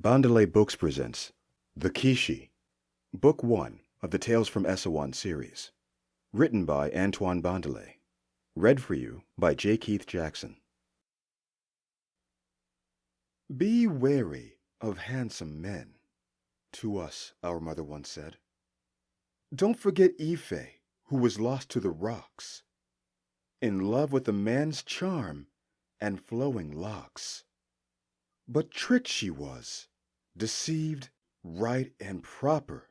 Bandele Books presents The Kishi, Book 1 of the Tales from Esowon series. Written by Antoine Bandele. Read for you by J. Keith Jackson. Be wary of handsome men, to us our mother once said. Don't forget Ife, who was lost to the rocks, in love with a man's charm and flowing locks. But tricked she was, deceived, right and proper.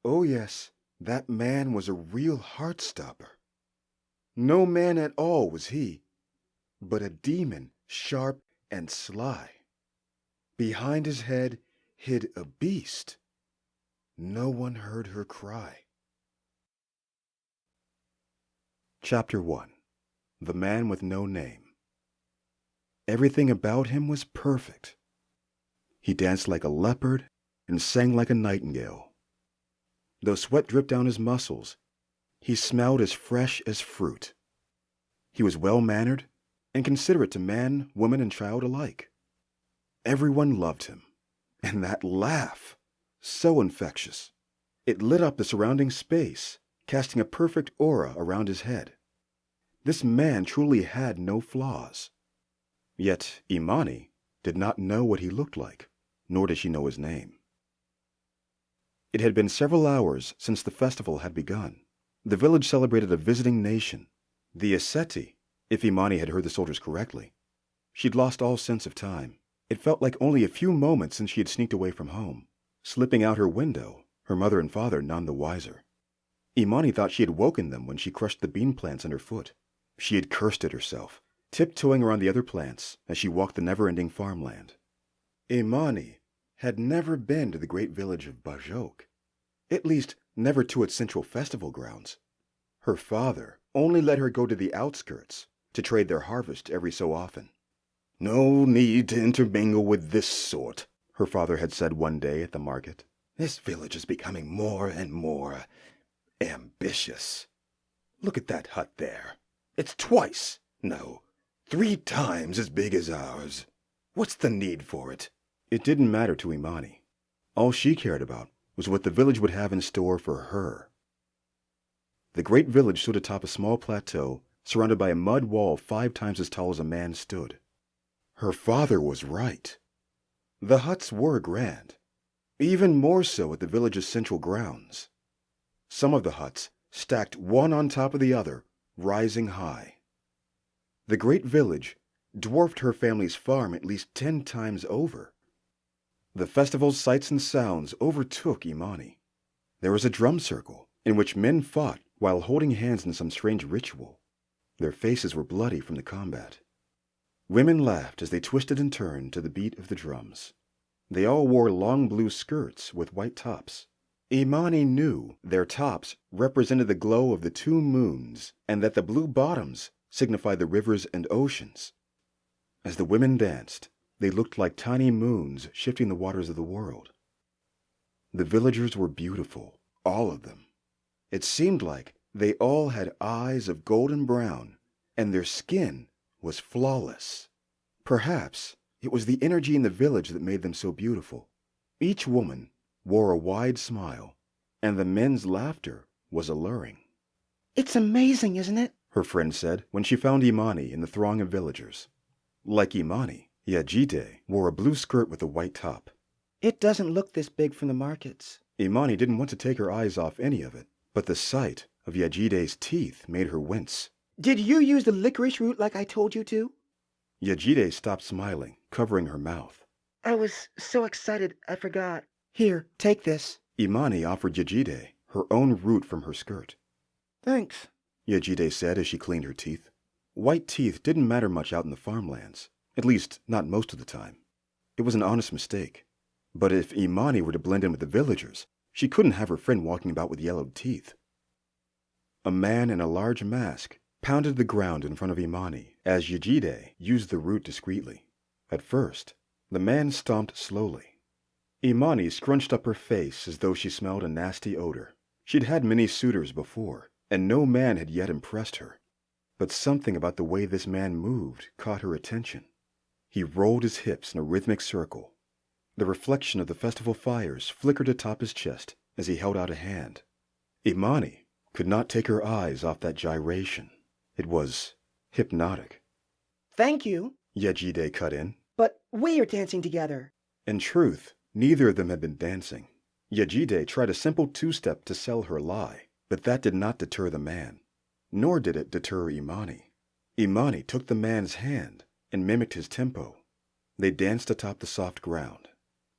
Oh yes, that man was a real heart-stopper. No man at all was he, but a demon sharp and sly. Behind his head hid a beast. No one heard her cry. Chapter 1. The Man with No Name. Everything about him was perfect. He danced like a leopard and sang like a nightingale. Though sweat dripped down his muscles, he smelled as fresh as fruit. He was well-mannered and considerate to man, woman, and child alike. Everyone loved him, and that laugh, so infectious. It lit up the surrounding space, casting a perfect aura around his head. This man truly had no flaws. Yet Imani did not know what he looked like, nor did she know his name. It had been several hours since the festival had begun. The village celebrated a visiting nation, the Aseti, if Imani had heard the soldiers correctly. She'd lost all sense of time. It felt like only a few moments since she had sneaked away from home. Slipping out her window, her mother and father none the wiser. Imani thought she had woken them when she crushed the bean plants underfoot. She had cursed at herself, tiptoeing around the other plants as she walked the never-ending farmland. Imani had never been to the great village of Bajok, at least never to its central festival grounds. Her father only let her go to the outskirts to trade their harvest every so often. "No need to intermingle with this sort," her father had said one day at the market. "This village is becoming more and more ambitious. Look at that hut there. It's twice, no, 3 times as big as ours. What's the need for it?" It didn't matter to Imani. All she cared about was what the village would have in store for her. The great village stood atop a small plateau surrounded by a mud wall 5 times as tall as a man stood. Her father was right. The huts were grand, even more so at the village's central grounds. Some of the huts stacked one on top of the other, rising high. The great village dwarfed her family's farm at least 10 times over. The festival's sights and sounds overtook Imani. There was a drum circle in which men fought while holding hands in some strange ritual. Their faces were bloody from the combat. Women laughed as they twisted and turned to the beat of the drums. They all wore long blue skirts with white tops. Imani knew their tops represented the glow of the 2 moons and that the blue bottoms signified the rivers and oceans. As the women danced, they looked like tiny moons shifting the waters of the world. The villagers were beautiful, all of them. It seemed like they all had eyes of golden brown, and their skin was flawless. Perhaps it was the energy in the village that made them so beautiful. Each woman wore a wide smile, and the men's laughter was alluring. "It's amazing, isn't it?" her friend said when she found Imani in the throng of villagers. Like Imani, Yajide wore a blue skirt with a white top. "It doesn't look this big from the markets." Imani didn't want to take her eyes off any of it, but the sight of Yajide's teeth made her wince. "Did you use the licorice root like I told you to?" Yajide stopped smiling, covering her mouth. "I was so excited I forgot. Here, take this." Imani offered Yajide her own root from her skirt. "Thanks," Yajide said as she cleaned her teeth. White teeth didn't matter much out in the farmlands, at least not most of the time. It was an honest mistake. But if Imani were to blend in with the villagers, she couldn't have her friend walking about with yellowed teeth. A man in a large mask pounded the ground in front of Imani as Yajide used the root discreetly. At first, the man stomped slowly. Imani scrunched up her face as though she smelled a nasty odor. She'd had many suitors before, and no man had yet impressed her. But something about the way this man moved caught her attention. He rolled his hips in a rhythmic circle. The reflection of the festival fires flickered atop his chest as he held out a hand. Imani could not take her eyes off that gyration. It was hypnotic. Thank you. Yejide cut in. But we are dancing together. In truth, neither of them had been dancing. Yejide tried a simple two-step to sell her lie, but that did not deter the man. Nor did it deter Imani. Imani took the man's hand and mimicked his tempo. They danced atop the soft ground.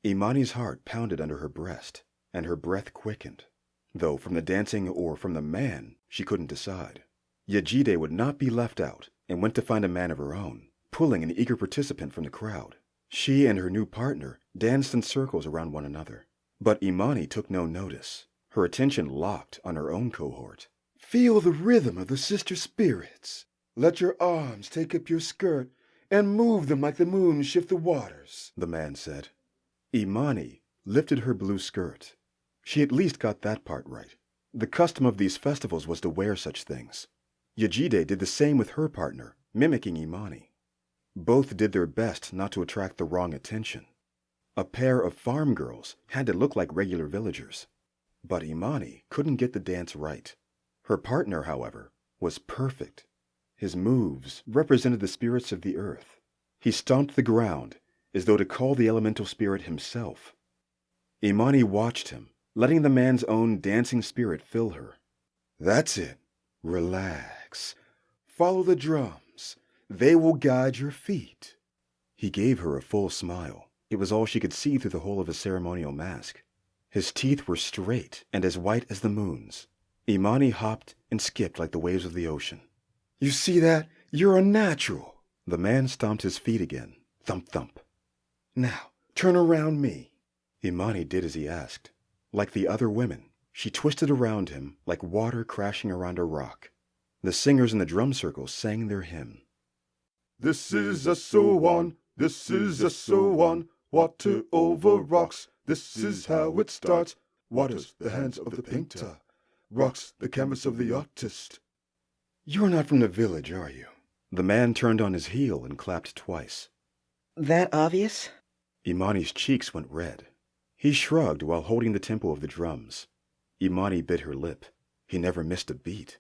Imani's heart pounded under her breast, and her breath quickened. Though from the dancing or from the man, she couldn't decide. Yejide would not be left out and went to find a man of her own, pulling an eager participant from the crowd. She and her new partner danced in circles around one another. But Imani took no notice, her attention locked on her own cohort. Feel the rhythm of the sister spirits. Let your arms take up your skirt and move them like the moon shift the waters, the man said. Imani lifted her blue skirt. She at least got that part right. The custom of these festivals was to wear such things. Yejide did the same with her partner, mimicking Imani. Both did their best not to attract the wrong attention. A pair of farm girls had to look like regular villagers. But Imani couldn't get the dance right. Her partner, however, was perfect. His moves represented the spirits of the earth. He stomped the ground as though to call the elemental spirit himself. Imani watched him, letting the man's own dancing spirit fill her. That's it. Relax. Follow the drums. They will guide your feet. He gave her a full smile. It was all she could see through the hole of his ceremonial mask. His teeth were straight and as white as the moon's. Imani hopped and skipped like the waves of the ocean. You see that? You're a natural. The man stomped his feet again. Thump, thump. Now, turn around me. Imani did as he asked. Like the other women, she twisted around him like water crashing around a rock. The singers in the drum circle sang their hymn. This is Esowon, this is Esowon, water over rocks. This is how it starts. Water's the hands of the painter, rocks the canvas of the artist. You're not from the village, are you? The man turned on his heel and clapped twice. That obvious? Imani's cheeks went red. He shrugged while holding the tempo of the drums. Imani bit her lip. He never missed a beat.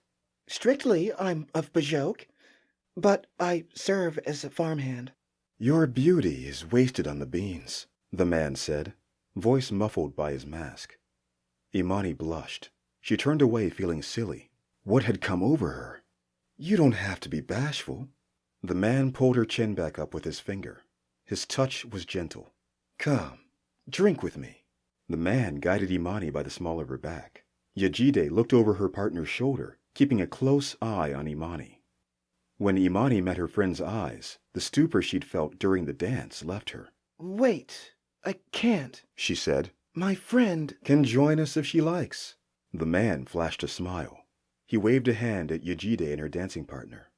Strictly, I'm of Bajoke, but I serve as a farmhand. Your beauty is wasted on the beans, the man said, voice muffled by his mask. Imani blushed. She turned away feeling silly. What had come over her? You don't have to be bashful. The man pulled her chin back up with his finger. His touch was gentle. Come, drink with me. The man guided Imani by the small of her back. Yejide looked over her partner's shoulder, keeping a close eye on Imani. When Imani met her friend's eyes, the stupor she'd felt during the dance left her. Wait, I can't, she said. My friend Can join us if she likes. The man flashed a smile. He waved a hand at Yejide and her dancing partner.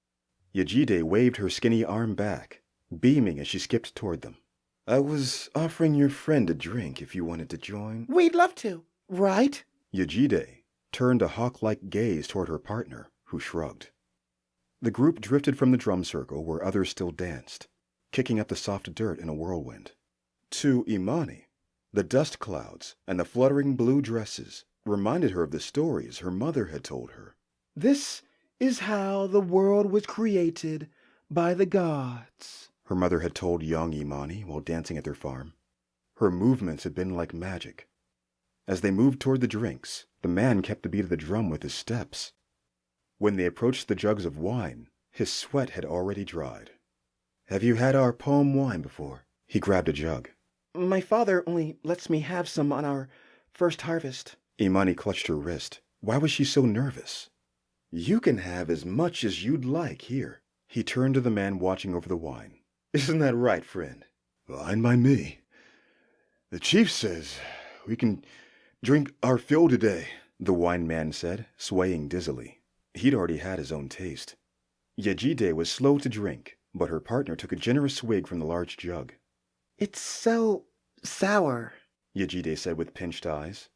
Yejide waved her skinny arm back, beaming as she skipped toward them. I was offering your friend a drink if you wanted to join. We'd love to, right? Yejide turned a hawk-like gaze toward her partner, who shrugged. The group drifted from the drum circle where others still danced, kicking up the soft dirt in a whirlwind. To Imani, the dust clouds and the fluttering blue dresses reminded her of the stories her mother had told her. This is how the world was created by the gods, her mother had told young Imani while dancing at their farm. Her movements had been like magic. As they moved toward the drinks, the man kept the beat of the drum with his steps. When they approached the jugs of wine, his sweat had already dried. Have you had our palm wine before? He grabbed a jug. My father only lets me have some on our first harvest. Imani clutched her wrist. Why was she so nervous? You can have as much as you'd like here. He turned to the man watching over the wine. Isn't that right, friend? Fine by me. The chief says we can drink our fill today, the wine man said, swaying dizzily. He'd already had his own taste. Yejide was slow to drink, but her partner took a generous swig from the large jug. It's so sour, Yejide said with pinched eyes.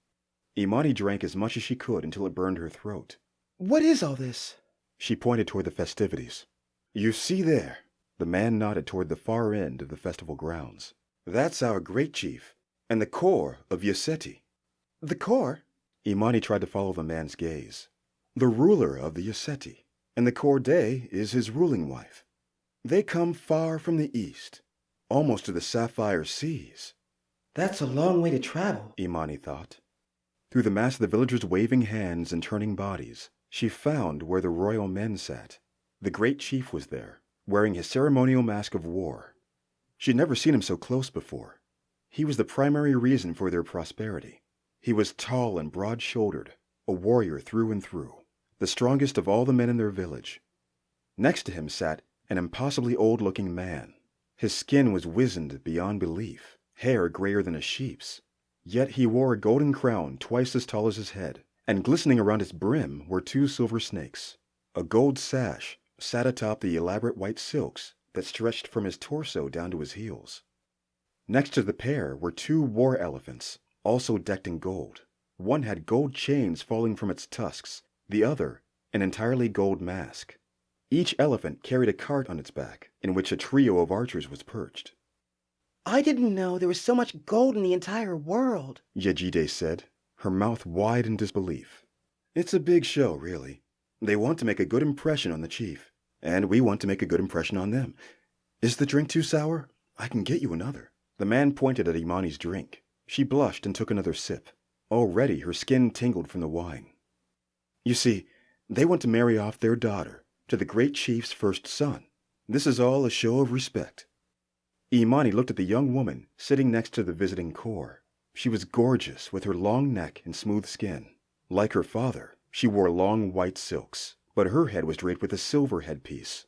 Imani drank as much as she could until it burned her throat. What is all this? She pointed toward the festivities. You see there. The man nodded toward the far end of the festival grounds. That's our great chief, and the core of Yoseti. The core? Imani tried to follow the man's gaze. The ruler of the Yoseti, and the Corday is his ruling wife. They come far from the east, almost to the sapphire seas. That's a long way to travel, Imani thought. Through the mass of the villagers' waving hands and turning bodies, she found where the royal men sat. The great chief was there, wearing his ceremonial mask of war. She'd never seen him so close before. He was the primary reason for their prosperity. He was tall and broad-shouldered, a warrior through and through, the strongest of all the men in their village. Next to him sat an impossibly old-looking man. His skin was wizened beyond belief, hair grayer than a sheep's. Yet he wore a golden crown twice as tall as his head, and glistening around its brim were 2 silver snakes. A gold sash sat atop the elaborate white silks that stretched from his torso down to his heels. Next to the pair were 2 war elephants, also decked in gold. One had gold chains falling from its tusks, the other an entirely gold mask. Each elephant carried a cart on its back, in which a trio of archers was perched. I didn't know there was so much gold in the entire world, Yejide said, her mouth wide in disbelief. It's a big show, really. They want to make a good impression on the chief, and we want to make a good impression on them. Is the drink too sour? I can get you another. The man pointed at Imani's drink. She blushed and took another sip. Already her skin tingled from the wine. You see, they want to marry off their daughter to the great chief's first son. This is all a show of respect. Imani looked at the young woman sitting next to the visiting corps. She was gorgeous with her long neck and smooth skin. Like her father, she wore long white silks, but her head was draped with a silver headpiece.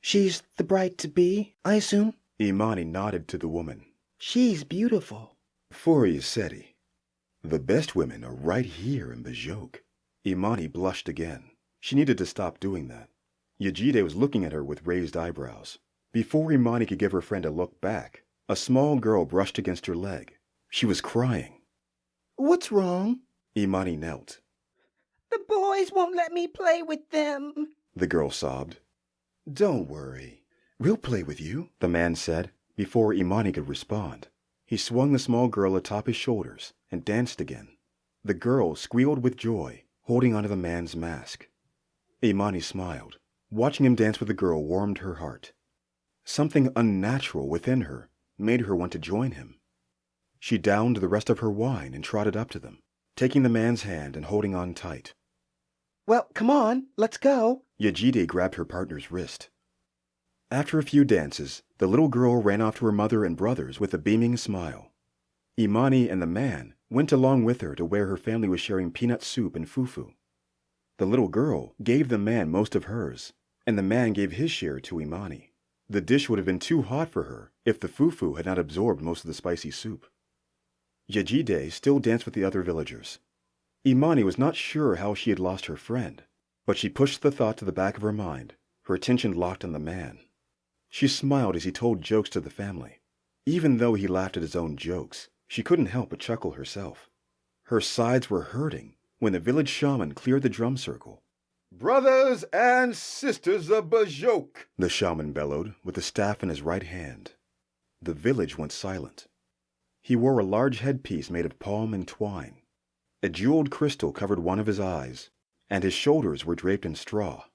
She's the bride-to-be, I assume? Imani nodded to the woman. She's beautiful. For Yoseti. The best women are right here in Bajok. Imani blushed again. She needed to stop doing that. Yejide was looking at her with raised eyebrows. Before Imani could give her friend a look back, a small girl brushed against her leg. She was crying. What's wrong? Imani knelt. The boys won't let me play with them, the girl sobbed. Don't worry. We'll play with you, the man said, before Imani could respond. He swung the small girl atop his shoulders and danced again. The girl squealed with joy, holding onto the man's mask. Imani smiled. Watching him dance with the girl warmed her heart. Something unnatural within her made her want to join him. She downed the rest of her wine and trotted up to them, taking the man's hand and holding on tight. Well, come on, let's go. Yejide grabbed her partner's wrist. After a few dances, the little girl ran off to her mother and brothers with a beaming smile. Imani and the man went along with her to where her family was sharing peanut soup and fufu. The little girl gave the man most of hers, and the man gave his share to Imani. The dish would have been too hot for her if the fufu had not absorbed most of the spicy soup. Yejide still danced with the other villagers. Imani was not sure how she had lost her friend, but she pushed the thought to the back of her mind, her attention locked on the man. She smiled as he told jokes to the family. Even though he laughed at his own jokes, she couldn't help but chuckle herself. Her sides were hurting when the village shaman cleared the drum circle. Brothers and sisters of Bajok, the shaman bellowed with the staff in his right hand. The village went silent. He wore a large headpiece made of palm and twine. A jeweled crystal covered one of his eyes, and his shoulders were draped in straw.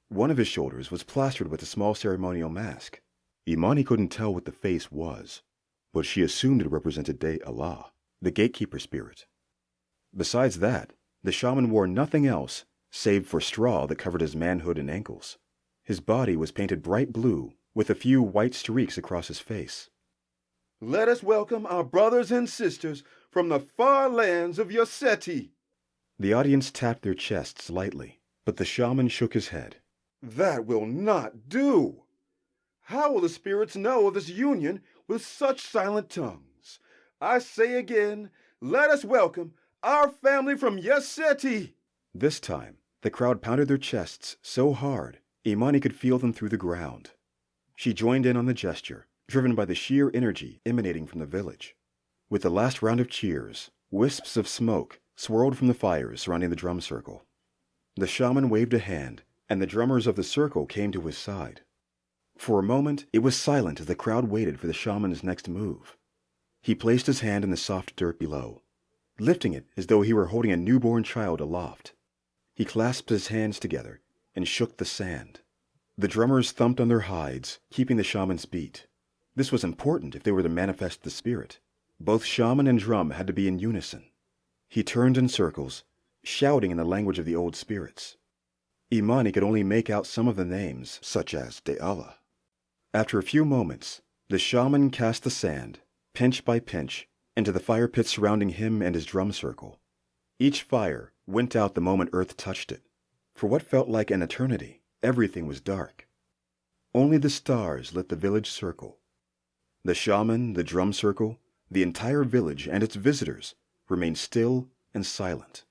One of his shoulders was plastered with a small ceremonial mask. Imani couldn't tell what the face was, but she assumed it represented De Allah, the gatekeeper spirit. Besides that, the shaman wore nothing else save for straw that covered his manhood and ankles. His body was painted bright blue with a few white streaks across his face. Let us welcome our brothers and sisters from the far lands of Yoseti. The audience tapped their chests lightly, but the shaman shook his head. That will not do. How will the spirits know of this union with such silent tongues? I say again, let us welcome our family from Yoseti. This time, the crowd pounded their chests so hard, Imani could feel them through the ground. She joined in on the gesture, driven by the sheer energy emanating from the village. With the last round of cheers, wisps of smoke swirled from the fires surrounding the drum circle. The shaman waved a hand, and the drummers of the circle came to his side. For a moment, it was silent as the crowd waited for the shaman's next move. He placed his hand in the soft dirt below, lifting it as though he were holding a newborn child aloft. He clasped his hands together and shook the sand. The drummers thumped on their hides, keeping the shaman's beat. This was important if they were to manifest the spirit. Both shaman and drum had to be in unison. He turned in circles, shouting in the language of the old spirits. Imani could only make out some of the names, such as De Allah. After a few moments, the shaman cast the sand, pinch by pinch, into the fire pit surrounding him and his drum circle. Each fire went out the moment earth touched it. For what felt like an eternity, everything was dark. Only the stars lit the village circle. The shaman, the drum circle, the entire village and its visitors remained still and silent.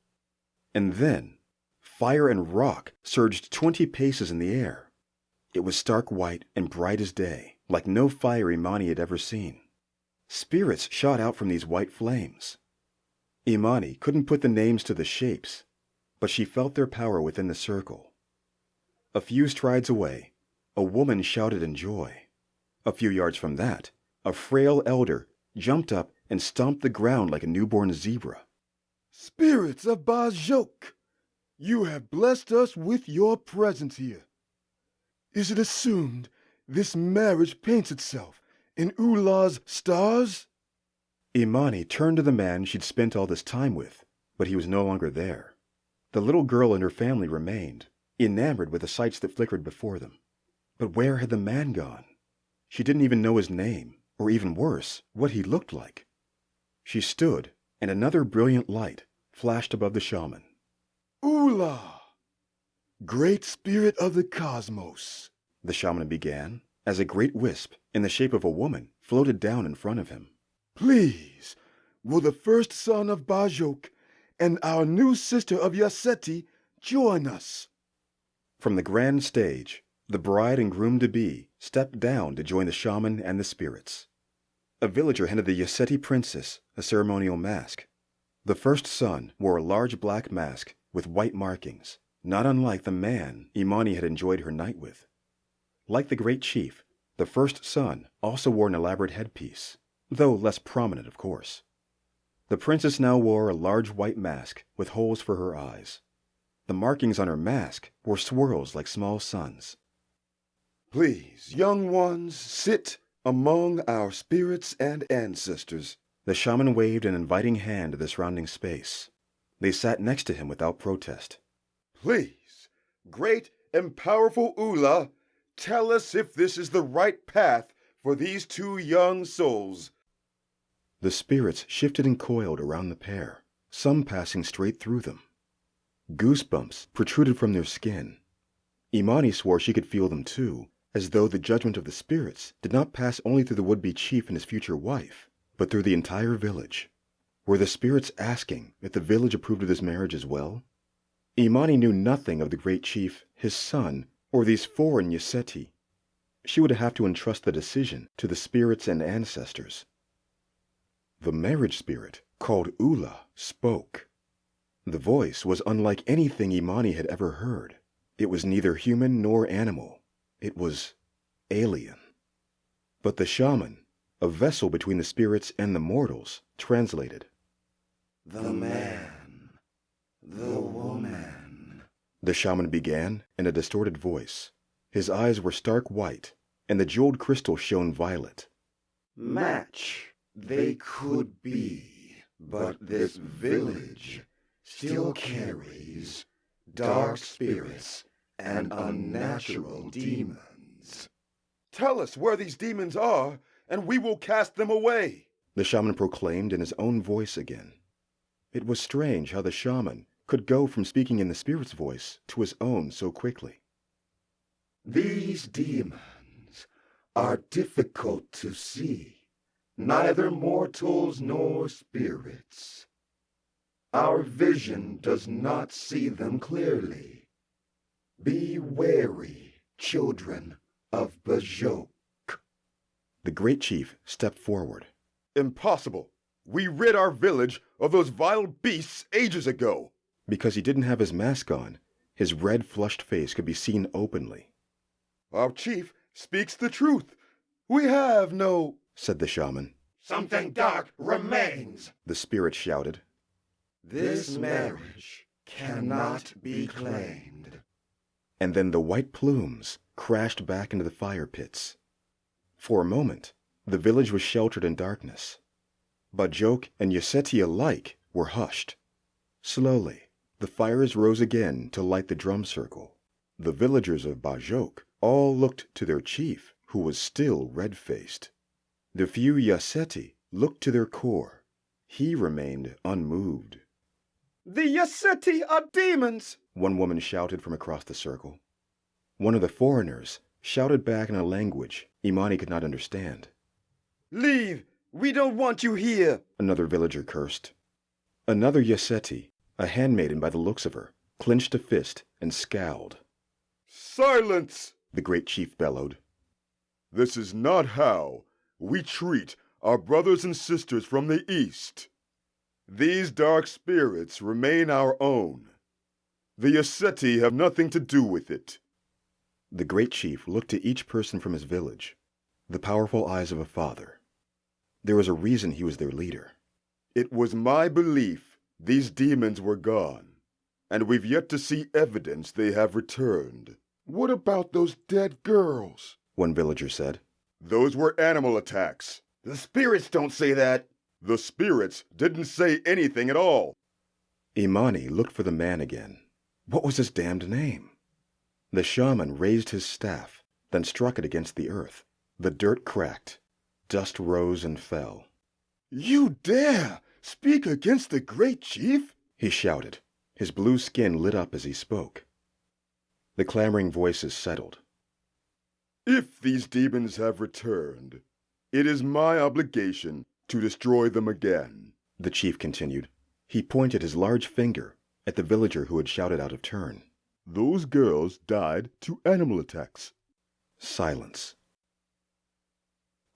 And then, fire and rock surged 20 paces in the air. It was stark white and bright as day, like no fire Imani had ever seen. Spirits shot out from these white flames. Imani couldn't put the names to the shapes, but she felt their power within the circle. A few strides away, a woman shouted in joy. A few yards from that, a frail elder jumped up and stomped the ground like a newborn zebra. Spirits of Bajok, you have blessed us with your presence here. Is it assumed this marriage paints itself in Ulah's stars? Imani turned to the man she'd spent all this time with, but he was no longer there. The little girl and her family remained, enamored with the sights that flickered before them. But where had the man gone? She didn't even know his name, or even worse, what he looked like. She stood, and another brilliant light flashed above the shaman. Ulah, great spirit of the cosmos, the shaman began, as a great wisp, in the shape of a woman, floated down in front of him. Please, will the first son of Bajok and our new sister of Yaseti join us? From the grand stage, the bride and groom-to-be stepped down to join the shaman and the spirits. A villager handed the Yaseti princess a ceremonial mask. The first son wore a large black mask with white markings, not unlike the man Imani had enjoyed her night with. Like the great chief, the first son also wore an elaborate headpiece, though less prominent, of course. The princess now wore a large white mask with holes for her eyes. The markings on her mask were swirls like small suns. Please, young ones, sit among our spirits and ancestors. The shaman waved an inviting hand to the surrounding space. They sat next to him without protest. Please, great and powerful Ulah, tell us if this is the right path for these two young souls. The spirits shifted and coiled around the pair, some passing straight through them. Goosebumps protruded from their skin. Imani swore she could feel them too, as though the judgment of the spirits did not pass only through the would-be chief and his future wife, but through the entire village. Were the spirits asking if the village approved of this marriage as well? Imani knew nothing of the great chief, his son, or these foreign Yaseti. She would have to entrust the decision to the spirits and ancestors. The marriage spirit, called Ulah, spoke. The voice was unlike anything Imani had ever heard. It was neither human nor animal. It was alien. But the shaman, a vessel between the spirits and the mortals, translated. The man, the woman, the shaman began in a distorted voice. His eyes were stark white, and the jeweled crystal shone violet. Match they could be, but this village still carries dark spirits and unnatural demons. Tell us where these demons are, and we will cast them away, the shaman proclaimed in his own voice again. It was strange how the shaman could go from speaking in the spirit's voice to his own so quickly. These demons are difficult to see, neither mortals nor spirits. Our vision does not see them clearly. Be wary, children of Bajok. The great chief stepped forward. Impossible. We rid our village of those vile beasts ages ago. Because he didn't have his mask on, his red, flushed face could be seen openly. Our chief speaks the truth. We have no, said the shaman. Something dark remains, the spirit shouted. This marriage cannot be claimed. And then the white plumes crashed back into the fire pits. For a moment, the village was sheltered in darkness. Bajok and Yoseti alike were hushed. Slowly, the fires rose again to light the drum circle. The villagers of Bajok all looked to their chief, who was still red-faced. The few Yoseti looked to their core. He remained unmoved. The Yoseti are demons, one woman shouted from across the circle. One of the foreigners shouted back in a language Imani could not understand. Leave! We don't want you here! Another villager cursed. Another Yoseti, a handmaiden by the looks of her, clenched a fist and scowled. Silence! The great chief bellowed. This is not how we treat our brothers and sisters from the East. These dark spirits remain our own. The Yoseti have nothing to do with it. The great chief looked to each person from his village, the powerful eyes of a father. There was a reason he was their leader. It was my belief these demons were gone, and we've yet to see evidence they have returned. What about those dead girls? One villager said. Those were animal attacks. The spirits don't say that. The spirits didn't say anything at all. Imani looked for the man again. What was his damned name? The shaman raised his staff, then struck it against the earth. The dirt cracked. Dust rose and fell. You dare speak against the great chief? He shouted. His blue skin lit up as he spoke. The clamoring voices settled. If these demons have returned, it is my obligation to destroy them again, the chief continued. He pointed his large finger at the villager who had shouted out of turn. Those girls died to animal attacks. Silence.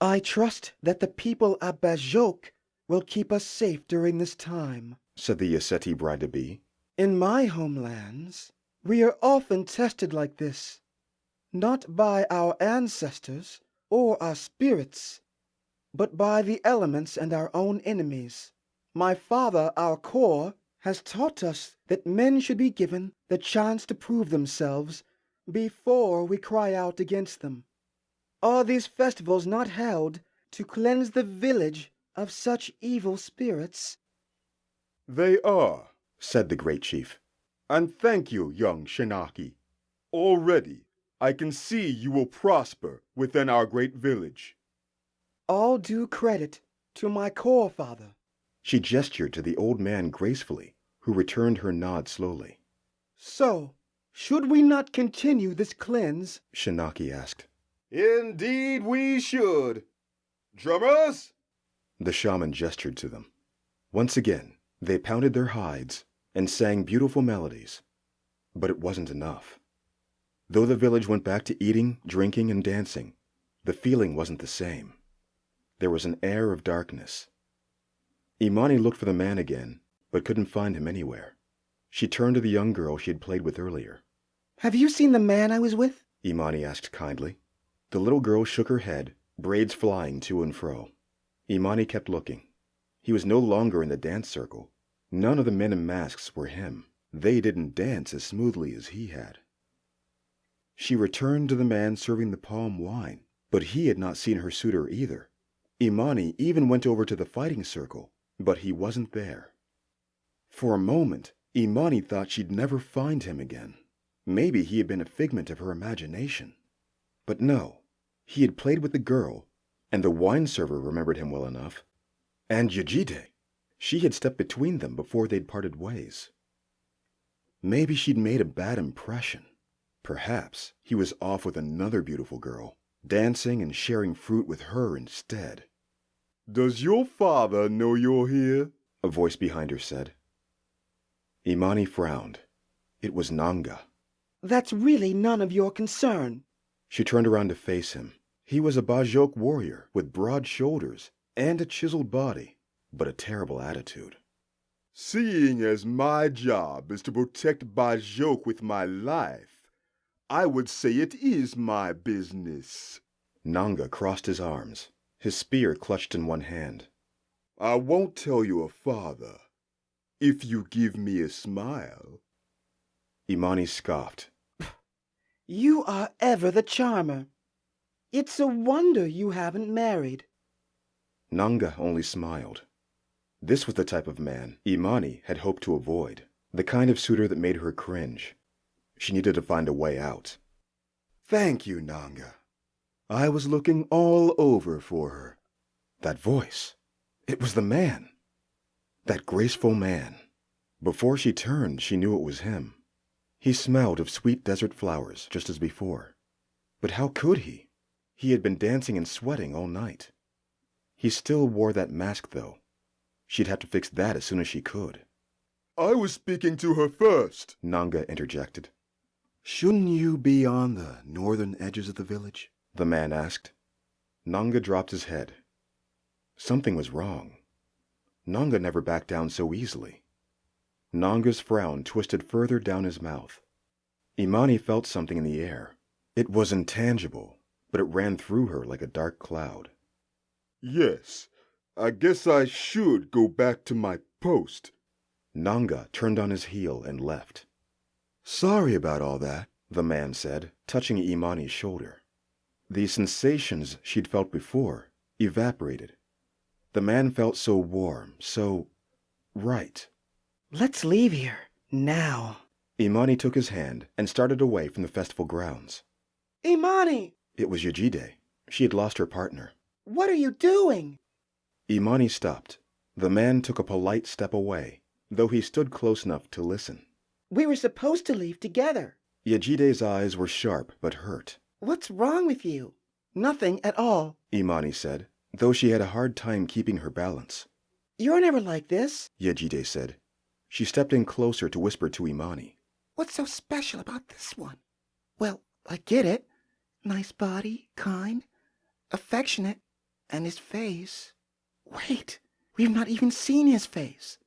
I trust that the people of Bajok will keep us safe during this time, said the Yoseti bride-to-be. In my homelands, we are often tested like this, not by our ancestors or our spirits, but by the elements and our own enemies. My father, our core, has taught us that men should be given the chance to prove themselves before we cry out against them. Are these festivals not held to cleanse the village of such evil spirits? They are, said the great chief. And thank you, young Shinaki. Already, I can see you will prosper within our great village. All due credit to my core father. She gestured to the old man gracefully, who returned her nod slowly. So, should we not continue this cleanse? Shinaki asked. Indeed we should. Drummers? The shaman gestured to them. Once again, they pounded their hides and sang beautiful melodies. But it wasn't enough. Though the village went back to eating, drinking, and dancing, the feeling wasn't the same. There was an air of darkness. Imani looked for the man again, but couldn't find him anywhere. She turned to the young girl she had played with earlier. Have you seen the man I was with? Imani asked kindly. The little girl shook her head, braids flying to and fro. Imani kept looking. He was no longer in the dance circle. None of the men in masks were him. They didn't dance as smoothly as he had. She returned to the man serving the palm wine, but he had not seen her suitor either. Imani even went over to the fighting circle, but he wasn't there. For a moment, Imani thought she'd never find him again. Maybe he had been a figment of her imagination. But no, he had played with the girl, and the wine server remembered him well enough. And Yajite, she had stepped between them before they'd parted ways. Maybe she'd made a bad impression. Perhaps he was off with another beautiful girl, dancing and sharing fruit with her instead. Does your father know you're here? A voice behind her said. Imani frowned. It was Nanga. That's really none of your concern. She turned around to face him. He was a Bajok warrior with broad shoulders and a chiseled body, but a terrible attitude. Seeing as my job is to protect Bajok with my life, I would say it is my business. Nanga crossed his arms. his spear clutched in one hand. I won't tell your father if you give me a smile. Imani scoffed. You are ever the charmer. It's a wonder you haven't married. Nanga only smiled. This was the type of man Imani had hoped to avoid, the kind of suitor that made her cringe. She needed to find a way out. Thank you, Nanga. I was looking all over for her. That voice. It was the man. That graceful man. Before she turned, she knew it was him. He smelled of sweet desert flowers, just as before. But how could he? He had been dancing and sweating all night. He still wore that mask, though. She'd have to fix that as soon as she could. I was speaking to her first, Nanga interjected. Shouldn't you be on the northern edges of the village? The man asked. Nanga dropped his head. Something was wrong. Nanga never backed down so easily. Nanga's frown twisted further down his mouth. Imani felt something in the air. It was intangible, but it ran through her like a dark cloud. Yes, I guess I should go back to my post. Nanga turned on his heel and left. Sorry about all that, the man said, touching Imani's shoulder. The sensations she'd felt before evaporated. The man felt so warm, so right. Let's leave here, now. Imani took his hand and started away from the festival grounds. Imani! It was Yejide. She had lost her partner. What are you doing? Imani stopped. The man took a polite step away, though he stood close enough to listen. We were supposed to leave together. Yejide's eyes were sharp but hurt. What's wrong with you? Nothing at all, Imani said, though she had a hard time keeping her balance. You're never like this, Yejide said. She stepped in closer to whisper to Imani. What's so special about this one? Well, I get it. Nice body, kind, affectionate, and his face. Wait, we've not even seen his face.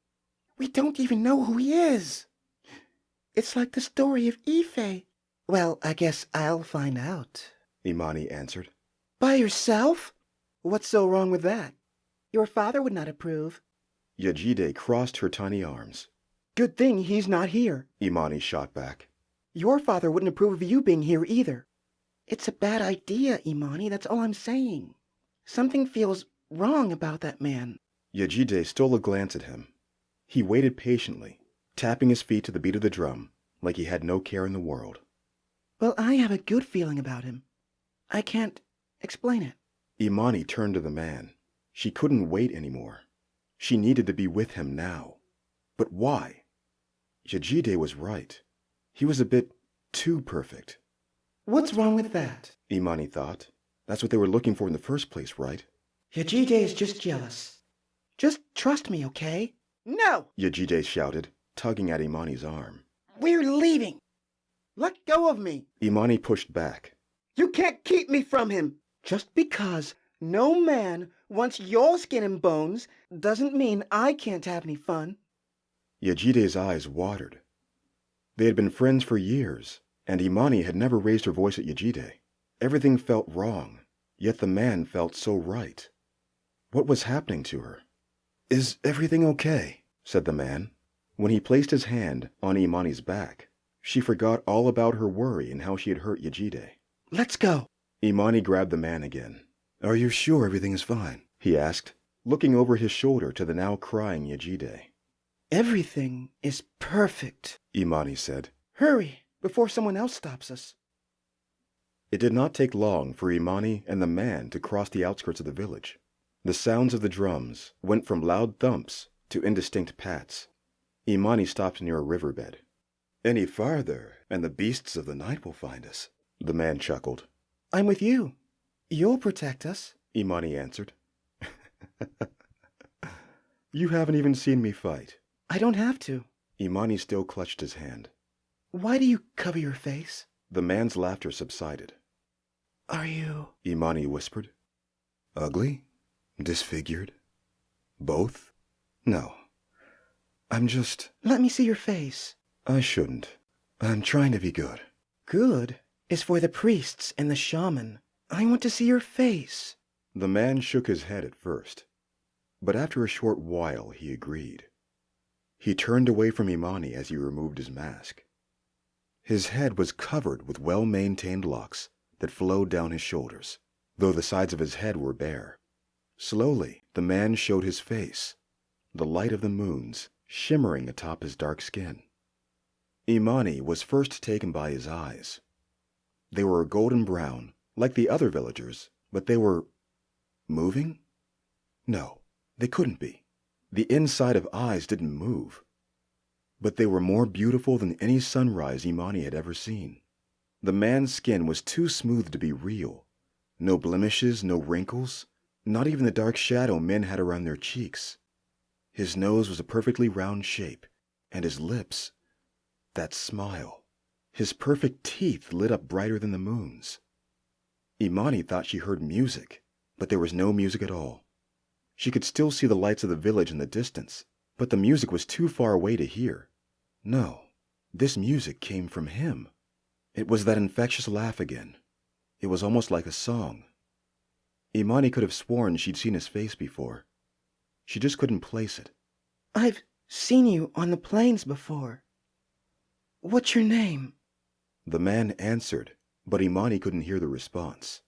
We don't even know who he is. It's like the story of Ife. Well, I guess I'll find out, Imani answered. By yourself? What's so wrong with that? Your father would not approve. Yejide crossed her tiny arms. Good thing he's not here. Imani shot back. Your father wouldn't approve of you being here either. It's a bad idea, Imani, that's all I'm saying. Something feels wrong about that man. Yejide stole a glance at him. He waited patiently, tapping his feet to the beat of the drum, like he had no care in the world. Well, I have a good feeling about him. I can't explain it. Imani turned to the man. She couldn't wait anymore. She needed to be with him now. But why? Yejide was right. He was a bit too perfect. What's wrong with that? Imani thought. That's what they were looking for in the first place, right? Yejide is just jealous. Just trust me, okay? No! Yejide shouted, tugging at Imani's arm. We're leaving! Let go of me! Imani pushed back. You can't keep me from him! Just because no man wants your skin and bones doesn't mean I can't have any fun. Yejide's eyes watered. They had been friends for years, and Imani had never raised her voice at Yejide. Everything felt wrong, yet the man felt so right. What was happening to her? Is everything okay? Said the man. When he placed his hand on Imani's back, she forgot all about her worry and how she had hurt Yejide. Let's go. Imani grabbed the man again. Are you sure everything is fine? He asked, looking over his shoulder to the now crying Yejide. Everything is perfect, Imani said. Hurry, before someone else stops us. It did not take long for Imani and the man to cross the outskirts of the village. The sounds of the drums went from loud thumps to indistinct pats. Imani stopped near a riverbed. Any farther, and the beasts of the night will find us, the man chuckled. I'm with you. You'll protect us, Imani answered. You haven't even seen me fight. I don't have to. Imani still clutched his hand. Why do you cover your face? The man's laughter subsided. Are you? Imani whispered. Ugly? Disfigured? Both? No. I'm just... Let me see your face. I shouldn't. I'm trying to be good. Good is for the priests and the shaman. I want to see your face. The man shook his head at first, but after a short while he agreed. He turned away from Imani as he removed his mask. His head was covered with well-maintained locks that flowed down his shoulders, though the sides of his head were bare. Slowly, the man showed his face, the light of the moons shimmering atop his dark skin. Imani was first taken by his eyes. They were a golden brown, like the other villagers, but they were moving? No, they couldn't be. The inside of eyes didn't move. But they were more beautiful than any sunrise Imani had ever seen. The man's skin was too smooth to be real. No blemishes, no wrinkles, not even the dark shadow men had around their cheeks. His nose was a perfectly round shape, and his lips, that smile, his perfect teeth lit up brighter than the moons. Imani thought she heard music, but there was no music at all. She could still see the lights of the village in the distance, but the music was too far away to hear. No, this music came from him. It was that infectious laugh again. It was almost like a song. Imani could have sworn she'd seen his face before. She just couldn't place it. I've seen you on the plains before. What's your name? The man answered, but Imani couldn't hear the response.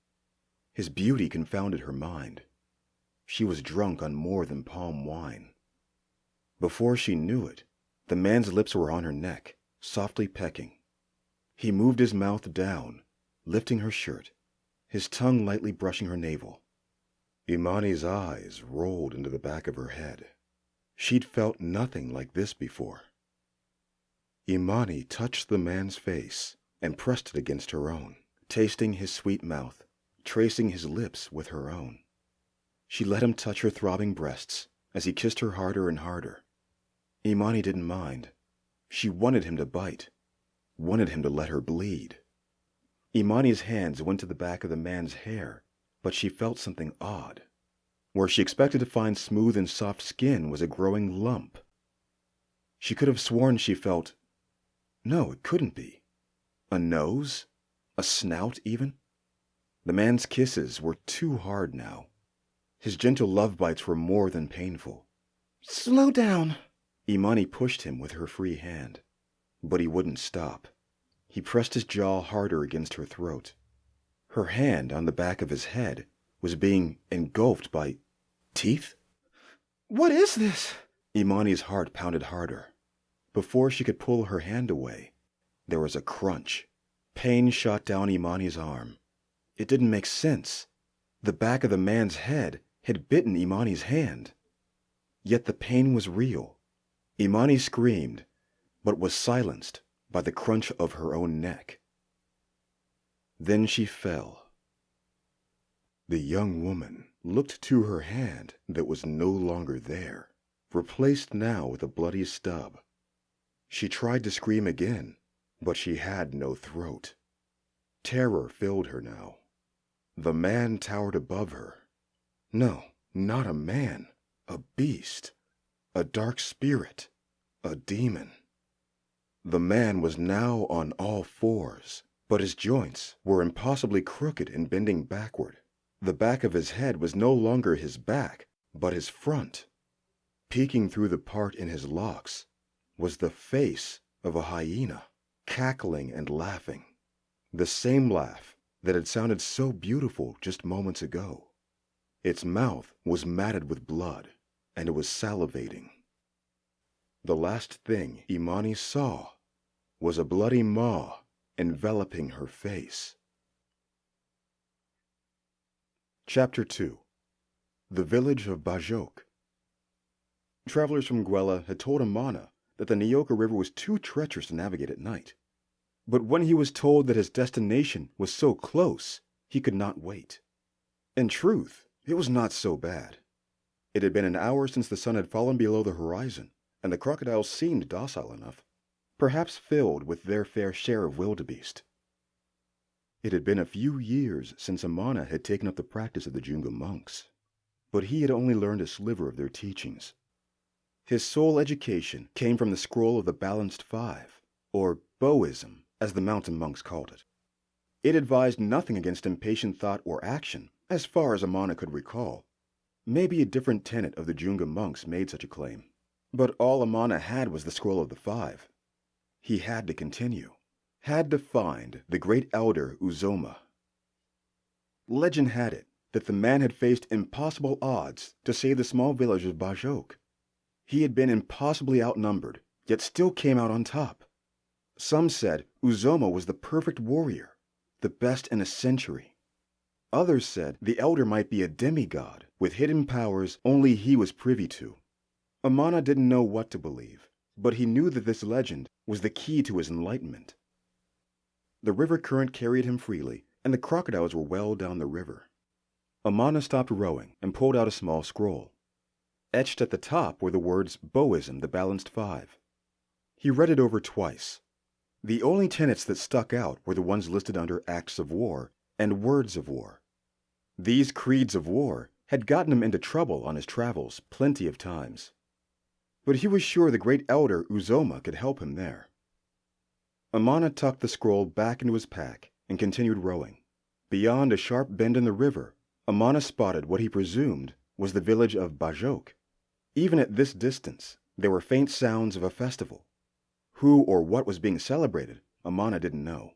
His beauty confounded her mind. She was drunk on more than palm wine. Before she knew it, the man's lips were on her neck, softly pecking. He moved his mouth down, lifting her shirt, his tongue lightly brushing her navel. Imani's eyes rolled into the back of her head. She'd felt nothing like this before. Imani touched the man's face and pressed it against her own, tasting his sweet mouth, tracing his lips with her own. She let him touch her throbbing breasts as he kissed her harder and harder. Imani didn't mind. She wanted him to bite, wanted him to let her bleed. Imani's hands went to the back of the man's hair, but she felt something odd. Where she expected to find smooth and soft skin was a growing lump. She could have sworn she felt... No, it couldn't be. A nose? A snout, even? The man's kisses were too hard now. His gentle love bites were more than painful. Slow down. Imani pushed him with her free hand, but he wouldn't stop. He pressed his jaw harder against her throat. Her hand on the back of his head was being engulfed by teeth? What is this? Imani's heart pounded harder. Before she could pull her hand away, there was a crunch. Pain shot down Imani's arm. It didn't make sense. The back of the man's head had bitten Imani's hand. Yet the pain was real. Imani screamed, but was silenced by the crunch of her own neck. Then she fell. The young woman looked to her hand that was no longer there, replaced now with a bloody stub. She tried to scream again, but she had no throat. Terror filled her now. The man towered above her. No, not a man, a beast, a dark spirit, a demon. The man was now on all fours, but his joints were impossibly crooked and bending backward. The back of his head was no longer his back, but his front. Peeking through the part in his locks was the face of a hyena, cackling and laughing. The same laugh that had sounded so beautiful just moments ago. Its mouth was matted with blood, and it was salivating. The last thing Imani saw was a bloody maw enveloping her face. Chapter 2. The Village of Bajok. Travelers from Gwella had told Amana that the Nyoka River was too treacherous to navigate at night. But when he was told that his destination was so close, he could not wait. In truth, it was not so bad. It had been an hour since the sun had fallen below the horizon, and the crocodiles seemed docile enough, perhaps filled with their fair share of wildebeest. It had been a few years since Amana had taken up the practice of the Junga monks, but he had only learned a sliver of their teachings. His sole education came from the scroll of the Balanced Five, or Boism, as the mountain monks called it. It advised nothing against impatient thought or action, as far as Amana could recall. Maybe a different tenet of the Junga monks made such a claim. But all Amana had was the Scroll of the Five. He had to continue. Had to find the great elder Uzoma. Legend had it that the man had faced impossible odds to save the small village of Bajok. He had been impossibly outnumbered, yet still came out on top. Some said Uzoma was the perfect warrior, the best in a century. Others said the elder might be a demigod with hidden powers only he was privy to. Amana didn't know what to believe, but he knew that this legend was the key to his enlightenment. The river current carried him freely, and the crocodiles were well down the river. Amana stopped rowing and pulled out a small scroll. Etched at the top were the words Boism the Balanced Five. He read it over twice. The only tenets that stuck out were the ones listed under Acts of War and Words of War. These creeds of war had gotten him into trouble on his travels plenty of times. But he was sure the great elder Uzoma could help him there. Amana tucked the scroll back into his pack and continued rowing. Beyond a sharp bend in the river, Amana spotted what he presumed was the village of Bajok. Even at this distance, there were faint sounds of a festival. Who or what was being celebrated, Amana didn't know.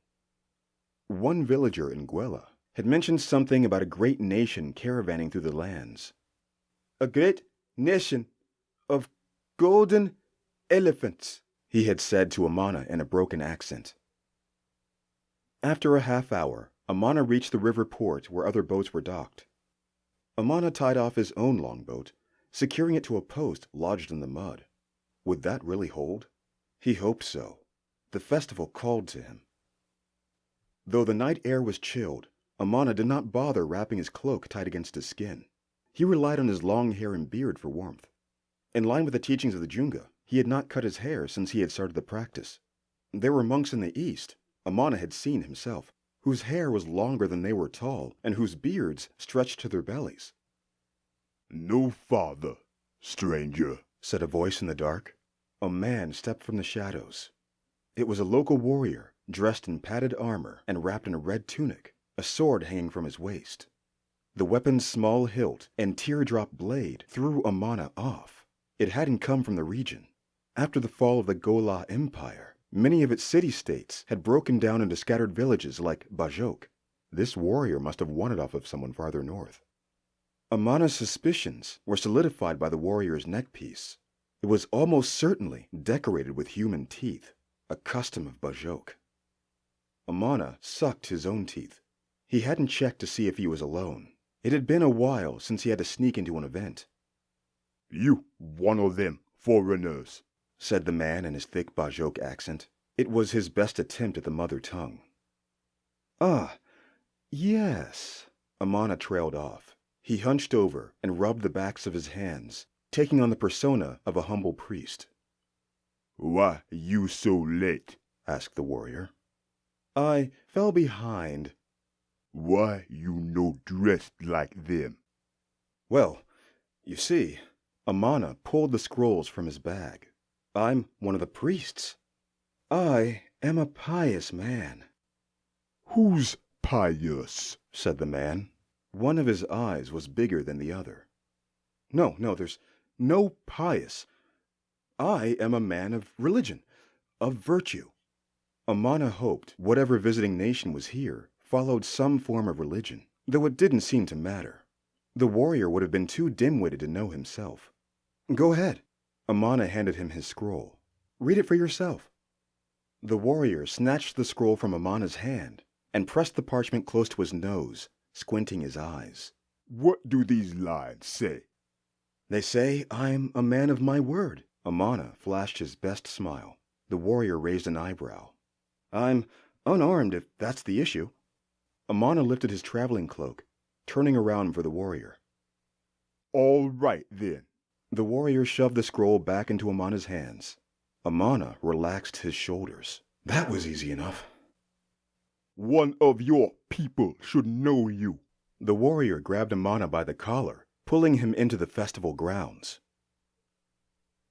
One villager in Gwela had mentioned something about a great nation caravanning through the lands. A great nation of golden elephants, he had said to Amana in a broken accent. After a half hour, Amana reached the river port where other boats were docked. Amana tied off his own longboat, securing it to a post lodged in the mud. Would that really hold? He hoped so. The festival called to him. Though the night air was chilled, Amana did not bother wrapping his cloak tight against his skin. He relied on his long hair and beard for warmth. In line with the teachings of the Junga, he had not cut his hair since he had started the practice. There were monks in the east, Amana had seen himself, whose hair was longer than they were tall, and whose beards stretched to their bellies. "No farther, stranger," said a voice in the dark. A man stepped from the shadows. It was a local warrior, dressed in padded armor and wrapped in a red tunic, a sword hanging from his waist. The weapon's small hilt and teardrop blade threw Amana off. It hadn't come from the region. After the fall of the Gola Empire, many of its city-states had broken down into scattered villages like Bajok. This warrior must have won it off of someone farther north. Amana's suspicions were solidified by the warrior's neckpiece. It was almost certainly decorated with human teeth, a custom of Bajok. Amana sucked his own teeth. He hadn't checked to see if he was alone. It had been a while since he had to sneak into an event. "You one of them foreigners," said the man in his thick Bajok accent. It was his best attempt at the mother tongue. "Ah, yes." Amana trailed off. He hunched over and rubbed the backs of his hands, taking on the persona of a humble priest. "Why you so late?" asked the warrior. "I fell behind." "Why you no dressed like them?" "Well, you see," Amana pulled the scrolls from his bag. "I'm one of the priests. I am a pious man." "Who's pious?" said the man. One of his eyes was bigger than the other. No, there's no pious. I am a man of religion, of virtue." Amana hoped whatever visiting nation was here followed some form of religion, though it didn't seem to matter. The warrior would have been too dim-witted to know himself. "Go ahead." Amana handed him his scroll. "Read it for yourself." The warrior snatched the scroll from Amana's hand and pressed the parchment close to his nose, squinting his eyes. "What do these lines say?" "They say I'm a man of my word." Amana flashed his best smile. The warrior raised an eyebrow. "I'm unarmed, if that's the issue." Amana lifted his traveling cloak, turning around for the warrior. "All right, then." The warrior shoved the scroll back into Amana's hands. Amana relaxed his shoulders. That was easy enough. "One of your people should know you." The warrior grabbed Amana by the collar, pulling him into the festival grounds.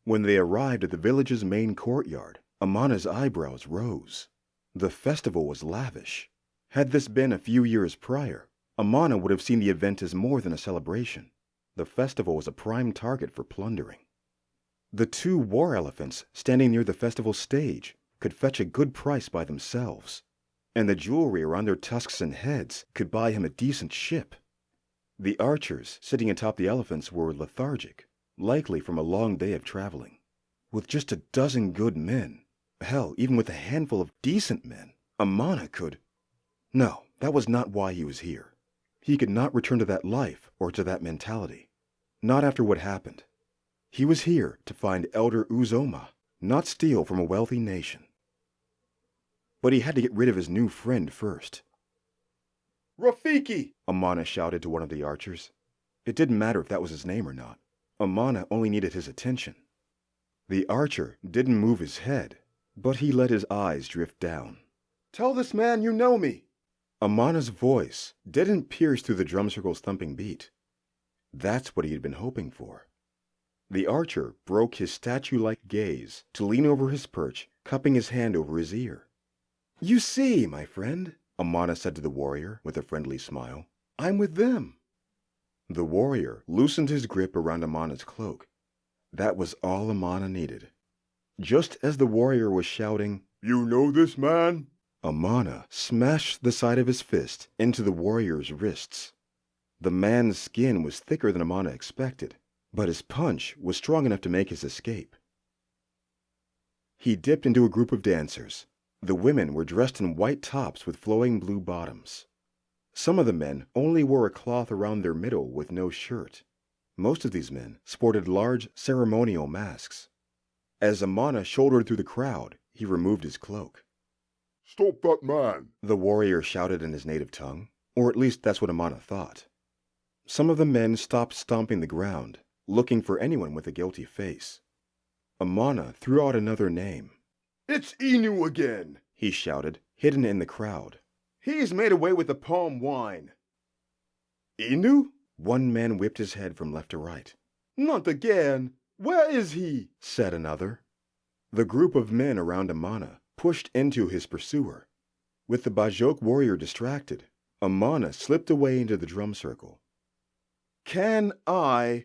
When they arrived at the village's main courtyard, Amana's eyebrows rose. The festival was lavish. Had this been a few years prior, Amana would have seen the event as more than a celebration. The festival was a prime target for plundering. The two war elephants standing near the festival stage could fetch a good price by themselves, and the jewelry around their tusks and heads could buy him a decent ship. The archers sitting atop the elephants were lethargic, likely from a long day of traveling. With just a dozen good men, hell, even with a handful of decent men, Amana could... No, that was not why he was here. He could not return to that life or to that mentality. Not after what happened. He was here to find Elder Uzoma, not steal from a wealthy nation. But he had to get rid of his new friend first. Rafiki! Amana shouted to one of the archers. It didn't matter if that was his name or not. Amana only needed his attention. The archer didn't move his head, but he let his eyes drift down. Tell this man you know me. Amana's voice didn't pierce through the drum circle's thumping beat. That's what he had been hoping for. The archer broke his statue-like gaze to lean over his perch, cupping his hand over his ear. "You see, my friend," Amana said to the warrior with a friendly smile, "I'm with them." The warrior loosened his grip around Amana's cloak. That was all Amana needed. Just as the warrior was shouting, You know this man? Amana smashed the side of his fist into the warrior's wrists. The man's skin was thicker than Amana expected, but his punch was strong enough to make his escape. He dipped into a group of dancers. The women were dressed in white tops with flowing blue bottoms. Some of the men only wore a cloth around their middle with no shirt. Most of these men sported large ceremonial masks. As Amana shouldered through the crowd, he removed his cloak. Stop that man! The warrior shouted in his native tongue, or at least that's what Amana thought. Some of the men stopped stomping the ground, looking for anyone with a guilty face. Amana threw out another name. It's Inu again! He shouted, hidden in the crowd. He's made away with the palm wine. Inu? One man whipped his head from left to right. Not again! Where is he? Said another. The group of men around Amana pushed into his pursuer. With the Bajok warrior distracted, Amana slipped away into the drum circle. Can I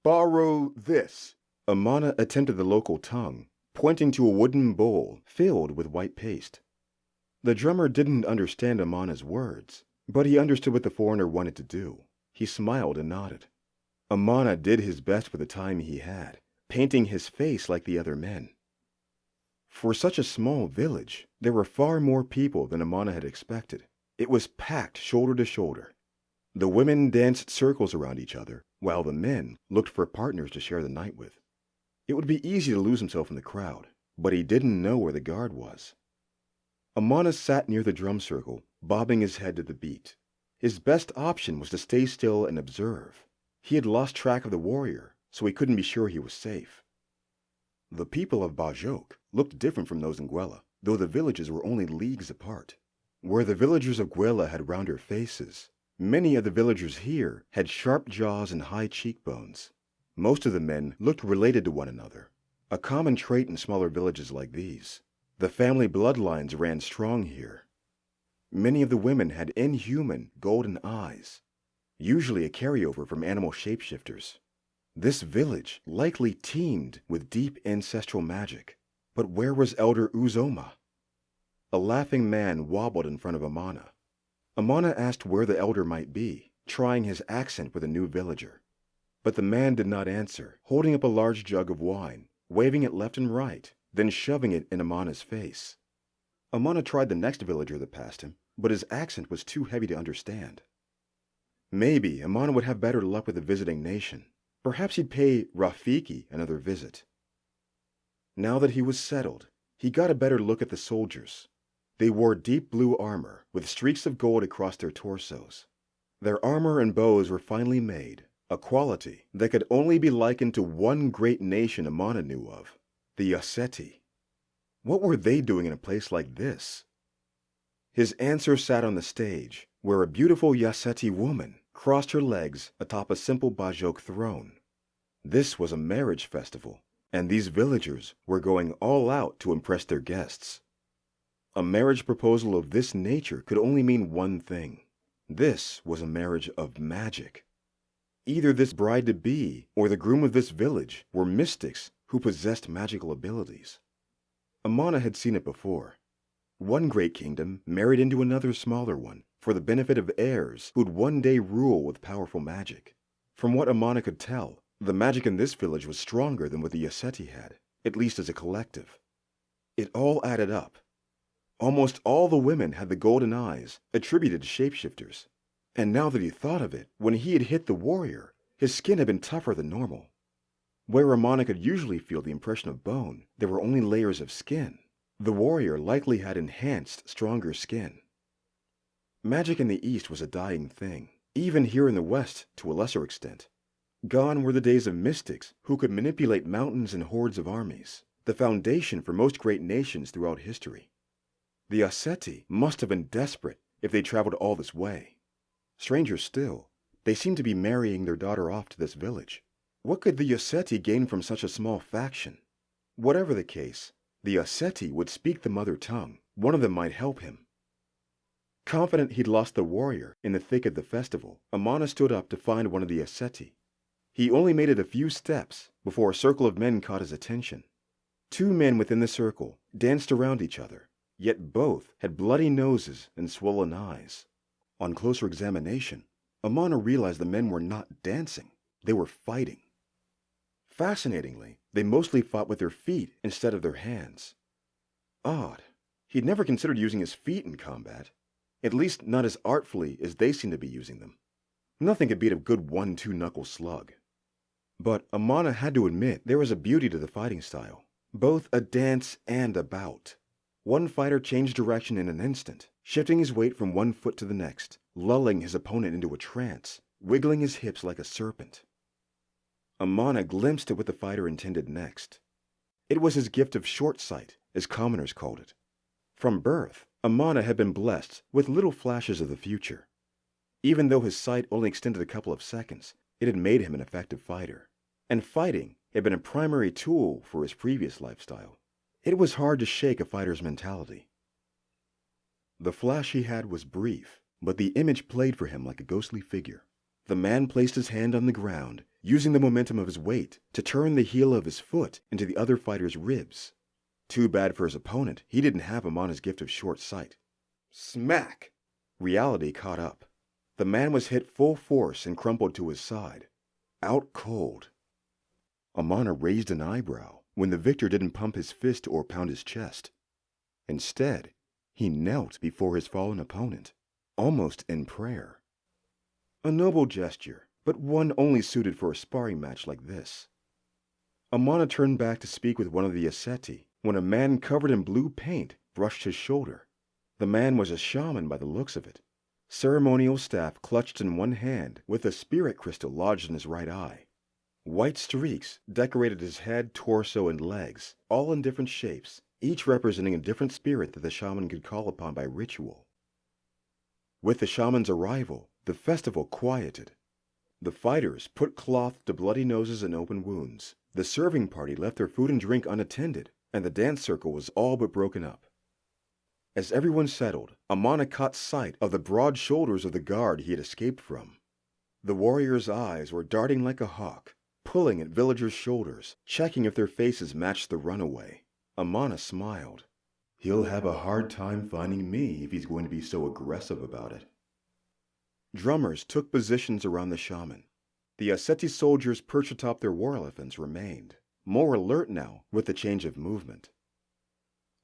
borrow this? Amana attempted the local tongue, pointing to a wooden bowl filled with white paste. The drummer didn't understand Amana's words, but he understood what the foreigner wanted to do. He smiled and nodded. Amana did his best with the time he had, painting his face like the other men. For such a small village, there were far more people than Amana had expected. It was packed shoulder to shoulder. The women danced circles around each other, while the men looked for partners to share the night with. It would be easy to lose himself in the crowd, but he didn't know where the guard was. Amana sat near the drum circle, bobbing his head to the beat. His best option was to stay still and observe. He had lost track of the warrior, so he couldn't be sure he was safe. The people of Bajok looked different from those in Gwela, though the villages were only leagues apart. Where the villagers of Gwela had rounder faces, many of the villagers here had sharp jaws and high cheekbones. Most of the men looked related to one another, a common trait in smaller villages like these. The family bloodlines ran strong here. Many of the women had inhuman golden eyes, usually a carryover from animal shapeshifters. This village likely teemed with deep ancestral magic. But where was Elder Uzoma? A laughing man wobbled in front of Amana. Amana asked where the elder might be, trying his accent with a new villager. But the man did not answer, holding up a large jug of wine, waving it left and right, then shoving it in Amana's face. Amana tried the next villager that passed him, but his accent was too heavy to understand. Maybe Amana would have better luck with a visiting nation. Perhaps he'd pay Rafiki another visit. Now that he was settled, he got a better look at the soldiers. They wore deep blue armor with streaks of gold across their torsos. Their armor and bows were finely made, a quality that could only be likened to one great nation Amana knew of, the Yaseti. What were they doing in a place like this? His answer sat on the stage, where a beautiful Yaseti woman crossed her legs atop a simple Bajok throne. This was a marriage festival, and these villagers were going all out to impress their guests. A marriage proposal of this nature could only mean one thing. This was a marriage of magic. Either this bride-to-be or the groom of this village were mystics who possessed magical abilities. Amana had seen it before. One great kingdom married into another smaller one for the benefit of heirs who'd one day rule with powerful magic. From what Amana could tell, the magic in this village was stronger than what the Yoseti had, at least as a collective. It all added up. Almost all the women had the golden eyes, attributed to shapeshifters. And now that he thought of it, when he had hit the warrior, his skin had been tougher than normal. Where Amana could usually feel the impression of bone, there were only layers of skin. The warrior likely had enhanced, stronger skin. Magic in the East was a dying thing, even here in the West to a lesser extent. Gone were the days of mystics who could manipulate mountains and hordes of armies, the foundation for most great nations throughout history. The Yoseti must have been desperate if they traveled all this way. Stranger still, they seemed to be marrying their daughter off to this village. What could the Yoseti gain from such a small faction? Whatever the case, the Yoseti would speak the mother tongue. One of them might help him. Confident he'd lost the warrior in the thick of the festival, Amana stood up to find one of the Yoseti. He only made it a few steps before a circle of men caught his attention. Two men within the circle danced around each other, yet both had bloody noses and swollen eyes. On closer examination, Amana realized the men were not dancing, they were fighting. Fascinatingly, they mostly fought with their feet instead of their hands. Odd. He'd never considered using his feet in combat, at least not as artfully as they seemed to be using them. Nothing could beat a good 1-2 knuckle slug. But Amana had to admit there was a beauty to the fighting style, both a dance and a bout. One fighter changed direction in an instant, shifting his weight from one foot to the next, lulling his opponent into a trance, wiggling his hips like a serpent. Amana glimpsed at what the fighter intended next. It was his gift of short sight, as commoners called it. From birth, Amana had been blessed with little flashes of the future. Even though his sight only extended a couple of seconds, it had made him an effective fighter. And fighting had been a primary tool for his previous lifestyle. It was hard to shake a fighter's mentality. The flash he had was brief, but the image played for him like a ghostly figure. The man placed his hand on the ground, using the momentum of his weight to turn the heel of his foot into the other fighter's ribs. Too bad for his opponent, he didn't have Amana's gift of short sight. Smack! Reality caught up. The man was hit full force and crumpled to his side. Out cold. Amana raised an eyebrow when the victor didn't pump his fist or pound his chest. Instead, he knelt before his fallen opponent, almost in prayer. A noble gesture, but one only suited for a sparring match like this. Amana turned back to speak with one of the Yoseti when a man covered in blue paint brushed his shoulder. The man was a shaman by the looks of it. Ceremonial staff clutched in one hand with a spirit crystal lodged in his right eye. White streaks decorated his head, torso, and legs, all in different shapes, each representing a different spirit that the shaman could call upon by ritual. With the shaman's arrival, the festival quieted. The fighters put cloth to bloody noses and open wounds. The serving party left their food and drink unattended, and the dance circle was all but broken up. As everyone settled, Amana caught sight of the broad shoulders of the guard he had escaped from. The warrior's eyes were darting like a hawk, pulling at villagers' shoulders, checking if their faces matched the runaway. Amana smiled. He'll have a hard time finding me if he's going to be so aggressive about it. Drummers took positions around the shaman. The Yoseti soldiers perched atop their war elephants remained, more alert now with the change of movement.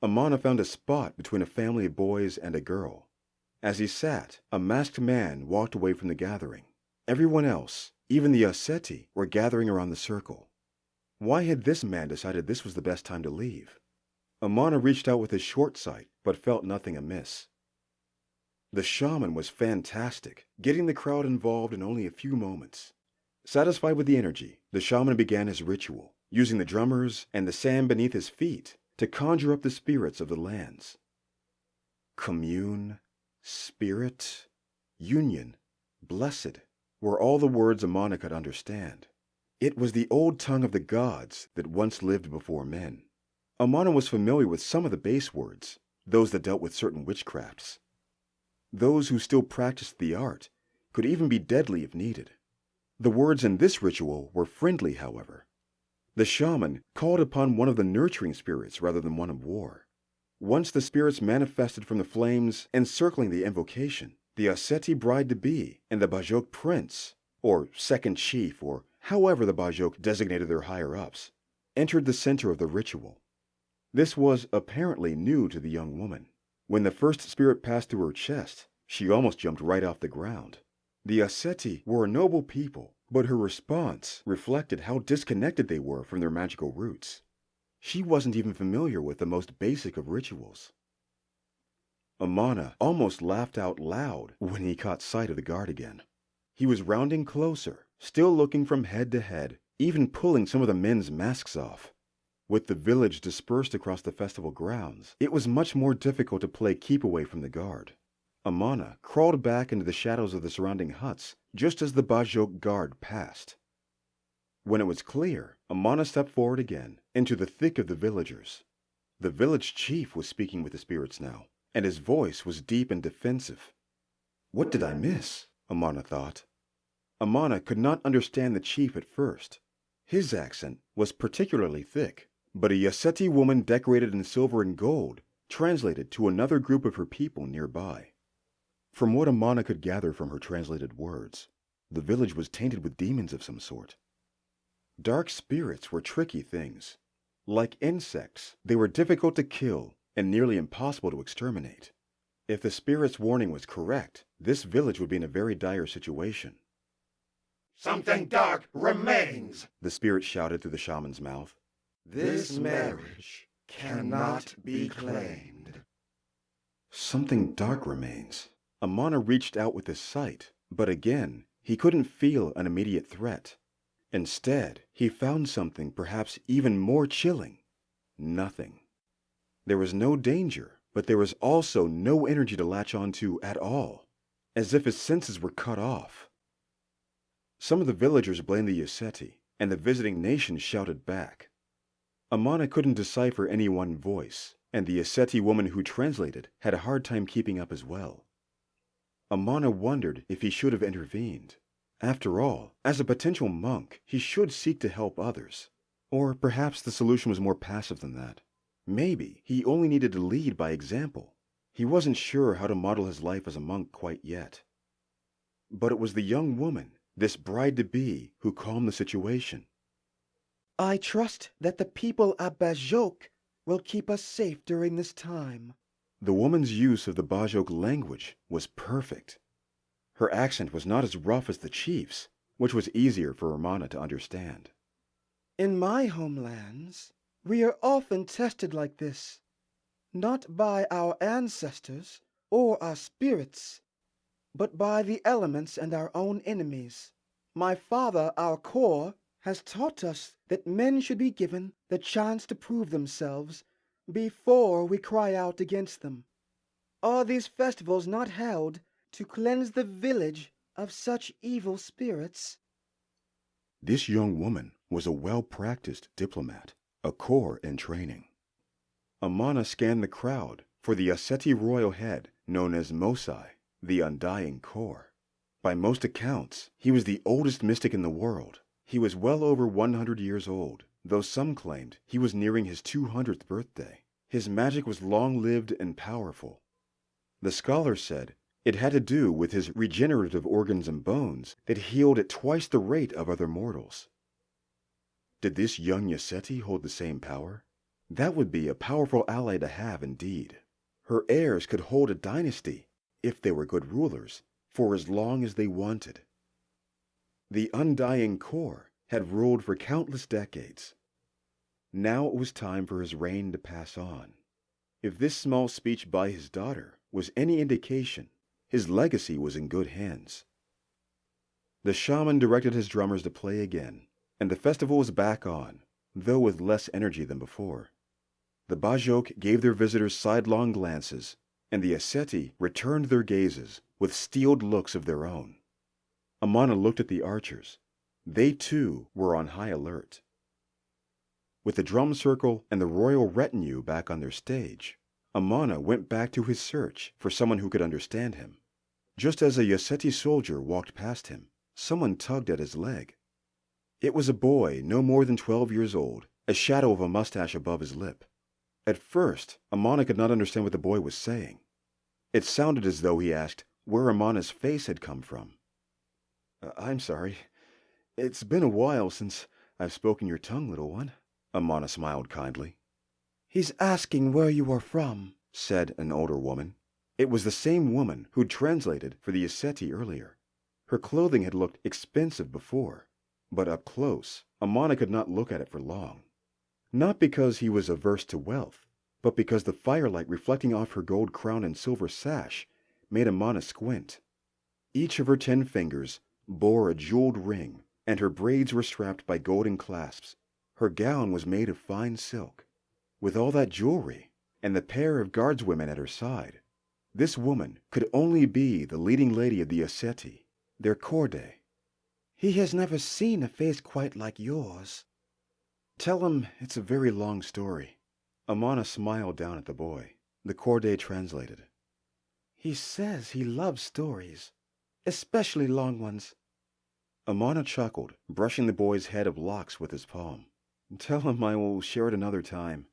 Amana found a spot between a family of boys and a girl. As he sat, a masked man walked away from the gathering. Everyone else, even the Yoseti, were gathering around the circle. Why had this man decided this was the best time to leave? Amana reached out with his short sight, but felt nothing amiss. The shaman was fantastic, getting the crowd involved in only a few moments. Satisfied with the energy, the shaman began his ritual, using the drummers and the sand beneath his feet to conjure up the spirits of the lands. Commune, spirit, union, blessed were all the words Amana could understand. It was the old tongue of the gods that once lived before men. Amana was familiar with some of the base words, those that dealt with certain witchcrafts. Those who still practiced the art could even be deadly if needed. The words in this ritual were friendly, however. The shaman called upon one of the nurturing spirits rather than one of war. Once the spirits manifested from the flames encircling the invocation, the Aseti bride-to-be and the Bajok prince, or second chief, or however the Bajok designated their higher-ups, entered the center of the ritual. This was apparently new to the young woman. When the first spirit passed through her chest, she almost jumped right off the ground. The Aseti were a noble people, but her response reflected how disconnected they were from their magical roots. She wasn't even familiar with the most basic of rituals. Amana almost laughed out loud when he caught sight of the guard again. He was rounding closer, still looking from head to head, even pulling some of the men's masks off. With the village dispersed across the festival grounds, it was much more difficult to play keep away from the guard. Amana crawled back into the shadows of the surrounding huts just as the Bajok guard passed. When it was clear, Amana stepped forward again into the thick of the villagers. The village chief was speaking with the spirits now, and his voice was deep and defensive. What did I miss? Amana thought. Amana could not understand the chief at first. His accent was particularly thick, but a Yaseti woman decorated in silver and gold translated to another group of her people nearby. From what Amana could gather from her translated words, the village was tainted with demons of some sort. Dark spirits were tricky things. Like insects, they were difficult to kill and nearly impossible to exterminate. If the spirit's warning was correct, this village would be in a very dire situation. Something dark remains, the spirit shouted through the shaman's mouth. This marriage cannot be claimed. Something dark remains. Amana reached out with his sight, but again, he couldn't feel an immediate threat. Instead, he found something perhaps even more chilling. Nothing. There was no danger, but there was also no energy to latch onto at all, as if his senses were cut off. Some of the villagers blamed the Yaseti, and the visiting nation shouted back. Amana couldn't decipher any one voice, and the Yaseti woman who translated had a hard time keeping up as well. Amana wondered if he should have intervened. After all, as a potential monk, he should seek to help others. Or perhaps the solution was more passive than that. Maybe he only needed to lead by example. He wasn't sure how to model his life as a monk quite yet. But it was the young woman, this bride-to-be, who calmed the situation. I trust that the people of Bajok will keep us safe during this time. The woman's use of the Bajok language was perfect. Her accent was not as rough as the chief's, which was easier for Amana to understand. In my homelands, we are often tested like this, not by our ancestors or our spirits, but by the elements and our own enemies. My father, our core, has taught us that men should be given the chance to prove themselves before we cry out against them. Are these festivals not held to cleanse the village of such evil spirits? This young woman was a well-practiced diplomat, a core in training. Amana scanned the crowd for the Aseti royal head known as Mosai, the Undying Core. By most accounts, he was the oldest mystic in the world. He was well over 100 years old, though some claimed he was nearing his 200th birthday. His magic was long-lived and powerful. The scholars said it had to do with his regenerative organs and bones that healed at twice the rate of other mortals. Did this young Yaseti hold the same power? That would be a powerful ally to have indeed. Her heirs could hold a dynasty, if they were good rulers, for as long as they wanted. The Undying Core had ruled for countless decades. Now it was time for his reign to pass on. If this small speech by his daughter was any indication, his legacy was in good hands. The shaman directed his drummers to play again, and the festival was back on, though with less energy than before. The Bajok gave their visitors sidelong glances, and the Aseti returned their gazes with steeled looks of their own. Amana looked at the archers. They, too, were on high alert. With the drum circle and the royal retinue back on their stage, Amana went back to his search for someone who could understand him. Just as a Yoseti soldier walked past him, someone tugged at his leg. It was a boy no more than 12 years old, a shadow of a mustache above his lip. At first, Amana could not understand what the boy was saying. It sounded as though he asked where Amana's face had come from. I'm sorry. It's been a while since I've spoken your tongue, little one. Amana smiled kindly. He's asking where you are from, said an older woman. It was the same woman who'd translated for the Yoseti earlier. Her clothing had looked expensive before, but up close, Amana could not look at it for long. Not because he was averse to wealth, but because the firelight reflecting off her gold crown and silver sash made Amana squint. Each of her 10 fingers bore a jeweled ring, and her braids were strapped by golden clasps. Her gown was made of fine silk. With all that jewelry, and the pair of guardswomen at her side, this woman could only be the leading lady of the Yoseti, their Korde. He has never seen a face quite like yours. Tell him it's a very long story. Amana smiled down at the boy. The Korde translated. He says he loves stories, especially long ones. Amana chuckled, brushing the boy's head of locks with his palm. Tell him I will share it another time.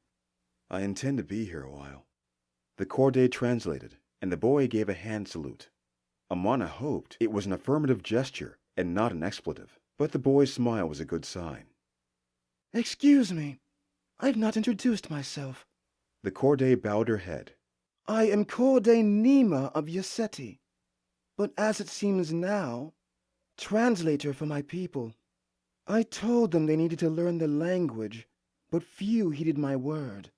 I intend to be here a while. The Korde translated, and the boy gave a hand salute. Amana hoped it was an affirmative gesture and not an expletive, but the boy's smile was a good sign. Excuse me, I've not introduced myself. The Korde bowed her head. I am Korde Nima of Yoseti, but as it seems now, translator for my people. I told them they needed to learn the language, but few heeded my word.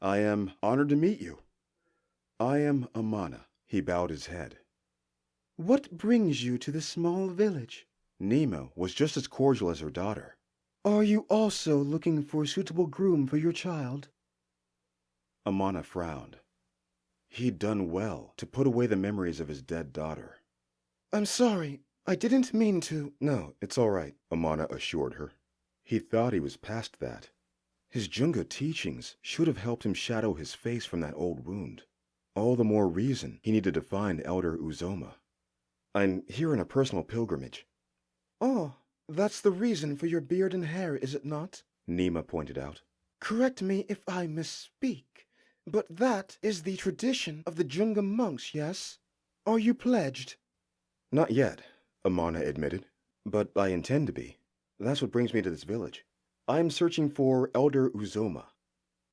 I am honored to meet you. I am Amana. He bowed his head. What brings you to this small village? Nima was just as cordial as her daughter. Are you also looking for a suitable groom for your child? Amana frowned. He'd done well to put away the memories of his dead daughter. I'm sorry, I didn't mean to. No, it's all right, Amana assured her. He thought he was past that. His Junga teachings should have helped him shadow his face from that old wound. All the more reason he needed to find Elder Uzoma. I'm here on a personal pilgrimage. Oh, that's the reason for your beard and hair, is it not? Nima pointed out. Correct me if I misspeak, but that is the tradition of the Junga monks, yes? Are you pledged? Not yet, Amana admitted, but I intend to be. That's what brings me to this village. I'm searching for Elder Uzoma.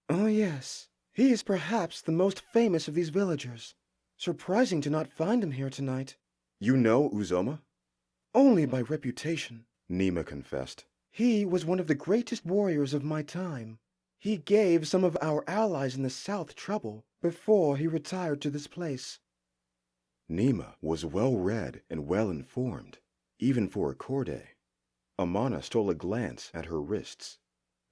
Oh, yes. He is perhaps the most famous of these villagers. Surprising to not find him here tonight. You know Uzoma? Only by reputation, Nima confessed. He was one of the greatest warriors of my time. He gave some of our allies in the south trouble before he retired to this place. Nima was well-read and well-informed, even for a Korde. Amana stole a glance at her wrists.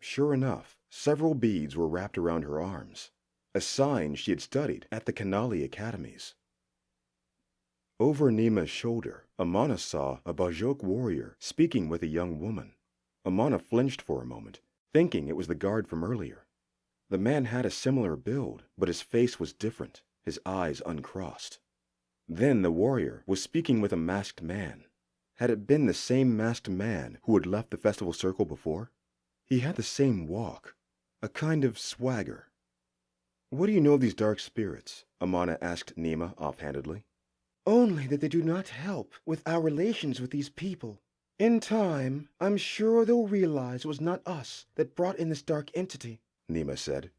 Sure enough, several beads were wrapped around her arms, a sign she had studied at the Kanali academies. Over Nima's shoulder, Amana saw a Bajok warrior speaking with a young woman. Amana flinched for a moment, thinking it was the guard from earlier. The man had a similar build, but his face was different, his eyes uncrossed. Then the warrior was speaking with a masked man. Had it been the same masked man who had left the festival circle before? He had the same walk, a kind of swagger. What do you know of these dark spirits? Amana asked Nima offhandedly. Only that they do not help with our relations with these people. In time, I'm sure they'll realize it was not us that brought in this dark entity, Nima said.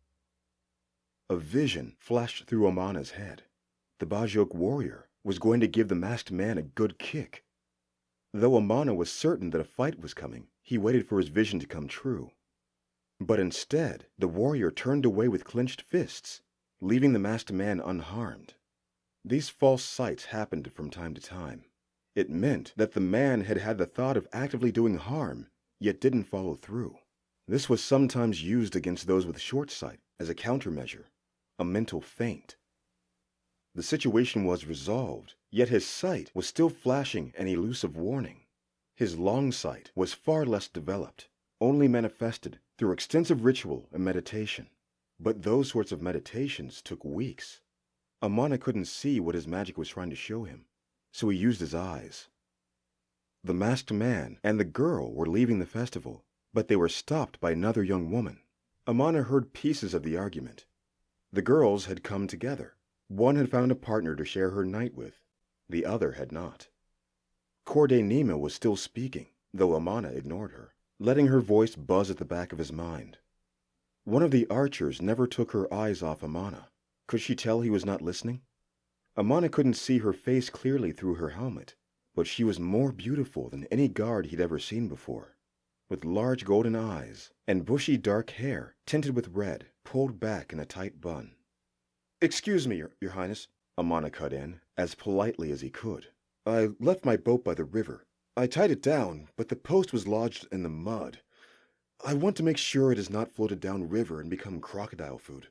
A vision flashed through Amana's head. The Bajok warrior was going to give the masked man a good kick. Though Amana was certain that a fight was coming, he waited for his vision to come true. But instead, the warrior turned away with clenched fists, leaving the masked man unharmed. These false sights happened from time to time. It meant that the man had had the thought of actively doing harm, yet didn't follow through. This was sometimes used against those with short sight as a countermeasure, a mental feint. The situation was resolved, yet his sight was still flashing an elusive warning. His long sight was far less developed, only manifested through extensive ritual and meditation. But those sorts of meditations took weeks. Amana couldn't see what his magic was trying to show him. so he used his eyes. The masked man and the girl were leaving the festival, but they were stopped by another young woman. Amana heard pieces of the argument. The girls had come together. One had found a partner to share her night with. The other had not. Corday Nima was still speaking, though Amana ignored her, letting her voice buzz at the back of his mind. One of the archers never took her eyes off Amana. Could she tell he was not listening? Amana couldn't see her face clearly through her helmet, but she was more beautiful than any guard he'd ever seen before, with large golden eyes and bushy dark hair tinted with red, pulled back in a tight bun. "Excuse me, your Highness," Amana cut in, as politely as he could. "I left my boat by the river. I tied it down, but the post was lodged in the mud. I want to make sure it has not floated down river and become crocodile food."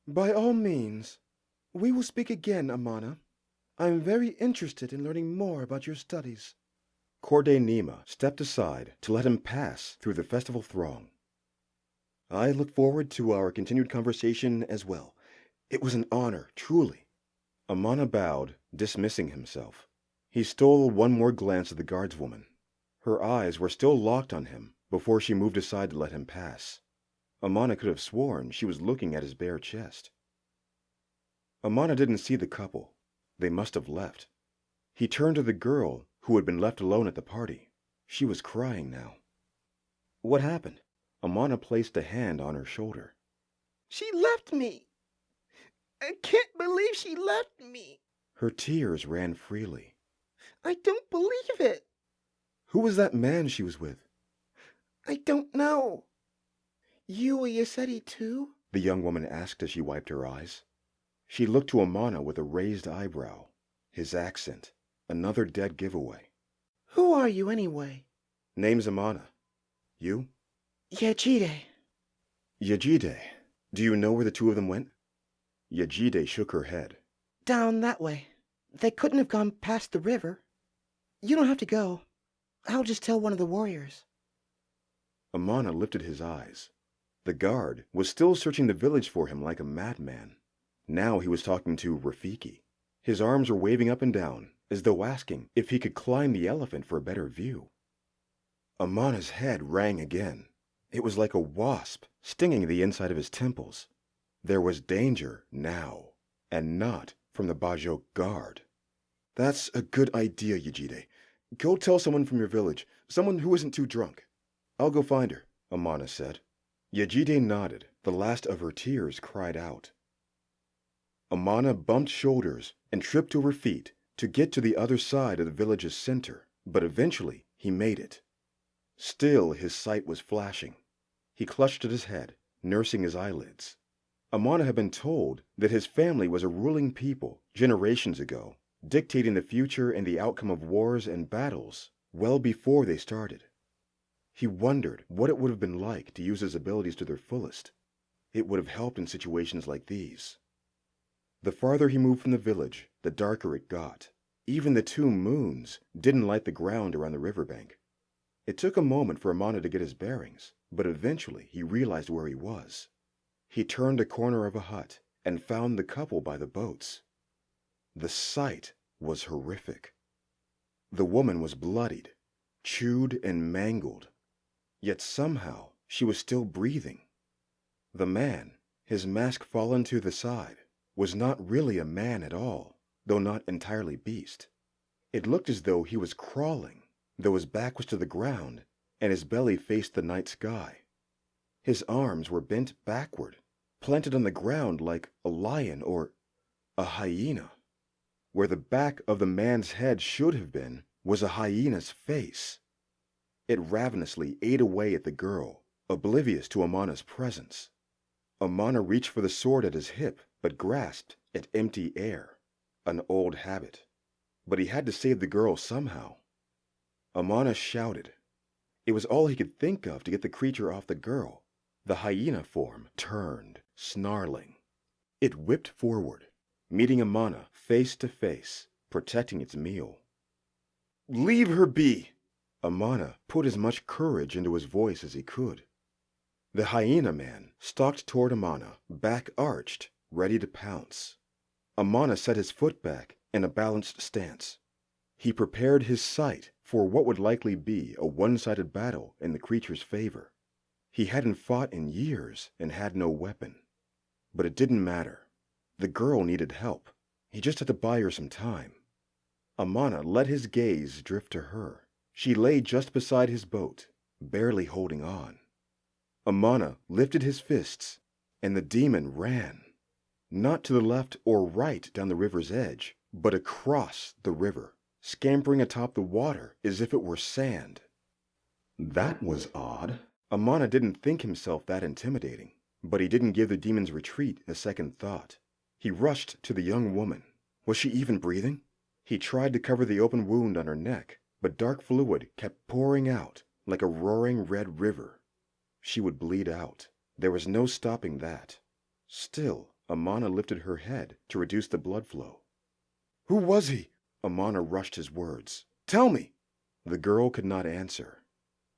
By all means. We will speak again, Amana. I am very interested in learning more about your studies. Corday Nima stepped aside to let him pass through the festival throng. "I look forward to our continued conversation as well. It was an honor, truly." Amana bowed, dismissing himself. He stole one more glance at the guardswoman. Her eyes were still locked on him before she moved aside to let him pass. Amana could have sworn she was looking at his bare chest. Amana didn't see the couple. They must have left. He turned to the girl who had been left alone at the party. She was crying now. "What happened?" Amana placed a hand on her shoulder. She left me. I can't believe she left me. Her tears ran freely. I don't believe it. Who was that man she was with? I don't know. You a Yaseti too? The young woman asked as she wiped her eyes. She looked to Amana with a raised eyebrow. His accent, another dead giveaway. Who are you anyway? Name's Amana. You? Yajide. Yajide. Do you know where the two of them went? Yajide shook her head. Down that way. They couldn't have gone past the river. You don't have to go. I'll just tell one of the warriors. Amana lifted his eyes. The guard was still searching the village for him like a madman. Now he was talking to Rafiki. His arms were waving up and down, as though asking if he could climb the elephant for a better view. Amana's head rang again. It was like a wasp stinging the inside of his temples. There was danger now, and not from the Bajok guard. "That's a good idea, Yajide. Go tell someone from your village, someone who isn't too drunk." "I'll go find her," Amana said. Yajide nodded. The last of her tears cried out. Amana bumped shoulders and tripped to her feet to get to the other side of the village's center, but eventually he made it. Still his sight was flashing. He clutched at his head, nursing his eyelids. Amana had been told that his family was a ruling people generations ago, dictating the future and the outcome of wars and battles well before they started. He wondered what it would have been like to use his abilities to their fullest. It would have helped in situations like these. The farther he moved from the village, the darker it got. Even the two moons didn't light the ground around the riverbank. It took a moment for Amana to get his bearings, but eventually he realized where he was. He turned a corner of a hut and found the couple by the boats. The sight was horrific. The woman was bloodied, chewed and mangled, yet somehow she was still breathing. The man, his mask fallen to the side, was not really a man at all, though not entirely beast. It looked as though he was crawling, though his back was to the ground and his belly faced the night sky. His arms were bent backward, planted on the ground like a lion or a hyena. Where the back of the man's head should have been was a hyena's face. It ravenously ate away at the girl, oblivious to Amana's presence. Amana reached for the sword at his hip, but grasped at empty air, an old habit. But he had to save the girl somehow. Amana shouted. It was all he could think of to get the creature off the girl. The hyena form turned, snarling. It whipped forward, meeting Amana face to face, protecting its meal. "Leave her be!" Amana put as much courage into his voice as he could. The hyena man stalked toward Amana, back arched, ready to pounce. Amana set his foot back and a balanced stance. He prepared his sight for what would likely be a one-sided battle in the creature's favor. He hadn't fought in years and had no weapon. But it didn't matter. The girl needed help. He just had to buy her some time. Amana let his gaze drift to her. She lay just beside his boat, barely holding on. Amana lifted his fists, and the demon ran. Not to the left or right down the river's edge, but across the river, scampering atop the water as if it were sand. That was odd. Amana didn't think himself that intimidating, but he didn't give the demon's retreat a second thought. He rushed to the young woman. Was she even breathing? He tried to cover the open wound on her neck, but dark fluid kept pouring out like a roaring red river. She would bleed out. There was no stopping that. Still, Amana lifted her head to reduce the blood flow. "Who was he?" Amana rushed his words. "Tell me!" The girl could not answer.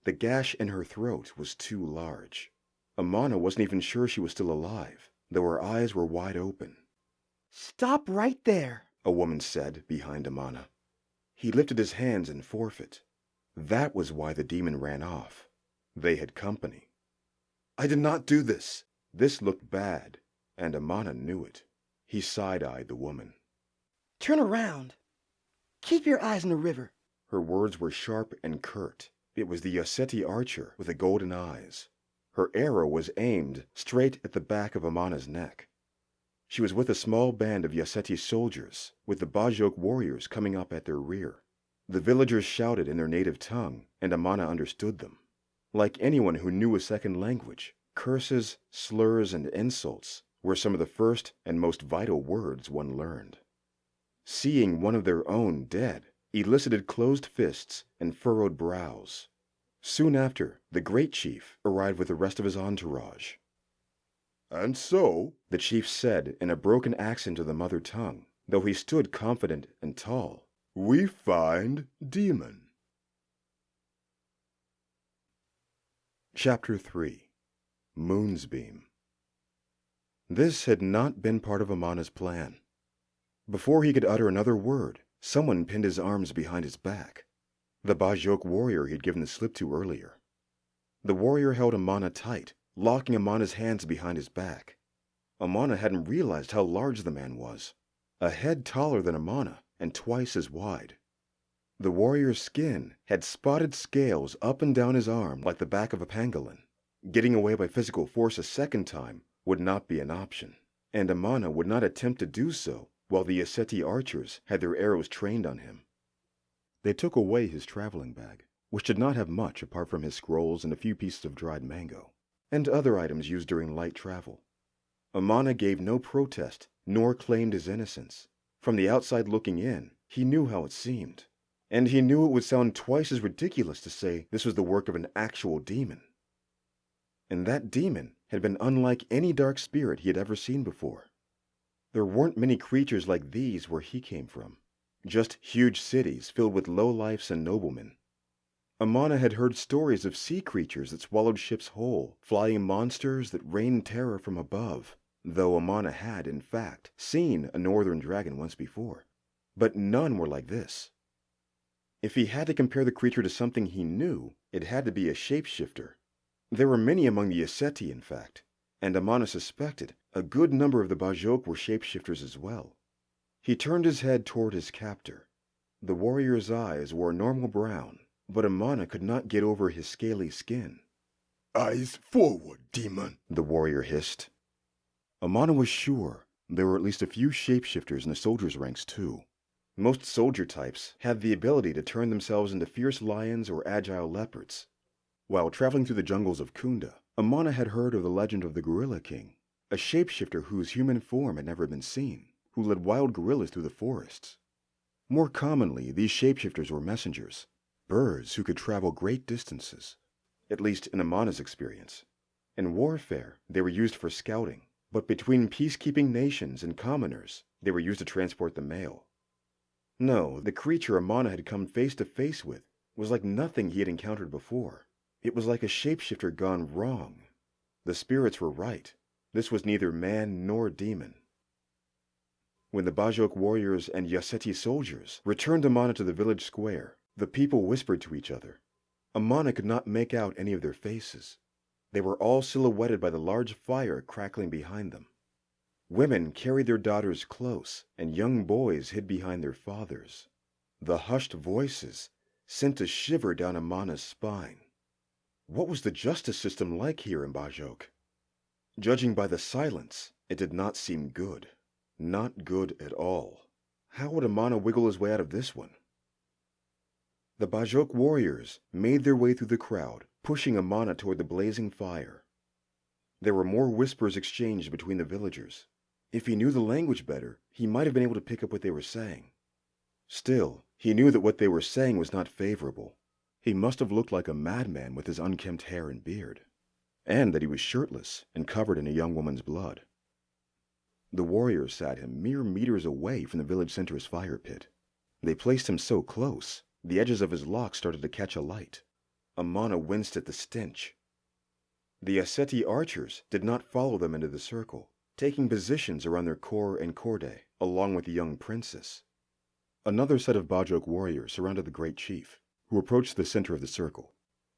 The gash in her throat was too large. Amana wasn't even sure she was still alive, though her eyes were wide open. "Stop right there," a woman said behind Amana. He lifted his hands in forfeit. That was why the demon ran off. They had company. "I did not do this." This looked bad, and Amana knew it. He side-eyed the woman. "Turn around. Keep your eyes on the river." Her words were sharp and curt. It was the Yoseti archer with the golden eyes. Her arrow was aimed straight at the back of Amana's neck. She was with a small band of Yoseti soldiers, with the Bajok warriors coming up at their rear. The villagers shouted in their native tongue, and Amana understood them. Like anyone who knew a second language, curses, slurs, and insults were some of the first and most vital words one learned. Seeing one of their own dead elicited closed fists and furrowed brows. Soon after, the great chief arrived with the rest of his entourage. "And so," the chief said in a broken accent of the mother tongue, though he stood confident and tall, "we find demon." Chapter 3. Moon's Beam. This had not been part of Amana's plan. Before he could utter another word, someone pinned his arms behind his back. The Bajok warrior he'd given the slip to earlier. The warrior held Amana tight, locking Amana's hands behind his back. Amana hadn't realized how large the man was. A head taller than Amana and twice as wide. The warrior's skin had spotted scales up and down his arm like the back of a pangolin. Getting away by physical force a second time would not be an option, and Amana would not attempt to do so while the Yoseti archers had their arrows trained on him. They took away his traveling bag, which did not have much apart from his scrolls and a few pieces of dried mango, and other items used during light travel. Amana gave no protest, nor claimed his innocence. From the outside looking in, he knew how it seemed. And he knew it would sound twice as ridiculous to say this was the work of an actual demon. And that demon had been unlike any dark spirit he had ever seen before. There weren't many creatures like these where he came from, just huge cities filled with lowlifes and noblemen. Amana had heard stories of sea creatures that swallowed ships whole, flying monsters that rained terror from above, though Amana had, in fact, seen a northern dragon once before. But none were like this. If he had to compare the creature to something he knew, it had to be a shapeshifter. There were many among the Yoseti, in fact, and Amana suspected a good number of the Bajok were shapeshifters as well. He turned his head toward his captor. The warrior's eyes were a normal brown, but Amana could not get over his scaly skin. "Eyes forward, demon," the warrior hissed. Amana was sure there were at least a few shapeshifters in the soldiers' ranks too. Most soldier types had the ability to turn themselves into fierce lions or agile leopards. While traveling through the jungles of Kunda, Amana had heard of the legend of the Gorilla King, a shapeshifter whose human form had never been seen, who led wild gorillas through the forests. More commonly, these shapeshifters were messengers, birds who could travel great distances, at least in Amana's experience. In warfare, they were used for scouting, but between peacekeeping nations and commoners, they were used to transport the mail. No, the creature Amana had come face to face with was like nothing he had encountered before. It was like a shapeshifter gone wrong. The spirits were right. This was neither man nor demon. When the Bajok warriors and Yaseti soldiers returned Amana to the village square, the people whispered to each other. Amana could not make out any of their faces. They were all silhouetted by the large fire crackling behind them. Women carried their daughters close, and young boys hid behind their fathers. The hushed voices sent a shiver down Amana's spine. What was the justice system like here in Bajok? Judging by the silence, it did not seem good. Not good at all. How would Amana wiggle his way out of this one? The Bajok warriors made their way through the crowd, pushing Amana toward the blazing fire. There were more whispers exchanged between the villagers. If he knew the language better, he might have been able to pick up what they were saying. Still, he knew that what they were saying was not favorable. He must have looked like a madman with his unkempt hair and beard, and that he was shirtless and covered in a young woman's blood. The warriors sat him mere meters away from the village center's fire pit. They placed him so close, the edges of his locks started to catch alight. Amana winced at the stench. The Aseti archers did not follow them into the circle, taking positions around their core and corde, along with the young princess. Another set of Bajok warriors surrounded the great chief, who approached the center of the circle.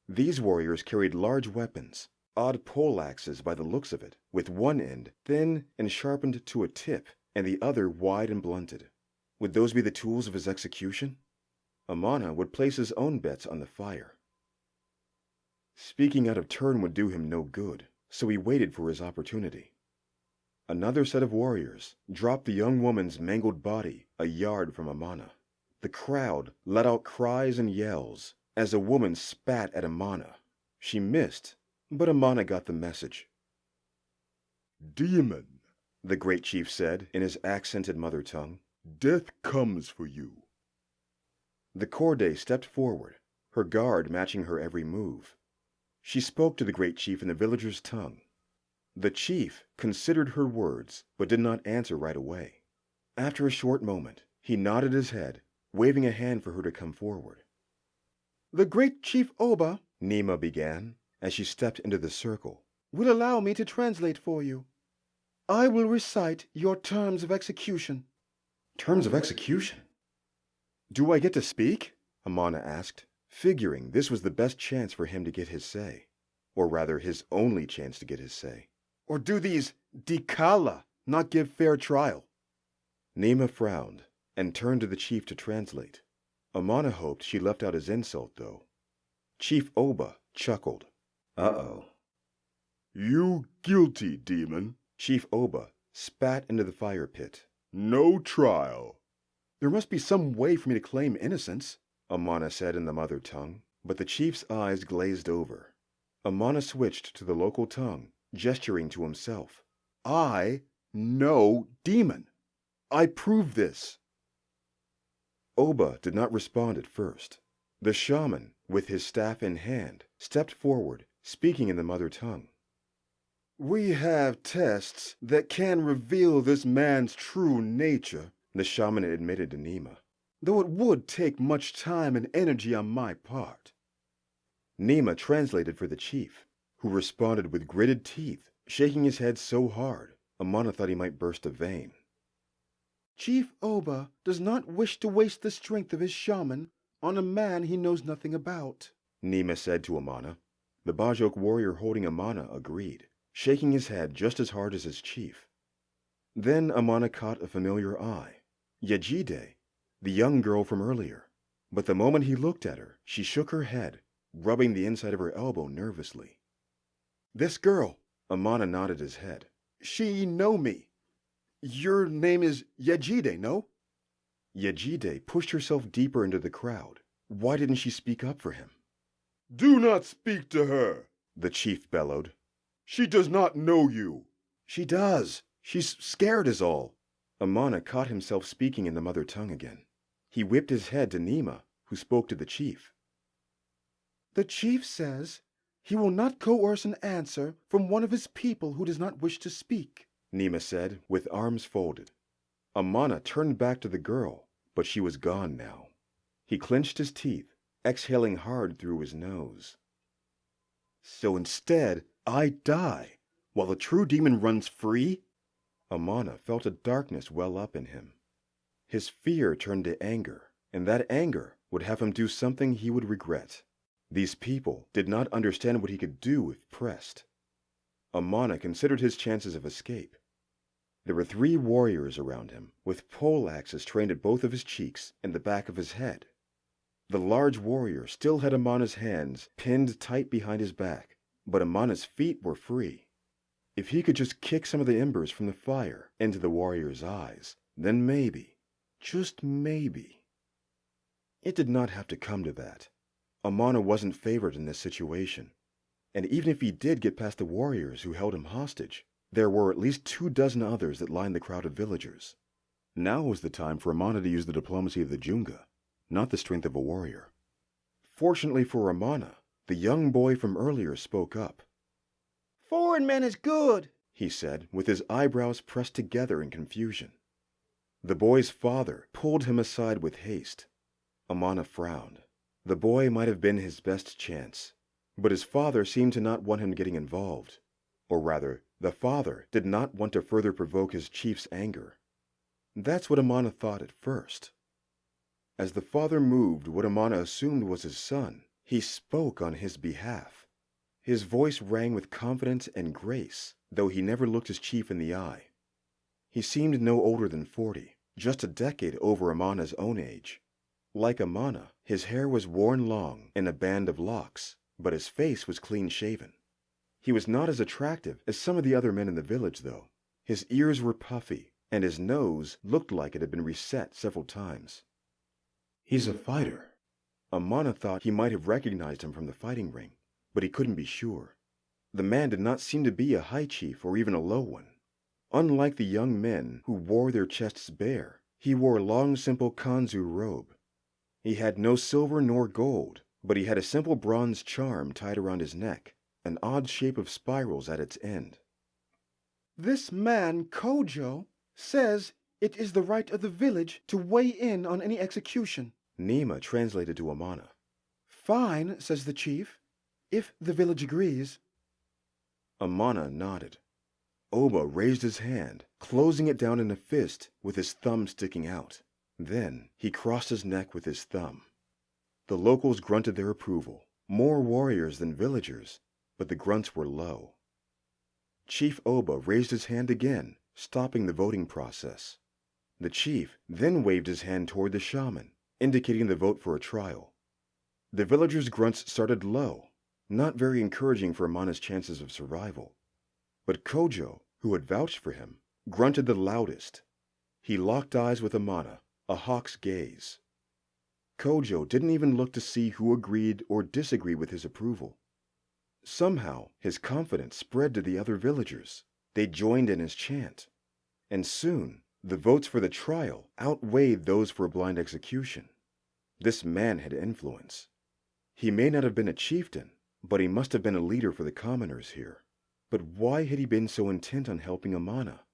These warriors carried large weapons, odd poleaxes by the looks of it, with one end thin and sharpened to a tip, and the other wide and blunted. Would those be the tools of his execution? Amana would place his own bets on the fire. Speaking out of turn would do him no good, so he waited for his opportunity. Another set of warriors dropped the young woman's mangled body a yard from Amana. The crowd let out cries and yells as a woman spat at Amana. She missed, but Amana got the message. Demon, the great chief said in his accented mother tongue. Death comes for you. The Corde stepped forward, her guard matching her every move. She spoke to the great chief in the villager's tongue. The chief considered her words, but did not answer right away. After a short moment, he nodded his head, waving a hand for her to come forward. The great Chief Oba, Nima began, as she stepped into the circle, will allow me to translate for you. I will recite your terms of execution. Terms of execution? Do I get to speak? Amana asked, figuring this was the best chance for him to get his say. Or rather, his only chance to get his say. Or do these Dikala not give fair trial? Nima frowned and turned to the chief to translate. Amana hoped she left out his insult, though. Chief Oba chuckled. Uh-oh. You guilty, demon. Chief Oba spat into the fire pit. No trial. There must be some way for me to claim innocence, Amana said in the mother tongue, but the chief's eyes glazed over. Amana switched to the local tongue, gesturing to himself. I know demon. I prove this. Oba did not respond at first. The shaman, with his staff in hand, stepped forward, speaking in the mother tongue. We have tests that can reveal this man's true nature, the shaman admitted to Nima. Though it would take much time and energy on my part. Nima translated for the chief, who responded with gritted teeth, shaking his head so hard, Amana thought he might burst a vein. Chief Oba does not wish to waste the strength of his shaman on a man he knows nothing about, Nima said to Amana. The Bajok warrior holding Amana agreed, shaking his head just as hard as his chief. Then Amana caught a familiar eye, Yejide, the young girl from earlier. But the moment he looked at her, she shook her head, rubbing the inside of her elbow nervously. This girl, Amana nodded his head. She know me. Your name is Yejide, no? Yejide pushed herself deeper into the crowd. Why didn't she speak up for him? Do not speak to her, the chief bellowed. She does not know you. She does. She's scared is all. Amana caught himself speaking in the mother tongue again. He whipped his head to Nima, who spoke to the chief. The chief says he will not coerce an answer from one of his people who does not wish to speak, Nima said, with arms folded. Amana turned back to the girl, but she was gone now. He clenched his teeth, exhaling hard through his nose. So instead, I die, while the true demon runs free? Amana felt a darkness well up in him. His fear turned to anger, and that anger would have him do something he would regret. These people did not understand what he could do if pressed. Amana considered his chances of escape. There were 3 warriors around him, with pole axes trained at both of his cheeks and the back of his head. The large warrior still had Amana's hands pinned tight behind his back, but Amana's feet were free. If he could just kick some of the embers from the fire into the warrior's eyes, then maybe, just maybe. It did not have to come to that. Amana wasn't favored in this situation, and even if he did get past the warriors who held him hostage, there were at least 24 others that lined the crowd of villagers. Now was the time for Amana to use the diplomacy of the Junga, not the strength of a warrior. Fortunately for Amana, the young boy from earlier spoke up. "Foreign men is good," he said, with his eyebrows pressed together in confusion. The boy's father pulled him aside with haste. Amana frowned. The boy might have been his best chance, but his father seemed to not want him getting involved. Or rather, the father did not want to further provoke his chief's anger. That's what Amana thought at first. As the father moved what Amana assumed was his son, he spoke on his behalf. His voice rang with confidence and grace, though he never looked his chief in the eye. He seemed no older than 40, just a decade over Amana's own age. Like Amana, his hair was worn long in a band of locks, but his face was clean-shaven. He was not as attractive as some of the other men in the village, though. His ears were puffy, and his nose looked like it had been reset several times. He's a fighter. Amana thought he might have recognized him from the fighting ring, but he couldn't be sure. The man did not seem to be a high chief or even a low one. Unlike the young men who wore their chests bare, he wore a long, simple kanzu robe. He had no silver nor gold, but he had a simple bronze charm tied around his neck, an odd shape of spirals at its end. "This man, Kojo, says it is the right of the village to weigh in on any execution." Nima translated to Amana. "Fine," says the chief, "if the village agrees." Amana nodded. Oba raised his hand, closing it down in a fist with his thumb sticking out. Then he crossed his neck with his thumb. The locals grunted their approval, more warriors than villagers, but the grunts were low. Chief Oba raised his hand again, stopping the voting process. The chief then waved his hand toward the shaman, indicating the vote for a trial. The villagers' grunts started low, not very encouraging for Amana's chances of survival. But Kojo, who had vouched for him, grunted the loudest. He locked eyes with Amana, a hawk's gaze. Kojo didn't even look to see who agreed or disagreed with his approval. Somehow, his confidence spread to the other villagers. They joined in his chant. And soon, the votes for the trial outweighed those for a blind execution. This man had influence. He may not have been a chieftain, but he must have been a leader for the commoners here. But why had he been so intent on helping Amana?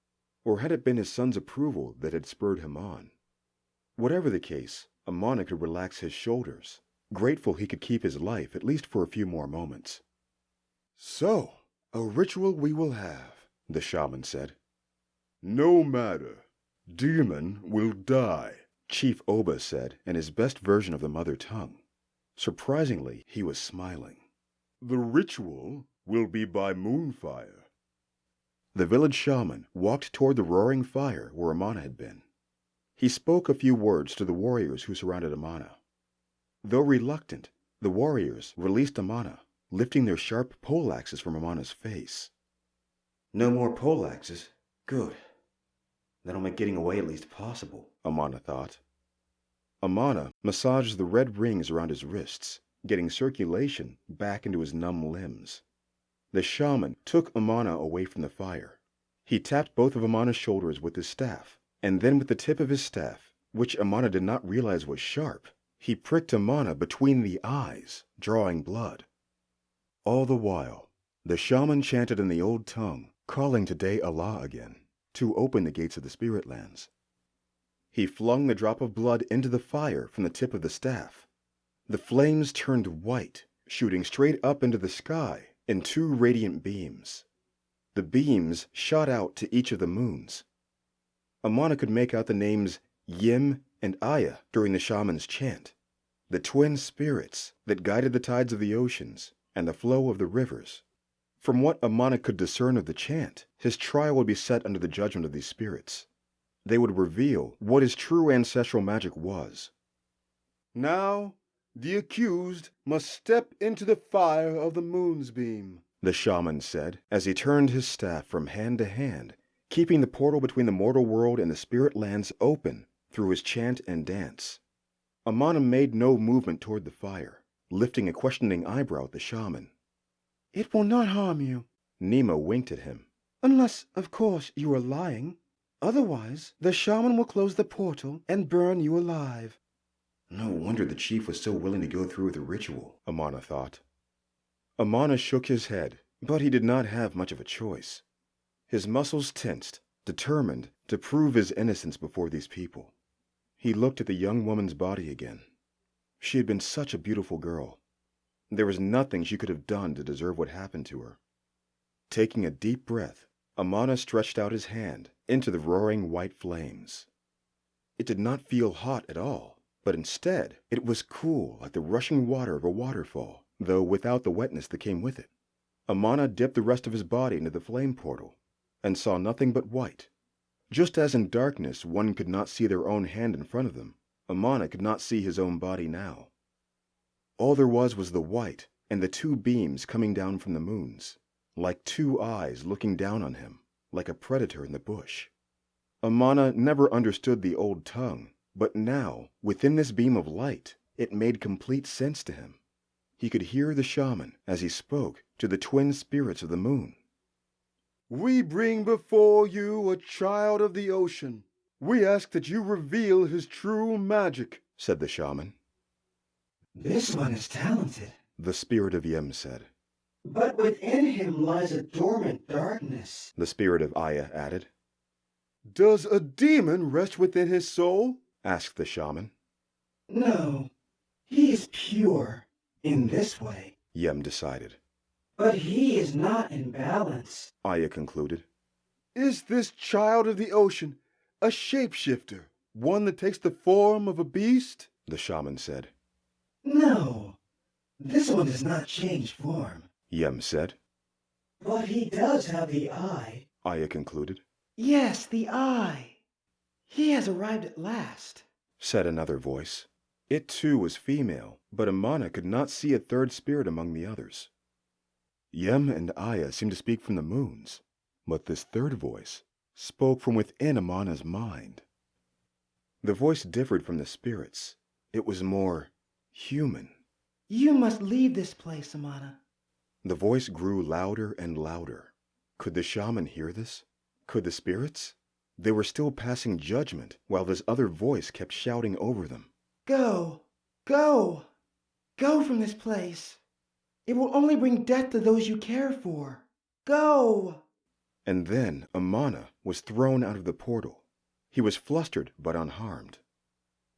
Or had it been his son's approval that had spurred him on? Whatever the case, Amana could relax his shoulders, grateful he could keep his life at least for a few more moments. "So, a ritual we will have," the shaman said. "No matter. Demon will die," Chief Oba said in his best version of the mother tongue. Surprisingly, he was smiling. "The ritual will be by moonfire." The village shaman walked toward the roaring fire where Amana had been. He spoke a few words to the warriors who surrounded Amana. Though reluctant, the warriors released Amana, lifting their sharp poleaxes from Amana's face. "No more poleaxes? Good. That'll make getting away at least possible," Amana thought. Amana massaged the red rings around his wrists, getting circulation back into his numb limbs. The shaman took Amana away from the fire. He tapped both of Amana's shoulders with his staff, and then with the tip of his staff, which Amana did not realize was sharp, he pricked Amana between the eyes, drawing blood. All the while, the shaman chanted in the old tongue, calling to Day Allah again, to open the gates of the spirit lands. He flung the drop of blood into the fire from the tip of the staff. The flames turned white, shooting straight up into the sky in 2 radiant beams. The beams shot out to each of the moons. Amana could make out the names Yim and Aya during the shaman's chant, the twin spirits that guided the tides of the oceans and the flow of the rivers. From what Amana could discern of the chant, his trial would be set under the judgment of these spirits. They would reveal what his true ancestral magic was. Now, the accused must step into the fire of the moon's beam, the shaman said as he turned his staff from hand to hand, keeping the portal between the mortal world and the spirit lands open through his chant and dance. Amana made no movement toward the fire, lifting a questioning eyebrow at the shaman. It will not harm you. Nima winked at him. Unless, of course, you are lying. Otherwise, the shaman will close the portal and burn you alive. No wonder the chief was so willing to go through with the ritual, Amana thought. Amana shook his head, but he did not have much of a choice. His muscles tensed, determined to prove his innocence before these people. He looked at the young woman's body again. She had been such a beautiful girl. There was nothing she could have done to deserve what happened to her. Taking a deep breath, Amana stretched out his hand into the roaring white flames. It did not feel hot at all, but instead it was cool like the rushing water of a waterfall, though without the wetness that came with it. Amana dipped the rest of his body into the flame portal and saw nothing but white. Just as in darkness one could not see their own hand in front of them, Amana could not see his own body now. All there was the white and the two beams coming down from the moons, like two eyes looking down on him, like a predator in the bush. Amana never understood the old tongue, but now, within this beam of light, it made complete sense to him. He could hear the shaman as he spoke to the twin spirits of the moon. We bring before you a child of the ocean. We ask that you reveal his true magic, said the shaman. This one is talented, the spirit of Yem said. But within him lies a dormant darkness, the spirit of Aya added. Does a demon rest within his soul? Asked the shaman. No, he is pure in this way, Yem decided. But he is not in balance, Aya concluded. Is this child of the ocean a shapeshifter, one that takes the form of a beast? The shaman said. No, this one does not change form, Yem said. But he does have the eye, Aya concluded. Yes, the eye. He has arrived at last, said another voice. It too was female, but Amana could not see a third spirit among the others. Yem and Aya seemed to speak from the moons, but this third voice spoke from within Amana's mind. The voice differed from the spirits. It was more human. You must leave this place, Amana. The voice grew louder and louder. Could the shaman hear this? Could the spirits? They were still passing judgment while this other voice kept shouting over them. Go! Go! Go from this place! It will only bring death to those you care for. Go! And then Amana was thrown out of the portal. He was flustered but unharmed.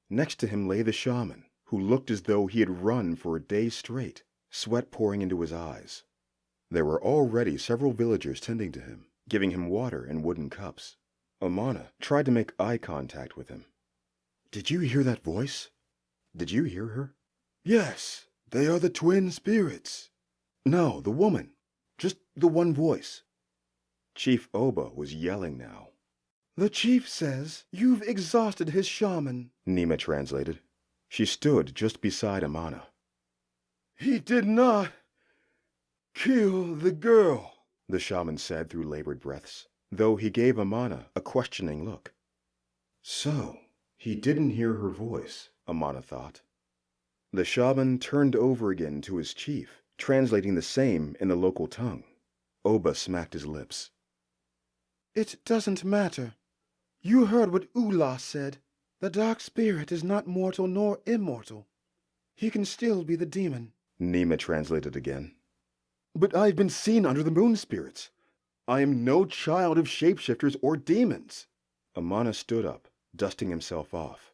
Next to him lay the shaman, who looked as though he had run for a day straight, sweat pouring into his eyes. There were already several villagers tending to him, giving him water in wooden cups. Amana tried to make eye contact with him. Did you hear that voice? Did you hear her? Yes, they are the twin spirits. No, the woman. Just the one voice. Chief Oba was yelling now. The chief says you've exhausted his shaman, Nima translated. She stood just beside Amana. He did not kill the girl, the shaman said through labored breaths, though he gave Amana a questioning look. So, he didn't hear her voice, Amana thought. The shaman turned over again to his chief, translating the same in the local tongue. Oba smacked his lips. It doesn't matter. You heard what Ula said. The dark spirit is not mortal nor immortal. He can still be the demon. Nima translated again. But I've been seen under the moon spirits. I am no child of shapeshifters or demons. Amana stood up, dusting himself off.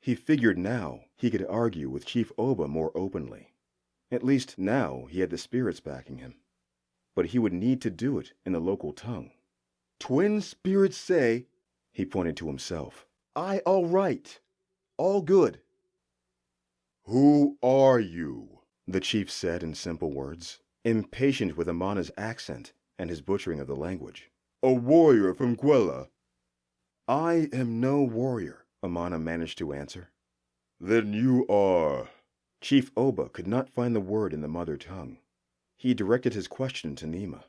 He figured now he could argue with Chief Oba more openly. At least now he had the spirits backing him. but he would need to do it in the local tongue. Twin spirits say, he pointed to himself, I all right, all good. Who are you? The chief said in simple words, impatient with Amana's accent and his butchering of the language. A warrior from Gwella. I am no warrior, Amana managed to answer. Then you are... Chief Oba could not find the word in the mother tongue. He directed his question to Nima.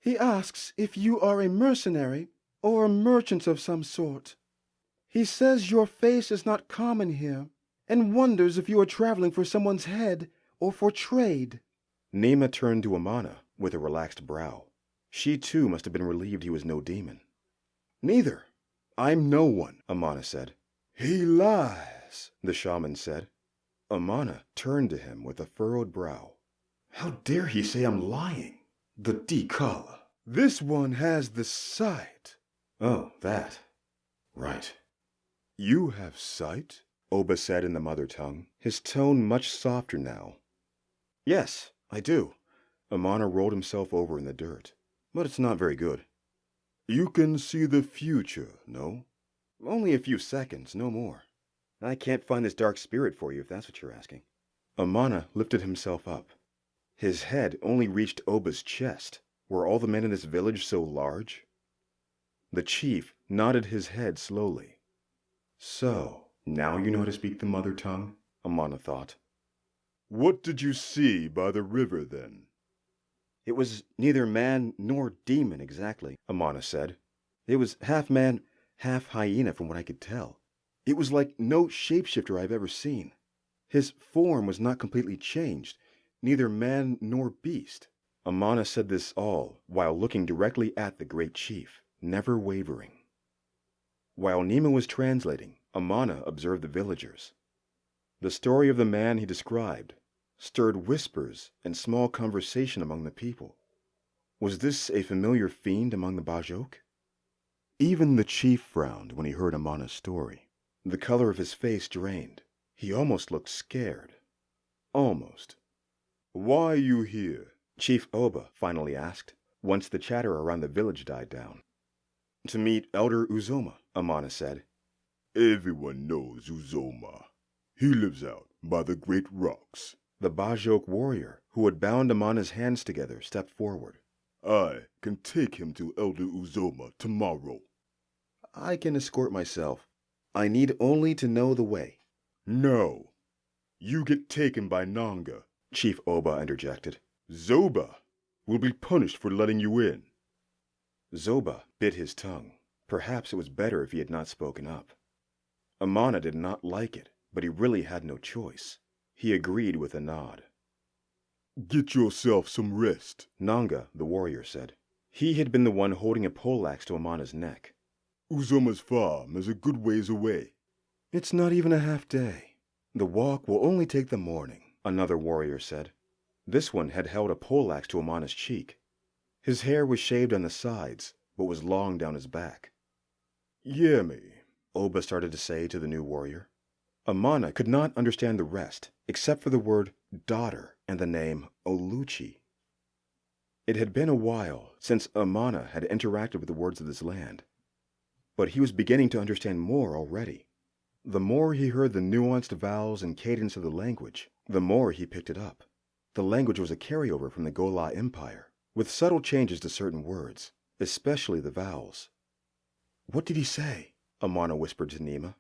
He asks if you are a mercenary or a merchant of some sort. He says your face is not common here, and wonders if you are traveling for someone's head or for trade. Nima turned to Amana with a relaxed brow. She too must have been relieved he was no demon. Neither. I'm no one, Amana said. He lies, the shaman said. Amana turned to him with a furrowed brow. How dare he say I'm lying? The Dikala. This one has the sight. Oh, that. Right. You have sight? Oba said in the mother tongue, his tone much softer now. Yes, I do. Amana rolled himself over in the dirt, but it's not very good. You can see the future, no? Only a few seconds, no more. I can't find this dark spirit for you if that's what you're asking. Amana lifted himself up. His head only reached Oba's chest. Were all the men in this village so large? The chief nodded his head slowly. So, now you know how to speak the mother tongue? Amana thought. What did you see by the river, then? It was neither man nor demon exactly, Amana said. It was half man, half hyena from what I could tell. It was like no shapeshifter I've ever seen. His form was not completely changed, neither man nor beast. Amana said this all while looking directly at the great chief, never wavering. While Nima was translating, Amana observed the villagers. The story of the man he described stirred whispers and small conversation among the people. Was this a familiar fiend among the Bajok? Even the chief frowned when he heard Amana's story. The color of his face drained. He almost looked scared. Almost. Why are you here? Chief Oba finally asked, once the chatter around the village died down. To meet Elder Uzoma, Amana said. Everyone knows Uzoma. He lives out by the great rocks. The Bajok warrior, who had bound Amana's hands together, stepped forward. I can take him to Elder Uzoma tomorrow. I can escort myself. I need only to know the way. No. You get taken by Nanga, Chief Oba interjected. Zoba will be punished for letting you in. Zoba bit his tongue. Perhaps it was better if he had not spoken up. Amana did not like it, but he really had no choice. He agreed with a nod. Get yourself some rest, Nanga, the warrior, said. He had been the one holding a poleaxe to Amana's neck. Uzoma's farm is a good ways away. It's not even a half day. The walk will only take the morning, another warrior said. This one had held a poleaxe to Amana's cheek. His hair was shaved on the sides, but was long down his back. Yemi, Oba started to say to the new warrior. Amana could not understand the rest, except for the word daughter and the name Oluchi. It had been a while since Amana had interacted with the words of this land, but he was beginning to understand more already. The more he heard the nuanced vowels and cadence of the language, the more he picked it up. The language was a carryover from the Gola Empire, with subtle changes to certain words, especially the vowels. What did he say? Amana whispered to Nima.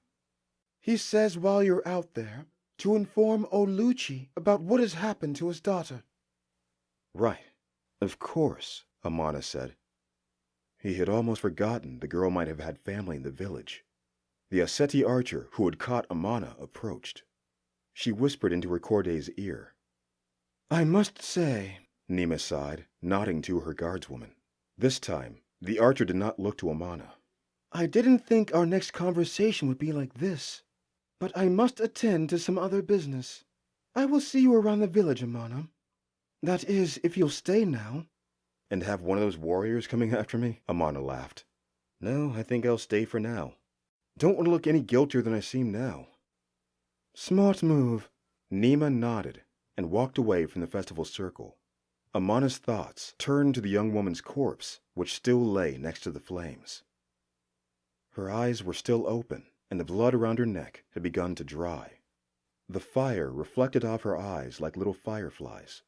He says while you're out there, to inform Oluchi about what has happened to his daughter. Right. Of course, Amana said. He had almost forgotten the girl might have had family in the village. The Aseti archer who had caught Amana approached. She whispered into Recorde's ear. I must say, Nima sighed, nodding to her guardswoman. This time, the archer did not look to Amana. I didn't think our next conversation would be like this, but I must attend to some other business. I will see you around the village, Amana. That is, if you'll stay now. And have one of those warriors coming after me? Amana laughed. No, I think I'll stay for now. Don't want to look any guiltier than I seem now. Smart move. Nima nodded and walked away from the festival circle. Amana's thoughts turned to the young woman's corpse, which still lay next to the flames. Her eyes were still open, and the blood around her neck had begun to dry. The fire reflected off her eyes like little fireflies.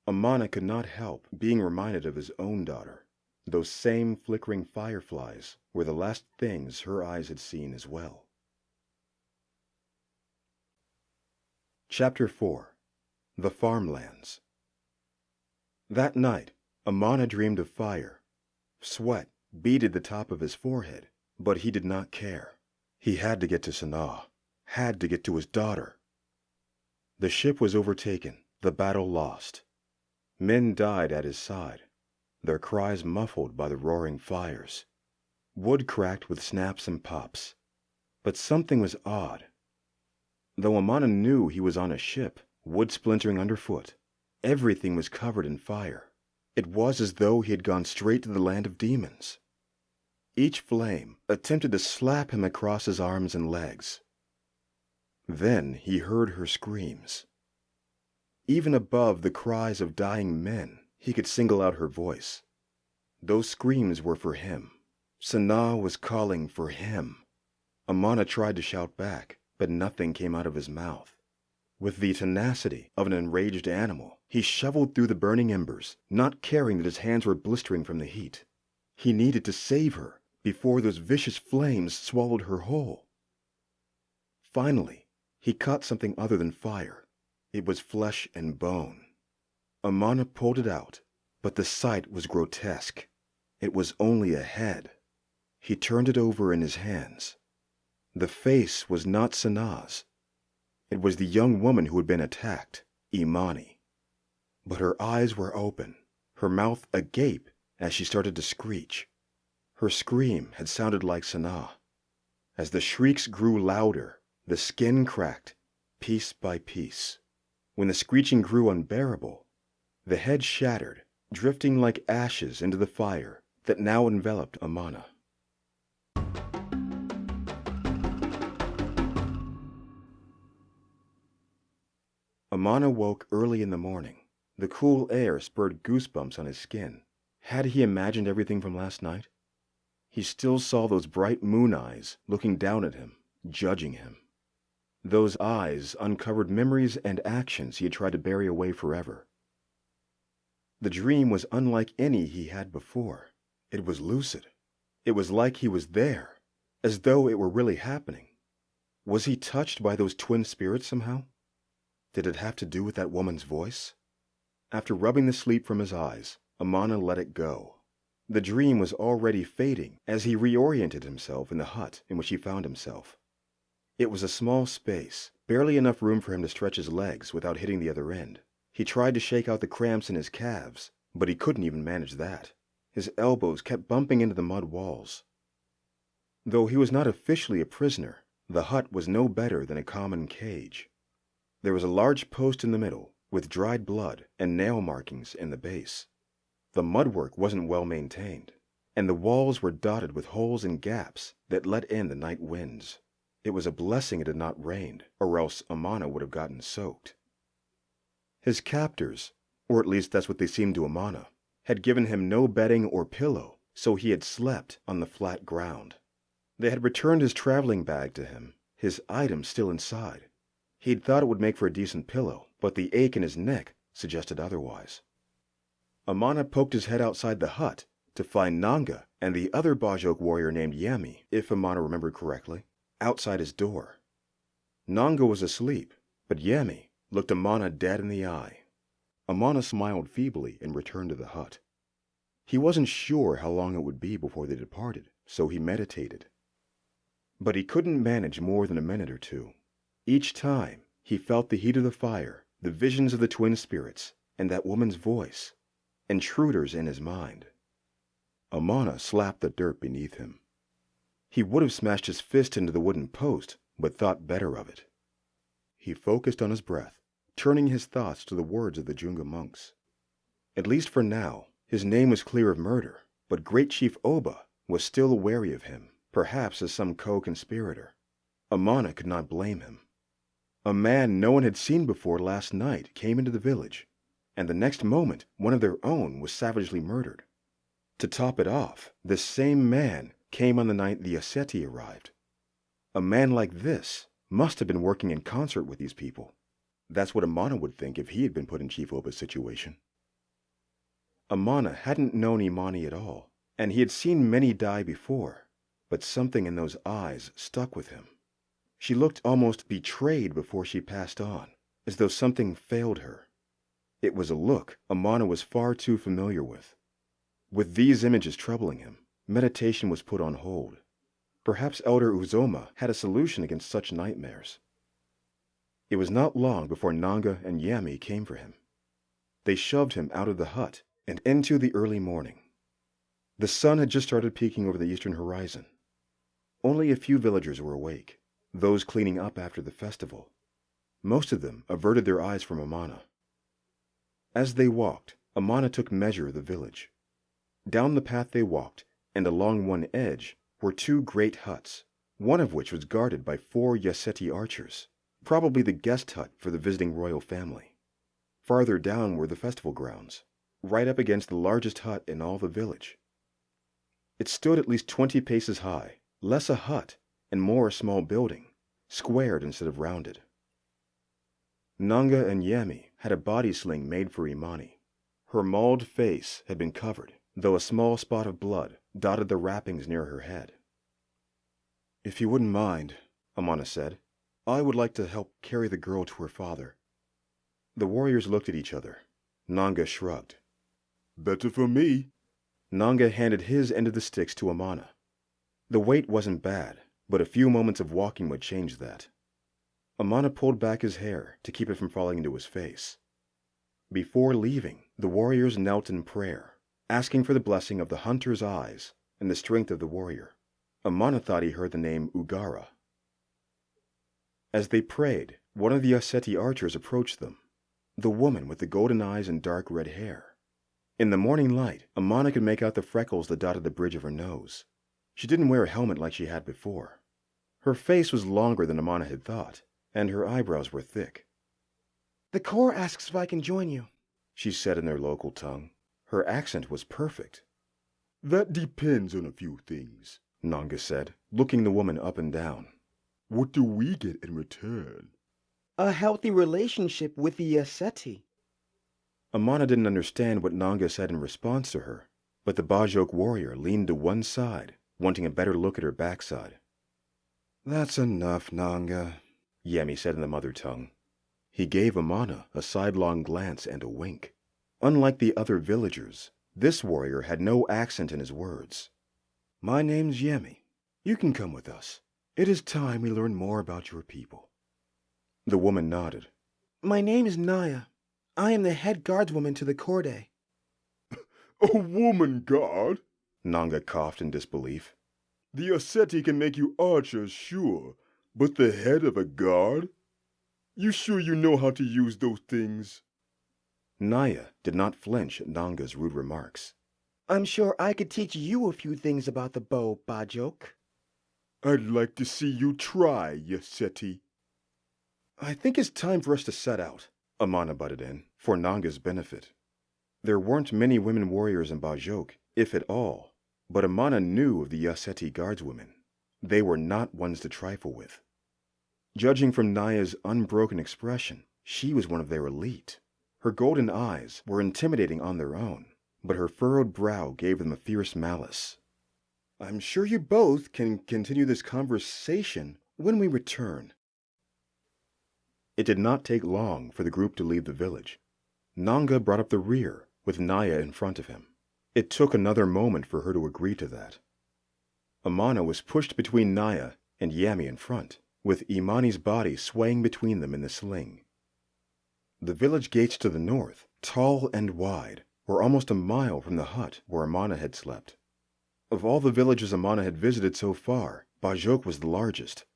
Amana could not help being reminded of his own daughter. Those same flickering fireflies were the last things her eyes had seen as well. Chapter 4. The Farmlands. That night, Amana dreamed of fire. Sweat beaded the top of his forehead, but he did not care. He had to get to Sanaa, had to get to his daughter. The ship was overtaken, the battle lost. Men died at his side, their cries muffled by the roaring fires. Wood cracked with snaps and pops. But something was odd. Though Amana knew he was on a ship, wood splintering underfoot, everything was covered in fire. It was as though he had gone straight to the land of demons. Each flame attempted to slap him across his arms and legs. Then he heard her screams. Even above the cries of dying men, he could single out her voice. Those screams were for him. Sanaa was calling for him. Amana tried to shout back, but nothing came out of his mouth. With the tenacity of an enraged animal, he shoveled through the burning embers, not caring that his hands were blistering from the heat. He needed to save her before those vicious flames swallowed her whole. Finally, he caught something other than fire. It was flesh and bone. Amana pulled it out, but the sight was grotesque. It was only a head. He turned it over in his hands. The face was not Sanaa's. It was the young woman who had been attacked, Imani. But her eyes were open, her mouth agape as she started to screech. Her scream had sounded like Sanaa. As the shrieks grew louder, the skin cracked, piece by piece. When the screeching grew unbearable, the head shattered, drifting like ashes into the fire that now enveloped Amana. Amana woke early in the morning. The cool air spurred goosebumps on his skin. Had he imagined everything from last night? He still saw those bright moon eyes looking down at him, judging him. Those eyes uncovered memories and actions he had tried to bury away forever. The dream was unlike any he had before. It was lucid. It was like he was there, as though it were really happening. Was he touched by those twin spirits somehow? Did it have to do with that woman's voice? After rubbing the sleep from his eyes, Amana let it go. The dream was already fading as he reoriented himself in the hut in which he found himself. It was a small space, barely enough room for him to stretch his legs without hitting the other end. He tried to shake out the cramps in his calves, but he couldn't even manage that. His elbows kept bumping into the mud walls. Though he was not officially a prisoner, the hut was no better than a common cage. There was a large post in the middle, with dried blood and nail markings in the base. The mudwork wasn't well maintained, and the walls were dotted with holes and gaps that let in the night winds. It was a blessing it had not rained, or else Amana would have gotten soaked. His captors, or at least that's what they seemed to Amana, had given him no bedding or pillow, so he had slept on the flat ground. They had returned his traveling bag to him, his items still inside. He'd thought it would make for a decent pillow, but the ache in his neck suggested otherwise. Amana poked his head outside the hut to find Nanga and the other Bajok warrior named Yami, if Amana remembered correctly, outside his door. Nanga was asleep, but Yami looked Amana dead in the eye. Amana smiled feebly and returned to the hut. He wasn't sure how long it would be before they departed, so he meditated. But he couldn't manage more than a minute or two. Each time, he felt the heat of the fire, the visions of the twin spirits, and that woman's voice, intruders in his mind. Amana slapped the dirt beneath him. He would have smashed his fist into the wooden post, but thought better of it. He focused on his breath, turning his thoughts to the words of the Junga monks. At least for now, his name was clear of murder, but Great Chief Oba was still wary of him, perhaps as some co-conspirator. Amana could not blame him. A man no one had seen before last night came into the village. and the next moment one of their own was savagely murdered. To top it off, this same man came on the night the Aseti arrived. A man like this must have been working in concert with these people. That's what Amana would think if he had been put in Chief Opa's situation. Amana hadn't known Imani at all, and he had seen many die before, but something in those eyes stuck with him. She looked almost betrayed before she passed on, as though something failed her. It was a look Amana was far too familiar with. With these images troubling him, meditation was put on hold. Perhaps Elder Uzoma had a solution against such nightmares. It was not long before Nanga and Yami came for him. They shoved him out of the hut and into the early morning. The sun had just started peeking over the eastern horizon. Only a few villagers were awake, those cleaning up after the festival. Most of them averted their eyes from Amana. As they walked, Amana took measure of the village. Down the path they walked, and along one edge, were two great huts, one of which was guarded by 4 Yaseti archers, probably the guest hut for the visiting royal family. Farther down were the festival grounds, right up against the largest hut in all the village. It stood at least 20 paces high, less a hut and more a small building, squared instead of rounded. Nanga and Yami had a body sling made for Imani. Her mauled face had been covered, though a small spot of blood dotted the wrappings near her head. "If you wouldn't mind," Amana said, "I would like to help carry the girl to her father." The warriors looked at each other. Nanga shrugged. Better for me. Nanga handed his end of the sticks to Amana. The weight wasn't bad, but a few moments of walking would change that. Amana pulled back his hair to keep it from falling into his face. Before leaving, the warriors knelt in prayer, asking for the blessing of the hunter's eyes and the strength of the warrior. Amana thought he heard the name Ugara. As they prayed, one of the Aseti archers approached them, the woman with the golden eyes and dark red hair. In the morning light, Amana could make out the freckles that dotted the bridge of her nose. She didn't wear a helmet like she had before. Her face was longer than Amana had thought, and her eyebrows were thick. "The Corps asks if I can join you," she said in their local tongue. Her accent was perfect. That depends on a few things, Nanga said, looking the woman up and down. What do we get in return? "A healthy relationship with the Aseti." Amana didn't understand what Nanga said in response to her, but the Bajok warrior leaned to one side, wanting a better look at her backside. "That's enough, Nanga," Yami said in the mother tongue. He gave Amana a sidelong glance and a wink. Unlike the other villagers, this warrior had no accent in his words. "My name's Yemi. You can come with us. It is time we learn more about your people." The woman nodded. "My name is Naya. I am the head guardswoman to the Corday." A woman guard? Nanga coughed in disbelief. The Aseti can make you archers, sure, but the head of a guard? You sure you know how to use those things? Naya did not flinch at Nanga's rude remarks. "I'm sure I could teach you a few things about the bow, Bajok." I'd like to see you try, Yaseti. "I think it's time for us to set out," Amana butted in, for Nanga's benefit. There weren't many women warriors in Bajok, if at all, but Amana knew of the Yaseti guardswomen. They were not ones to trifle with. Judging from Naya's unbroken expression, she was one of their elite. Her golden eyes were intimidating on their own, but her furrowed brow gave them a fierce malice. "I'm sure you both can continue this conversation when we return." It did not take long for the group to leave the village. Nanga brought up the rear, with Naya in front of him. It took another moment for her to agree to that. Amana was pushed between Naya and Yami in front, with Imani's body swaying between them in the sling. The village gates to the north, tall and wide, were almost a mile from the hut where Amana had slept. Of all the villages Amana had visited so far, Bajok was the largest,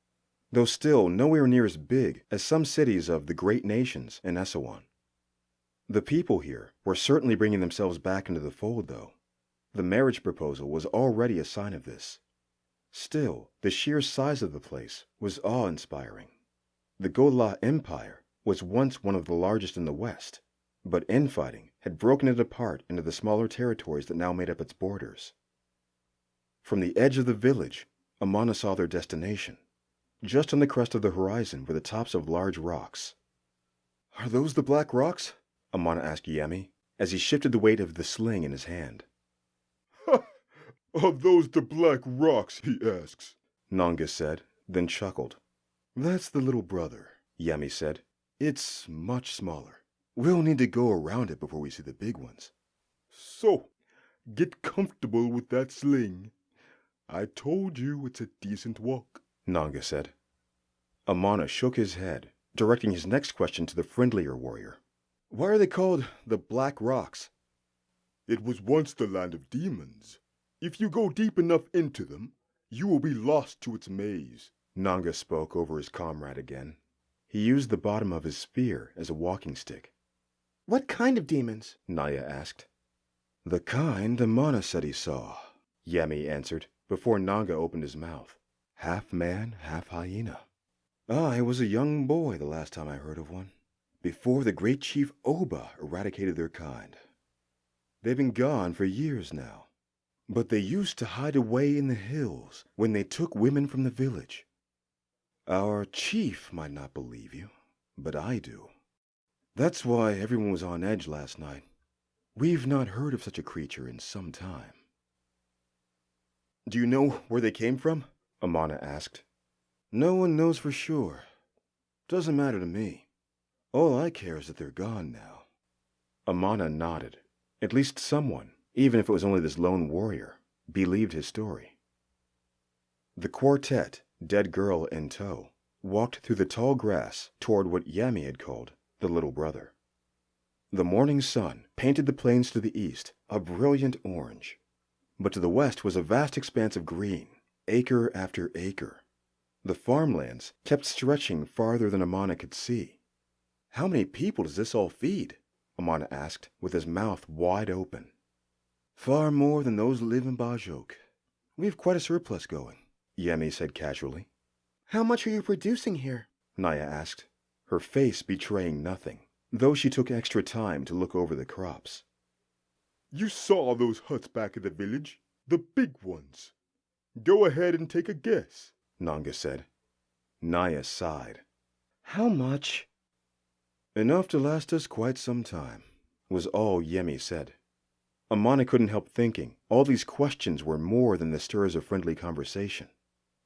though still nowhere near as big as some cities of the great nations in Esowon. The people here were certainly bringing themselves back into the fold, though. The marriage proposal was already a sign of this. Still, the sheer size of the place was awe-inspiring. The Gola Empire was once one of the largest in the West, but infighting had broken it apart into the smaller territories that now made up its borders. From the edge of the village, Amana saw their destination. Just on the crest of the horizon were the tops of large rocks. "Are those the black rocks?" Amana asked Yemi, as he shifted the weight of the sling in his hand. "Ha! Are those the black rocks?" he asks, Nanga said, then chuckled. "That's the little brother," Yemi said. "It's much smaller. We'll need to go around it before we see the big ones." "So, get comfortable with that sling. I told you it's a decent walk," Nanga said. Amana shook his head, directing his next question to the friendlier warrior. "Why are they called the Black Rocks?" "It was once the land of demons. If you go deep enough into them, you will be lost to its maze." Nanga spoke over his comrade again. He used the bottom of his spear as a walking stick. What kind of demons? Naya asked. "The kind Amana said he saw," Yemi answered, before Nanga opened his mouth. "Half man, half hyena. I was a young boy the last time I heard of one, before the great chief Oba eradicated their kind. They've been gone for years now, but they used to hide away in the hills when they took women from the village. Our chief might not believe you, but I do. That's why everyone was on edge last night. We've not heard of such a creature in some time." "Do you know where they came from?" Amana asked. "No one knows for sure. Doesn't matter to me. All I care is that they're gone now." Amana nodded. At least someone, even if it was only this lone warrior, believed his story. The quartet, dead girl in tow, walked through the tall grass toward what Yami had called the little brother. The morning sun painted the plains to the east a brilliant orange, but to the west was a vast expanse of green, acre after acre. The farmlands kept stretching farther than Amana could see. "How many people does this all feed?" Amana asked, with his mouth wide open. "Far more than those that live in Bajok. We have quite a surplus going," Yemi said casually. How much are you producing here? Naya asked, her face betraying nothing, though she took extra time to look over the crops. "You saw those huts back at the village, the big ones. Go ahead and take a guess," Nanga said. Naya sighed. How much? "Enough to last us quite some time," was all Yemi said. Amana couldn't help thinking all these questions were more than the stirs of friendly conversation.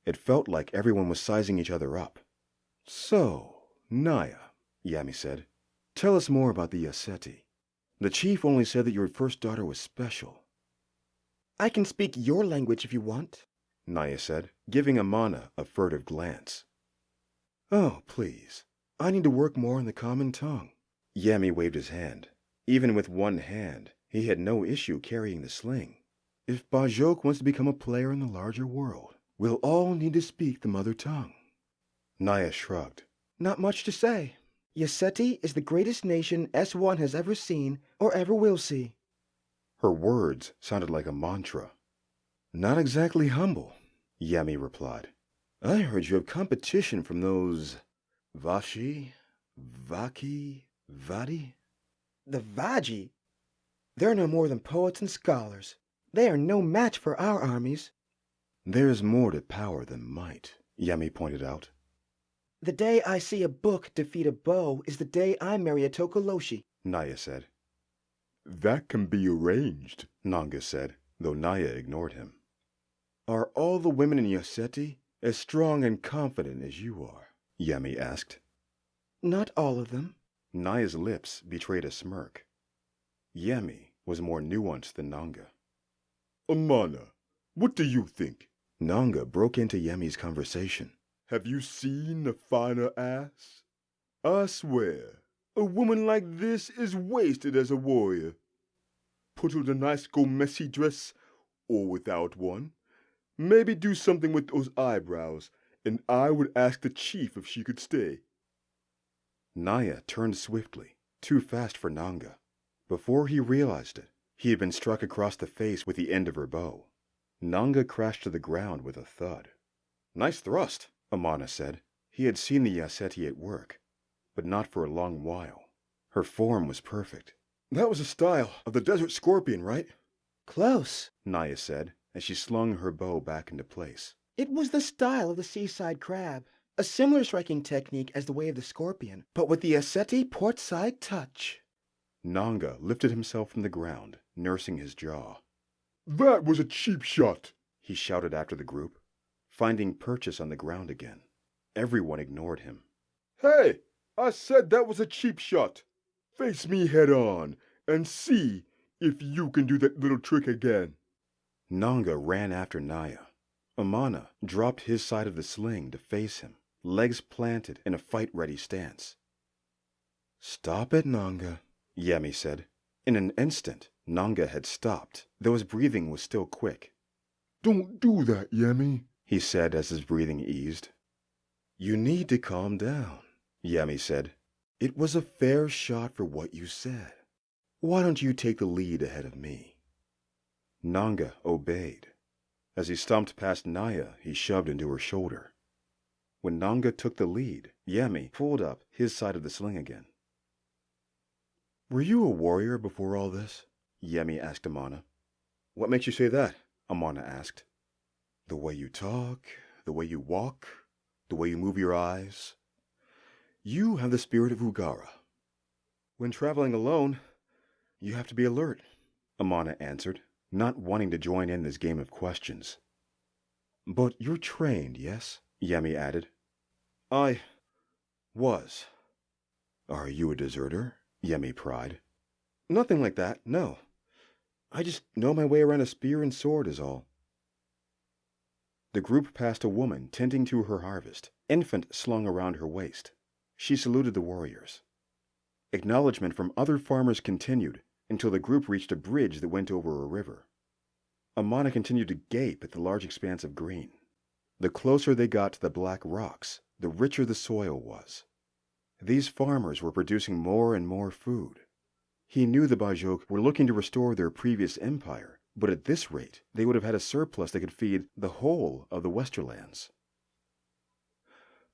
It felt like everyone was sizing each other up. "So, Naya," Yami said, "tell us more about the Yaseti. The chief only said that your first daughter was special." I can speak your language if you want. Naya said, giving Amana a furtive glance. "Oh, please. I need to work more in the common tongue." Yami waved his hand. Even with one hand, he had no issue carrying the sling. "If Bajok wants to become a player in the larger world, we'll all need to speak the mother tongue." Naya shrugged. Not much to say. Yaseti is the greatest nation Esowon has ever seen or ever will see. Her words sounded like a mantra. "Not exactly humble," Yami replied. "I heard you have competition from those Vashi, Vaki, Vadi?" The Vaji? They're no more than poets and scholars. They are no match for our armies. "There's more to power than might," Yami pointed out. The day I see a book defeat a bow is the day I marry a Tokoloshi. Naya said. "That can be arranged," Nanga said, though Naya ignored him. "Are all the women in Yaseti as strong and confident as you are?" Yami asked. Not all of them. Naya's lips betrayed a smirk. Yami was more nuanced than Nanga. "Amana, what do you think?" Nanga broke into Yemi's conversation. "Have you seen a finer ass? I swear, a woman like this is wasted as a warrior. Put her in a nice gomesi dress, or without one. Maybe do something with those eyebrows, and I would ask the chief if she could stay." Naya turned swiftly, too fast for Nanga. Before he realized it, he had been struck across the face with the end of her bow. Nanga crashed to the ground with a thud. "Nice thrust," Amana said. He had seen the Yaseti at work, but not for a long while. Her form was perfect. That was the style of the desert scorpion, right? Close. Naya said, as she slung her bow back into place. It was the style of the seaside crab. A similar striking technique as the way of the scorpion, but with the Aseti portside touch. Nanga lifted himself from the ground, nursing his jaw. That was a cheap shot, He shouted after the group, finding purchase on the ground again. Everyone ignored him. Hey, I said that was a cheap shot. Face me head on and see if you can do that little trick again. Nanga ran after Naya. Amana dropped his side of the sling to face him, legs planted in a fight-ready stance. "Stop it, Nanga," Yemi said. In an instant, Nanga had stopped, though his breathing was still quick. Don't do that, Yemi, he said as his breathing eased. "You need to calm down," Yemi said. "It was a fair shot for what you said. Why don't you take the lead ahead of me?" Nanga obeyed. As he stomped past Naya, he shoved into her shoulder. When Nanga took the lead, Yemi pulled up his side of the sling again. "Were you a warrior before all this?" Yemi asked Amana. "What makes you say that?" Amana asked. "The way you talk, the way you walk, the way you move your eyes. You have the spirit of Ugara. When traveling alone, you have to be alert," Amana answered, not wanting to join in this game of questions. "But you're trained, yes?" Yemi added. "I was." "Are you a deserter?" Yemi pried. "Nothing like that, no. I just know my way around a spear and sword is all." The group passed a woman tending to her harvest, infant slung around her waist. She saluted the warriors. Acknowledgement from other farmers continued until the group reached a bridge that went over a river. Amana continued to gape at the large expanse of green. The closer they got to the black rocks, the richer the soil was. These farmers were producing more and more food. He knew the Bajok were looking to restore their previous empire, but at this rate, they would have had a surplus that could feed the whole of the Westerlands.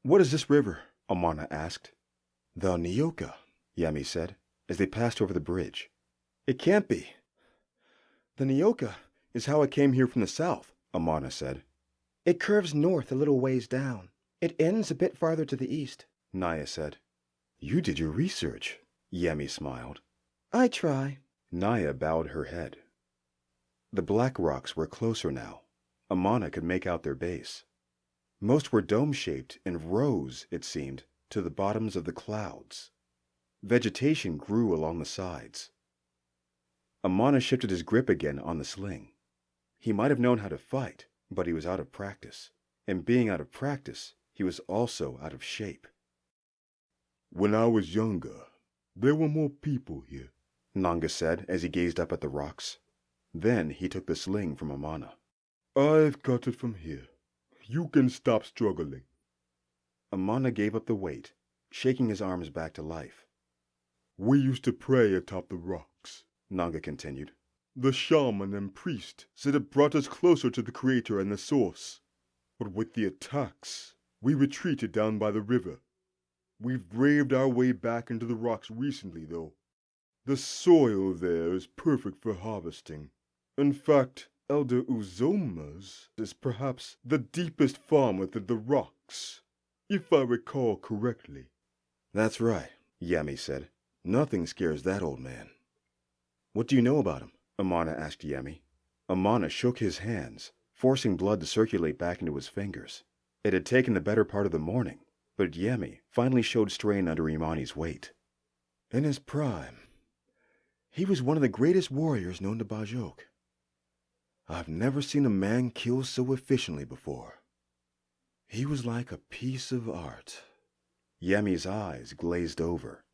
"What is this river?" Amana asked. "The Nyoka," Yami said, as they passed over the bridge. "It can't be. The Nyoka is how I came here from the south," Amana said. It curves north a little ways down. It ends a bit farther to the east, Naya said. "You did your research," Yemi smiled. I try. Naya bowed her head. The black rocks were closer now. Amana could make out their base. Most were dome-shaped and rose, it seemed, to the bottoms of the clouds. Vegetation grew along the sides. Amana shifted his grip again on the sling. He might have known how to fight, but he was out of practice. And being out of practice, he was also out of shape. When I was younger, there were more people here, Nanga said as he gazed up at the rocks. Then he took the sling from Amana. I've got it from here. You can stop struggling. Amana gave up the weight, shaking his arms back to life. We used to pray atop the rocks, Nanga continued. The shaman and priest said it brought us closer to the creator and the source. But with the attacks, we retreated down by the river. We've braved our way back into the rocks recently, though. The soil there is perfect for harvesting. In fact, Elder Uzoma's is perhaps the deepest farm within the rocks, if I recall correctly. That's right, Yami said. Nothing scares that old man. What do you know about him? Amana asked Yemi. Amana shook his hands, forcing blood to circulate back into his fingers. It had taken the better part of the morning, but Yemi finally showed strain under Imani's weight. In his prime, he was one of the greatest warriors known to Bajok. I've never seen a man kill so efficiently before. He was like a piece of art. Yemi's eyes glazed over.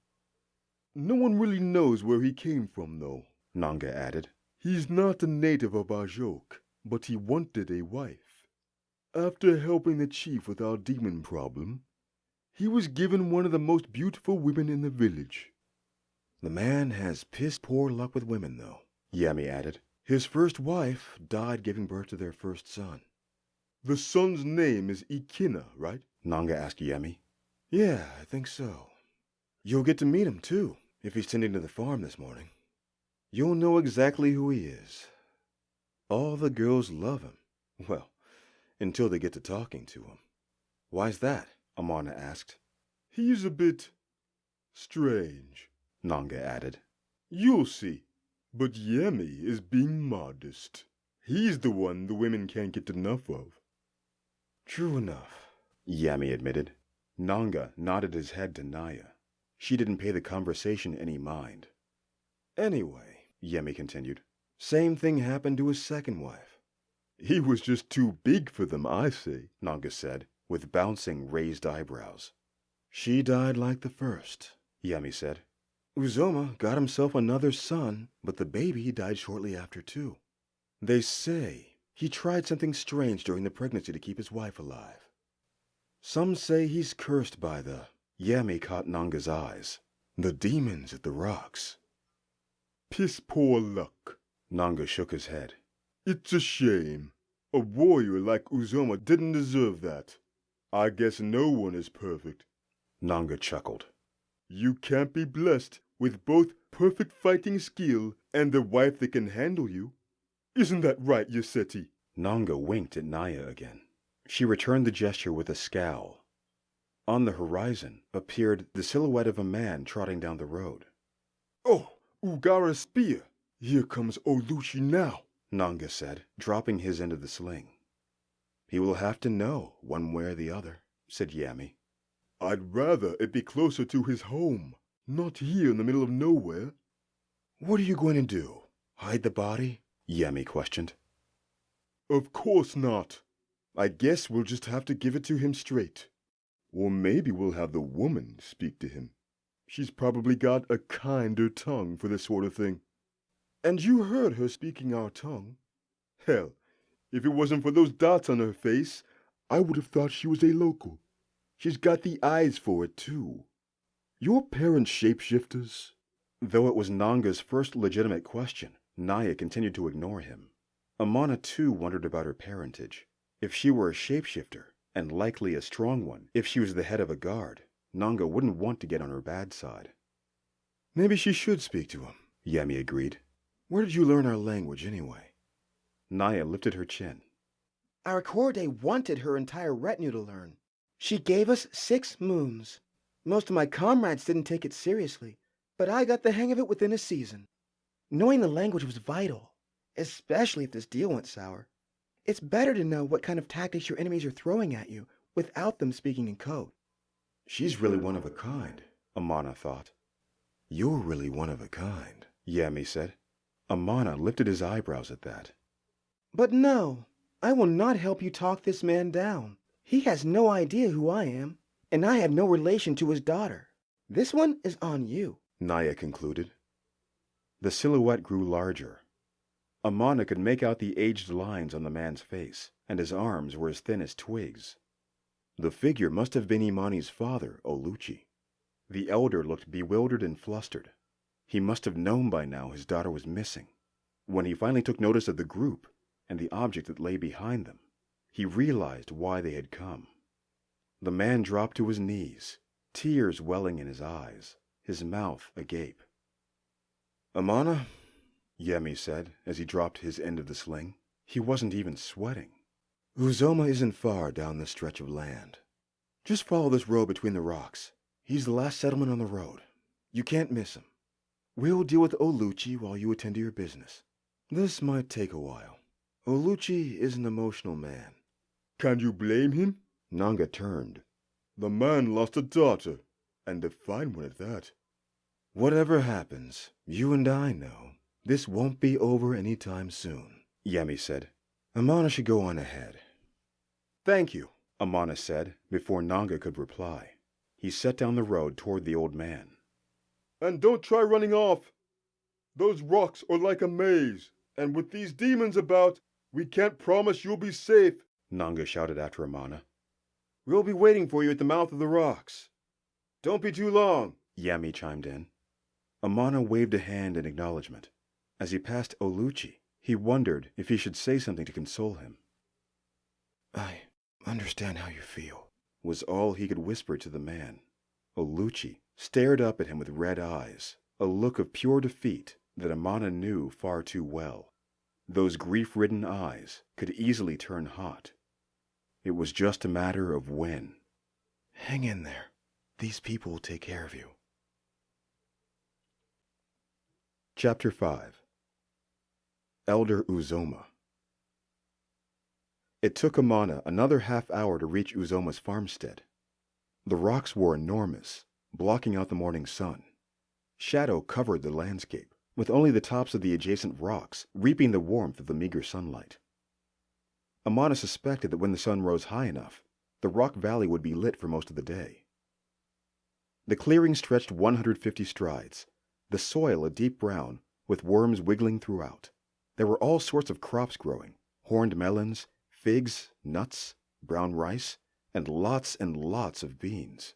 No one really knows where he came from, though, Nanga added. He's not a native of Bajok, but he wanted a wife. After helping the chief with our demon problem, he was given one of the most beautiful women in the village. The man has piss-poor luck with women, though, Yemi added. His first wife died giving birth to their first son. The son's name is Ikina, right? Nanga asked Yemi. Yeah, I think so. You'll get to meet him, too, If he's tending to the farm this morning, you'll know exactly who he is. All the girls love him. Well, until they get to talking to him. Why's that? Amana asked. He's a bit strange, Nanga added. You'll see. But Yemi is being modest. He's the one the women can't get enough of. True enough, Yami admitted. Nanga nodded his head to Naya. She didn't pay the conversation any mind. Anyway, Yemi continued, same thing happened to his second wife. He was just too big for them, I say, Nanga said, with bouncing raised eyebrows. She died like the first, Yami said. Uzoma got himself another son, but the baby died shortly after too. They say he tried something strange during the pregnancy to keep his wife alive. Some say he's cursed by the... Yami caught Nanga's eyes. The demons at the rocks. Piss poor luck. Nanga shook his head. It's a shame. A warrior like Uzoma didn't deserve that. I guess no one is perfect. Nanga chuckled. You can't be blessed with both perfect fighting skill and a wife that can handle you. Isn't that right, Yoseti? Nanga winked at Naya again. She returned the gesture with a scowl. On the horizon appeared the silhouette of a man trotting down the road. Oh, Ugara's spear. Here comes Oluchi now, Nanga said, dropping his end of the sling. He will have to know, one way or the other, said Yami. I'd rather it be closer to his home, not here in the middle of nowhere. What are you going to do? Hide the body? Yami questioned. Of course not. I guess we'll just have to give it to him straight. Or maybe we'll have the woman speak to him. She's probably got a kinder tongue for this sort of thing. And you heard her speaking our tongue. Hell, if it wasn't for those dots on her face, I would have thought she was a local. She's got the eyes for it, too. Your parents shapeshifters? Though it was Nanga's first legitimate question, Naya continued to ignore him. Amana, too, wondered about her parentage. If she were a shapeshifter, and likely a strong one, if she was the head of a guard, Nanga wouldn't want to get on her bad side. Maybe she should speak to him, Yami agreed. Where did you learn our language, anyway? Naya lifted her chin. Our Korde wanted her entire retinue to learn. She gave us 6 moons. Most of my comrades didn't take it seriously, but I got the hang of it within a season. Knowing the language was vital, especially if this deal went sour. It's better to know what kind of tactics your enemies are throwing at you without them speaking in code. She's really one of a kind, Amana thought. You're really one of a kind, Yami said. Amana lifted his eyebrows at that. But no, I will not help you talk this man down. He has no idea who I am, and I have no relation to his daughter. This one is on you, Naya concluded. The silhouette grew larger. Amana could make out the aged lines on the man's face, and his arms were as thin as twigs. The figure must have been Imani's father, Oluchi. The elder looked bewildered and flustered. He must have known by now his daughter was missing. When he finally took notice of the group and the object that lay behind them, he realized why they had come. The man dropped to his knees, tears welling in his eyes, his mouth agape. Amana, Yemi said as he dropped his end of the sling. He wasn't even sweating. Uzoma isn't far down this stretch of land. Just follow this road between the rocks. He's the last settlement on the road. You can't miss him. We'll deal with Oluchi while you attend to your business. This might take a while. Oluchi is an emotional man. Can you blame him? Nanga turned. The man lost a daughter, and a fine one at that. Whatever happens, you and I know this won't be over any time soon, Yemi said. Amana should go on ahead. Thank you, Amana said before Nanga could reply. He set down the road toward the old man. And don't try running off. Those rocks are like a maze, and with these demons about, we can't promise you'll be safe, Nanga shouted after Amana. We'll be waiting for you at the mouth of the rocks. Don't be too long, Yami chimed in. Amana waved a hand in acknowledgement. As he passed Oluchi, he wondered if he should say something to console him. I understand how you feel, was all he could whisper to the man. Oluchi stared up at him with red eyes. a look of pure defeat that Amana knew far too well. Those grief-ridden eyes could easily turn hot. It was just a matter of when. Hang in there. These people will take care of you. Chapter 5. Elder Uzoma. It took Amana another half-hour to reach Uzoma's farmstead. The rocks were enormous, blocking out the morning sun. Shadow covered the landscape, with only the tops of the adjacent rocks reaping the warmth of the meager sunlight. Amana suspected that when the sun rose high enough, the rock valley would be lit for most of the day. The clearing stretched 150 strides, the soil a deep brown, with worms wiggling throughout. There were all sorts of crops growing: horned melons, figs, nuts, brown rice, and lots of beans.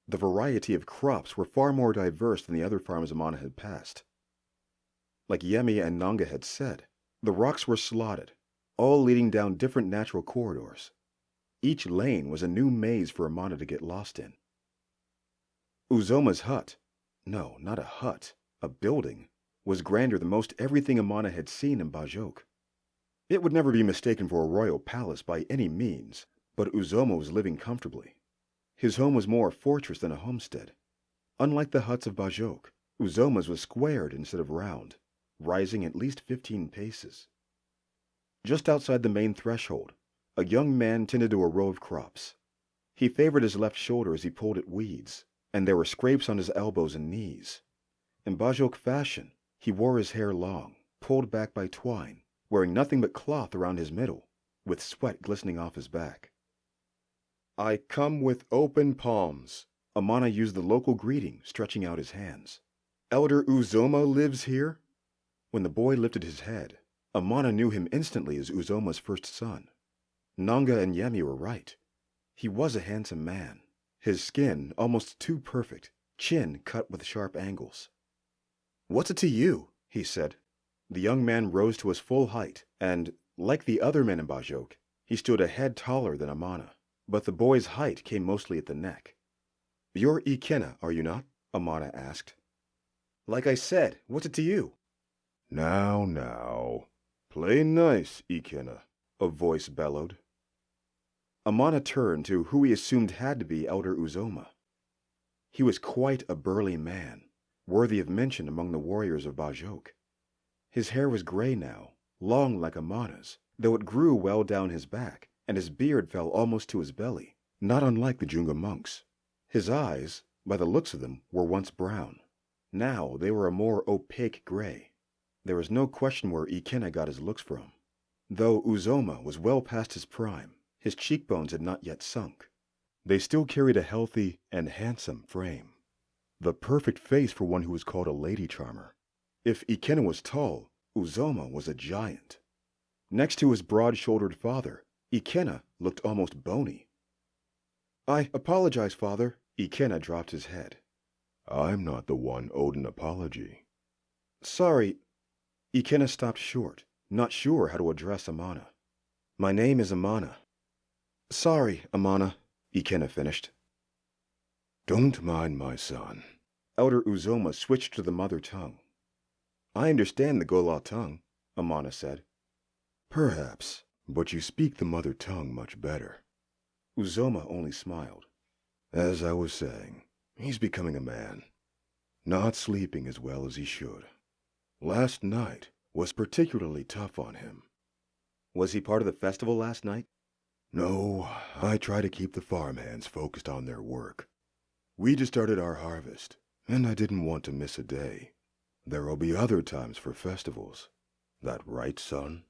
The variety of crops were far more diverse than the other farms Amana had passed. Like Yemi and Nanga had said, the rocks were slotted, all leading down different natural corridors. Each lane was a new maze for Amana to get lost in. Uzoma's hut, no, not a hut, a building, was grander than most everything Amana had seen in Bajok. It would never be mistaken for a royal palace by any means, but Uzoma was living comfortably. His home was more a fortress than a homestead. Unlike the huts of Bajok, Uzoma's was squared instead of round, rising at least 15 paces. Just outside the main threshold, a young man tended to a row of crops. He favored his left shoulder as he pulled at weeds, and there were scrapes on his elbows and knees. In Bajok fashion, he wore his hair long, pulled back by twine, wearing nothing but cloth around his middle, with sweat glistening off his back. "I come with open palms." Amana used the local greeting, stretching out his hands. "Elder Uzoma lives here?" When the boy lifted his head, Amana knew him instantly as Uzoma's first son. Nanga and Yemi were right. He was a handsome man, his skin almost too perfect, chin cut with sharp angles. "What's it to you?" he said. The young man rose to his full height, and, like the other men in Bajok, he stood a head taller than Amana, but the boy's height came mostly at the neck. "You're Ikenna, are you not?" Amana asked. "Like I said, what's it to you?" Now, play nice, Ikenna," a voice bellowed. Amana turned to who he assumed had to be Elder Uzoma. He was quite a burly man, worthy of mention among the warriors of Bajok. His hair was gray now, long like Amana's, though it grew well down his back, and his beard fell almost to his belly, not unlike the Junga monks. His eyes, by the looks of them, were once brown. Now they were a more opaque gray. There was no question where Ikenna got his looks from. Though Uzoma was well past his prime, his cheekbones had not yet sunk. They still carried a healthy and handsome frame. The perfect face for one who was called a lady charmer. If Ikenna was tall, Uzoma was a giant. Next to his broad-shouldered father, Ikenna looked almost bony. "I apologize, father." Ikenna dropped his head. "I'm not the one owed an apology." "Sorry." Ikenna stopped short, not sure how to address Amana. "My name is Amana." "Sorry, Amana," Ikenna finished. "Don't mind my son." Elder Uzoma switched to the mother tongue. "I understand the Gola tongue," Amana said. "Perhaps, but you speak the mother tongue much better." Uzoma only smiled. "As I was saying, he's becoming a man, not sleeping as well as he should. Last night was particularly tough on him." "Was he part of the festival last night?" "No, I try to keep the farmhands focused on their work. We just started our harvest, and I didn't want to miss a day. There'll be other times for festivals. That right, son?"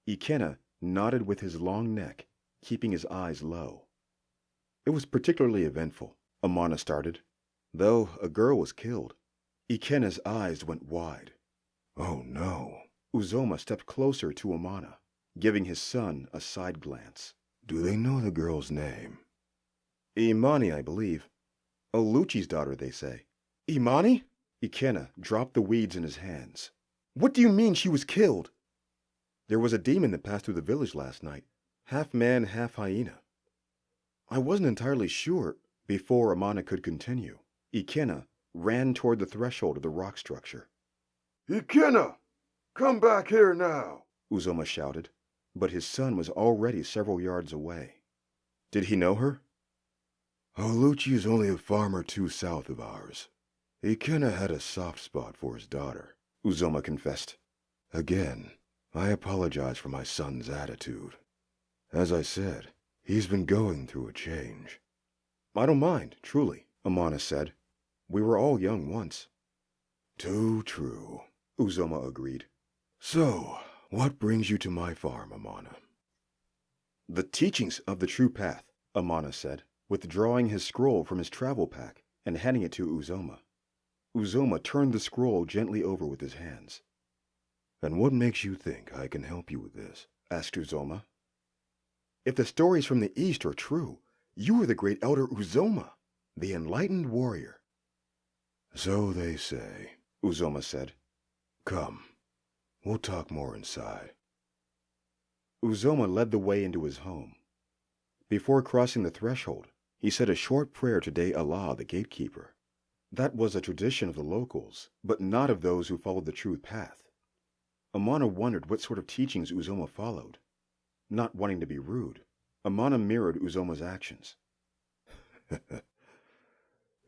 Ikenna nodded with his long neck, keeping his eyes low. "It was particularly eventful," Amana started. "Though a girl was killed." Ikenna's eyes went wide. "Oh no." Uzoma stepped closer to Amana, giving his son a side glance. "Do they know the girl's name?" "Imani, I believe. Oluchi's daughter, they say." "Imani?" Ikenna dropped the weeds in his hands. "What do you mean she was killed?" "There was a demon that passed through the village last night, half man, half hyena." "I wasn't entirely sure." Before Amana could continue, Ikenna, ran toward the threshold of the rock structure. Ikena! Come back here now! Uzoma shouted, but his son was already several yards away. Did he know her? Oluchi is only a farm or two south of ours. Ikena had a soft spot for his daughter, Uzoma confessed. Again, I apologize for my son's attitude. As I said, he's been going through a change. I don't mind, truly, Amana said. We were all young once. Too true, Uzoma agreed. So, what brings you to my farm, Amana? The teachings of the true path, Amana said, withdrawing his scroll from his travel pack and handing it to Uzoma. Uzoma turned the scroll gently over with his hands. And what makes you think I can help you with this? Asked Uzoma. If the stories from the East are true, you are the great elder Uzoma, the enlightened warrior. So they say, Uzoma said. Come, we'll talk more inside. Uzoma led the way into his home. Before crossing the threshold, he said a short prayer to De Allah, the gatekeeper. That was a tradition of the locals, but not of those who followed the true path. Amana wondered what sort of teachings Uzoma followed. Not wanting to be rude, Amana mirrored Uzoma's actions.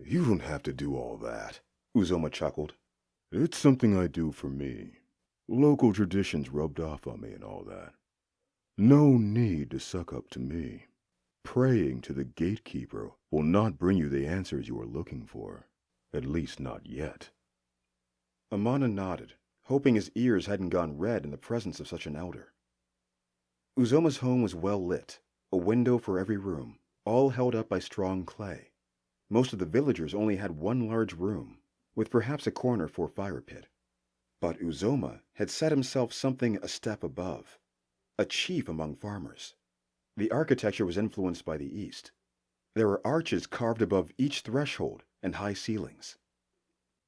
You don't have to do all that, Uzoma chuckled. It's something I do for me. Local traditions rubbed off on me and all that. No need to suck up to me. Praying to the gatekeeper will not bring you the answers you are looking for. At least not yet. Amana nodded, hoping his ears hadn't gone red in the presence of such an elder. Uzoma's home was well lit, a window for every room, all held up by strong clay. Most of the villagers only had one large room, with perhaps a corner for a fire pit. But Uzoma had set himself something a step above, a chief among farmers. The architecture was influenced by the East. There were arches carved above each threshold and high ceilings.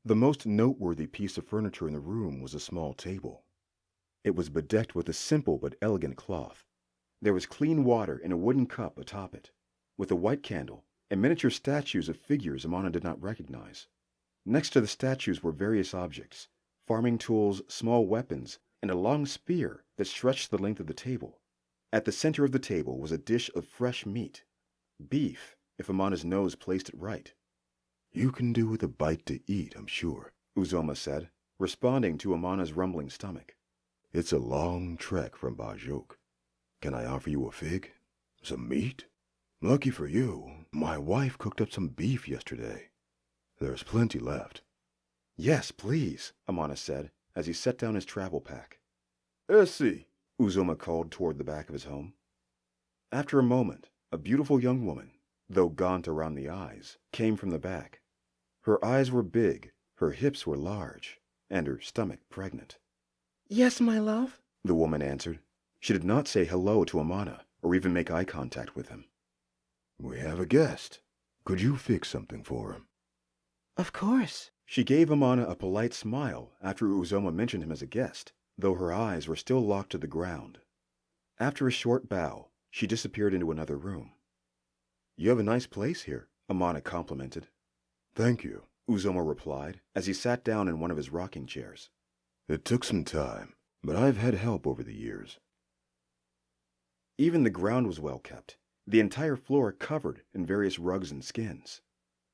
The most noteworthy piece of furniture in the room was a small table. It was bedecked with a simple but elegant cloth. There was clean water in a wooden cup atop it, with a white candle and miniature statues of figures Amana did not recognize. Next to the statues were various objects, farming tools, small weapons, and a long spear that stretched the length of the table. At the center of the table was a dish of fresh meat, beef, if Amana's nose placed it right. You can do with a bite to eat, I'm sure, Uzoma said, responding to Amana's rumbling stomach. It's a long trek from Bajok. Can I offer you a fig? Some meat? Lucky for you, my wife cooked up some beef yesterday. There's plenty left. Yes, please, Amana said, as he set down his travel pack. Essie, Uzoma called toward the back of his home. After a moment, a beautiful young woman, though gaunt around the eyes, came from the back. Her eyes were big, her hips were large, and her stomach pregnant. Yes, my love, the woman answered. She did not say hello to Amana, or even make eye contact with him. We have a guest. Could you fix something for him? Of course. She gave Amana a polite smile after Uzoma mentioned him as a guest, though her eyes were still locked to the ground. After a short bow, she disappeared into another room. You have a nice place here, Amana complimented. Thank you, Uzoma replied, as he sat down in one of his rocking chairs. It took some time, but I've had help over the years. Even the ground was well kept, the entire floor covered in various rugs and skins.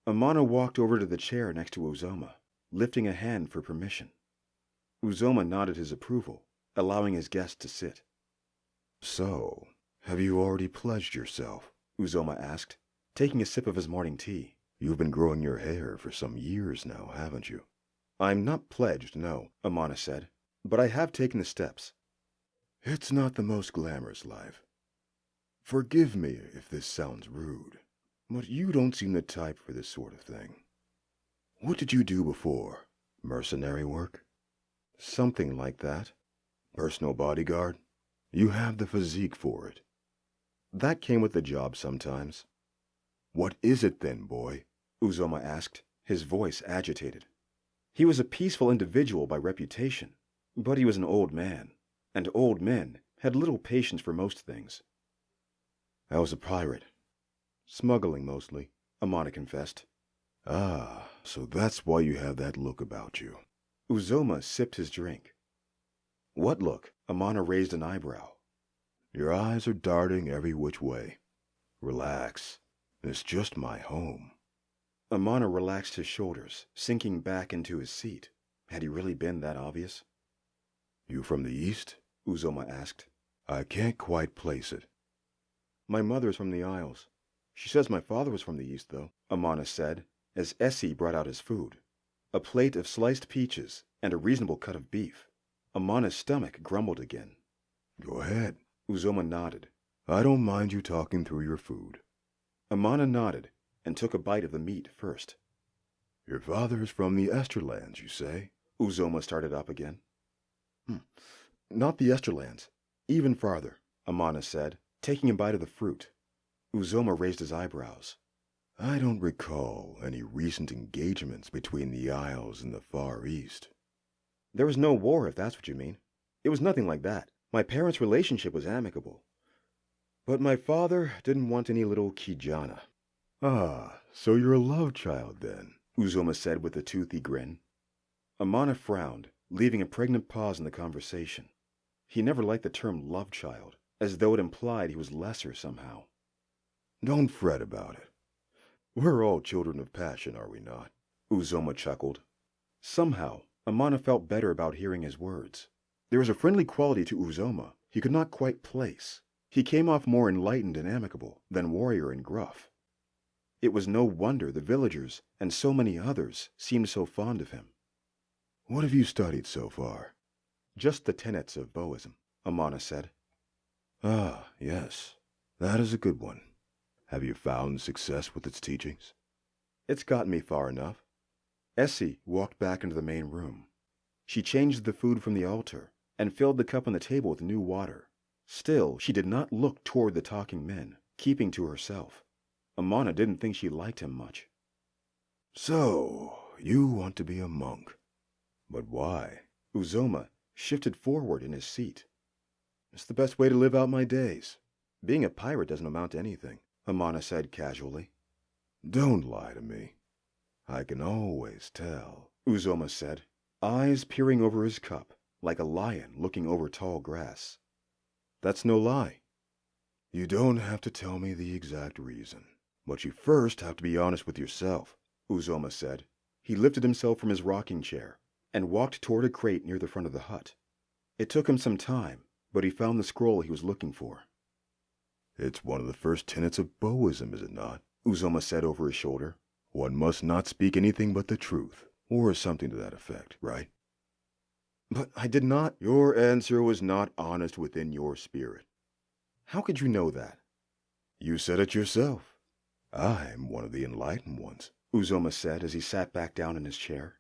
Amana walked over to the chair next to Uzoma, lifting a hand for permission. Uzoma nodded his approval, allowing his guest to sit. So, have you already pledged yourself? Uzoma asked, taking a sip of his morning tea. You've been growing your hair for some years now, haven't you? I'm not pledged, no, Amana said, but I have taken the steps. It's not the most glamorous life. Forgive me if this sounds rude, but you don't seem the type for this sort of thing. What did you do before? Mercenary work? Something like that. Personal bodyguard? You have the physique for it. That came with the job sometimes. What is it then, boy? Uzoma asked, his voice agitated. He was a peaceful individual by reputation, but he was an old man, and old men had little patience for most things. I was a pirate. Smuggling mostly, Amana confessed. Ah, so that's why you have that look about you. Uzoma sipped his drink. What look? Amana raised an eyebrow. Your eyes are darting every which way. Relax. It's just my home. Amana relaxed his shoulders, sinking back into his seat. Had he really been that obvious? You from the east? Uzoma asked. I can't quite place it. My mother's from the Isles. She says my father was from the east, though, Amana said, as Essie brought out his food. A plate of sliced peaches and a reasonable cut of beef. Amana's stomach grumbled again. Go ahead. Uzoma nodded. I don't mind you talking through your food. Amana nodded and took a bite of the meat first. Your father is from the Esterlands, you say? Uzoma started up again. Not the Esterlands. Even farther, Amana said, taking a bite of the fruit. Uzoma raised his eyebrows. I don't recall any recent engagements between the Isles and the Far East. There was no war, if that's what you mean. It was nothing like that. My parents' relationship was amicable. But my father didn't want any little Kijana. Ah, so you're a love child then, Uzoma said with a toothy grin. Amana frowned, leaving a pregnant pause in the conversation. He never liked the term love child, as though it implied he was lesser somehow. Don't fret about it. We're all children of passion, are we not? Uzoma chuckled. Somehow, Amana felt better about hearing his words. There was a friendly quality to Uzoma he could not quite place. He came off more enlightened and amicable than warrior and gruff. It was no wonder the villagers and so many others seemed so fond of him. What have you studied so far? Just the tenets of Boism, Amana said. Ah, yes. That is a good one. Have you found success with its teachings? It's gotten me far enough. Essie walked back into the main room. She changed the food from the altar and filled the cup on the table with new water. Still, she did not look toward the talking men, keeping to herself. Amana didn't think she liked him much. So, you want to be a monk. But why? Uzoma shifted forward in his seat. It's the best way to live out my days. Being a pirate doesn't amount to anything, Amana said casually. Don't lie to me. I can always tell, Uzoma said, eyes peering over his cup like a lion looking over tall grass. That's no lie. You don't have to tell me the exact reason, but you first have to be honest with yourself, Uzoma said. He lifted himself from his rocking chair and walked toward a crate near the front of the hut. It took him some time, but he found the scroll he was looking for. It's one of the first tenets of Boism, is it not? Uzoma said over his shoulder. One must not speak anything but the truth, or something to that effect, right? But I did not. Your answer was not honest within your spirit. How could you know that? You said it yourself. I'm one of the enlightened ones, Uzoma said as he sat back down in his chair.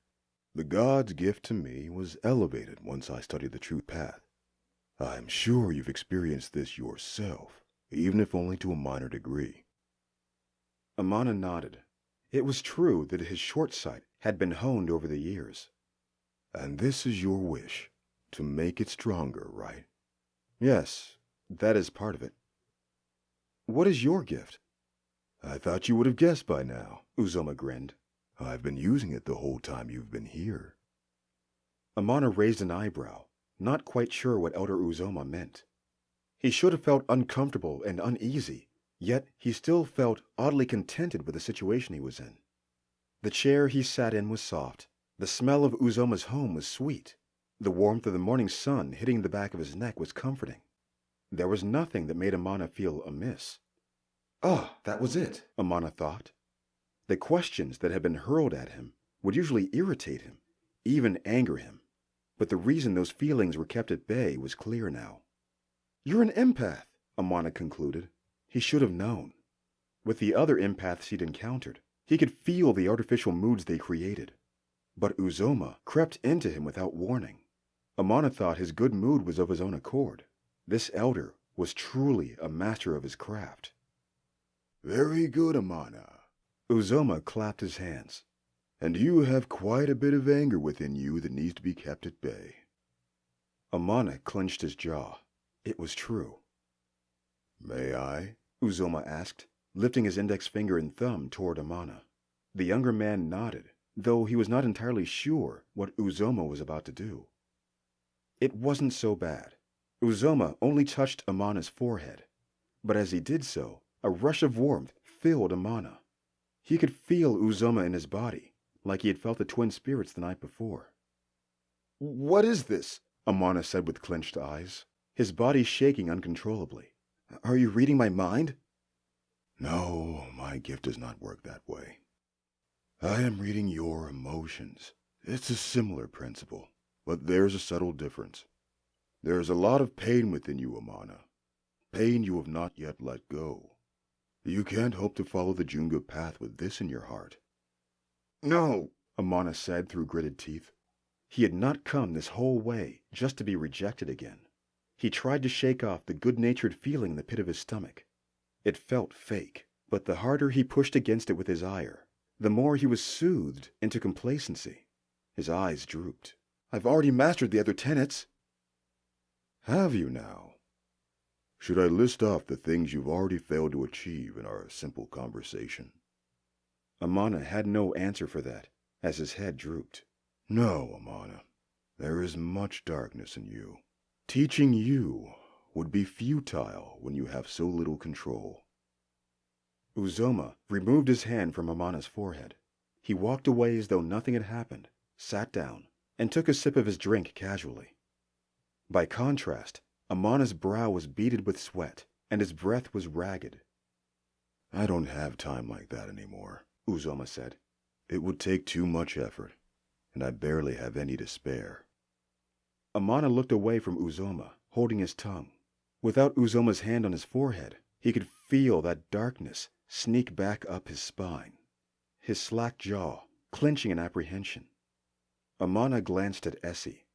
The God's gift to me was elevated once I studied the true path. I'm sure you've experienced this yourself, even if only to a minor degree. Amana nodded. It was true that his short sight had been honed over the years. And this is your wish, to make it stronger, right? Yes, that is part of it. What is your gift? I thought you would have guessed by now, Uzoma grinned. I've been using it the whole time you've been here. Amana raised an eyebrow, not quite sure what Elder Uzoma meant. He should have felt uncomfortable and uneasy, yet he still felt oddly contented with the situation he was in. The chair he sat in was soft. The smell of Uzoma's home was sweet. The warmth of the morning sun hitting the back of his neck was comforting. There was nothing that made Amana feel amiss. Ah, that was it, Amana thought. The questions that had been hurled at him would usually irritate him, even anger him. But the reason those feelings were kept at bay was clear now. You're an empath, Amana concluded. He should have known. With the other empaths he'd encountered, he could feel the artificial moods they created. But Uzoma crept into him without warning. Amana thought his good mood was of his own accord. This elder was truly a master of his craft. Very good, Amana. Uzoma clapped his hands. And you have quite a bit of anger within you that needs to be kept at bay. Amana clenched his jaw. It was true. May I? Uzoma asked, lifting his index finger and thumb toward Amana. The younger man nodded, though he was not entirely sure what Uzoma was about to do. It wasn't so bad. Uzoma only touched Amana's forehead, but as he did so, a rush of warmth filled Amana. He could feel Uzoma in his body, like he had felt the twin spirits the night before. What is this? Amana said with clenched eyes, his body shaking uncontrollably. Are you reading my mind? No, my gift does not work that way. I am reading your emotions. It's a similar principle, but there's a subtle difference. There is a lot of pain within you, Amana. Pain you have not yet let go. You can't hope to follow the Junga path with this in your heart. No, Amana said through gritted teeth. He had not come this whole way just to be rejected again. He tried to shake off the good-natured feeling in the pit of his stomach. It felt fake, but the harder he pushed against it with his ire, the more he was soothed into complacency. His eyes drooped. I've already mastered the other tenets. Have you now? Should I list off the things you've already failed to achieve in our simple conversation? Amana had no answer for that, as his head drooped. No, Amana. There is much darkness in you. Teaching you would be futile when you have so little control. Uzoma removed his hand from Amana's forehead. He walked away as though nothing had happened, sat down, and took a sip of his drink casually. By contrast, Amana's brow was beaded with sweat, and his breath was ragged. I don't have time like that anymore, Uzoma said. It would take too much effort, and I barely have any to spare. Amana looked away from Uzoma, holding his tongue. Without Uzoma's hand on his forehead, he could feel that darkness sneak back up his spine, his slack jaw clenching in apprehension. Amana glanced at Essie.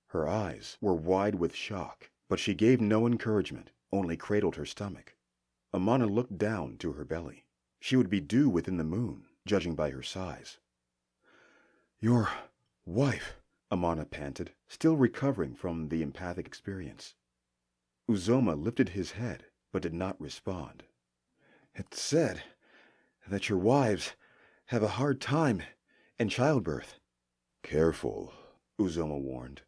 Her eyes were wide with shock, but she gave no encouragement, only cradled her stomach. Amana looked down to her belly. She would be due within the moon, judging by her size. Your wife, Amana panted, still recovering from the empathic experience. Uzoma lifted his head, but did not respond. It's said that your wives have a hard time in childbirth. Careful, Uzoma warned.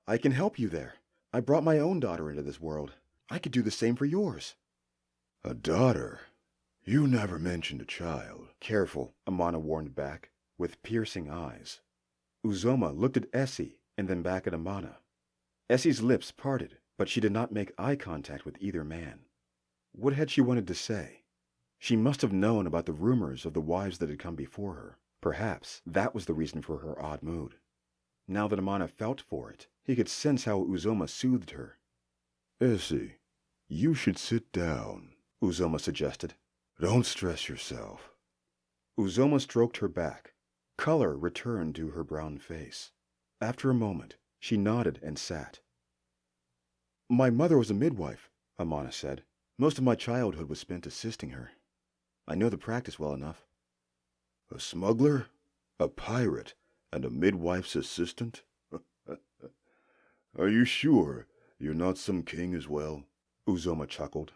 I can help you there. I brought my own daughter into this world. I could do the same for yours. A daughter? You never mentioned a child. Careful, Amana warned back, with piercing eyes. Uzoma looked at Essie and then back at Amana. Essie's lips parted, but she did not make eye contact with either man. What had she wanted to say? She must have known about the rumors of the wives that had come before her. Perhaps that was the reason for her odd mood. Now that Amana felt for it, he could sense how Uzoma soothed her. Essie, you should sit down, Uzoma suggested. Don't stress yourself. Uzoma stroked her back. Color returned to her brown face. After a moment, she nodded and sat. My mother was a midwife, Amana said. Most of my childhood was spent assisting her. I know the practice well enough. A smuggler, a pirate, and a midwife's assistant? Are you sure you're not some king as well? Uzoma chuckled.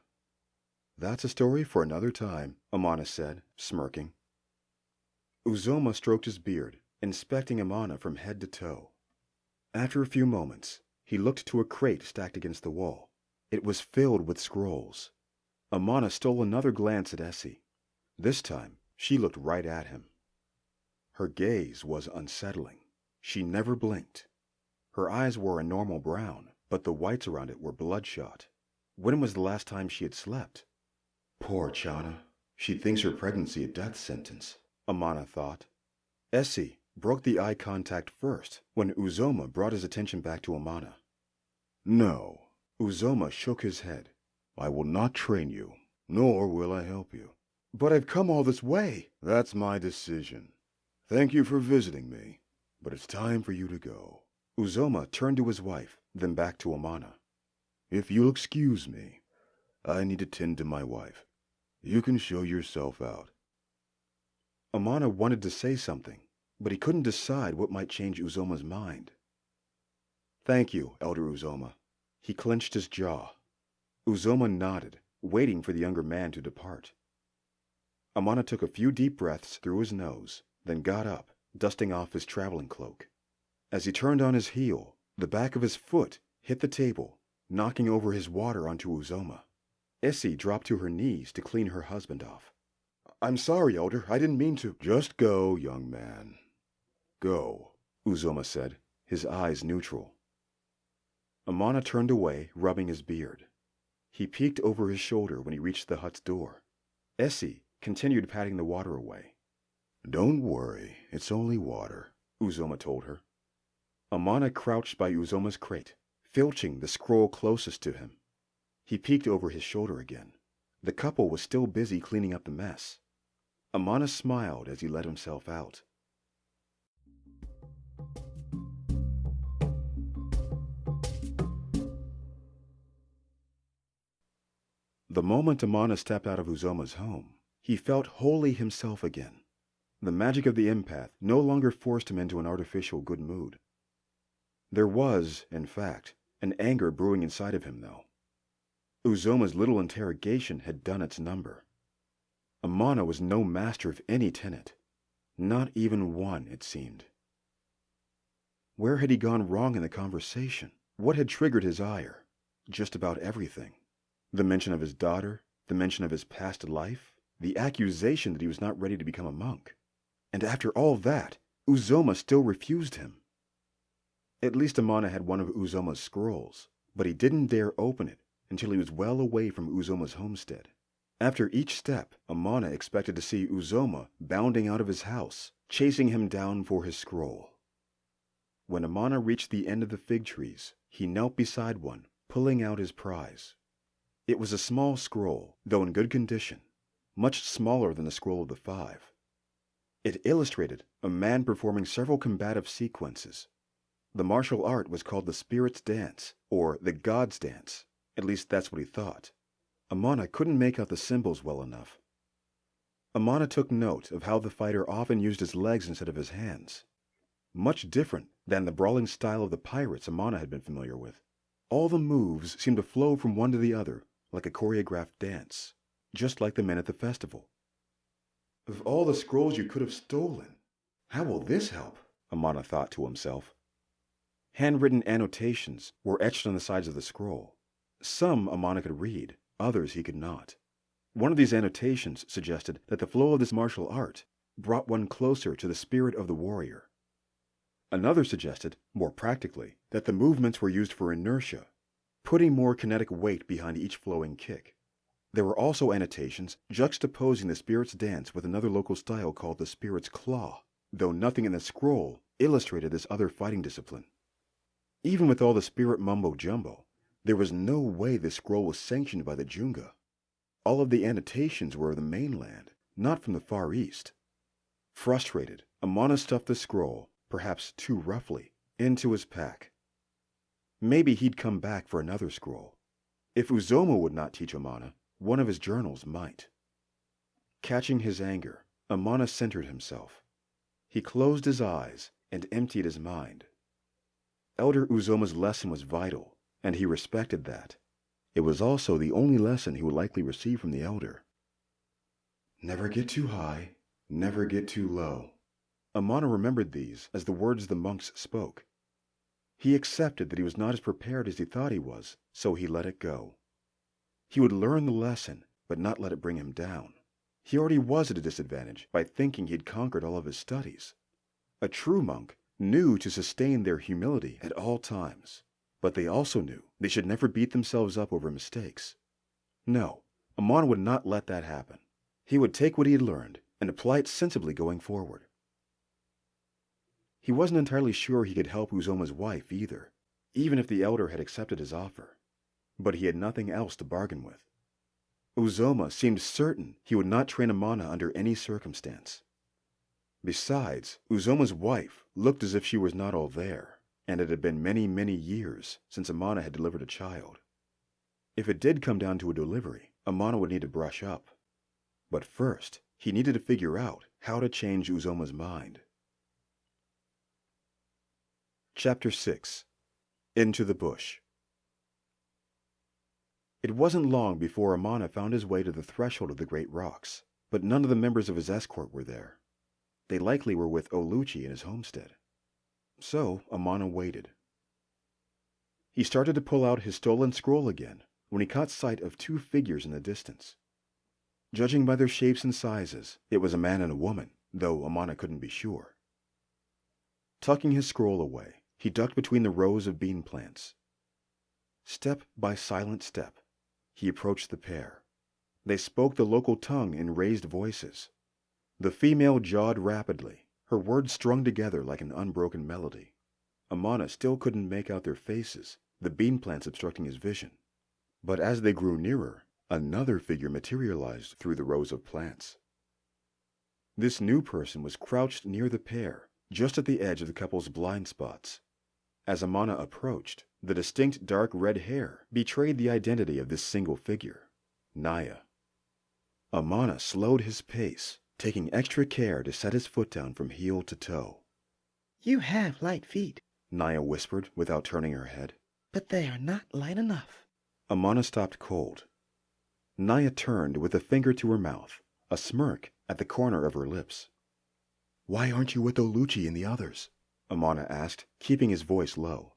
That's a story for another time, Amana said, smirking. Uzoma stroked his beard, inspecting Amana from head to toe. After a few moments, he looked to a crate stacked against the wall. It was filled with scrolls. Amana stole another glance at Essie. This time, she looked right at him. Her gaze was unsettling. She never blinked. Her eyes were a normal brown, but the whites around it were bloodshot. When was the last time she had slept? Poor Chana. She thinks her pregnancy a death sentence, Amana thought. Essie broke the eye contact first when Uzoma brought his attention back to Amana. No. Uzoma shook his head. I will not train you, nor will I help you. But I've come all this way. That's my decision. Thank you for visiting me, but it's time for you to go. Uzoma turned to his wife, then back to Amana. If you'll excuse me, I need to tend to my wife. You can show yourself out. Amana wanted to say something, but he couldn't decide what might change Uzoma's mind. Thank you, Elder Uzoma. He clenched his jaw. Uzoma nodded, waiting for the younger man to depart. Amana took a few deep breaths through his nose, then got up, dusting off his traveling cloak. As he turned on his heel, the back of his foot hit the table, knocking over his water onto Uzoma. Essie dropped to her knees to clean her husband off. I'm sorry, Elder. I didn't mean to. Just go, young man. Go, Uzoma said, his eyes neutral. Amana turned away, rubbing his beard. He peeked over his shoulder when he reached the hut's door. Essie continued patting the water away. Don't worry, it's only water, Uzoma told her. Amana crouched by Uzoma's crate, filching the scroll closest to him. He peeked over his shoulder again. The couple was still busy cleaning up the mess. Amana smiled as he let himself out. The moment Amana stepped out of Uzoma's home, he felt wholly himself again. The magic of the empath no longer forced him into an artificial good mood. There was, in fact, an anger brewing inside of him, though. Uzoma's little interrogation had done its number. Amana was no master of any tenet. Not even one, it seemed. Where had he gone wrong in the conversation? What had triggered his ire? Just about everything. The mention of his daughter, the mention of his past life, the accusation that he was not ready to become a monk. And after all that, Uzoma still refused him. At least Amana had one of Uzoma's scrolls, but he didn't dare open it until he was well away from Uzoma's homestead. After each step, Amana expected to see Uzoma bounding out of his house, chasing him down for his scroll. When Amana reached the end of the fig trees, he knelt beside one, pulling out his prize. It was a small scroll, though in good condition, much smaller than the scroll of the five. It illustrated a man performing several combative sequences. The martial art was called the Spirit's Dance, or the God's Dance. At least that's what he thought. Amana couldn't make out the symbols well enough. Amana took note of how the fighter often used his legs instead of his hands. Much different than the brawling style of the pirates Amana had been familiar with. All the moves seemed to flow from one to the other, like a choreographed dance, just like the men at the festival. Of all the scrolls you could have stolen, how will this help? Amana thought to himself. Handwritten annotations were etched on the sides of the scroll. Some Amana could read, others he could not. One of these annotations suggested that the flow of this martial art brought one closer to the spirit of the warrior. Another suggested, more practically, that the movements were used for inertia, putting more kinetic weight behind each flowing kick. There were also annotations juxtaposing the Spirit's Dance with another local style called the Spirit's Claw, though nothing in the scroll illustrated this other fighting discipline. Even with all the spirit mumbo-jumbo, there was no way this scroll was sanctioned by the Junga. All of the annotations were of the mainland, not from the Far East. Frustrated, Amana stuffed the scroll, perhaps too roughly, into his pack. Maybe he'd come back for another scroll. If Uzoma would not teach Amana, one of his journals might. Catching his anger, Amana centered himself. He closed his eyes and emptied his mind. Elder Uzoma's lesson was vital, and he respected that. It was also the only lesson he would likely receive from the elder. Never get too high, never get too low. Amana remembered these as the words the monks spoke. He accepted that he was not as prepared as he thought he was, so he let it go. He would learn the lesson, but not let it bring him down. He already was at a disadvantage by thinking he'd conquered all of his studies. A true monk knew to sustain their humility at all times, but they also knew they should never beat themselves up over mistakes. No, Amana would not let that happen. He would take what he had learned and apply it sensibly going forward. He wasn't entirely sure he could help Uzoma's wife either, even if the elder had accepted his offer. But he had nothing else to bargain with. Uzoma seemed certain he would not train Amana under any circumstance. Besides, Uzoma's wife looked as if she was not all there, and it had been many, many years since Amana had delivered a child. If it did come down to a delivery, Amana would need to brush up. But first, he needed to figure out how to change Uzoma's mind. Chapter 6. Into the Bush. It wasn't long before Amana found his way to the threshold of the great rocks, but none of the members of his escort were there. They likely were with Oluchi in his homestead. So Amana waited. He started to pull out his stolen scroll again when he caught sight of two figures in the distance. Judging by their shapes and sizes, it was a man and a woman, though Amana couldn't be sure. Tucking his scroll away, he ducked between the rows of bean plants. Step by silent step, he approached the pair. They spoke the local tongue in raised voices. The female jawed rapidly, her words strung together like an unbroken melody. Amana still couldn't make out their faces, the bean plants obstructing his vision. But as they grew nearer, another figure materialized through the rows of plants. This new person was crouched near the pair, just at the edge of the couple's blind spots. As Amana approached, the distinct dark red hair betrayed the identity of this single figure, Naya. Amana slowed his pace, taking extra care to set his foot down from heel to toe. You have light feet, Naya whispered without turning her head. but they are not light enough. Amana stopped cold. Naya turned with a finger to her mouth, a smirk at the corner of her lips. "Why aren't you with Oluchi and the others?" Amana asked, keeping his voice low.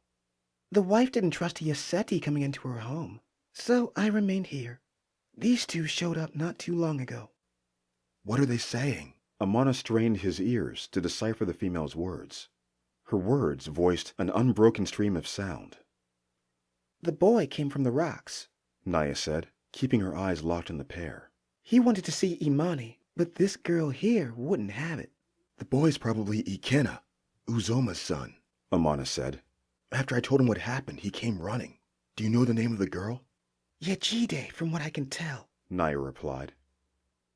The wife didn't trust Yaseti coming into her home, so I remained here. These two showed up not too long ago. "What are they saying?" Amana strained his ears to decipher the female's words. Her words voiced an unbroken stream of sound. The boy came from the rocks. Naya said, keeping her eyes locked on the pair. He wanted to see Imani, but this girl here wouldn't have it. "The boy's probably Ikena, Uzoma's son," Amana said. "After I told him what happened, he came running. Do you know the name of the girl?" Yajide, from what I can tell. Naya replied.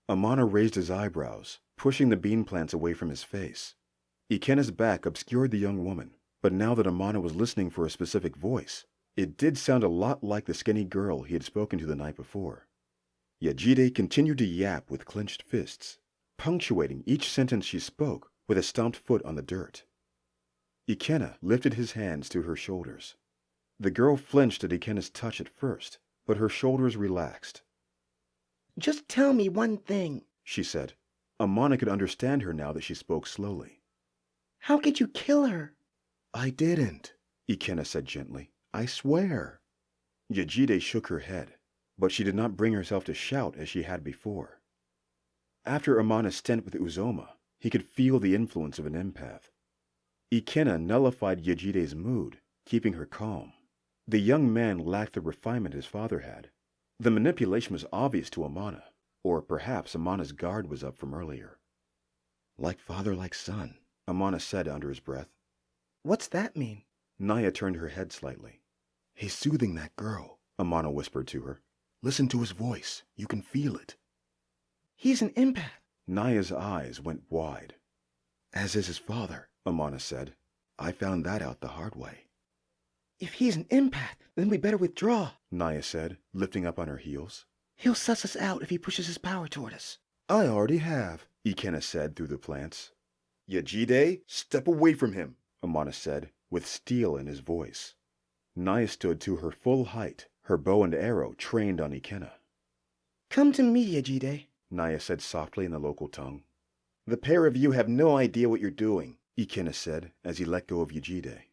Amana raised his eyebrows, pushing the bean plants away from his face. Ikena's back obscured the young woman, but now that Amana was listening for a specific voice, it did sound a lot like the skinny girl he had spoken to the night before. Yajide continued to yap with clenched fists, punctuating each sentence she spoke with a stomped foot on the dirt. Ikena lifted his hands to her shoulders. The girl flinched at Ikena's touch at first, but her shoulders relaxed. Just tell me one thing, She said. Amana could understand her now that she spoke slowly. How could you kill her? "I didn't," Ikena said gently. "I swear." Yajide shook her head, but she did not bring herself to shout as she had before. After Amana's stint with Uzoma, he could feel the influence of an empath. Ikena nullified Yajide's mood, keeping her calm. The young man lacked the refinement his father had. The manipulation was obvious to Amana, or perhaps Amana's guard was up from earlier. "Like father, like son," Amana said under his breath. What's that mean? Naya turned her head slightly. "He's soothing that girl," Amana whispered to her. "Listen to his voice. You can feel it." He's an empath. Naya's eyes went wide. "As is his father," Amana said. "I found that out the hard way." If he's an empath, then we better withdraw. Naya said, lifting up on her heels. He'll suss us out if he pushes his power toward us. "I already have," Ikena said through the plants. "Yajide, step away from him," Amana said, with steel in his voice. Naya stood to her full height, her bow and arrow trained on Ikena. Come to me, Yajide. Naya said softly in the local tongue. "The pair of you have no idea what you're doing," Ikena said as he let go of Yajide.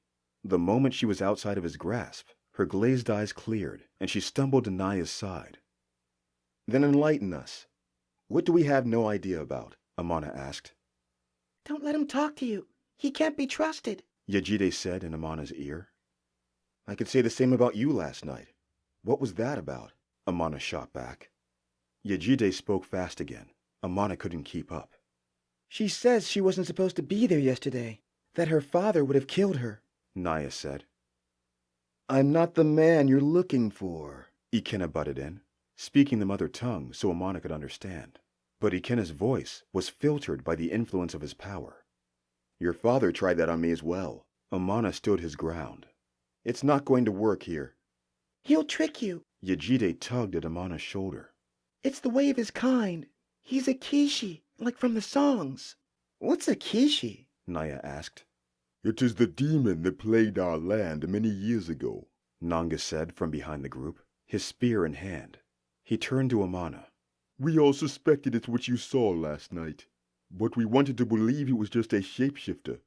The moment she was outside of his grasp, her glazed eyes cleared, and she stumbled to Naya's side. "Then enlighten us. What do we have no idea about?" Amana asked. Don't let him talk to you. He can't be trusted. Yajide said in Amana's ear. "I could say the same about you last night. What was that about?" Amana shot back. Yajide spoke fast again. Amana couldn't keep up. She says she wasn't supposed to be there yesterday, that her father would have killed her. Naya said. "I'm not the man you're looking for," Ikena butted in, speaking the mother tongue so Amana could understand. But Ikena's voice was filtered by the influence of his power. "Your father tried that on me as well." Amana stood his ground. "It's not going to work here." He'll trick you. Yajide tugged at Amana's shoulder. It's the way of his kind. He's a Kishi, like from the songs. What's a Kishi? Naya asked. "It is the demon that plagued our land many years ago," Nanga said from behind the group, his spear in hand. He turned to Amana. "We all suspected it's what you saw last night. but we wanted to believe he was just a shapeshifter.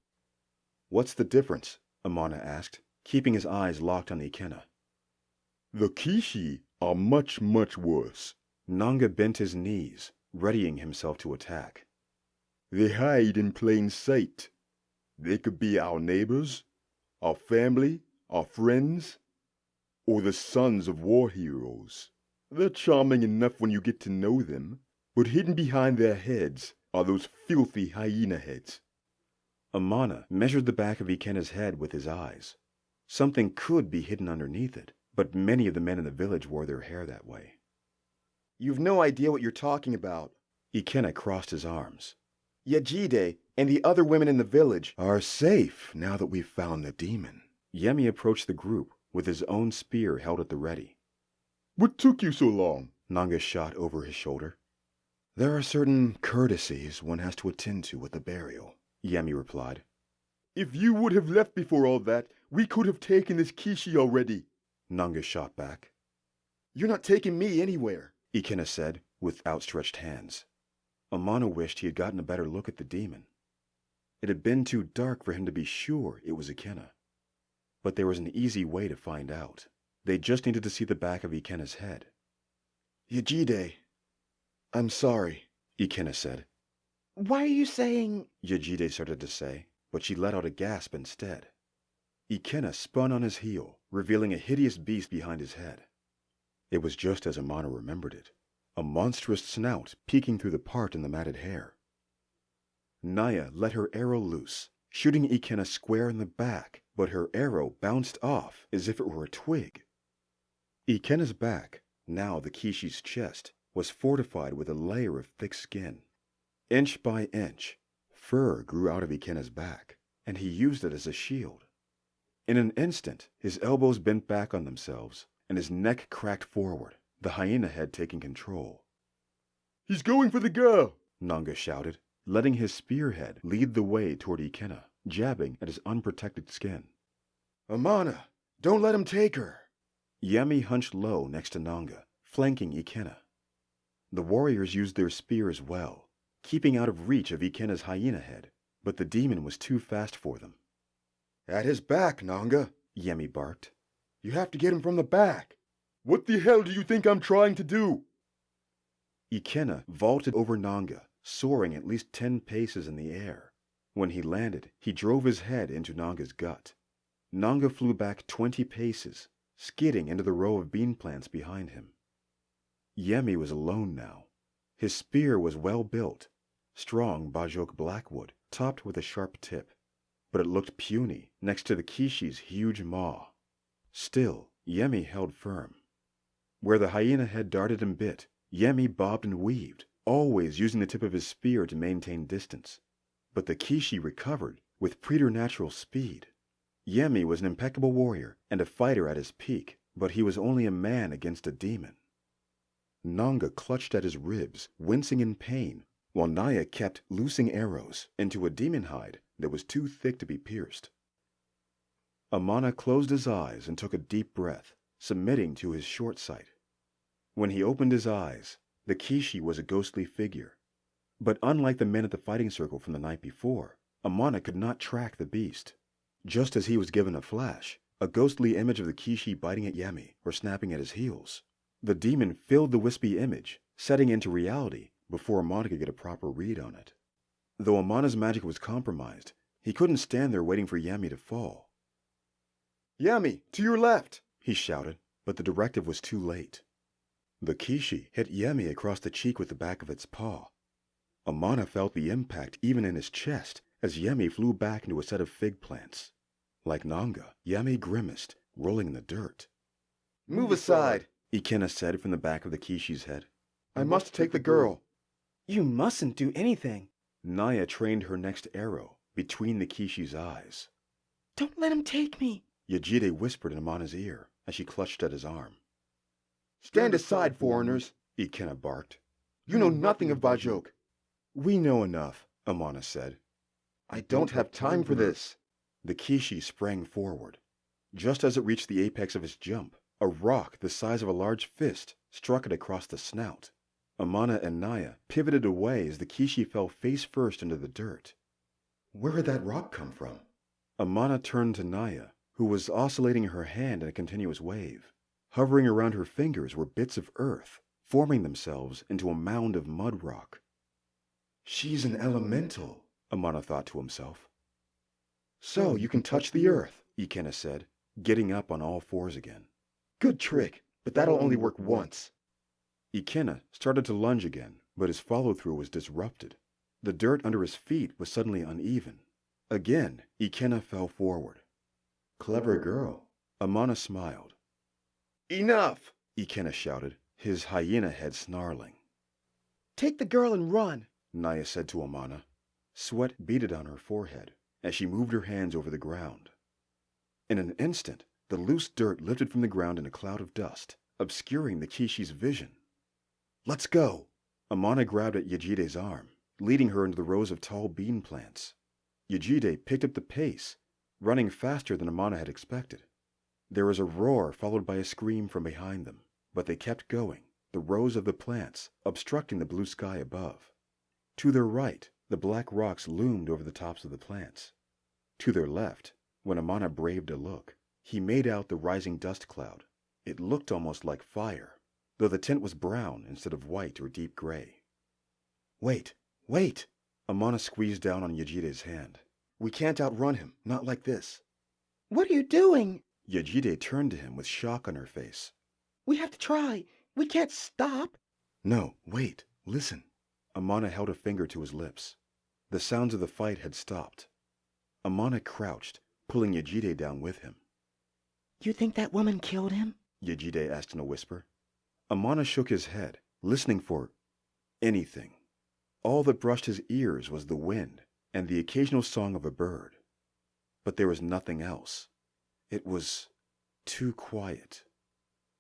What's the difference? Amana asked, keeping his eyes locked on Ikenna. The Kishi are much, much worse. Nanga bent his knees, readying himself to attack. They hide in plain sight. They could be our neighbors, our family, our friends, or the sons of war heroes. They're charming enough when you get to know them, but hidden behind their heads are those filthy hyena heads. Amana measured the back of Ikenna's head with his eyes. Something could be hidden underneath it, but many of the men in the village wore their hair that way. You've no idea what you're talking about. Ikenna crossed his arms. Yejide and the other women in the village are safe now that we've found the demon. Yemi approached the group with his own spear held at the ready. What took you so long? Nanga shot over his shoulder. There are certain courtesies one has to attend to with the burial, Yemi replied. If you would have left before all that, we could have taken this Kishi already. Nanga shot back. You're not taking me anywhere, Ikenna said with outstretched hands. Amana wished he had gotten a better look at the demon. It had been too dark for him to be sure it was Ikenna. But there was an easy way to find out. They just needed to see the back of Ikenna's head. Yejide, I'm sorry, Ikenna said. Why are you saying... Yejide started to say, but she let out a gasp instead. Ikenna spun on his heel, revealing a hideous beast behind his head. It was just as Amana remembered it, a monstrous snout peeking through the part in the matted hair. Naya let her arrow loose, shooting Ikenna square in the back, but her arrow bounced off as if it were a twig. Ikenna's back, now the Kishi's chest, was fortified with a layer of thick skin. Inch by inch, fur grew out of Ikenna's back, and he used it as a shield. In an instant, his elbows bent back on themselves, and his neck cracked forward, the hyena head taking control. He's going for the girl, Nanga shouted, letting his spearhead lead the way toward Ikenna, jabbing at his unprotected skin. Amana, don't let him take her. Yemi hunched low next to Nanga, flanking Ikenna. The warriors used their spears well, keeping out of reach of Ikenna's hyena head, but the demon was too fast for them. At his back, Nanga, Yemi barked. You have to get him from the back. What the hell do you think I'm trying to do? Ikenna vaulted over Nanga, soaring at least 10 paces in the air. When he landed, he drove his head into Nanga's gut. Nanga flew back 20 paces, skidding into the row of bean plants behind him. Yemi was alone now. His spear was well built, strong Bajok blackwood, topped with a sharp tip, but it looked puny next to the Kishi's huge maw. Still, Yemi held firm. Where the hyena head darted and bit, Yemi bobbed and weaved, always using the tip of his spear to maintain distance. But the Kishi recovered with preternatural speed. Yemi was an impeccable warrior and a fighter at his peak, but he was only a man against a demon. Nanga clutched at his ribs, wincing in pain, while Naya kept loosing arrows into a demon hide that was too thick to be pierced. Amana closed his eyes and took a deep breath, submitting to his short sight. When he opened his eyes, the Kishi was a ghostly figure. But unlike the men at the fighting circle from the night before, Amana could not track the beast. Just as he was given a flash, a ghostly image of the Kishi biting at Yemi or snapping at his heels. The demon filled the wispy image, setting into reality before Amana could get a proper read on it. Though Amana's magic was compromised, he couldn't stand there waiting for Yemi to fall. Yemi, to your left, he shouted, but the directive was too late. The Kishi hit Yemi across the cheek with the back of its paw. Amana felt the impact even in his chest as Yemi flew back into a set of fig plants. Like Nanga, Yemi grimaced, rolling in the dirt. Move aside, Ikenna said from the back of the Kishi's head. I must take the girl. You mustn't do anything. Naya trained her next arrow between the Kishi's eyes. Don't let him take me. Yejide whispered in Amana's ear as she clutched at his arm. Stand aside, foreigners, Ikenna barked. You know nothing of Bajok. We know enough, Amana said. I don't have time for this. The Kishi sprang forward. Just as it reached the apex of its jump, a rock the size of a large fist struck it across the snout. Amana and Naya pivoted away as the Kishi fell face first into the dirt. Where did that rock come from? Amana turned to Naya, who was oscillating her hand in a continuous wave. Hovering around her fingers were bits of earth, forming themselves into a mound of mud rock. She's an elemental, Amana thought to himself. So you can touch the earth, Ikenna said, getting up on all fours again. Good trick, but that'll only work once. Ikenna started to lunge again, but his follow-through was disrupted. The dirt under his feet was suddenly uneven. Again, Ikenna fell forward. Clever girl. Amana smiled. Enough! Ikenna shouted, his hyena head snarling. Take the girl and run, Naya said to Amana. Sweat beaded on her forehead as she moved her hands over the ground. In an instant, the loose dirt lifted from the ground in a cloud of dust, obscuring the Kishi's vision. Let's go! Amana grabbed at Yajide's arm, leading her into the rows of tall bean plants. Yajide picked up the pace, running faster than Amana had expected. There was a roar followed by a scream from behind them, but they kept going, the rows of the plants obstructing the blue sky above. To their right, the black rocks loomed over the tops of the plants. To their left, when Amana braved a look, he made out the rising dust cloud. It looked almost like fire, though the tint was brown instead of white or deep gray. Wait, wait! Amana squeezed down on Yajide's hand. We can't outrun him, not like this. What are you doing? Yajide turned to him with shock on her face. We have to try. We can't stop. No, wait, listen. Amana held a finger to his lips. The sounds of the fight had stopped. Amana crouched, pulling Yajide down with him. You think that woman killed him? Yajide asked in a whisper. Amana shook his head, listening for anything. All that brushed his ears was the wind and the occasional song of a bird. But there was nothing else. It was too quiet.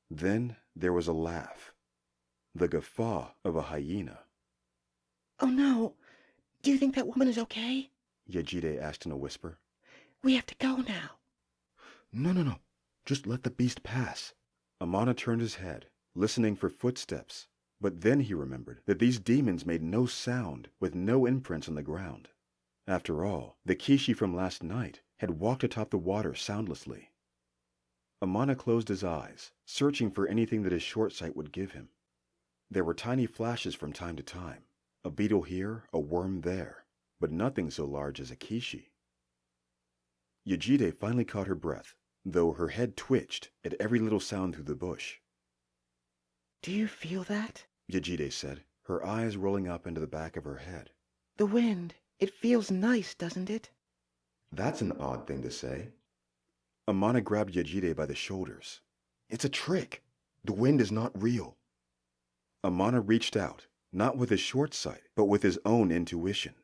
Then there was a laugh, the guffaw of a hyena. Oh no! Do you think that woman is okay? Yajide asked in a whisper. We have to go now. No. Just let the beast pass. Amana turned his head, listening for footsteps, but then he remembered that these demons made no sound with no imprints on the ground. After all, the Kishi from last night had walked atop the water soundlessly. Amana closed his eyes, searching for anything that his short sight would give him. There were tiny flashes from time to time, a beetle here, a worm there, but nothing so large as a Kishi. Yajide finally caught her breath, though her head twitched at every little sound through the bush. Do you feel that? Yajide said, her eyes rolling up into the back of her head. The wind. It feels nice, doesn't it? That's an odd thing to say. Amana grabbed Yajide by the shoulders. It's a trick. The wind is not real. Amana reached out, not with his short sight, but with his own intuition.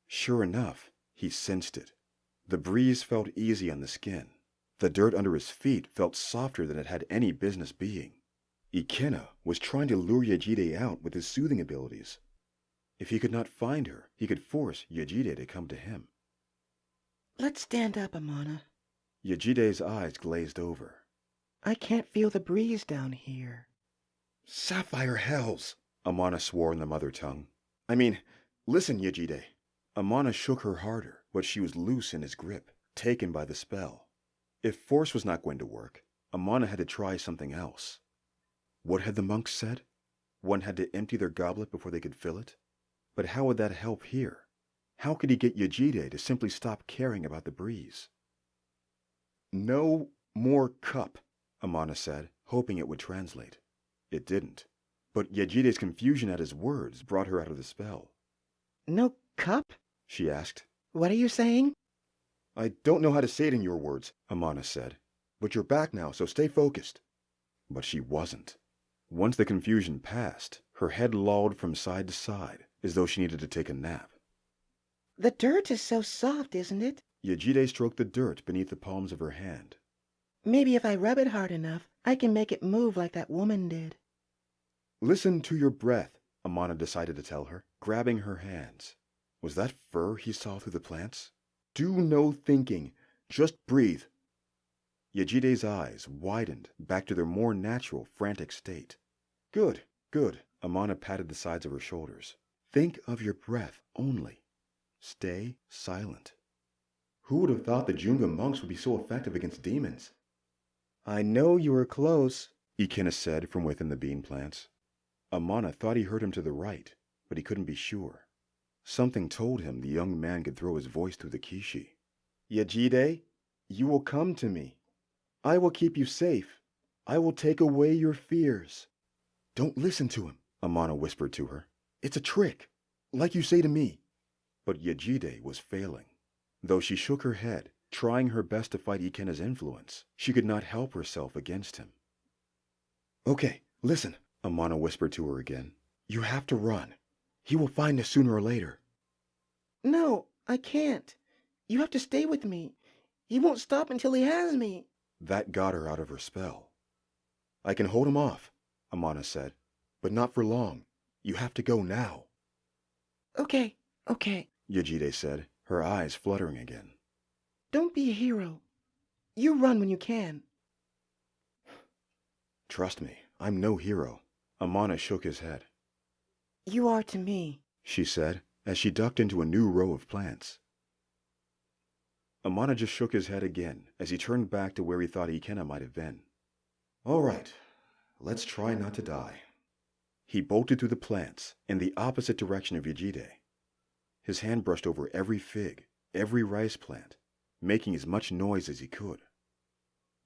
Sure enough, he sensed it. The breeze felt easy on the skin. The dirt under his feet felt softer than it had any business being. Ikenna was trying to lure Yajide out with his soothing abilities. If he could not find her, he could force Yajide to come to him. Let's stand up, Amana. Yajide's eyes glazed over. I can't feel the breeze down here. Sapphire hells! Amana swore in the mother tongue. Listen, Yajide. Amana shook her harder, but she was loose in his grip, taken by the spell. If force was not going to work, Amana had to try something else. What had the monks said? One had to empty their goblet before they could fill it? But how would that help here? How could he get Yajide to simply stop caring about the breeze? No more cup, Amana said, hoping it would translate. It didn't, but Yajide's confusion at his words brought her out of the spell. No cup? She asked. What are you saying? I don't know how to say it in your words, Amana said. But you're back now, so stay focused. But she wasn't. Once the confusion passed, her head lolled from side to side, as though she needed to take a nap. The dirt is so soft, isn't it? Yajide stroked the dirt beneath the palms of her hand. Maybe if I rub it hard enough, I can make it move like that woman did. Listen to your breath, Amana decided to tell her, grabbing her hands. Was that fur he saw through the plants? Do no thinking. Just breathe. Yajide's eyes widened back to their more natural, frantic state. Good. Amana patted the sides of her shoulders. Think of your breath only. Stay silent. Who would have thought the Junga monks would be so effective against demons? I know you were close, Ikena said from within the bean plants. Amana thought he heard him to the right, but he couldn't be sure. Something told him the young man could throw his voice through the Kishi. Yejide, you will come to me. I will keep you safe. I will take away your fears. Don't listen to him, Amana whispered to her. It's a trick, like you say to me. But Yejide was failing. Though she shook her head, trying her best to fight Ikena's influence, she could not help herself against him. Okay, listen, Amana whispered to her again. You have to run. He will find us sooner or later. No, I can't. You have to stay with me. He won't stop until he has me. That got her out of her spell. I can hold him off, Amana said, but not for long. You have to go now. Okay, Yejide said, her eyes fluttering again. Don't be a hero. You run when you can. Trust me, I'm no hero. Amana shook his head. You are to me, she said, as she ducked into a new row of plants. Amana just shook his head again as he turned back to where he thought Ikena might have been. All right, let's try not to die. He bolted through the plants in the opposite direction of Yejide. His hand brushed over every fig, every rice plant, making as much noise as he could.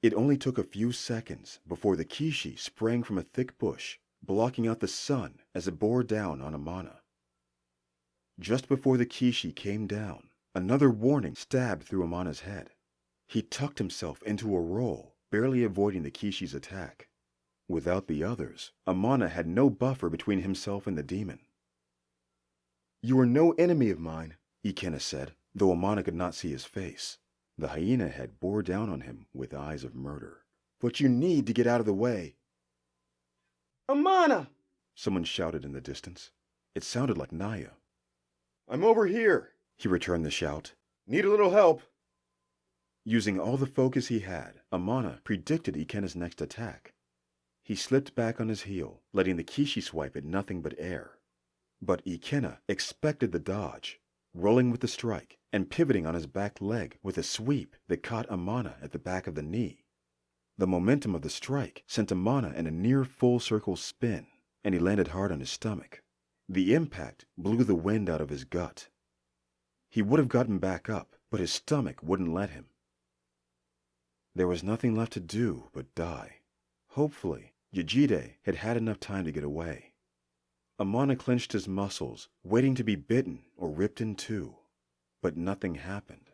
It only took a few seconds before the Kishi sprang from a thick bush, blocking out the sun as it bore down on Amana. Just before the Kishi came down, another warning stabbed through Amana's head. He tucked himself into a roll, barely avoiding the Kishi's attack. Without the others, Amana had no buffer between himself and the demon. You are no enemy of mine, Ikena said, though Amana could not see his face. The hyena head bore down on him with eyes of murder. But you need to get out of the way. Amana! Someone shouted in the distance. It sounded like Naya. I'm over here, he returned the shout. Need a little help. Using all the focus he had, Amana predicted Ikena's next attack. He slipped back on his heel, letting the Kishi swipe at nothing but air. But Ikena expected the dodge, rolling with the strike and pivoting on his back leg with a sweep that caught Amana at the back of the knee. The momentum of the strike sent Amana in a near full circle spin, and he landed hard on his stomach. The impact blew the wind out of his gut. He would have gotten back up, but his stomach wouldn't let him. There was nothing left to do but die. Hopefully, Yejide had had enough time to get away. Amana clenched his muscles, waiting to be bitten or ripped in two. But nothing happened.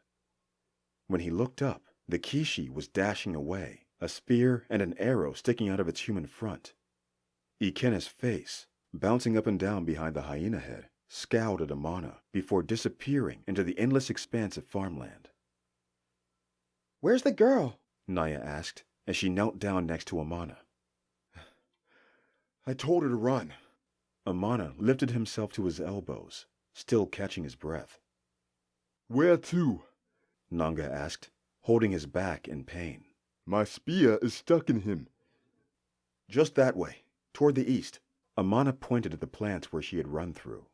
When he looked up, the Kishi was dashing away, a spear and an arrow sticking out of its human front. Ikena's face, bouncing up and down behind the hyena head, scowled at Amana before disappearing into the endless expanse of farmland. Where's the girl? Naya asked as she knelt down next to Amana. I told her to run. Amana lifted himself to his elbows, still catching his breath. Where to? Nanga asked, holding his back in pain. My spear is stuck in him. Just that way, toward the east. Amana pointed at the plants where she had run through.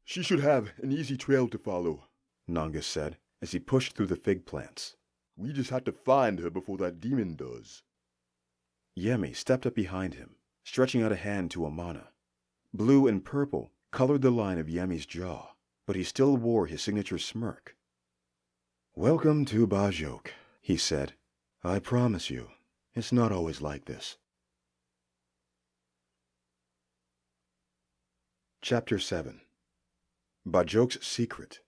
She should have an easy trail to follow, Nanga said as he pushed through the fig plants. We just have to find her before that demon does. Yemi stepped up behind him, stretching out a hand to Amana. Blue and purple colored the line of Yemi's jaw, but he still wore his signature smirk. Welcome to Bajok, he said. I promise you, it's not always like this. Chapter 7. Bajok's Secret.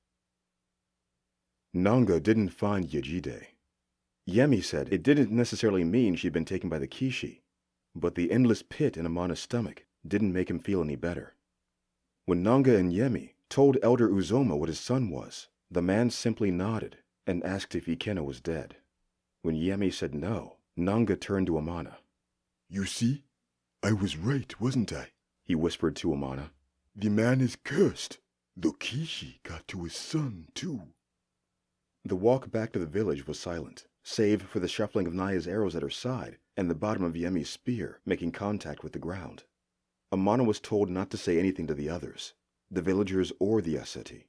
Nanga didn't find Yejide. Yemi said it didn't necessarily mean she'd been taken by the Kishi, but the endless pit in Amana's stomach didn't make him feel any better. When Nanga and Yemi told Elder Uzoma what his son was, the man simply nodded and asked if Ikena was dead. When Yemi said no, Nanga turned to Amana. You see? I was right, wasn't I? He whispered to Amana. The man is cursed. The Kishi got to his son, too. The walk back to the village was silent, save for the shuffling of Naya's arrows at her side and the bottom of Yemi's spear making contact with the ground. Amana was told not to say anything to the others, the villagers or the ascetti.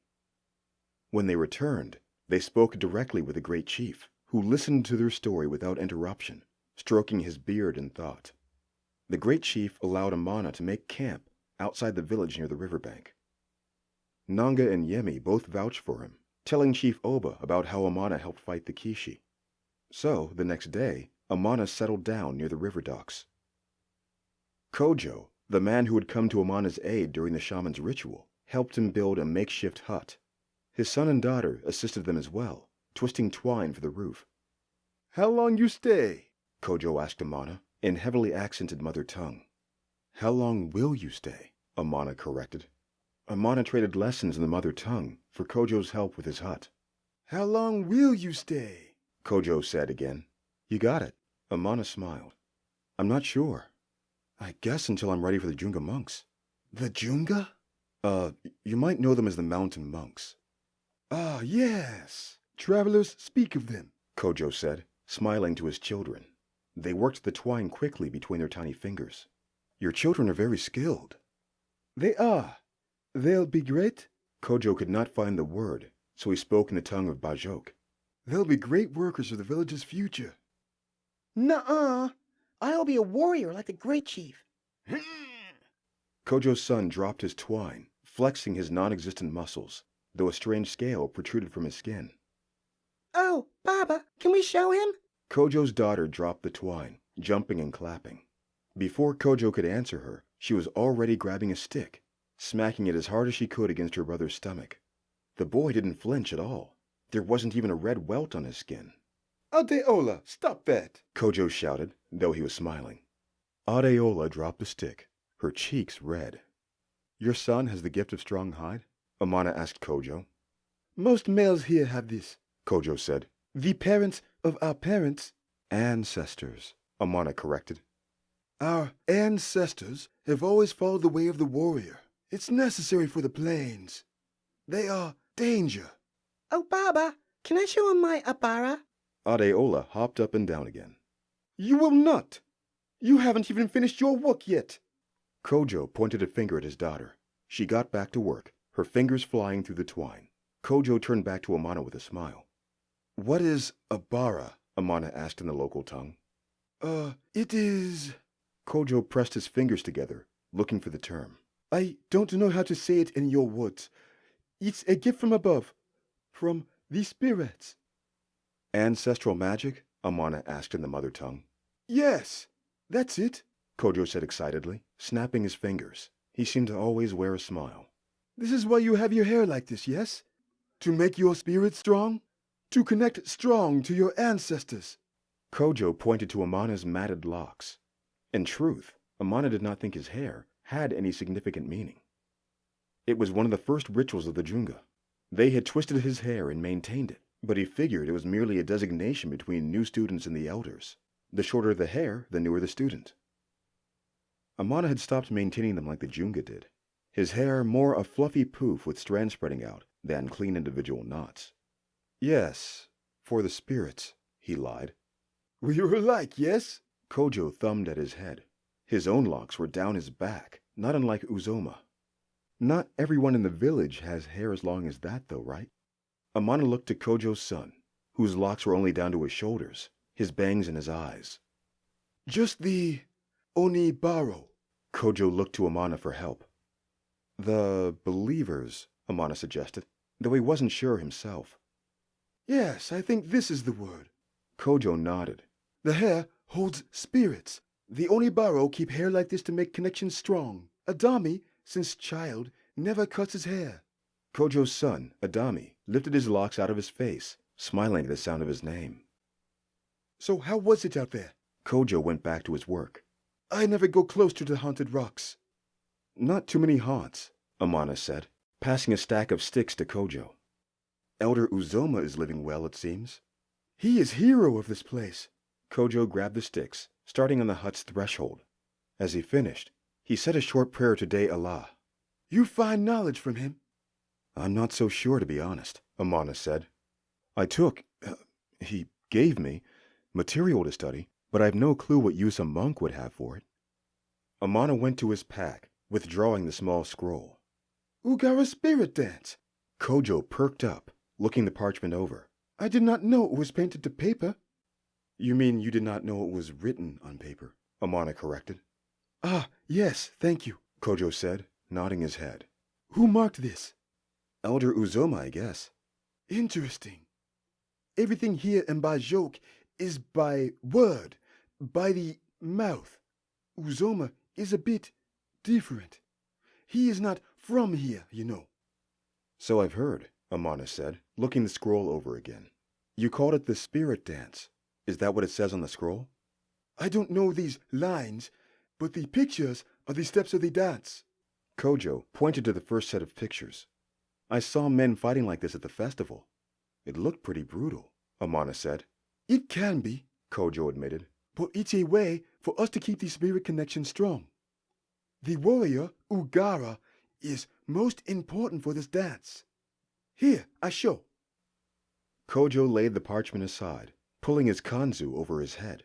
When they returned, they spoke directly with the great chief, who listened to their story without interruption, stroking his beard in thought. The great chief allowed Amana to make camp outside the village near the riverbank. Nanga and Yemi both vouched for him, telling Chief Oba about how Amana helped fight the Kishi. So, the next day, Amana settled down near the river docks. Kojo, the man who had come to Amana's aid during the shaman's ritual, helped him build a makeshift hut. His son and daughter assisted them as well, twisting twine for the roof. How long you stay? Kojo asked Amana, in heavily accented mother tongue. How long will you stay? Amana corrected. Amana traded lessons in the mother tongue for Kojo's help with his hut. How long will you stay? Kojo said again. You got it. Amana smiled. I'm not sure. I guess until I'm ready for the Junga monks. The Junga? You might know them as the mountain monks. Ah, yes. Travelers speak of them, Kojo said, smiling to his children. They worked the twine quickly between their tiny fingers. Your children are very skilled. They are. They'll be great. Kojo could not find the word, so he spoke in the tongue of Bajok. They'll be great workers for the village's future. Nuh-uh. I'll be a warrior like the great chief. Kojo's son dropped his twine, flexing his non-existent muscles, though a strange scale protruded from his skin. Oh, Baba, can we show him? Kojo's daughter dropped the twine, jumping and clapping. Before Kojo could answer her, she was already grabbing a stick, smacking it as hard as she could against her brother's stomach. The boy didn't flinch at all. There wasn't even a red welt on his skin. Adeola, stop that! Kojo shouted, though he was smiling. Adeola dropped the stick, her cheeks red. Your son has the gift of strong hide? Amana asked Kojo. Most males here have this, Kojo said. The parents of our parents. Ancestors, Amana corrected. Our ancestors have always followed the way of the warrior. It's necessary for the plains. They are danger. Oh, Baba, can I show him my Abara? Adeola hopped up and down again. You will not. You haven't even finished your work yet. Kojo pointed a finger at his daughter. She got back to work, her fingers flying through the twine. Kojo turned back to Amana with a smile. What is Abara? Amana asked in the local tongue. It is... Kojo pressed his fingers together, looking for the term. I don't know how to say it in your words. It's a gift from above, from the spirits. Ancestral magic? Amana asked in the mother tongue. Yes, that's it, Kojo said excitedly, snapping his fingers. He seemed to always wear a smile. This is why you have your hair like this, yes? To make your spirit strong? To connect strong to your ancestors. Kojo pointed to Amana's matted locks. In truth, Amana did not think his hair had any significant meaning. It was one of the first rituals of the Junga. They had twisted his hair and maintained it, but he figured it was merely a designation between new students and the elders. The shorter the hair, the newer the student. Amana had stopped maintaining them like the Junga did. His hair more a fluffy poof with strands spreading out than clean individual knots. Yes, for the spirits, he lied. We were alike, yes? Kojo thumbed at his head. His own locks were down his back, not unlike Uzoma. Not everyone in the village has hair as long as that, though, right? Amana looked to Kojo's son, whose locks were only down to his shoulders, his bangs in his eyes. Just the Onibaro. Kojo looked to Amana for help. The believers, Amana suggested, though he wasn't sure himself. Yes, I think this is the word. Kojo nodded. The hair holds spirits. The Onibaro keep hair like this to make connections strong. Adami, since child, never cuts his hair. Kojo's son, Adami, lifted his locks out of his face, smiling at the sound of his name. So how was it out there? Kojo went back to his work. I never go close to the haunted rocks. Not too many haunts, Amana said, passing a stack of sticks to Kojo. Elder Uzoma is living well, it seems. He is hero of this place. Kojo grabbed the sticks, starting on the hut's threshold. As he finished, he said a short prayer to De Allah. You find knowledge from him? I'm not so sure, to be honest, Amana said. He gave me, material to study, but I've no clue what use a monk would have for it. Amana went to his pack, withdrawing the small scroll. Ugara's spirit dance. Kojo perked up, looking the parchment over. I did not know it was painted to paper. You mean you did not know it was written on paper? Amana corrected. Ah, yes, thank you, Kojo said, nodding his head. Who marked this? Elder Uzoma, I guess. Interesting. Everything here in Bajok is by word, by the mouth. Uzoma is a bit different. He is not from here, you know. So I've heard, Amana said, looking the scroll over again. You called it the spirit dance. Is that what it says on the scroll? I don't know these lines, but the pictures are the steps of the dance. Kojo pointed to the first set of pictures. I saw men fighting like this at the festival. It looked pretty brutal, Amana said. It can be, Kojo admitted. But it's a way for us to keep the spirit connection strong. The warrior, Ugara, is most important for this dance. Here, I show. Kojo laid the parchment aside, pulling his kanzu over his head.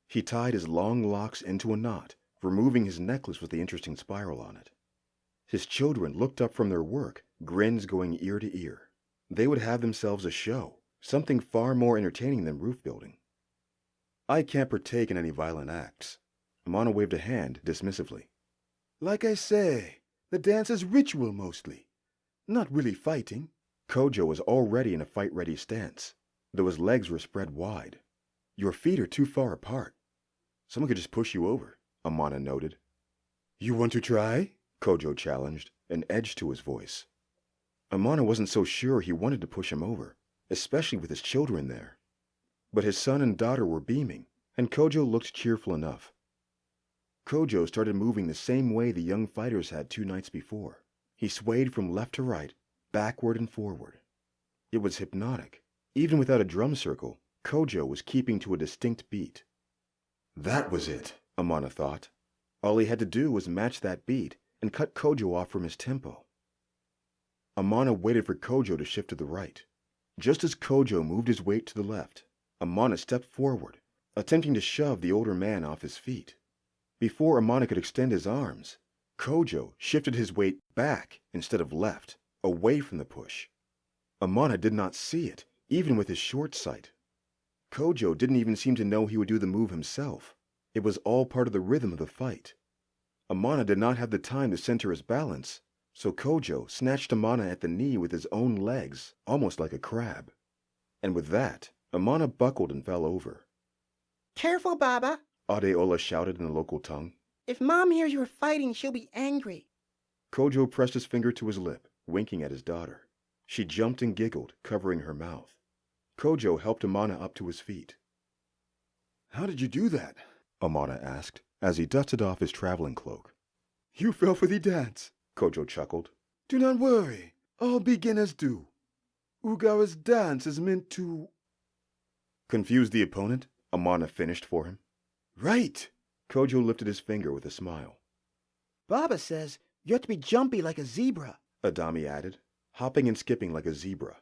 He tied his long locks into a knot, removing his necklace with the interesting spiral on it. His children looked up from their work, grins going ear to ear. They would have themselves a show, something far more entertaining than roof building. I can't partake in any violent acts. Amana waved a hand dismissively. Like I say, the dance is ritual mostly, not really fighting. Kojo was already in a fight-ready stance, though his legs were spread wide. Your feet are too far apart. Someone could just push you over, Amana noted. You want to try? Kojo challenged, an edge to his voice. Amana wasn't so sure he wanted to push him over, especially with his children there. But his son and daughter were beaming, and Kojo looked cheerful enough. Kojo started moving the same way the young fighters had 2 nights before. He swayed from left to right, backward and forward. It was hypnotic. Even without a drum circle, Kojo was keeping to a distinct beat. That was it, Amana thought. All he had to do was match that beat and cut Kojo off from his tempo. Amana waited for Kojo to shift to the right. Just as Kojo moved his weight to the left, Amana stepped forward, attempting to shove the older man off his feet. Before Amana could extend his arms, Kojo shifted his weight back instead of left, away from the push. Amana did not see it, even with his short sight. Kojo didn't even seem to know he would do the move himself. It was all part of the rhythm of the fight. Amana did not have the time to center his balance, so Kojo snatched Amana at the knee with his own legs, almost like a crab. And with that, Amana buckled and fell over. Careful, Baba. Adeola shouted in the local tongue. If Mom hears you were fighting, she'll be angry. Kojo pressed his finger to his lip, winking at his daughter. She jumped and giggled, covering her mouth. Kojo helped Amana up to his feet. How did you do that? Amana asked, as he dusted off his traveling cloak. You fell for the dance, Kojo chuckled. Do not worry. All beginners do. Ugara's dance is meant to... Confuse the opponent? Amana finished for him. Right. Kojo lifted his finger with a smile. Baba says you have to be jumpy like a zebra, Adami added, hopping and skipping like a zebra.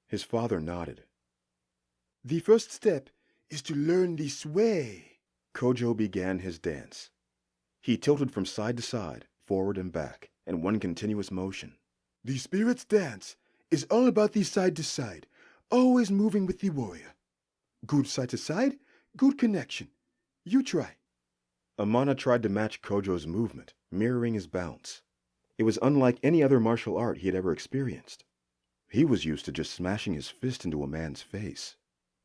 His father nodded. The first step is to learn the sway. Kojo began his dance. He tilted from side to side, forward and back, in one continuous motion. The spirit's dance is all about the side to side, always moving with the warrior. Good side to side, good connection. You try. Amana tried to match Kojo's movement, mirroring his bounce. It was unlike any other martial art he had ever experienced. He was used to just smashing his fist into a man's face.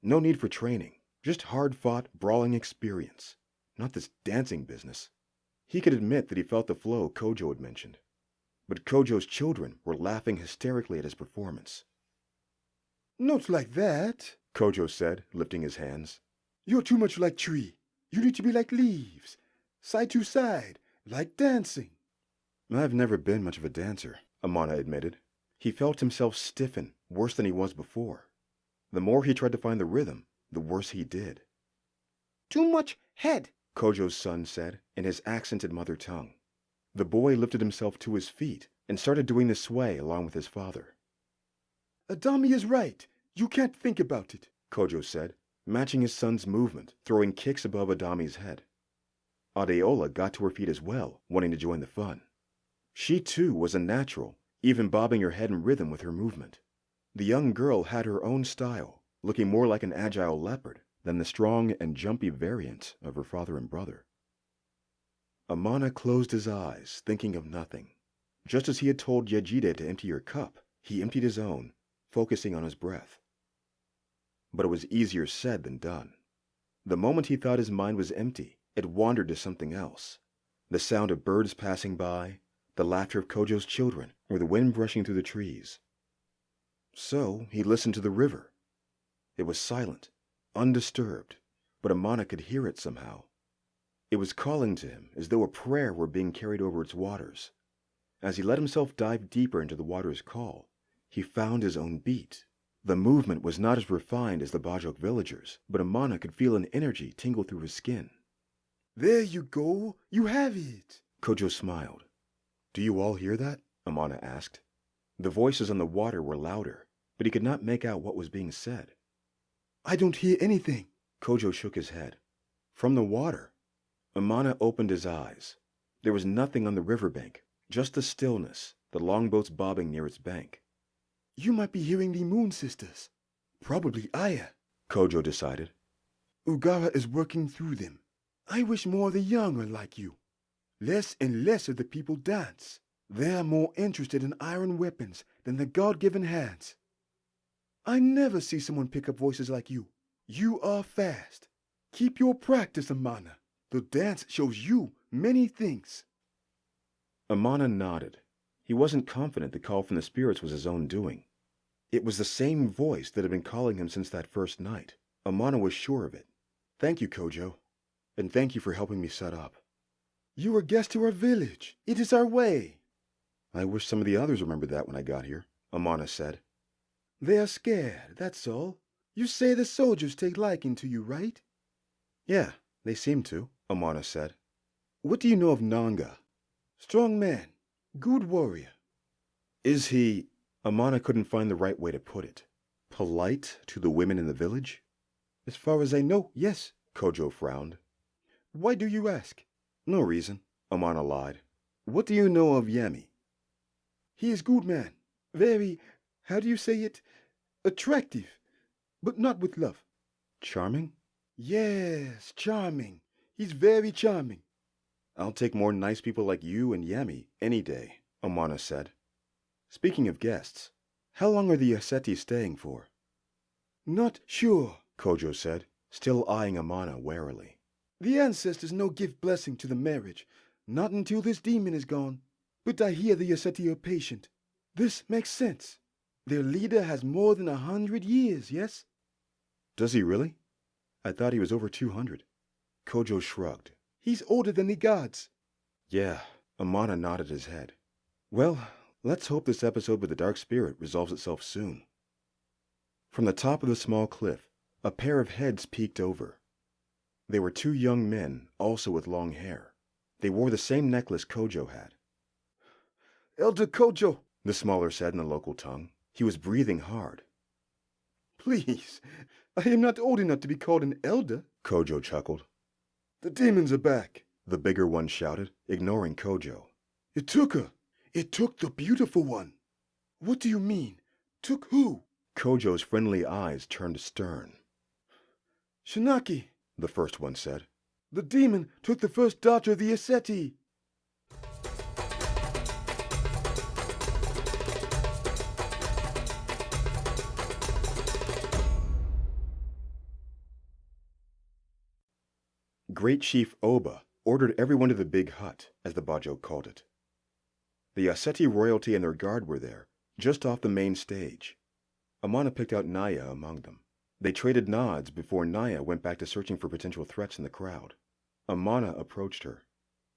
No need for training, just hard-fought, brawling experience. Not this dancing business. He could admit that he felt the flow Kojo had mentioned. But Kojo's children were laughing hysterically at his performance. Not like that, Kojo said, lifting his hands. You're too much like tree. You need to be like leaves, side to side, like dancing. I've never been much of a dancer, Amana admitted. He felt himself stiffen, worse than he was before. The more he tried to find the rhythm, the worse he did. Too much head, Kojo's son said, in his accented mother tongue. The boy lifted himself to his feet and started doing the sway along with his father. Adami is right. You can't think about it, Kojo said, matching his son's movement, throwing kicks above Adami's head. Adeola got to her feet as well, wanting to join the fun. She too was a natural, even bobbing her head in rhythm with her movement. The young girl had her own style, looking more like an agile leopard than the strong and jumpy variant of her father and brother. Amana closed his eyes, thinking of nothing. Just as he had told Yejide to empty her cup, he emptied his own, focusing on his breath. But it was easier said than done. The moment he thought his mind was empty, it wandered to something else. The sound of birds passing by, the laughter of Kojo's children, or the wind brushing through the trees. So he listened to the river. It was silent, undisturbed, but Amana could hear it somehow. It was calling to him as though a prayer were being carried over its waters. As he let himself dive deeper into the water's call, he found his own beat. The movement was not as refined as the Bajok villagers, but Amana could feel an energy tingle through his skin. There you go. You have it. Kojo smiled. Do you all hear that? Amana asked. The voices on the water were louder, but he could not make out what was being said. I don't hear anything. Kojo shook his head. From the water. Amana opened his eyes. There was nothing on the riverbank, just the stillness, the longboats bobbing near its bank. You might be hearing the Moon Sisters. Probably Aya, Kojo decided. Ugara is working through them. I wish more of the young are like you. Less and less of the people dance. They're more interested in iron weapons than the God-given hands. I never see someone pick up voices like you. You are fast. Keep your practice, Amana. The dance shows you many things. Amana nodded. He wasn't confident the call from the spirits was his own doing. It was the same voice that had been calling him since that first night. Amana was sure of it. Thank you, Kojo. And thank you for helping me set up. You are guest to our village. It is our way. I wish some of the others remembered that when I got here, Amana said. They are scared, that's all. You say the soldiers take liking to you, right? Yeah, they seem to, Amana said. What do you know of Nanga? Strong man. Good warrior. Is he... Amana couldn't find the right way to put it. Polite to the women in the village? As far as I know, yes. Kojo frowned. Why do you ask? No reason, Amana lied. What do you know of Yemi? He is good man. Very, how do you say it? Attractive. But not with love. Charming? Yes, charming. He's very charming. I'll take more nice people like you and Yemi any day, Amana said. Speaking of guests, how long are the Aseti staying for? Not sure, Kojo said, still eyeing Amana warily. The ancestors no give blessing to the marriage, not until this demon is gone. But I hear the Aseti are patient. This makes sense. Their leader has more than 100 years, yes? Does he really? I thought he was over 200. Kojo shrugged. He's older than the gods. Yeah, Amana nodded his head. Well, let's hope this episode with the Dark Spirit resolves itself soon. From the top of the small cliff, a pair of heads peeked over. They were two young men, also with long hair. They wore the same necklace Kojo had. Elder Kojo, the smaller said in the local tongue. He was breathing hard. Please, I am not old enough to be called an elder, Kojo chuckled. The demons are back, the bigger one shouted, ignoring Kojo. It took her. It took the beautiful one. What do you mean? Took who? Kojo's friendly eyes turned stern. Shinaki, the first one said. The demon took the first daughter of the Aseti. Great Chief Oba ordered everyone to the big hut, as the Bajok called it. The Aseti royalty and their guard were there, just off the main stage. Amana picked out Naya among them. They traded nods before Naya went back to searching for potential threats in the crowd. Amana approached her.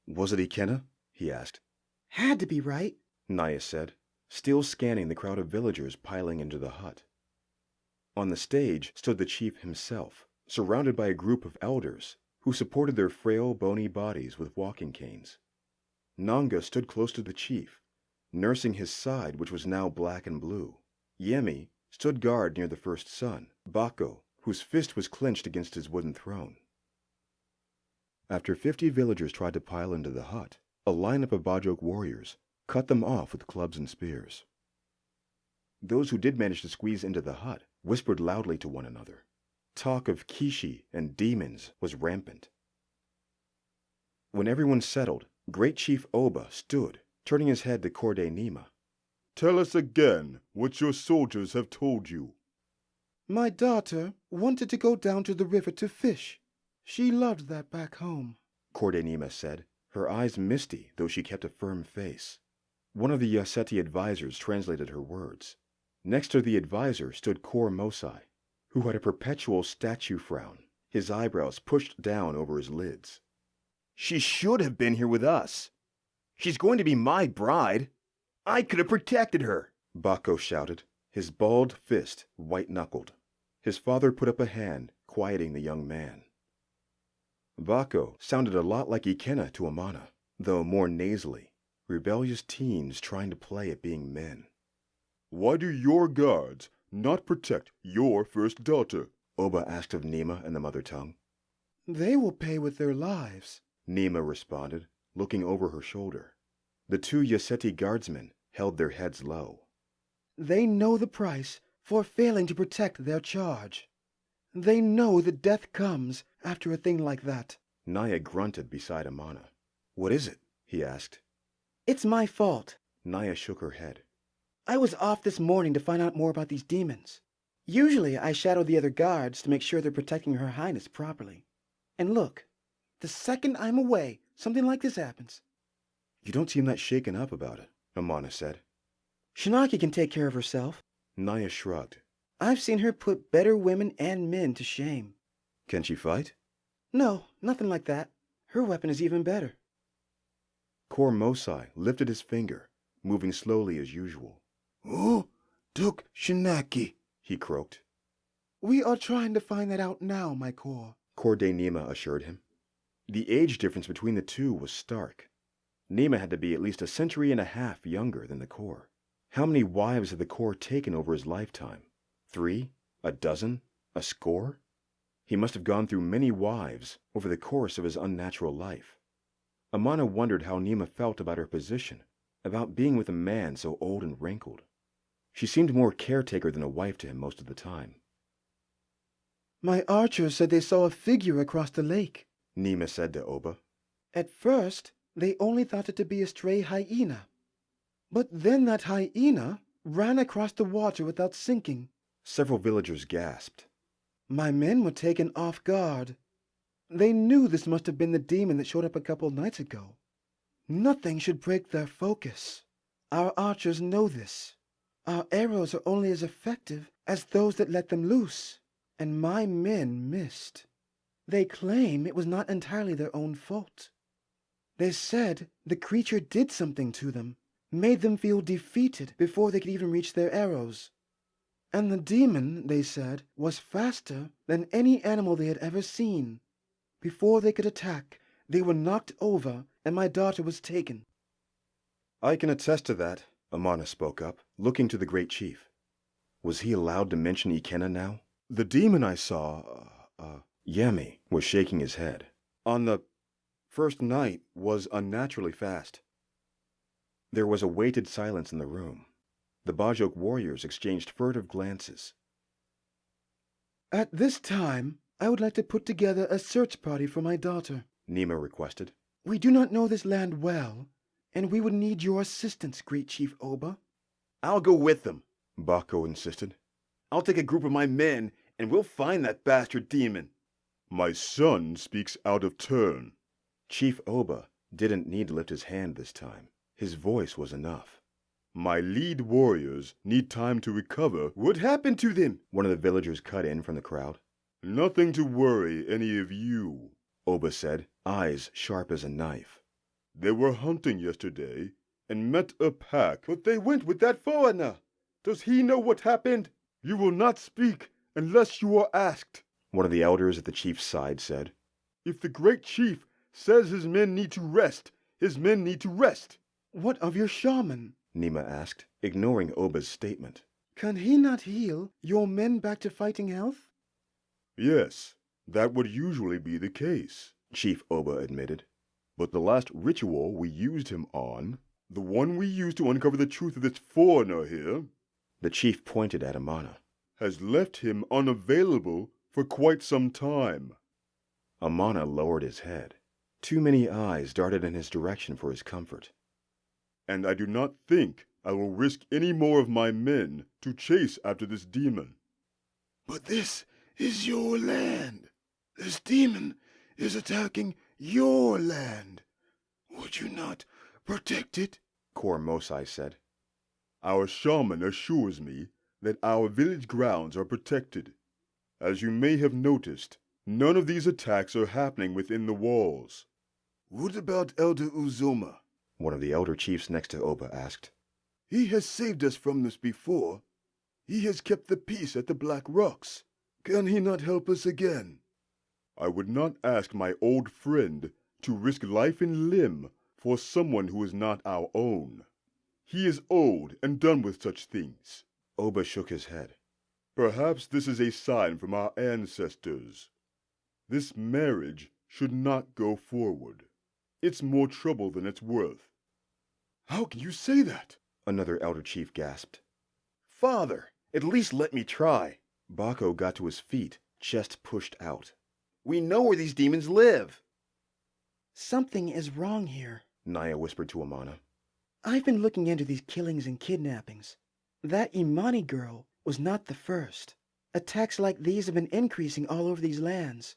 Was it Ikenna? He asked. Had to be, right? Naya said, still scanning the crowd of villagers piling into the hut. On the stage stood the chief himself, surrounded by a group of elders who supported their frail, bony bodies with walking canes. Nanga stood close to the chief, nursing his side, which was now black and blue. Yemi stood guard near the first son, Bako, whose fist was clenched against his wooden throne. After 50 villagers tried to pile into the hut, a lineup of Bajok warriors, cut them off with clubs and spears. Those who did manage to squeeze into the hut whispered loudly to one another. Talk of Kishi and demons was rampant. When everyone settled, Great Chief Oba stood, turning his head to Korde Nima. Tell us again what your soldiers have told you. My daughter wanted to go down to the river to fish. She loved that back home, Korde Nima said, her eyes misty though she kept a firm face. One of the Yaseti advisors translated her words. Next to the advisor stood Kor Mosai, who had a perpetual statue frown, his eyebrows pushed down over his lids. She should have been here with us. She's going to be my bride. I could have protected her, Bako shouted, his balled fist white-knuckled. His father put up a hand, quieting the young man. Bako sounded a lot like Ikena to Amana, though more nasally, rebellious teens trying to play at being men. Why do your guards not protect your first daughter? Oba asked of Nima in the mother tongue. They will pay with their lives, Nima responded, looking over her shoulder. The two Yaseti guardsmen held their heads low. They know the price for failing to protect their charge. They know that death comes after a thing like that. Naya grunted beside Amana. What is it? He asked. It's my fault. Naya shook her head. I was off this morning to find out more about these demons. Usually I shadow the other guards to make sure they're protecting Her Highness properly. And look, the second I'm away, something like this happens. You don't seem that shaken up about it, Amana said. Shinaki can take care of herself. Naya shrugged. I've seen her put better women and men to shame. Can she fight? No, nothing like that. Her weapon is even better. Kor Mosai lifted his finger, moving slowly as usual. Who took Shinaki? He croaked. We are trying to find that out now, my Kor, Korde Nima assured him. The age difference between the two was stark. Nima had to be at least a century and a half younger than the Kor. How many wives had the Kor taken over his lifetime? 3? A dozen? A score? He must have gone through many wives over the course of his unnatural life. Amana wondered how Nima felt about her position, about being with a man so old and wrinkled. She seemed more caretaker than a wife to him most of the time. My archers said they saw a figure across the lake, Nima said to Oba. At first, they only thought it to be a stray hyena. But then that hyena ran across the water without sinking. Several villagers gasped. My men were taken off guard. They knew this must have been the demon that showed up a couple nights ago. Nothing should break their focus. Our archers know this. Our arrows are only as effective as those that let them loose, and my men missed. They claim it was not entirely their own fault. They said the creature did something to them, made them feel defeated before they could even reach their arrows. And the demon, they said, was faster than any animal they had ever seen. Before they could attack, they were knocked over, and my daughter was taken. I can attest to that, Amana spoke up, looking to the great chief. Was he allowed to mention Ikena now? The demon I saw, Yemi was shaking his head. On the first night was unnaturally fast. There was a weighted silence in the room. The Bajok warriors exchanged furtive glances. At this time, I would like to put together a search party for my daughter, Nima requested. We do not know this land well, and we would need your assistance, great Chief Oba. I'll go with them, Bako insisted. I'll take a group of my men, and we'll find that bastard demon. My son speaks out of turn. Chief Oba didn't need to lift his hand this time. His voice was enough. My lead warriors need time to recover. What happened to them? One of the villagers cut in from the crowd. Nothing to worry any of you, Oba said, eyes sharp as a knife. They were hunting yesterday and met a pack. But they went with that foreigner. Does he know what happened? You will not speak unless you are asked. One of the elders at the chief's side said. If the great chief says his men need to rest, his men need to rest. What of your shaman? Nima asked, ignoring Oba's statement. Can he not heal your men back to fighting health? Yes, that would usually be the case, Chief Oba admitted. But the last ritual we used him on, The one we used to uncover the truth of this foreigner here, The chief pointed at Amana. has left him unavailable for quite some time. Amana lowered his head. Too many eyes darted in his direction for his comfort. And I do not think I will risk any more of my men to chase after this demon. But this is your land. This demon is attacking your land. Would you not protect it? Kor Mosai said. Our shaman assures me that our village grounds are protected. As you may have noticed, none of these attacks are happening within the walls. What about Elder Uzoma? One of the elder chiefs next to Oba asked. He has saved us from this before. He has kept the peace at the Black Rocks. Can he not help us again? I would not ask my old friend to risk life and limb for someone who is not our own. He is old and done with such things. Oba shook his head. Perhaps this is a sign from our ancestors. This marriage should not go forward. It's more trouble than it's worth. How can you say that? Another elder chief gasped. Father, at least let me try. Bako got to his feet, chest pushed out. We know where these demons live. Something is wrong here. Naya whispered to Amana. I've been looking into these killings and kidnappings. That Imani girl was not the first. Attacks like these have been increasing all over these lands.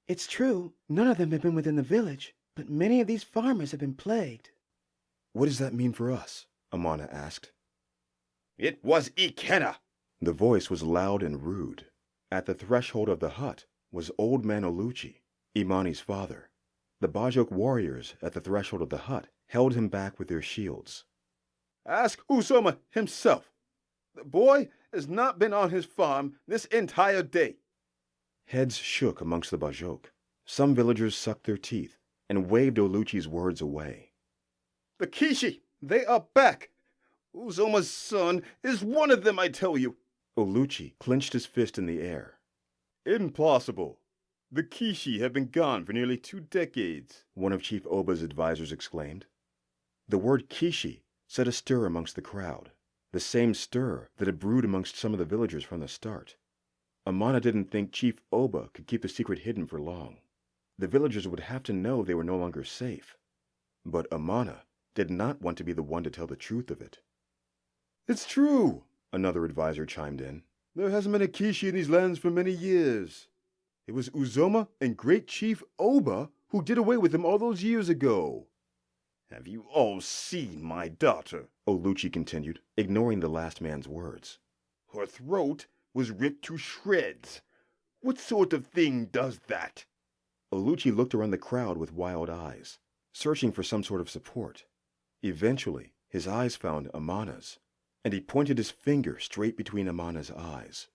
It's true, none of them have been within the village, but many of these farmers have been plagued. What does that mean for us? Amana asked. It was Ikenna. The voice was loud and rude. At the threshold of the hut was Old Man Oluchi, Imani's father. The Bajok warriors at the threshold of the hut held him back with their shields. Ask Uzoma himself. The boy has not been on his farm this entire day. Heads shook amongst the Bajok. Some villagers sucked their teeth and waved Oluchi's words away. The Kishi, they are back. Uzoma's son is one of them, I tell you. Oluchi clenched his fist in the air. Impossible. The Kishi have been gone for nearly 2 decades. One of Chief Oba's advisors exclaimed. The word Kishi set a stir amongst the crowd, the same stir that had brewed amongst some of the villagers from the start. Amana didn't think Chief Oba could keep the secret hidden for long. The villagers would have to know they were no longer safe. But Amana did not want to be the one to tell the truth of it. It's true, Another advisor chimed in. There hasn't been a Kishi in these lands for many years. It was Uzoma and Great Chief Oba who did away with them all those years ago. Have you all seen my daughter? Oluchi continued, ignoring the last man's words. Her throat was ripped to shreds. What sort of thing does that? Oluchi looked around the crowd with wild eyes, searching for some sort of support. Eventually, his eyes found Amana's, and he pointed his finger straight between Amana's eyes.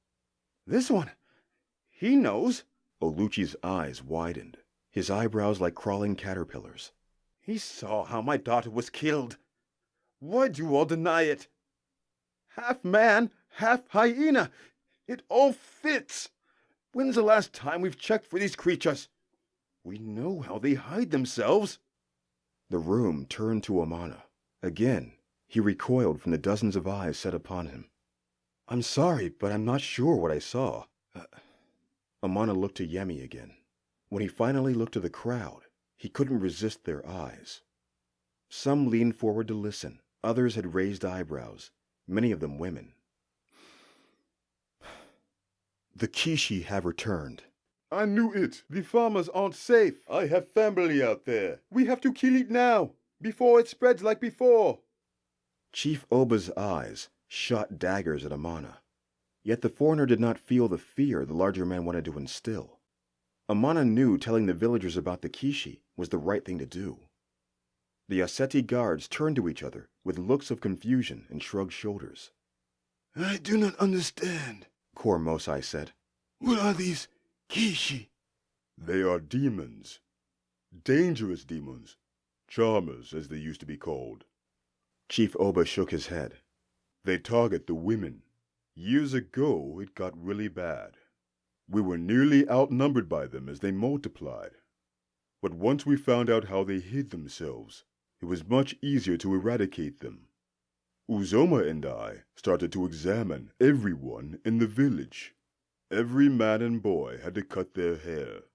This one, he knows. Oluchi's eyes widened, his eyebrows like crawling caterpillars. He saw how my daughter was killed. Why do you all deny it? Half man, half hyena. It all fits. When's the last time we've checked for these creatures? We know how they hide themselves. The room turned to Amana. Again, he recoiled from the dozens of eyes set upon him. I'm sorry, but I'm not sure what I saw. Amana looked to Yemi again. When he finally looked to the crowd, he couldn't resist their eyes. Some leaned forward to listen. Others had raised eyebrows, many of them women. The Kishi have returned. I knew it. The farmers aren't safe. I have family out there. We have to kill it now, before it spreads like before. Chief Oba's eyes shot daggers at Amana. Yet the foreigner did not feel the fear the larger man wanted to instill. Amana knew telling the villagers about the Kishi was the right thing to do. The Aseti guards turned to each other with looks of confusion and shrugged shoulders. I do not understand, Kor Mosai said. What are these Kishi? They are demons. Dangerous demons. Charmers, as they used to be called. Chief Oba shook his head. They target the women. Years ago, it got really bad. We were nearly outnumbered by them as they multiplied. But once we found out how they hid themselves, it was much easier to eradicate them. Uzoma and I started to examine everyone in the village. Every man and boy had to cut their hair.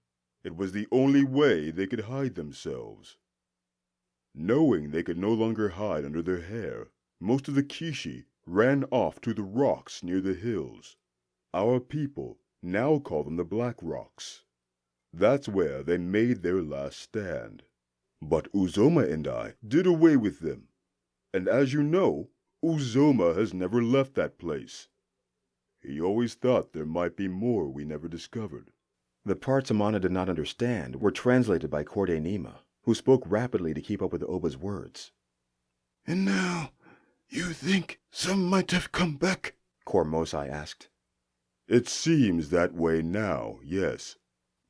It was the only way they could hide themselves. Knowing they could no longer hide under their hair, most of the Kishi ran off to the rocks near the hills. Our people now call them the Black Rocks. That's where they made their last stand. But Uzoma and I did away with them. And as you know, Uzoma has never left that place. He always thought there might be more we never discovered. The parts Amana did not understand were translated by Korde Nima, who spoke rapidly to keep up with Oba's words. And now, you think some might have come back? Kormosai asked. It seems that way now, yes.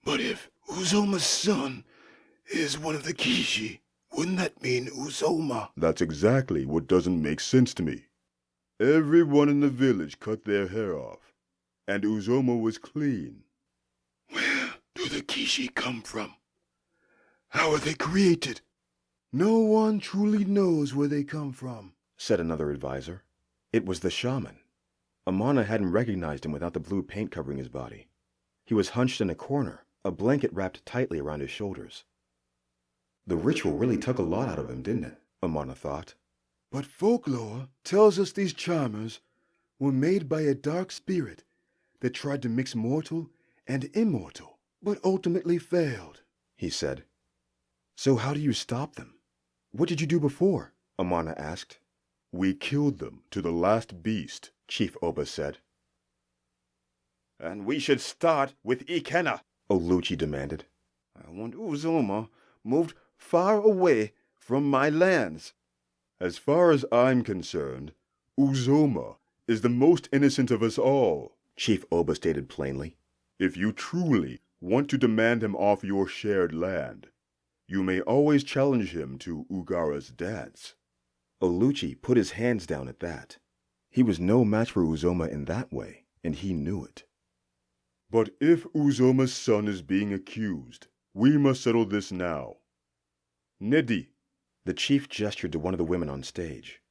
But if Uzoma's son is one of the Kishi, wouldn't that mean Uzoma? That's exactly what doesn't make sense to me. Everyone in the village cut their hair off, and Uzoma was clean. Where do the Kishi come from? How are they created? No one truly knows where they come from, said another advisor. It was the shaman. Amana hadn't recognized him without the blue paint covering his body. He was hunched in a corner, a blanket wrapped tightly around his shoulders. The ritual really took a lot out of him, didn't it? Amana thought. But folklore tells us these charmers were made by a dark spirit that tried to mix mortal and immortal, but ultimately failed, he said. So how do you stop them? What did you do before? Amana asked. We killed them to the last beast, Chief Oba said. And we should start with Ikena, Oluchi demanded. I want Uzoma moved far away from my lands. As far as I'm concerned, Uzoma is the most innocent of us all, Chief Oba stated plainly. If you truly want to demand him off your shared land, you may always challenge him to Ugara's dance. Oluchi put his hands down at that. He was no match for Uzoma in that way, and he knew it. But if Uzoma's son is being accused, we must settle this now. Nedi. The chief gestured to one of the women on stage.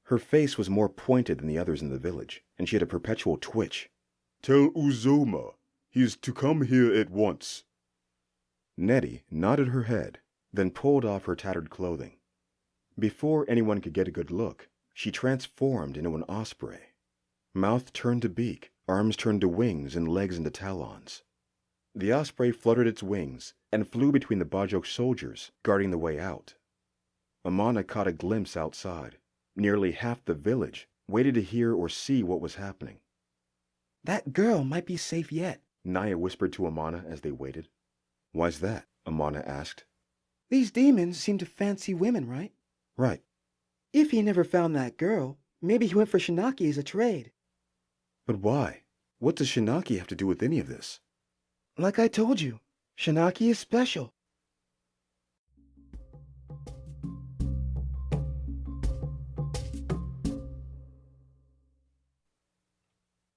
Her face was more pointed than the others in the village, and she had a perpetual twitch. Tell Uzoma he's to come here at once. Nedi nodded her head, then pulled off her tattered clothing. Before anyone could get a good look, she transformed into an osprey. Mouth turned to beak, arms turned to wings, and legs into talons. The osprey fluttered its wings and flew between the Bajok soldiers, guarding the way out. Amana caught a glimpse outside. Nearly half the village waited to hear or see what was happening. That girl might be safe yet, Naya whispered to Amana as they waited. Why's that? Amana asked. These demons seem to fancy women, right? Right. If he never found that girl, maybe he went for Shinaki as a trade. But why? What does Shinaki have to do with any of this? Like I told you, Shinaki is special.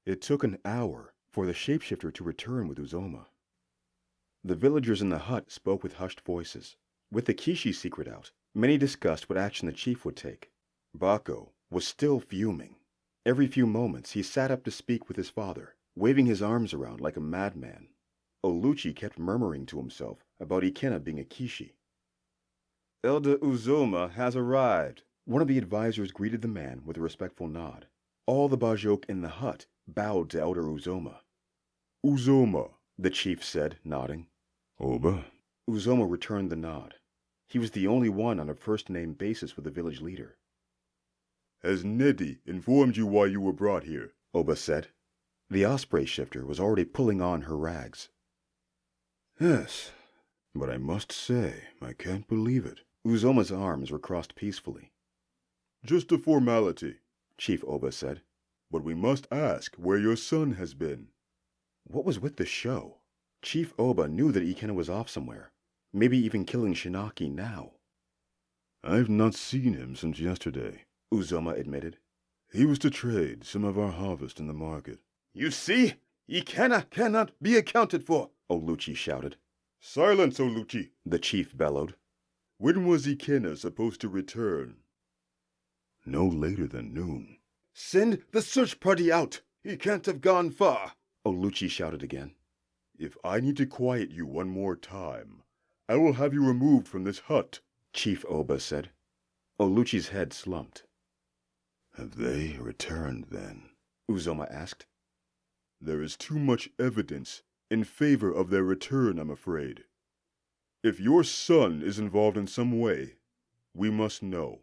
It took an hour for the shapeshifter to return with Uzoma. The villagers in the hut spoke with hushed voices. With the Kishi secret out, many discussed what action the chief would take. Bako was still fuming. Every few moments he sat up to speak with his father, waving his arms around like a madman. Oluchi kept murmuring to himself about Ikena being a Kishi. Elder Uzoma has arrived. One of the advisors greeted the man with a respectful nod. All the Bajok in the hut bowed to Elder Uzoma. Uzoma, the chief said, nodding. Oba. Uzoma returned the nod. He was the only one on a first-name basis with the village leader. Has Nedi informed you why you were brought here? Oba said. The osprey shifter was already pulling on her rags. Yes, but I must say, I can't believe it. Uzoma's arms were crossed peacefully. Just a formality, Chief Oba said. But we must ask where your son has been. What was with the show? Chief Oba knew that Ikena was off somewhere, maybe even killing Shinaki now. I've not seen him since yesterday, Uzoma admitted. He was to trade some of our harvest in the market. You see? Ikena cannot be accounted for, Oluchi shouted. Silence, Oluchi, the chief bellowed. When was Ikena supposed to return? No later than noon. Send the search party out! He can't have gone far! Oluchi shouted again. If I need to quiet you one more time, I will have you removed from this hut, Chief Oba said. Oluchi's head slumped. Have they returned then? Uzoma asked. There is too much evidence in favor of their return, I'm afraid. If your son is involved in some way, we must know.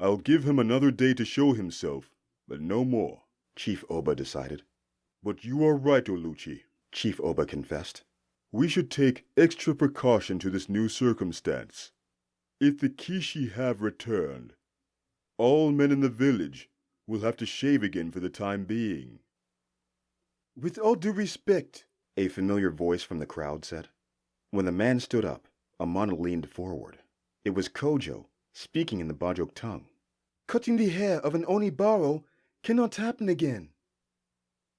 I'll give him another day to show himself, but no more, Chief Oba decided. But you are right, Oluchi, Chief Oba confessed. We should take extra precaution to this new circumstance. If the Kishi have returned, all men in the village will have to shave again for the time being. With all due respect, a familiar voice from the crowd said. When the man stood up, Amana leaned forward. It was Kojo, speaking in the Bajok tongue. Cutting the hair of an Onibaro cannot happen again.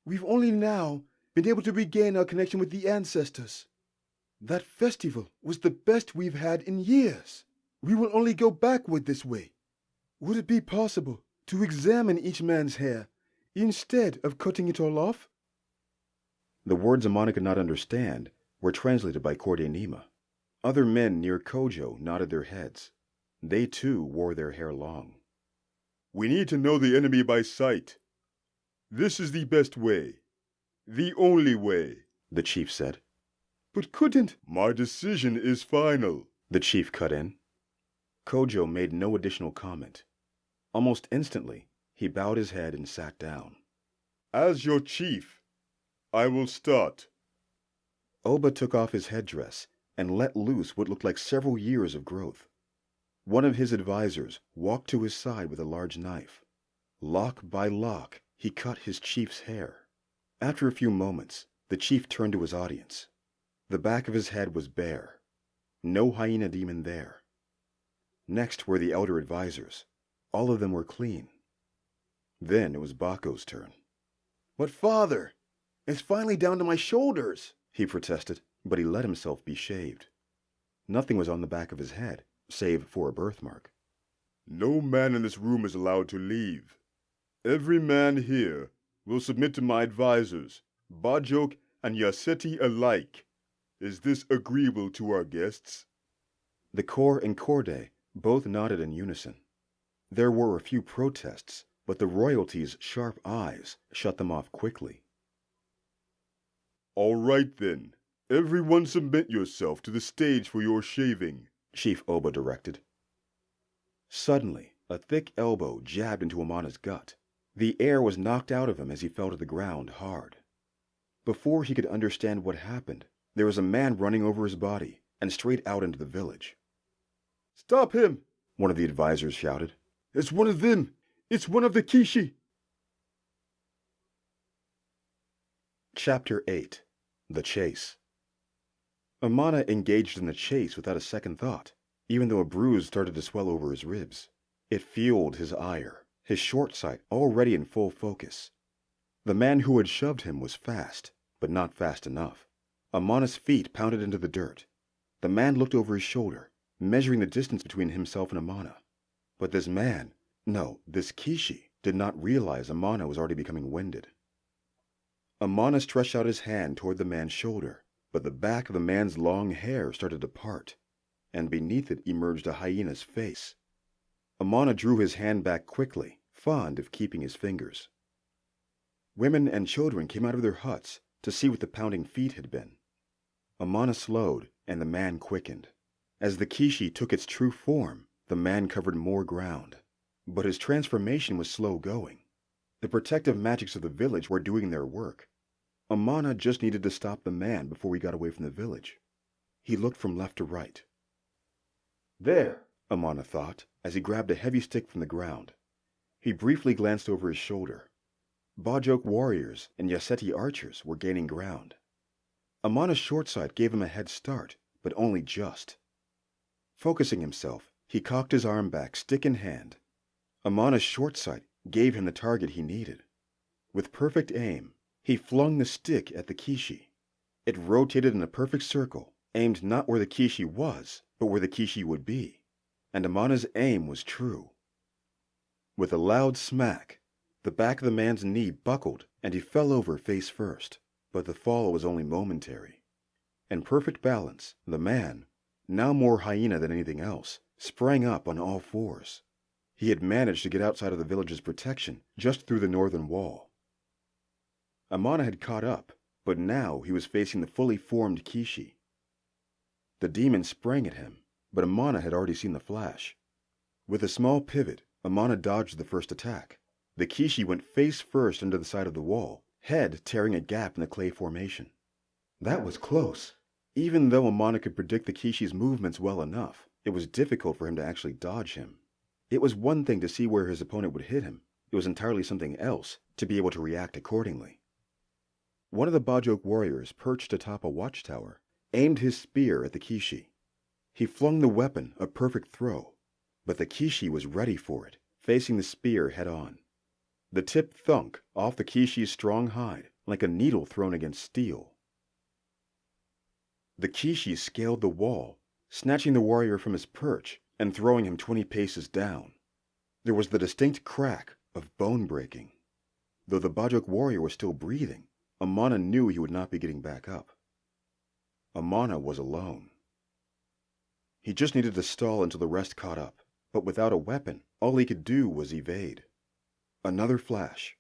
We've only now been able to regain our connection with the ancestors. That festival was the best we've had in years. We will only go backward this way. Would it be possible to examine each man's hair instead of cutting it all off? The words Amana could not understand were translated by Kordenima. Other men near Kojo nodded their heads. They too wore their hair long. We need to know the enemy by sight. This is the best way. The only way, the chief said. But couldn't... My decision is final, the chief cut in. Kojo made no additional comment. Almost instantly, he bowed his head and sat down. As your chief, I will start. Oba took off his headdress and let loose what looked like several years of growth. One of his advisors walked to his side with a large knife. Lock by lock, he cut his chief's hair. After a few moments, the chief turned to his audience. The back of his head was bare. No hyena demon there. Next were the elder advisors. All of them were clean. Then it was Bako's turn. But father, it's finally down to my shoulders, he protested, but he let himself be shaved. Nothing was on the back of his head, save for a birthmark. No man in this room is allowed to leave. Every man here will submit to my advisors, Bajok and Yaseti alike. Is this agreeable to our guests? The Kor and Korde both nodded in unison. There were a few protests, but the royalty's sharp eyes shut them off quickly. All right then. Everyone submit yourself to the stage for your shaving, Chief Oba directed. Suddenly, a thick elbow jabbed into Amana's gut. The air was knocked out of him as he fell to the ground hard. Before he could understand what happened, there was a man running over his body and straight out into the village. Stop him, one of the advisors shouted. It's one of them. It's one of the Kishi. Chapter 8. The Chase. Amana engaged in the chase without a second thought, even though a bruise started to swell over his ribs. It fueled his ire, his short sight already in full focus. The man who had shoved him was fast, but not fast enough. Amana's feet pounded into the dirt. The man looked over his shoulder, measuring the distance between himself and Amana. But this man, no, this Kishi, did not realize Amana was already becoming winded. Amana stretched out his hand toward the man's shoulder, but the back of the man's long hair started to part, and beneath it emerged a hyena's face. Amana drew his hand back quickly, fond of keeping his fingers. Women and children came out of their huts to see what the pounding feet had been. Amana slowed, and the man quickened. As the Kishi took its true form, the man covered more ground. But his transformation was slow going. The protective magics of the village were doing their work. Amana just needed to stop the man before he got away from the village. He looked from left to right. There, Amana thought, as he grabbed a heavy stick from the ground. He briefly glanced over his shoulder. Bajok warriors and Yaseti archers were gaining ground. Amana's short sight gave him a head start, but only just. Focusing himself, he cocked his arm back, stick in hand. Amana's short sight gave him the target he needed. With perfect aim, he flung the stick at the Kishi. It rotated in a perfect circle, aimed not where the Kishi was, but where the Kishi would be, and Amana's aim was true. With a loud smack, the back of the man's knee buckled and he fell over face first, but the fall was only momentary. In perfect balance, the man, now more hyena than anything else, sprang up on all fours. He had managed to get outside of the village's protection just through the northern wall. Amana had caught up, but now he was facing the fully formed Kishi. The demon sprang at him, but Amana had already seen the flash. With a small pivot, Amana dodged the first attack. The Kishi went face first into the side of the wall, head tearing a gap in the clay formation. That was close. Even though Amana could predict the Kishi's movements well enough, it was difficult for him to actually dodge him. It was one thing to see where his opponent would hit him. It was entirely something else to be able to react accordingly. One of the Bajok warriors perched atop a watchtower, aimed his spear at the Kishi. He flung the weapon a perfect throw, but the Kishi was ready for it, facing the spear head-on. The tip thunk off the Kishi's strong hide like a needle thrown against steel. The Kishi scaled the wall, snatching the warrior from his perch and throwing him 20 paces down. There was the distinct crack of bone breaking. Though the Bajok warrior was still breathing, Amana knew he would not be getting back up. Amana was alone. He just needed to stall until the rest caught up, but without a weapon, all he could do was evade. Another flash.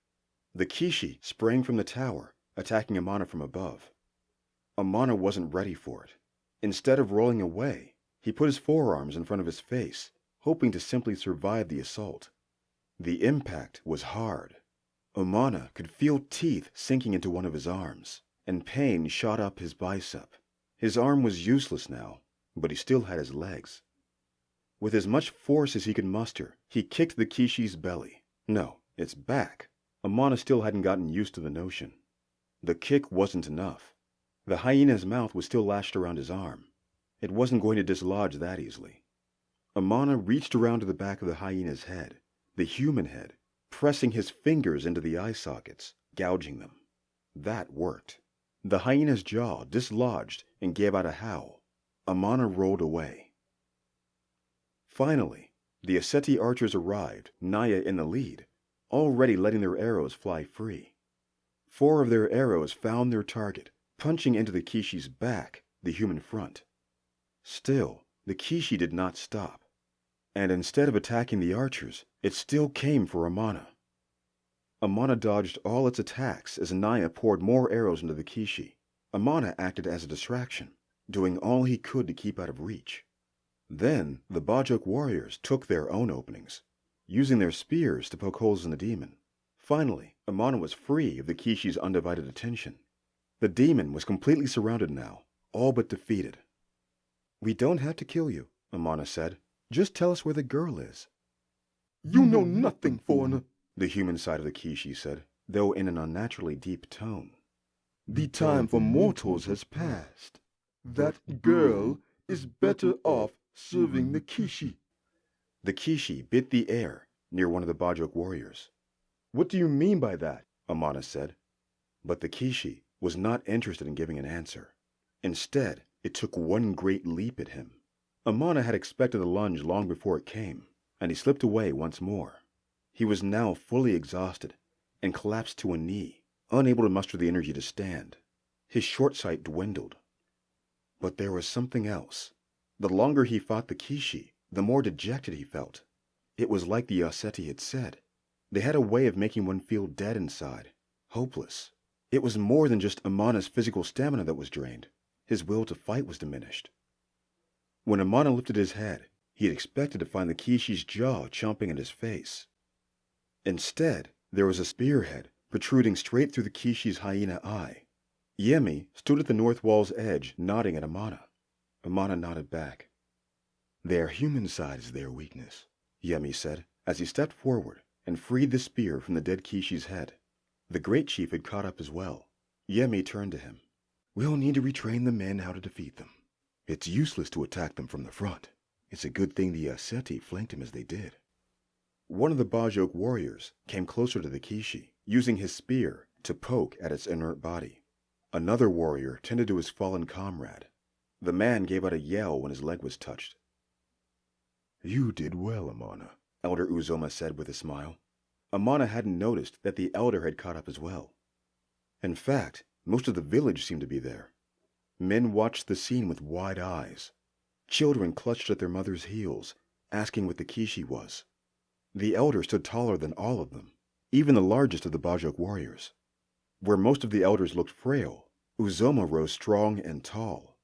The Kishi sprang from the tower, attacking Amana from above. Amana wasn't ready for it. Instead of rolling away, he put his forearms in front of his face, hoping to simply survive the assault. The impact was hard. Amana could feel teeth sinking into one of his arms, and pain shot up his bicep. His arm was useless now, but he still had his legs. With as much force as he could muster, he kicked the Kishi's belly. No, its back. Amana still hadn't gotten used to the notion. The kick wasn't enough. The hyena's mouth was still lashed around his arm. It wasn't going to dislodge that easily. Amana reached around to the back of the hyena's head, the human head, pressing his fingers into the eye sockets, gouging them. That worked. The hyena's jaw dislodged and gave out a howl. Amana rolled away. Finally, the Aseti archers arrived, Naya in the lead, already letting their arrows fly free. 4 of their arrows found their target, punching into the Kishi's back, the human front. Still, the Kishi did not stop, and instead of attacking the archers, it still came for Amana. Amana dodged all its attacks as Naya poured more arrows into the Kishi. Amana acted as a distraction, doing all he could to keep out of reach. Then the Bajok warriors took their own openings, using their spears to poke holes in the demon. Finally, Amana was free of the Kishi's undivided attention. The demon was completely surrounded now, all but defeated. "We don't have to kill you," Amana said. "Just tell us where the girl is." "You know nothing, foreigner," the human side of the Kishi said, though in an unnaturally deep tone. "The time for mortals has passed. That girl is better off serving the Kishi." The Kishi bit the air near one of the Bajok warriors. "What do you mean by that?" Amana said. But the Kishi was not interested in giving an answer. Instead, it took one great leap at him. Amana had expected the lunge long before it came, and he slipped away once more. He was now fully exhausted and collapsed to a knee, unable to muster the energy to stand. His short sight dwindled. But there was something else. The longer he fought the Kishi, the more dejected he felt. It was like the Aseti had said. They had a way of making one feel dead inside, hopeless. It was more than just Amana's physical stamina that was drained. His will to fight was diminished. When Amana lifted his head, he had expected to find the Kishi's jaw chomping at his face. Instead, there was a spearhead protruding straight through the Kishi's hyena eye. Yemi stood at the north wall's edge, nodding at Amana. Amana nodded back. "Their human side is their weakness," Yemi said, as he stepped forward and freed the spear from the dead Kishi's head. The great chief had caught up as well. Yemi turned to him. "We'll need to retrain the men how to defeat them. It's useless to attack them from the front. It's a good thing the Aseti flanked him as they did." One of the Bajok warriors came closer to the Kishi, using his spear to poke at its inert body. Another warrior tended to his fallen comrade. The man gave out a yell when his leg was touched. You did well, Amana, Elder Uzoma said with a smile. Amana hadn't noticed that the elder had caught up as well. In fact, most of the village seemed to be there. Men watched the scene with wide eyes. Children clutched at their mother's heels, asking what the Kishi was. The elder stood taller than all of them, even the largest of the Bajok warriors. Where most of the elders looked frail, Uzoma rose strong and tall.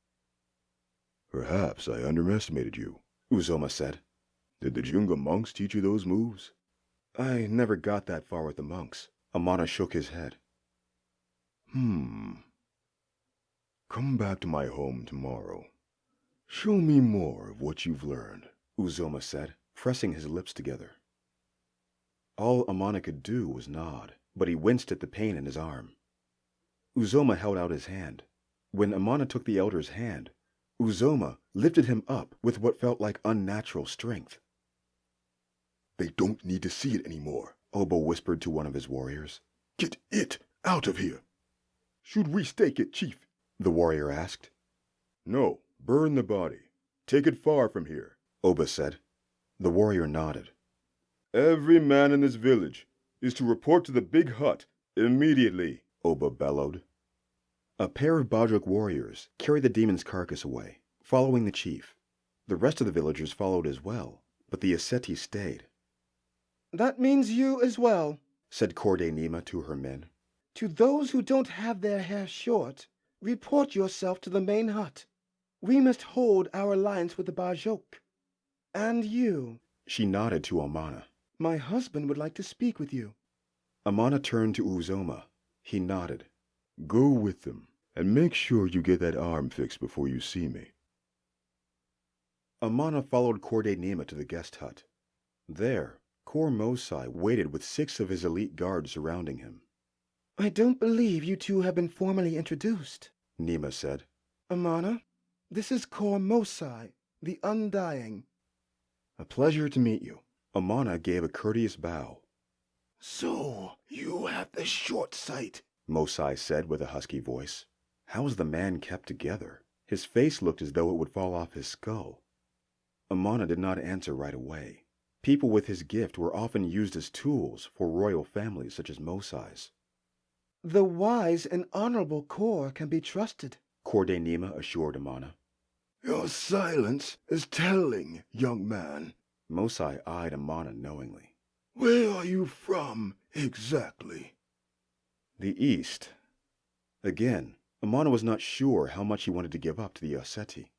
Perhaps I underestimated you, Uzoma said. Did the Junga monks teach you those moves? I never got that far with the monks. Amana shook his head. Come back to my home tomorrow. Show me more of what you've learned, Uzoma said, pressing his lips together. All Amana could do was nod, but he winced at the pain in his arm. Uzoma held out his hand. When Amana took the elder's hand, Uzoma lifted him up with what felt like unnatural strength. They don't need to see it anymore, Obo whispered to one of his warriors. Get it out of here. Should we stake it, Chief? The warrior asked. No, burn the body. Take it far from here, Oba said. The warrior nodded. Every man in this village is to report to the big hut immediately, Oba bellowed. A pair of Bajok warriors carried the demon's carcass away, following the chief. The rest of the villagers followed as well, but the Aseti stayed. That means you as well, said Korde Nima to her men. To those who don't have their hair short, report yourself to the main hut. We must hold our alliance with the Bajok. And you. She nodded to Amana. My husband would like to speak with you. Amana turned to Uzoma. He nodded. Go with them, and make sure you get that arm fixed before you see me. Amana followed Korde Nima to the guest hut. There, Kor Mosai waited with 6 of his elite guards surrounding him. I don't believe you two have been formally introduced, Nima said. Amana, this is Kor Mosai, the Undying. A pleasure to meet you. Amana gave a courteous bow. So, you have the short sight, Mosai said with a husky voice. How was the man kept together? His face looked as though it would fall off his skull. Amana did not answer right away. People with his gift were often used as tools for royal families such as Mosai's. The wise and honorable Kor can be trusted, Korde Nima assured Amana. Your silence is telling, young man. Mosai eyed Amana knowingly. Where are you from, exactly? The East. Again, Amana was not sure how much he wanted to give up to the Aseti.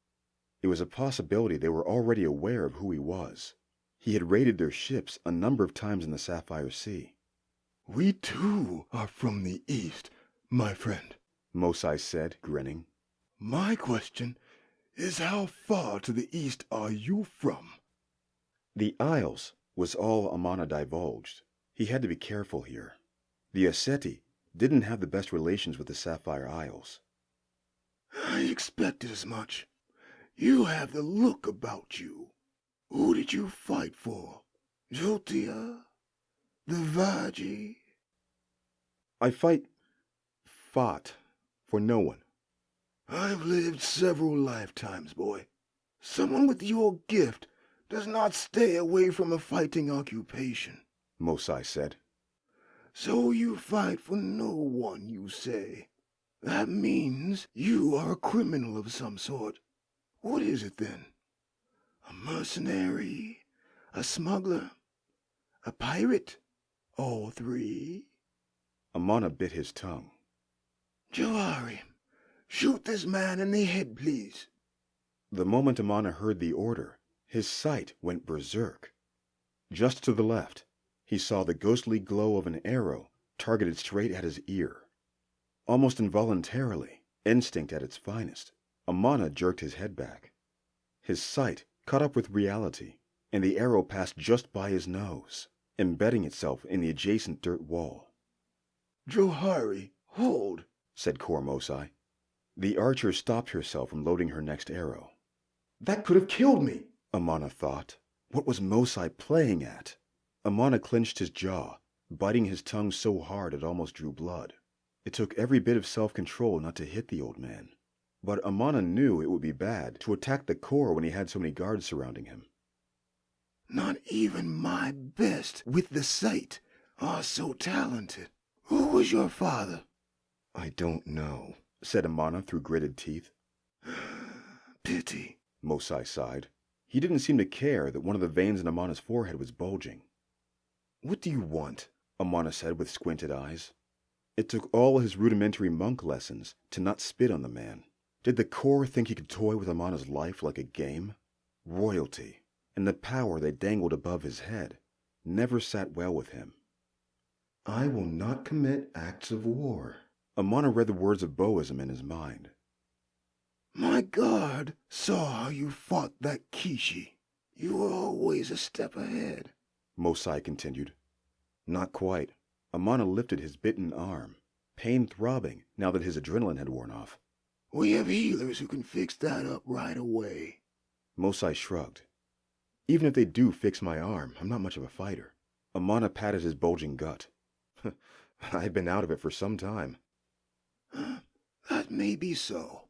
It was a possibility they were already aware of who he was. He had raided their ships a number of times in the Sapphire Sea. We too are from the East, my friend, Mosai said, grinning. My question is how far to the east are you from? The Isles was all Amana divulged. He had to be careful here. The Aseti didn't have the best relations with the Sapphire Isles. I expected as much. You have the look about you. Who did you fight for? Jotia? The Vaji? I fought for no one. I've lived several lifetimes, boy. Someone with your gift does not stay away from a fighting occupation, Mosai said. So you fight for no one, you say. That means you are a criminal of some sort. What is it then? A mercenary? A smuggler? A pirate? All three? Amana bit his tongue. Johari, shoot this man in the head, please. The moment Amana heard the order, his sight went berserk. Just to the left, he saw the ghostly glow of an arrow targeted straight at his ear. Almost involuntarily, instinct at its finest, Amana jerked his head back. His sight caught up with reality, and the arrow passed just by his nose, embedding itself in the adjacent dirt wall. Johari, hold, said Kor Mosai. The archer stopped herself from loading her next arrow. That could have killed me, Amana thought. What was Mosai playing at? Amana clenched his jaw, biting his tongue so hard it almost drew blood. It took every bit of self-control not to hit the old man. But Amana knew it would be bad to attack the core when he had so many guards surrounding him. Not even my best with the sight are so talented. Who was your father? I don't know, said Amana through gritted teeth. Pity. Mosai sighed. He didn't seem to care that one of the veins in Amana's forehead was bulging. What do you want? Amana said with squinted eyes. It took all his rudimentary monk lessons to not spit on the man. Did the core think he could toy with Amana's life like a game? Royalty, and the power they dangled above his head, never sat well with him. I will not commit acts of war. Amana read the words of Boism in his mind. My guard saw how you fought that Kishi. You were always a step ahead. Mosai continued. Not quite. Amana lifted his bitten arm, pain throbbing now that his adrenaline had worn off. We have healers who can fix that up right away. Mosai shrugged. Even if they do fix my arm, I'm not much of a fighter. Amana patted his bulging gut. I've been out of it for some time. That may be so.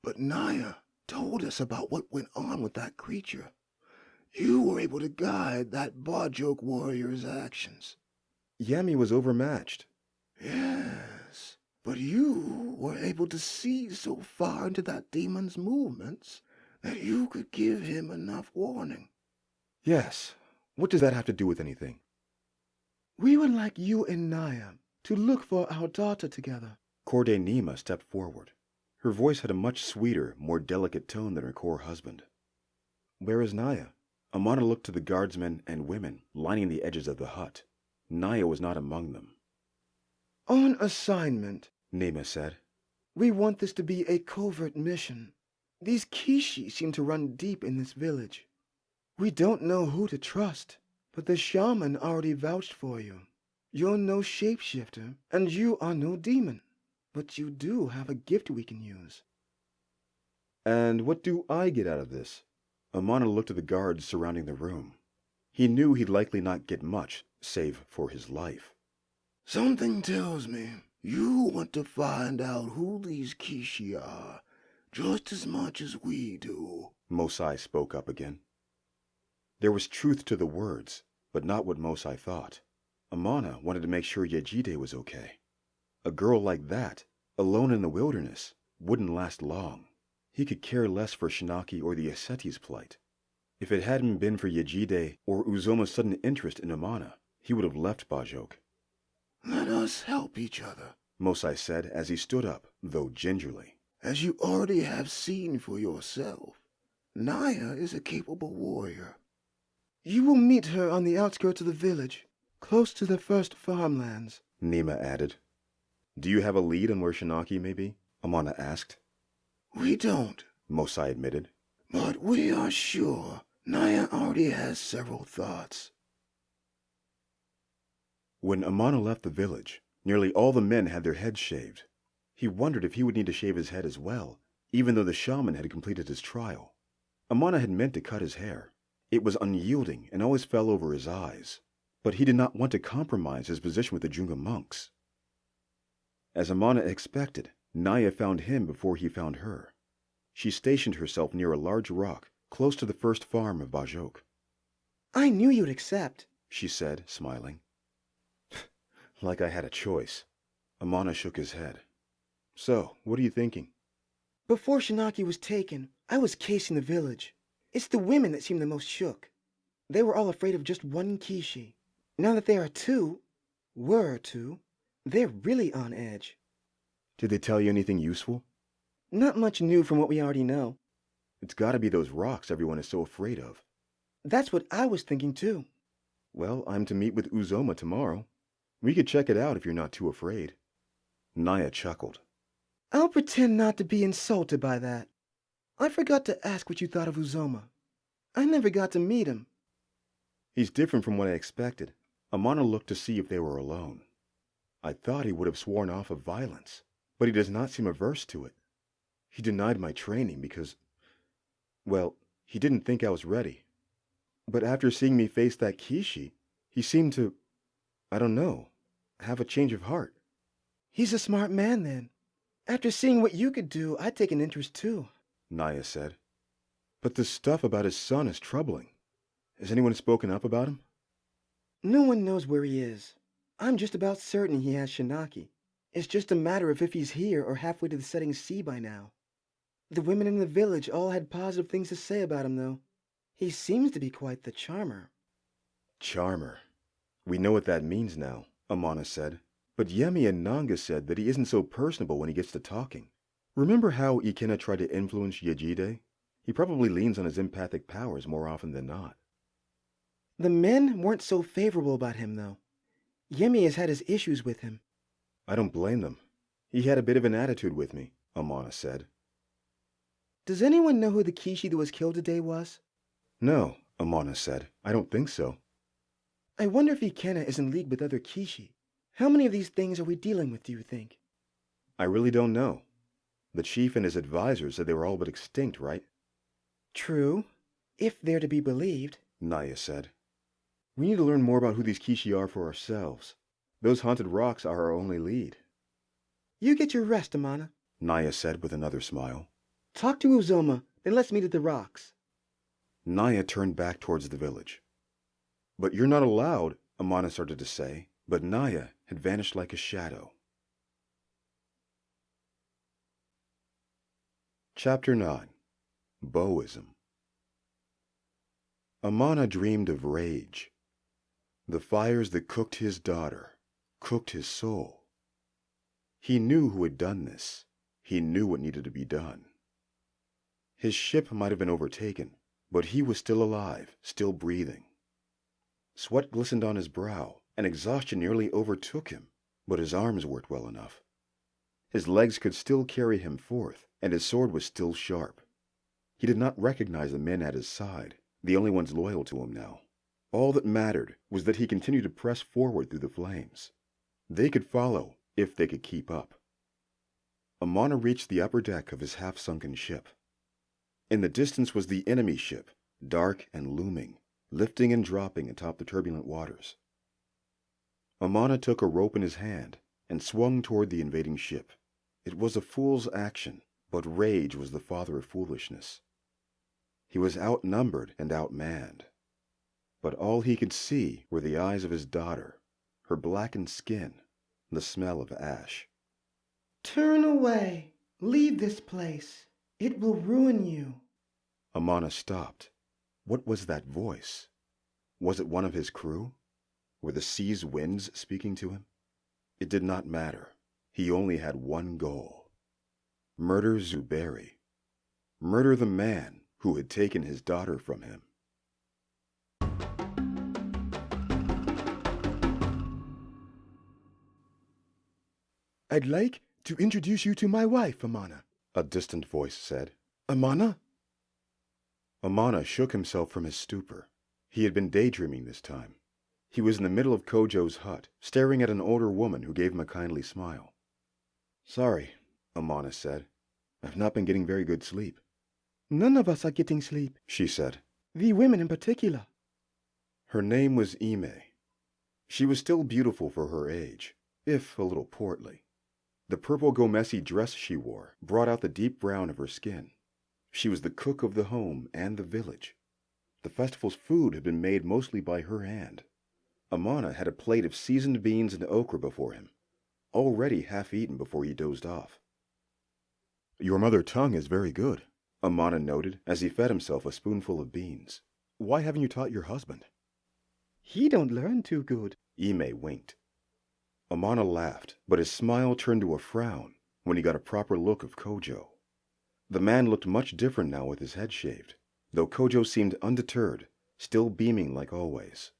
But Naya told us about what went on with that creature. You were able to guide that Bajok warrior's actions. Yami was overmatched. Yes, but you were able to see so far into that demon's movements that you could give him enough warning. Yes. What does that have to do with anything? We would like you and Naya to look for our daughter together. Corday Nima stepped forward. Her voice had a much sweeter, more delicate tone than her core husband. Where is Naya? Amana looked to the guardsmen and women lining the edges of the hut. Naya was not among them. On assignment, Nima said. We want this to be a covert mission. These Kishi seem to run deep in this village. We don't know who to trust, but the shaman already vouched for you. You're no shapeshifter, and you are no demon. But you do have a gift we can use. And what do I get out of this? Amana looked at the guards surrounding the room. He knew he'd likely not get much, save for his life. Something tells me you want to find out who these Kishi are, just as much as we do. Mosai spoke up again. There was truth to the words, but not what Mosai thought. Amana wanted to make sure Yejide was okay. A girl like that, alone in the wilderness, wouldn't last long. He could care less for Shinaki or the Asceti's plight. If it hadn't been for Yejide or Uzoma's sudden interest in Amana, he would have left Bajok. Let us help each other, Mosai said as he stood up, though gingerly. As you already have seen for yourself, Naya is a capable warrior. You will meet her on the outskirts of the village, close to the first farmlands, Nima added. Do you have a lead on where Shinaki may be? Amana asked. We don't, Mosai admitted. But we are sure Naya already has several thoughts. When Amana left the village, nearly all the men had their heads shaved. He wondered if he would need to shave his head as well, even though the shaman had completed his trial. Amana had meant to cut his hair. It was unyielding and always fell over his eyes, but he did not want to compromise his position with the Junga monks. As Amana expected, Naya found him before he found her. She stationed herself near a large rock, close to the first farm of Bajok. I knew you'd accept, she said, smiling. Like I had a choice. Amana shook his head. So, what are you thinking? Before Shinaki was taken, I was casing the village. It's the women that seem the most shook. They were all afraid of just one Kishi. Now that there are two, they're really on edge. Did they tell you anything useful? Not much new from what we already know. It's got to be those rocks everyone is so afraid of. That's what I was thinking too. Well, I'm to meet with Uzoma tomorrow. We could check it out if you're not too afraid. Naya chuckled. I'll pretend not to be insulted by that. I forgot to ask what you thought of Uzoma. I never got to meet him. He's different from what I expected. Amana looked to see if they were alone. I thought he would have sworn off of violence, but he does not seem averse to it. He denied my training because, well, he didn't think I was ready. But after seeing me face that Kishi, he seemed to, I don't know, have a change of heart. He's a smart man then. After seeing what you could do, I'd take an interest too, Naya said. But the stuff about his son is troubling. Has anyone spoken up about him? No one knows where he is. I'm just about certain he has Shinaki. It's just a matter of if he's here or halfway to the setting sea by now. The women in the village all had positive things to say about him, though. He seems to be quite the charmer. Charmer. We know what that means now, Amana said. But Yemi and Nanga said that he isn't so personable when he gets to talking. Remember how Ikena tried to influence Yejide? He probably leans on his empathic powers more often than not. The men weren't so favorable about him, though. Yemi has had his issues with him. I don't blame them. He had a bit of an attitude with me, Amana said. Does anyone know who the Kishi that was killed today was? No, Amana said. I don't think so. I wonder if Ikena is in league with other Kishi. How many of these things are we dealing with, do you think? I really don't know. The chief and his advisors said they were all but extinct, right? True, if they're to be believed, Naya said. We need to learn more about who these Kishi are for ourselves. Those haunted rocks are our only lead. You get your rest, Amana, Naya said with another smile. Talk to Uzoma, then let's meet at the rocks. Naya turned back towards the village. But you're not allowed, Amana started to say, but Naya had vanished like a shadow. Chapter 9. Boism. Amana dreamed of rage. The fires that cooked his daughter, cooked his soul. He knew who had done this. He knew what needed to be done. His ship might have been overtaken, but he was still alive, still breathing. Sweat glistened on his brow, and exhaustion nearly overtook him, but his arms worked well enough. His legs could still carry him forth, and his sword was still sharp. He did not recognize the men at his side, the only ones loyal to him now. All that mattered was that he continued to press forward through the flames. They could follow, if they could keep up. Amana reached the upper deck of his half-sunken ship. In the distance was the enemy ship, dark and looming, lifting and dropping atop the turbulent waters. Amana took a rope in his hand and swung toward the invading ship. It was a fool's action, but rage was the father of foolishness. He was outnumbered and outmanned. But all he could see were the eyes of his daughter, her blackened skin, the smell of ash. Turn away. Leave this place. It will ruin you. Amana stopped. What was that voice? Was it one of his crew? Were the sea's winds speaking to him? It did not matter. He only had one goal. Murder Zuberi. Murder the man who had taken his daughter from him. I'd like to introduce you to my wife, Amana, A distant voice said. Amana? Amana shook himself from his stupor. He had been daydreaming this time. He was in the middle of Kojo's hut, staring at an older woman who gave him a kindly smile. Sorry, Amana said. I've not been getting very good sleep. None of us are getting sleep, She said. the women in particular. Her name was Ime. She was still beautiful for her age, if a little portly. The purple gomesi dress she wore brought out the deep brown of her skin. She was the cook of the home and the village. The festival's food had been made mostly by her hand. Amana had a plate of seasoned beans and okra before him, already half eaten before he dozed off. Your mother tongue is very good, Amana noted as he fed himself a spoonful of beans. Why haven't you taught your husband? He don't learn too good. Ime winked. Amana laughed, but his smile turned to a frown when he got a proper look of Kojo. The man looked much different now with his head shaved, though Kojo seemed undeterred, still beaming like always.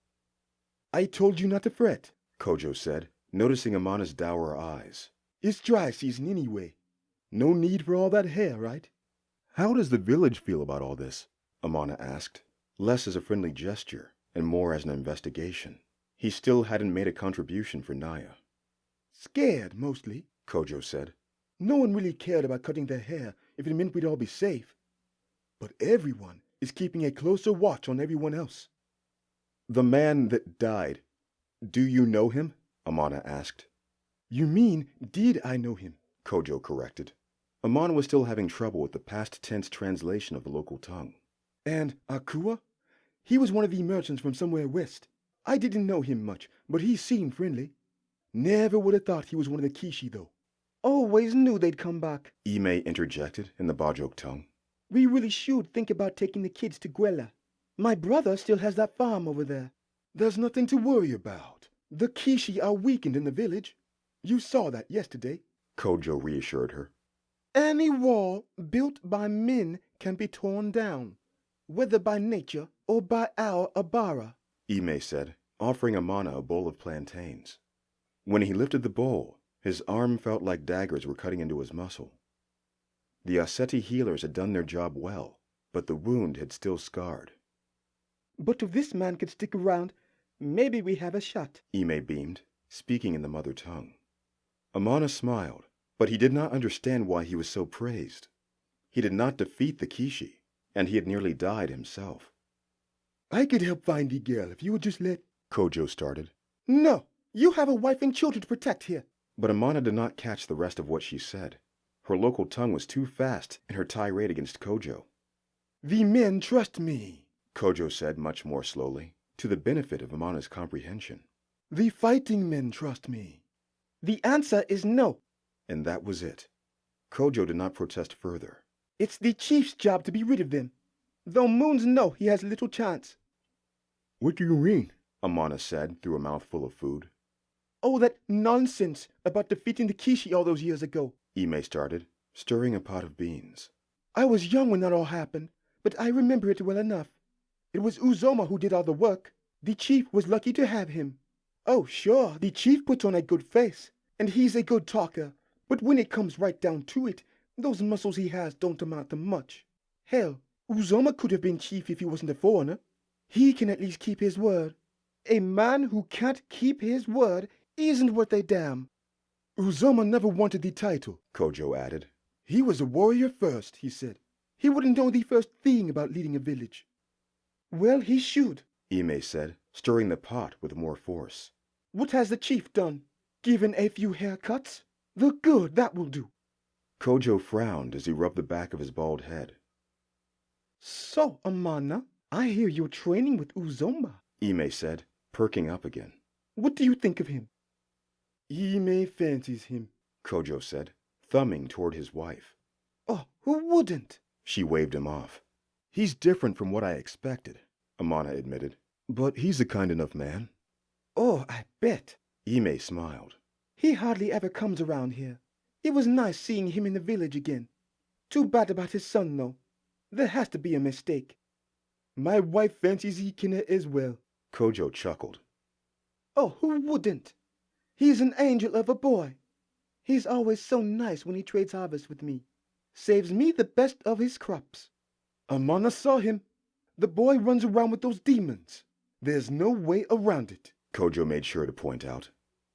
I told you not to fret, Kojo said, noticing Amana's dour eyes. It's dry season anyway. No need for all that hair, right? How does the village feel about all this? Amana asked, less as a friendly gesture and more as an investigation. He still hadn't made a contribution for Naya. Scared, mostly, Kojo said. No one really cared about cutting their hair if it meant we'd all be safe. But everyone is keeping a closer watch on everyone else. The man that died, do you know him? Amana asked. You mean, did I know him? Kojo corrected. Amana was still having trouble with the past tense translation of the local tongue. And Akua? He was one of the merchants from somewhere west. I didn't know him much, but he seemed friendly. Never would have thought he was one of the Kishi, though. Always knew they'd come back. Ime interjected in the Bajok tongue. We really should think about taking the kids to Gwela. My brother still has that farm over there. There's nothing to worry about. The Kishi are weakened in the village. You saw that yesterday. Kojo reassured her. Any wall built by men can be torn down, whether by nature or by our Abara. Ime said, offering Amana a bowl of plantains. When he lifted the bowl, his arm felt like daggers were cutting into his muscle. The Aseti healers had done their job well, but the wound had still scarred. But if this man could stick around, maybe we have a shot. Ime beamed, speaking in the mother tongue. Amana smiled, but he did not understand why he was so praised. He did not defeat the Kishi, and he had nearly died himself. I could help find the girl if you would just let... Kojo started. No, you have a wife and children to protect here. But Amana did not catch the rest of what she said. Her local tongue was too fast in her tirade against Kojo. The men trust me, Kojo said much more slowly, to the benefit of Amana's comprehension. The fighting men trust me. The answer is no. And that was it. Kojo did not protest further. It's the chief's job to be rid of them, though Moons know he has little chance. What do you mean? Amana said through a mouthful of food. Oh, that nonsense about defeating the Kishi all those years ago. Ime started, stirring a pot of beans. I was young when that all happened, but I remember it well enough. It was Uzoma who did all the work. The chief was lucky to have him. Oh, sure, the chief puts on a good face, and he's a good talker. But when it comes right down to it, those muscles he has don't amount to much. Hell, Uzoma could have been chief if he wasn't a foreigner. He can at least keep his word. A man who can't keep his word isn't worth a damn. Uzoma never wanted the title, Kojo added. He was a warrior first, he said. He wouldn't know the first thing about leading a village. Well, he should, Ime said, stirring the pot with more force. What has the chief done? Given a few haircuts? The good that will do. Kojo frowned as he rubbed the back of his bald head. So, Amana, I hear you're training with Uzoma, Ime said, perking up again. What do you think of him? Ime fancies him, Kojo said, thumbing toward his wife. Oh, who wouldn't? She waved him off. He's different from what I expected, Amana admitted. But he's a kind enough man. Oh, I bet. Ime smiled. He hardly ever comes around here. It was nice seeing him in the village again. Too bad about his son, though. There has to be a mistake. My wife fancies Ikina as well. Kojo chuckled. Oh, who wouldn't? He's an angel of a boy. He's always so nice when he trades harvest with me. Saves me the best of his crops. Amana saw him. The boy runs around with those demons. There's no way around it, Kojo made sure to point out.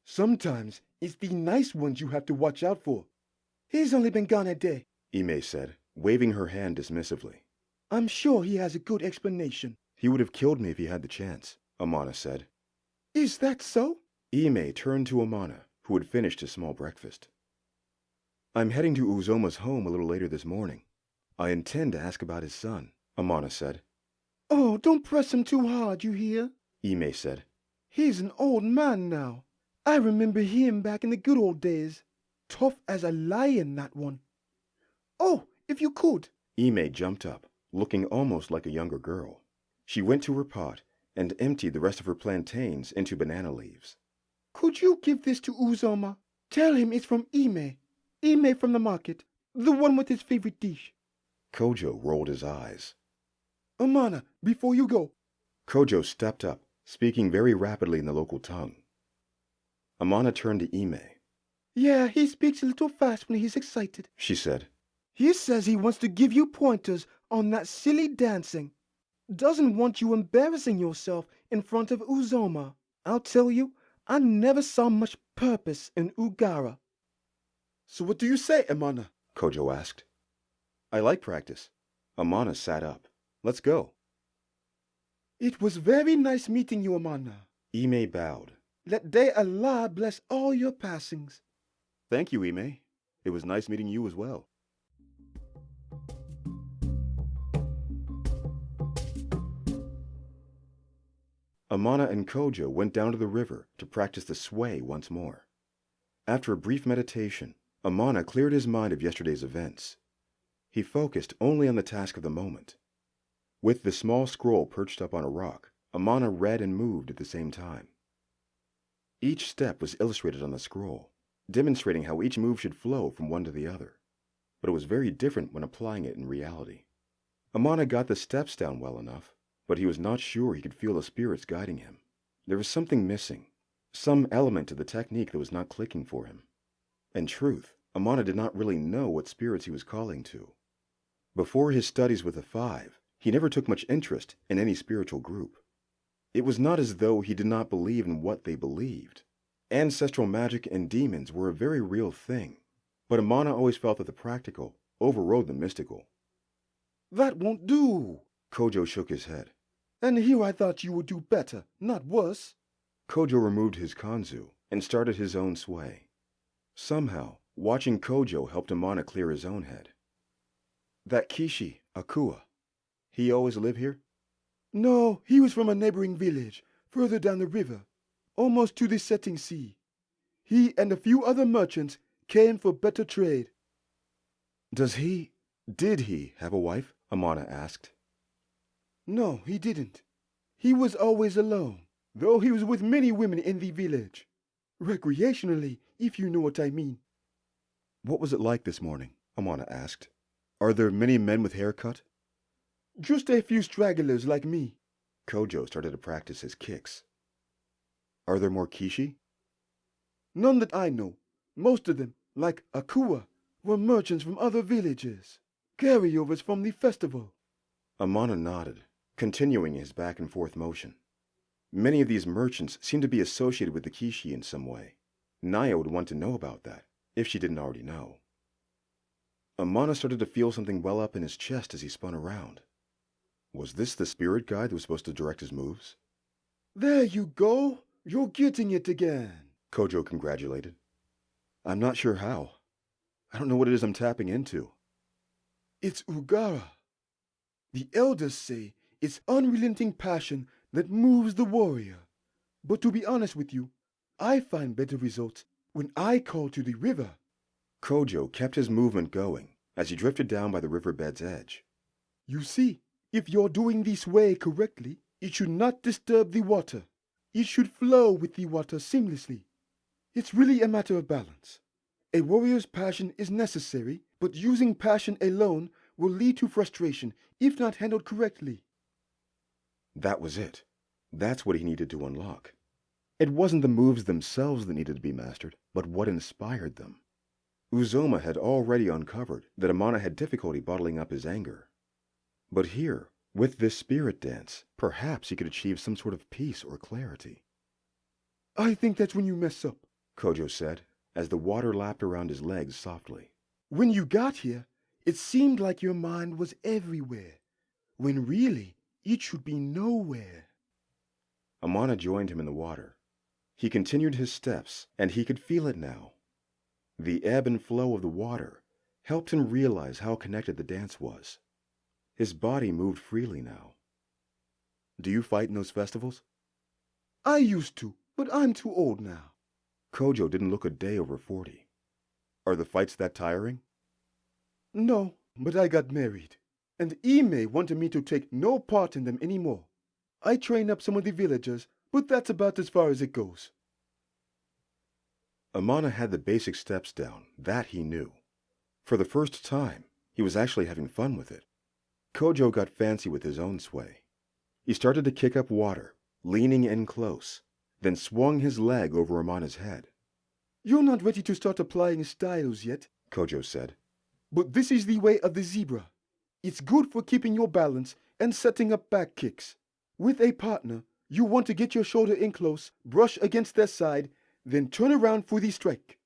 Sometimes it's the nice ones you have to watch out for. He's only been gone a day, Ime said, waving her hand dismissively. I'm sure he has a good explanation. He would have killed me if he had the chance, Amana said. Is that so? Ime turned to Amana, who had finished his small breakfast. I'm heading to Uzoma's home a little later this morning. I intend to ask about his son, Amana said. Oh, don't press him too hard, you hear? Ime said. He's an old man now. I remember him back in the good old days. Tough as a lion, that one. Oh, if you could. Ime jumped up, looking almost like a younger girl. She went to her pot and emptied the rest of her plantains into banana leaves. Could you give this to Uzoma? Tell him it's from Ime. Ime from the market. The one with his favorite dish. Kojo rolled his eyes. Amana, before you go. Kojo stepped up, speaking very rapidly in the local tongue. Amana turned to Ime. Yeah, he speaks a little fast when he's excited, she said. He says he wants to give you pointers on that silly dancing. Doesn't want you embarrassing yourself in front of Uzoma. I'll tell you, I never saw much purpose in Ugara. So what do you say, Amana? Kojo asked. I like practice. Amana sat up. Let's go. It was very nice meeting you, Amana. Ime bowed. Let Day Allah bless all your passings. Thank you, Ime. It was nice meeting you as well. Amana and Kojo went down to the river to practice the sway once more. After a brief meditation, Amana cleared his mind of yesterday's events. He focused only on the task of the moment. With the small scroll perched up on a rock, Amana read and moved at the same time. Each step was illustrated on the scroll, demonstrating how each move should flow from one to the other. But it was very different when applying it in reality. Amana got the steps down well enough, but he was not sure he could feel the spirits guiding him. There was something missing, some element to the technique that was not clicking for him. In truth, Amana did not really know what spirits he was calling to. Before his studies with the Five, he never took much interest in any spiritual group. It was not as though he did not believe in what they believed. Ancestral magic and demons were a very real thing, but Amana always felt that the practical overrode the mystical. That won't do. Kojo shook his head. And here I thought you would do better, not worse. Kojo removed his kanzu and started his own sway. Somehow, watching Kojo helped Amana clear his own head. That Kishi, Akua, he always live here? No, he was from a neighboring village, further down the river, almost to the setting sea. He and a few other merchants came for better trade. Did he have a wife? Amana asked. No, he didn't. He was always alone, though he was with many women in the village. Recreationally, if you know what I mean. What was it like this morning? Amana asked. Are there many men with hair cut? Just a few stragglers like me. Kojo started to practice his kicks. Are there more Kishi? None that I know. Most of them, like Akua, were merchants from other villages. Carryovers from the festival. Amana nodded, continuing his back and forth motion. Many of these merchants seemed to be associated with the Kishi in some way. Naya would want to know about that, if she didn't already know. Amana started to feel something well up in his chest as he spun around. Was this the spirit guide that was supposed to direct his moves? There you go. You're getting it again. Kojo congratulated. I'm not sure how. I don't know what it is I'm tapping into. It's Ugara. The elders say it's unrelenting passion that moves the warrior. But to be honest with you, I find better results when I call to the river. Kojo kept his movement going as he drifted down by the riverbed's edge. You see, if you're doing this way correctly, it should not disturb the water. It should flow with the water seamlessly. It's really a matter of balance. A warrior's passion is necessary, but using passion alone will lead to frustration if not handled correctly. That was it. That's what he needed to unlock. It wasn't the moves themselves that needed to be mastered, but what inspired them. Uzoma had already uncovered that Amana had difficulty bottling up his anger. But here, with this spirit dance, perhaps he could achieve some sort of peace or clarity. I think that's when you mess up, Kojo said, as the water lapped around his legs softly. When you got here, it seemed like your mind was everywhere, when really it should be nowhere. Amana joined him in the water. He continued his steps, and he could feel it now. The ebb and flow of the water helped him realize how connected the dance was. His body moved freely now. Do you fight in those festivals? I used to, but I'm too old now. Kojo didn't look a day over 40. Are the fights that tiring? No, but I got married, and Ime wanted me to take no part in them anymore. I train up some of the villagers, but that's about as far as it goes. Amana had the basic steps down, that he knew. For the first time, he was actually having fun with it. Kojo got fancy with his own sway. He started to kick up water, leaning in close, then swung his leg over Amana's head. You're not ready to start applying styles yet, Kojo said. But this is the way of the zebra. It's good for keeping your balance and setting up back kicks. With a partner, you want to get your shoulder in close, brush against their side, then turn around for the strike.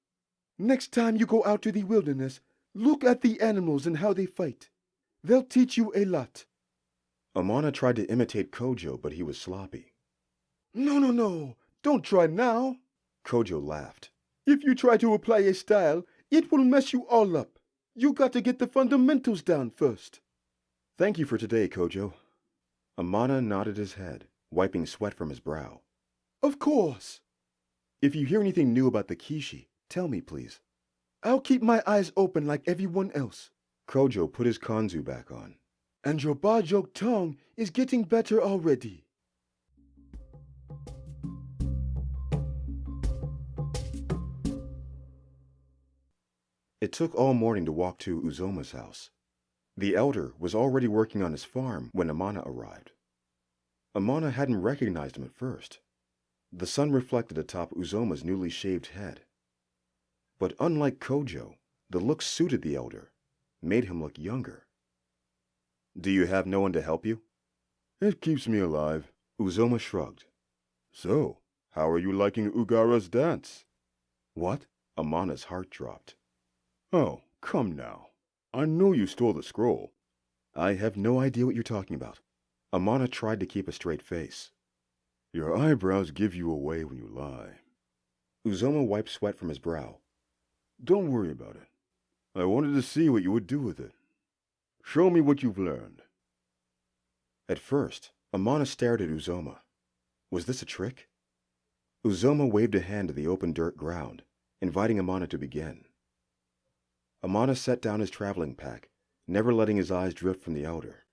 Next time you go out to the wilderness, look at the animals and how they fight. They'll teach you a lot. Amana tried to imitate Kojo, but he was sloppy. No. Don't try now. Kojo laughed. If you try to apply a style, It will mess you all up. You got to get the fundamentals down first. Thank you for today, Kojo. Amana nodded his head, wiping sweat from his brow. Of course. If you hear anything new about the Kishi, tell me, please. I'll keep my eyes open like everyone else. Kojo put his kanzu back on. And your Bajok tongue is getting better already. It took all morning to walk to Uzoma's house. The elder was already working on his farm when Amana arrived. Amana hadn't recognized him at first. The sun reflected atop Uzoma's newly shaved head. But unlike Kojo, the look suited the elder, made him look younger. Do you have no one to help you? It keeps me alive. Uzoma shrugged. So, how are you liking Ugara's dance? What? Amana's heart dropped. Oh, come now. I know you stole the scroll. I have no idea what you're talking about. Amana tried to keep a straight face. Your eyebrows give you away when you lie. Uzoma wiped sweat from his brow. Don't worry about it. I wanted to see what you would do with it. Show me what you've learned. At first, Amana stared at Uzoma. Was this a trick? Uzoma waved a hand to the open dirt ground, inviting Amana to begin. Amana set down his traveling pack, never letting his eyes drift from the elder.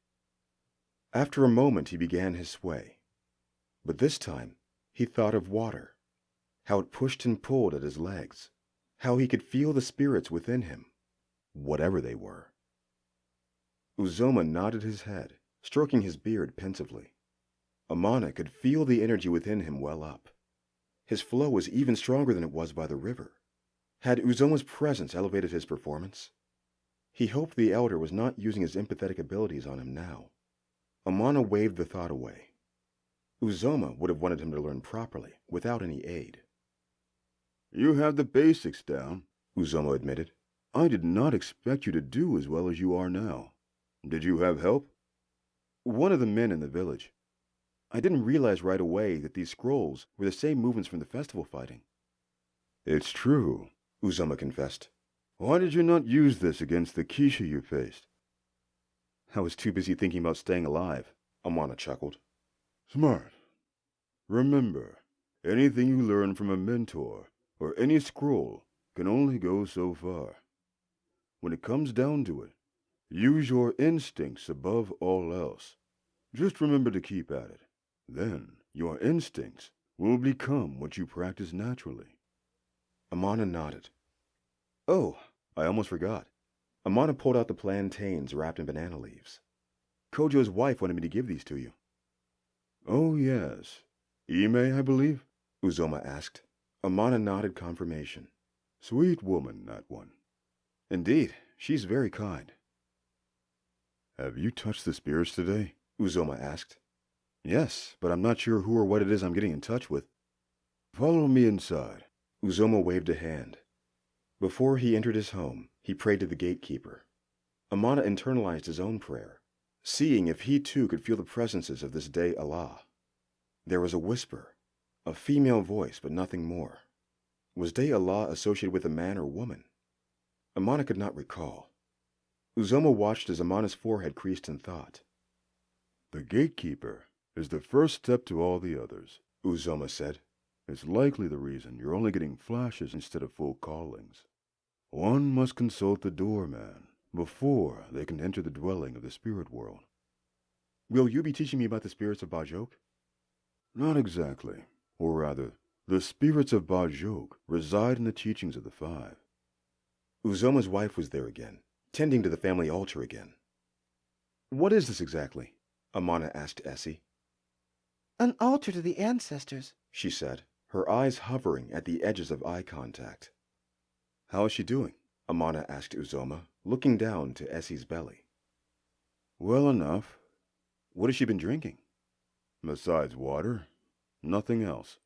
After a moment, he began his sway. But this time, he thought of water, how it pushed and pulled at his legs, how he could feel the spirits within him, whatever they were. Uzoma nodded his head, stroking his beard pensively. Amana could feel the energy within him well up. His flow was even stronger than it was by the river. Had Uzoma's presence elevated his performance? He hoped the elder was not using his empathetic abilities on him now. Amana waved the thought away. Uzoma would have wanted him to learn properly, without any aid. You have the basics down, Uzoma admitted. I did not expect you to do as well as you are now. Did you have help? One of the men in the village. I didn't realize right away that these scrolls were the same movements from the festival fighting. It's true, Uzoma confessed. Why did you not use this against the Kishi you faced? I was too busy thinking about staying alive, Amana chuckled. Smart. Remember, anything you learn from a mentor or any scroll can only go so far. When it comes down to it, use your instincts above all else. Just remember to keep at it. Then your instincts will become what you practice naturally. Amana nodded. Oh, I almost forgot. Amana pulled out the plantains wrapped in banana leaves. Kojo's wife wanted me to give these to you. Oh, yes. Ime, I believe? Uzoma asked. Amana nodded confirmation. Sweet woman, that one. Indeed, she's very kind. Have you touched the spirits today? Uzoma asked. Yes, but I'm not sure who or what it is I'm getting in touch with. Follow me inside. Uzoma waved a hand. Before he entered his home, he prayed to the gatekeeper. Amana internalized his own prayer, seeing if he too could feel the presences of this day Allah. There was a whisper, a female voice, but nothing more. Was day Allah associated with a man or woman? Amana could not recall. Uzoma watched as Amana's forehead creased in thought. The gatekeeper is the first step to all the others, Uzoma said. It's likely the reason you're only getting flashes instead of full callings. One must consult the doorman before they can enter the dwelling of the spirit world. Will you be teaching me about the spirits of Bajok? Not exactly. Or rather, the spirits of Bajok reside in the teachings of the five. Uzoma's wife was there again, tending to the family altar again. What is this exactly? Amana asked Essie. An altar to the ancestors, she said, her eyes hovering at the edges of eye contact. How is she doing? Amana asked Uzoma, looking down to Essie's belly. Well enough. What has she been drinking? Besides water, nothing else.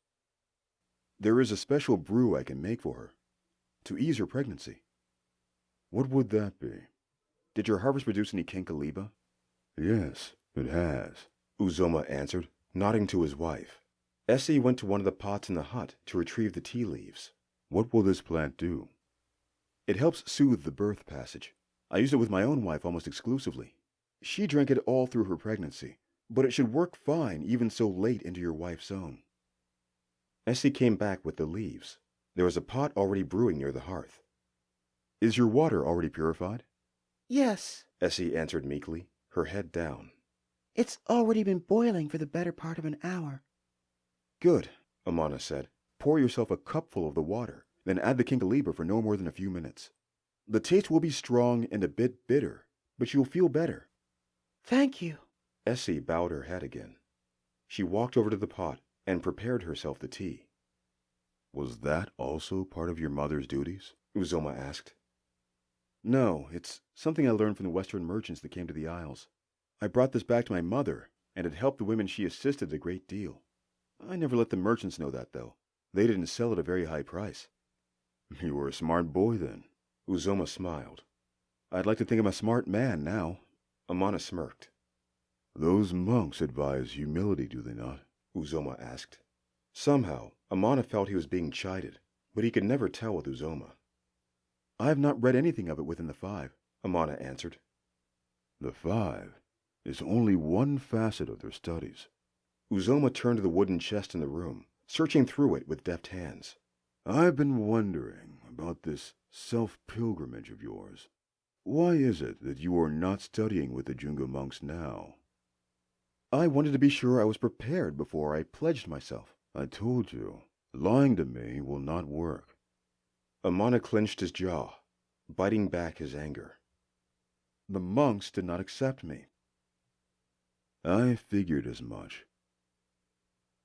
There is a special brew I can make for her, to ease her pregnancy. What would that be? Did your harvest produce any kenkaliba? Yes, it has, Uzoma answered, nodding to his wife. Essie went to one of the pots in the hut to retrieve the tea leaves. What will this plant do? It helps soothe the birth passage. I used it with my own wife almost exclusively. She drank it all through her pregnancy, but it should work fine even so late into your wife's own. Essie came back with the leaves. There was a pot already brewing near the hearth. Is your water already purified? Yes, Essie answered meekly, her head down. it's already been boiling for the better part of an hour. Good, Amana said. Pour yourself a cupful of the water, then add the kinkeliba for no more than a few minutes. The taste will be strong and a bit bitter, but you'll feel better. Thank you. Essie bowed her head again. She walked over to the pot and prepared herself the tea. Was that also part of your mother's duties? Uzoma asked. No, it's something I learned from the Western merchants that came to the Isles. I brought this back to my mother, and it helped the women she assisted a great deal. I never let the merchants know that, though. They didn't sell at a very high price. You were a smart boy, then. Uzoma smiled. I'd like to think I'm a smart man now. Amana smirked. Those monks advise humility, do they not? Uzoma asked. Somehow, Amana felt he was being chided, but he could never tell with Uzoma. I have not read anything of it within the 5, Amana answered. The 5 is only one facet of their studies. Uzoma turned to the wooden chest in the room, searching through it with deft hands. I've been wondering about this self-pilgrimage of yours. Why is it that you are not studying with the Junga monks now? I wanted to be sure I was prepared before I pledged myself. I told you, lying to me will not work. Amana clenched his jaw, biting back his anger. The monks did not accept me. I figured as much.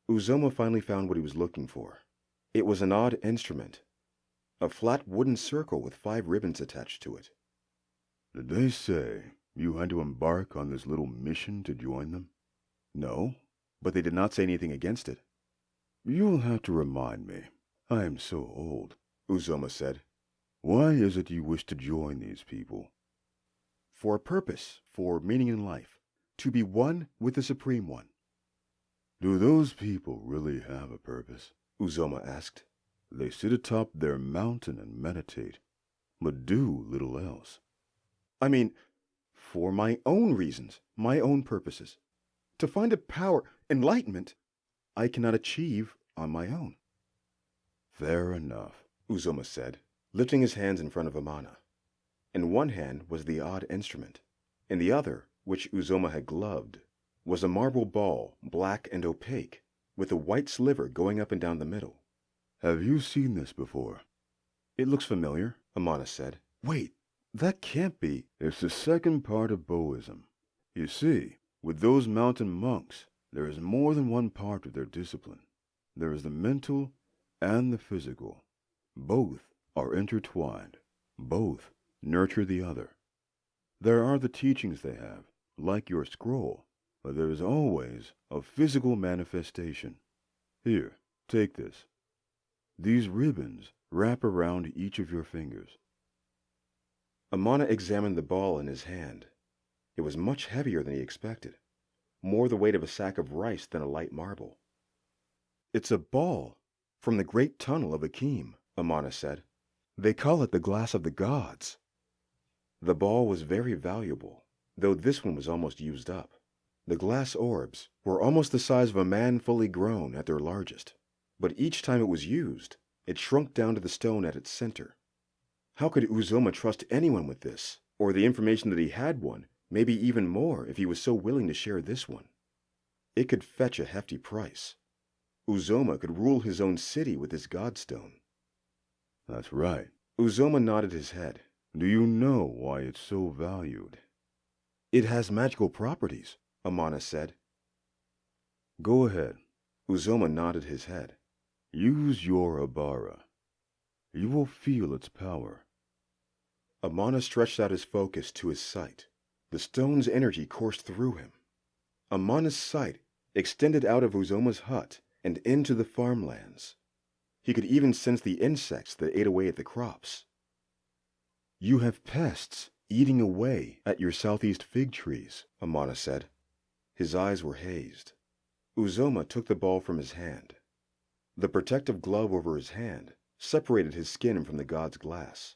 Uzoma finally found what he was looking for. It was an odd instrument, a flat wooden circle with 5 ribbons attached to it. Did they say you had to embark on this little mission to join them? No, but they did not say anything against it. You'll have to remind me. I am so old, Uzoma said. Why is it you wish to join these people? For a purpose, for meaning in life, to be one with the Supreme One. Do those people really have a purpose? Uzoma asked. They sit atop their mountain and meditate, but do little else. I mean, for my own reasons, my own purposes. To find a power, enlightenment, I cannot achieve on my own. Fair enough, Uzoma said, lifting his hands in front of Amana. In one hand was the odd instrument. In the other, which Uzoma had gloved, was a marble ball, black and opaque, with a white sliver going up and down the middle. Have you seen this before? It looks familiar, Amana said. Wait, that can't be. It's the second part of Boism. You see, with those mountain monks, there is more than one part of their discipline. There is the mental and the physical. Both are intertwined. Both nurture the other. There are the teachings they have, like your scroll, but there is always a physical manifestation. Here, take this. These ribbons wrap around each of your fingers. Amana examined the ball in his hand. It was much heavier than he expected, more the weight of a sack of rice than a light marble. It's a ball from the great tunnel of Akim, Amana said. They call it the glass of the gods. The ball was very valuable, though this one was almost used up. The glass orbs were almost the size of a man fully grown at their largest, but each time it was used, it shrunk down to the stone at its center. How could Uzoma trust anyone with this, or the information that he had one, maybe even more if he was so willing to share this one? It could fetch a hefty price. Uzoma could rule his own city with this godstone. That's right. Uzoma nodded his head. Do you know why it's so valued? It has magical properties, Amana said. Go ahead. Uzoma nodded his head. Use your Abara. You will feel its power. Amana stretched out his focus to his sight. The stone's energy coursed through him. Amana's sight extended out of Uzoma's hut and into the farmlands. He could even sense the insects that ate away at the crops. You have pests eating away at your southeast fig trees, Amana said. His eyes were hazed. Uzoma took the ball from his hand. The protective glove over his hand separated his skin from the god's glass.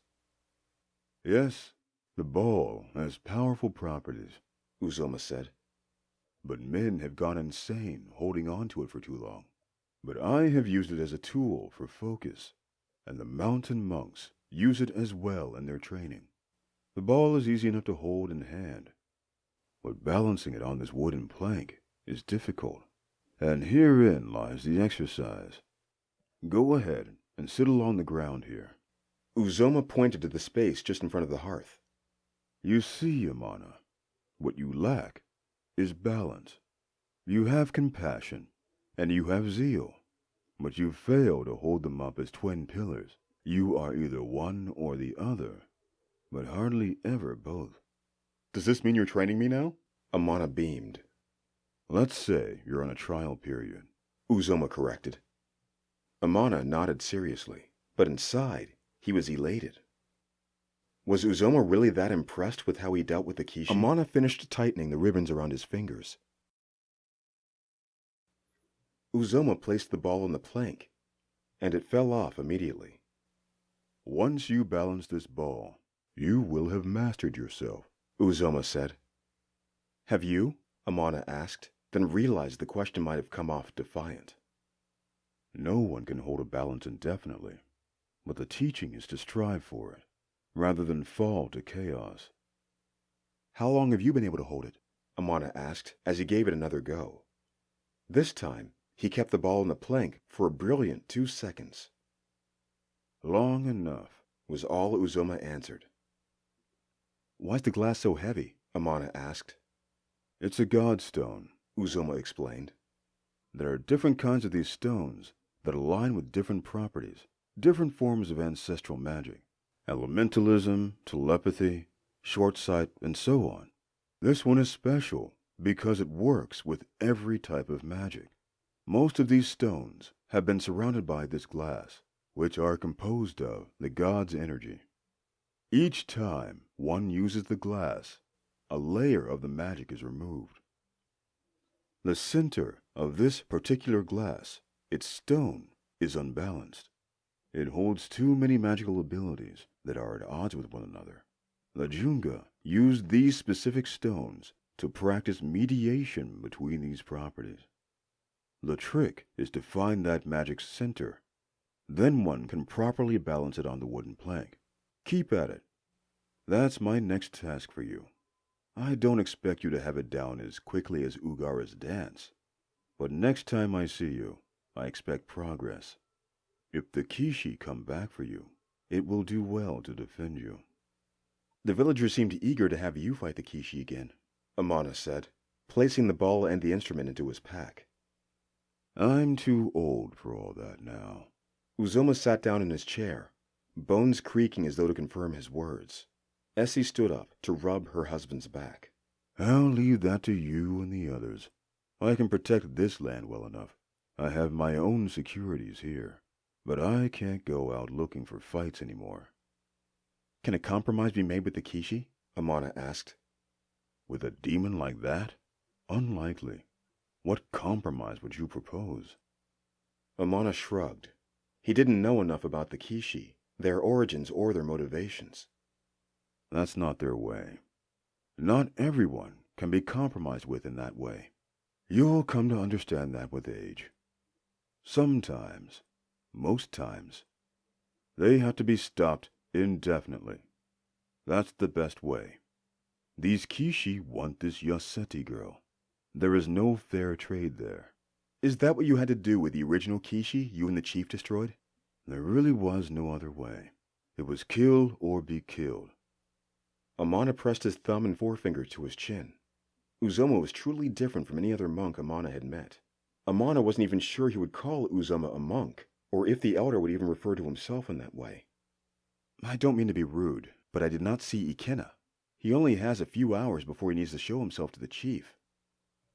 Yes, the ball has powerful properties, Uzoma said. but men have gone insane holding on to it for too long. But I have used it as a tool for focus, and the mountain monks use it as well in their training. The ball is easy enough to hold in hand, but balancing it on this wooden plank is difficult, and herein lies the exercise. Go ahead and sit along the ground here. Uzoma pointed to the space just in front of the hearth. You see, Amana, what you lack is balance. You have compassion, and you have zeal, but you fail to hold them up as twin pillars. You are either one or the other, but hardly ever both. Does this mean you're training me now? Amana beamed. Let's say you're on a trial period, Uzoma corrected. Amana nodded seriously, but inside, he was elated. Was Uzoma really that impressed with how he dealt with the Kishi? Amana finished tightening the ribbons around his fingers. Uzoma placed the ball on the plank, and it fell off immediately. Once you balance this ball, you will have mastered yourself, Uzoma said. Have you? Amana asked, then realized the question might have come off defiant. No one can hold a balance indefinitely, but the teaching is to strive for it, rather than fall to chaos. How long have you been able to hold it? Amana asked as he gave it another go. This time, he kept the ball on the plank for a brilliant 2 seconds. Long enough, was all Uzoma answered. Why's the glass so heavy? Amana asked. It's a god stone, Uzoma explained. There are different kinds of these stones that align with different properties, different forms of ancestral magic, elementalism, telepathy, short sight, and so on. This one is special because it works with every type of magic. Most of these stones have been surrounded by this glass, which are composed of the god's energy. Each time one uses the glass, a layer of the magic is removed. The center of this particular glass, its stone, is unbalanced. It holds too many magical abilities that are at odds with one another. The Junga used these specific stones to practice mediation between these properties. The trick is to find that magic center. Then one can properly balance it on the wooden plank. Keep at it. That's my next task for you. I don't expect you to have it down as quickly as Ugara's dance, but next time I see you, I expect progress. If the Kishi come back for you, it will do well to defend you. The villagers seemed eager to have you fight the Kishi again, Amana said, placing the ball and the instrument into his pack. I'm too old for all that now. Uzoma sat down in his chair, bones creaking as though to confirm his words. Essie stood up to rub her husband's back. I'll leave that to you and the others. I can protect this land well enough. I have my own securities here, but I can't go out looking for fights anymore. Can a compromise be made with the Kishi? Amana asked. With a demon like that? Unlikely. What compromise would you propose? Amana shrugged. He didn't know enough about the Kishi, their origins or their motivations. That's not their way. Not everyone can be compromised with in that way. You'll come to understand that with age. Sometimes, most times, they have to be stopped indefinitely. That's the best way. These Kishi want this Yoseti girl. There is no fair trade there. Is that what you had to do with the original Kishi you and the chief destroyed? There really was no other way. It was kill or be killed. Amana pressed his thumb and forefinger to his chin. Uzoma was truly different from any other monk Amana had met. Amana wasn't even sure he would call Uzoma a monk, or if the elder would even refer to himself in that way. I don't mean to be rude, but I did not see Ikena. He only has a few hours before he needs to show himself to the chief.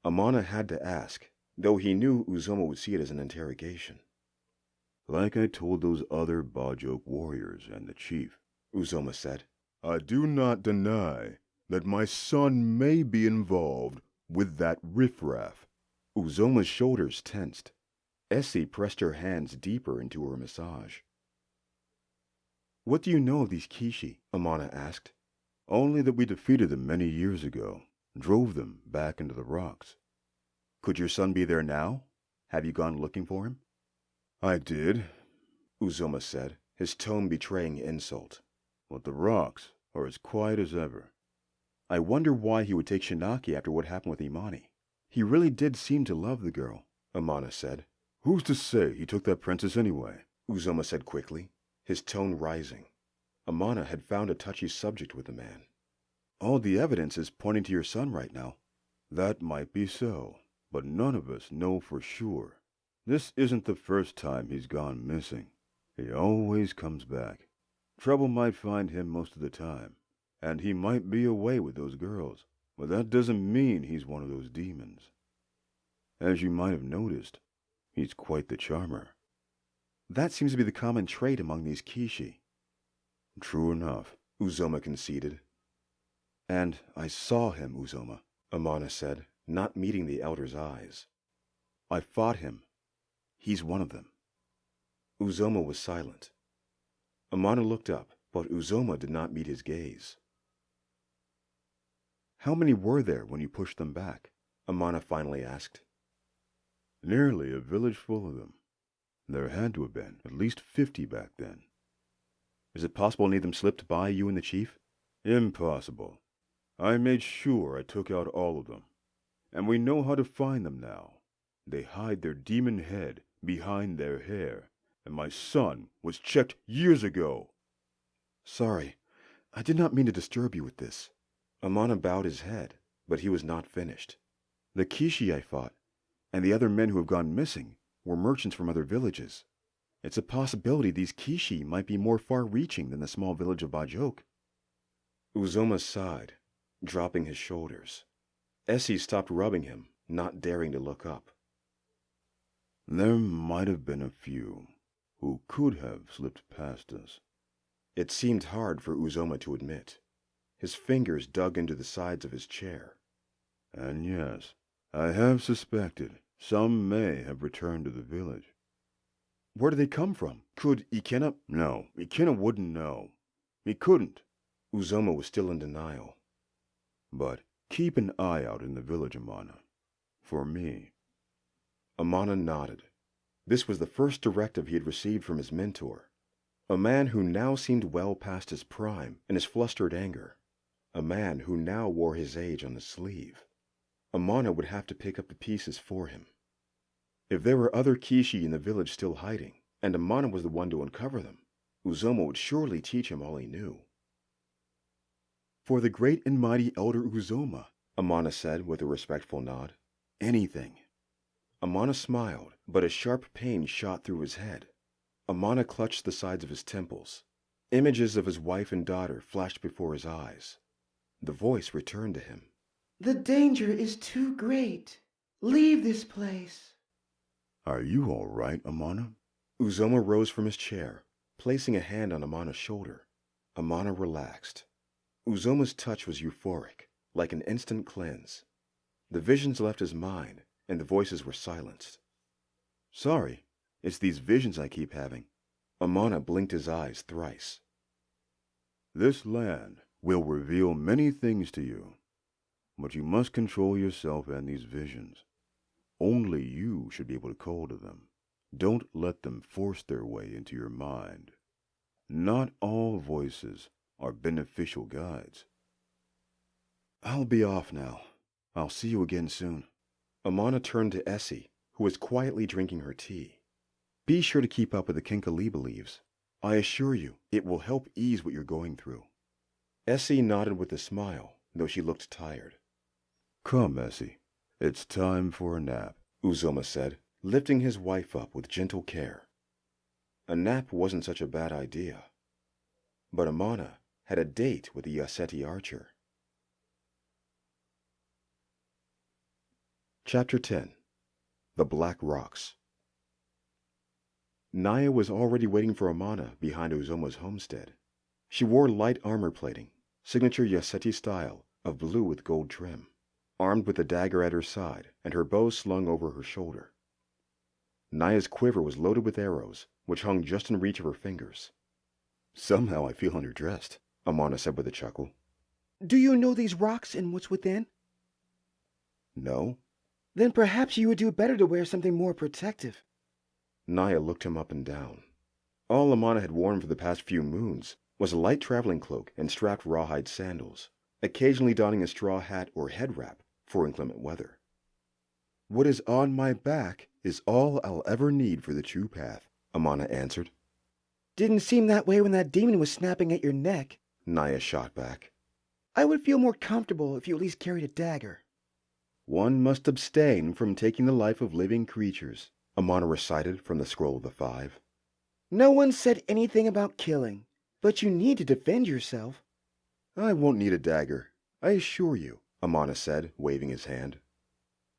Amana had to ask, though he knew Uzoma would see it as an interrogation. Like I told those other Bajok warriors and the chief, Uzoma said, I do not deny that my son may be involved with that riffraff. Uzoma's shoulders tensed. Essie pressed her hands deeper into her massage. What do you know of these Kishi? Amana asked. Only that we defeated them many years ago, drove them back into the rocks. Could your son be there now? Have you gone looking for him? I did, Uzoma said, his tone betraying insult. But the rocks are as quiet as ever. I wonder why he would take Shinaki after what happened with Imani. He really did seem to love the girl, Amana said. Who's to say he took that princess anyway? Uzoma said quickly, his tone rising. Amana had found a touchy subject with the man. All the evidence is pointing to your son right now. That might be so, but none of us know for sure. This isn't the first time he's gone missing. He always comes back. Trouble might find him most of the time, and he might be away with those girls, but that doesn't mean he's one of those demons. As you might have noticed, he's quite the charmer. That seems to be the common trait among these Kishi. True enough, Uzoma conceded. And I saw him, Uzoma, Amana said, not meeting the elder's eyes. I fought him. He's one of them. Uzoma was silent. Amana looked up, but Uzoma did not meet his gaze. How many were there when you pushed them back? Amana finally asked. Nearly a village full of them. There had to have been at least 50 back then. Is it possible any of them slipped by you and the chief? Impossible. I made sure I took out all of them. And we know how to find them now. They hide their demon head behind their hair. And my son was checked years ago. Sorry, I did not mean to disturb you with this. Amana bowed his head, but he was not finished. The Kishi I fought, and the other men who have gone missing, were merchants from other villages. It's a possibility these Kishi might be more far-reaching than the small village of Bajok. Uzoma sighed, dropping his shoulders. Essie stopped rubbing him, not daring to look up. There might have been a few who could have slipped past us. It seemed hard for Uzoma to admit. His fingers dug into the sides of his chair. And yes, I have suspected some may have returned to the village. Where do they come from? Could Ikena? No, Ikena wouldn't know. He couldn't. Uzoma was still in denial. But keep an eye out in the village, Amana. For me. Amana nodded. This was the first directive he had received from his mentor. A man who now seemed well past his prime in his flustered anger. A man who now wore his age on his sleeve. Amana would have to pick up the pieces for him. If there were other Kishi in the village still hiding, and Amana was the one to uncover them, Uzoma would surely teach him all he knew. For the great and mighty Elder Uzoma, Amana said with a respectful nod. Anything. Amana smiled, but a sharp pain shot through his head. Amana clutched the sides of his temples. Images of his wife and daughter flashed before his eyes. The voice returned to him. The danger is too great. Leave this place. Are you all right, Amana? Uzoma rose from his chair, placing a hand on Amana's shoulder. Amana relaxed. Uzoma's touch was euphoric, like an instant cleanse. The visions left his mind, and the voices were silenced. Sorry, it's these visions I keep having. Amana blinked his eyes thrice. This land will reveal many things to you, but you must control yourself and these visions. Only you should be able to call to them. Don't let them force their way into your mind. Not all voices are beneficial guides. I'll be off now. I'll see you again soon. Amana turned to Essie, who was quietly drinking her tea. Be sure to keep up with the Kinkaliba leaves. I assure you, it will help ease what you're going through. Essie nodded with a smile, though she looked tired. Come, Essie. It's time for a nap, Uzoma said, lifting his wife up with gentle care. A nap wasn't such a bad idea. But Amana had a date with the Yaseti archer. Chapter 10. The Black Rocks. Naya was already waiting for Amana behind Uzoma's homestead. She wore light armor plating, signature Yaseti style, of blue with gold trim, armed with a dagger at her side and her bow slung over her shoulder. Naya's quiver was loaded with arrows, which hung just in reach of her fingers. Somehow I feel underdressed, Amana said with a chuckle. Do you know these rocks and what's within? No. Then perhaps you would do better to wear something more protective. Naya looked him up and down. All Amana had worn for the past few moons was a light traveling cloak and strapped rawhide sandals, occasionally donning a straw hat or head wrap for inclement weather. What is on my back is all I'll ever need for the true path, Amana answered. Didn't seem that way when that demon was snapping at your neck, Naya shot back. I would feel more comfortable if you at least carried a dagger. One must abstain from taking the life of living creatures, Amana recited from the Scroll of the Five. No one said anything about killing, but you need to defend yourself. I won't need a dagger, I assure you, Amana said, waving his hand.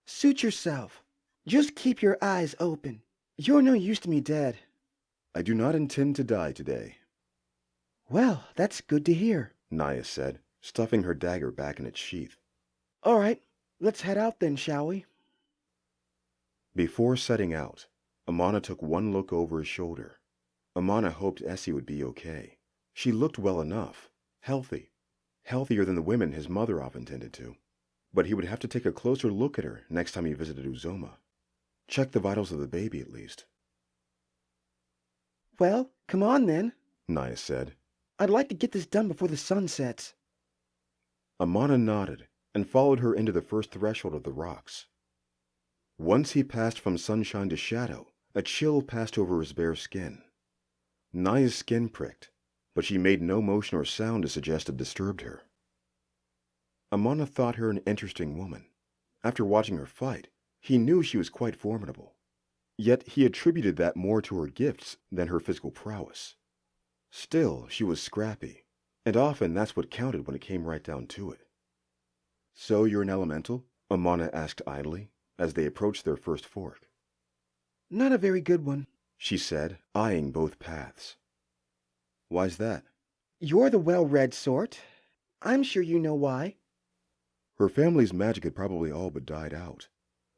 Suit yourself. Just keep your eyes open. You're no use to me dead. I do not intend to die today. Well, that's good to hear, Naya said, stuffing her dagger back in its sheath. All right, let's head out then, shall we? Before setting out, Amana took one look over his shoulder. Amana hoped Essie would be okay. She looked well enough, healthy, healthier than the women his mother often tended to. But he would have to take a closer look at her next time he visited Uzoma. Check the vitals of the baby at least. Well, come on then, Naya said. I'd like to get this done before the sun sets. Amana nodded and followed her into the first threshold of the rocks. Once he passed from sunshine to shadow, a chill passed over his bare skin. Naya's skin pricked, but she made no motion or sound to suggest it disturbed her. Amana thought her an interesting woman. After watching her fight, he knew she was quite formidable. Yet he attributed that more to her gifts than her physical prowess. Still, she was scrappy, and often that's what counted when it came right down to it. So you're an elemental? Amana asked idly, as they approached their first fork. Not a very good one, she said, eyeing both paths. Why's that? You're the well-read sort. I'm sure you know why. Her family's magic had probably all but died out.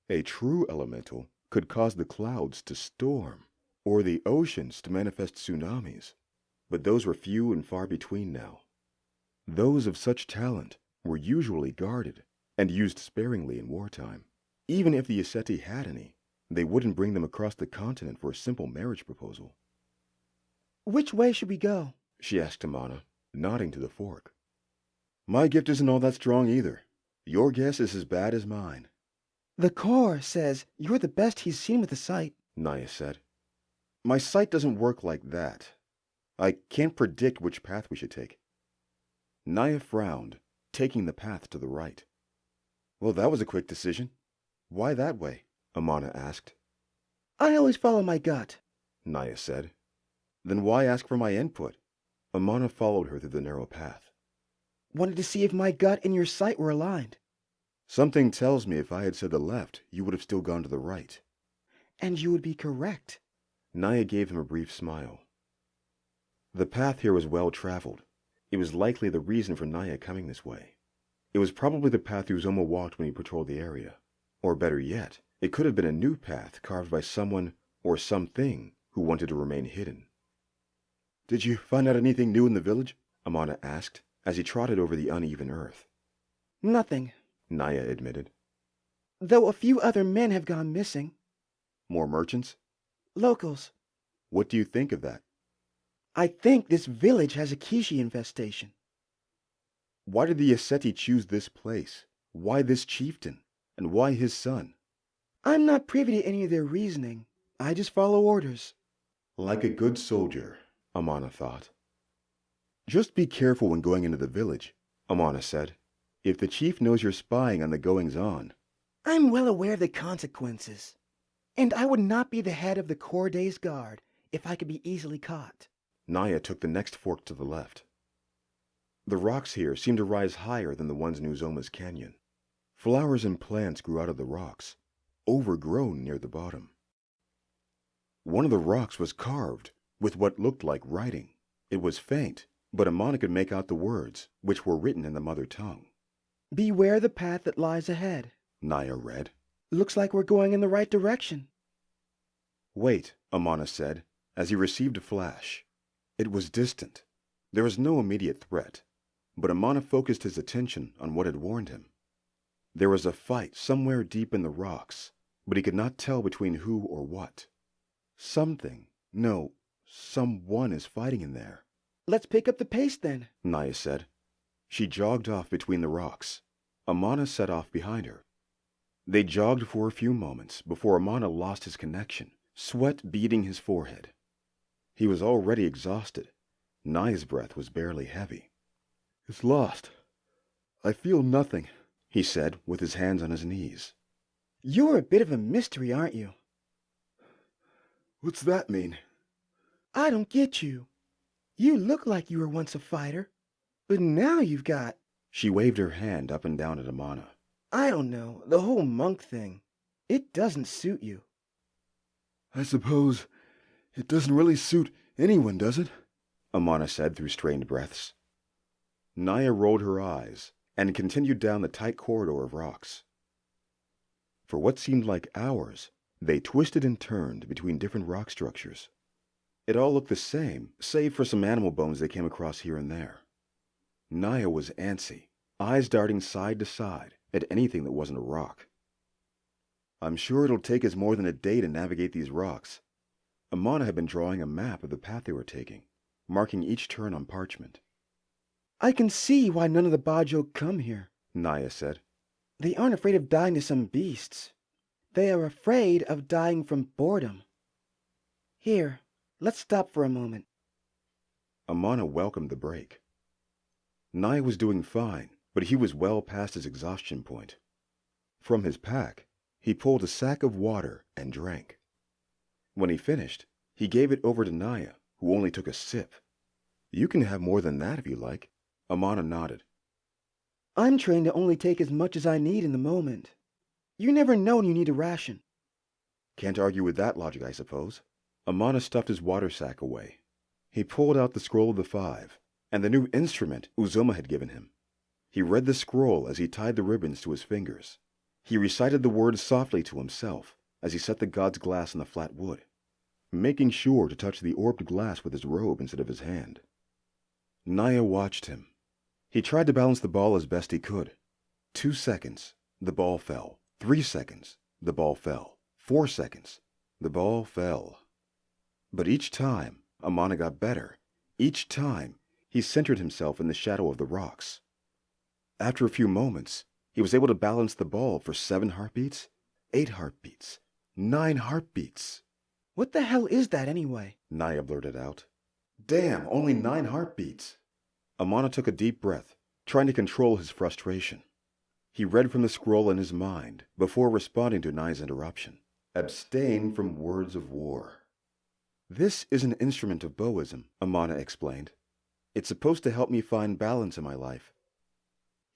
A true elemental could cause the clouds to storm, or the oceans to manifest tsunamis. But those were few and far between now. Those of such talent were usually guarded and used sparingly in wartime. Even if the Aseti had any, they wouldn't bring them across the continent for a simple marriage proposal. Which way should we go? She asked Amana, nodding to the fork. My gift isn't all that strong either. Your guess is as bad as mine. The core says you're the best he's seen with the sight, Naya said. My sight doesn't work like that. I can't predict which path we should take. Naya frowned, taking the path to the right. Well, that was a quick decision. Why that way? Amana asked. I always follow my gut, Naya said. Then why ask for my input? Amana followed her through the narrow path. Wanted to see if my gut and your sight were aligned. Something tells me if I had said the left, you would have still gone to the right. And you would be correct. Naya gave him a brief smile. The path here was well traveled. It was likely the reason for Naya coming this way. It was probably the path Uzoma walked when he patrolled the area. Or better yet, it could have been a new path carved by someone or something who wanted to remain hidden. Did you find out anything new in the village? Amana asked as he trotted over the uneven earth. Nothing, Naya admitted. Though a few other men have gone missing. More merchants? Locals. What do you think of that? I think this village has a Kishi infestation. Why did the Aseti choose this place? Why this chieftain? And why his son? I'm not privy to any of their reasoning. I just follow orders. Like a good soldier, Amana thought. Just be careful when going into the village, Amana said. If the chief knows you're spying on the goings-on. I'm well aware of the consequences. And I would not be the head of the Cordae's guard if I could be easily caught. Naya took the next fork to the left. The rocks here seemed to rise higher than the ones in Uzoma's canyon. Flowers and plants grew out of the rocks, overgrown near the bottom. One of the rocks was carved with what looked like writing. It was faint, but Amana could make out the words, which were written in the mother tongue. Beware the path that lies ahead, Naya read. Looks like we're going in the right direction. Wait, Amana said, as he received a flash. It was distant, There was no immediate threat, but Amana focused his attention on what had warned him. There was a fight somewhere deep in the rocks, but he could not tell between who or what. Someone is fighting in there. Let's pick up the pace then, Naya said. She jogged off between the rocks. Amana set off behind her. They jogged for a few moments before Amana lost his connection, sweat beading his forehead. He was already exhausted. Naya's breath was barely heavy. It's lost. I feel nothing, he said with his hands on his knees. You're a bit of a mystery, aren't you? What's that mean? I don't get you. You look like you were once a fighter, but now you've got... She waved her hand up and down at Amana. I don't know, the whole monk thing. It doesn't suit you. I suppose it doesn't really suit anyone, does it? Amana said through strained breaths. Naya rolled her eyes and continued down the tight corridor of rocks. For what seemed like hours, they twisted and turned between different rock structures. It all looked the same, save for some animal bones they came across here and there. Naya was antsy, eyes darting side to side at anything that wasn't a rock. I'm sure it'll take us more than a day to navigate these rocks. Amana had been drawing a map of the path they were taking, marking each turn on parchment. I can see why none of the Bajo come here, Naya said. They aren't afraid of dying to some beasts. They are afraid of dying from boredom. Here, let's stop for a moment. Amana welcomed the break. Naya was doing fine, but he was well past his exhaustion point. From his pack, he pulled a sack of water and drank. When he finished, he gave it over to Naya, who only took a sip. You can have more than that if you like. Amana nodded. I'm trained to only take as much as I need in the moment. You never know when you need a ration. Can't argue with that logic, I suppose. Amana stuffed his water sack away. He pulled out the scroll of the five, and the new instrument Uzoma had given him. He read the scroll as he tied the ribbons to his fingers. He recited the words softly to himself as he set the god's glass on the flat wood, making sure to touch the orbed glass with his robe instead of his hand. Naya watched him. He tried to balance the ball as best he could. 2 seconds, the ball fell. 3 seconds, the ball fell. 4 seconds, the ball fell. But each time, Amana got better. Each time, he centered himself in the shadow of the rocks. After a few moments, he was able to balance the ball for 7 heartbeats, 8 heartbeats, 9 heartbeats. What the hell is that anyway? Naya blurted out. Damn, only 9 heartbeats. Amana took a deep breath, trying to control his frustration. He read from the scroll in his mind before responding to Naya's interruption. Abstain from words of war. This is an instrument of Boism, Amana explained. It's supposed to help me find balance in my life.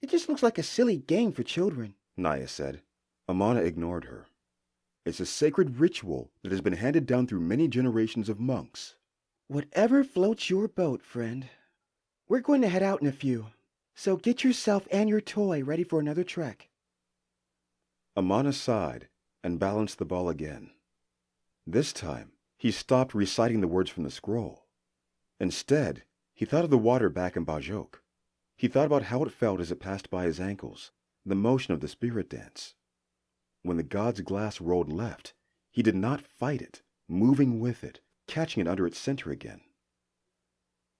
It just looks like a silly game for children, Naya said. Amana ignored her. It's a sacred ritual that has been handed down through many generations of monks. Whatever floats your boat, friend. We're going to head out in a few, so get yourself and your toy ready for another trek. Amana sighed and balanced the ball again. This time, he stopped reciting the words from the scroll. Instead, he thought of the water back in Bajok. He thought about how it felt as it passed by his ankles, the motion of the spirit dance. When the god's glass rolled left, he did not fight it, moving with it, catching it under its center again.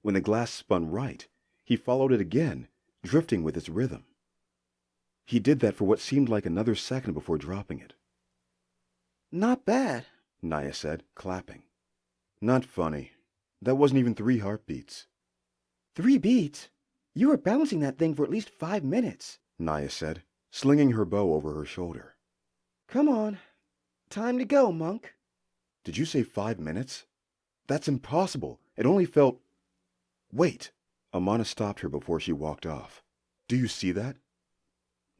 When the glass spun right, he followed it again, drifting with its rhythm. He did that for what seemed like another second before dropping it. Not bad, Naya said, clapping. Not funny. That wasn't even 3 heartbeats. 3 beats? You were balancing that thing for at least 5 minutes, Naya said, slinging her bow over her shoulder. Come on. Time to go, monk. Did you say 5 minutes? That's impossible. It only felt... Wait! Amana stopped her before she walked off. Do you see that?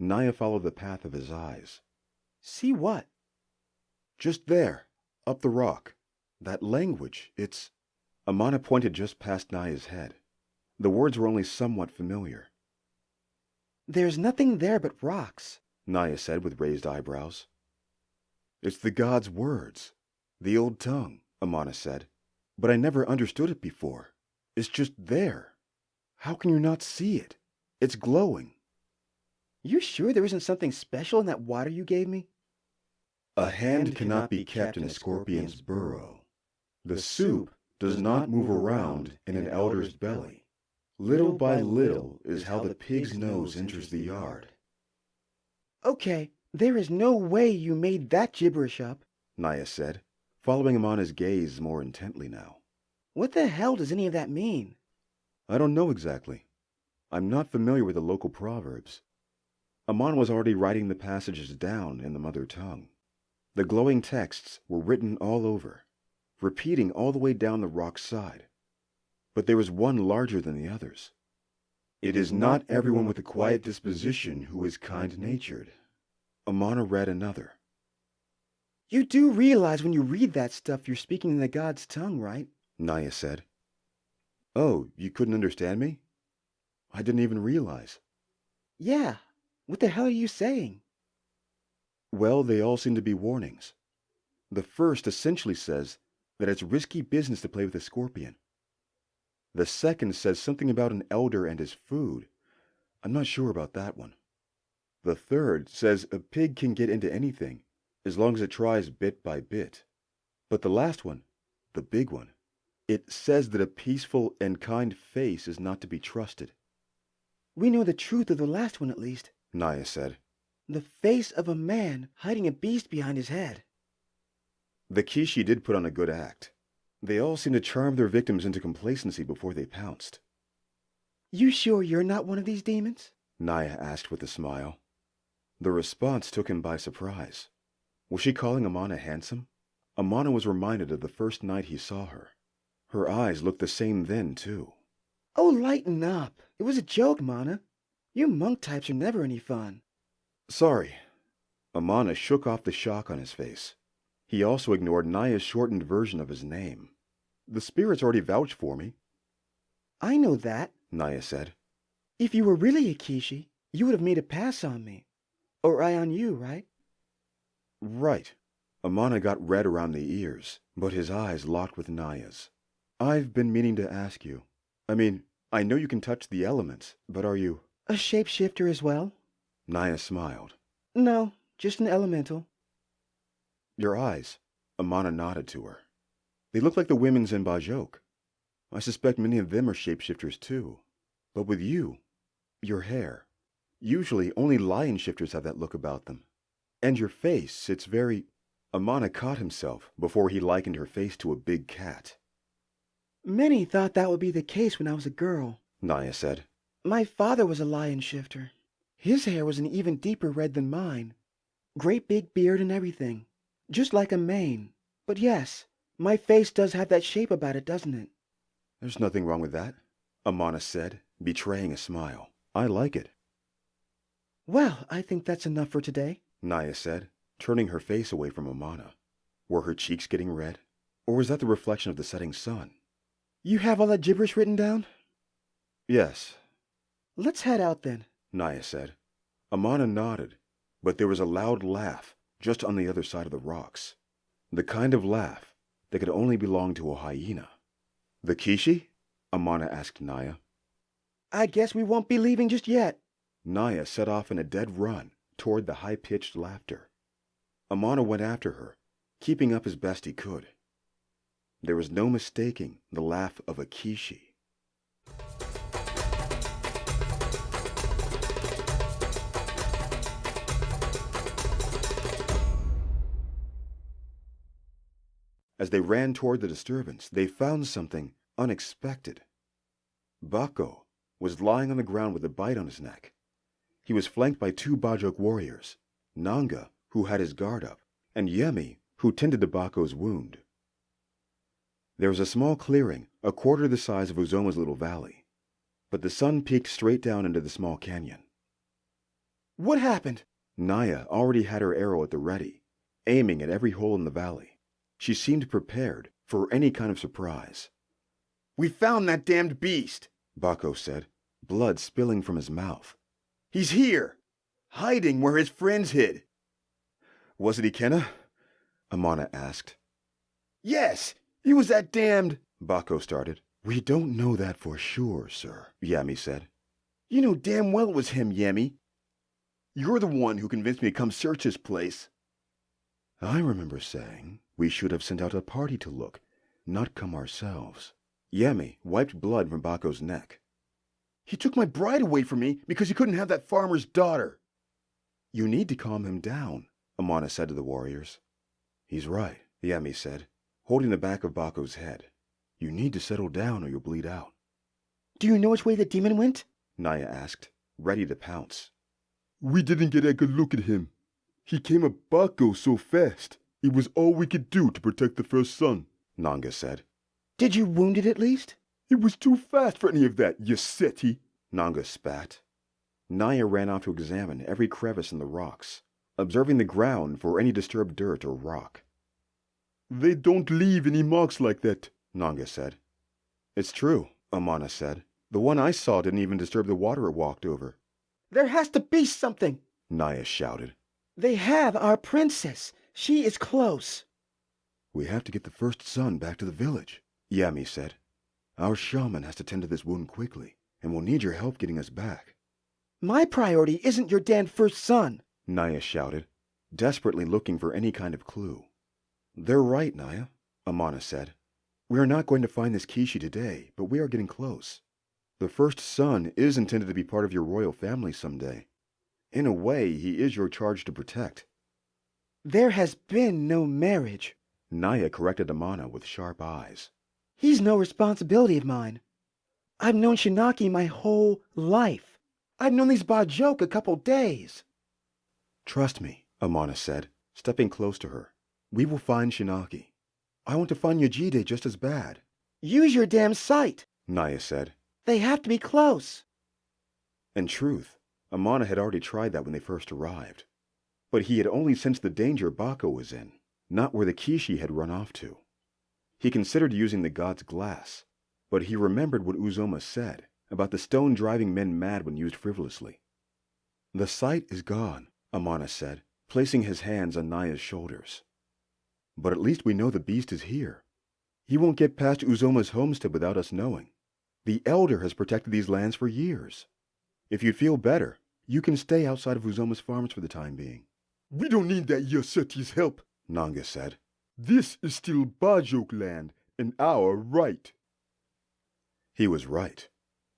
Naya followed the path of his eyes. See what? Just there, up the rock. That language, it's... Amana pointed just past Naya's head. The words were only somewhat familiar. There's nothing there but rocks, Naya said with raised eyebrows. It's the god's words. The old tongue, Amana said. But I never understood it before. It's just there. How can you not see it? It's glowing. You sure there isn't something special in that water you gave me? A hand cannot be kept in a scorpion's burrow. The soup does not move around in an elder's belly. Little by little is how the pig's nose enters the yard. Okay, there is no way you made that gibberish up. Naya said, following Amana's gaze more intently now. What the hell does any of that mean? I don't know exactly. I'm not familiar with the local proverbs. Amana was already writing the passages down in the mother tongue. The glowing texts were written all over, repeating all the way down the rock's side. But there was one larger than the others. It is not everyone with a quiet disposition who is kind-natured. Amana read another. You do realize when you read that stuff you're speaking in the god's tongue, right? Naya said. Oh, you couldn't understand me? I didn't even realize. Yeah. What the hell are you saying? Well, they all seem to be warnings. The first essentially says that it's risky business to play with a scorpion. The second says something about an elder and his food. I'm not sure about that one. The third says a pig can get into anything, as long as it tries bit by bit. But the last one, the big one, it says that a peaceful and kind face is not to be trusted. We know the truth of the last one at least. Naya said. The face of a man hiding a beast behind his head. The Kishi did put on a good act. They all seemed to charm their victims into complacency before they pounced. You sure you're not one of these demons? Naya asked with a smile. The response took him by surprise. Was she calling Amana handsome? Amana was reminded of the first night he saw her. Her eyes looked the same then, too. Oh, lighten up. It was a joke, Mana. You monk types are never any fun. Sorry. Amana shook off the shock on his face. He also ignored Naya's shortened version of his name. The spirits already vouched for me. I know that, Naya said. If you were really a Kishi, you would have made a pass on me. Or I on you, right? Right. Amana got red around the ears, but his eyes locked with Naya's. I've been meaning to ask you. I know you can touch the elements, but are you... A shapeshifter as well? Naya smiled. No, just an elemental. Your eyes. Amana nodded to her. They look like the women's in Bajok. I suspect many of them are shapeshifters too. But with you, your hair. Usually only lion shifters have that look about them. And your face, it's very... Amana caught himself before he likened her face to a big cat. Many thought that would be the case when I was a girl, Naya said. My father was a lion shifter. His hair was an even deeper red than mine. Great big beard and everything. Just like a mane. But yes, my face does have that shape about it, doesn't it? There's nothing wrong with that, Amana said, betraying a smile. I like it. Well, I think that's enough for today, Naya said, turning her face away from Amana. Were her cheeks getting red? Or was that the reflection of the setting sun? You have all that gibberish written down? Yes. Let's head out then, Naya said. Amana nodded, but there was a loud laugh just on the other side of the rocks. The kind of laugh that could only belong to a hyena. The Kishi? Amana asked Naya. I guess we won't be leaving just yet. Naya set off in a dead run toward the high-pitched laughter. Amana went after her, keeping up as best he could. There was no mistaking the laugh of a Kishi. As they ran toward the disturbance, they found something unexpected. Bako was lying on the ground with a bite on his neck. He was flanked by 2 Bajok warriors, Nanga, who had his guard up, and Yemi, who tended to Bako's wound. There was a small clearing, a quarter the size of Uzoma's little valley, but the sun peeked straight down into the small canyon. What happened? Naya already had her arrow at the ready, aiming at every hole in the valley. She seemed prepared for any kind of surprise. We found that damned beast, Bako said, blood spilling from his mouth. He's here, hiding where his friends hid. Was it Ikenna? Amana asked. Yes, he was that damned... Bako started. We don't know that for sure, sir, Yami said. You know damn well it was him, Yami. You're the one who convinced me to come search his place. I remember saying we should have sent out a party to look, not come ourselves. Yami wiped blood from Bako's neck. He took my bride away from me because he couldn't have that farmer's daughter. You need to calm him down, Amana said to the warriors. He's right, Yami said, holding the back of Bako's head. You need to settle down or you'll bleed out. Do you know which way the demon went? Naya asked, ready to pounce. We didn't get a good look at him. He came at Bako so fast. It was all we could do to protect the first son, Nanga said. Did you wound it at least? It was too fast for any of that, Yoseti, Nanga spat. Naya ran off to examine every crevice in the rocks, observing the ground for any disturbed dirt or rock. They don't leave any marks like that, Nanga said. It's true, Amana said. The one I saw didn't even disturb the water it walked over. There has to be something, Naya shouted. They have our princess. She is close. We have to get the first son back to the village, Yami said. Our shaman has to tend to this wound quickly, and we'll need your help getting us back. My priority isn't your damn first son, Naya shouted, desperately looking for any kind of clue. They're right, Naya, Amana said. We are not going to find this Kishi today, but we are getting close. The first son is intended to be part of your royal family someday. In a way, he is your charge to protect. There has been no marriage, Naya corrected Amana with sharp eyes. He's no responsibility of mine. I've known Shinaki my whole life. I've known these Bajok a couple days. Trust me, Amana said, stepping close to her. We will find Shinaki. I want to find Yojide just as bad. Use your damn sight, Naya said. They have to be close. In truth, Amana had already tried that when they first arrived. But he had only sensed the danger Bako was in, not where the Kishi had run off to. He considered using the god's glass, but he remembered what Uzoma said about the stone driving men mad when used frivolously. The sight is gone, Amana said, placing his hands on Naya's shoulders. But at least we know the beast is here. He won't get past Uzoma's homestead without us knowing. The elder has protected these lands for years. If you'd feel better, you can stay outside of Uzoma's farms for the time being. We don't need that Yoseti's help, Nanga said. This is still Bajok land and our right. He was right.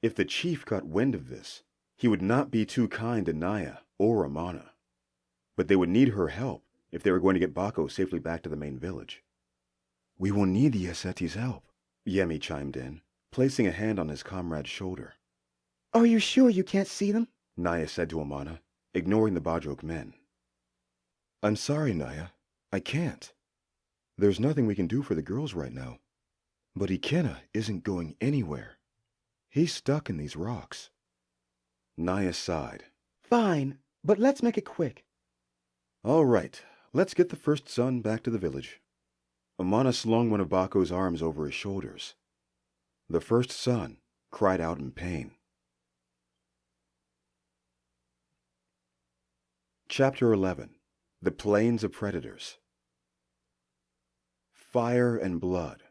If the chief got wind of this, he would not be too kind to Naya or Amana. But they would need her help if they were going to get Bako safely back to the main village. We will need the Yoseti's help, Yemi chimed in, placing a hand on his comrade's shoulder. Are you sure you can't see them? Naya said to Amana, ignoring the Bajok men. I'm sorry, Naya. I can't. There's nothing we can do for the girls right now. But Ikena isn't going anywhere. He's stuck in these rocks. Naya sighed. Fine, but let's make it quick. All right, let's get the first son back to the village. Amana slung one of Bako's arms over his shoulders. The first son cried out in pain. Chapter 11. The Plains of Predators. Fire and blood.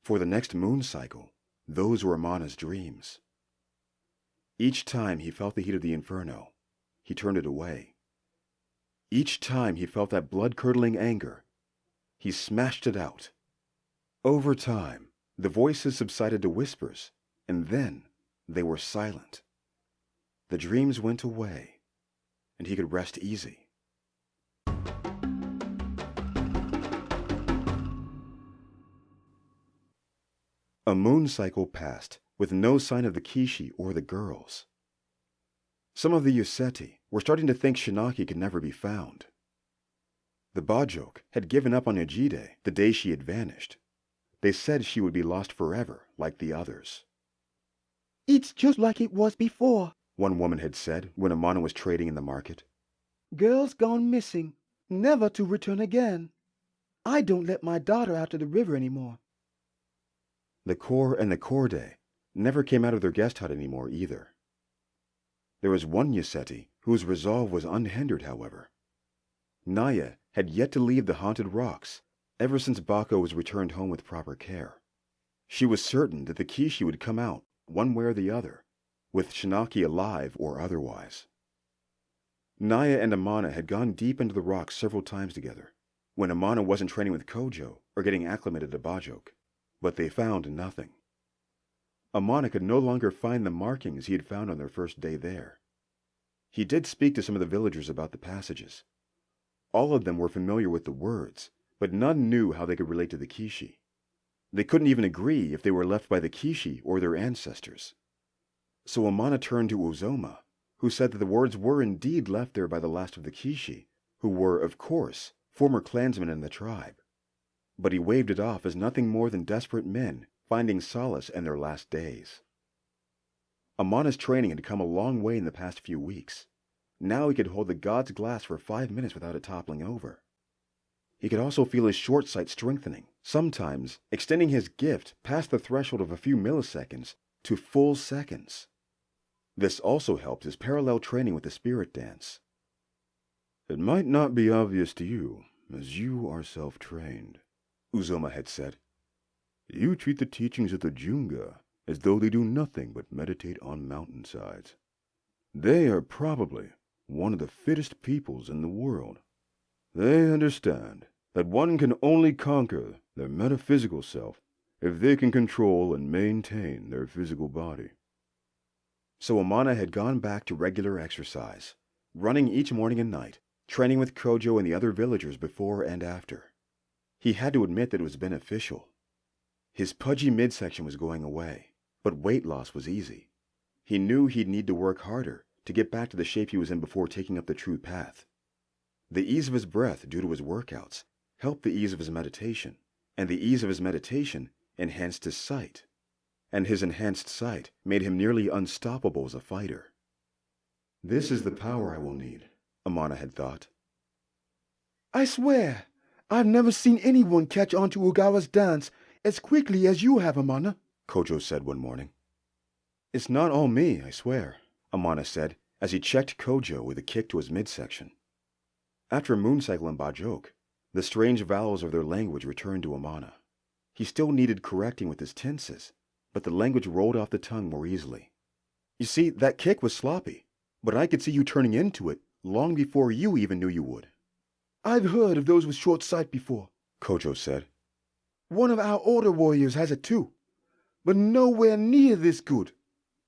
For the next moon cycle, those were Amana's dreams. Each time he felt the heat of the inferno, he turned it away. Each time he felt that blood-curdling anger, he smashed it out. Over time, the voices subsided to whispers, and then they were silent. The dreams went away, and he could rest easy. A moon cycle passed, with no sign of the Kishi or the girls. Some of the Yoseti were starting to think Shinaki could never be found. The Bajok had given up on Ejide the day she had vanished. They said she would be lost forever, like the others. It's just like it was before, one woman had said when Amana was trading in the market. Girls gone missing, never to return again. I don't let my daughter out to the river anymore. The Kor and the Korde never came out of their guest hut anymore either. There was one Yoseti whose resolve was unhindered, however. Naya had yet to leave the haunted rocks ever since Bako was returned home with proper care. She was certain that the Kishi would come out, one way or the other, with Shinaki alive or otherwise. Naya and Amana had gone deep into the rocks several times together, when Amana wasn't training with Kojo or getting acclimated to Bajok, but they found nothing. Amana could no longer find the markings he had found on their first day there. He did speak to some of the villagers about the passages. All of them were familiar with the words, but none knew how they could relate to the Kishi. They couldn't even agree if they were left by the Kishi or their ancestors. So Amana turned to Uzoma, who said that the words were indeed left there by the last of the Kishi, who were, of course, former clansmen in the tribe. But he waved it off as nothing more than desperate men finding solace in their last days. Amana's training had come a long way in the past few weeks. Now he could hold the god's glass for 5 minutes without it toppling over. He could also feel his short sight strengthening, sometimes extending his gift past the threshold of a few milliseconds to full seconds. This also helped his parallel training with the spirit dance. It might not be obvious to you, as you are self-trained, Uzoma had said. You treat the teachings of the Junga as though they do nothing but meditate on mountainsides. They are probably one of the fittest peoples in the world. They understand that one can only conquer their metaphysical self if they can control and maintain their physical body. So Amana had gone back to regular exercise, running each morning and night, training with Kojo and the other villagers before and after. He had to admit that it was beneficial. His pudgy midsection was going away, but weight loss was easy. He knew he'd need to work harder to get back to the shape he was in before taking up the true path. The ease of his breath due to his workouts helped the ease of his meditation, and the ease of his meditation enhanced his sight, and his enhanced sight made him nearly unstoppable as a fighter. This is the power I will need, Amana had thought. I swear, I've never seen anyone catch on to Ogawa's dance as quickly as you have, Amana, Kojo said one morning. It's not all me, I swear, Amana said as he checked Kojo with a kick to his midsection. After a moon cycle in Bajok, the strange vowels of their language returned to Amana. He still needed correcting with his tenses, but the language rolled off the tongue more easily. You see, that kick was sloppy, but I could see you turning into it long before you even knew you would. I've heard of those with short sight before, Kojo said. One of our order warriors has it too, but nowhere near this good.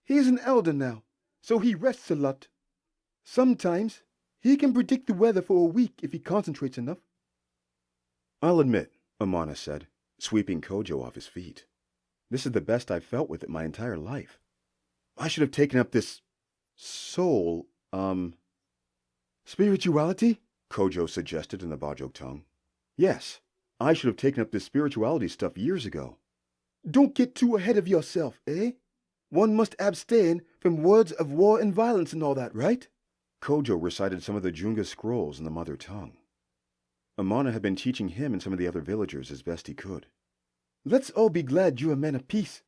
He's an elder now, so he rests a lot. Sometimes he can predict the weather for a week if he concentrates enough. I'll admit, Amana said, sweeping Kojo off his feet. This is the best I've felt with it my entire life. I should have taken up this soul, Spirituality? Kojo suggested in the Bajok tongue. Yes, I should have taken up this spirituality stuff years ago. Don't get too ahead of yourself, eh? One must abstain from words of war and violence and all that, right? Kojo recited some of the Junga scrolls in the mother tongue. Amana had been teaching him and some of the other villagers as best he could. Let's all be glad you're a man of peace.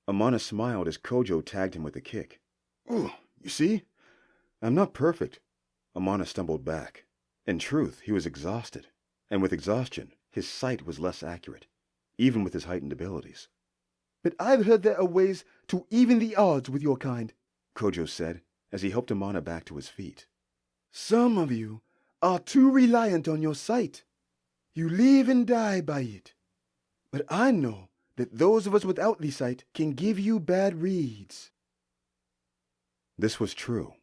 Amana smiled as Kojo tagged him with a kick. Oh, you see? I'm not perfect. Amana stumbled back. In truth, he was exhausted, and with exhaustion, his sight was less accurate, even with his heightened abilities. But I've heard there are ways to even the odds with your kind, Kojo said, as he helped Amana back to his feet. Some of you are too reliant on your sight. You live and die by it. But I know that those of us without the sight can give you bad reads. This was true.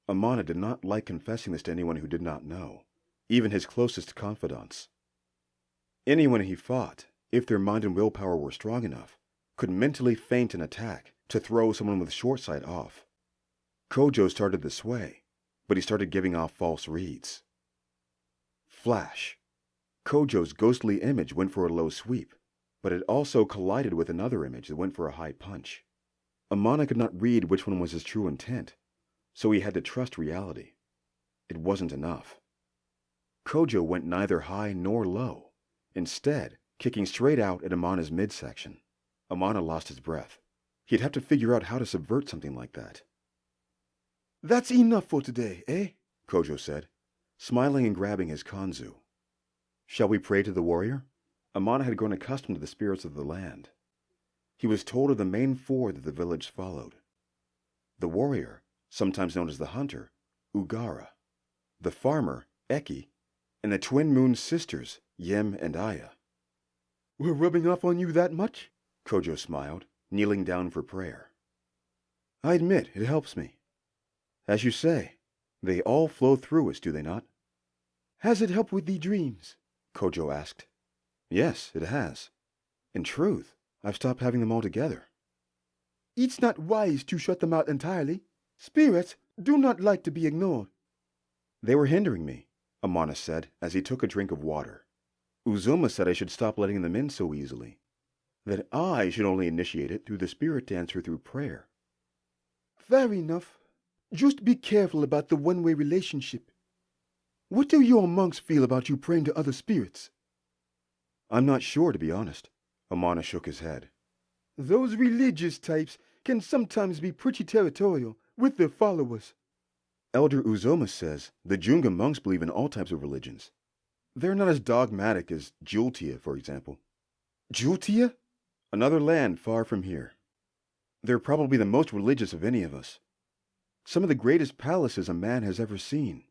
Amana did not like confessing this to anyone who did not know, even his closest confidants. Anyone he fought, if their mind and willpower were strong enough, could mentally feint an attack to throw someone with short sight off. Kojo started this way, but he started giving off false reads. Flash. Kojo's ghostly image went for a low sweep, but it also collided with another image that went for a high punch. Amana could not read which one was his true intent, so he had to trust reality. It wasn't enough. Kojo went neither high nor low, instead kicking straight out at Amana's midsection. Amana lost his breath. He'd have to figure out how to subvert something like that. That's enough for today, eh? Kojo said, smiling and grabbing his kanzu. Shall we pray to the warrior? Amana had grown accustomed to the spirits of the land. He was told of the main four that the village followed. The warrior, sometimes known as the hunter, Ugara, the farmer, Eki, and the twin moon sisters, Yem and Aya. We're rubbing off on you that much? Kojo smiled, kneeling down for prayer. I admit, it helps me. As you say, they all flow through us, do they not? Has it helped with the dreams? Kojo asked. Yes, it has. In truth, I've stopped having them altogether. It's not wise to shut them out entirely. Spirits do not like to be ignored. They were hindering me, Amana said as he took a drink of water. Uzuma said I should stop letting them in so easily. That I should only initiate it through the spirit dancer through prayer. Fair enough. Just be careful about the one-way relationship. What do your monks feel about you praying to other spirits? I'm not sure, to be honest. Amana shook his head. Those religious types can sometimes be pretty territorial with their followers. Elder Uzoma says the Junga monks believe in all types of religions. They're not as dogmatic as Jultia, for example. Jultia? Another land far from here. They're probably the most religious of any of us. Some of the greatest palaces a man has ever seen,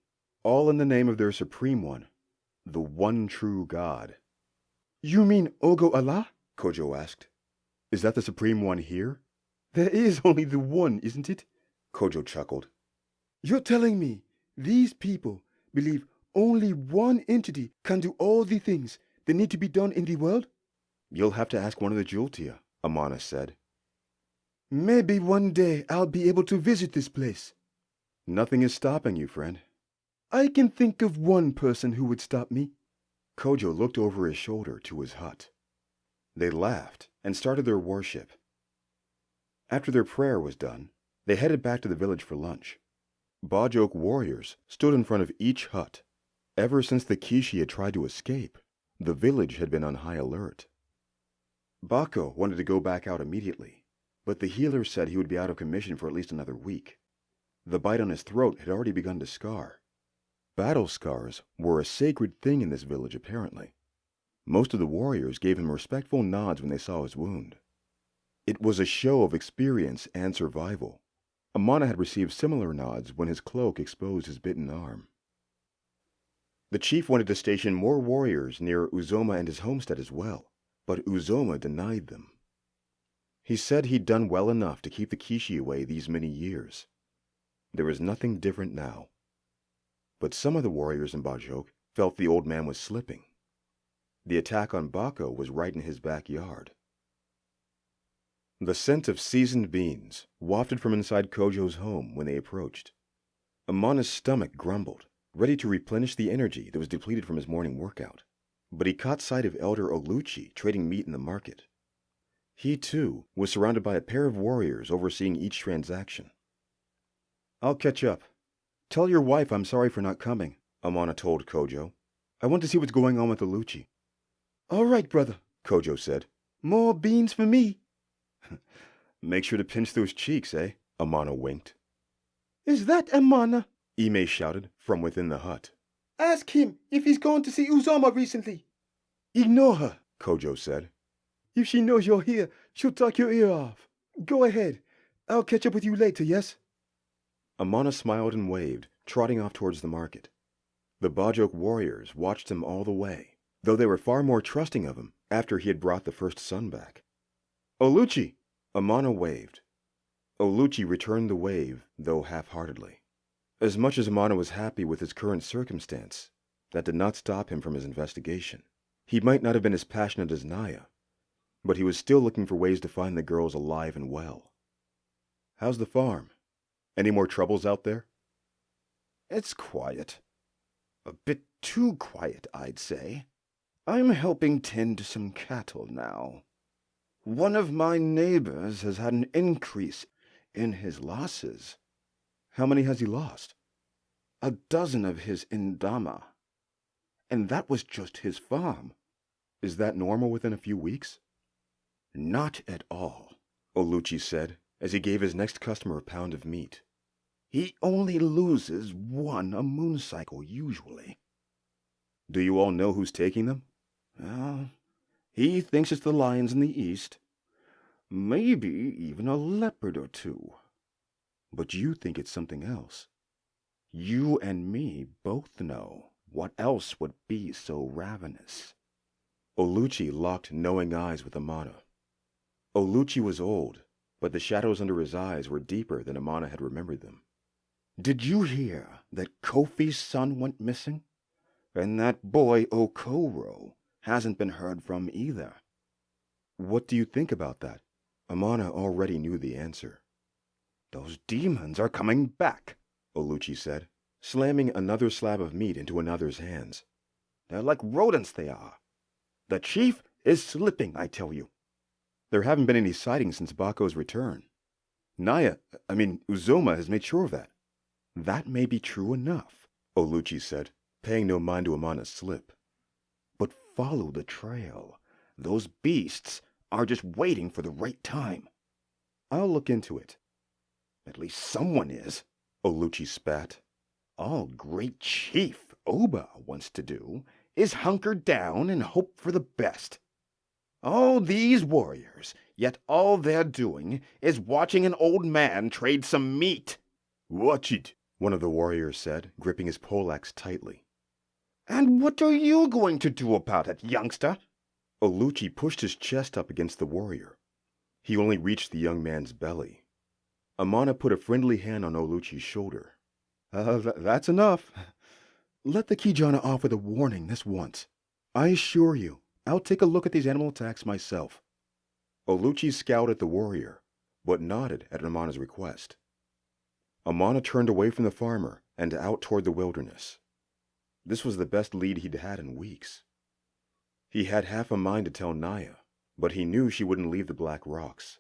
all in the name of their supreme one, the one true God. You mean Ogo Allah? Kojo asked. Is that the supreme one here? There is only the one, isn't it? Kojo chuckled. You're telling me these people believe only one entity can do all the things that need to be done in the world? You'll have to ask one of the Jultia, Amana said. Maybe one day I'll be able to visit this place. Nothing is stopping you, friend. I can think of one person who would stop me. Kojo looked over his shoulder to his hut. They laughed and started their worship. After their prayer was done, they headed back to the village for lunch. Bajok warriors stood in front of each hut. Ever since the Kishi had tried to escape, the village had been on high alert. Bako wanted to go back out immediately, but the healer said he would be out of commission for at least another week. The bite on his throat had already begun to scar. Battle scars were a sacred thing in this village, apparently. Most of the warriors gave him respectful nods when they saw his wound. It was a show of experience and survival. Amana had received similar nods when his cloak exposed his bitten arm. The chief wanted to station more warriors near Uzoma and his homestead as well, but Uzoma denied them. He said he'd done well enough to keep the Kishi away these many years. There was nothing different now. But some of the warriors in Bajok felt the old man was slipping. The attack on Bako was right in his backyard. The scent of seasoned beans wafted from inside Kojo's home when they approached. Amana's stomach grumbled, ready to replenish the energy that was depleted from his morning workout. But he caught sight of Elder Oluchi trading meat in the market. He, too, was surrounded by a pair of warriors overseeing each transaction. I'll catch up. Tell your wife I'm sorry for not coming, Amana told Kojo. I want to see what's going on with Oluchi. All right, brother, Kojo said. More beans for me. Make sure to pinch those cheeks, eh? Amana winked. Is that Amana? Ime shouted from within the hut. Ask him if he's gone to see Uzoma recently. Ignore her, Kojo said. If she knows you're here, she'll talk your ear off. Go ahead. I'll catch up with you later, yes? Amana smiled and waved, trotting off towards the market. The Bajok warriors watched him all the way, though they were far more trusting of him after he had brought the first son back. Oluchi! Amana waved. Oluchi returned the wave, though half-heartedly. As much as Amana was happy with his current circumstance, that did not stop him from his investigation. He might not have been as passionate as Naya, but he was still looking for ways to find the girls alive and well. How's the farm? Any more troubles out there? It's quiet. A bit too quiet, I'd say. I'm helping tend to some cattle now. One of my neighbors has had an increase in his losses. How many has he lost? 12 of his indama. And that was just his farm. Is that normal within a few weeks? Not at all, Oluchi said, as he gave his next customer a pound of meat. He only loses 1 a moon cycle, usually. Do you all know who's taking them? Well, He thinks it's the lions in the east. Maybe even a leopard or two. But you think it's something else. You and me both know what else would be so ravenous. Oluchi locked knowing eyes with Amana. Oluchi was old, but the shadows under his eyes were deeper than Amana had remembered them. Did you hear that Kofi's son went missing? And that boy Okoro hasn't been heard from either. What do you think about that? Amana already knew the answer. Those demons are coming back, Oluchi said, slamming another slab of meat into another's hands. They're like rodents, they are. The chief is slipping, I tell you. There haven't been any sightings since Bako's return. Uzoma has made sure of that. That may be true enough, Oluchi said, paying no mind to Amana's slip. But follow the trail. Those beasts are just waiting for the right time. I'll look into it. At least someone is, Oluchi spat. All great Chief Oba wants to do is hunker down and hope for the best. All these warriors, yet all they're doing is watching an old man trade some meat. Watch it, one of the warriors said, gripping his poleaxe tightly. And what are you going to do about it, youngster? Oluchi pushed his chest up against the warrior. He only reached the young man's belly. Amana put a friendly hand on Oluchi's shoulder. That's enough. Let the Kijana off with a warning this once. I assure you, I'll take a look at these animal attacks myself. Oluchi scowled at the warrior, but nodded at Amana's request. Amana turned away from the farmer and out toward the wilderness. This was the best lead he'd had in weeks. He had half a mind to tell Naya, but he knew she wouldn't leave the Black Rocks.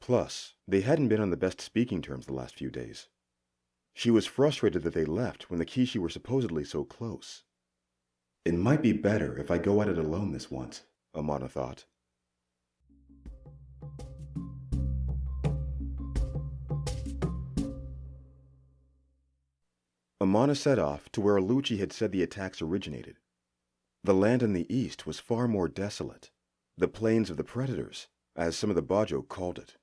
Plus, they hadn't been on the best speaking terms the last few days. She was frustrated that they left when the Kishi were supposedly so close. It might be better if I go at it alone this once, Amana thought. Amana set off to where Oluchi had said the attacks originated. The land in the east was far more desolate, the plains of the predators, as some of the Bajo called it.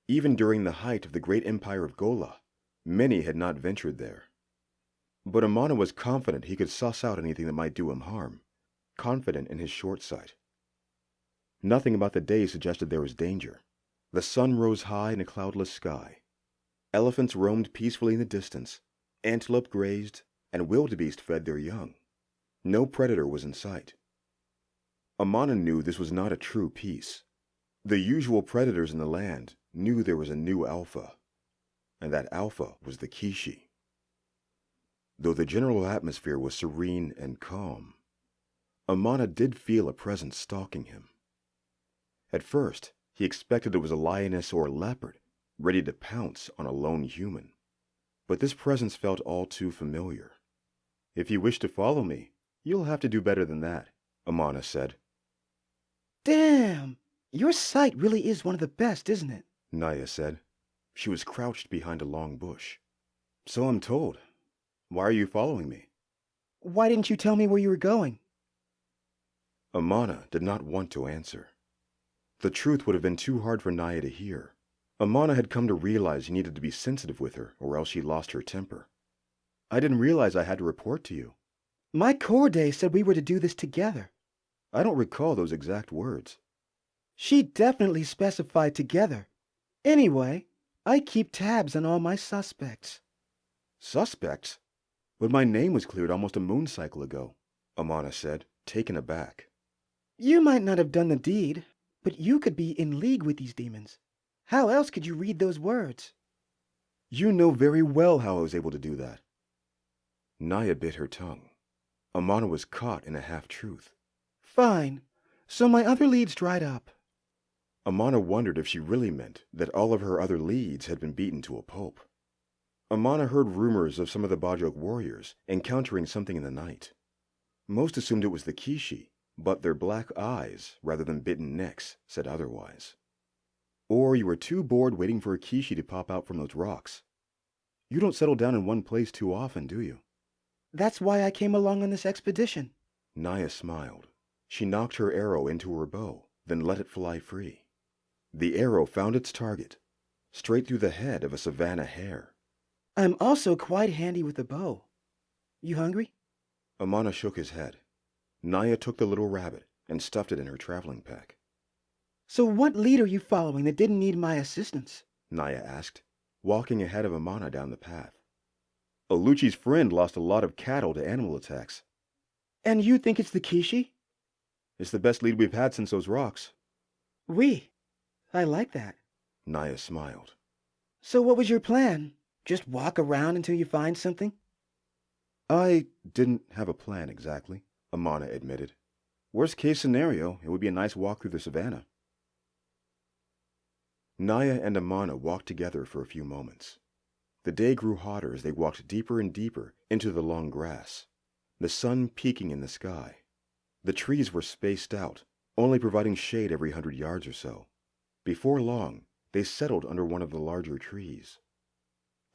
Even during the height of the great empire of Gola, many had not ventured there. But Amana was confident he could suss out anything that might do him harm, confident in his short sight. Nothing about the day suggested there was danger. The sun rose high in a cloudless sky. Elephants roamed peacefully in the distance, antelope grazed, and wildebeest fed their young. No predator was in sight. Amana knew this was not a true peace. The usual predators in the land knew there was a new alpha, and that alpha was the Kishi. Though the general atmosphere was serene and calm, Amana did feel a presence stalking him. At first, he expected it was a lioness or a leopard, ready to pounce on a lone human. But this presence felt all too familiar. If you wish to follow me, you'll have to do better than that, Amana said. Damn! Your sight really is one of the best, isn't it? Naya said. She was crouched behind a long bush. So I'm told. Why are you following me? Why didn't you tell me where you were going? Amana did not want to answer. The truth would have been too hard for Naya to hear. Amana had come to realize he needed to be sensitive with her, or else she lost her temper. I didn't realize I had to report to you. My core day said we were to do this together. I don't recall those exact words. She definitely specified together. Anyway, I keep tabs on all my suspects. Suspects? But my name was cleared almost a moon cycle ago, Amana said, taken aback. You might not have done the deed, but you could be in league with these demons. How else could you read those words? You know very well how I was able to do that. Naya bit her tongue. Amana was caught in a half-truth. Fine. So my other leads dried up. Amana wondered if she really meant that all of her other leads had been beaten to a pulp. Amana heard rumors of some of the Bajok warriors encountering something in the night. Most assumed it was the Kishi, but their black eyes, rather than bitten necks, said otherwise. Or you were too bored waiting for a Kishi to pop out from those rocks. You don't settle down in one place too often, do you? That's why I came along on this expedition. Naya smiled. She knocked her arrow into her bow, then let it fly free. The arrow found its target, straight through the head of a savanna hare. I'm also quite handy with a bow. You hungry? Amana shook his head. Naya took the little rabbit and stuffed it in her traveling pack. So what lead are you following that didn't need my assistance? Naya asked, walking ahead of Amana down the path. Aluchi's friend lost a lot of cattle to animal attacks. And you think it's the Kishi? It's the best lead we've had since those rocks. I like that. Naya smiled. So what was your plan? Just walk around until you find something? I didn't have a plan exactly, Amana admitted. Worst case scenario, it would be a nice walk through the savannah. Naya and Amana walked together for a few moments. The day grew hotter as they walked deeper and deeper into the long grass, the sun peaking in the sky. The trees were spaced out, only providing shade every 100 yards or so. Before long, they settled under one of the larger trees.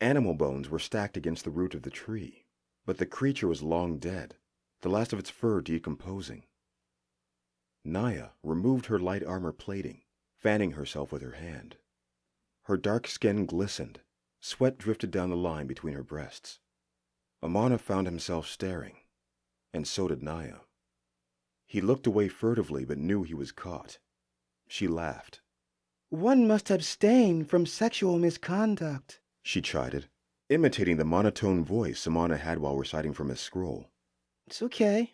Animal bones were stacked against the root of the tree, but the creature was long dead, the last of its fur decomposing. Naya removed her light armor plating, fanning herself with her hand. Her dark skin glistened, sweat drifted down the line between her breasts. Amana found himself staring, and so did Naya. He looked away furtively but knew he was caught. She laughed. One must abstain from sexual misconduct, she chided, imitating the monotone voice Amana had while reciting from his scroll. It's okay.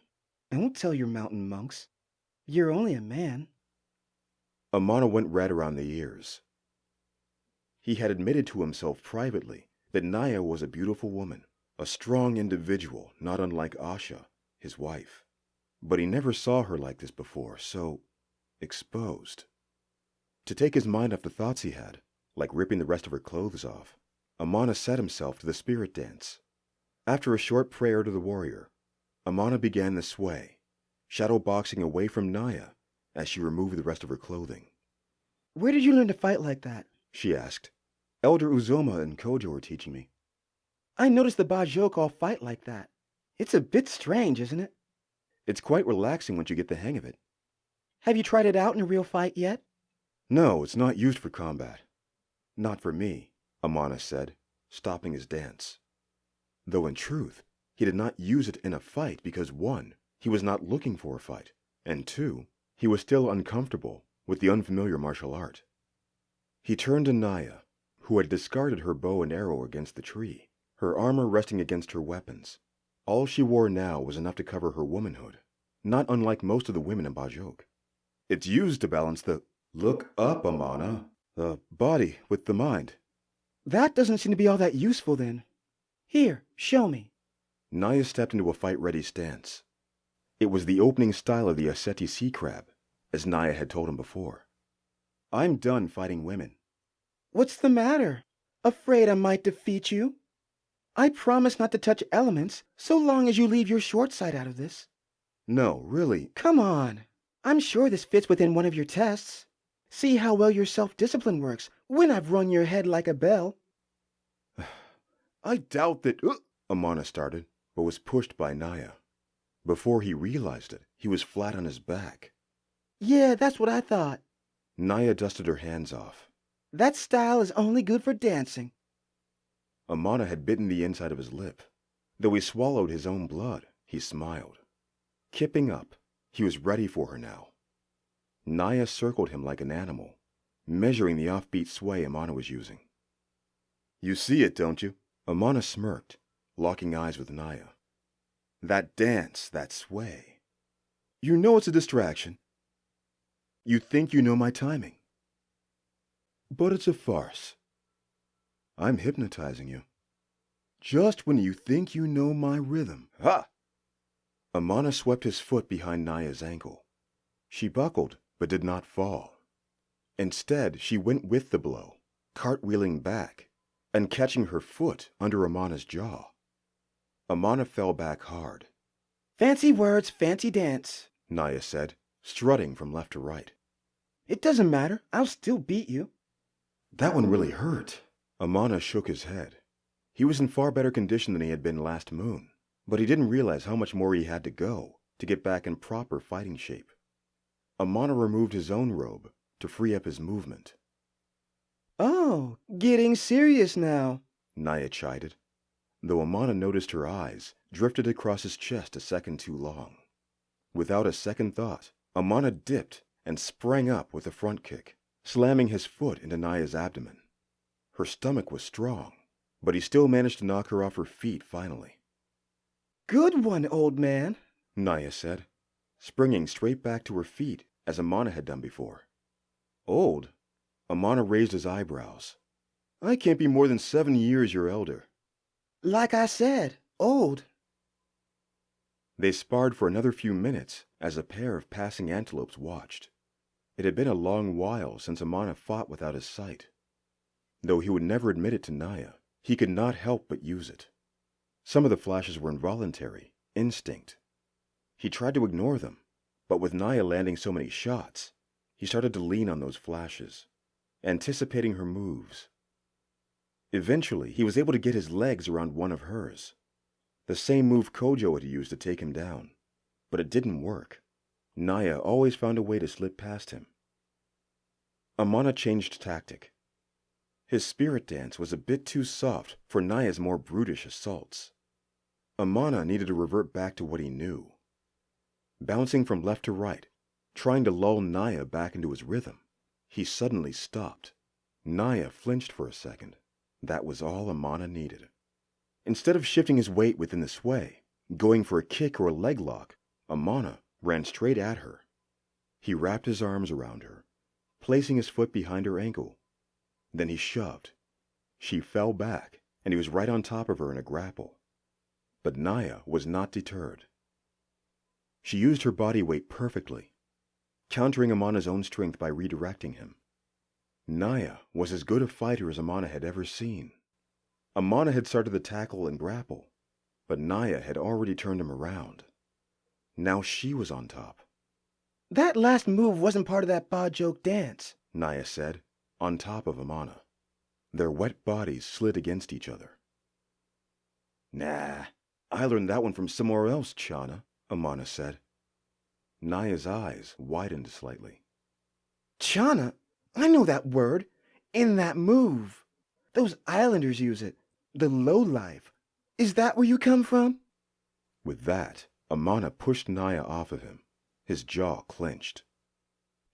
I won't tell your mountain monks. You're only a man. Amana went red around the ears. He had admitted to himself privately that Naya was a beautiful woman, a strong individual not unlike Asha, his wife. But he never saw her like this before, so exposed. To take his mind off the thoughts he had, like ripping the rest of her clothes off, Amana set himself to the spirit dance. After a short prayer to the warrior, Amana began the sway, shadow boxing away from Naya as she removed the rest of her clothing. Where did you learn to fight like that? She asked. Elder Uzoma and Kojo were teaching me. I noticed the Bajok all fight like that. It's a bit strange, isn't it? It's quite relaxing once you get the hang of it. Have you tried it out in a real fight yet? No, it's not used for combat. Not for me, Amana said, stopping his dance. Though in truth, he did not use it in a fight because 1, he was not looking for a fight, and 2, he was still uncomfortable with the unfamiliar martial art. He turned to Naya, who had discarded her bow and arrow against the tree, her armor resting against her weapons. All she wore now was enough to cover her womanhood, not unlike most of the women in Bajok. It's used to balance the look up, Amana, the body with the mind. That doesn't seem to be all that useful then. Here, show me. Naya stepped into a fight-ready stance. It was the opening style of the Aseti sea crab, as Naya had told him before. I'm done fighting women. What's the matter? Afraid I might defeat you? I promise not to touch elements so long as you leave your short sight out of this. No, really. Come on. I'm sure this fits within one of your tests. See how well your self-discipline works when I've rung your head like a bell. I doubt that... Amana started, but was pushed by Naya. Before he realized it, he was flat on his back. Yeah, that's what I thought. Naya dusted her hands off. That style is only good for dancing. Amana had bitten the inside of his lip. Though he swallowed his own blood, he smiled. Kipping up, he was ready for her now. Naya circled him like an animal, measuring the offbeat sway Amana was using. You see it, don't you? Amana smirked, locking eyes with Naya. That dance, that sway. You know it's a distraction. You think you know my timing. But it's a farce. I'm hypnotizing you. Just when you think you know my rhythm. Ha! Amana swept his foot behind Naya's ankle. She buckled, but did not fall. Instead, she went with the blow, cartwheeling back, and catching her foot under Amana's jaw. Amana fell back hard. Fancy words, fancy dance, Naya said, strutting from left to right. It doesn't matter. I'll still beat you. That one really hurt. Amana shook his head. He was in far better condition than he had been last moon, but he didn't realize how much more he had to go to get back in proper fighting shape. Amana removed his own robe to free up his movement. Oh, getting serious now, Naya chided, though Amana noticed her eyes drifted across his chest a second too long. Without a second thought, Amana dipped and sprang up with a front kick, slamming his foot into Naya's abdomen. Her stomach was strong, but he still managed to knock her off her feet finally. Good one, old man, Naya said, springing straight back to her feet as Amana had done before. Old? Amana raised his eyebrows. I can't be more than 7 years your elder. Like I said, old. They sparred for another few minutes as a pair of passing antelopes watched. It had been a long while since Amana fought without his sight. Though he would never admit it to Naya, he could not help but use it. Some of the flashes were involuntary, instinct. He tried to ignore them, but with Naya landing so many shots, he started to lean on those flashes, anticipating her moves. Eventually, he was able to get his legs around one of hers, the same move Kojo had used to take him down, but it didn't work. Naya always found a way to slip past him. Amana changed tactic. His spirit dance was a bit too soft for Naya's more brutish assaults. Amana needed to revert back to what he knew. Bouncing from left to right, trying to lull Naya back into his rhythm, he suddenly stopped. Naya flinched for a second. That was all Amana needed. Instead of shifting his weight within the sway, going for a kick or a leg lock, Amana ran straight at her. He wrapped his arms around her, placing his foot behind her ankle. Then he shoved. She fell back, and he was right on top of her in a grapple. But Naya was not deterred. She used her body weight perfectly, countering Amana's own strength by redirecting him. Naya was as good a fighter as Amana had ever seen. Amana had started the tackle and grapple, but Naya had already turned him around. Now she was on top. That last move wasn't part of that ba-joke dance, Naya said, on top of Amana. Their wet bodies slid against each other. Nah, I learned that one from somewhere else, Chana, Amana said. Naya's eyes widened slightly. Chana? I know that word. In that move. Those islanders use it. The lowlife. Is that where you come from? With that, Amana pushed Naya off of him. His jaw clenched.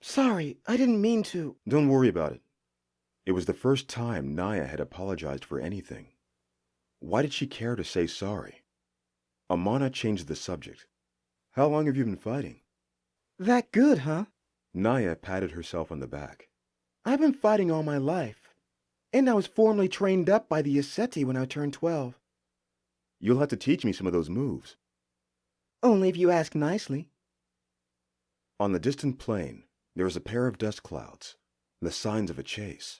Sorry, I didn't mean to. Don't worry about it. It was the first time Naya had apologized for anything. Why did she care to say sorry? Amana changed the subject. How long have you been fighting? That good, huh? Naya patted herself on the back. I've been fighting all my life. And I was formally trained up by the Aseti when I turned 12. You'll have to teach me some of those moves. Only if you ask nicely. On the distant plain, there was a pair of dust clouds, the signs of a chase.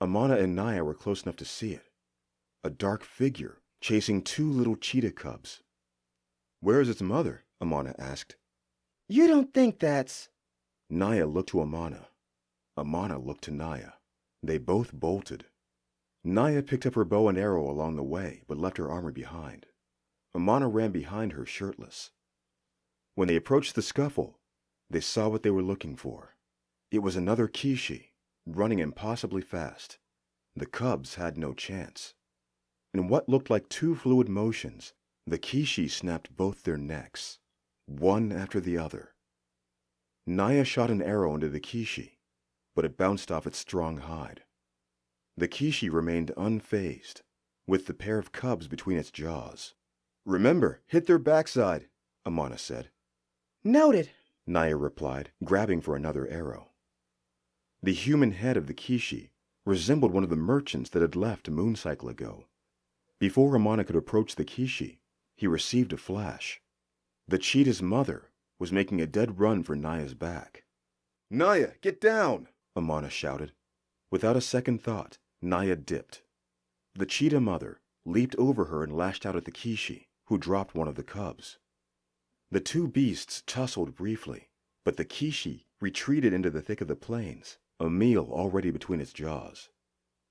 Amana and Naya were close enough to see it. A dark figure chasing 2 little cheetah cubs. Where is its mother? Amana asked. You don't think that's... Naya looked to Amana. Amana looked to Naya. They both bolted. Naya picked up her bow and arrow along the way, but left her armor behind. Amana ran behind her shirtless. When they approached the scuffle, they saw what they were looking for. It was another Kishi, running impossibly fast. The cubs had no chance. In what looked like 2 fluid motions, the Kishi snapped both their necks, one after the other. Naya shot an arrow into the Kishi, but it bounced off its strong hide. The Kishi remained unfazed, with the pair of cubs between its jaws. Remember, hit their backside, Amana said. Noted, Naya replied, grabbing for another arrow. The human head of the Kishi resembled one of the merchants that had left a moon cycle ago. Before Amana could approach the Kishi, he received a flash. The cheetah's mother was making a dead run for Naya's back. Naya, get down! Amana shouted. Without a second thought, Naya dipped. The cheetah mother leaped over her and lashed out at the Kishi, who dropped one of the cubs. The 2 beasts tussled briefly, but the Kishi retreated into the thick of the plains, a meal already between its jaws.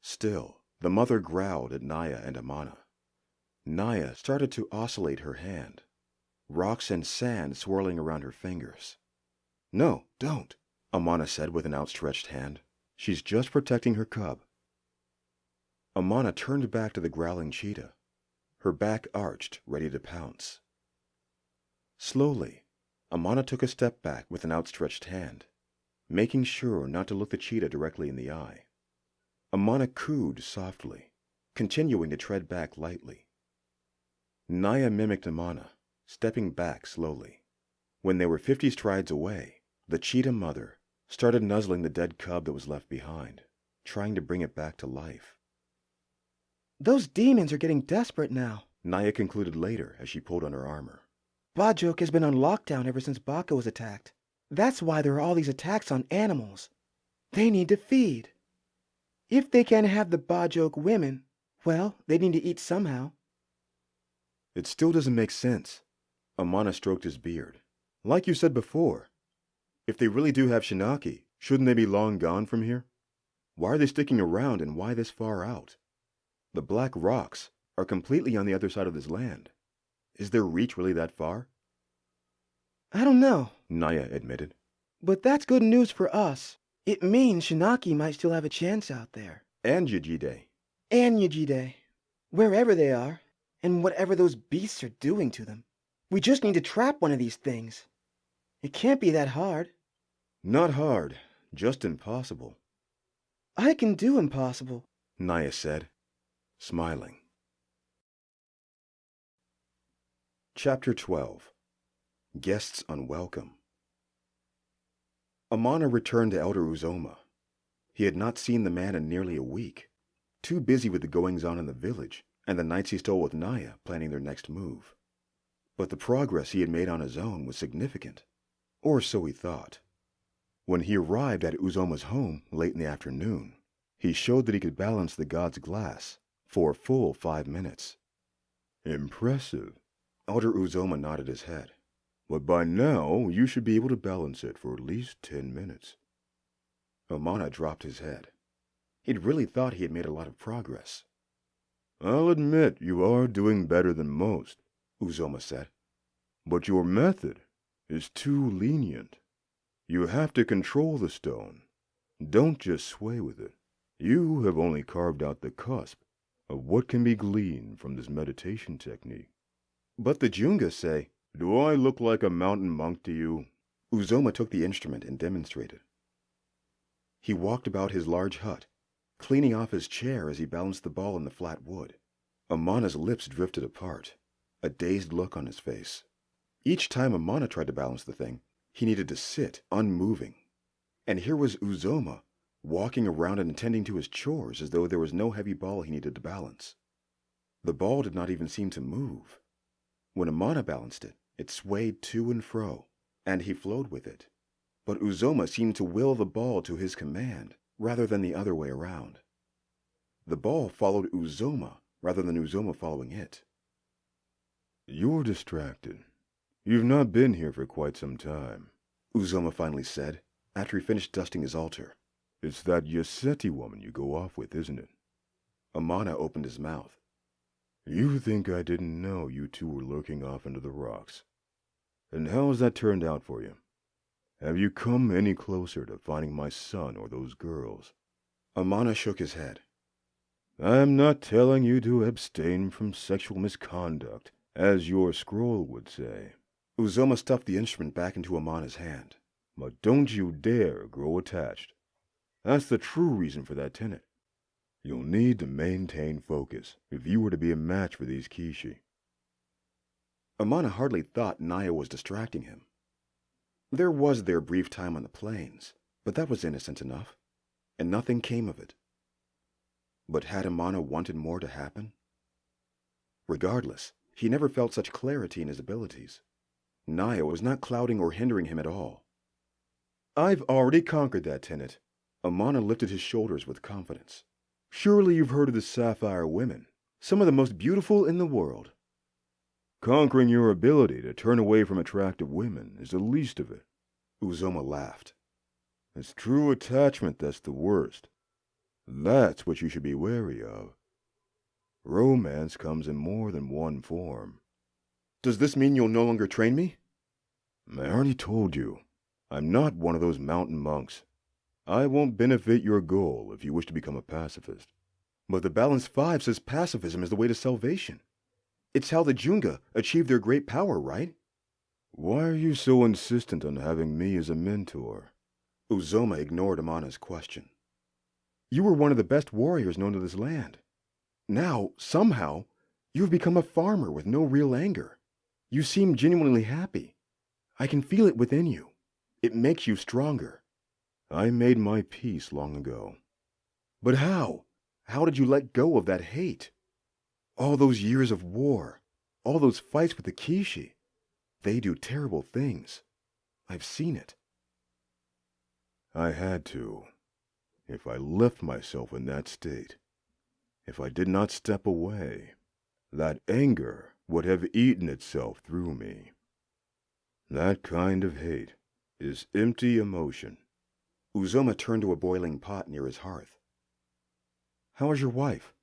Still, the mother growled at Naya and Amana. Naya started to oscillate her hand. rocks and sand swirling around her fingers. "No, don't," Amana said with an outstretched hand. "She's just protecting her cub." Amana turned back to the growling cheetah, her back arched, ready to pounce. Slowly, Amana took a step back with an outstretched hand, making sure not to look the cheetah directly in the eye. Amana cooed softly, continuing to tread back lightly. Naya mimicked Amana, stepping back slowly. When they were 50 strides away, the cheetah mother started nuzzling the dead cub that was left behind, trying to bring it back to life. Those demons are getting desperate now, Naya concluded later as she pulled on her armor. Bajok has been on lockdown ever since Baka was attacked. That's why there are all these attacks on animals. They need to feed. If they can't have the Bajok women, well, they need to eat somehow. It still doesn't make sense. Amana stroked his beard. Like you said before, if they really do have Shinaki, shouldn't they be long gone from here? Why are they sticking around, and why this far out? The black rocks are completely on the other side of this land. Is their reach really that far? I don't know, Naya admitted. but that's good news for us. It means Shinaki might still have a chance out there. And Yajide. And Yajide. Wherever they are, and whatever those beasts are doing to them. We just need to trap one of these things. It can't be that hard. Not hard, just impossible. I can do impossible, Naya said, smiling. Chapter 12. Guests Unwelcome. Amana returned to Elder Uzoma. He had not seen the man in nearly a week, too busy with the goings-on in the village and the nights he stole with Naya planning their next move. But the progress he had made on his own was significant, or so he thought. When he arrived at Uzoma's home late in the afternoon, he showed that he could balance the god's glass for a full 5 minutes. Impressive. Elder Uzoma nodded his head. But by now, you should be able to balance it for at least 10 minutes. Amana dropped his head. He'd really thought he had made a lot of progress. I'll admit you are doing better than most, Uzoma said. but your method is too lenient. You have to control the stone. Don't just sway with it. You have only carved out the cusp of what can be gleaned from this meditation technique. But the Junga say, Do I look like a mountain monk to you? Uzoma took the instrument and demonstrated. He walked about his large hut, cleaning off his chair as he balanced the ball in the flat wood. Amana's lips drifted apart, a dazed look on his face. Each time Amana tried to balance the thing, he needed to sit, unmoving. And here was Uzoma, walking around and attending to his chores as though there was no heavy ball he needed to balance. The ball did not even seem to move. When Amana balanced it, it swayed to and fro, and he flowed with it. But Uzoma seemed to will the ball to his command, rather than the other way around. The ball followed Uzoma, rather than Uzoma following it. You're distracted. You've not been here for quite some time, Uzoma finally said, after he finished dusting his altar. It's that Yaseti woman you go off with, isn't it? Amana opened his mouth. You think I didn't know you two were lurking off into the rocks. And how has that turned out for you? Have you come any closer to finding my son or those girls? Amana shook his head. I'm not telling you to abstain from sexual misconduct, as your scroll would say. Uzoma stuffed the instrument back into Amana's hand. But don't you dare grow attached. That's the true reason for that tenet. You'll need to maintain focus if you were to be a match for these Kishi. Amana hardly thought Naya was distracting him. There was their brief time on the plains, but that was innocent enough, and nothing came of it. But had Amana wanted more to happen? Regardless, he never felt such clarity in his abilities. Naya was not clouding or hindering him at all. I've already conquered that tenet. Amana lifted his shoulders with confidence. Surely you've heard of the Sapphire women, some of the most beautiful in the world. Conquering your ability to turn away from attractive women is the least of it. Uzoma laughed. It's true attachment that's the worst. That's what you should be wary of. Romance comes in more than one form. Does this mean you'll no longer train me? I already told you, I'm not one of those mountain monks. I won't benefit your goal if you wish to become a pacifist. But the Balance 5 says pacifism is the way to salvation. It's how the Junga achieved their great power, right? Why are you so insistent on having me as a mentor? Uzoma ignored Amana's question. You were one of the best warriors known to this land. Now, somehow, you have become a farmer with no real anger. You seem genuinely happy. I can feel it within you. It makes you stronger. I made my peace long ago. But how? How did you let go of that hate? All those years of war, all those fights with the Kishi, they do terrible things. I've seen it. I had to. If I left myself in that state, if I did not step away, that anger would have eaten itself through me. That kind of hate is empty emotion. Uzoma turned to a boiling pot near his hearth. How is your wife?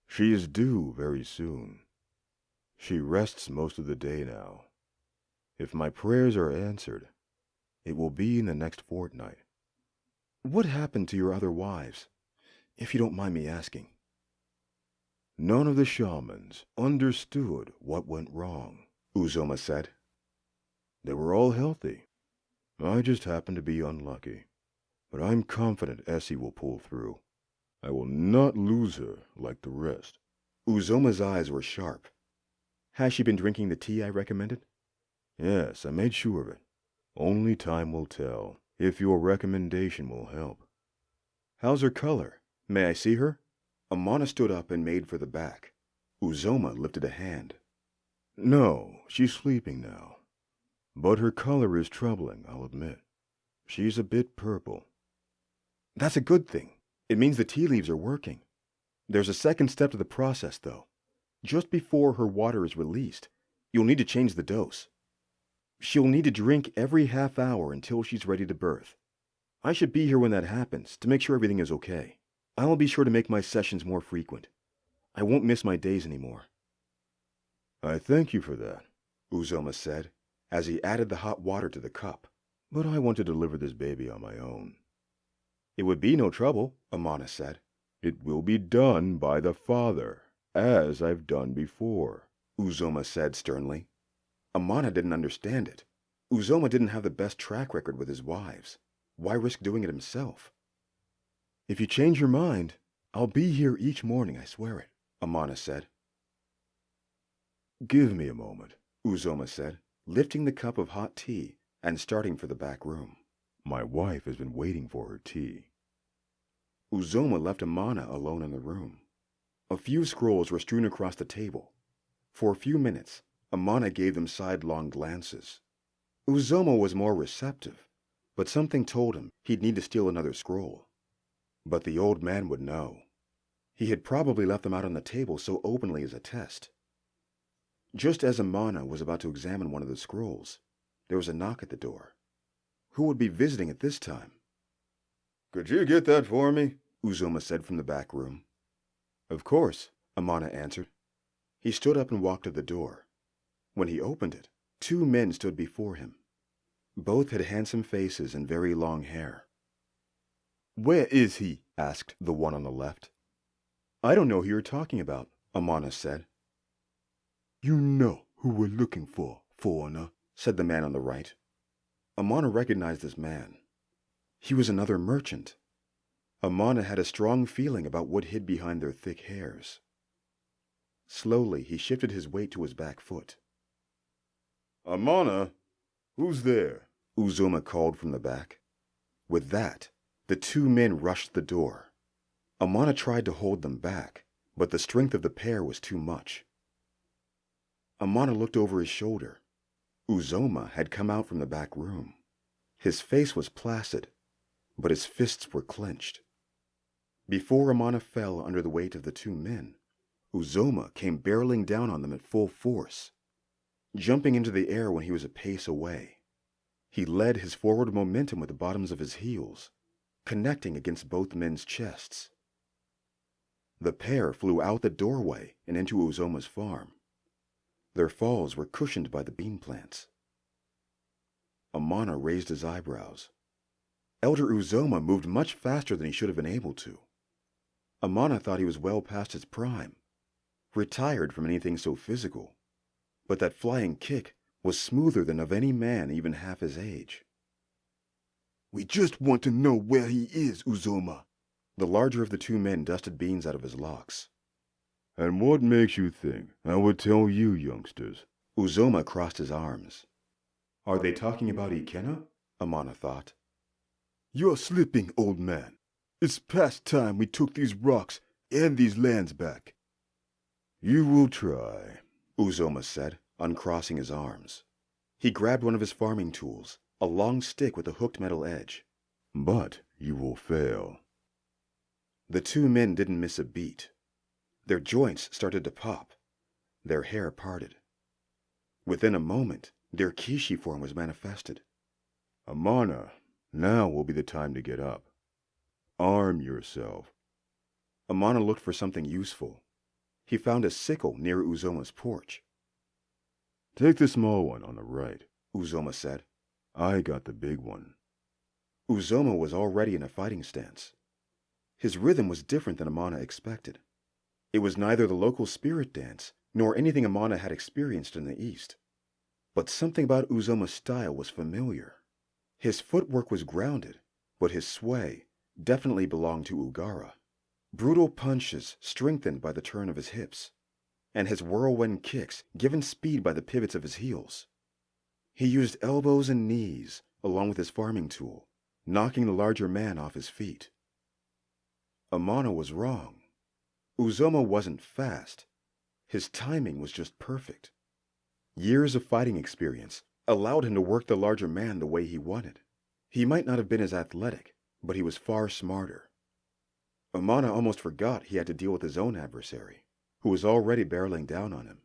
She is due very soon. She rests most of the day now. If my prayers are answered, it will be in the next fortnight. What happened to your other wives, if you don't mind me asking? None of the shamans understood what went wrong, Uzoma said. They were all healthy. I just happened to be unlucky. But I'm confident Essie will pull through. I will not lose her like the rest. Uzoma's eyes were sharp. Has she been drinking the tea I recommended? Yes, I made sure of it. Only time will tell if your recommendation will help. How's her color? May I see her? Amana stood up and made for the back. Uzoma lifted a hand. No, she's sleeping now. But her color is troubling, I'll admit. She's a bit purple. That's a good thing. It means the tea leaves are working. There's a second step to the process, though. Just before her water is released, you'll need to change the dose. She'll need to drink every half hour until she's ready to birth. I should be here when that happens to make sure everything is okay. I'll be sure to make my sessions more frequent. I won't miss my days anymore. I thank you for that, Uzoma said, as he added the hot water to the cup. But I want to deliver this baby on my own. It would be no trouble, Amana said. It will be done by the father, as I've done before, Uzoma said sternly. Amana didn't understand it. Uzoma didn't have the best track record with his wives. Why risk doing it himself? If you change your mind, I'll be here each morning, I swear it, Amana said. Give me a moment, Uzoma said, lifting the cup of hot tea and starting for the back room. My wife has been waiting for her tea. Uzoma left Amana alone in the room. A few scrolls were strewn across the table. For a few minutes, Amana gave them sidelong glances. Uzoma was more receptive, but something told him he'd need to steal another scroll. But the old man would know. He had probably left them out on the table so openly as a test. Just as Amana was about to examine one of the scrolls, there was a knock at the door. Who would be visiting at this time? Could you get that for me? Uzoma said from the back room. Of course, Amana answered. He stood up and walked to the door. When he opened it, two men stood before him. Both had handsome faces and very long hair. Where is he? Asked the one on the left. I don't know who you're talking about, Amana said. You know who we're looking for, foreigner, said the man on the right. Amana recognized this man. He was another merchant. Amana had a strong feeling about what hid behind their thick hairs. Slowly, he shifted his weight to his back foot. Amana, who's there? Uzoma called from the back. With that, the two men rushed the door. Amana tried to hold them back, but the strength of the pair was too much. Amana looked over his shoulder. Uzoma had come out from the back room. His face was placid, but his fists were clenched. Before Amana fell under the weight of the two men, Uzoma came barreling down on them at full force. Jumping into the air when he was a pace away, he led his forward momentum with the bottoms of his heels, connecting against both men's chests. The pair flew out the doorway and into Uzoma's farm. Their falls were cushioned by the bean plants. Amana raised his eyebrows. Elder Uzoma moved much faster than he should have been able to. Amana thought he was well past his prime, retired from anything so physical, but that flying kick was smoother than of any man even half his age. We just want to know where he is, Uzoma. The larger of the two men dusted beans out of his locks. And what makes you think I would tell you, youngsters? Uzoma crossed his arms. Are they talking about Ikena? Amana thought. You're slipping, old man. It's past time we took these rocks and these lands back. You will try, Uzoma said, uncrossing his arms. He grabbed one of his farming tools, a long stick with a hooked metal edge. But you will fail. The two men didn't miss a beat. Their joints started to pop. Their hair parted. Within a moment, their Kishi form was manifested. Amana, now will be the time to get up. Arm yourself. Amana looked for something useful. He found a sickle near Uzoma's porch. Take the small one on the right, Uzoma said. I got the big one. Uzoma was already in a fighting stance. His rhythm was different than Amana expected. It was neither the local spirit dance nor anything Amana had experienced in the East. But something about Uzoma's style was familiar. His footwork was grounded, but his sway definitely belonged to Ugara. Brutal punches strengthened by the turn of his hips, and his whirlwind kicks given speed by the pivots of his heels. He used elbows and knees along with his farming tool, knocking the larger man off his feet. Amana was wrong. Uzoma wasn't fast. His timing was just perfect. Years of fighting experience allowed him to work the larger man the way he wanted. He might not have been as athletic, but he was far smarter. Amana almost forgot he had to deal with his own adversary, who was already barreling down on him.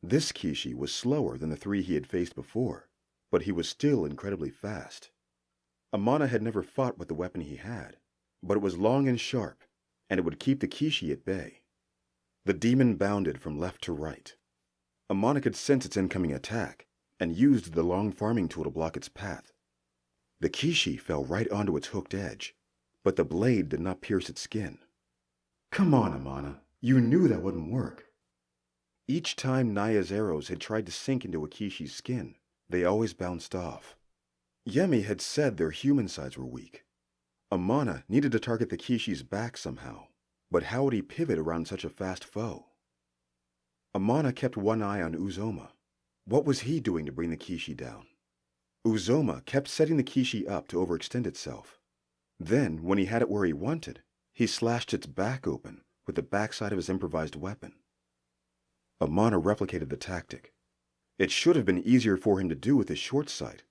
This Kishi was slower than the three he had faced before, but he was still incredibly fast. Amana had never fought with the weapon he had, but it was long and sharp, and it would keep the Kishi at bay. The demon bounded from left to right. Amana could sense its incoming attack, and used the long farming tool to block its path. The Kishi fell right onto its hooked edge, but the blade did not pierce its skin. Come on, Amana. You knew that wouldn't work. Each time Naya's arrows had tried to sink into a Kishi's skin, they always bounced off. Yemi had said their human sides were weak. Amana needed to target the Kishi's back somehow, but how would he pivot around such a fast foe? Amana kept one eye on Uzoma. What was he doing to bring the Kishi down? Uzoma kept setting the Kishi up to overextend itself. Then, when he had it where he wanted, he slashed its back open with the backside of his improvised weapon. Amana replicated the tactic. It should have been easier for him to do with his short sight,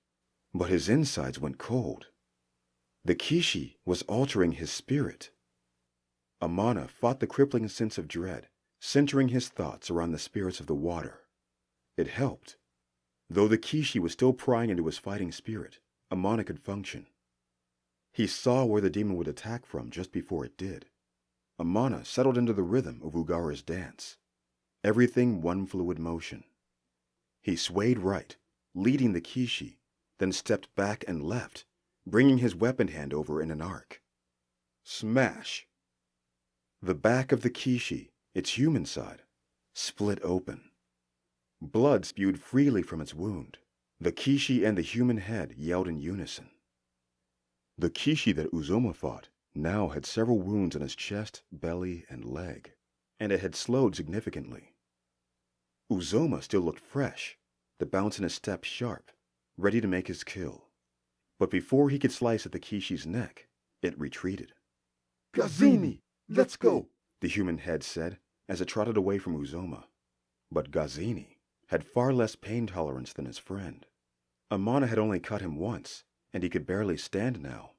but his insides went cold. The Kishi was altering his spirit. Amana fought the crippling sense of dread, centering his thoughts around the spirits of the water. It helped. Though the Kishi was still prying into his fighting spirit, Amana could function. He saw where the demon would attack from just before it did. Amana settled into the rhythm of Ugara's dance. Everything one fluid motion. He swayed right, leading the Kishi, then stepped back and left, bringing his weapon hand over in an arc. Smash! The back of the Kishi, its human side, split open. Blood spewed freely from its wound. The Kishi and the human head yelled in unison. The Kishi that Uzoma fought now had several wounds on his chest, belly, and leg, and it had slowed significantly. Uzoma still looked fresh, the bounce in his step sharp, ready to make his kill. But before he could slice at the Kishi's neck, it retreated. Gazini, let's go, the human head said as it trotted away from Uzoma. But Gazini had far less pain tolerance than his friend. Amana had only cut him once, and he could barely stand now.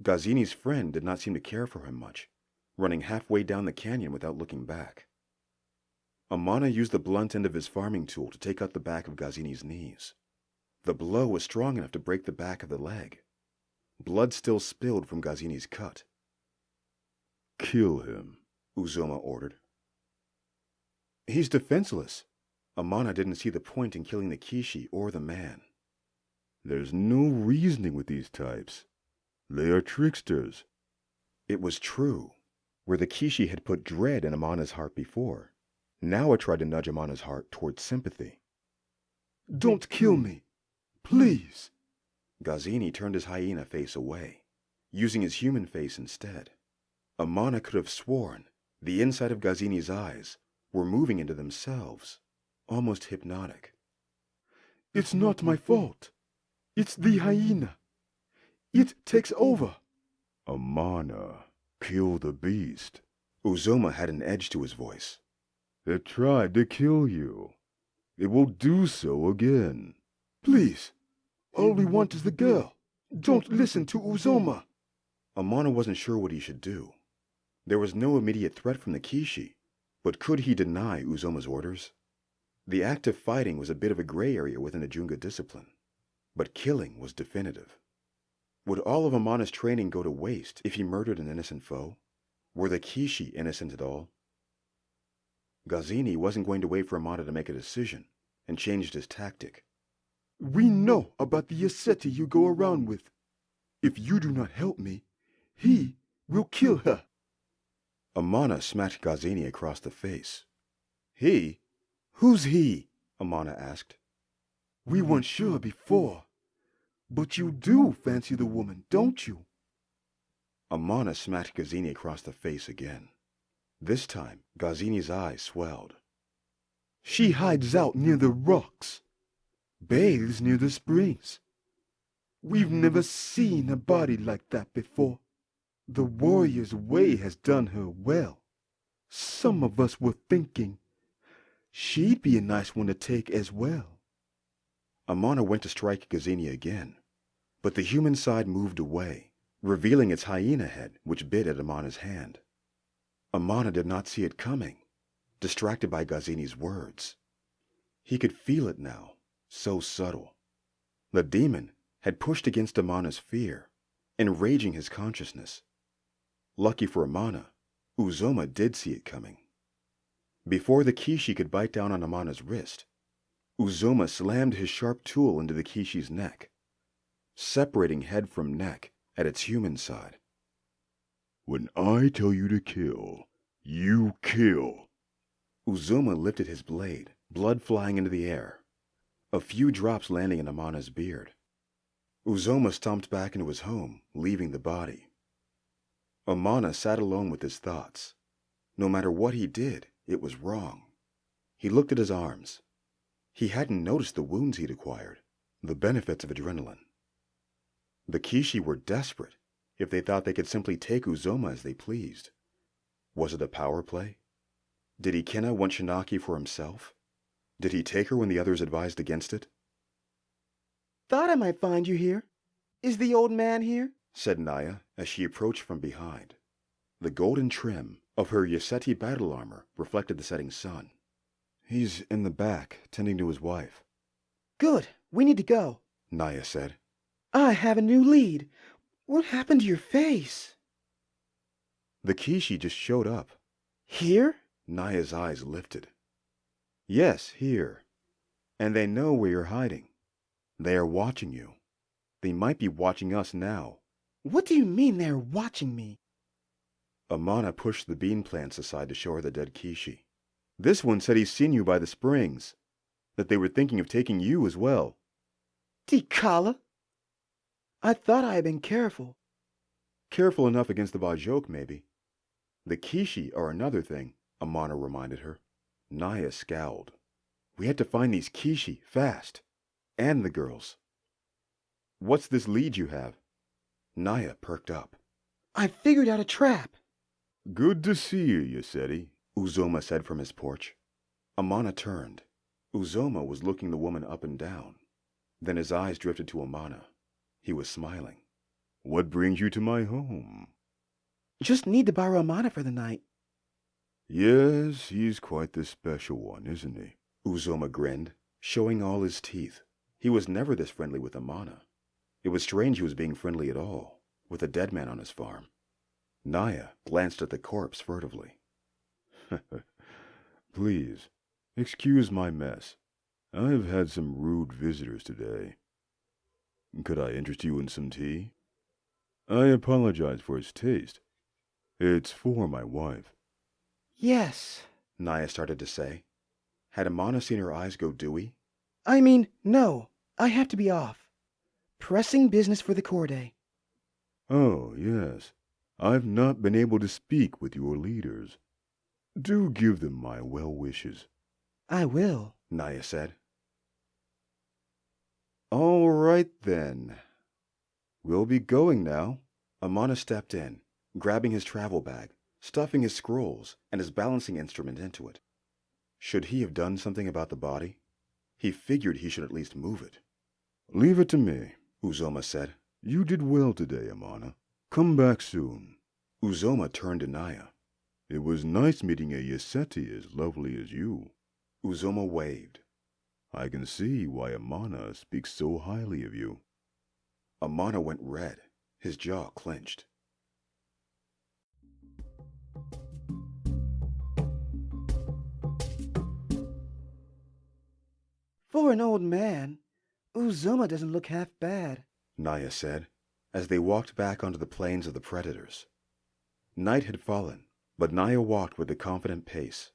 Gazini's friend did not seem to care for him much, running halfway down the canyon without looking back. Amana used the blunt end of his farming tool to take out the back of Gazini's knees. The blow was strong enough to break the back of the leg. Blood still spilled from Gazini's cut. Kill him, Uzoma ordered. He's defenseless, Amana didn't see the point in killing the Kishi or the man. There's no reasoning with these types. They are tricksters. It was true. Where the Kishi had put dread in Amana's heart before, now it tried to nudge Amana's heart towards sympathy. Don't kill me, please. Gazini turned his hyena face away, using his human face instead. Amana could have sworn the inside of Gazini's eyes were moving into themselves, almost hypnotic. It's not my fault. It's the hyena. It takes over. Amana, kill the beast. Uzoma had an edge to his voice. It tried to kill you. It will do so again. Please, all we want is the girl. Don't listen to Uzoma. Amana wasn't sure what he should do. There was no immediate threat from the Kishi, but could he deny Uzoma's orders? The act of fighting was a bit of a gray area within the Junga discipline, but killing was definitive. Would all of Amana's training go to waste if he murdered an innocent foe? Were the Kishi innocent at all? Gazini wasn't going to wait for Amana to make a decision, and changed his tactic. We know about the asceti you go around with. If you do not help me, he will kill her. Amana smacked Gazini across the face. He? Who's he? Amana asked. We weren't sure before, but you do fancy the woman, don't you? Amana smacked Gazini across the face again. This time, Gazini's eyes swelled. She hides out near the rocks, bathes near the springs. We've never seen a body like that before. The warrior's way has done her well. Some of us were thinking she'd be a nice one to take as well. Amana went to strike Gazini again, but the human side moved away, revealing its hyena head, which bit at Amana's hand. Amana did not see it coming, distracted by Gazini's words. He could feel it now, so subtle. The demon had pushed against Amana's fear, enraging his consciousness. Lucky for Amana, Uzoma did see it coming. Before the Kishi could bite down on Amana's wrist, Uzoma slammed his sharp tool into the Kishi's neck, separating head from neck at its human side. When I tell you to kill, you kill. Uzoma lifted his blade, blood flying into the air, a few drops landing in Amana's beard. Uzoma stomped back into his home, leaving the body. Amana sat alone with his thoughts. No matter what he did, it was wrong. He looked at his arms. He hadn't noticed the wounds he'd acquired, the benefits of adrenaline. The Kishi were desperate if they thought they could simply take Uzoma as they pleased. Was it a power play? Did Ikena want Shinaki for himself? Did he take her when the others advised against it? Thought I might find you here. Is the old man here? Said Naya as she approached from behind. The golden trim of her Yoseti battle armor reflected the setting sun. He's in the back, tending to his wife. Good. We need to go, Naya said. I have a new lead. What happened to your face? The Kishi just showed up. Here? Naya's eyes lifted. Yes, here. And they know where you're hiding. They are watching you. They might be watching us now. What do you mean they're watching me? Amana pushed the bean plants aside to show her the dead Kishi. This one said he's seen you by the springs, that they were thinking of taking you as well. Tikala? I thought I had been careful. Careful enough against the Bajok, maybe. The Kishi are another thing, Amana reminded her. Naya scowled. We had to find these Kishi, fast. And the girls. What's this lead you have? Naya perked up. I figured out a trap. Good to see you, Yoseti, Uzoma said from his porch. Amana turned. Uzoma was looking the woman up and down. Then his eyes drifted to Amana. He was smiling. What brings you to my home? Just need to borrow Amana for the night. Yes, he's quite the special one, isn't he? Uzoma grinned, showing all his teeth. He was never this friendly with Amana. It was strange he was being friendly at all, with a dead man on his farm. Naya glanced at the corpse furtively. Please, Excuse my mess. I've had some rude visitors today. Could I interest you in some tea? I apologize for its taste. It's for my wife. Yes. Naya started to say. Had Amana seen her eyes go dewy? I mean, no. I have to be off. Pressing business for the Corday. Oh, yes. I've not been able to speak with your leaders. Do give them my well wishes. I will, Naya said. All right, then. We'll be going now. Amana stepped in, grabbing his travel bag, stuffing his scrolls and his balancing instrument into it. Should he have done something about the body? He figured he should at least move it. Leave it to me, Uzoma said. You did well today, Amana. Come back soon. Uzoma turned to Naya. It was nice meeting a Yeseti as lovely as you. Uzoma waved. I can see why Amana speaks so highly of you. Amana went red, his jaw clenched. For an old man, Uzoma doesn't look half bad, Naya said, as they walked back onto the plains of the predators. Night had fallen, but Naya walked with a confident pace.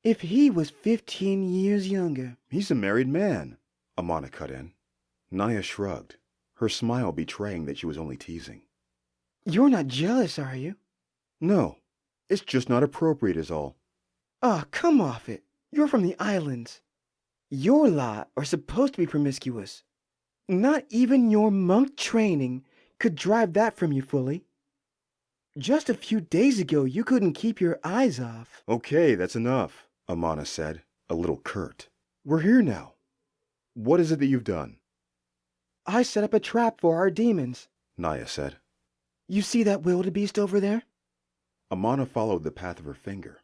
If he was 15 years younger. He's a married man, Amana cut in. Naya shrugged, her smile betraying that she was only teasing. You're not jealous, are you? No, it's just not appropriate is all. Ah, come off it. You're from the islands. Your lot are supposed to be promiscuous. Not even your monk training could drive that from you fully. Just a few days ago, you couldn't keep your eyes off. Okay, that's enough, Amana said, a little curt. We're here now. What is it that you've done? I set up a trap for our demons, Naya said. You see that wildebeest over there? Amana followed the path of her finger.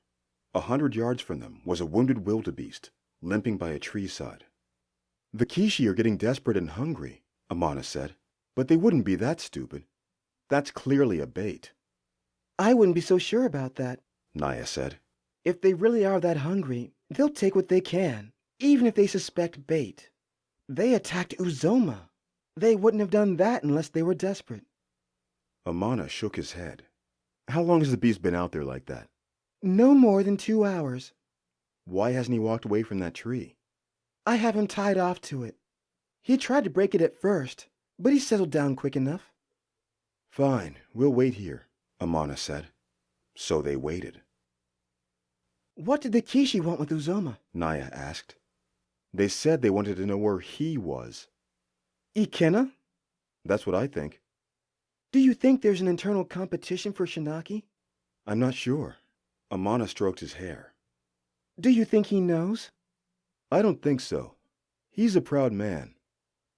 100 yards from them was a wounded wildebeest, limping by a tree side. The Kishi are getting desperate and hungry, Amana said, but they wouldn't be that stupid. That's clearly a bait. I wouldn't be so sure about that, Naya said. If they really are that hungry, they'll take what they can, even if they suspect bait. They attacked Uzoma. They wouldn't have done that unless they were desperate. Amana shook his head. How long has the beast been out there like that? No more than 2 hours. Why hasn't he walked away from that tree? I have him tied off to it. He tried to break it at first, but he settled down quick enough. Fine, we'll wait here, Amana said. So they waited. What did the Kishi want with Uzoma? Naya asked. They said they wanted to know where he was. Ikena? That's what I think. Do you think there's an internal competition for Shinaki? I'm not sure. Amana stroked his hair. Do you think he knows? I don't think so. He's a proud man.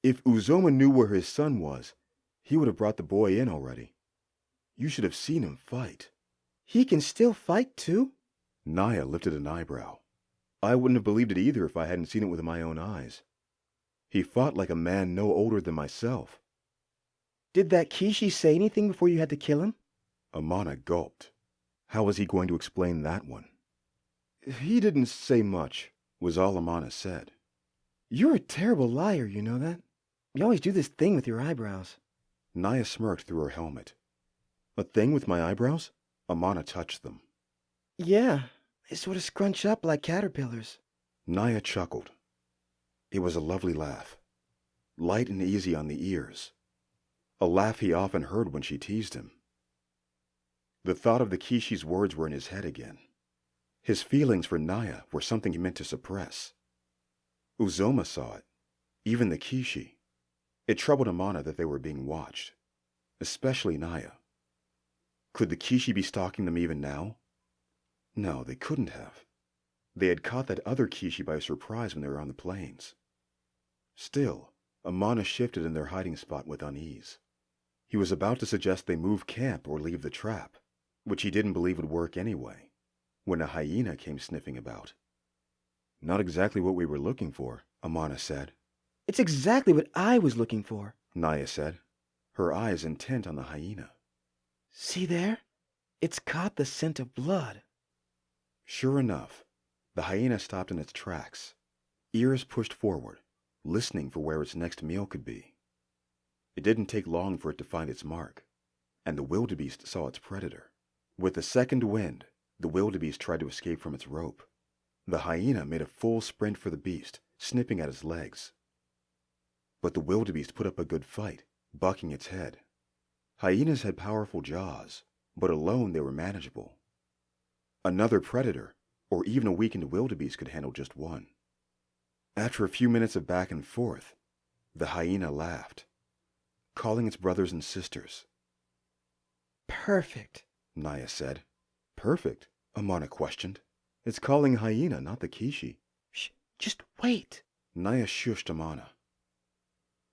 If Uzoma knew where his son was, he would have brought the boy in already. You should have seen him fight. He can still fight, too? Naya lifted an eyebrow. I wouldn't have believed it either if I hadn't seen it with my own eyes. He fought like a man no older than myself. Did that Kishi say anything before you had to kill him? Amana gulped. How was he going to explain that one? He didn't say much, was all Amana said. You're a terrible liar, you know that? You always do this thing with your eyebrows. Naya smirked through her helmet. A thing with my eyebrows? Amana touched them. Yeah, they sort of scrunch up like caterpillars. Naya chuckled. It was a lovely laugh, light and easy on the ears. A laugh he often heard when she teased him. The thought of the Kishi's words were in his head again. His feelings for Naya were something he meant to suppress. Uzoma saw it, even the Kishi. It troubled Amana that they were being watched, especially Naya. Could the Kishi be stalking them even now? No, they couldn't have. They had caught that other Kishi by surprise when they were on the plains. Still, Amana shifted in their hiding spot with unease. He was about to suggest they move camp or leave the trap, which he didn't believe would work anyway, when a hyena came sniffing about. Not exactly what we were looking for, Amana said. It's exactly what I was looking for, Naya said, her eyes intent on the hyena. See there? It's caught the scent of blood. Sure enough, The hyena stopped in its tracks, ears pushed forward, listening for where its next meal could be. It didn't take long for it to find its mark, and the wildebeest saw its predator. With the second wind, the wildebeest tried to escape from its rope. The hyena made a full sprint for the beast, snipping at its legs. But the wildebeest put up a good fight, bucking its head. Hyenas had powerful jaws, but alone they were manageable. Another predator, or even a weakened wildebeest, could handle just one. After a few minutes of back and forth, the hyena laughed, calling its brothers and sisters. Perfect, Naya said. Perfect? Amana questioned. It's calling hyena, not the Kishi. Shh, just wait. Naya shushed Amana.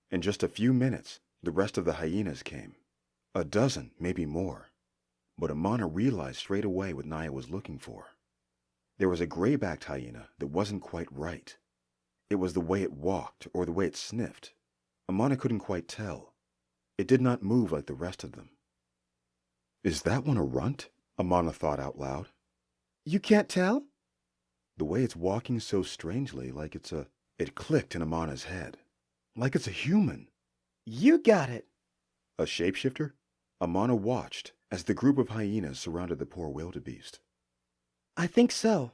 In just a few minutes, the rest of the hyenas came. A dozen, maybe more. But Amana realized straight away what Naya was looking for. There was a gray-backed hyena that wasn't quite right. It was the way it walked or the way it sniffed. Amana couldn't quite tell. It did not move like the rest of them. Is that one a runt? Amana thought out loud. You can't tell? The way it's walking so strangely, like it's a... It clicked in Amana's head. Like it's a human. You got it. A shapeshifter? Amana watched as the group of hyenas surrounded the poor wildebeest. I think so.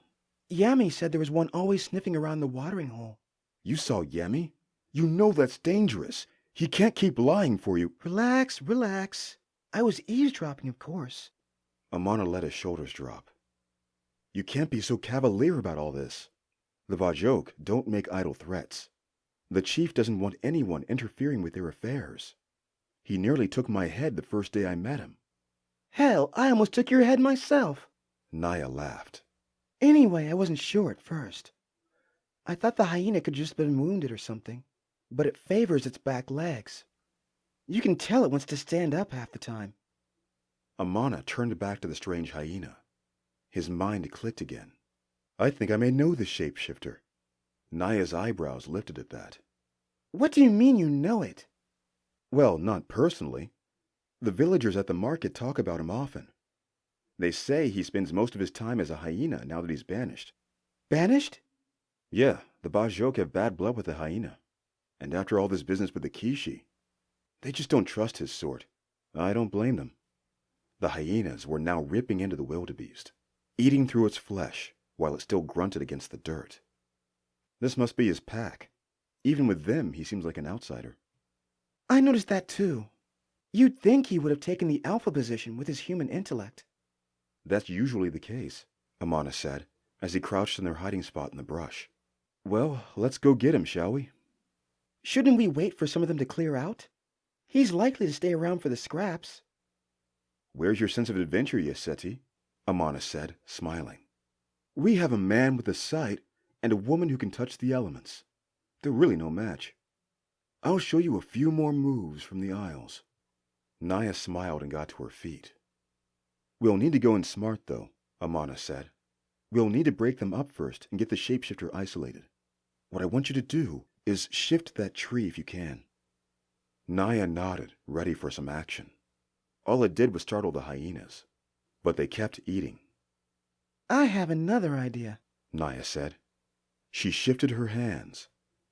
Yami said there was one always sniffing around the watering hole. You saw Yami? You know that's dangerous. He can't keep lying for you. Relax, relax. I was eavesdropping, of course. Amana let his shoulders drop. You can't be so cavalier about all this. The Bajok don't make idle threats. The chief doesn't want anyone interfering with their affairs. He nearly took my head the first day I met him. Hell, I almost took your head myself. Naya laughed. Anyway, I wasn't sure at first. I thought the hyena could just have been wounded or something, but it favors its back legs. You can tell it wants to stand up half the time. Amana turned back to the strange hyena. His mind clicked again. I think I may know this shapeshifter. Naya's eyebrows lifted at that. What do you mean you know it? Well, not personally. The villagers at the market talk about him often. They say he spends most of his time as a hyena now that he's banished. Banished? Yeah, the Bajok have bad blood with the hyena. And after all this business with the Kishi, they just don't trust his sort. I don't blame them. The hyenas were now ripping into the wildebeest, eating through its flesh while it still grunted against the dirt. This must be his pack. Even with them, he seems like an outsider. I noticed that too. You'd think he would have taken the alpha position with his human intellect. That's usually the case, Amana said, as he crouched in their hiding spot in the brush. Well, let's go get him, shall we? Shouldn't we wait for some of them to clear out? He's likely to stay around for the scraps. Where's your sense of adventure, Yeseti? Amana said, smiling. We have a man with a sight and a woman who can touch the elements. They're really no match. I'll show you a few more moves from the Isles. Naya smiled and got to her feet. We'll need to go in smart, though, Amana said. We'll need to break them up first and get the shapeshifter isolated. What I want you to do is shift that tree if you can. Naya nodded, ready for some action. All it did was startle the hyenas, but they kept eating. I have another idea, Naya said. She shifted her hands,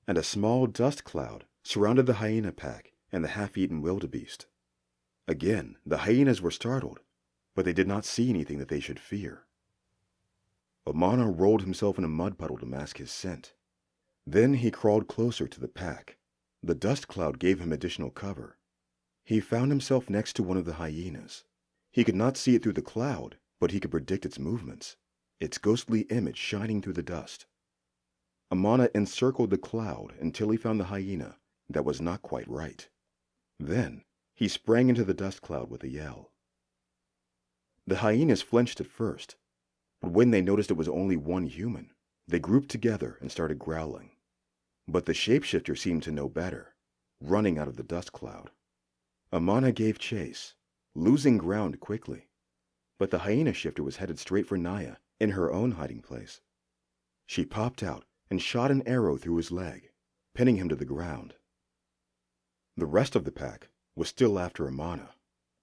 and a small dust cloud surrounded the hyena pack and the half-eaten wildebeest. Again, the hyenas were startled, but they did not see anything that they should fear. Amana rolled himself in a mud puddle to mask his scent. Then he crawled closer to the pack. The dust cloud gave him additional cover. He found himself next to one of the hyenas. He could not see it through the cloud, but he could predict its movements, its ghostly image shining through the dust. Amana encircled the cloud until he found the hyena that was not quite right. Then he sprang into the dust cloud with a yell. The hyenas flinched at first, but when they noticed it was only one human, they grouped together and started growling. But the shapeshifter seemed to know better, running out of the dust cloud. Amana gave chase, losing ground quickly, but the hyena shifter was headed straight for Naya in her own hiding place. She popped out and shot an arrow through his leg, pinning him to the ground. The rest of the pack was still after Amana,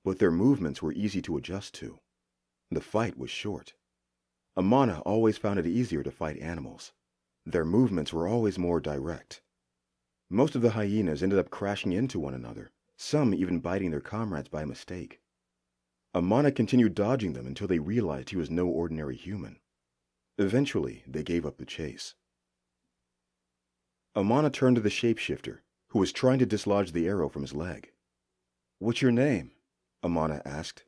but their movements were easy to adjust to. The fight was short. Amana always found it easier to fight animals. Their movements were always more direct. Most of the hyenas ended up crashing into one another, some even biting their comrades by mistake. Amana continued dodging them until they realized he was no ordinary human. Eventually, they gave up the chase. Amana turned to the shapeshifter, who was trying to dislodge the arrow from his leg. "What's your name?" Amana asked,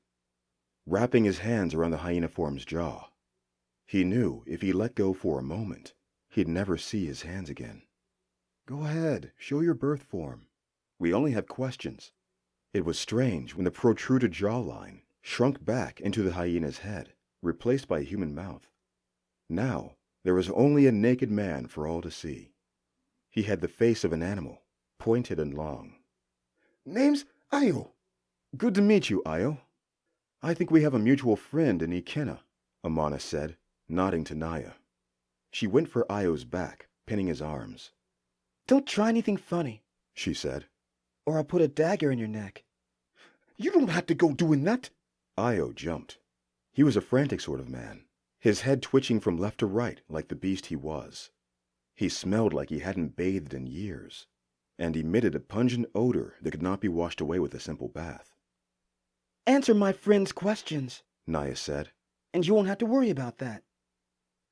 wrapping his hands around the hyena form's jaw. He knew if he let go for a moment, he'd never see his hands again. "Go ahead, show your birth form. We only have questions." It was strange when the protruded jawline shrunk back into the hyena's head, replaced by a human mouth. Now, there was only a naked man for all to see. He had the face of an animal, pointed and long. Name's Ayo. "Good to meet you, Ayo. I think we have a mutual friend in Ikena," Amana said, nodding to Naya. She went for Ayo's back, pinning his arms. Don't try anything funny, she said, or I'll put a dagger in your neck. You don't have to go doing that. Ayo jumped. He was a frantic sort of man, his head twitching from left to right like the beast he was. He smelled like he hadn't bathed in years, and emitted a pungent odor that could not be washed away with a simple bath. Answer my friend's questions, Naya said. And you won't have to worry about that.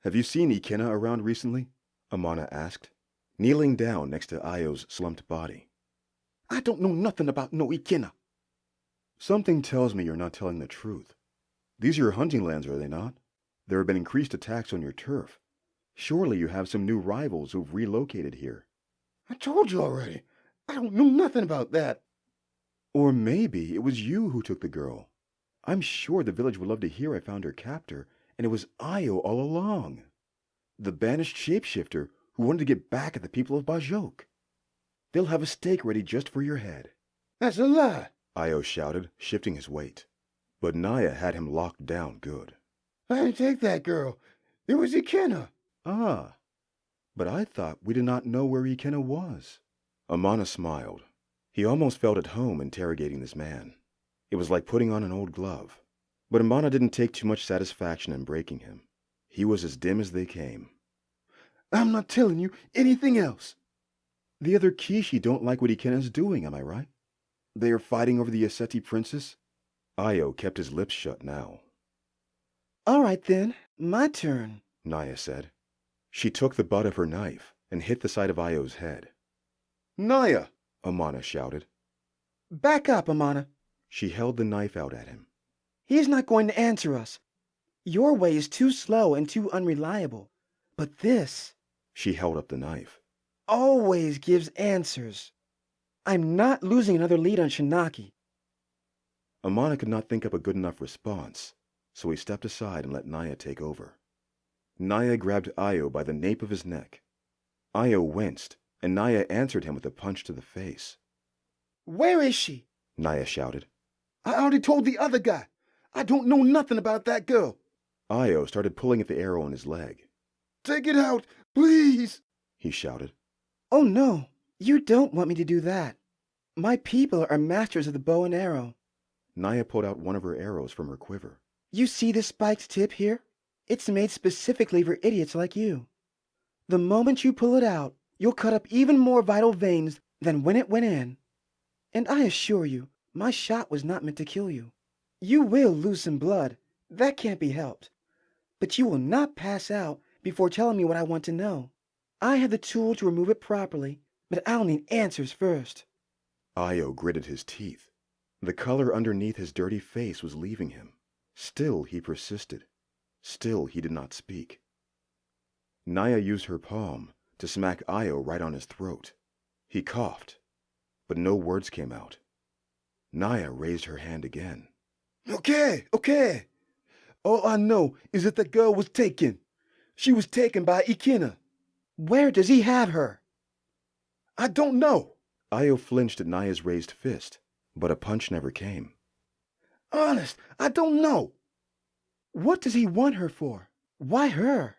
"Have you seen Ikena around recently?" Amana asked, kneeling down next to Ayo's slumped body. I don't know nothing about no Ikena. "Something tells me you're not telling the truth. These are your hunting lands, are they not? There have been increased attacks on your turf. Surely you have some new rivals who've relocated here." I told you already. I don't know nothing about that. "Or maybe it was you who took the girl. I'm sure the village would love to hear I found her captor, and it was Ayo all along. The banished shapeshifter who wanted to get back at the people of Bajok. They'll have a steak ready just for your head." That's a lie. Ayo shouted, shifting his weight. But Naya had him locked down good. I didn't take that girl. It was Ikena. "Ah, but I thought we did not know where Ikena was." Amana smiled. He almost felt at home interrogating this man. It was like putting on an old glove. But Amana didn't take too much satisfaction in breaking him. He was as dim as they came. I'm not telling you anything else. "The other Kishi don't like what Ikena's doing, am I right? They are fighting over the Aseti princess?" Ayo kept his lips shut now. All right then, my turn, Naya said. She took the butt of her knife and hit the side of Ayo's head. Naya! Amana shouted. Back up, Amana. She held the knife out at him. He's not going to answer us. Your way is too slow and too unreliable. But this... She held up the knife. Always gives answers. I'm not losing another lead on Shinaki. Amana could not think up a good enough response, so he stepped aside and let Naya take over. Naya grabbed Ayo by the nape of his neck. Ayo winced, and Naya answered him with a punch to the face. Where is she? Naya shouted. I already told the other guy. I don't know nothing about that girl. Ayo started pulling at the arrow in his leg. Take it out, please, he shouted. Oh no, you don't want me to do that. My people are masters of the bow and arrow. Naya pulled out one of her arrows from her quiver. You see this spiked tip here? It's made specifically for idiots like you. The moment you pull it out, you'll cut up even more vital veins than when it went in. And I assure you, my shot was not meant to kill you. You will lose some blood. That can't be helped. But you will not pass out before telling me what I want to know. I have the tool to remove it properly, but I'll need answers first. Ayo gritted his teeth. The color underneath his dirty face was leaving him. Still he persisted. Still he did not speak. Naya used her palm to smack Ayo right on his throat. He coughed, but no words came out. Naya raised her hand again. Okay. All I know is that the girl was taken. She was taken by Ikena. Where does he have her? I don't know. Ayo flinched at Naya's raised fist, but a punch never came. Honest, I don't know. What does he want her for? Why her?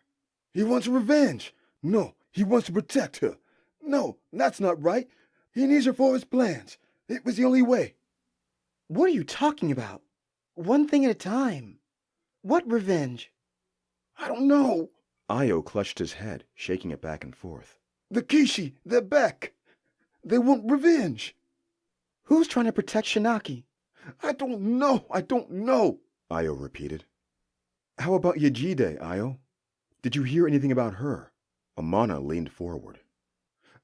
He wants revenge. No, he wants to protect her. No, that's not right. He needs her for his plans. It was the only way. What are you talking about? One thing at a time. What revenge? I don't know. Io clutched his head, shaking it back and forth. The Kishi, they're back. They want revenge. Who's trying to protect Shinaki? I don't know. Io repeated. How about Yajide, Io? Did you hear anything about her? Amana leaned forward.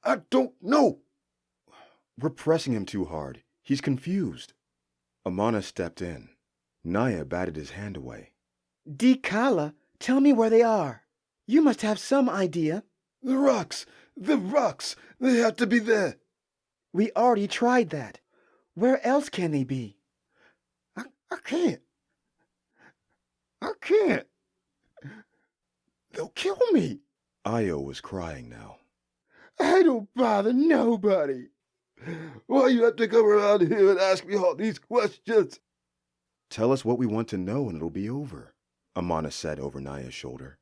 I don't know. We're pressing him too hard. He's confused. Amana stepped in. Naya batted his hand away. Dikala, tell me where they are. You must have some idea. The rocks, they have to be there. We already tried that. Where else can they be? I can't. I can't. They'll kill me. Io was crying now. I don't bother nobody. Why you have to come around here and ask me all these questions? Tell us what we want to know and it'll be over, Amana said over Naya's shoulder.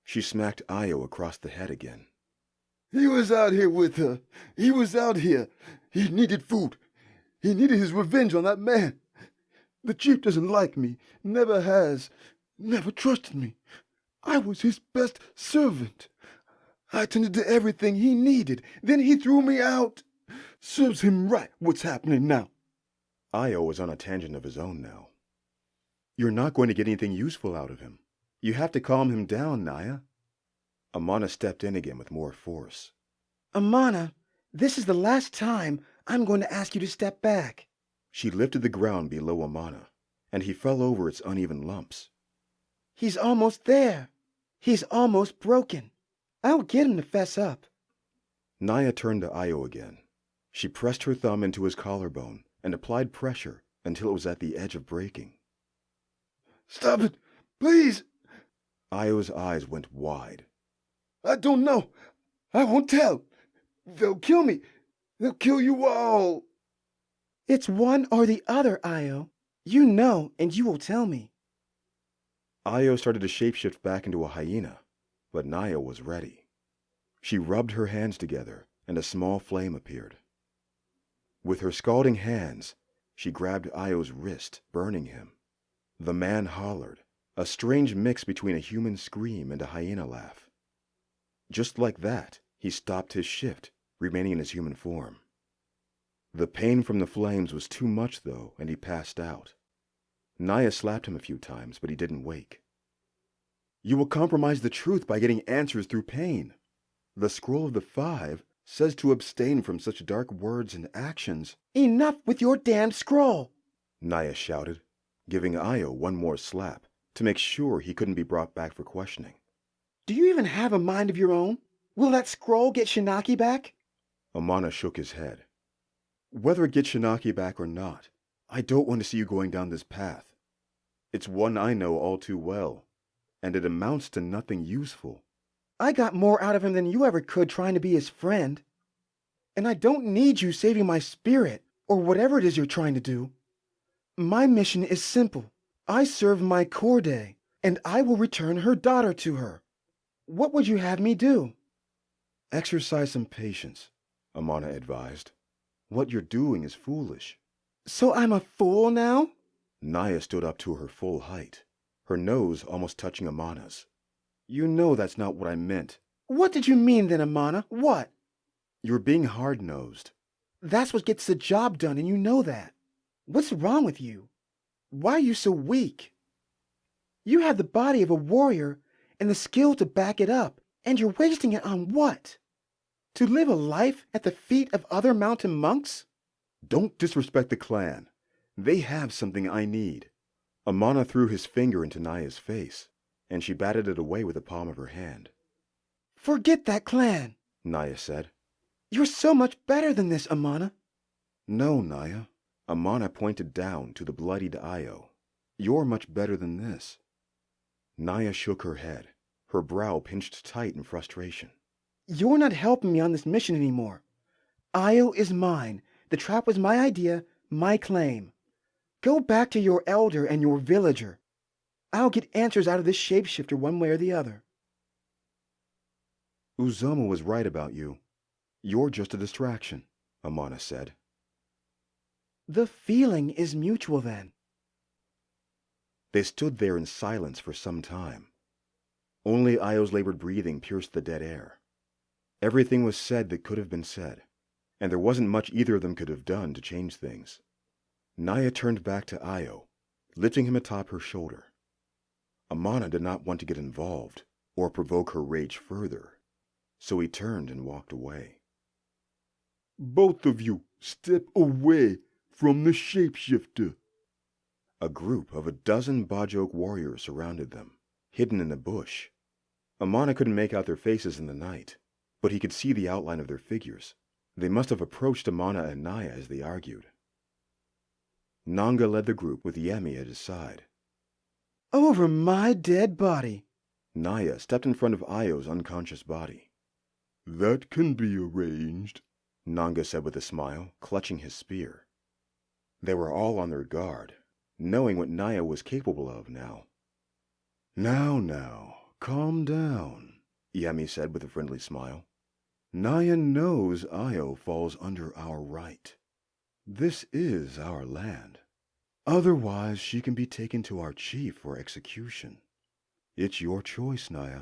She smacked Io across the head again. He was out here with her. He was out here. He needed food. He needed his revenge on that man. The chief doesn't like me, never has, never trusted me. I was his best servant. I tended to everything he needed. Then he threw me out. Serves him right what's happening now. Io was on a tangent of his own now. You're not going to get anything useful out of him. You have to calm him down, Naya. Amana stepped in again with more force. Amana, this is the last time I'm going to ask you to step back. She lifted the ground below Amana, and he fell over its uneven lumps. He's almost there. He's almost broken. I'll get him to fess up. Naya turned to Io again. She pressed her thumb into his collarbone and applied pressure until it was at the edge of breaking. Stop it, please. Io's eyes went wide. I don't know. I won't tell. They'll kill me. They'll kill you all. It's one or the other, Io. You know, and you will tell me. Io started to shapeshift back into a hyena, but Naya was ready. She rubbed her hands together, and a small flame appeared. With her scalding hands, she grabbed Io's wrist, burning him. The man hollered, a strange mix between a human scream and a hyena laugh. Just like that, he stopped his shift, remaining in his human form. The pain from the flames was too much, though, and he passed out. Naya slapped him a few times, but he didn't wake. You will compromise the truth by getting answers through pain. The Scroll of the Five says to abstain from such dark words and actions. Enough with your damned scroll! Naya shouted, giving Io one more slap to make sure he couldn't be brought back for questioning. Do you even have a mind of your own? Will that scroll get Shinaki back? Amana shook his head. Whether it gets Shinaki back or not, I don't want to see you going down this path. It's one I know all too well, and it amounts to nothing useful. I got more out of him than you ever could trying to be his friend. And I don't need you saving my spirit, or whatever it is you're trying to do. My mission is simple. I serve my Korde, and I will return her daughter to her. What would you have me do? Exercise some patience, Amana advised. What you're doing is foolish. So I'm a fool now? Naya stood up to her full height, her nose almost touching Amana's. You know that's not what I meant. What did you mean then, Amana? What? You're being hard-nosed. That's what gets the job done, and you know that. What's wrong with you? Why are you so weak? You have the body of a warrior and the skill to back it up, and you're wasting it on what? To live a life at the feet of other mountain monks? Don't disrespect the clan. They have something I need. Amana threw his finger into Naya's face, and she batted it away with the palm of her hand. Forget that clan, Naya said. You're so much better than this, Amana. No, Naya. Amana pointed down to the bloodied Io. You're much better than this. Naya shook her head, her brow pinched tight in frustration. You're not helping me on this mission anymore. Io is mine. The trap was my idea, my claim. Go back to your elder and your villager. I'll get answers out of this shapeshifter one way or the other. Uzoma was right about you. You're just a distraction, Amana said. The feeling is mutual then. They stood there in silence for some time. Only Io's labored breathing pierced the dead air. Everything was said that could have been said, and there wasn't much either of them could have done to change things. Naya turned back to Io, lifting him atop her shoulder. Amana did not want to get involved or provoke her rage further, so he turned and walked away. Both of you, step away from the shapeshifter. A group of 12 Bajok warriors surrounded them, hidden in a bush. Amana couldn't make out their faces in the night, but he could see the outline of their figures. They must have approached Amana and Naya as they argued. Nanga led the group with Yemi at his side. Over my dead body. Naya stepped in front of Io's unconscious body. That can be arranged, Nanga said with a smile, clutching his spear. They were all on their guard, knowing what Naya was capable of now. Now, calm down, Yemi said with a friendly smile. Naya knows Io falls under our right. This is our land. Otherwise, she can be taken to our chief for execution. It's your choice, Naya.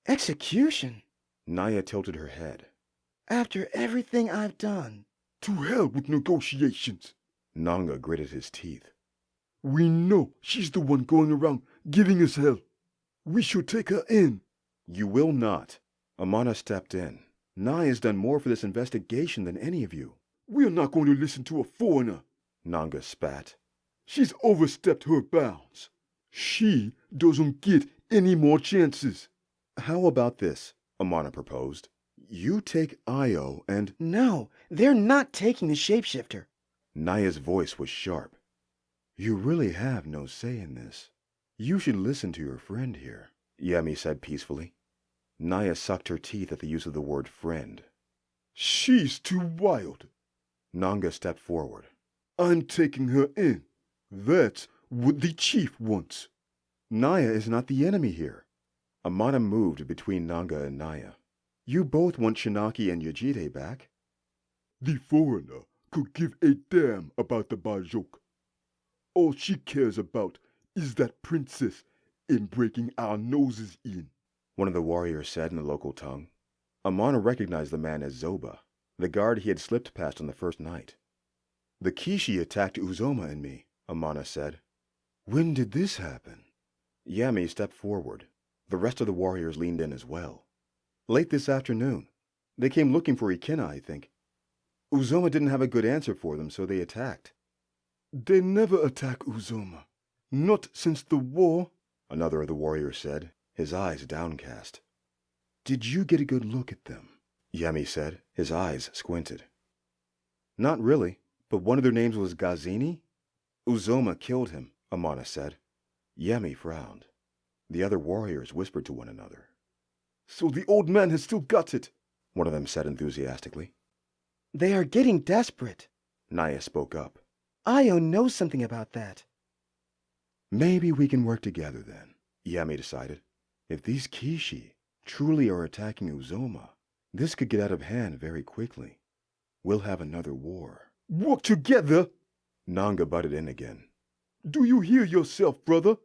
Execution? Naya tilted her head. After everything I've done. To hell with negotiations. Nanga gritted his teeth. We know she's the one going around giving us hell. We should take her in. You will not. Amana stepped in. Naya's done more for this investigation than any of you. We're not going to listen to a foreigner. Nanga spat. She's overstepped her bounds. She doesn't get any more chances. How about this? Amana proposed. You take Io and... No, they're not taking the shapeshifter. Naya's voice was sharp. You really have no say in this. You should listen to your friend here, Yemi said peacefully. Naya sucked her teeth at the use of the word friend. She's too wild. Nanga stepped forward. I'm taking her in. That's what the chief wants. Naya is not the enemy here. Amana moved between Nanga and Naya. You both want Shinaki and Yajide back. The foreigner could give a damn about the Bajok. All she cares about is that princess and breaking our noses in, one of the warriors said in the local tongue. Amana recognized the man as Zoba, the guard he had slipped past on the first night. The Kishi attacked Uzoma and me, Amana said. When did this happen? Yami stepped forward. The rest of the warriors leaned in as well. Late this afternoon. They came looking for Ikena, I think. Uzoma didn't have a good answer for them, so they attacked. They never attack Uzoma. Not since the war, another of the warriors said, his eyes downcast. Did you get a good look at them? Yemi said, his eyes squinted. Not really, but one of their names was Gazini? Uzoma killed him, Amana said. Yemi frowned. The other warriors whispered to one another. So the old man has still got it, one of them said enthusiastically. They are getting desperate. Naya spoke up. Io knows something about that. Maybe we can work together then, Yami decided. If these Kishi truly are attacking Uzoma, this could get out of hand very quickly. We'll have another war. Work together? Nanga butted in again. Do you hear yourself, brother?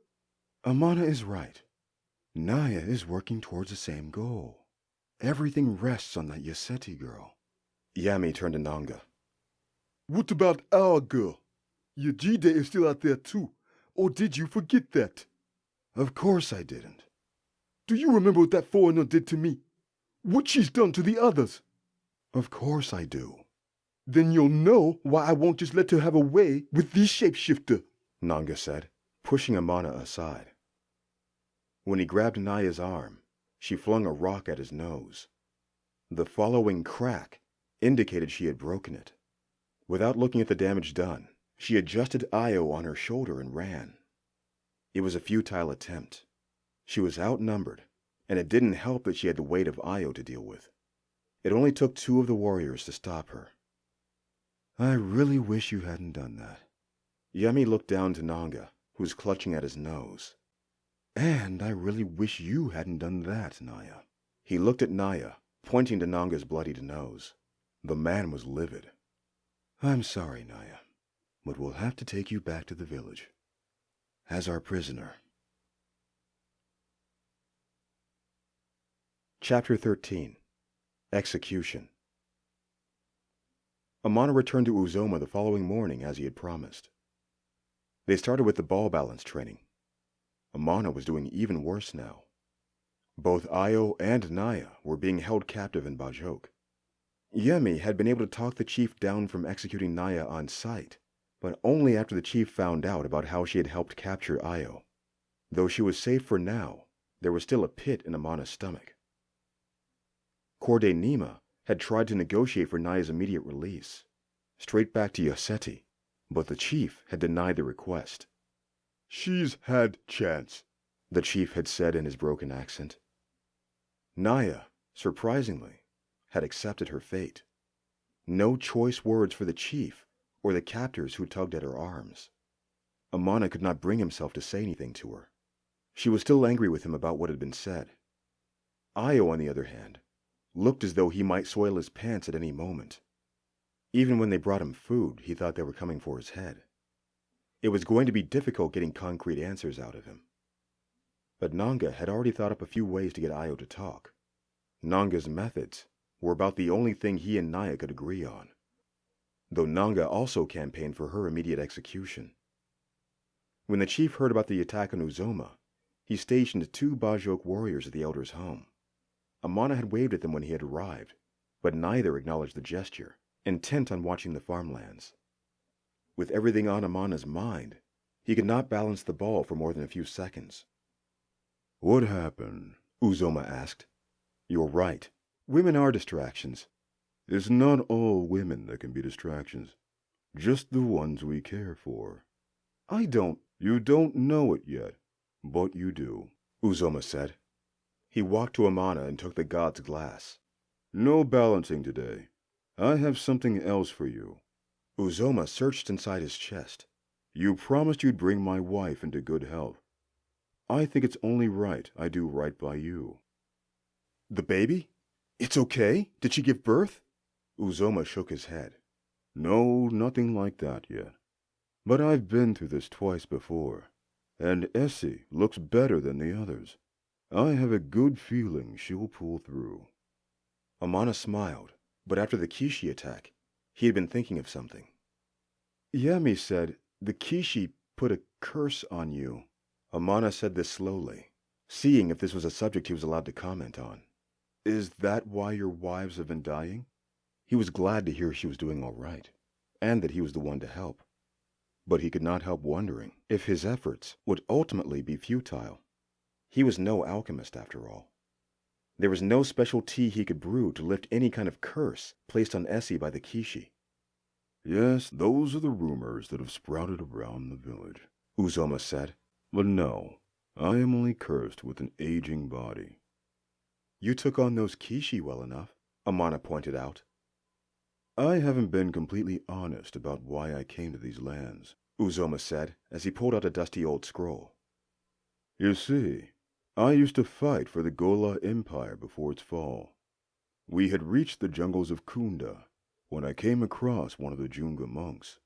Amana is right. Naya is working towards the same goal. Everything rests on that Yaseti girl. Yami turned to Nanga. What about our girl? Yajide is still out there too, or did you forget that? Of course I didn't. Do you remember what that foreigner did to me? What she's done to the others? Of course I do. Then you'll know why I won't just let her have a way with the shapeshifter, Nanga said, pushing Amana aside. When he grabbed Naya's arm, she flung a rock at his nose. The following crack indicated she had broken it. Without looking at the damage done, she adjusted Io on her shoulder and ran. It was a futile attempt. She was outnumbered, and it didn't help that she had the weight of Io to deal with. It only took 2 of the warriors to stop her. I really wish you hadn't done that. Yemi looked down to Nanga, who was clutching at his nose. And I really wish you hadn't done that, Naya. He looked at Naya, pointing to Nanga's bloodied nose. The man was livid. I'm sorry, Naya, but we'll have to take you back to the village as our prisoner. Chapter 13. Execution. Amana returned to Uzoma the following morning as he had promised. They started with the ball balance training. Amana was doing even worse now. Both Io and Naya were being held captive in Bajok. Yemi had been able to talk the chief down from executing Naya on sight, but only after the chief found out about how she had helped capture Io. Though she was safe for now, there was still a pit in Amana's stomach. Corday Nima had tried to negotiate for Naya's immediate release, straight back to Yoseti, but the chief had denied the request. She's had chance, the chief had said in his broken accent. Naya, surprisingly, had accepted her fate. No choice words for the chief or the captors who tugged at her arms. Amana could not bring himself to say anything to her. She was still angry with him about what had been said. Io, on the other hand, looked as though he might soil his pants at any moment. Even when they brought him food, he thought they were coming for his head. It was going to be difficult getting concrete answers out of him. But Nanga had already thought up a few ways to get Io to talk. Nanga's methods were about the only thing he and Naya could agree on, though Nanga also campaigned for her immediate execution. When the chief heard about the attack on Uzoma, he stationed 2 Bajok warriors at the elder's home. Amana had waved at them when he had arrived, but neither acknowledged the gesture, intent on watching the farmlands. With everything on Amana's mind, he could not balance the ball for more than a few seconds. What happened? Uzoma asked. You're right. Women are distractions. It's not all women that can be distractions. Just the ones we care for. You don't know it yet, but you do, Uzoma said. He walked to Amana and took the god's glass. No balancing today. I have something else for you. Uzoma searched inside his chest. You promised you'd bring my wife into good health. I think it's only right I do right by you. The baby? It's okay? Did she give birth? Uzoma shook his head. No, nothing like that yet. But I've been through this twice before, and Essie looks better than the others. I have a good feeling she'll pull through. Amana smiled, but after the Kishi attack, he had been thinking of something. Yemi said the Kishi put a curse on you. Amana said this slowly, seeing if this was a subject he was allowed to comment on. Is that why your wives have been dying? He was glad to hear she was doing all right, and that he was the one to help. But he could not help wondering if his efforts would ultimately be futile. He was no alchemist, after all. There was no special tea he could brew to lift any kind of curse placed on Essie by the Kishi. Yes, those are the rumors that have sprouted around the village, Uzoma said. But no, I am only cursed with an aging body. You took on those Kishi well enough, Amana pointed out. I haven't been completely honest about why I came to these lands, Uzoma said as he pulled out a dusty old scroll. You see, I used to fight for the Gola Empire before its fall. We had reached the jungles of Kunda when I came across one of the Junga monks.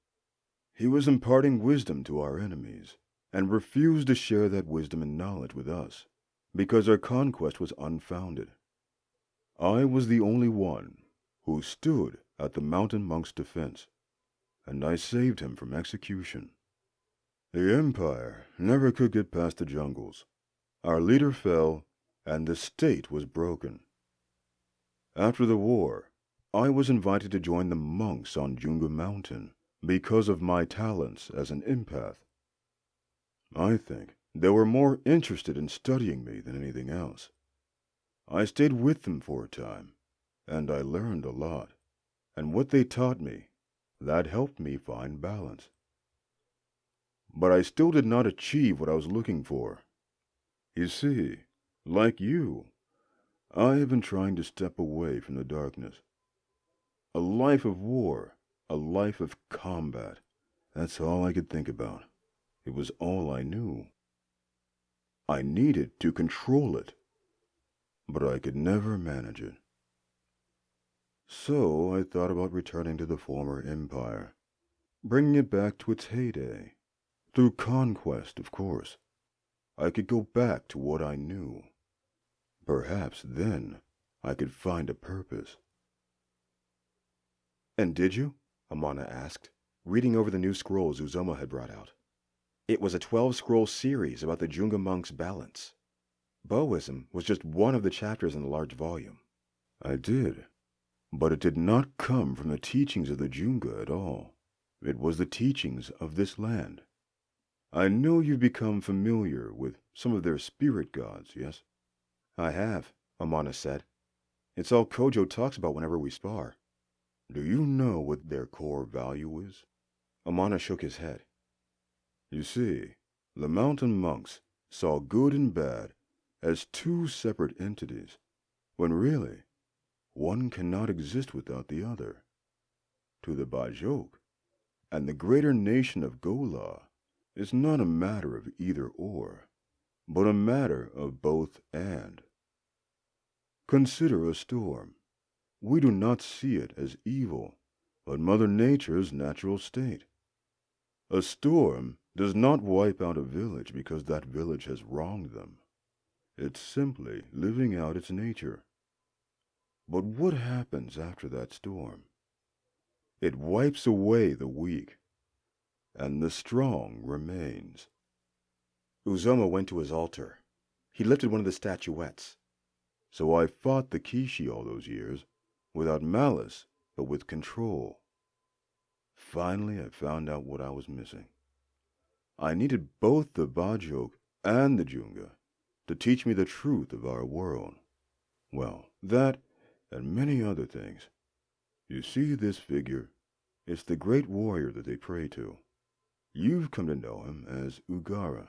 He was imparting wisdom to our enemies and refused to share that wisdom and knowledge with us because our conquest was unfounded. I was the only one who stood at the mountain monk's defense, and I saved him from execution. The Empire never could get past the jungles. Our leader fell, and the state was broken. After the war, I was invited to join the monks on Junga Mountain because of my talents as an empath. I think they were more interested in studying me than anything else. I stayed with them for a time, and I learned a lot. And what they taught me, that helped me find balance. But I still did not achieve what I was looking for. You see, like you, I have been trying to step away from the darkness. A life of war, a life of combat, that's all I could think about. It was all I knew. I needed to control it, but I could never manage it. So I thought about returning to the former empire, bringing it back to its heyday. Through conquest, of course. I could go back to what I knew. Perhaps then I could find a purpose. And did you? Amana asked, reading over the new scrolls Uzoma had brought out. It was a 12-scroll series about the Junga monks' balance. Boism was just one of the chapters in the large volume. I did, but it did not come from the teachings of the Junga at all. It was the teachings of this land. I know you've become familiar with some of their spirit gods, yes? I have, Amana said. It's all Kojo talks about whenever we spar. Do you know what their core value is? Amana shook his head. You see, the mountain monks saw good and bad as two separate entities, when really, one cannot exist without the other. To the Bajok and the greater nation of Gola, it's not a matter of either or, but a matter of both and. Consider a storm. We do not see it as evil, but Mother Nature's natural state. A storm does not wipe out a village because that village has wronged them. It's simply living out its nature. But what happens after that storm? It wipes away the weak, and the strong remains. Uzoma went to his altar. He lifted one of the statuettes. So I fought the Kishi all those years, without malice, but with control. Finally, I found out what I was missing. I needed both the Bajok and the Junga to teach me the truth of our world. Well, that and many other things. You see this figure? It's the great warrior that they pray to. You've come to know him as Ugara.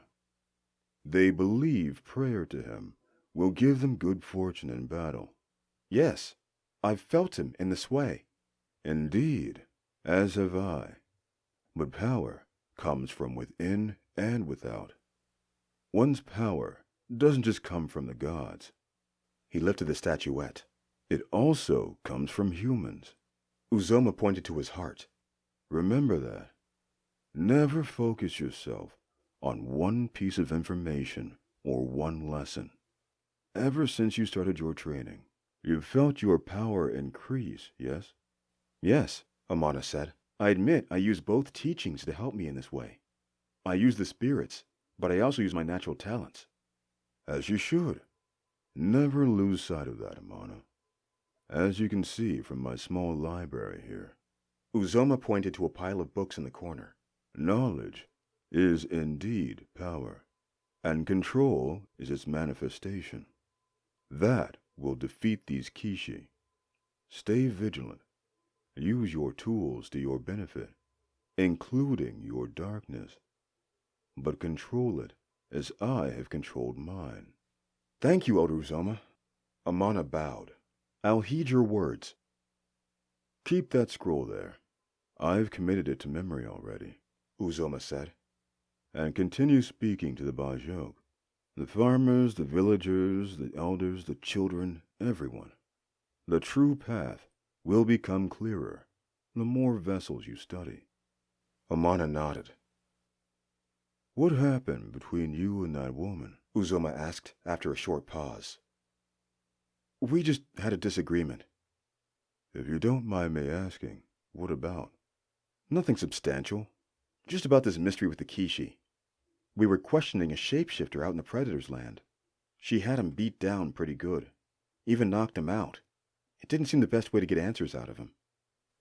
They believe prayer to him will give them good fortune in battle. Yes, I've felt him in this way. Indeed, as have I. But power comes from within and without. One's power doesn't just come from the gods. He lifted the statuette. It also comes from humans. Uzoma pointed to his heart. Remember that. Never focus yourself on one piece of information or one lesson. Ever since you started your training, you've felt your power increase, yes? Yes, Amana said. I admit I use both teachings to help me in this way. I use the spirits, but I also use my natural talents. As you should. Never lose sight of that, Amana. As you can see from my small library here. Uzoma pointed to a pile of books in the corner. Knowledge is indeed power, and control is its manifestation. That will defeat these Kishi. Stay vigilant. Use your tools to your benefit, including your darkness. But control it as I have controlled mine. Thank you, Elder Uzoma. Amana bowed. I'll heed your words. Keep that scroll there. I've committed it to memory already, Uzoma said. And continue speaking to the Bajok, the farmers, the villagers, the elders, the children, everyone. The true path will become clearer the more vessels you study. Amana nodded. What happened between you and that woman? Uzoma asked after a short pause. We just had a disagreement. If you don't mind me asking, what about? Nothing substantial. Just about this mystery with the Kishi. We were questioning a shapeshifter out in the Predator's land. She had him beat down pretty good. Even knocked him out. It didn't seem the best way to get answers out of him.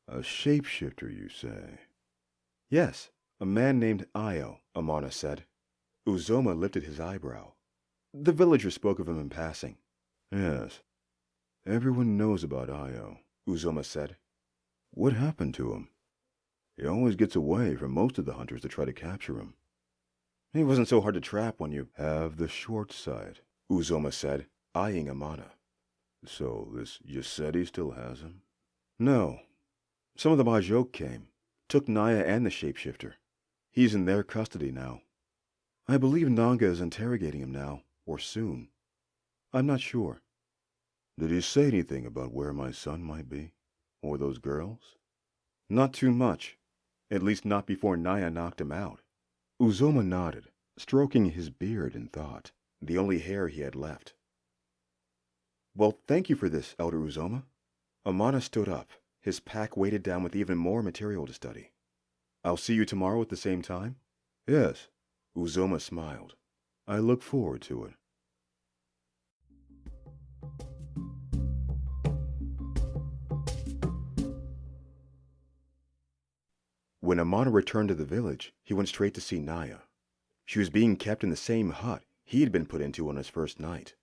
A shapeshifter, you say? Yes, a man named Io, Amana said. Uzoma lifted his eyebrow. The villagers spoke of him in passing. Yes. Everyone knows about Io, Uzoma said. What happened to him? He always gets away from most of the hunters that try to capture him. He wasn't so hard to trap when you have the short sight, Uzoma said, eyeing Amana. So this Yoseti still has him? No. Some of the Bajok came, took Naya and the shapeshifter. He's in their custody now. I believe Nanga is interrogating him now, or soon. I'm not sure. Did he say anything about where my son might be? Or those girls? Not too much. At least not before Naya knocked him out. Uzoma nodded, stroking his beard in thought, the only hair he had left. Well, thank you for this, Elder Uzoma. Amana stood up, his pack weighted down with even more material to study. I'll see you tomorrow at the same time? Yes. Uzoma smiled. I look forward to it. When Amana returned to the village, he went straight to see Naya. She was being kept in the same hut he had been put into on his first night.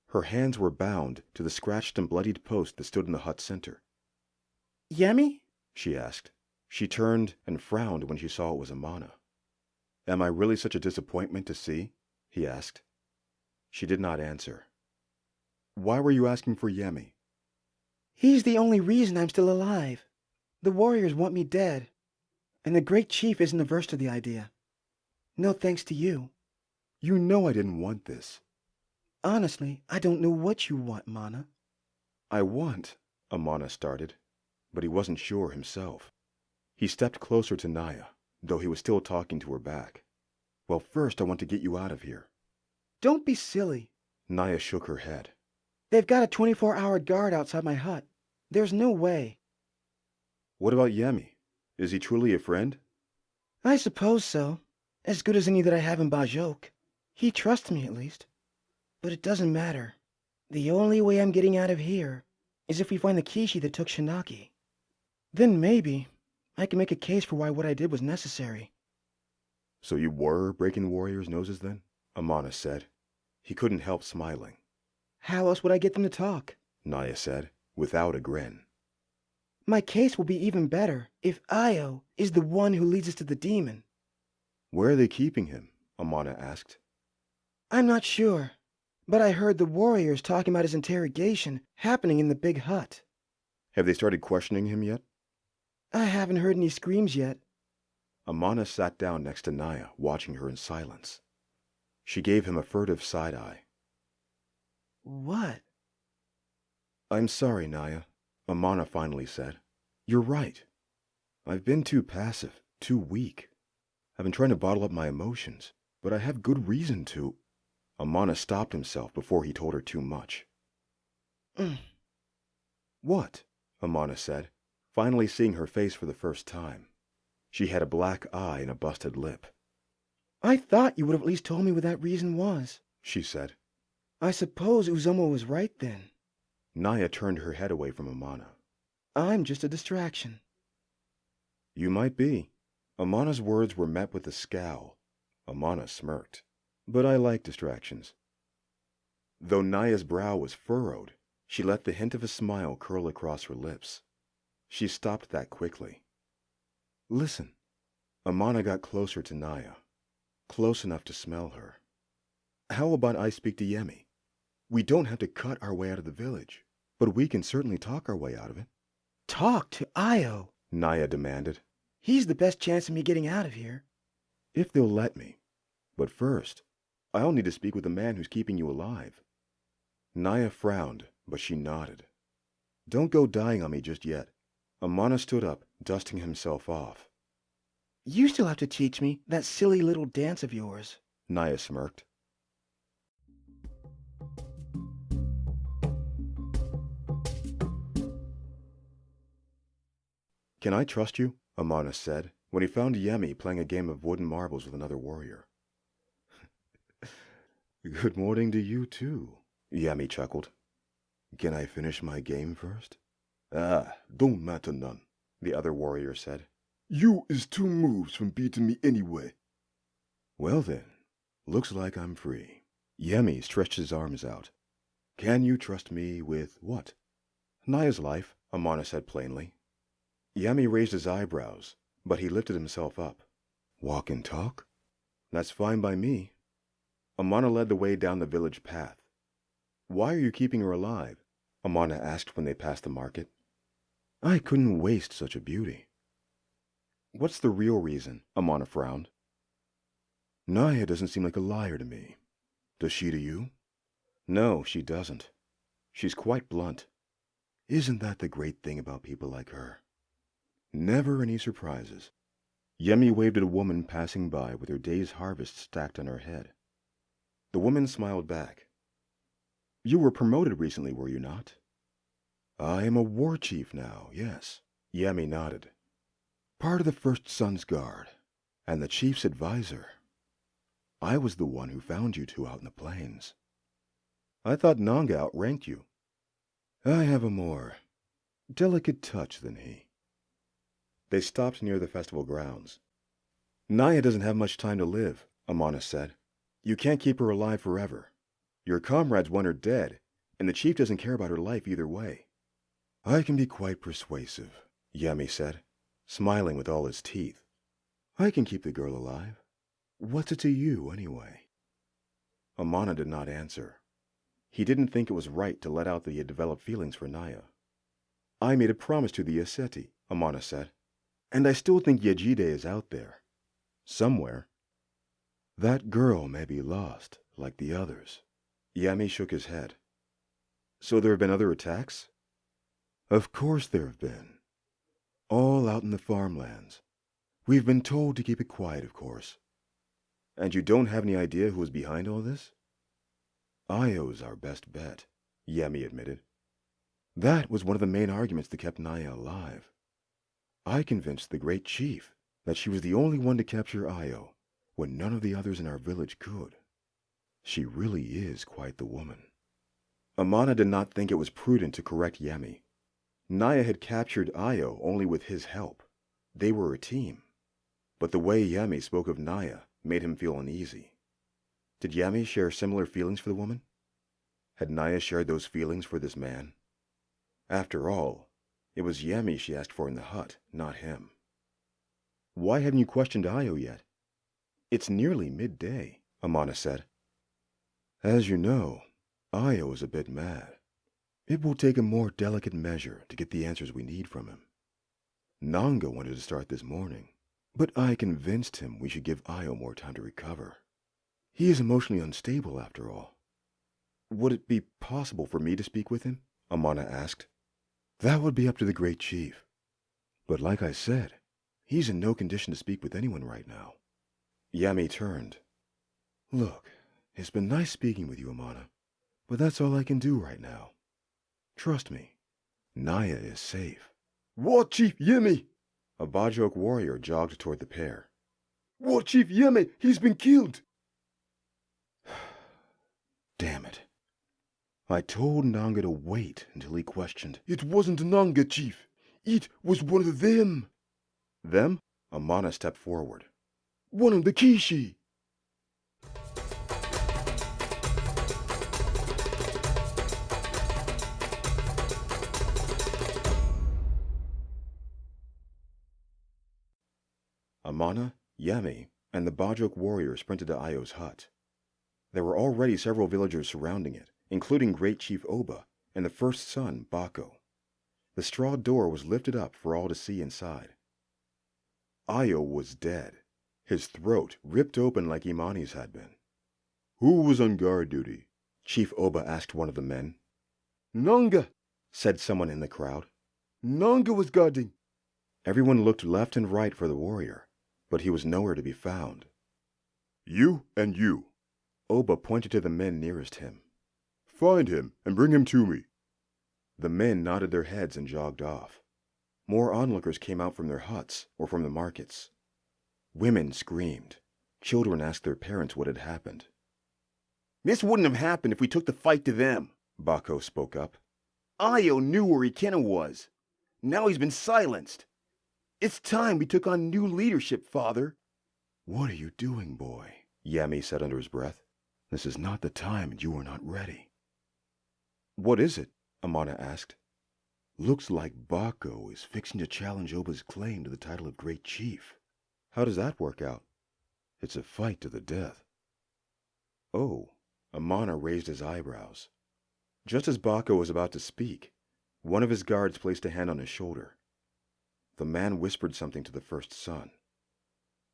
Her hands were bound to the scratched and bloodied post that stood in the hut's center. Yemi? She asked. She turned and frowned when she saw it was Amana. Am I really such a disappointment to see? He asked. She did not answer. Why were you asking for Yemi? He's the only reason I'm still alive. The warriors want me dead, and the great chief isn't averse to the idea. No thanks to you. You know I didn't want this. Honestly, I don't know what you want, Mana. I want, Amana started, but he wasn't sure himself. He stepped closer to Naya, though he was still talking to her back. Well, first I want to get you out of here. Don't be silly. Naya shook her head. They've got a 24-hour guard outside my hut. There's no way. What about Yemi? Is he truly a friend? I suppose so. As good as any that I have in Bajok. He trusts me, at least. But it doesn't matter. The only way I'm getting out of here is if we find the Kishi that took Shinaki. Then maybe I can make a case for why what I did was necessary. So you were breaking the warriors' noses then? Amana said. He couldn't help smiling. How else would I get them to talk? Naya said, without a grin. My case will be even better if Io is the one who leads us to the demon. Where are they keeping him? Amana asked. I'm not sure, but I heard the warriors talking about his interrogation happening in the big hut. Have they started questioning him yet? I haven't heard any screams yet. Amana sat down next to Naya, watching her in silence. She gave him a furtive side-eye. What? I'm sorry, Naya, Amana finally said. You're right. I've been too passive, too weak. I've been trying to bottle up my emotions, but I have good reason to. Amana stopped himself before he told her too much. What? Amana said, finally seeing her face for the first time. She had a black eye and a busted lip. I thought you would have at least told me what that reason was, she said. I suppose Uzoma was right then. Naya turned her head away from Amana. I'm just a distraction. You might be. Amana's words were met with a scowl. Amana smirked. But I like distractions. Though Naya's brow was furrowed, she let the hint of a smile curl across her lips. She stopped that quickly. Listen. Amana got closer to Naya, close enough to smell her. How about I speak to Yemi? We don't have to cut our way out of the village, but we can certainly talk our way out of it. Talk to Io, Naya demanded. He's the best chance of me getting out of here. If they'll let me. But first, I'll need to speak with the man who's keeping you alive. Naya frowned, but she nodded. Don't go dying on me just yet. Amana stood up, dusting himself off. You still have to teach me that silly little dance of yours. Naya smirked. Can I trust you? Amana said, when he found Yemi playing a game of wooden marbles with another warrior. Good morning to you, too, Yemi chuckled. Can I finish my game first? Don't matter none. The other warrior said. You is 2 moves from beating me anyway. Well then, looks like I'm free. Yemi stretched his arms out. Can you trust me with what? Naya's life, Amana said plainly. Yemi raised his eyebrows, but he lifted himself up. Walk and talk? That's fine by me. Amana led the way down the village path. Why are you keeping her alive? Amana asked when they passed the market. I couldn't waste such a beauty. What's the real reason? Amana frowned. Naya doesn't seem like a liar to me. Does she to you? No, she doesn't. She's quite blunt. Isn't that the great thing about people like her? Never any surprises. Yemi waved at a woman passing by with her day's harvest stacked on her head. The woman smiled back. You were promoted recently, were you not? I am a war chief now, yes. Yami nodded. Part of the First Sun's Guard, and the chief's advisor. I was the one who found you two out in the plains. I thought Nanga outranked you. I have a more delicate touch than he. They stopped near the festival grounds. Naya doesn't have much time to live, Amana said. You can't keep her alive forever. Your comrades want her dead, and the chief doesn't care about her life either way. I can be quite persuasive, Yami said, smiling with all his teeth. I can keep the girl alive. What's it to you, anyway? Amana did not answer. He didn't think it was right to let out that he had developed feelings for Naya. I made a promise to the Aseti, Amana said, and I still think Yejide is out there. Somewhere. That girl may be lost, like the others. Yami shook his head. So there have been other attacks? Of course there have been. All out in the farmlands. We've been told to keep it quiet, of course. And you don't have any idea who is behind all this? Io's our best bet, Yami admitted. That was one of the main arguments that kept Naya alive. I convinced the great chief that she was the only one to capture Io when none of the others in our village could. She really is quite the woman. Amana did not think it was prudent to correct Yami. Naya had captured Io only with his help. They were a team. But the way Yami spoke of Naya made him feel uneasy. Did Yami share similar feelings for the woman? Had Naya shared those feelings for this man? After all, it was Yami she asked for in the hut, not him. Why haven't you questioned Io yet? It's nearly midday, Amana said. As you know, Io is a bit mad. It will take a more delicate measure to get the answers we need from him. Nanga wanted to start this morning, but I convinced him we should give Io more time to recover. He is emotionally unstable, after all. Would it be possible for me to speak with him? Amana asked. That would be up to the great chief. But like I said, he's in no condition to speak with anyone right now. Yami turned. Look, it's been nice speaking with you, Amana, but that's all I can do right now. Trust me, Naya is safe. War Chief Yemi! A Bajok warrior jogged toward the pair. War Chief Yemi, he's been killed! Damn it. I told Nanga to wait until he questioned. It wasn't Nanga, Chief. It was one of them. Them? Amana stepped forward. One of the Kishi. Amana, Yami, and the Bajok warrior sprinted to Io's hut. There were already several villagers surrounding it, including Great Chief Oba and the first son, Bako. The straw door was lifted up for all to see inside. Io was dead, his throat ripped open like Imani's had been. Who was on guard duty? Chief Oba asked one of the men. Nanga, said someone in the crowd. Nanga was guarding. Everyone looked left and right for the warrior, but he was nowhere to be found. You and you. Oba pointed to the men nearest him. Find him and bring him to me. The men nodded their heads and jogged off. More onlookers came out from their huts or from the markets. Women screamed. Children asked their parents what had happened. This wouldn't have happened if we took the fight to them, Bako spoke up. Io knew where Ikena was. Now he's been silenced. It's time we took on new leadership, Father. What are you doing, boy? Yami said under his breath. This is not the time and you are not ready. What is it? Amana asked. Looks like Bako is fixing to challenge Oba's claim to the title of Great Chief. How does that work out? It's a fight to the death. Oh, Amana raised his eyebrows. Just as Bako was about to speak, one of his guards placed a hand on his shoulder. The man whispered something to the first son.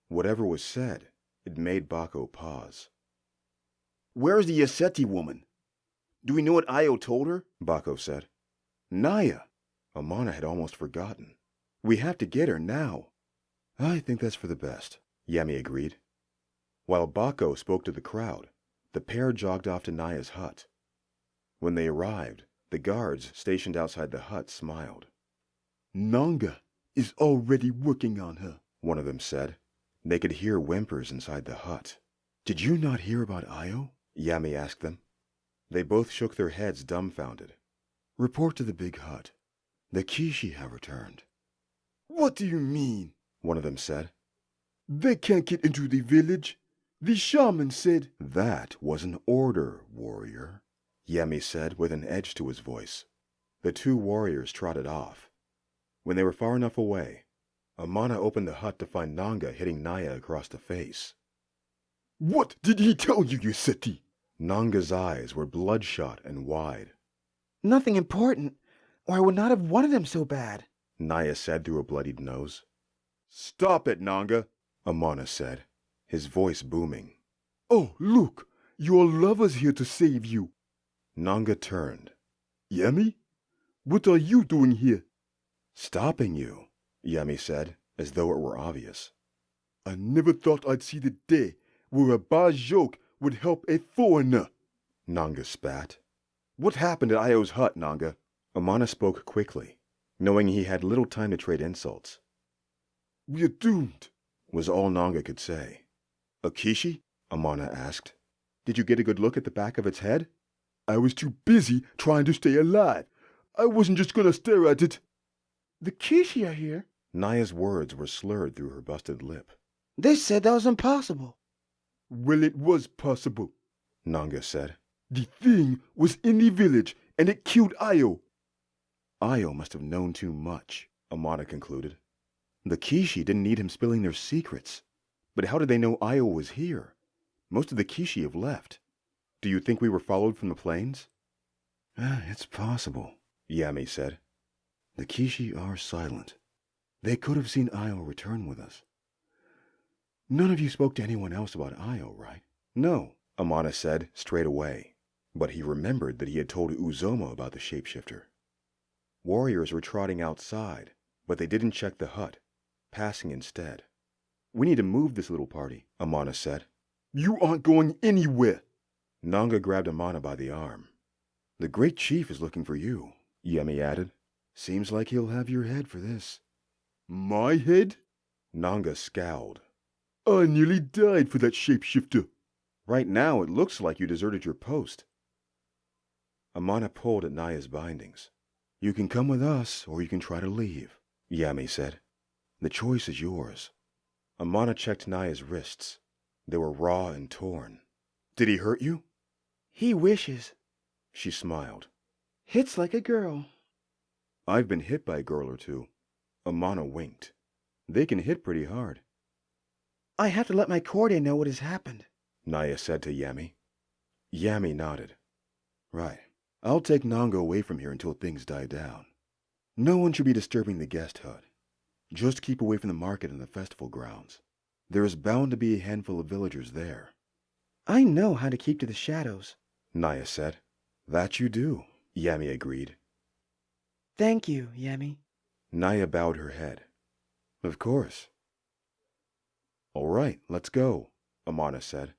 Whatever was said, it made Bako pause. Where's the Yaseti woman? Do we know what Io told her? Bako said. Naya! Amana had almost forgotten. We have to get her now. I think that's for the best, Yami agreed. While Bako spoke to the crowd, the pair jogged off to Naya's hut. When they arrived, the guards stationed outside the hut smiled. Nanga is already working on her, one of them said. They could hear whimpers inside the hut. Did you not hear about Io? Yami asked them. They both shook their heads dumbfounded. Report to the big hut. The Kishi have returned. What do you mean? One of them said. They can't get into the village. The shaman said. That was an order, warrior, Yami said with an edge to his voice. The two warriors trotted off. When they were far enough away, Amana opened the hut to find Nanga hitting Naya across the face. What did he tell you, Yoseti? Nanga's eyes were bloodshot and wide. Nothing important, or I would not have wanted him so bad, Naya said through a bloodied nose. Stop it, Nanga, Amana said, his voice booming. Oh, look, your lover's here to save you. Nanga turned. Yami? What are you doing here? Stopping you, Yami said, as though it were obvious. I never thought I'd see the day where a Bajok would help a foreigner. Nanga spat. What happened at Io's hut, Nanga? Amana spoke quickly, knowing he had little time to trade insults. We're doomed, was all Nanga could say. A Kishi? Amana asked. Did you get a good look at the back of its head? I was too busy trying to stay alive. I wasn't just gonna stare at it. The Kishi are here. Naya's words were slurred through her busted lip. They said that was impossible. Well, it was possible, Nanga said. The thing was in the village, and it killed Io. Io must have known too much, Amana concluded. The Kishi didn't need him spilling their secrets. But how did they know Io was here? Most of the Kishi have left. Do you think we were followed from the plains? It's possible, Yami said. The Kishi are silent. They could have seen Io return with us. None of you spoke to anyone else about Io, right? No, Amana said straight away. But he remembered that he had told Uzoma about the shapeshifter. Warriors were trotting outside, but they didn't check the hut, passing instead. We need to move this little party, Amana said. You aren't going anywhere. Nanga grabbed Amana by the arm. The great chief is looking for you, Yemi added. Seems like he'll have your head for this. My head? Nanga scowled. I nearly died for that shapeshifter. Right now it looks like you deserted your post. Amana pulled at Naya's bindings. You can come with us, or you can try to leave, Yami said. The choice is yours. Amana checked Naya's wrists. They were raw and torn. Did he hurt you? He wishes. She smiled. Hits like a girl. I've been hit by a girl or two. Amana winked. They can hit pretty hard. I have to let my Corday know what has happened, Naya said to Yami. Yami nodded. Right. I'll take Nanga away from here until things die down. No one should be disturbing the guest hut. Just keep away from the market and the festival grounds. There is bound to be a handful of villagers there. I know how to keep to the shadows, Naya said. That you do, Yami agreed. Thank you, Yami. Naya bowed her head. Of course. All right, let's go, Amana said.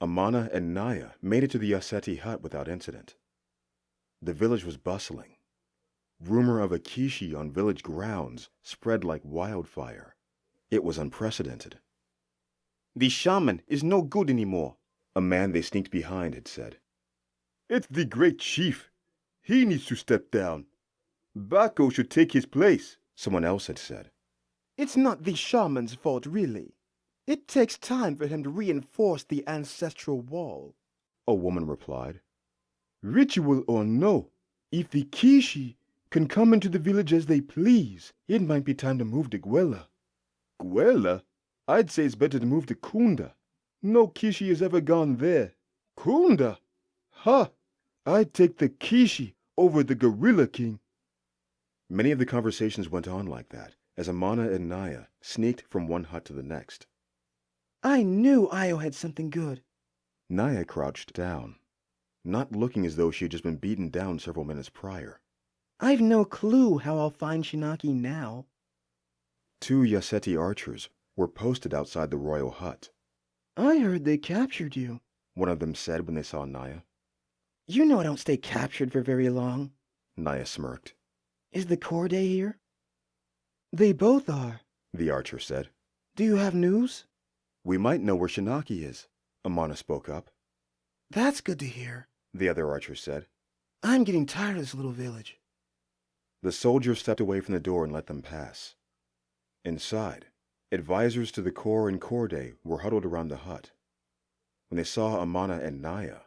Amana and Naya made it to the Yoseti hut without incident. The village was bustling. Rumor of a Kishi on village grounds spread like wildfire. It was unprecedented. The shaman is no good anymore, a man they sneaked behind had said. It's the great chief. He needs to step down. Bako should take his place, someone else had said. It's not the shaman's fault, really. It takes time for him to reinforce the ancestral wall, A woman replied. Ritual or no, if the Kishi can come into the village as they please, it might be time to move to Gwella. Gwella? I'd say it's better to move to Kunda. No Kishi has ever gone there. Kunda? Ha! I'd take the Kishi over the Gorilla King. Many of the conversations went on like that, as Amana and Naya sneaked from one hut to the next. I knew Io had something good. Naya crouched down, not looking as though she had just been beaten down several minutes prior. I've no clue how I'll find Shinaki now. 2 Yaseti archers were posted outside the royal hut. I heard they captured you. One of them said when they saw Naya. You know I don't stay captured for very long. Naya smirked. Is the Corday here? They both are, the archer said. Do you have news? We might know where Shinaki is, Amana spoke up. That's good to hear, the other archer said. I'm getting tired of this little village. The soldiers stepped away from the door and let them pass. Inside, advisors to the Corps and Corday were huddled around the hut. When they saw Amana and Naya,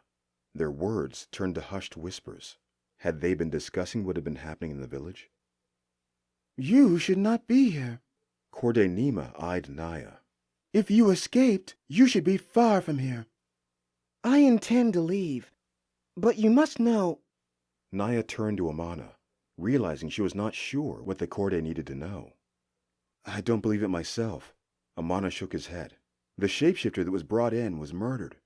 their words turned to hushed whispers. Had they been discussing what had been happening in the village? You should not be here. Corday Nima eyed Naya. If you escaped, you should be far from here. I intend to leave, but you must know... Naya turned to Amana, realizing she was not sure what the Corday needed to know. I don't believe it myself. Amana shook his head. The shapeshifter that was brought in was murdered.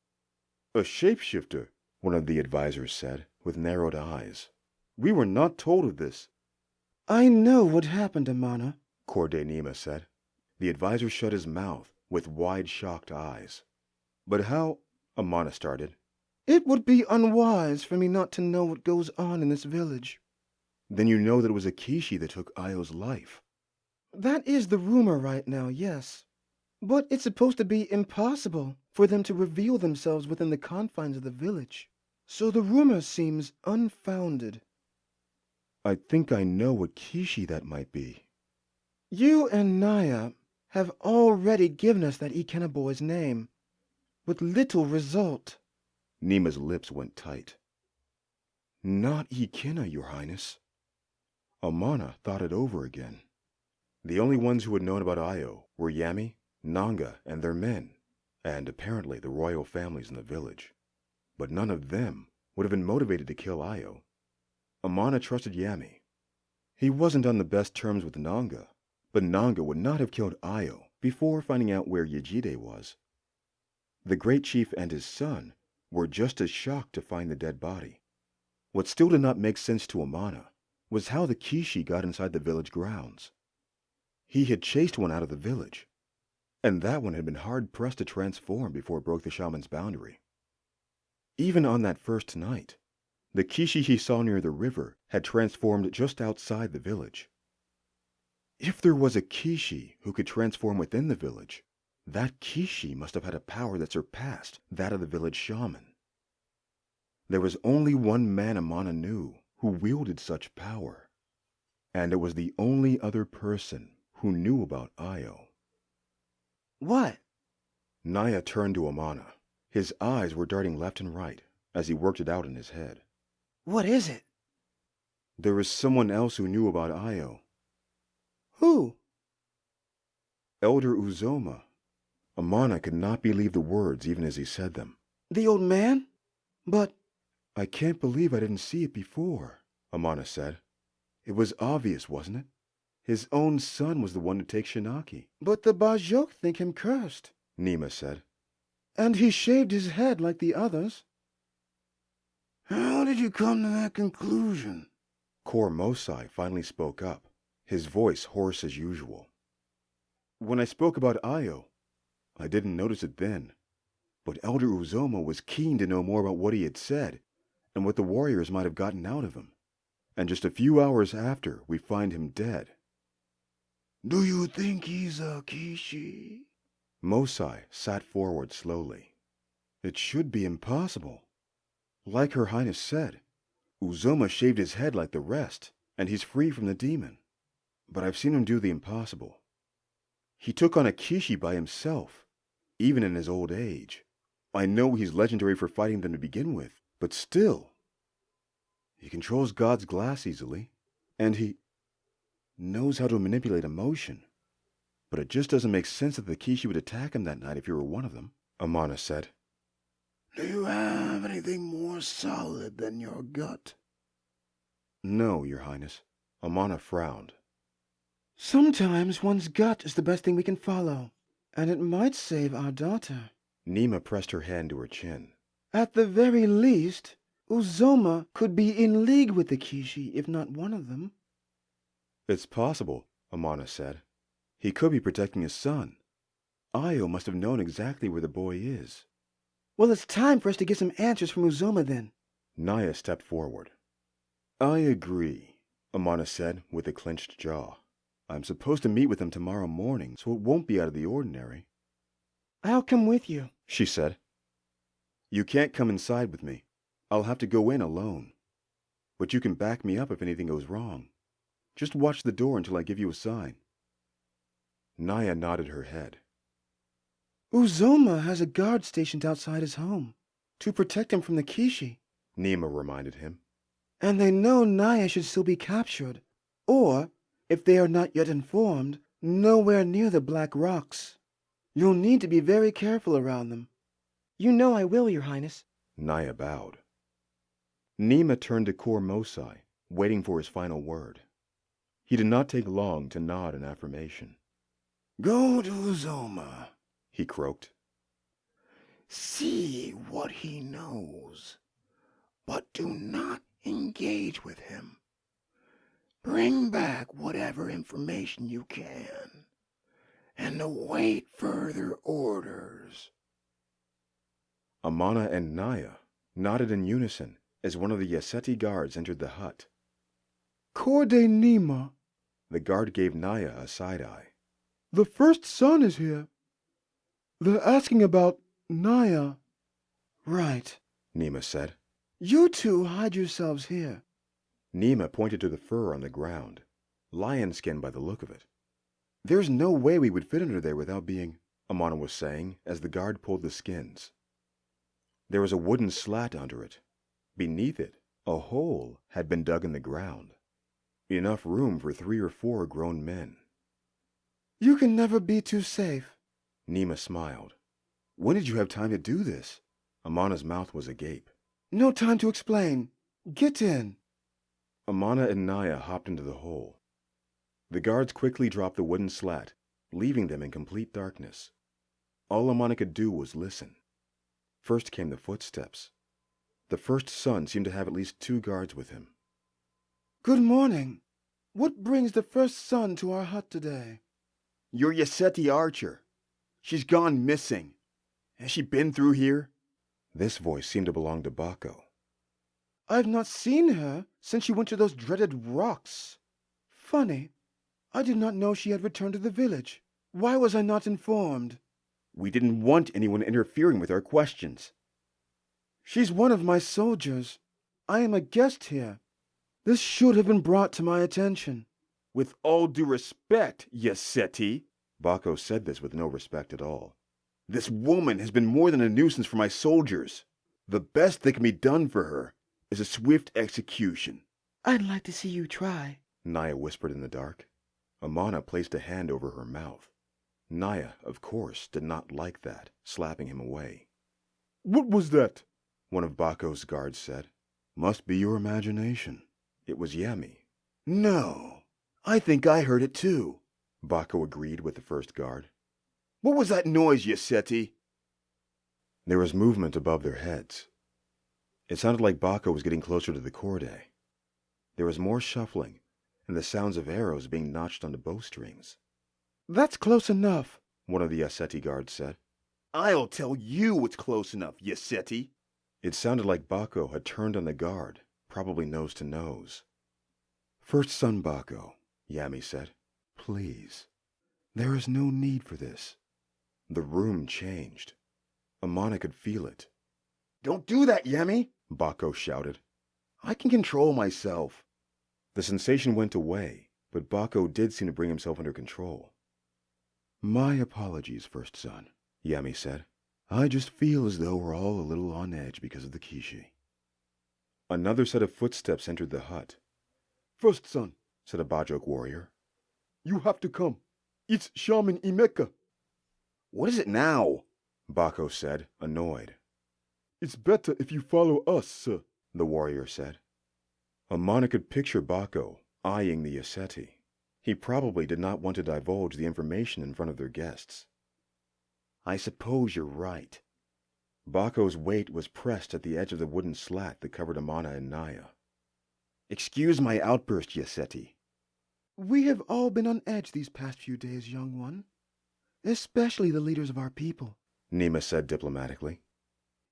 A shapeshifter, one of the advisors said, with narrowed eyes. We were not told of this. I know what happened, Amana, Corday Nima said. The advisor shut his mouth with wide, shocked eyes. But how... Amana started. It would be unwise for me not to know what goes on in this village. Then you know that it was a Kishi that took Ayo's life. That is the rumor right now, yes. But it's supposed to be impossible for them to reveal themselves within the confines of the village. So the rumor seems unfounded. I think I know what Kishi that might be. You and Naya have already given us that Ikena boy's name, with little result. Nima's lips went tight. Not Ikena, Your Highness. Amana thought it over again. The only ones who had known about Ayo were Yami, Nanga, and their men, and apparently the royal families in the village. But none of them would have been motivated to kill Ayo. Amana trusted Yami. He wasn't on the best terms with Nanga, but Nanga would not have killed Ayo before finding out where Yejide was. The great chief and his son were just as shocked to find the dead body. What still did not make sense to Amana was how the Kishi got inside the village grounds. He had chased one out of the village, and that one had been hard-pressed to transform before it broke the shaman's boundary. Even on that first night, the Kishi he saw near the river had transformed just outside the village. If there was a Kishi who could transform within the village, that Kishi must have had a power that surpassed that of the village shaman. There was only one man Amana knew who wielded such power, and it was the only other person who knew about Ayo. What? Naya turned to Amana. His eyes were darting left and right as he worked it out in his head. What is it? There was someone else who knew about Ayo. Who? Elder Uzoma. Amana could not believe the words even as he said them. The old man? But... I can't believe I didn't see it before, Amana said. It was obvious, wasn't it? His own son was the one to take Shinaki. But the Bajok think him cursed, Nima said. And he shaved his head like the others. How did you come to that conclusion? Kor Mosai finally spoke up, his voice hoarse as usual. When I spoke about Ayo, I didn't notice it then, but Elder Uzoma was keen to know more about what he had said and what the warriors might have gotten out of him. And just a few hours after, we find him dead. Do you think he's a Kishi? Mosai sat forward slowly. It should be impossible. Like Her Highness said, Uzoma shaved his head like the rest, and he's free from the demon. But I've seen him do the impossible. He took on a Kishi by himself, even in his old age. I know he's legendary for fighting them to begin with, but still. He controls God's glass easily, and he knows how to manipulate emotion. But it just doesn't make sense that the Kishi would attack him that night if you were one of them, Amana said. Do you have anything more solid than your gut? No, Your Highness. Amana frowned. Sometimes one's gut is the best thing we can follow, and it might save our daughter. Nima pressed her hand to her chin. At the very least, Uzoma could be in league with the Kishi, if not one of them. It's possible, Amana said. He could be protecting his son. Io must have known exactly where the boy is. Well, it's time for us to get some answers from Uzoma then. Naya stepped forward. I agree, Amana said with a clenched jaw. I'm supposed to meet with him tomorrow morning, so it won't be out of the ordinary. I'll come with you, she said. You can't come inside with me. I'll have to go in alone. But you can back me up if anything goes wrong. Just watch the door until I give you a sign. Naya nodded her head. Uzoma has a guard stationed outside his home to protect him from the Kishi. Nima reminded him. And they know Naya should still be captured, or, if they are not yet informed, nowhere near the Black Rocks. You'll need to be very careful around them. You know I will, Your Highness. Naya bowed. Nima turned to Kor Mosai, waiting for his final word. He did not take long to nod in affirmation. Go to Uzoma, he croaked. See what he knows, but do not engage with him. Bring back whatever information you can, and await further orders. Amana and Naya nodded in unison as one of the Yaseti guards entered the hut. Korde Nima, the guard gave Naya a side-eye. The first son is here. They're asking about Naya. Right, Nima said. You two hide yourselves here. Nima pointed to the fur on the ground, lion skin by the look of it. There's no way we would fit under there without being, Amana was saying as the guard pulled the skins. There was a wooden slat under it. Beneath it, a hole had been dug in the ground. Enough room for 3 or 4 grown men. You can never be too safe. Nima smiled. When did you have time to do this? Amana's mouth was agape. No time to explain. Get in. Amana and Naya hopped into the hole. The guards quickly dropped the wooden slat, leaving them in complete darkness. All Amana could do was listen. First came the footsteps. The first son seemed to have at least 2 guards with him. Good morning. What brings the first son to our hut today? Your Yaseti archer. She's gone missing. Has she been through here? This voice seemed to belong to Bako. I've not seen her since she went to those dreaded rocks. Funny. I did not know she had returned to the village. Why was I not informed? We didn't want anyone interfering with our questions. She's one of my soldiers. I am a guest here. This should have been brought to my attention. With all due respect, Yaseti, Bako said this with no respect at all. This woman has been more than a nuisance for my soldiers. The best that can be done for her is a swift execution. I'd like to see you try, Naya whispered in the dark. Amana placed a hand over her mouth. Naya, of course, did not like that, slapping him away. What was that? One of Bako's guards said. Must be your imagination. It was Yami. No, I think I heard it too, Bako agreed with the first guard. What was that noise, Yaseti? There was movement above their heads. It sounded like Bako was getting closer to the corde. There was more shuffling, and the sounds of arrows being notched onto bowstrings. That's close enough, one of the Yaseti guards said. I'll tell you what's close enough, Yaseti. It sounded like Bako had turned on the guard, probably nose to nose. First son Bako, Yami said. Please. There is no need for this. The room changed. Amana could feel it. Don't do that, Yami, Bako shouted. I can control myself. The sensation went away, but Bako did seem to bring himself under control. My apologies, first son, Yami said. I just feel as though we're all a little on edge because of the Kishi. Another set of footsteps entered the hut. First son, said a Bajok warrior. You have to come. It's Shaman Imeka. What is it now? Bako said, annoyed. It's better if you follow us, sir, the warrior said. Amana could picture Bako eyeing the Yaseti. He probably did not want to divulge the information in front of their guests. I suppose you're right. Bako's weight was pressed at the edge of the wooden slat that covered Amana and Naya. Excuse my outburst, Yaseti. We have all been on edge these past few days, young one. Especially the leaders of our people. Nima said diplomatically.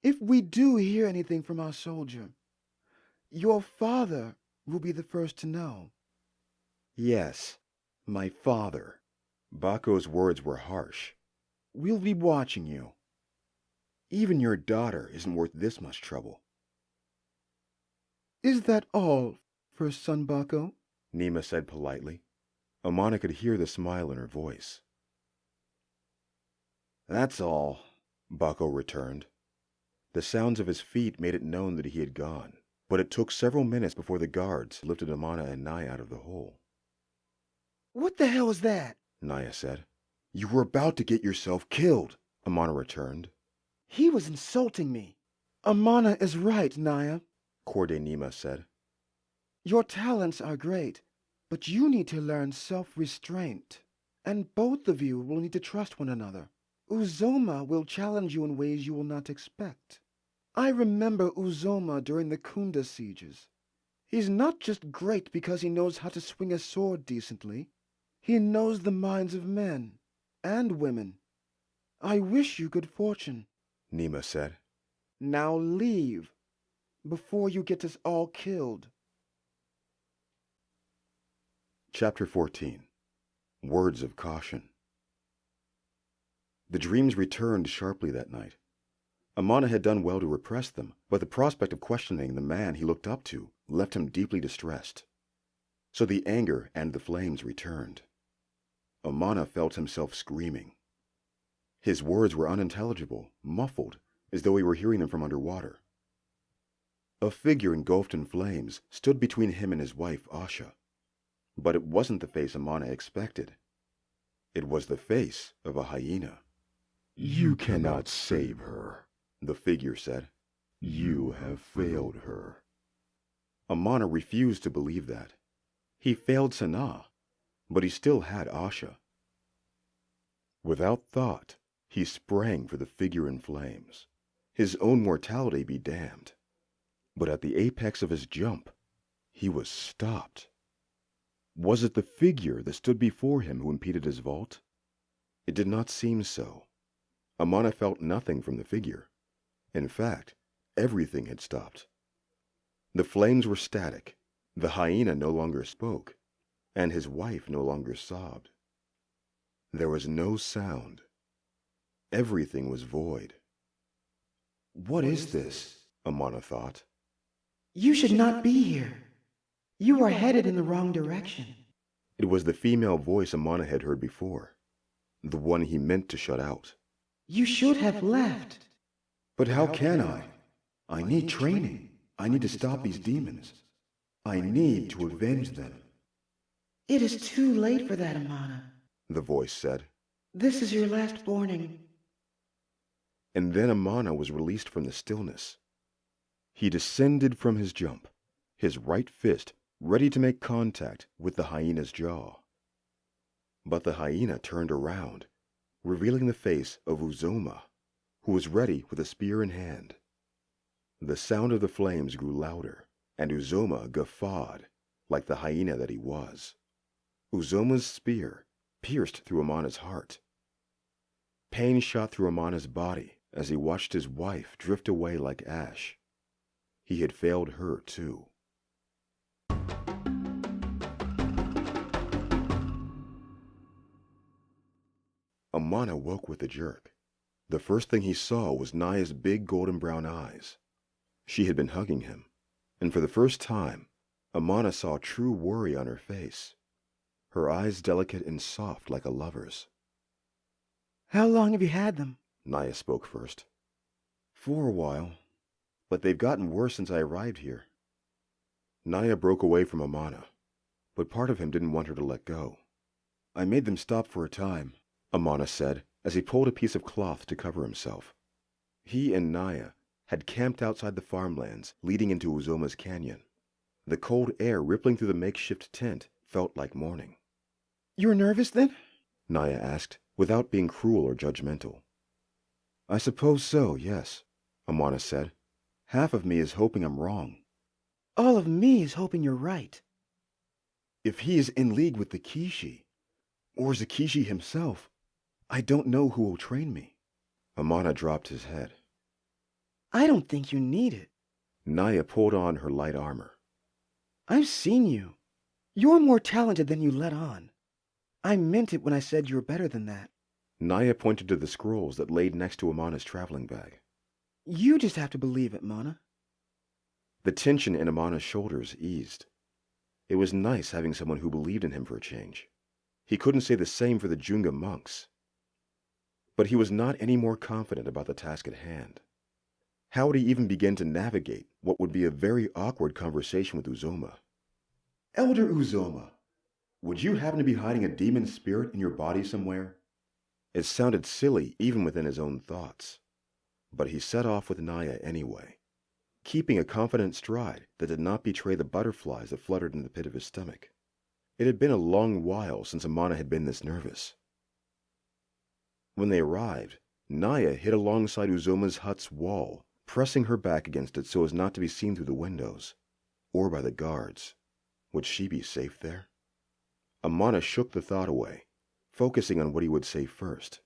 If we do hear anything from our soldier, your father will be the first to know. Yes, my father. Bako's words were harsh. We'll be watching you. Even your daughter isn't worth this much trouble. Is that all, first son Bako? Nima said politely. Amana could hear the smile in her voice. That's all, Bako returned. The sounds of his feet made it known that he had gone, but it took several minutes before the guards lifted Amana and Naya out of the hole. What the hell was that? Naya said. You were about to get yourself killed, Amana returned. He was insulting me. Amana is right, Naya, Korde Nima said. Your talents are great, but you need to learn self-restraint. And both of you will need to trust one another. Uzoma will challenge you in ways you will not expect. I remember Uzoma during the Kunda sieges. He's not just great because he knows how to swing a sword decently. He knows the minds of men and women. I wish you good fortune, Nima said. Now leave, before you get us all killed. Chapter 14. Words of Caution. The dreams returned sharply that night. Amana had done well to repress them, but the prospect of questioning the man he looked up to left him deeply distressed. So the anger and the flames returned. Amana felt himself screaming. His words were unintelligible, muffled, as though he were hearing them from underwater. A figure engulfed in flames stood between him and his wife, Asha. But it wasn't the face Amana expected. It was the face of a hyena. You cannot save her, the figure said. You have failed her. Amana refused to believe that. He failed Sanaa, but he still had Asha. Without thought, he sprang for the figure in flames. His own mortality be damned. But at the apex of his jump, he was stopped. Was it the figure that stood before him who impeded his vault? It did not seem so. Amana felt nothing from the figure. In fact, everything had stopped. The flames were static, the hyena no longer spoke, and his wife no longer sobbed. There was no sound. Everything was void. What is this? Amana thought. You should not be here. You are headed in the wrong direction. It was the female voice Amana had heard before, the one he meant to shut out. You should have left. But how can I? I need training. I need to stop these demons. I need to avenge them. It is too late for that, Amana, the voice said. This is your last warning. And then Amana was released from the stillness. He descended from his jump, his right fist ready to make contact with the hyena's jaw. But the hyena turned around, revealing the face of Uzoma, who was ready with a spear in hand. The sound of the flames grew louder, and Uzoma guffawed like the hyena that he was. Uzoma's spear pierced through Amana's heart. Pain shot through Amana's body as he watched his wife drift away like ash. He had failed her too. Amana woke with a jerk. The first thing he saw was Naya's big golden brown eyes. She had been hugging him, and for the first time, Amana saw true worry on her face, her eyes delicate and soft like a lover's. How long have you had them? Naya spoke first. For a while, but they've gotten worse since I arrived here. Naya broke away from Amana, but part of him didn't want her to let go. I made them stop for a time, Amana said as he pulled a piece of cloth to cover himself. He and Naya had camped outside the farmlands leading into Uzoma's canyon. The cold air rippling through the makeshift tent felt like morning. You're nervous then? Naya asked, without being cruel or judgmental. I suppose so, yes, Amana said. Half of me is hoping I'm wrong. All of me is hoping you're right. If he is in league with the Kishi, or is the Kishi himself, I don't know who will train me. Amana dropped his head. I don't think you need it. Naya pulled on her light armor. I've seen you. You're more talented than you let on. I meant it when I said you're better than that. Naya pointed to the scrolls that laid next to Amana's traveling bag. You just have to believe it, Mana. The tension in Amana's shoulders eased. It was nice having someone who believed in him for a change. He couldn't say the same for the Junga monks. But he was not any more confident about the task at hand. How would he even begin to navigate what would be a very awkward conversation with Uzoma? Elder Uzoma, would you happen to be hiding a demon spirit in your body somewhere? It sounded silly even within his own thoughts. But he set off with Naya anyway, keeping a confident stride that did not betray the butterflies that fluttered in the pit of his stomach. It had been a long while since Amana had been this nervous. When they arrived, Naya hid alongside Uzoma's hut's wall, pressing her back against it so as not to be seen through the windows, or by the guards. Would she be safe there? Amana shook the thought away, focusing on what he would say first.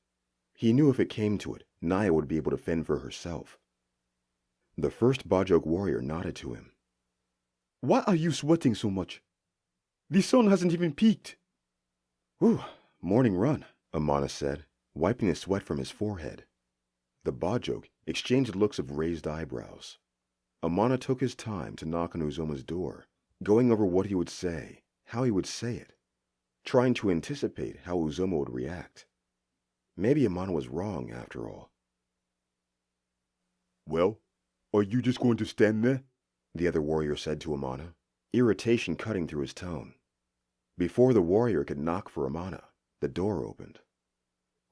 He knew if it came to it, Naya would be able to fend for herself. The first Bajok warrior nodded to him. Why are you sweating so much? The sun hasn't even peaked. Whew, morning run, Amana said, wiping the sweat from his forehead. The Bajok exchanged looks of raised eyebrows. Amana took his time to knock on Uzoma's door, going over what he would say, how he would say it, trying to anticipate how Uzoma would react. Maybe Amana was wrong, after all. Well, are you just going to stand there? The other warrior said to Amana, irritation cutting through his tone. Before the warrior could knock for Amana, the door opened.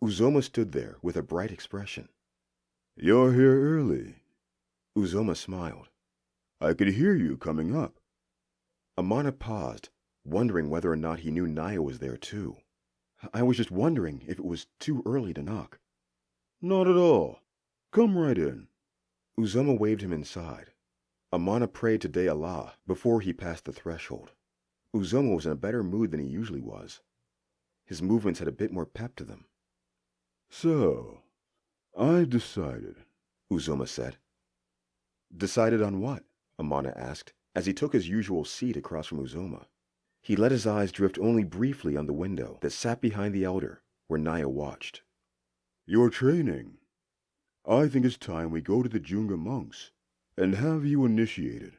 Uzoma stood there with a bright expression. You're here early. Uzoma smiled. I could hear you coming up. Amana paused, wondering whether or not he knew Naya was there too. I was just wondering if it was too early to knock. Not at all. Come right in. Uzoma waved him inside. Amana prayed to De Allah before he passed the threshold. Uzoma was in a better mood than he usually was. His movements had a bit more pep to them. So, I've decided, Uzoma said. Decided on what? Amana asked, as he took his usual seat across from Uzoma. He let his eyes drift only briefly on the window that sat behind the elder, where Naya watched. Your training. I think it's time we go to the Junga monks and have you initiated.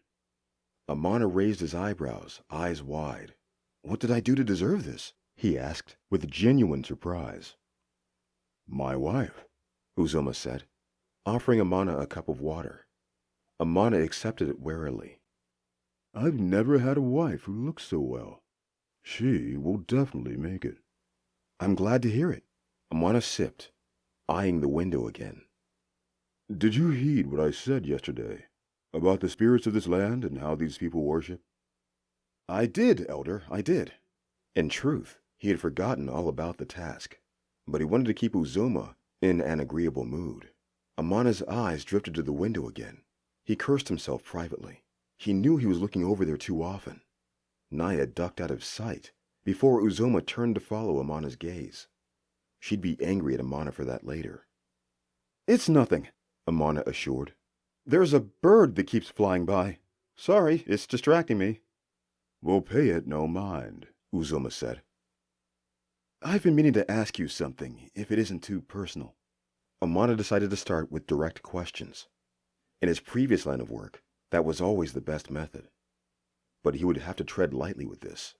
Amana raised his eyebrows, eyes wide. What did I do to deserve this? He asked, with genuine surprise. My wife, Uzoma said, offering Amana a cup of water. Amana accepted it warily. I've never had a wife who looks so well. She will definitely make it. I'm glad to hear it. Amana sipped, eyeing the window again. Did you heed what I said yesterday about the spirits of this land and how these people worship? I did, Elder, I did. In truth, he had forgotten all about the task, but he wanted to keep Uzoma in an agreeable mood. Amana's eyes drifted to the window again. He cursed himself privately. He knew he was looking over there too often. Naya ducked out of sight before Uzoma turned to follow Amana's gaze. She'd be angry at Amana for that later. It's nothing, Amana assured. There's a bird that keeps flying by. Sorry, it's distracting me. We'll pay it no mind, Uzoma said. I've been meaning to ask you something, if it isn't too personal. Amana decided to start with direct questions. In his previous line of work, that was always the best method. But he would have to tread lightly with this.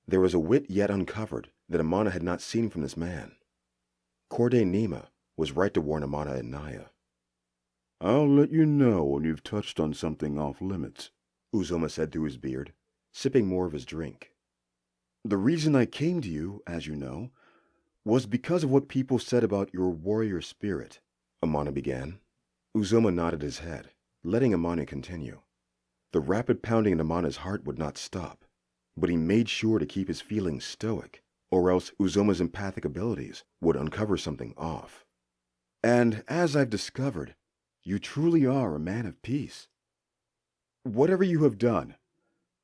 There was a wit yet uncovered that Amana had not seen from this man. Corday Nima was right to warn Amana and Naya. I'll let you know when you've touched on something off limits, Uzoma said through his beard, sipping more of his drink. The reason I came to you, as you know, was because of what people said about your warrior spirit, Amana began. Uzoma nodded his head, letting Amana continue. The rapid pounding in Amana's heart would not stop, but he made sure to keep his feelings stoic, or else Uzoma's empathic abilities would uncover something off. And as I've discovered, you truly are a man of peace. Whatever you have done,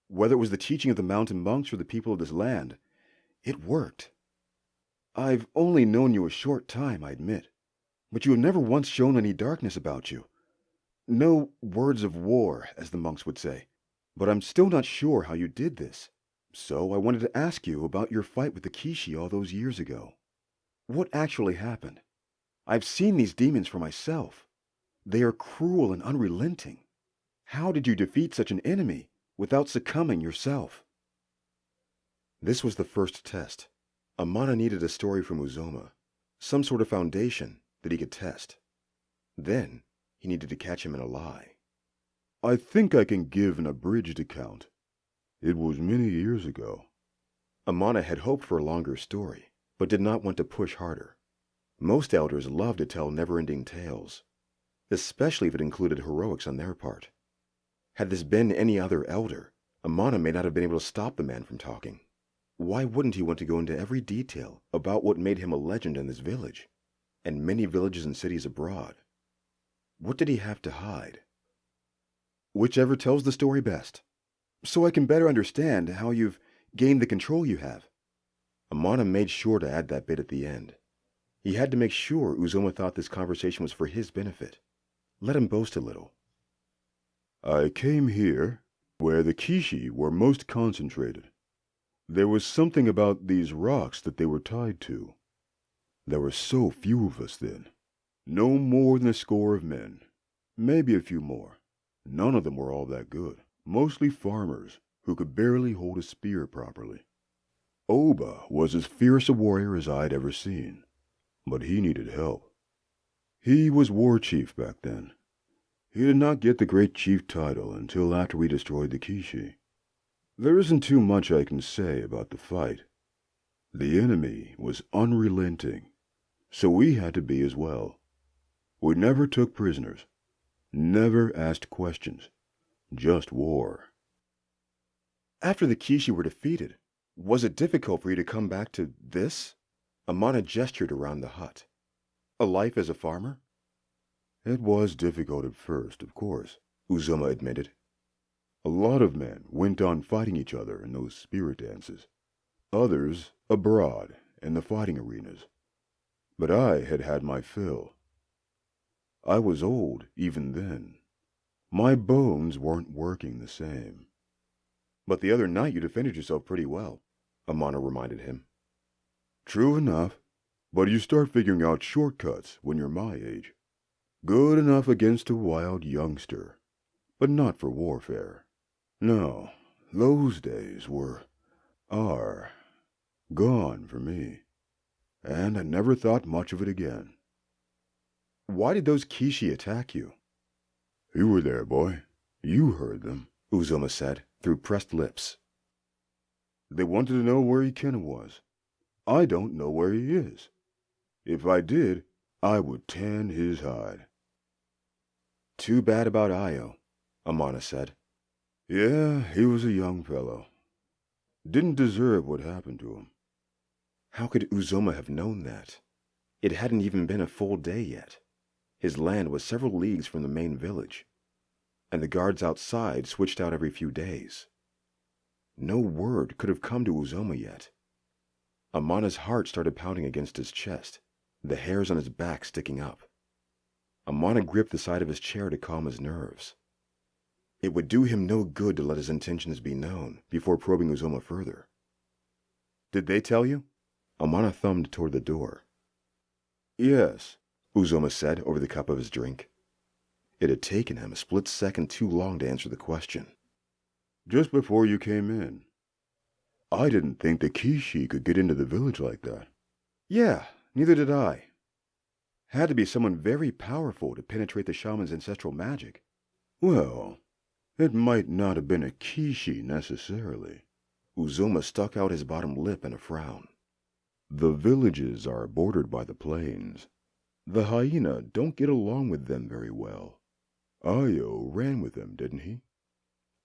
Whether it was the teaching of the mountain monks or the people of this land, it worked. I've only known you a short time, I admit, but you have never once shown any darkness about you. No words of war, as the monks would say. But I'm still not sure how you did this. So I wanted to ask you about your fight with the Kishi all those years ago. What actually happened? I've seen these demons for myself. They are cruel and unrelenting. How did you defeat such an enemy without succumbing yourself? This was the first test. Amana needed a story from Uzoma, some sort of foundation that he could test. Then he needed to catch him in a lie. I think I can give an abridged account. It was many years ago. Amana had hoped for a longer story, but did not want to push harder. Most elders love to tell never-ending tales, especially if it included heroics on their part. Had this been any other elder, Amana may not have been able to stop the man from talking. Why wouldn't he want to go into every detail about what made him a legend in this village, and many villages and cities abroad? What did he have to hide? Whichever tells the story best, so I can better understand how you've gained the control you have. Amana made sure to add that bit at the end. He had to make sure Uzoma thought this conversation was for his benefit. Let him boast a little. I came here where the Kishi were most concentrated. There was something about these rocks that they were tied to. There were so few of us then. No more than a score of men. Maybe a few more. None of them were all that good. Mostly farmers who could barely hold a spear properly. Oba was as fierce a warrior as I'd ever seen, but he needed help. He was war chief back then. He did not get the great chief title until after we destroyed the Kishi. There isn't too much I can say about the fight. The enemy was unrelenting, so we had to be as well. We never took prisoners, never asked questions, just war. After the Kishi were defeated, was it difficult for you to come back to this? Amana gestured around the hut. A life as a farmer? It was difficult at first, of course, Uzoma admitted. A lot of men went on fighting each other in those spirit dances. Others abroad in the fighting arenas. But I had had my fill. I was old even then. My bones weren't working the same. But the other night you defended yourself pretty well, Amana reminded him. True enough, but you start figuring out shortcuts when you're my age. Good enough against a wild youngster, but not for warfare. No, those days are gone for me, and I never thought much of it again. Why did those Kishi attack you? You were there, boy. You heard them, Uzoma said, through pressed lips. They wanted to know where Ikena was. I don't know where he is. If I did, I would tan his hide. Too bad about Io, Amana said. Yeah, he was a young fellow. Didn't deserve what happened to him. How could Uzoma have known that? It hadn't even been a full day yet. His land was several leagues from the main village, and the guards outside switched out every few days. No word could have come to Uzoma yet. Amana's heart started pounding against his chest, the hairs on his back sticking up. Amana gripped the side of his chair to calm his nerves. It would do him no good to let his intentions be known before probing Uzoma further. Did they tell you? Amana thumbed toward the door. Yes, Uzoma said over the cup of his drink. It had taken him a split second too long to answer the question. Just before you came in. I didn't think the Kishi could get into the village like that. Yeah, neither did I. Had to be someone very powerful to penetrate the shaman's ancestral magic. Well, it might not have been a Kishi necessarily. Uzoma stuck out his bottom lip in a frown. The villages are bordered by the plains. The hyena don't get along with them very well. Io ran with them, didn't he?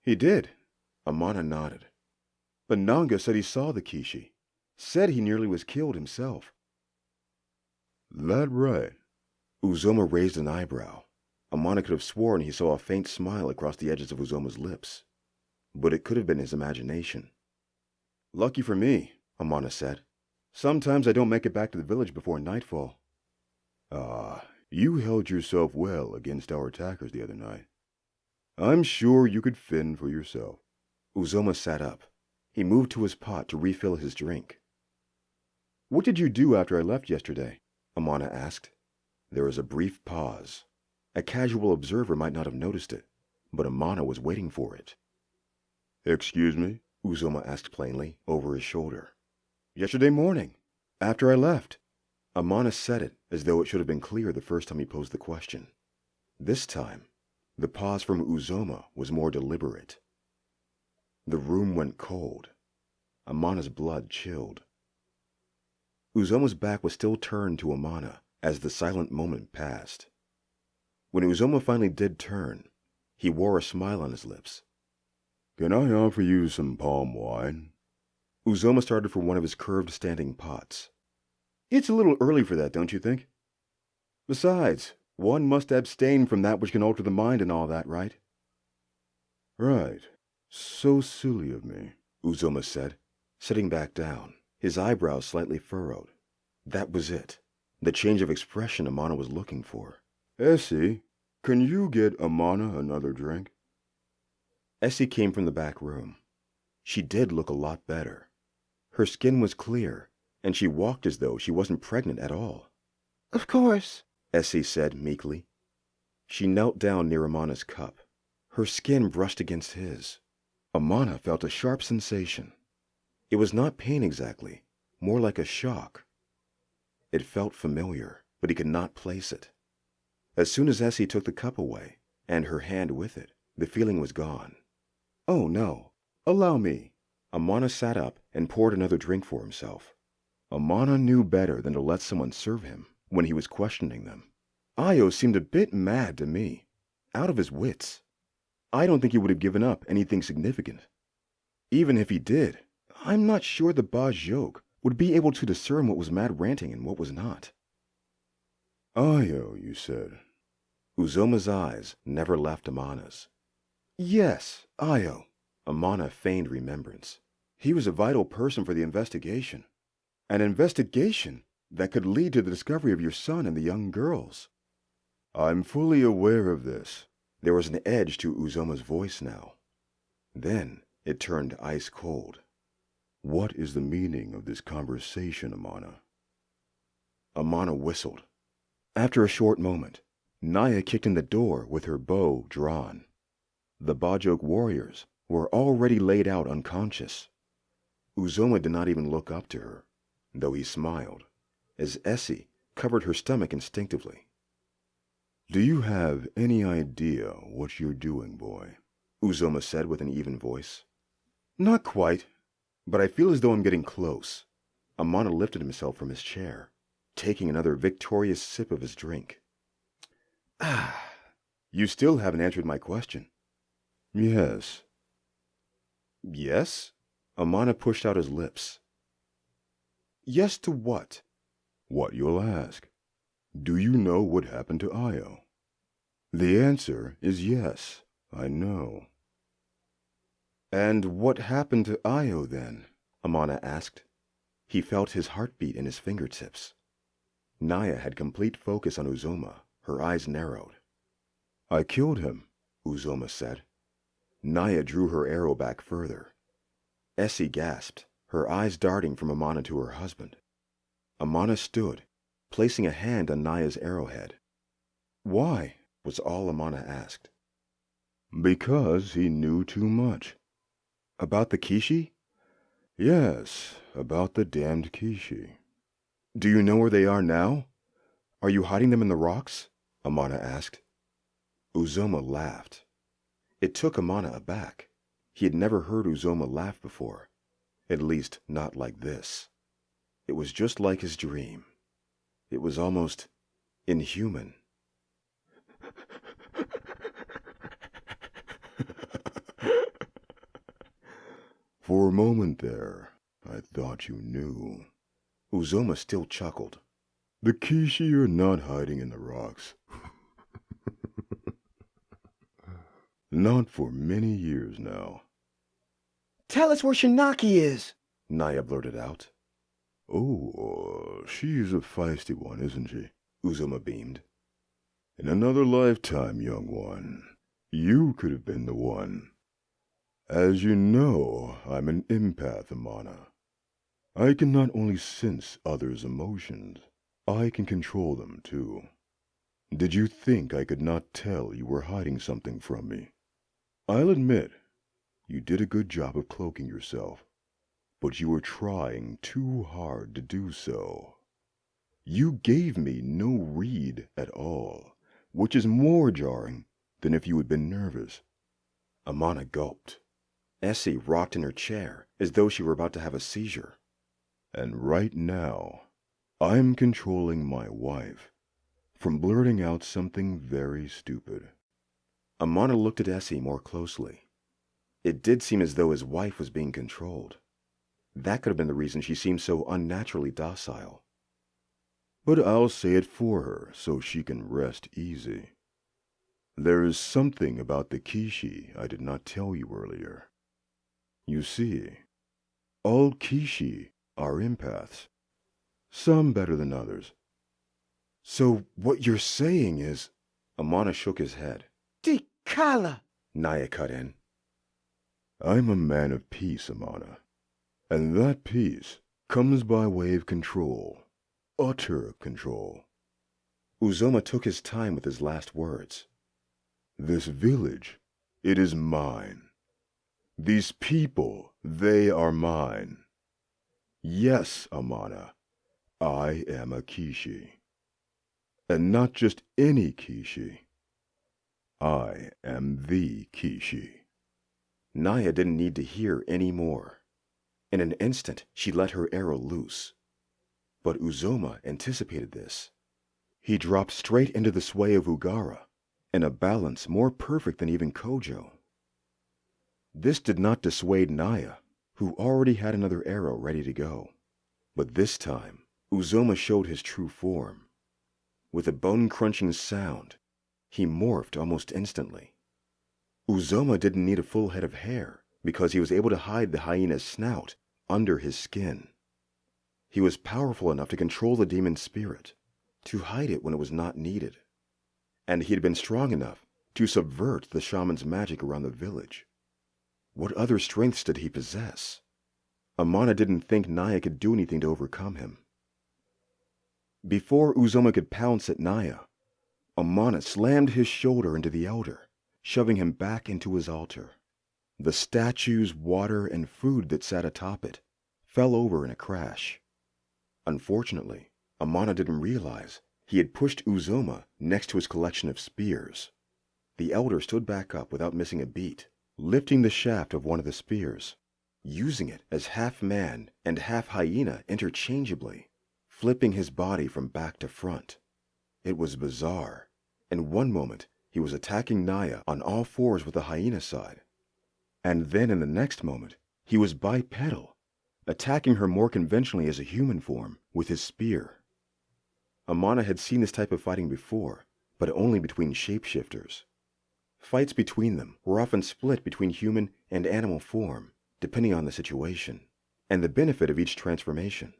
He did. Amana nodded. But Nanga said he saw the Kishi. Said he nearly was killed himself. That right? Uzoma raised an eyebrow. Amana could have sworn he saw a faint smile across the edges of Uzoma's lips. but it could have been his imagination. "Lucky for me," Amana said. "Sometimes I don't make it back to the village before nightfall." "Ah, you held yourself well against our attackers the other night. I'm sure you could fend for yourself." Uzoma sat up. He moved to his pot to refill his drink. "What did you do after I left yesterday?" Amana asked. There was a brief pause. A casual observer might not have noticed it, but Amana was waiting for it. "Excuse me?" Uzoma asked plainly, over his shoulder. "Yesterday morning, after I left." Amana said it as though it should have been clear the first time he posed the question. This time, the pause from Uzoma was more deliberate. The room went cold. Amana's blood chilled. Uzoma's back was still turned to Amana as the silent moment passed. When Uzoma finally did turn, he wore a smile on his lips. "Can I offer you some palm wine?" Uzoma started for one of his curved standing pots. "It's a little early for that, don't you think? Besides, one must abstain from that which can alter the mind and all that, right?" "Right. So silly of me," Uzoma said, sitting back down, his eyebrows slightly furrowed. That was it, the change of expression Amana was looking for. "Essie, can you get Amana another drink?" Essie came from the back room. She did look a lot better. Her skin was clear, and she walked as though she wasn't pregnant at all. Of course, Essie said meekly. She knelt down near Amana's cup. Her skin brushed against his. Amana felt a sharp sensation. It was not pain exactly, more like a shock. It felt familiar, but he could not place it. As soon as Essie took the cup away, and her hand with it, the feeling was gone. "Oh, no. Allow me." Amana sat up and poured another drink for himself. Amana knew better than to let someone serve him when he was questioning them. Io seemed a bit mad to me, out of his wits. I don't think he would have given up anything significant. Even if he did, I'm not sure the Bajok would be able to discern what was mad ranting and what was not. "Io, you said." Uzoma's eyes never left Amana's. "Yes, Io." Amana feigned remembrance. "He was a vital person for the investigation. An investigation that could lead to the discovery of your son and the young girls." "I'm fully aware of this." There was an edge to Uzoma's voice now. Then it turned ice cold. "What is the meaning of this conversation, Amana?" Amana whistled. After a short moment, Naya kicked in the door with her bow drawn. The Bajok warriors were already laid out unconscious. Uzoma did not even look up to her, though he smiled, as Essie covered her stomach instinctively. "Do you have any idea what you're doing, boy?" Uzoma said with an even voice. "Not quite, but I feel as though I'm getting close." Amana lifted himself from his chair, taking another victorious sip of his drink. "Ah, you still haven't answered my question." "Yes." "Yes?" Amana pushed out his lips. "Yes to what?" "What you'll ask. Do you know what happened to Io?" "The answer is yes, I know." "And what happened to Io then?" Amana asked. He felt his heartbeat in his fingertips. Naya had complete focus on Uzoma, her eyes narrowed. "I killed him," Uzoma said. Naya drew her arrow back further. Essie gasped, her eyes darting from Amana to her husband. Amana stood, placing a hand on Naya's arrowhead. "Why?" was all Amana asked. "Because he knew too much." "About the Kishi?" "Yes, about the damned Kishi." "Do you know where they are now? Are you hiding them in the rocks?" Amana asked. Uzoma laughed. It took Amana aback. He had never heard Uzoma laugh before, at least not like this. It was just like his dream. It was almost inhuman. For a moment there, I thought you knew. Uzoma still chuckled. The Kishi are not hiding in the rocks. Not for many years now. Tell us where Shinaki is, Naya blurted out. Oh, she's a feisty one, isn't she? Uzoma beamed. In another lifetime, young one, you could have been the one. As you know, I'm an empath, Amana. I can not only sense others' emotions, I can control them too. Did you think I could not tell you were hiding something from me? I'll admit, you did a good job of cloaking yourself, but you were trying too hard to do so. You gave me no read at all, which is more jarring than if you had been nervous. Amana gulped. Essie rocked in her chair as though she were about to have a seizure. And right now, I'm controlling my wife from blurting out something very stupid. Amana looked at Essie more closely. It did seem as though his wife was being controlled. That could have been the reason she seemed so unnaturally docile. But I'll say it for her so she can rest easy. There is something about the Kishi I did not tell you earlier. You see, all Kishi are empaths. Some better than others. So what you're saying is... Amana shook his head. Tikala, Naya cut in. I'm a man of peace, Amana. And that peace comes by way of control. Utter control. Uzoma took his time with his last words. This village, it is mine. These people, they are mine. Yes, Amana, I am a Kishi. And not just any Kishi. I am the Kishi. Naya didn't need to hear any more. In an instant, she let her arrow loose. But Uzoma anticipated this. He dropped straight into the sway of Ugara, in a balance more perfect than even Kojo. This did not dissuade Naya, who already had another arrow ready to go. But this time, Uzoma showed his true form. With a bone-crunching sound, he morphed almost instantly. Uzoma didn't need a full head of hair because he was able to hide the hyena's snout under his skin. He was powerful enough to control the demon's spirit, to hide it when it was not needed. And he had been strong enough to subvert the shaman's magic around the village. What other strengths did he possess? Amana didn't think Naya could do anything to overcome him. Before Uzoma could pounce at Naya, Amana slammed his shoulder into the elder, shoving him back into his altar. The statues, water, and food that sat atop it fell over in a crash. Unfortunately, Amana didn't realize he had pushed Uzoma next to his collection of spears. The elder stood back up without missing a beat, lifting the shaft of one of the spears, using it as half man and half hyena interchangeably, flipping his body from back to front. It was bizarre. In one moment, he was attacking Naya on all fours with the hyena side. And then in the next moment, he was bipedal, attacking her more conventionally as a human form with his spear. Amana had seen this type of fighting before, but only between shapeshifters. Fights between them were often split between human and animal form, depending on the situation, and the benefit of each transformation.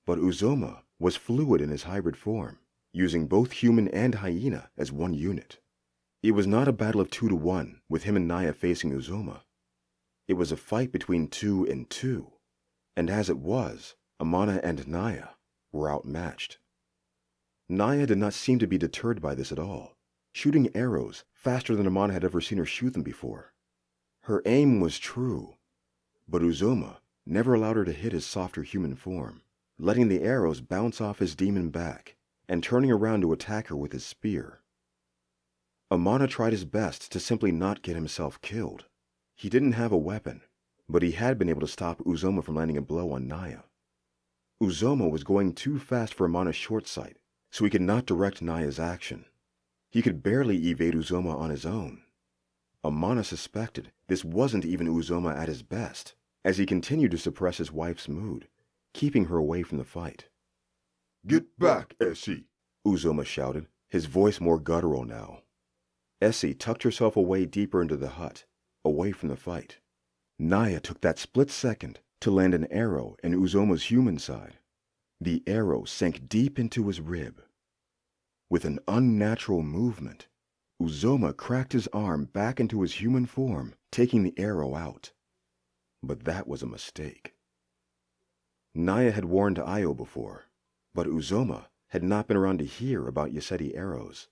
But Uzoma was fluid in his hybrid form, using both human and hyena as one unit. It was not a battle of 2-to-1 with him and Naya facing Uzoma. It was a fight between 2 and 2, and as it was, Amana and Naya were outmatched. Naya did not seem to be deterred by this at all, shooting arrows faster than Amana had ever seen her shoot them before. Her aim was true, but Uzoma never allowed her to hit his softer human form, letting the arrows bounce off his demon back and turning around to attack her with his spear. Amana tried his best to simply not get himself killed. He didn't have a weapon, but he had been able to stop Uzoma from landing a blow on Naya. Uzoma was going too fast for Amana's short sight, so he could not direct Naya's action. He could barely evade Uzoma on his own. Amana suspected this wasn't even Uzoma at his best, as he continued to suppress his wife's mood, keeping her away from the fight. "Get back, Essie!" Uzoma shouted, his voice more guttural now. Essie tucked herself away deeper into the hut, away from the fight. Naya took that split second to land an arrow in Uzoma's human side. The arrow sank deep into his rib. With an unnatural movement, Uzoma cracked his arm back into his human form, taking the arrow out. But that was a mistake. Naya had warned Ayo before, but Uzoma had not been around to hear about Yoseti arrows.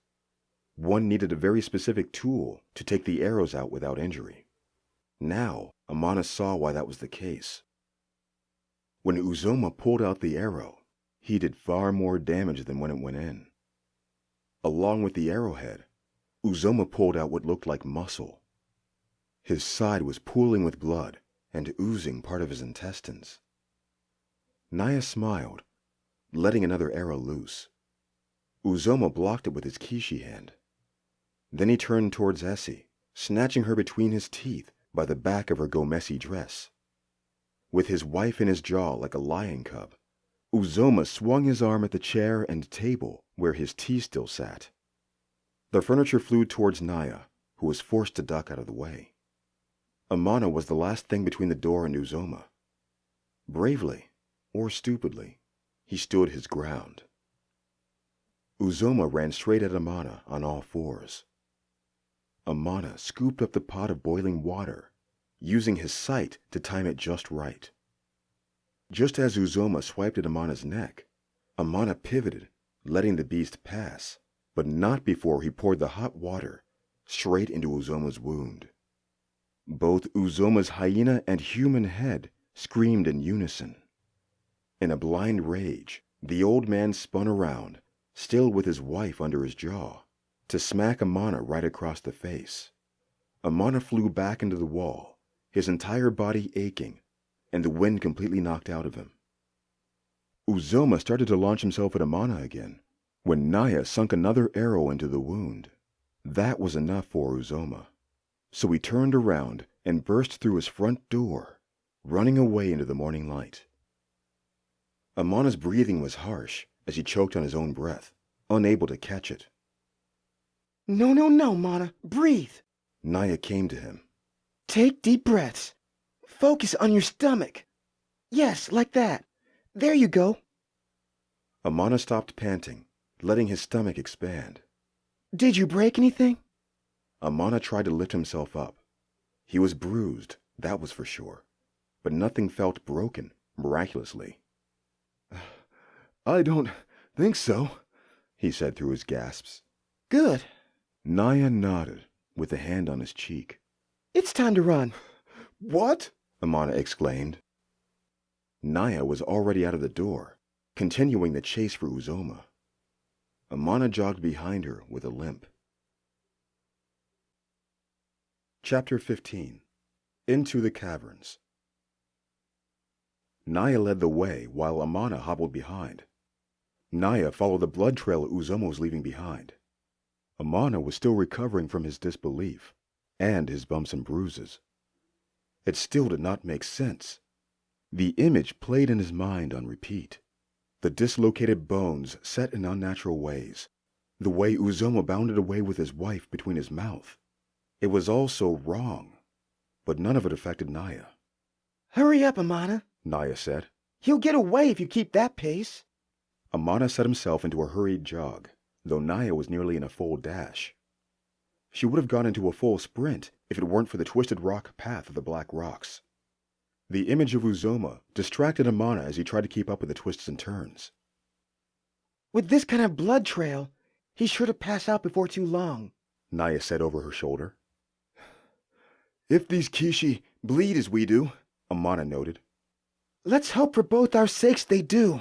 One needed a very specific tool to take the arrows out without injury. Now, Amana saw why that was the case. When Uzoma pulled out the arrow, he did far more damage than when it went in. Along with the arrowhead, Uzoma pulled out what looked like muscle. His side was pooling with blood and oozing part of his intestines. Naya smiled, letting another arrow loose. Uzoma blocked it with his Kishi hand. Then he turned towards Essie, snatching her between his teeth by the back of her gomesi dress. With his wife in his jaw like a lion cub, Uzoma swung his arm at the chair and table where his tea still sat. The furniture flew towards Naya, who was forced to duck out of the way. Amana was the last thing between the door and Uzoma. Bravely, or stupidly, he stood his ground. Uzoma ran straight at Amana on all fours. Amana scooped up the pot of boiling water, using his sight to time it just right. Just as Uzoma swiped at Amana's neck, Amana pivoted, letting the beast pass, but not before he poured the hot water straight into Uzoma's wound. Both Uzoma's hyena and human head screamed in unison. In a blind rage, the old man spun around, still with his wife under his jaw, to smack Amana right across the face. Amana flew back into the wall, his entire body aching, and the wind completely knocked out of him. Uzoma started to launch himself at Amana again, when Naya sunk another arrow into the wound. That was enough for Uzoma, so he turned around and burst through his front door, running away into the morning light. Amana's breathing was harsh as he choked on his own breath, unable to catch it. No, no, no, Mana. Breathe. Naya came to him. Take deep breaths. Focus on your stomach. Yes, like that. There you go. Amana stopped panting, letting his stomach expand. Did you break anything? Amana tried to lift himself up. He was bruised, that was for sure, but nothing felt broken, miraculously. I don't think so, he said through his gasps. Good. Naya nodded, with a hand on his cheek. It's time to run. What? Amana exclaimed. Naya was already out of the door, continuing the chase for Uzoma. Amana jogged behind her with a limp. Chapter 15. Into the Caverns. Naya led the way while Amana hobbled behind. Naya followed the blood trail Uzoma was leaving behind. Amana was still recovering from his disbelief and his bumps and bruises. It still did not make sense. The image played in his mind on repeat. The dislocated bones set in unnatural ways. The way Uzoma bounded away with his wife between his mouth. It was all so wrong, but none of it affected Naya. Hurry up, Amana, Naya said. He'll get away if you keep that pace. Amana set himself into a hurried jog, though Naya was nearly in a full dash. She would have gone into a full sprint if it weren't for the twisted rock path of the black rocks. The image of Uzoma distracted Amana as he tried to keep up with the twists and turns. With this kind of blood trail, he's sure to pass out before too long, Naya said over her shoulder. If these Kishi bleed as we do, Amana noted. Let's hope for both our sakes they do.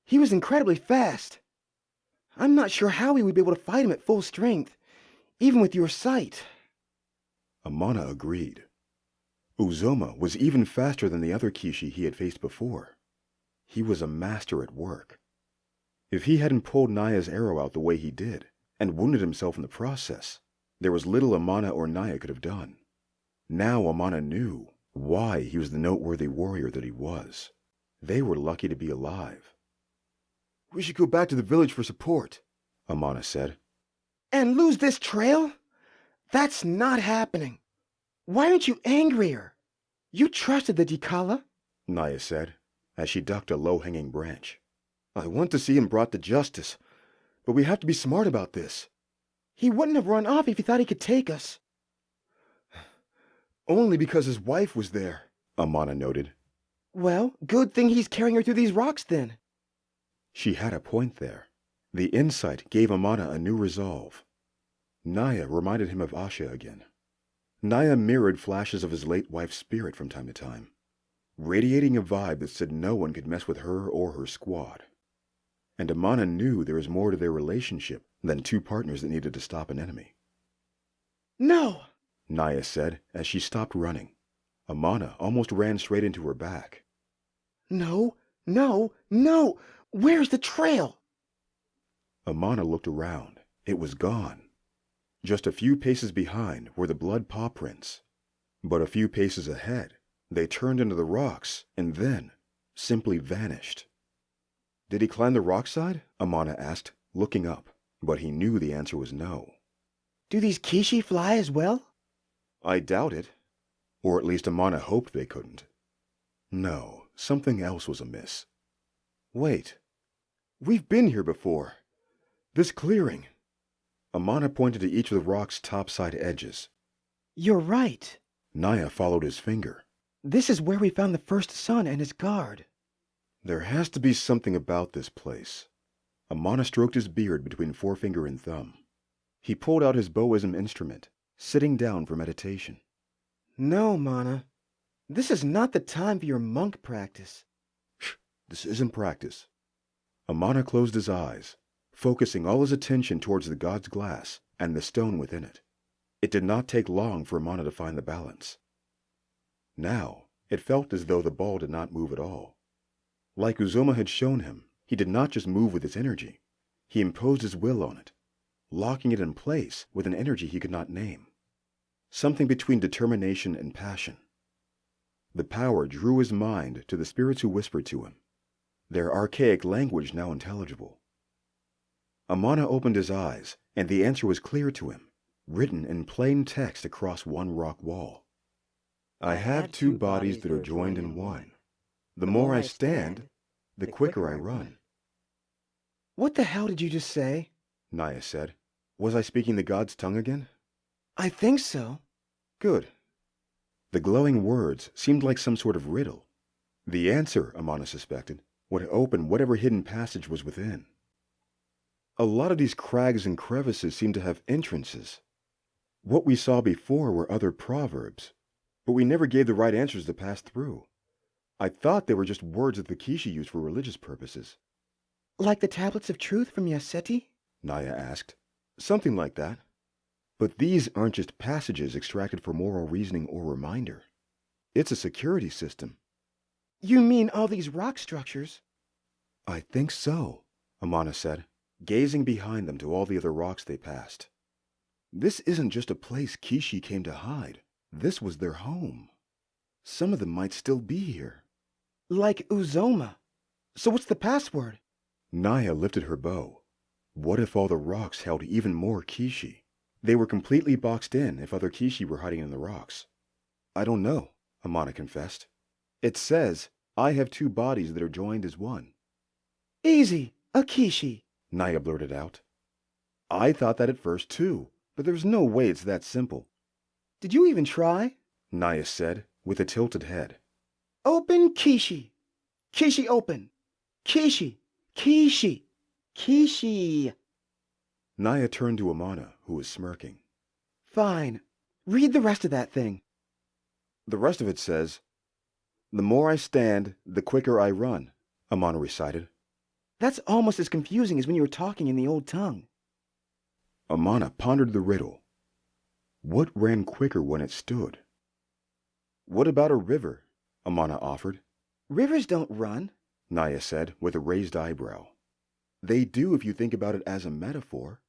He was incredibly fast. I'm not sure how we would be able to fight him at full strength, even with your sight. Amana agreed. Uzoma was even faster than the other Kishi he had faced before. He was a master at work. If he hadn't pulled Naya's arrow out the way he did, and wounded himself in the process, there was little Amana or Naya could have done. Now Amana knew why he was the noteworthy warrior that he was. They were lucky to be alive. we should go back to the village for support, Amana said. And lose this trail? That's not happening. Why aren't you angrier? You trusted the Dikala? Naya said, as she ducked a low-hanging branch. I want to see him brought to justice, but we have to be smart about this. He wouldn't have run off if he thought he could take us. Only because his wife was there, Amana noted. Well, good thing he's carrying her through these rocks then. She had a point there. The insight gave Amana a new resolve. Naya reminded him of Asha again. Naya mirrored flashes of his late wife's spirit from time to time, radiating a vibe that said no one could mess with her or her squad. And Amana knew there was more to their relationship than two partners that needed to stop an enemy. No! Naya said as she stopped running. Amana almost ran straight into her back. No, no, no! Where's the trail? Amana looked around. It was gone. Just a few paces behind were the blood paw prints. But a few paces ahead, they turned into the rocks and then simply vanished. Did he climb the rock side? Amana asked, looking up, but he knew the answer was no. Do these Kishi fly as well? I doubt it. Or at least Amana hoped they couldn't. No, something else was amiss. Wait. We've been here before. This clearing. Amana pointed to each of the rock's topside edges. You're right. Naya followed his finger. This is where we found the first son and his guard. There has to be something about this place. Amana stroked his beard between forefinger and thumb. He pulled out his bowism instrument, sitting down for meditation. No, Mana. This is not the time for your monk practice. Shh, this isn't practice. Amana closed his eyes, focusing all his attention towards the god's glass and the stone within it. It did not take long for Amana to find the balance. Now, it felt as though the ball did not move at all. Like Uzoma had shown him, he did not just move with its energy. He imposed his will on it, locking it in place with an energy he could not name. Something between determination and passion. The power drew his mind to the spirits who whispered to him, their archaic language now intelligible. Amana opened his eyes, and the answer was clear to him, written in plain text across one rock wall. I have two bodies that are joined in one. The more I stand, the quicker I run. What the hell did you just say? Naya said. Was I speaking the god's tongue again? I think so. Good. The glowing words seemed like some sort of riddle. The answer, Amana suspected, would open whatever hidden passage was within. A lot of these crags and crevices seemed to have entrances. What we saw before were other proverbs, but we never gave the right answers to pass through. I thought they were just words that the Kishi used for religious purposes. Like the tablets of truth from Yaseti? Naya asked. Something like that. But these aren't just passages extracted for moral reasoning or reminder. It's a security system. You mean all these rock structures? I think so, Amana said, gazing behind them to all the other rocks they passed. This isn't just a place Kishi came to hide. This was their home. Some of them might still be here. Like Uzoma. So what's the password? Naya lifted her bow. What if all the rocks held even more Kishi? They were completely boxed in if other Kishi were hiding in the rocks. I don't know, Amana confessed. It says, I have two bodies that are joined as one. Easy, a Kishi, Naya blurted out. I thought that at first too, but there's no way it's that simple. Did you even try? Naya said, with a tilted head. Open Kishi. Kishi open. Kishi. Kishi. Kishi. Naya turned to Amana, who was smirking. Fine. Read the rest of that thing. The rest of it says, the more I stand, the quicker I run, Amana recited. That's almost as confusing as when you were talking in the old tongue. Amana pondered the riddle. What ran quicker when it stood? What about a river? Amana offered. Rivers don't run, Naya said, with a raised eyebrow. They do if you think about it as a metaphor.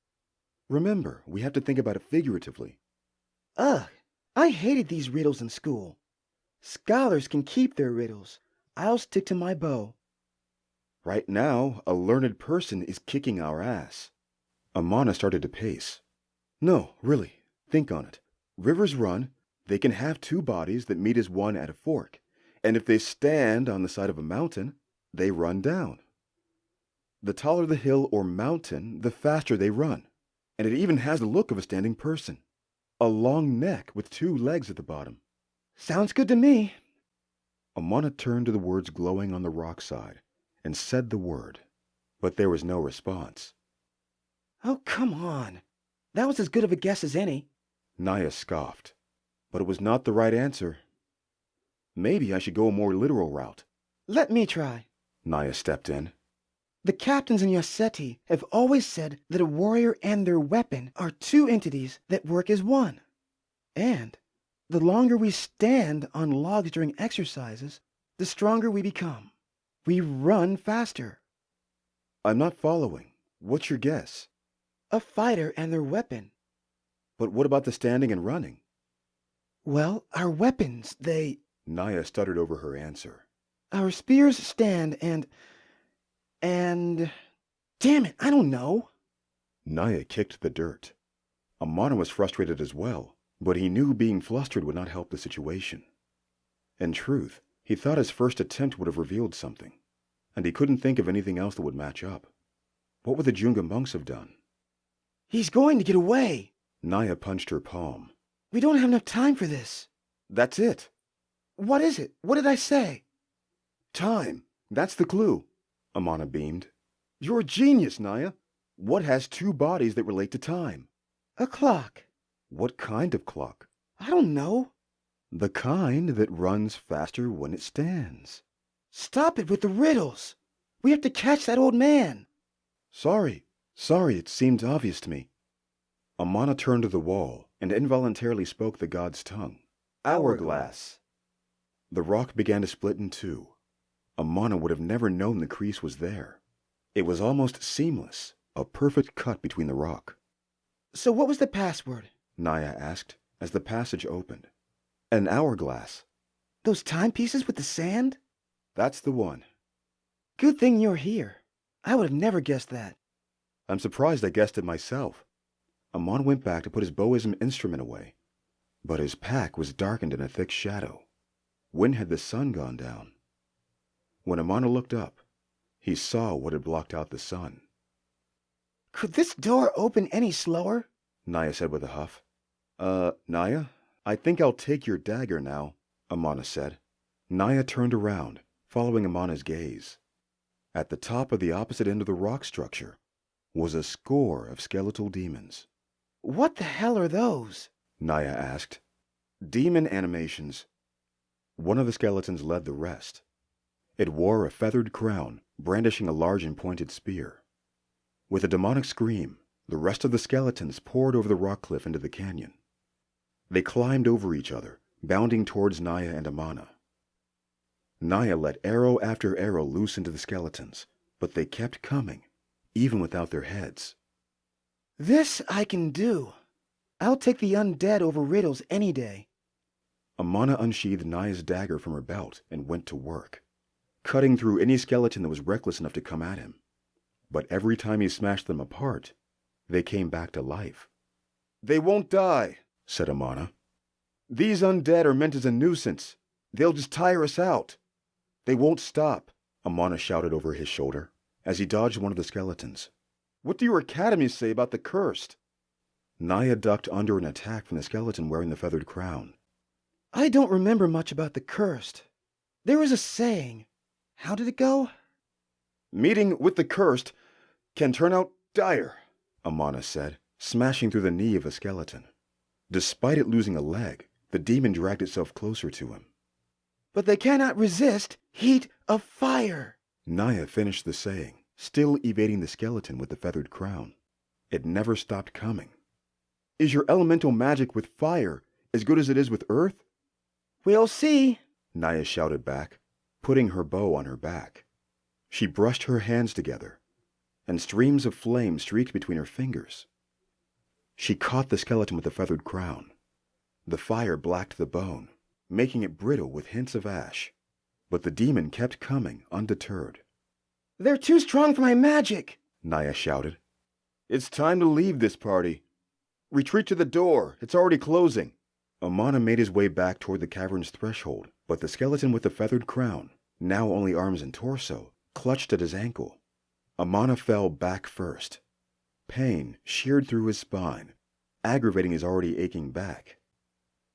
Remember, we have to think about it figuratively. Ugh, I hated these riddles in school. Scholars can keep their riddles. I'll stick to my bow. Right now, a learned person is kicking our ass. Amana started to pace. No, really, think on it. Rivers run, They can have two bodies that meet as one at a fork, and if they stand on the side of a mountain, they run down. The taller the hill or mountain, the faster they run, and it even has the look of a standing person. A long neck with two legs at the bottom. Sounds good to me. Amana turned to the words glowing on the rock side and said the word, but there was no response. Oh, come on. That was as good of a guess as any. Naya scoffed, but it was not the right answer. Maybe I should go a more literal route. Let me try. Naya stepped in. The captains in Yoseti have always said that a warrior and their weapon are two entities that work as one. And the longer we stand on logs during exercises, the stronger we become. We run faster. I'm not following. What's your guess? A fighter and their weapon. But what about the standing and running? Well, our weapons, they... Naya stuttered over her answer. Our spears stand and... Damn it, I don't know. Naya kicked the dirt. Amana was frustrated as well, but he knew being flustered would not help the situation. In truth, he thought his first attempt would have revealed something, and he couldn't think of anything else that would match up. What would the Junga monks have done? He's going to get away. Naya punched her palm. We don't have enough time for this. That's it. What is it? What did I say? Time. That's the clue. Amana beamed. You're a genius, Naya. What has two bodies that relate to time? A clock. What kind of clock? I don't know. The kind that runs faster when it stands. Stop it with the riddles. We have to catch that old man. Sorry, it seemed obvious to me. Amana turned to the wall and involuntarily spoke the god's tongue. Hourglass. The rock began to split in two. Amana would have never known the crease was there. It was almost seamless, a perfect cut between the rock. So what was the password? Naya asked as the passage opened. An hourglass. Those timepieces with the sand? That's the one. Good thing you're here. I would have never guessed that. I'm surprised I guessed it myself. Amon went back to put his bowism instrument away, but his pack was darkened in a thick shadow. When had the sun gone down? When Amana looked up, he saw what had blocked out the sun. Could this door open any slower? Naya said with a huff. Naya, I think I'll take your dagger now, Amana said. Naya turned around, following Amana's gaze. At the top of the opposite end of the rock structure was a score of skeletal demons. What the hell are those? Naya asked. Demon animations. One of the skeletons led the rest. It wore a feathered crown, brandishing a large and pointed spear. With a demonic scream, the rest of the skeletons poured over the rock cliff into the canyon. They climbed over each other, bounding towards Naya and Amana. Naya let arrow after arrow loose into the skeletons, but they kept coming, even without their heads. This I can do. I'll take the undead over riddles any day. Amana unsheathed Naya's dagger from her belt and went to work, cutting through any skeleton that was reckless enough to come at him. But every time he smashed them apart, they came back to life. They won't die, said Amana. These undead are meant as a nuisance. They'll just tire us out. They won't stop, Amana shouted over his shoulder as he dodged one of the skeletons. What do your academies say about the cursed? Naya ducked under an attack from the skeleton wearing the feathered crown. I don't remember much about the cursed. There was a saying. How did it go? Meeting with the cursed can turn out dire, Amana said, smashing through the knee of a skeleton. Despite it losing a leg, the demon dragged itself closer to him. But they cannot resist heat of fire. Naya finished the saying, still evading the skeleton with the feathered crown. It never stopped coming. Is your elemental magic with fire as good as it is with earth? We'll see, Naya shouted back, putting her bow on her back. She brushed her hands together, and streams of flame streaked between her fingers. She caught the skeleton with the feathered crown. The fire blacked the bone, making it brittle with hints of ash. But the demon kept coming, undeterred. They're too strong for my magic, Naya shouted. It's time to leave this party. Retreat to the door. It's already closing. Amana made his way back toward the cavern's threshold, but the skeleton with the feathered crown, now only arms and torso, clutched at his ankle. Amana fell back first. Pain sheared through his spine, aggravating his already aching back.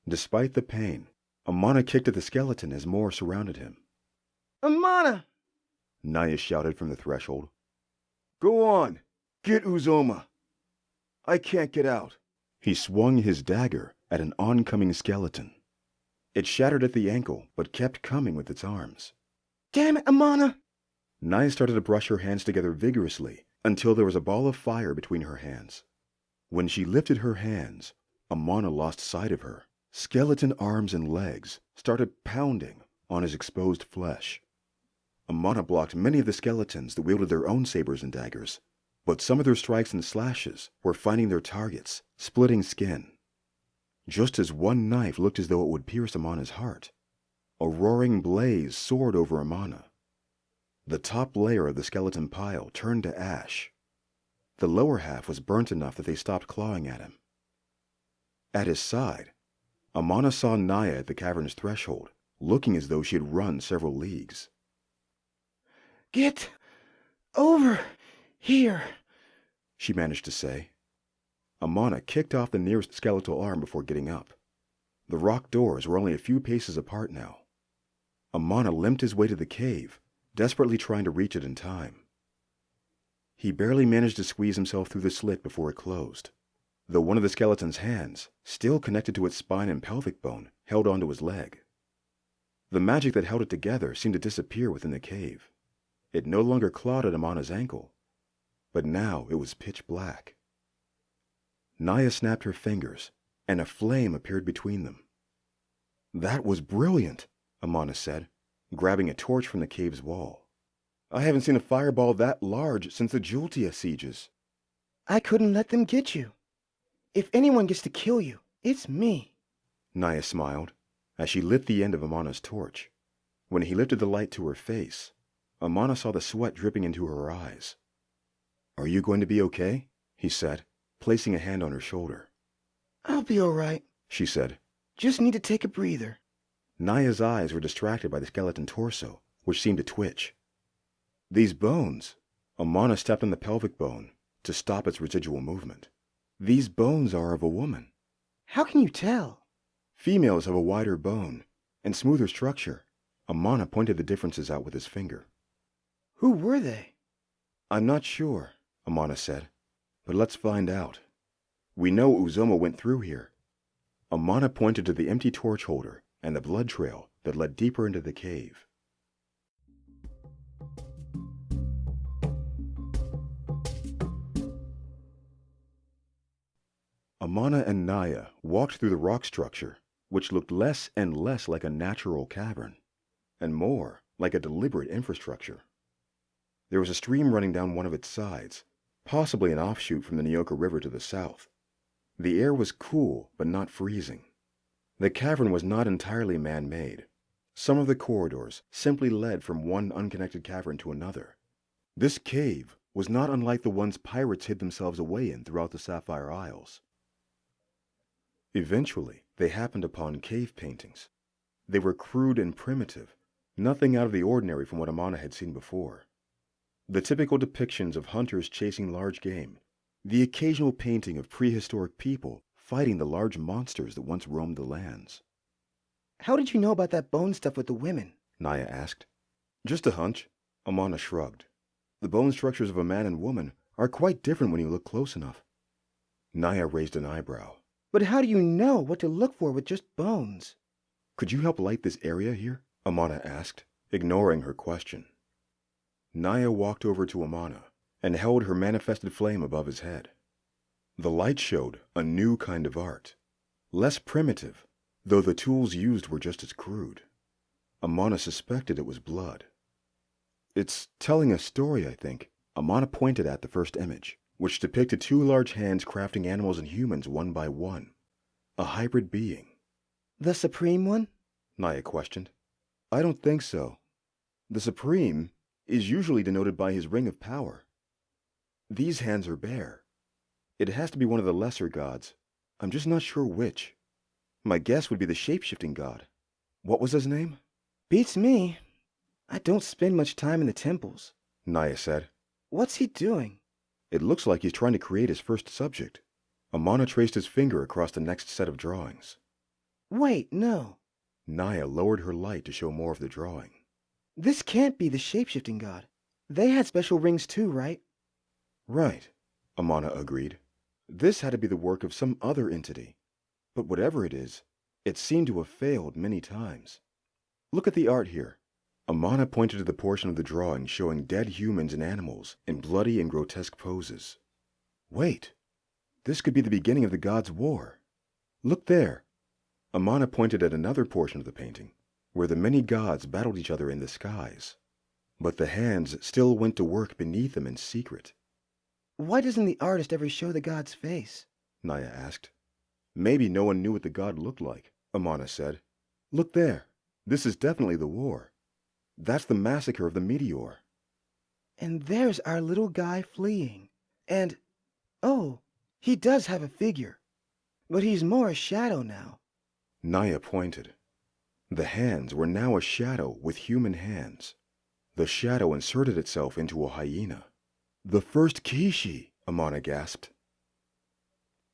Despite the pain, Amana kicked at the skeleton as more surrounded him. Amana! Naya shouted from the threshold. Go on! Get Uzoma! I can't get out. He swung his dagger at an oncoming skeleton. It shattered at the ankle, but kept coming with its arms. Damn it, Amana! Naya started to brush her hands together vigorously until there was a ball of fire between her hands. When she lifted her hands, Amana lost sight of her. Skeleton arms and legs started pounding on his exposed flesh. Amana blocked many of the skeletons that wielded their own sabers and daggers, but some of their strikes and slashes were finding their targets, splitting skin. Just as one knife looked as though it would pierce Amana's heart, a roaring blaze soared over Amana. The top layer of the skeleton pile turned to ash. The lower half was burnt enough that they stopped clawing at him. At his side, Amana saw Naya at the cavern's threshold, looking as though she had run several leagues. Get over here, she managed to say. Amana kicked off the nearest skeletal arm before getting up. The rock doors were only a few paces apart now. Amana limped his way to the cave, desperately trying to reach it in time. He barely managed to squeeze himself through the slit before it closed, though one of the skeleton's hands, still connected to its spine and pelvic bone, held onto his leg. The magic that held it together seemed to disappear within the cave. It no longer clawed at Amana's ankle, but now it was pitch black. Naya snapped her fingers, and a flame appeared between them. That was brilliant, Amana said, grabbing a torch from the cave's wall. I haven't seen a fireball that large since the Jultia sieges. I couldn't let them get you. If anyone gets to kill you, it's me. Naya smiled as she lit the end of Amana's torch. When he lifted the light to her face, Amana saw the sweat dripping into her eyes. Are you going to be okay? He said, placing a hand on her shoulder. I'll be all right, she said. Just need to take a breather. Naya's eyes were distracted by the skeleton torso, which seemed to twitch. These bones, Amana stepped on the pelvic bone to stop its residual movement. These bones are of a woman. How can you tell? Females have a wider bone and smoother structure. Amana pointed the differences out with his finger. Who were they? I'm not sure, Amana said, but let's find out. We know Uzoma went through here. Amana pointed to the empty torch holder and the blood trail that led deeper into the cave. Amana and Naya walked through the rock structure, which looked less and less like a natural cavern, and more like a deliberate infrastructure. There was a stream running down one of its sides, possibly an offshoot from the Nyoka River to the south. The air was cool, but not freezing. The cavern was not entirely man-made. Some of the corridors simply led from one unconnected cavern to another. This cave was not unlike the ones pirates hid themselves away in throughout the Sapphire Isles. Eventually, they happened upon cave paintings. They were crude and primitive, nothing out of the ordinary from what Amana had seen before. The typical depictions of hunters chasing large game, the occasional painting of prehistoric people fighting the large monsters that once roamed the lands. How did you know about that bone stuff with the women? Naya asked. Just a hunch, Amana shrugged. The bone structures of a man and woman are quite different when you look close enough. Naya raised an eyebrow. But how do you know what to look for with just bones? Could you help light this area here? Amana asked, ignoring her question. Naya walked over to Amana and held her manifested flame above his head. The light showed a new kind of art, less primitive, though the tools used were just as crude. Amana suspected it was blood. It's telling a story, I think. Amana pointed at the first image, which depicted two large hands crafting animals and humans one by one. A hybrid being. The Supreme One? Naya questioned. I don't think so. The Supreme is usually denoted by his ring of power. These hands are bare. It has to be one of the lesser gods. I'm just not sure which. My guess would be the shape-shifting god. What was his name? Beats me. I don't spend much time in the temples, Naya said. What's he doing? It looks like he's trying to create his first subject. Amana traced his finger across the next set of drawings. Wait, no. Naya lowered her light to show more of the drawing. This can't be the shape-shifting god. They had special rings too, right? Right, Amana agreed. This had to be the work of some other entity. But whatever it is, it seemed to have failed many times. Look at the art here. Amana pointed to the portion of the drawing showing dead humans and animals in bloody and grotesque poses. Wait, this could be the beginning of the gods' war. Look there. Amana pointed at another portion of the painting, where the many gods battled each other in the skies. But the hands still went to work beneath them in secret. Why doesn't the artist ever show the god's face? Naya asked. Maybe no one knew what the god looked like, Amana said. Look there. This is definitely the war. That's the massacre of the meteor. And there's our little guy fleeing. And, oh, he does have a figure. But he's more a shadow now. Naya pointed. The hands were now a shadow with human hands. The shadow inserted itself into a hyena. The first Kishi, Amana gasped.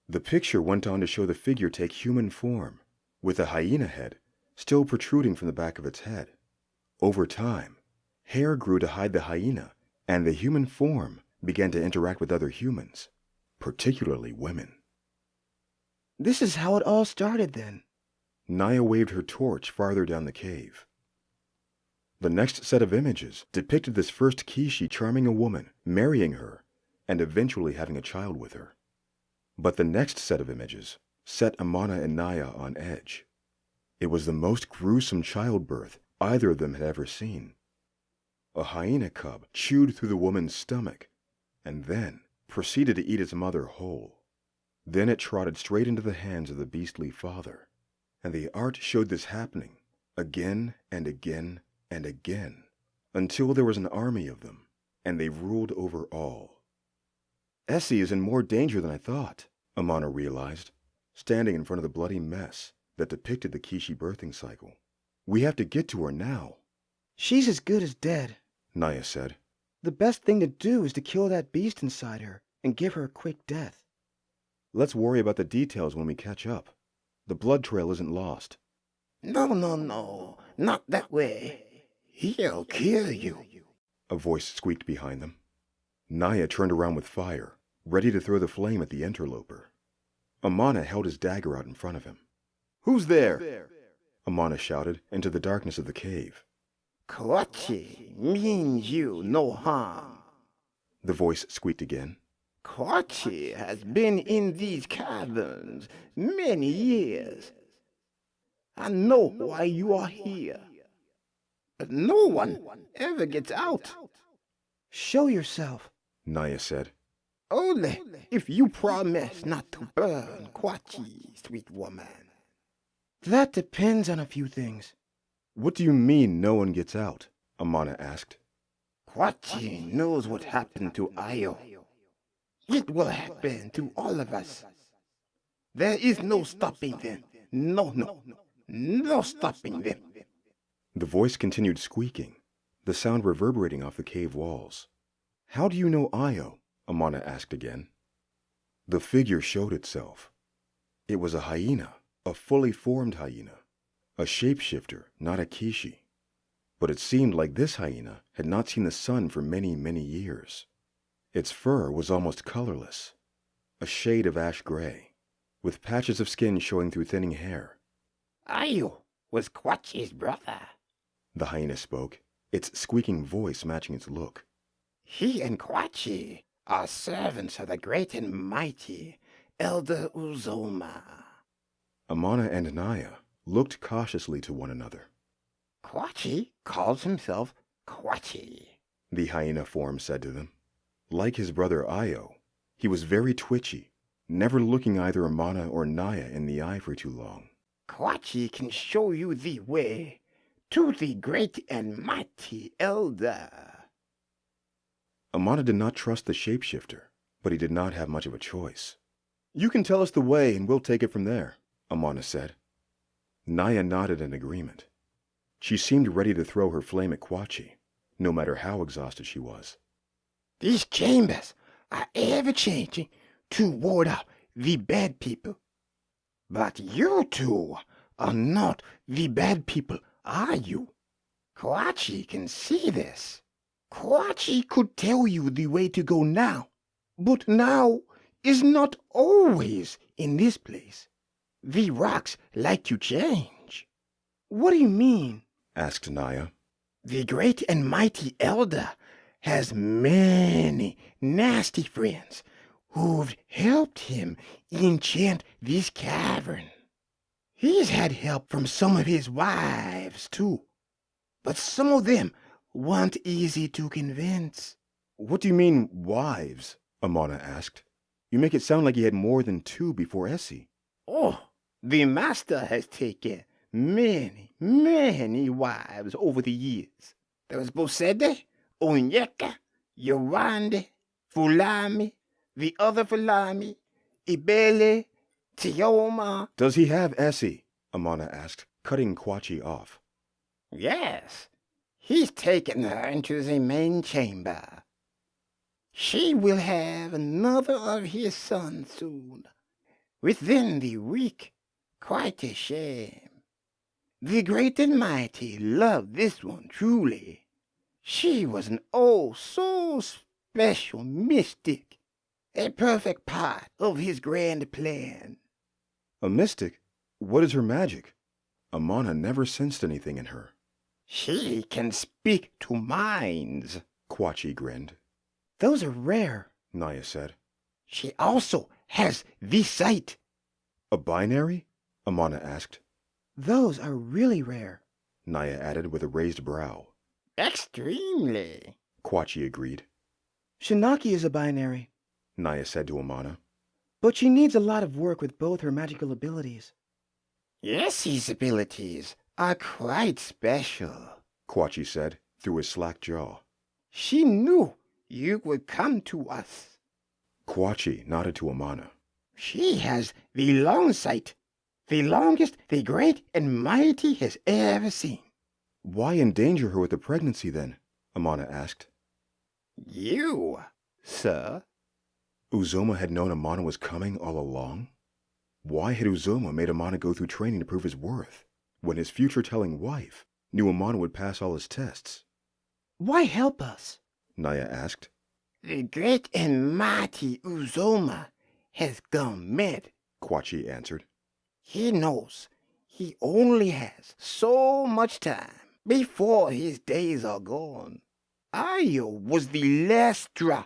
The picture went on to show the figure take human form, with a hyena head still protruding from the back of its head. Over time, hair grew to hide the hyena, and the human form began to interact with other humans, particularly women. This is how it all started then. Naya waved her torch farther down the cave. The next set of images depicted this first Kishi charming a woman, marrying her, and eventually having a child with her. But the next set of images set Amana and Naya on edge. It was the most gruesome childbirth either of them had ever seen. A hyena cub chewed through the woman's stomach, and then proceeded to eat its mother whole. Then it trotted straight into the hands of the beastly father. And the art showed this happening again and again and again, until there was an army of them, and they ruled over all. Essie is in more danger than I thought, Amana realized, standing in front of the bloody mess that depicted the Kishi birthing cycle. We have to get to her now. She's as good as dead, Naya said. The best thing to do is to kill that beast inside her and give her a quick death. Let's worry about the details when we catch up. The blood trail isn't lost. No, not that way. He'll kill you. A voice squeaked behind them. Naya turned around with fire, ready to throw the flame at the interloper. Amana held his dagger out in front of him. Who's there? Amana shouted into the darkness of the cave. Kwachi means you no harm. The voice squeaked again. Kwachi has been in these caverns many years. I know why you are here. But no one ever gets out. Show yourself, Naya said. Only if you promise not to burn Kwachi, sweet woman. That depends on a few things. What do you mean no one gets out? Amana asked. Kwachi knows what happened to Ayo. It will happen to all of us. There is no stopping them. No stopping them. The voice continued squeaking, the sound reverberating off the cave walls. How do you know Ayo? Amana asked again. The figure showed itself. It was a hyena, a fully formed hyena, a shapeshifter, not a Kishi. But it seemed like this hyena had not seen the sun for many, many years. Its fur was almost colorless, a shade of ash gray, with patches of skin showing through thinning hair. Ayo was Kwachi's brother. The hyena spoke, its squeaking voice matching its look. He and Kwachi are servants of the great and mighty Elder Uzoma. Amana and Naya looked cautiously to one another. Kwachi calls himself Kwachi, the hyena form said to them. Like his brother Ayo, he was very twitchy, never looking either Amana or Naya in the eye for too long. Kwachi can show you the way to the great and mighty Elder. Amana did not trust the shapeshifter, but he did not have much of a choice. You can tell us the way and we'll take it from there, Amana said. Naya nodded in agreement. She seemed ready to throw her flame at Quachi, no matter how exhausted she was. These chambers are ever-changing to ward out the bad people. But you two are not the bad people, are you? Quachi can see this. Quachi could tell you the way to go now, but now is not always in this place. The rocks like to change. What do you mean? Asked Naya. The great and mighty elder has many nasty friends who've helped him enchant this cavern. He's had help from some of his wives, too, but some of them weren't easy to convince. What do you mean, wives? Amana asked. You make it sound like he had more than 2 before Essie. Oh, the master has taken many, many wives over the years. There was Bosede, Onyeka, Yorande, Fulami, the other Fulami, Ibele, Tioma. Does he have Essie? Amana asked, cutting Quachi off. Yes, he's taken her into the main chamber. She will have another of his sons soon. Within the week, quite a shame. The great and mighty loved this one truly. She was an oh so special mystic, a perfect part of his grand plan. A mystic? What is her magic? Amana never sensed anything in her. She can speak to minds. Quachi grinned. Those are rare, Naya said. She also has the sight. A binary? Amana asked. Those are really rare. Naya added with a raised brow. Extremely. Quachi agreed. Shinaki is a binary, Naya said to Amana. but she needs a lot of work with both her magical abilities. Yes, his abilities are quite special. Quachi said, through his slack jaw. She knew you would come to us. Quachi nodded to Amana. She has the long sight, the longest the great and mighty has ever seen. Why endanger her with a pregnancy, then? Amana asked. You, sir? Uzoma had known Amana was coming all along? Why had Uzoma made Amana go through training to prove his worth, when his future-telling wife knew Amana would pass all his tests? Why help us? Naya asked. The great and mighty Uzoma has gone mad, Quachi answered. He knows he only has so much time before his days are gone. Ayo was the last straw.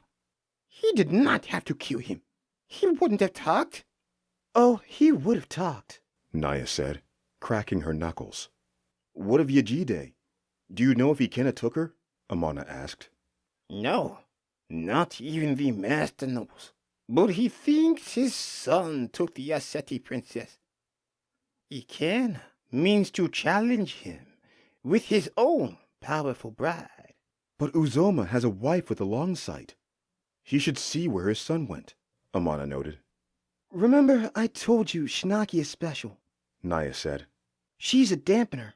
He did not have to kill him. He wouldn't have talked. Oh, he would have talked, Naya said, cracking her knuckles. What of Yajide? Do you know if Ikena took her? Amana asked. No, not even the master knows. But he thinks his son took the Aseti princess. Ikena means to challenge him with his own powerful bride. But Uzoma has a wife with a long sight. He should see where his son went, Amana noted. Remember I told you Shinaki is special. Naya said. She's a dampener.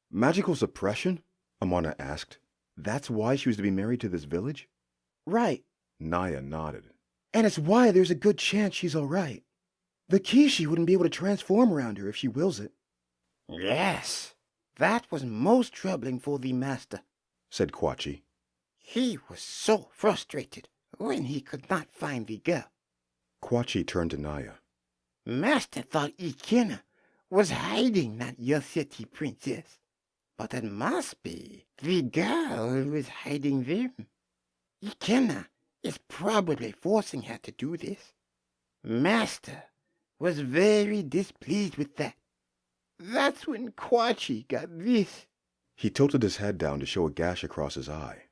Magical suppression? Amana asked. That's why she was to be married to this village? Right. Naya nodded. And it's why there's a good chance she's all right. The Kishi wouldn't be able to transform around her if she wills it. Yes, that was most troubling for the master, said Quachi. He was so frustrated when he could not find the girl. Quachi turned to Naya. Master thought Ikena was hiding that Yoseti princess, but it must be the girl who is hiding them. Ikena is probably forcing her to do this. Master was very displeased with that. That's when Quachi got this. He tilted his head down to show a gash across his eye.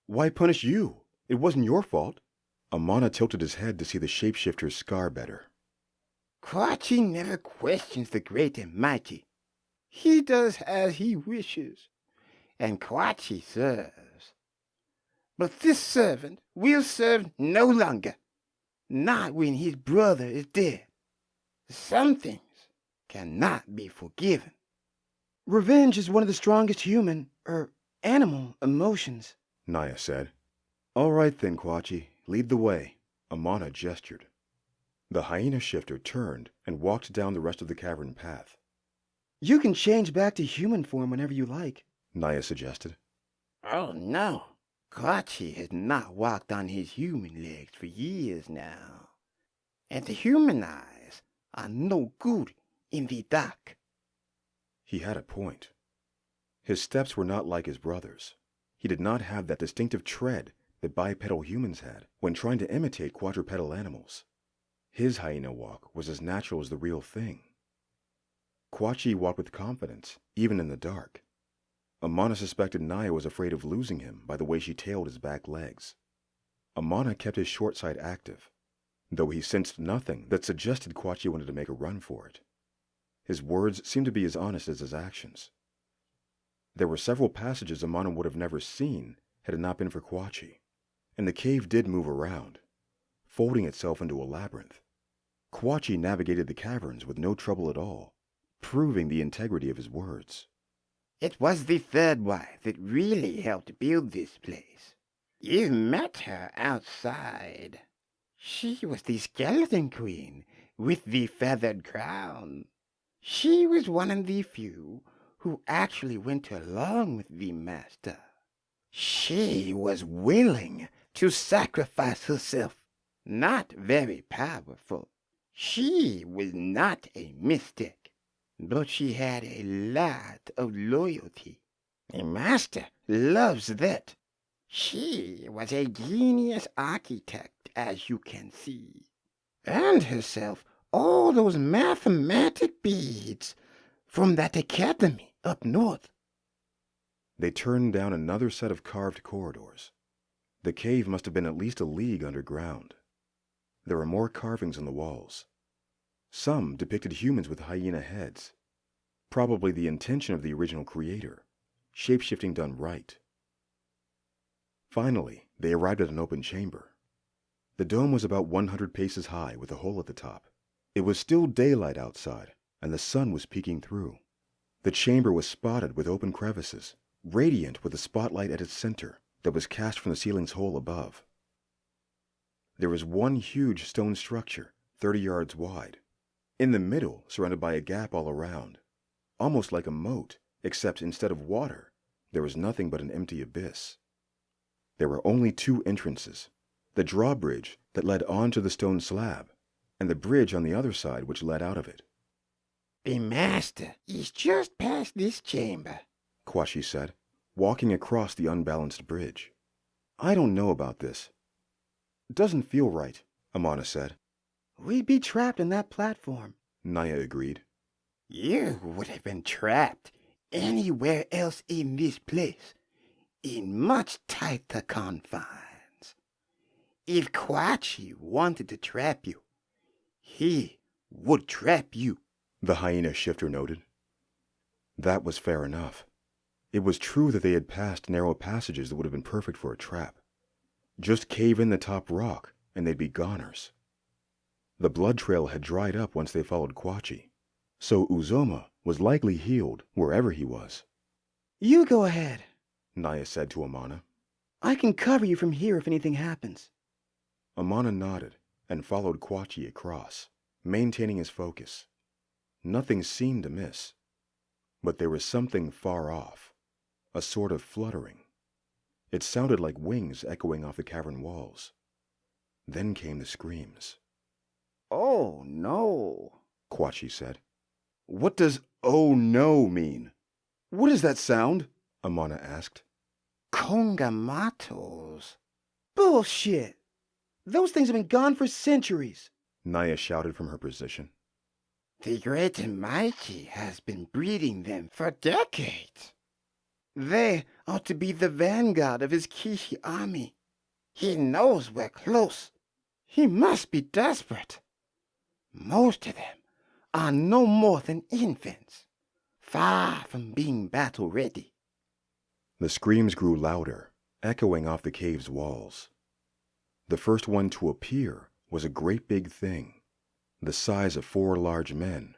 Why punish you? It wasn't your fault. Amana tilted his head to see the shapeshifter's scar better. Quachi never questions the great and mighty. He does as he wishes, and Quachi serves. But this servant will serve no longer, not when his brother is dead. Some things cannot be forgiven. Revenge is one of the strongest human, animal emotions, Naya said. All right then, Quachi, lead the way. Amana gestured. The hyena shifter turned and walked down the rest of the cavern path. You can change back to human form whenever you like, Naya suggested. Oh no, Kachi has not walked on his human legs for years now, and the human eyes are no good in the dark. He had a point. His steps were not like his brother's. He did not have that distinctive tread that bipedal humans had when trying to imitate quadrupedal animals. His hyena walk was as natural as the real thing. Quachi walked with confidence, even in the dark. Amana suspected Naya was afraid of losing him by the way she tailed his back legs. Amana kept his short sight active, though he sensed nothing that suggested Quachi wanted to make a run for it. His words seemed to be as honest as his actions. There were several passages Amana would have never seen had it not been for Quachi, and the cave did move around, folding itself into a labyrinth. Quachi navigated the caverns with no trouble at all, proving the integrity of his words. It was the third wife that really helped build this place. You met her outside. She was the skeleton queen with the feathered crown. She was one of the few who actually went along with the master. She was willing to sacrifice herself. Not very powerful. She was not a mystic, but she had a lot of loyalty. The master loves that. She was a genius architect, as you can see. Earned herself all those mathematic beads from that academy up north. They turned down another set of carved corridors. The cave must have been at least a league underground. There were more carvings on the walls. Some depicted humans with hyena heads, probably the intention of the original creator, shape-shifting done right. Finally, they arrived at an open chamber. The dome was about 100 paces high with a hole at the top. It was still daylight outside, and the sun was peeking through. The chamber was spotted with open crevices, radiant with a spotlight at its center that was cast from the ceiling's hole above. There was one huge stone structure, 30 yards wide, in the middle surrounded by a gap all around, almost like a moat, except instead of water, there was nothing but an empty abyss. There were only two entrances, the drawbridge that led onto the stone slab, and the bridge on the other side which led out of it. The master is just past this chamber, Quachi said, walking across the unbalanced bridge. I don't know about this. Doesn't feel right, Amana said. We'd be trapped in that platform, Naya agreed. You would have been trapped anywhere else in this place, in much tighter confines. If Quachi wanted to trap you, he would trap you, the hyena shifter noted. That was fair enough. It was true that they had passed narrow passages that would have been perfect for a trap. Just cave in the top rock, and they'd be goners. The blood trail had dried up once they followed Quachi, so Uzoma was likely healed wherever he was. You go ahead, Naya said to Amana. I can cover you from here if anything happens. Amana nodded and followed Quachi across, maintaining his focus. Nothing seemed amiss, but there was something far off, a sort of fluttering. It sounded like wings echoing off the cavern walls. Then came the screams. Oh, no, Quachi said. What does "oh no" mean? What is that sound? Amana asked. Congamatos. Bullshit! Those things have been gone for centuries, Naya shouted from her position. The Great and Mighty has been breeding them for decades. They ought to be the vanguard of his Kishi army. He knows we're close. He must be desperate. Most of them are no more than infants, far from being battle-ready. The screams grew louder, echoing off the cave's walls. The first one to appear was a great big thing, the size of 4 large men,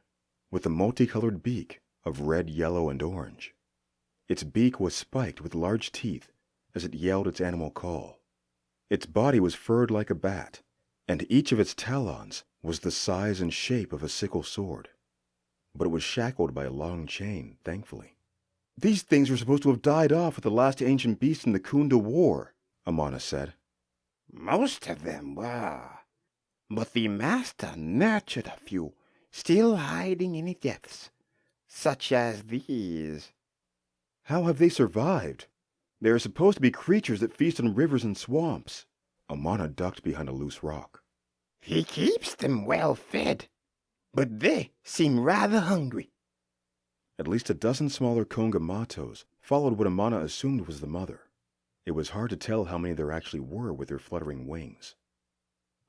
with a multicolored beak of red, yellow, and orange. Its beak was spiked with large teeth as it yelled its animal call. Its body was furred like a bat, and each of its talons was the size and shape of a sickle sword. But it was shackled by a long chain, thankfully. "These things were supposed to have died off with the last ancient beast in the Kunda War," Amana said. Most of them were, but the master nurtured a few, still hiding in the depths, such as these. "How have they survived? They are supposed to be creatures that feast on rivers and swamps." Amana ducked behind a loose rock. He keeps them well fed, but they seem rather hungry. At least a dozen smaller Kongamatos followed what Amana assumed was the mother. It was hard to tell how many there actually were with their fluttering wings.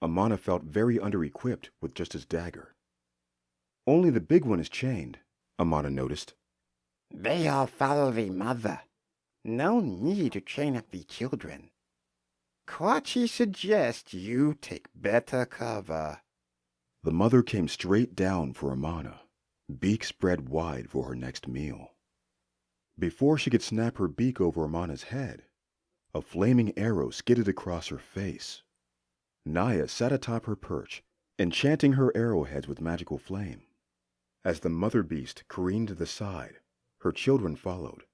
Amana felt very under-equipped with just his dagger. "Only the big one is chained," Amana noticed. They all follow the mother. No need to chain up the children. Kwachi suggests you take better cover. The mother came straight down for Amana, beak spread wide for her next meal. Before she could snap her beak over Amana's head, a flaming arrow skidded across her face. Naya sat atop her perch, enchanting her arrowheads with magical flame. As the mother beast careened to the side, her children followed.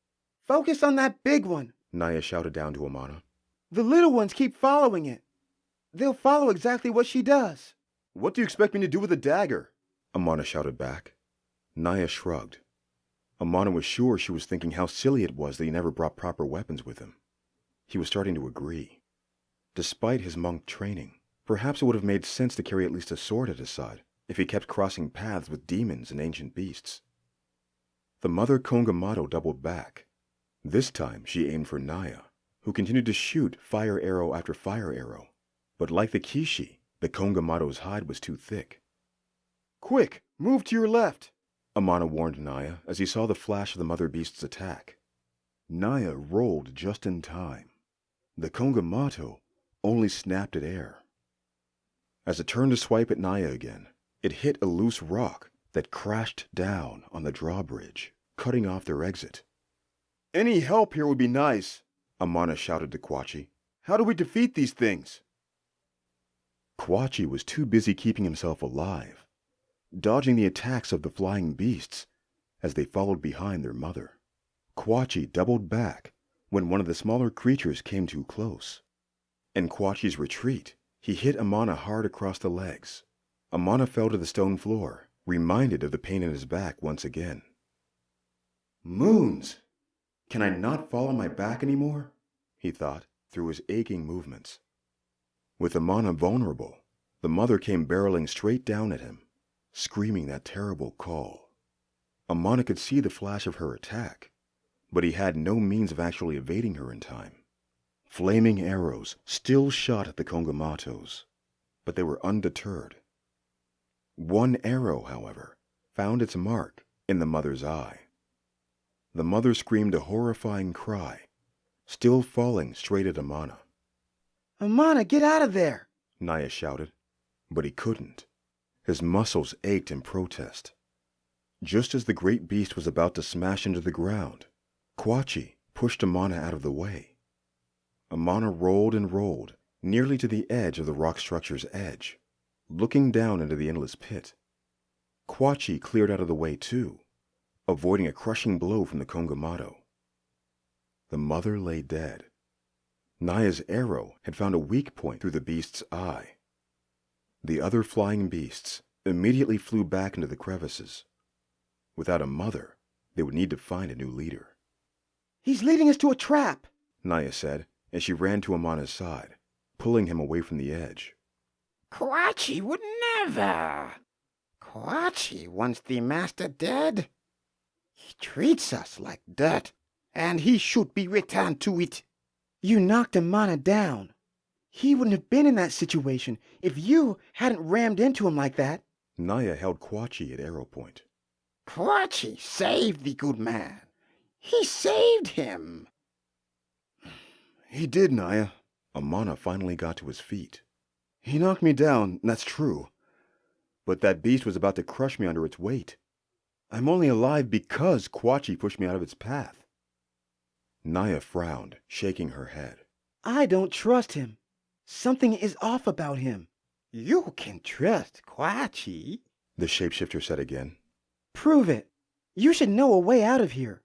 Focus on that big one. Naya shouted down to Amana. The little ones keep following it. They'll follow exactly what she does. "What do you expect me to do with a dagger?" Amana shouted back. Naya shrugged. Amana was sure she was thinking how silly it was that he never brought proper weapons with him. He was starting to agree. Despite his monk training, perhaps it would have made sense to carry at least a sword at his side if he kept crossing paths with demons and ancient beasts. The mother Kongamato doubled back. This time she aimed for Naya, who continued to shoot fire arrow after fire arrow. But like the Kishi, the Kongamato's hide was too thick. "Quick, move to your left," Amana warned Naya as he saw the flash of the mother beast's attack. Naya rolled just in time. The Kongamato only snapped at air. As it turned to swipe at Naya again, it hit a loose rock that crashed down on the drawbridge, cutting off their exit. "Any help here would be nice," Amana shouted to Kwachi. "How do we defeat these things?" Kwachi was too busy keeping himself alive, dodging the attacks of the flying beasts as they followed behind their mother. Kwachi doubled back when one of the smaller creatures came too close. In Kwachi's retreat, he hit Amana hard across the legs. Amana fell to the stone floor, reminded of the pain in his back once again. "Moons! Can I not fall on my back anymore?" he thought through his aching movements. With Amana vulnerable, the mother came barreling straight down at him, screaming that terrible call. Amana could see the flash of her attack, but he had no means of actually evading her in time. Flaming arrows still shot at the Kongamatos, but they were undeterred. One arrow, however, found its mark in the mother's eye. The mother screamed a horrifying cry, still falling straight at Amana. Amana, get out of there! Naya shouted, but he couldn't. His muscles ached in protest. Just as the great beast was about to smash into the ground, Kwachi pushed Amana out of the way. Amana rolled and rolled, nearly to the edge of the rock structure's edge, looking down into the endless pit. Kwachi cleared out of the way too, avoiding a crushing blow from the Kongamato. The mother lay dead. Naya's arrow had found a weak point through the beast's eye. The other flying beasts immediately flew back into the crevices. Without a mother, they would need to find a new leader. "He's leading us to a trap," Naya said as she ran to Amana's side, pulling him away from the edge. Kwachi would never. Kwachi wants the master dead. He treats us like dirt, and he should be returned to it. You knocked Amana down. He wouldn't have been in that situation if you hadn't rammed into him like that. Naya held Kwachi at arrow point. Kwachi saved the good man. He saved him. He did, Naya. Amana finally got to his feet. He knocked me down, that's true. But that beast was about to crush me under its weight. I'm only alive because Quachi pushed me out of its path. Naya frowned, shaking her head. I don't trust him. Something is off about him. You can trust Quachi, The shapeshifter said again. Prove it. You should know a way out of here.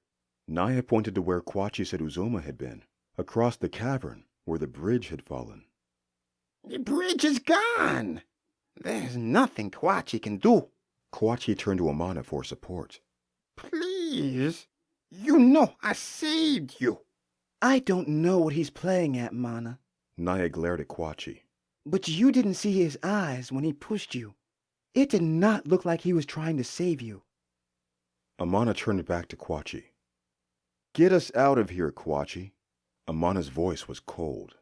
Naya pointed to where Quachi said Uzoma had been, across the cavern where the bridge had fallen. The bridge is gone. There's nothing Quachi can do. Quachi turned to Amana for support. Please. You know I saved you. I don't know what he's playing at, Mana. Naya glared at Quachi. But you didn't see his eyes when he pushed you. It did not look like he was trying to save you. Amana turned back to Quachi. Get us out of here, Quachi. Amana's voice was cold.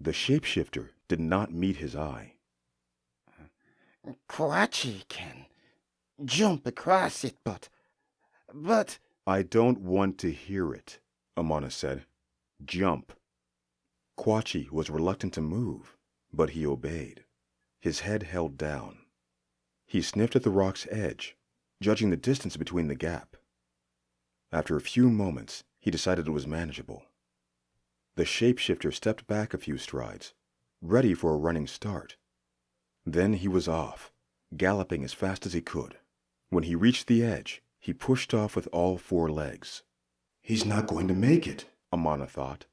The shapeshifter did not meet his eye. Quachi can jump across it, but... I don't want to hear it, Amana said. Jump. Quachi was reluctant to move, but he obeyed, his head held down. He sniffed at the rock's edge, judging the distance between the gap. After a few moments, he decided it was manageable. The shapeshifter stepped back a few strides, ready for a running start. Then he was off, galloping as fast as he could. When he reached the edge, he pushed off with all 4 legs. He's not going to make it, Amana thought.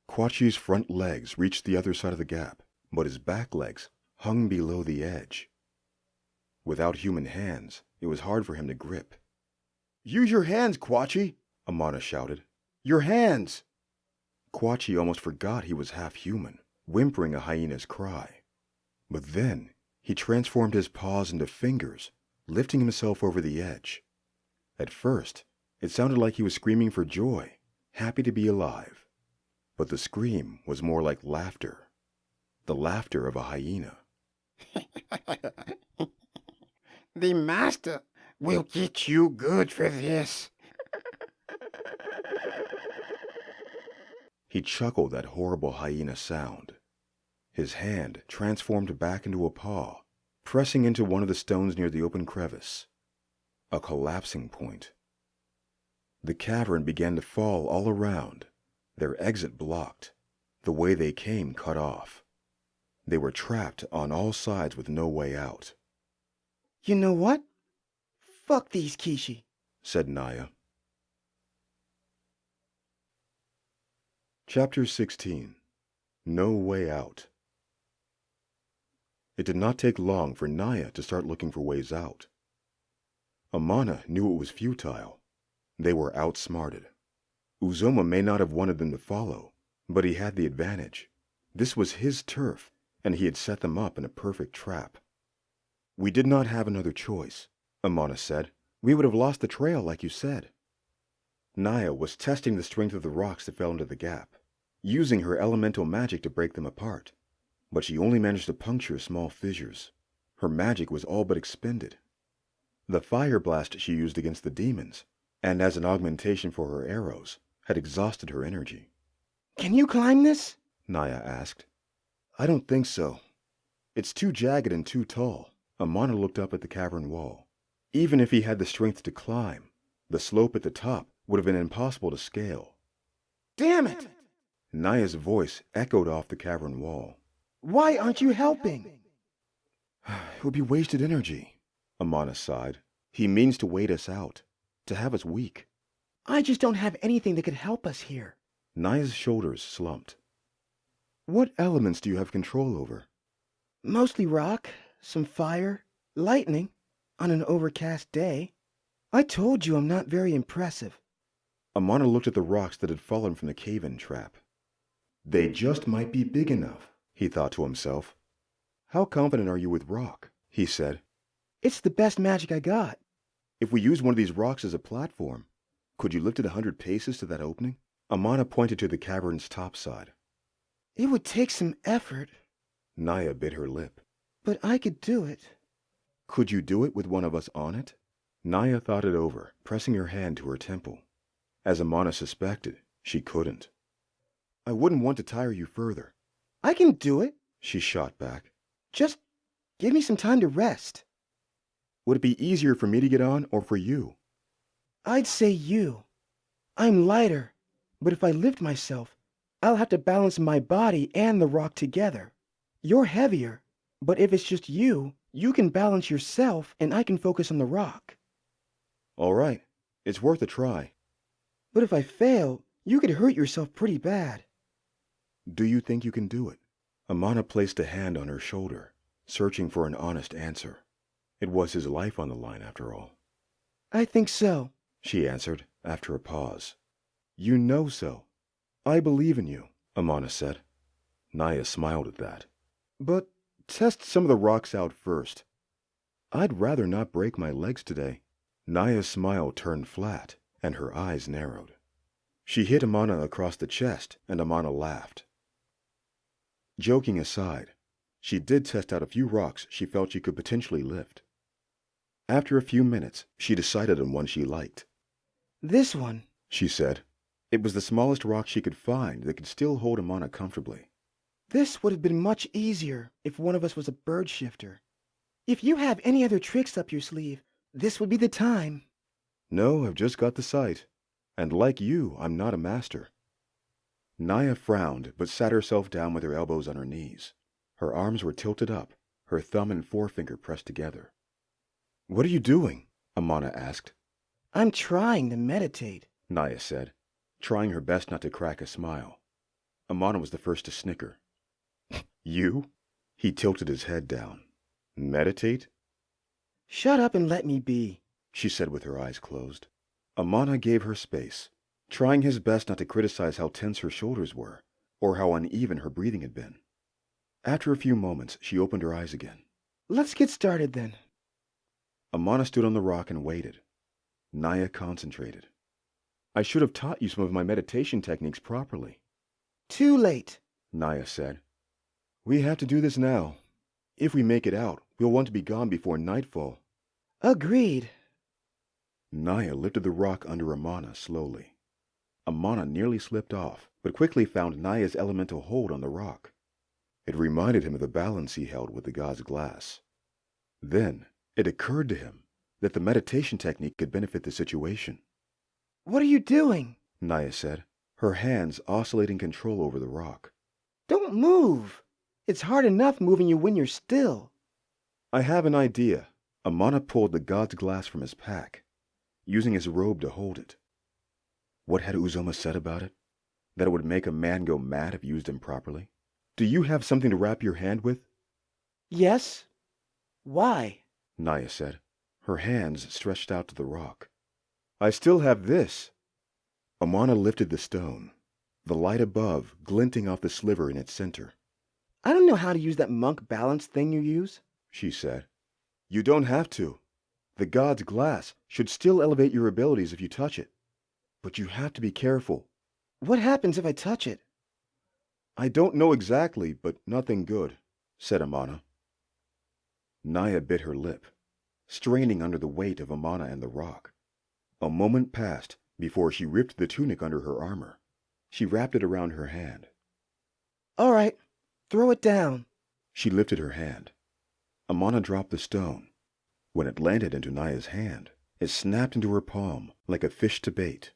Quachi's front legs reached the other side of the gap, but his back legs hung below the edge. Without human hands, it was hard for him to grip. Use your hands, Quachi, Amana shouted. Your hands! Quachi almost forgot he was half human, whimpering a hyena's cry. But then he transformed his paws into fingers, lifting himself over the edge. At first, it sounded like he was screaming for joy, happy to be alive. But the scream was more like laughter, the laughter of a hyena. The master will get you good for this. He chuckled that horrible hyena sound. His hand transformed back into a paw, pressing into one of the stones near the open crevice. A collapsing point. The cavern began to fall all around, their exit blocked, the way they came cut off. They were trapped on all sides with no way out. You know what? Fuck these Kishi, said Naya. Chapter 16. No Way Out. It did not take long for Naya to start looking for ways out. Amana knew it was futile. They were outsmarted. Uzoma may not have wanted them to follow, but he had the advantage. This was his turf, and he had set them up in a perfect trap. We did not have another choice, Amana said. We would have lost the trail, like you said. Naya was testing the strength of the rocks that fell into the gap, using her elemental magic to break them apart. But she only managed to puncture small fissures. Her magic was all but expended. The fire blast she used against the demons, and as an augmentation for her arrows, had exhausted her energy. Can you climb this? Naya asked. I don't think so. It's too jagged and too tall. Amana looked up at the cavern wall. Even if he had the strength to climb, the slope at the top would have been impossible to scale. Damn it! Naya's voice echoed off the cavern wall. Why aren't you helping? It would be wasted energy, Amana sighed. He means to wait us out, to have us weak. I just don't have anything that could help us here. Naya's shoulders slumped. What elements do you have control over? Mostly rock, some fire, lightning, on an overcast day. I told you I'm not very impressive. Amana looked at the rocks that had fallen from the cave-in trap. They just might be big enough, he thought to himself. How confident are you with rock? He said. It's the best magic I got. If we use one of these rocks as a platform, could you lift it 100 paces to that opening? Amana pointed to the cavern's topside. It would take some effort. Naya bit her lip. But I could do it. Could you do it with one of us on it? Naya thought it over, pressing her hand to her temple. As Amana suspected, she couldn't. I wouldn't want to tire you further. I can do it, she shot back. Just give me some time to rest. Would it be easier for me to get on or for you? I'd say you. I'm lighter, but if I lift myself, I'll have to balance my body and the rock together. You're heavier, but if it's just you, you can balance yourself and I can focus on the rock. All right, it's worth a try. But if I fail, you could hurt yourself pretty bad. Do you think you can do it? Amana placed a hand on her shoulder, searching for an honest answer. It was his life on the line, after all. I think so, she answered after a pause. You know so. I believe in you, Amana said. Naya smiled at that. But test some of the rocks out first. I'd rather not break my legs today. Naya's smile turned flat, and her eyes narrowed. She hit Amana across the chest, and Amana laughed. Joking aside, she did test out a few rocks she felt she could potentially lift. After a few minutes, she decided on one she liked. This one, she said. It was the smallest rock she could find that could still hold Amana comfortably. This would have been much easier if one of us was a bird shifter. If you have any other tricks up your sleeve, this would be the time. No, I've just got the sight. And like you, I'm not a master. Naya frowned, but sat herself down with her elbows on her knees. Her arms were tilted up, her thumb and forefinger pressed together. What are you doing? Amana asked. I'm trying to meditate, Naya said, trying her best not to crack a smile. Amana was the first to snicker. You? He tilted his head down. Meditate? Shut up and let me be, she said with her eyes closed. Amana gave her space, trying his best not to criticize how tense her shoulders were, or how uneven her breathing had been. After a few moments, she opened her eyes again. Let's get started then. Amana stood on the rock and waited. Naya concentrated. I should have taught you some of my meditation techniques properly. Too late, Naya said. We have to do this now. If we make it out, we'll want to be gone before nightfall. Agreed. Naya lifted the rock under Amana slowly. Amana nearly slipped off, but quickly found Naya's elemental hold on the rock. It reminded him of the balance he held with the god's glass. Then it occurred to him that the meditation technique could benefit the situation. What are you doing? Naya said, her hands oscillating control over the rock. Don't move. It's hard enough moving you when you're still. I have an idea. Amana pulled the god's glass from his pack, using his robe to hold it. What had Uzoma said about it? That it would make a man go mad if used improperly? Do you have something to wrap your hand with? Yes. Why? Naya said, her hands stretched out to the rock. I still have this. Amana lifted the stone, the light above glinting off the sliver in its center. I don't know how to use that monk balance thing you use, she said. You don't have to. The god's glass should still elevate your abilities if you touch it. But you have to be careful. What happens if I touch it? I don't know exactly, but nothing good, said Amana. Naya bit her lip, straining under the weight of Amana and the rock. A moment passed before she ripped the tunic under her armor. She wrapped it around her hand. All right, throw it down. She lifted her hand. Amana dropped the stone. When it landed into Naya's hand, it snapped into her palm like a fish to bait.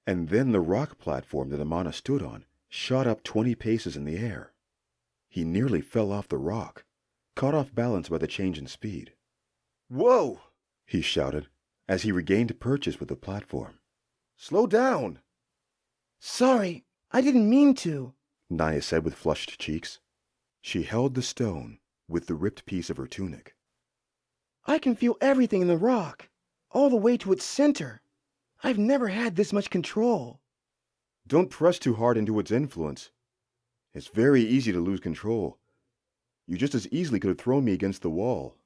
And then the rock platform that Amana stood on shot up 20 paces in the air. He nearly fell off the rock, caught off balance by the change in speed. Whoa! He shouted as he regained purchase with the platform. Slow down! Sorry, I didn't mean to, Naya said with flushed cheeks. She held the stone with the ripped piece of her tunic. I can feel everything in the rock, all the way to its center. I've never had this much control. Don't press too hard into its influence. It's very easy to lose control. You just as easily could have thrown me against the wall.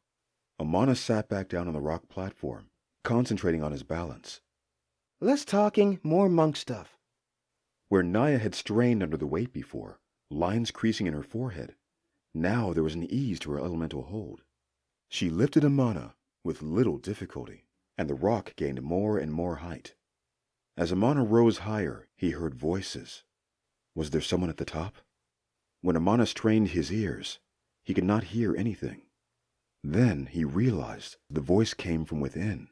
Amana sat back down on the rock platform, concentrating on his balance. Less talking, more monk stuff. Where Naya had strained under the weight before, lines creasing in her forehead, now there was an ease to her elemental hold. She lifted Amana with little difficulty, and the rock gained more and more height. As Amana rose higher, he heard voices. Was there someone at the top? When Amana strained his ears, he could not hear anything. Then he realized the voice came from within.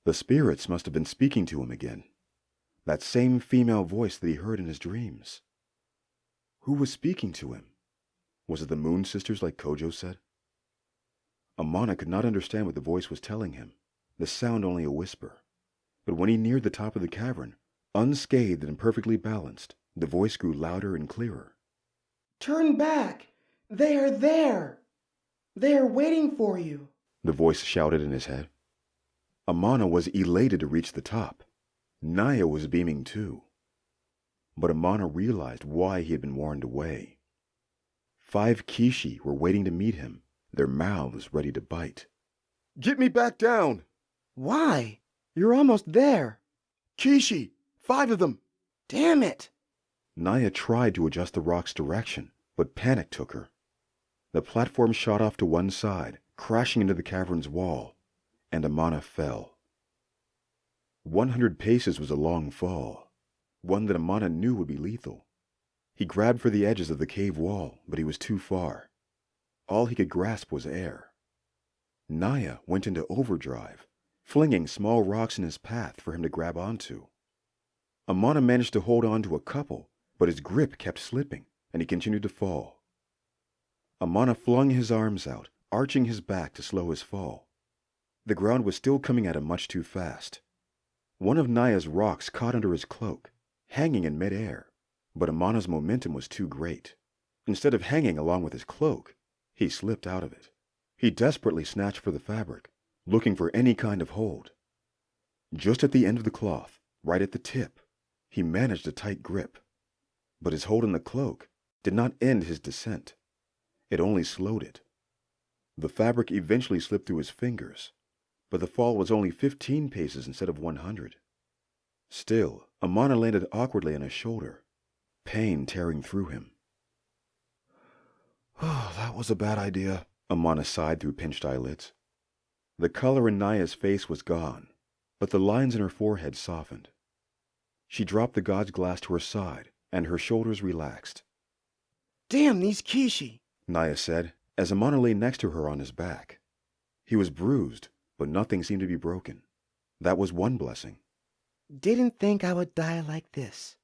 The spirits must have been speaking to him again. That same female voice that he heard in his dreams. Who was speaking to him? Was it the Moon Sisters like Kojo said? Amana could not understand what the voice was telling him, the sound only a whisper. But when he neared the top of the cavern, unscathed and perfectly balanced, the voice grew louder and clearer. Turn back! They are there! They are waiting for you! The voice shouted in his head. Amana was elated to reach the top. Naya was beaming too. But Amana realized why he had been warned away. 5 Kishi were waiting to meet him, their mouths ready to bite. Get me back down! Why? You're almost there. Kishi! 5 of them! Damn it! Naya tried to adjust the rock's direction, but panic took her. The platform shot off to one side, crashing into the cavern's wall, and Amana fell. 100 paces was a long fall, one that Amana knew would be lethal. He grabbed for the edges of the cave wall, but he was too far. All he could grasp was air. Naya went into overdrive, flinging small rocks in his path for him to grab onto. Amana managed to hold on to a couple, but his grip kept slipping, and he continued to fall. Amana flung his arms out, arching his back to slow his fall. The ground was still coming at him much too fast. One of Naya's rocks caught under his cloak, hanging in midair, but Amana's momentum was too great. Instead of hanging along with his cloak, he slipped out of it. He desperately snatched for the fabric, looking for any kind of hold. Just at the end of the cloth, right at the tip, he managed a tight grip. But his hold on the cloak did not end his descent. It only slowed it. The fabric eventually slipped through his fingers, but the fall was only 15 paces instead of 100. Still, Amana landed awkwardly on his shoulder, pain tearing through him. Oh, that was a bad idea, Amana sighed through pinched eyelids. The color in Naya's face was gone, but the lines in her forehead softened. She dropped the god's glass to her side, and her shoulders relaxed. Damn these Kishi! Naya said, as Amana lay next to her on his back. He was bruised, but nothing seemed to be broken. That was one blessing. Didn't think I would die like this.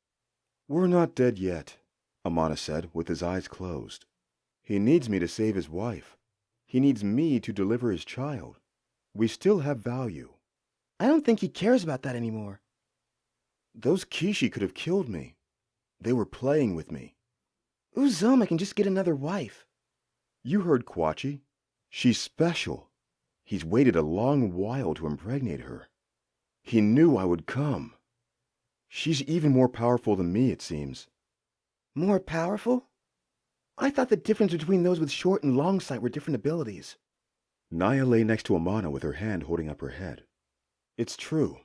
We're not dead yet, Amana said, with his eyes closed. He needs me to save his wife. He needs me to deliver his child. We still have value. I don't think he cares about that anymore. Those Kishi could have killed me. They were playing with me. Uzoma can just get another wife. You heard Kwachi. She's special. He's waited a long while to impregnate her. He knew I would come. She's even more powerful than me, it seems. More powerful? I thought the difference between those with short and long sight were different abilities. Naya lay next to Amana with her hand holding up her head. It's true.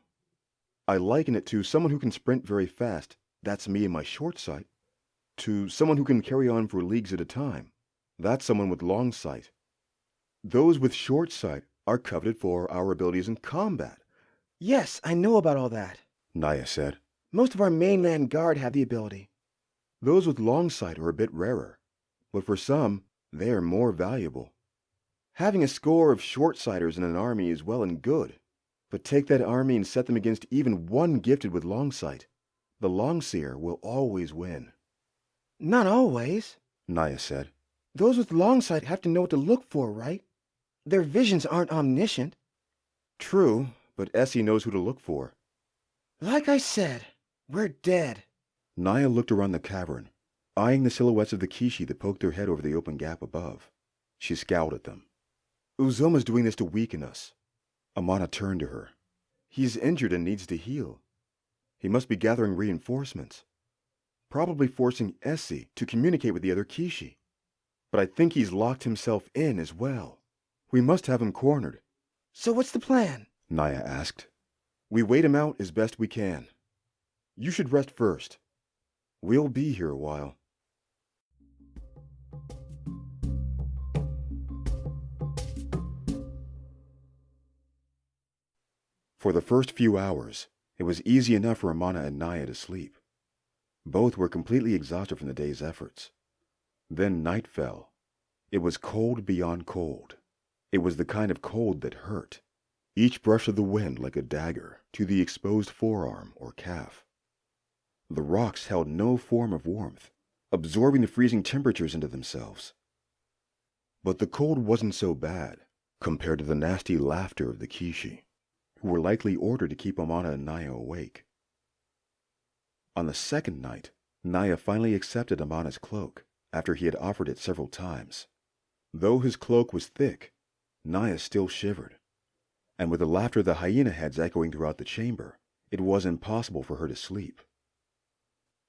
I liken it to someone who can sprint very fast. That's me in my short sight. To someone who can carry on for leagues at a time. That's someone with long sight. Those with short sight are coveted for our abilities in combat. Yes, I know about all that, Naya said. Most of our mainland guard have the ability. Those with long sight are a bit rarer, but for some, they are more valuable. Having a score of short-sighters in an army is well and good, but take that army and set them against even one gifted with long sight. The long-seer will always win. Not always, Naya said. Those with long sight have to know what to look for, right? Their visions aren't omniscient. True, but Essie knows who to look for. Like I said, we're dead. Naya looked around the cavern, eyeing the silhouettes of the Kishi that poked their head over the open gap above. She scowled at them. Uzoma's doing this to weaken us. Amana turned to her. He's injured and needs to heal. He must be gathering reinforcements. Probably forcing Essie to communicate with the other Kishi. But I think he's locked himself in as well. We must have him cornered. So what's the plan? Naya asked. We wait him out as best we can. You should rest first. We'll be here a while. For the first few hours, it was easy enough for Amana and Naya to sleep. Both were completely exhausted from the day's efforts. Then night fell. It was cold beyond cold. It was the kind of cold that hurt, each brush of the wind like a dagger to the exposed forearm or calf. The rocks held no form of warmth, absorbing the freezing temperatures into themselves. But the cold wasn't so bad compared to the nasty laughter of the Kishi, who were likely ordered to keep Amana and Naya awake. On the second night, Naya finally accepted Amana's cloak after he had offered it several times. Though his cloak was thick, Naya still shivered, and with the laughter of the hyena heads echoing throughout the chamber, it was impossible for her to sleep.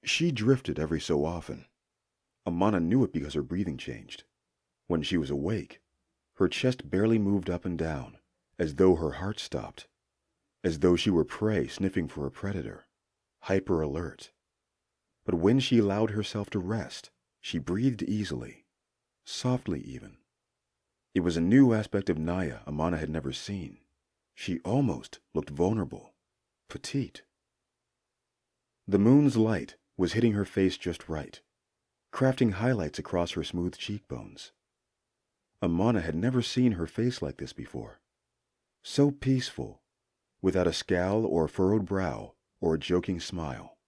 She drifted every so often. Amana knew it because her breathing changed. When she was awake, her chest barely moved up and down, as though her heart stopped, as though she were prey sniffing for a predator, hyper alert. But when she allowed herself to rest, she breathed easily, softly even. It was a new aspect of Naya Amana had never seen. She almost looked vulnerable, petite. The moon's light was hitting her face just right, crafting highlights across her smooth cheekbones. Amana had never seen her face like this before. So peaceful, without a scowl or a furrowed brow or a joking smile,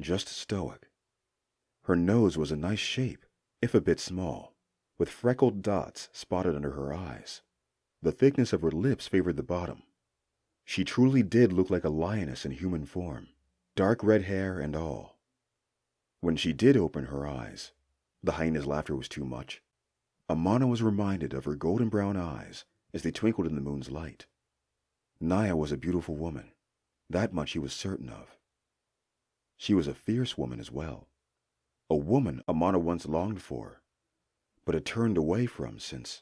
just stoic. Her nose was a nice shape, if a bit small, with freckled dots spotted under her eyes. The thickness of her lips favored the bottom. She truly did look like a lioness in human form, dark red hair and all. When she did open her eyes, the hyena's laughter was too much. Amana was reminded of her golden brown eyes as they twinkled in the moon's light. Naya was a beautiful woman. That much he was certain of. She was a fierce woman as well. A woman Amana once longed for, but had turned away from since.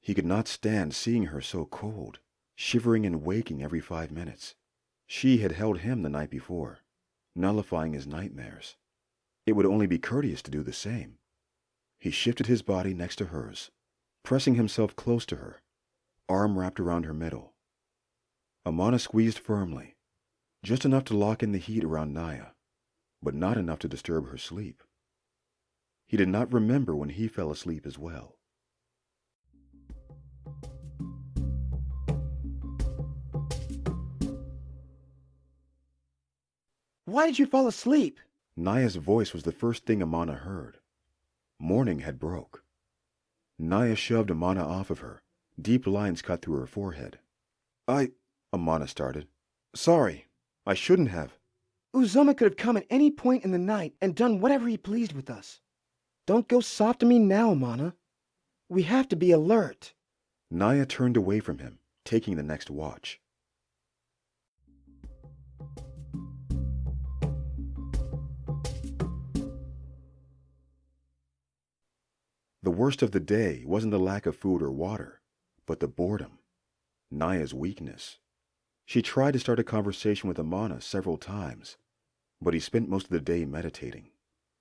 He could not stand seeing her so cold, shivering and waking every 5 minutes. She had held him the night before, nullifying his nightmares. It would only be courteous to do the same. He shifted his body next to hers, pressing himself close to her, arm wrapped around her middle. Amana squeezed firmly, just enough to lock in the heat around Naya, but not enough to disturb her sleep. He did not remember when he fell asleep as well. Why did you fall asleep? Naya's voice was the first thing Amana heard. Morning had broke. Naya shoved Amana off of her, deep lines cut through her forehead. Amana started. Sorry, I shouldn't have. Uzoma could have come at any point in the night and done whatever he pleased with us. Don't go soft on me now, Amana. We have to be alert. Naya turned away from him, taking the next watch. The worst of the day wasn't the lack of food or water, but the boredom, Naya's weakness. She tried to start a conversation with Amana several times, but he spent most of the day meditating.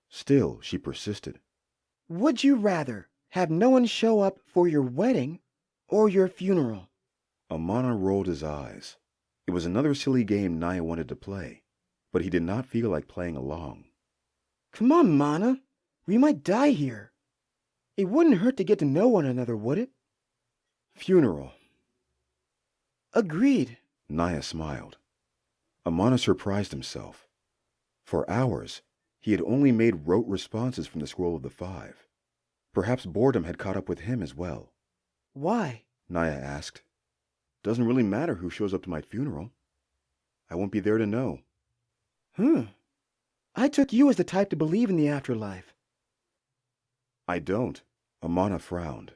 Still, she persisted. Would you rather have no one show up for your wedding or your funeral? Amana rolled his eyes. It was another silly game Naya wanted to play, but he did not feel like playing along. Come on, Mana. We might die here. It wouldn't hurt to get to know one another, would it? Funeral. Agreed. Naya smiled. Amana surprised himself. For hours, he had only made rote responses from the Scroll of the Five. Perhaps boredom had caught up with him as well. Why? Naya asked. Doesn't really matter who shows up to my funeral. I won't be there to know. I took you as the type to believe in the afterlife. I don't. Amana frowned.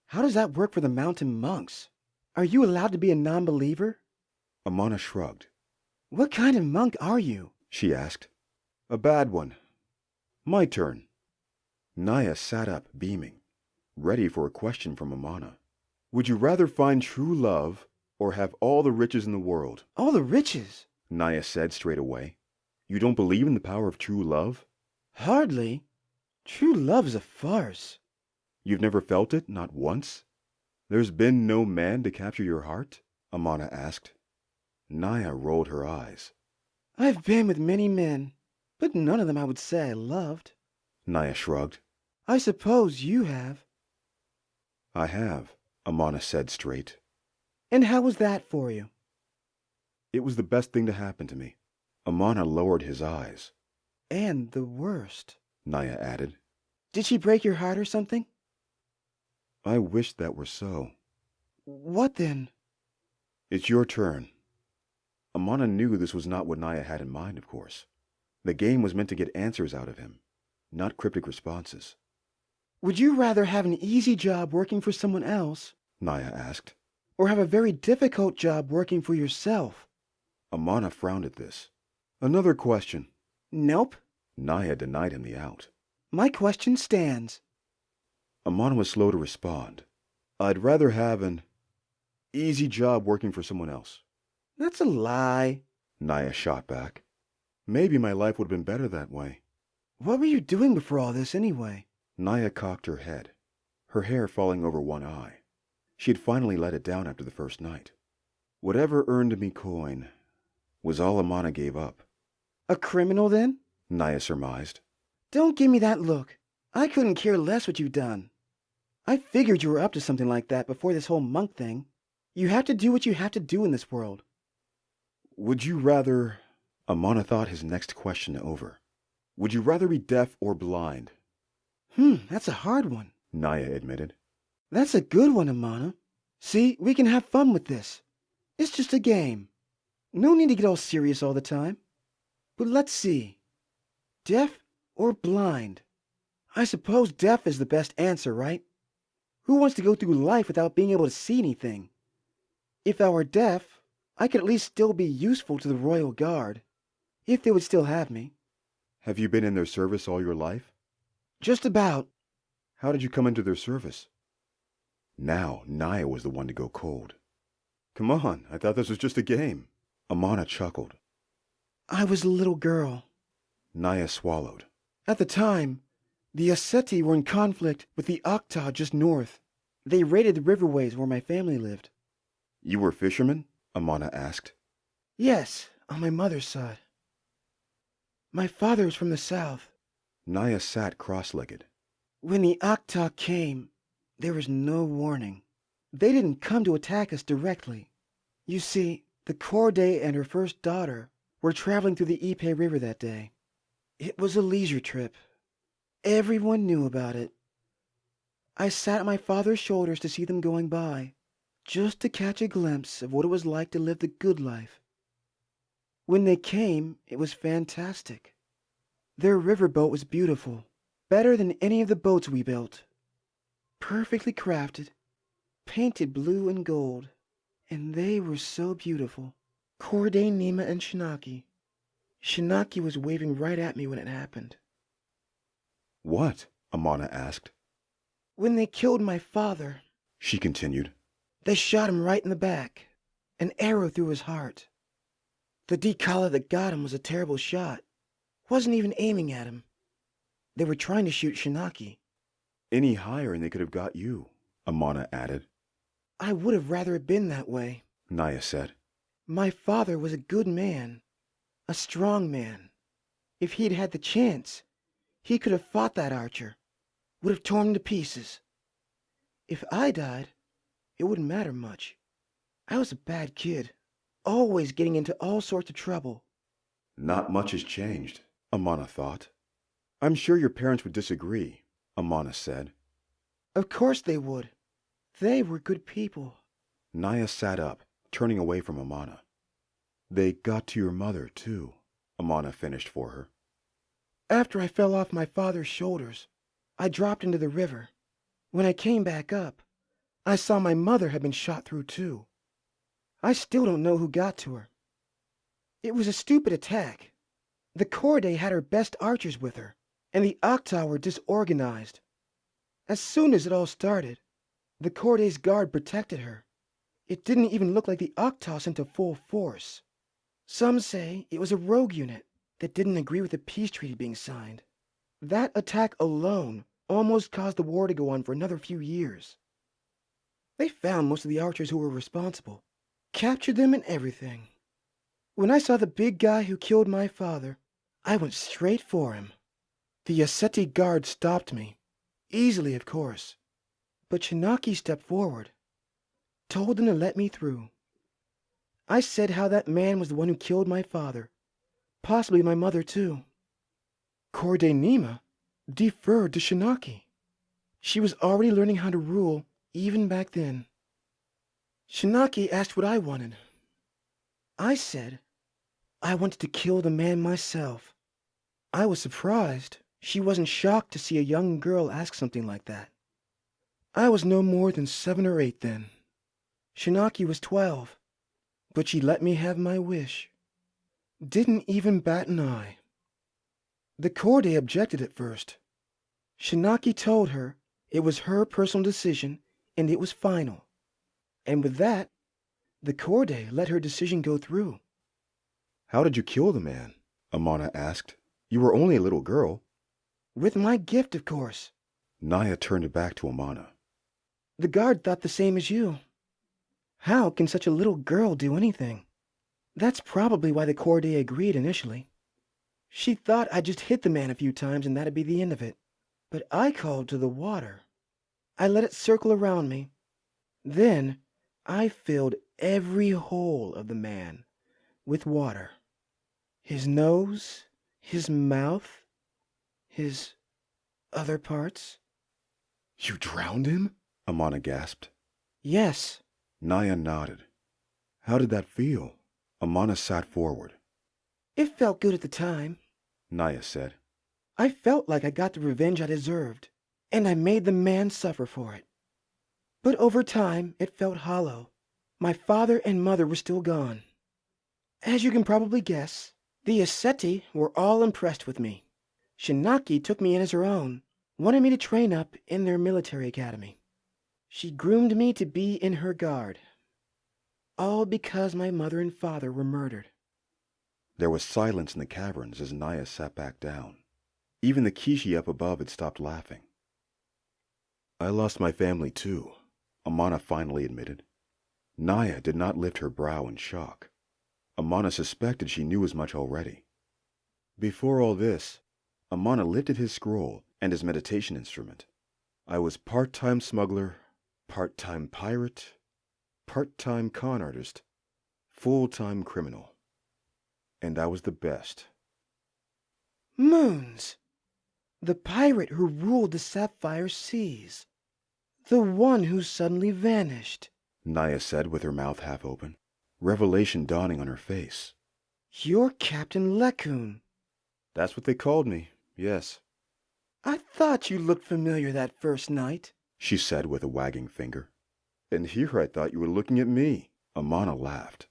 How does that work for the mountain monks? Are you allowed to be a non-believer? Amana shrugged. What kind of monk are you? She asked. A bad one. My turn. Naya sat up, beaming, ready for a question from Amana. Would you rather find true love or have all the riches in the world? All the riches? Naya said straight away. You don't believe in the power of true love? Hardly. True love's a farce. You've never felt it, not once? There's been no man to capture your heart? Amana asked. Naya rolled her eyes. I've been with many men, but none of them I would say I loved. Naya shrugged. I suppose you have. I have, Amana said straight. And how was that for you? It was the best thing to happen to me. Amana lowered his eyes. And the worst, Naya added. Did she break your heart or something? I wish that were so. What then? It's your turn. Amana knew this was not what Naya had in mind, of course. The game was meant to get answers out of him, not cryptic responses. Would you rather have an easy job working for someone else, Naya asked, or have a very difficult job working for yourself? Amana frowned at this. Another question. Nope. Naya denied him the out. My question stands. Amana was slow to respond. I'd rather have an easy job working for someone else. That's a lie, Naya shot back. Maybe my life would have been better that way. What were you doing before all this anyway? Naya cocked her head, her hair falling over one eye. She had finally let it down after the first night. Whatever earned me coin was all Amana gave up. A criminal then? Naya surmised. Don't give me that look. I couldn't care less what you've done. I figured you were up to something like that before this whole monk thing. You have to do what you have to do in this world. Would you rather... Amana thought his next question over. Would you rather be deaf or blind? That's a hard one, Naya admitted. That's a good one, Amana. See, we can have fun with this. It's just a game. No need to get all serious all the time. But let's see. Deaf or blind? I suppose deaf is the best answer, right? Who wants to go through life without being able to see anything? If I were deaf, I could at least still be useful to the Royal Guard, if they would still have me. Have you been in their service all your life? Just about. How did you come into their service? Now, Naya was the one to go cold. Come on, I thought this was just a game. Amana chuckled. I was a little girl. Naya swallowed. At the time, the Aseti were in conflict with the Okta just north. They raided the riverways where my family lived. You were fishermen? Amana asked. Yes, on my mother's side. My father was from the south. Naya sat cross-legged. When the Okta came, there was no warning. They didn't come to attack us directly. You see, the Corday and her first daughter were traveling through the Ipe River that day. It was a leisure trip. Everyone knew about it. I sat at my father's shoulders to see them going by, just to catch a glimpse of what it was like to live the good life. When they came, it was fantastic. Their riverboat was beautiful, better than any of the boats we built. Perfectly crafted, painted blue and gold, and they were so beautiful. Corday, Nima, and Shinaki. Shinaki was waving right at me when it happened. What? Amana asked. When they killed my father, She continued. they shot him right in the back, an arrow through his heart. The Dikala that got him was a terrible shot. Wasn't even aiming at him. They were trying to shoot Shinaki. Any higher and they could have got you, Amana added. I would have rather it been that way. Naya said. My father was a good man, a strong man. If he'd had the chance, he could have fought that archer, would have torn him to pieces. If I died, it wouldn't matter much. I was a bad kid, always getting into all sorts of trouble. Not much has changed, Amana thought. I'm sure your parents would disagree, Amana said. Of course they would. They were good people. Naya sat up, turning away from Amana. They got to your mother, too, Amana finished for her. After I fell off my father's shoulders, I dropped into the river. When I came back up, I saw my mother had been shot through too. I still don't know who got to her. It was a stupid attack. The Corday had her best archers with her, and the Okta were disorganized. As soon as it all started, the Corday's guard protected her. It didn't even look like the Okta sent a full force. Some say it was a rogue unit that didn't agree with the peace treaty being signed. That attack alone almost caused the war to go on for another few years. They found most of the archers who were responsible, captured them and everything. When I saw the big guy who killed my father, I went straight for him. The Aseti guard stopped me, easily of course, But Shinaki stepped forward, told them to let me through. I said how that man was the one who killed my father, possibly my mother too. Corday Nima deferred to Shinaki. She was already learning how to rule even back then. Shinaki asked what I wanted. I said I wanted to kill the man myself. I was surprised she wasn't shocked to see a young girl ask something like that. I was no more than 7 or 8 then. Shinaki was 12, but she let me have my wish. Didn't even bat an eye. The Corday objected at first. Shinaki told her it was her personal decision and it was final. And with that, the Corday let her decision go through. How did you kill the man? Amana asked. You were only a little girl. With my gift, of course. Naya turned it back to Amana. The guard thought the same as you. How can such a little girl do anything? That's probably why the Corday agreed initially. She thought I'd just hit the man a few times and that'd be the end of it. But I called to the water. I let it circle around me. Then I filled every hole of the man with water. His nose, his mouth, his other parts. You drowned him? Amana gasped. Yes. Naya nodded. How did that feel? Amana sat forward. It felt good at the time, Naya said. I felt like I got the revenge I deserved, and I made the man suffer for it. But over time, it felt hollow. My father and mother were still gone. As you can probably guess, the Aseti were all impressed with me. Shinaki took me in as her own, wanted me to train up in their military academy. She groomed me to be in her guard. All because my mother and father were murdered. There was silence in the caverns as Naya sat back down. Even the Kishi up above had stopped laughing. I lost my family too, Amana finally admitted. Naya did not lift her brow in shock. Amana suspected she knew as much already. Before all this, Amana lifted his scroll and his meditation instrument. I was part-time smuggler, part-time pirate, part-time con artist, full-time criminal. And I was the best. Moons! The pirate who ruled the sapphire seas. The one who suddenly vanished. Naya said with her mouth half open, revelation dawning on her face. You're Captain Lekun. That's what they called me, yes. I thought you looked familiar that first night, she said with a wagging finger. And here I thought you were looking at me. Amana laughed.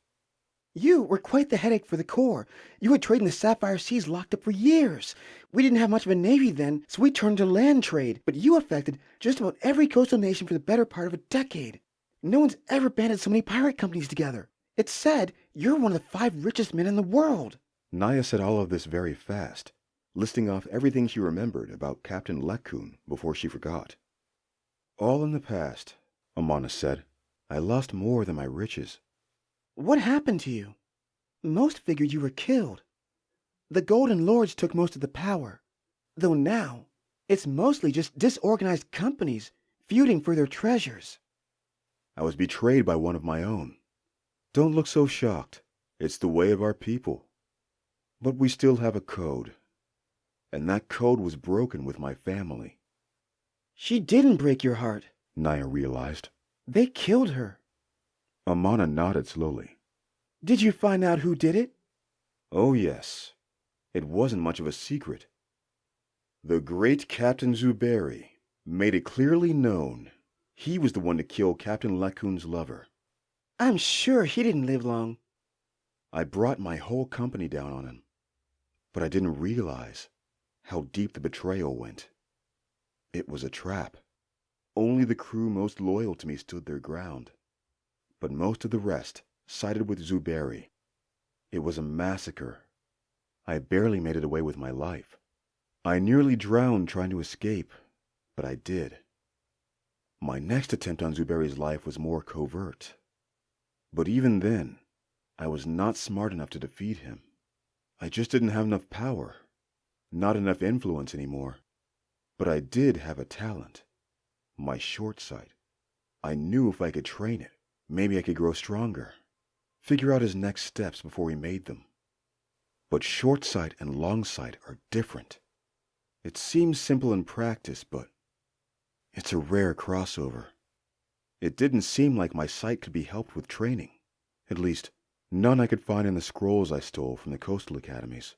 You were quite the headache for the Corps. You had trade in the Sapphire Seas locked up for years. We didn't have much of a navy then, so we turned to land trade. But you affected just about every coastal nation for the better part of a decade. No one's ever banded so many pirate companies together. It's said you're one of the 5 richest men in the world. Naya said all of this very fast, listing off everything she remembered about Captain Lekun before she forgot. All in the past, Amana said. I lost more than my riches. What happened to you? Most figured you were killed. The Golden Lords took most of the power, though now it's mostly just disorganized companies feuding for their treasures. I was betrayed by one of my own. Don't look so shocked. It's the way of our people. But we still have a code. And that code was broken with my family. She didn't break your heart, Naya realized. They killed her. Amana nodded slowly. Did you find out who did it? Oh, yes. It wasn't much of a secret. The great Captain Zuberi made it clearly known he was the one to kill Captain Lekun's lover. I'm sure he didn't live long. I brought my whole company down on him, but I didn't realize how deep the betrayal went. It was a trap. Only the crew most loyal to me stood their ground, but most of the rest sided with Zuberi. It was a massacre. I barely made it away with my life. I nearly drowned trying to escape, but I did. My next attempt on Zuberi's life was more covert. But even then, I was not smart enough to defeat him. I just didn't have enough power, not enough influence anymore. But I did have a talent. My short sight. I knew if I could train it, maybe I could grow stronger. Figure out his next steps before he made them. But short sight and long sight are different. It seems simple in practice, but it's a rare crossover. It didn't seem like my sight could be helped with training. At least, none I could find in the scrolls I stole from the coastal academies.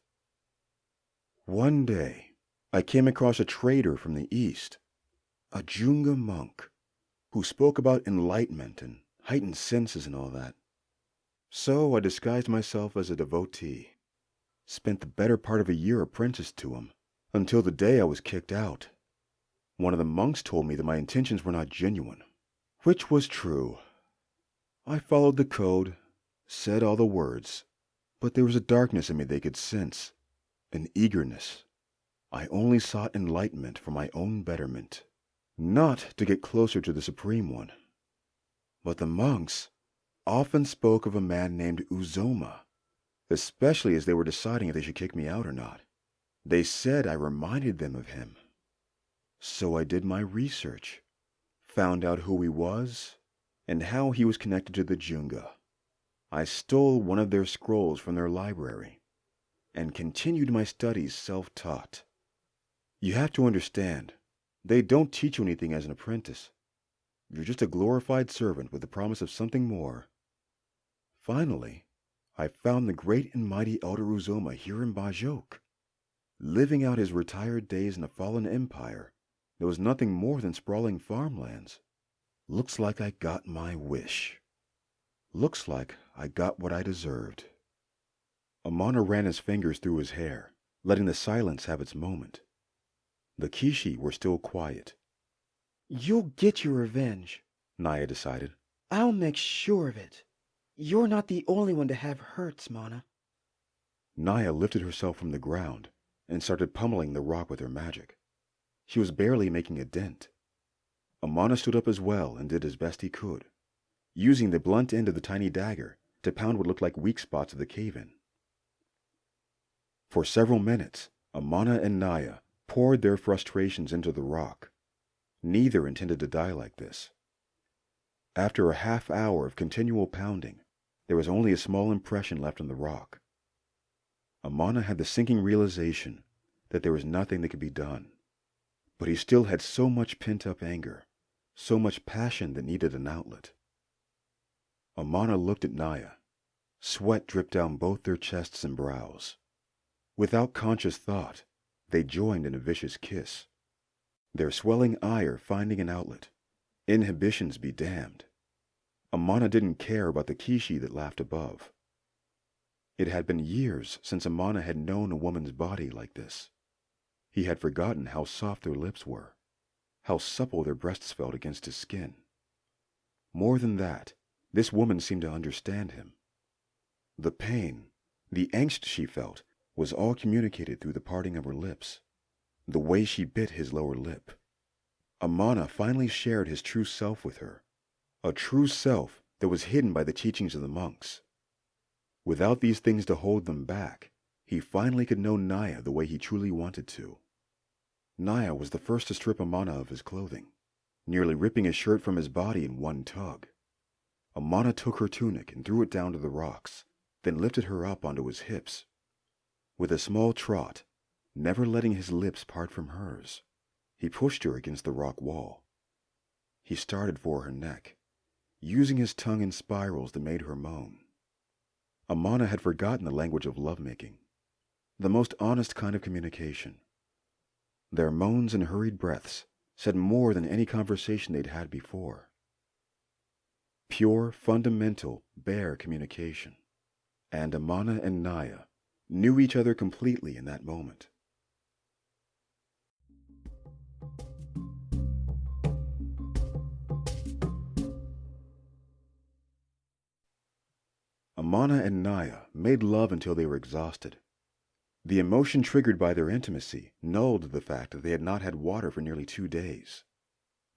One day, I came across a trader from the east, a Junga monk, who spoke about enlightenment and heightened senses and all that. So I disguised myself as a devotee, spent the better part of a year apprenticed to him, until the day I was kicked out. One of the monks told me that my intentions were not genuine, which was true. I followed the code, said all the words, but there was a darkness in me they could sense, an eagerness. I only sought enlightenment for my own betterment, not to get closer to the Supreme One. But the monks often spoke of a man named Uzoma, especially as they were deciding if they should kick me out or not. They said I reminded them of him. So I did my research, found out who he was, and how he was connected to the Junga. I stole one of their scrolls from their library, and continued my studies self-taught. You have to understand, they don't teach you anything as an apprentice. You're just a glorified servant with the promise of something more. Finally, I found the great and mighty Elder Uzoma here in Bajok, living out his retired days in a fallen empire that was nothing more than sprawling farmlands. Looks like I got my wish. Looks like I got what I deserved. Amana ran his fingers through his hair, letting the silence have its moment. The Kishi were still quiet. You'll get your revenge, Naya decided. I'll make sure of it. You're not the only one to have hurts, Mana. Naya lifted herself from the ground and started pummeling the rock with her magic. She was barely making a dent. Amana stood up as well and did as best he could, using the blunt end of the tiny dagger to pound what looked like weak spots of the cave-in. For several minutes, Amana and Naya poured their frustrations into the rock. Neither intended to die like this. After a half hour of continual pounding, there was only a small impression left on the rock. Amana had the sinking realization that there was nothing that could be done. But he still had so much pent-up anger, so much passion that needed an outlet. Amana looked at Naya. Sweat dripped down both their chests and brows. Without conscious thought, they joined in a vicious kiss. Their swelling ire finding an outlet. Inhibitions be damned. Amana didn't care about the Kishi that laughed above. It had been years since Amana had known a woman's body like this. He had forgotten how soft their lips were, how supple their breasts felt against his skin. More than that, this woman seemed to understand him. The pain, the angst she felt, was all communicated through the parting of her lips, the way she bit his lower lip. Amana finally shared his true self with her, a true self that was hidden by the teachings of the monks. Without these things to hold them back, he finally could know Naya the way he truly wanted to. Naya was the first to strip Amana of his clothing, nearly ripping his shirt from his body in one tug. Amana took her tunic and threw it down to the rocks, then lifted her up onto his hips. With a small trot, never letting his lips part from hers, he pushed her against the rock wall. He started for her neck, using his tongue in spirals that made her moan. Amana had forgotten the language of lovemaking, the most honest kind of communication. Their moans and hurried breaths said more than any conversation they'd had before. Pure, fundamental, bare communication. And Amana and Naya knew each other completely in that moment. Amana and Naya made love until they were exhausted. The emotion triggered by their intimacy nulled the fact that they had not had water for nearly 2 days.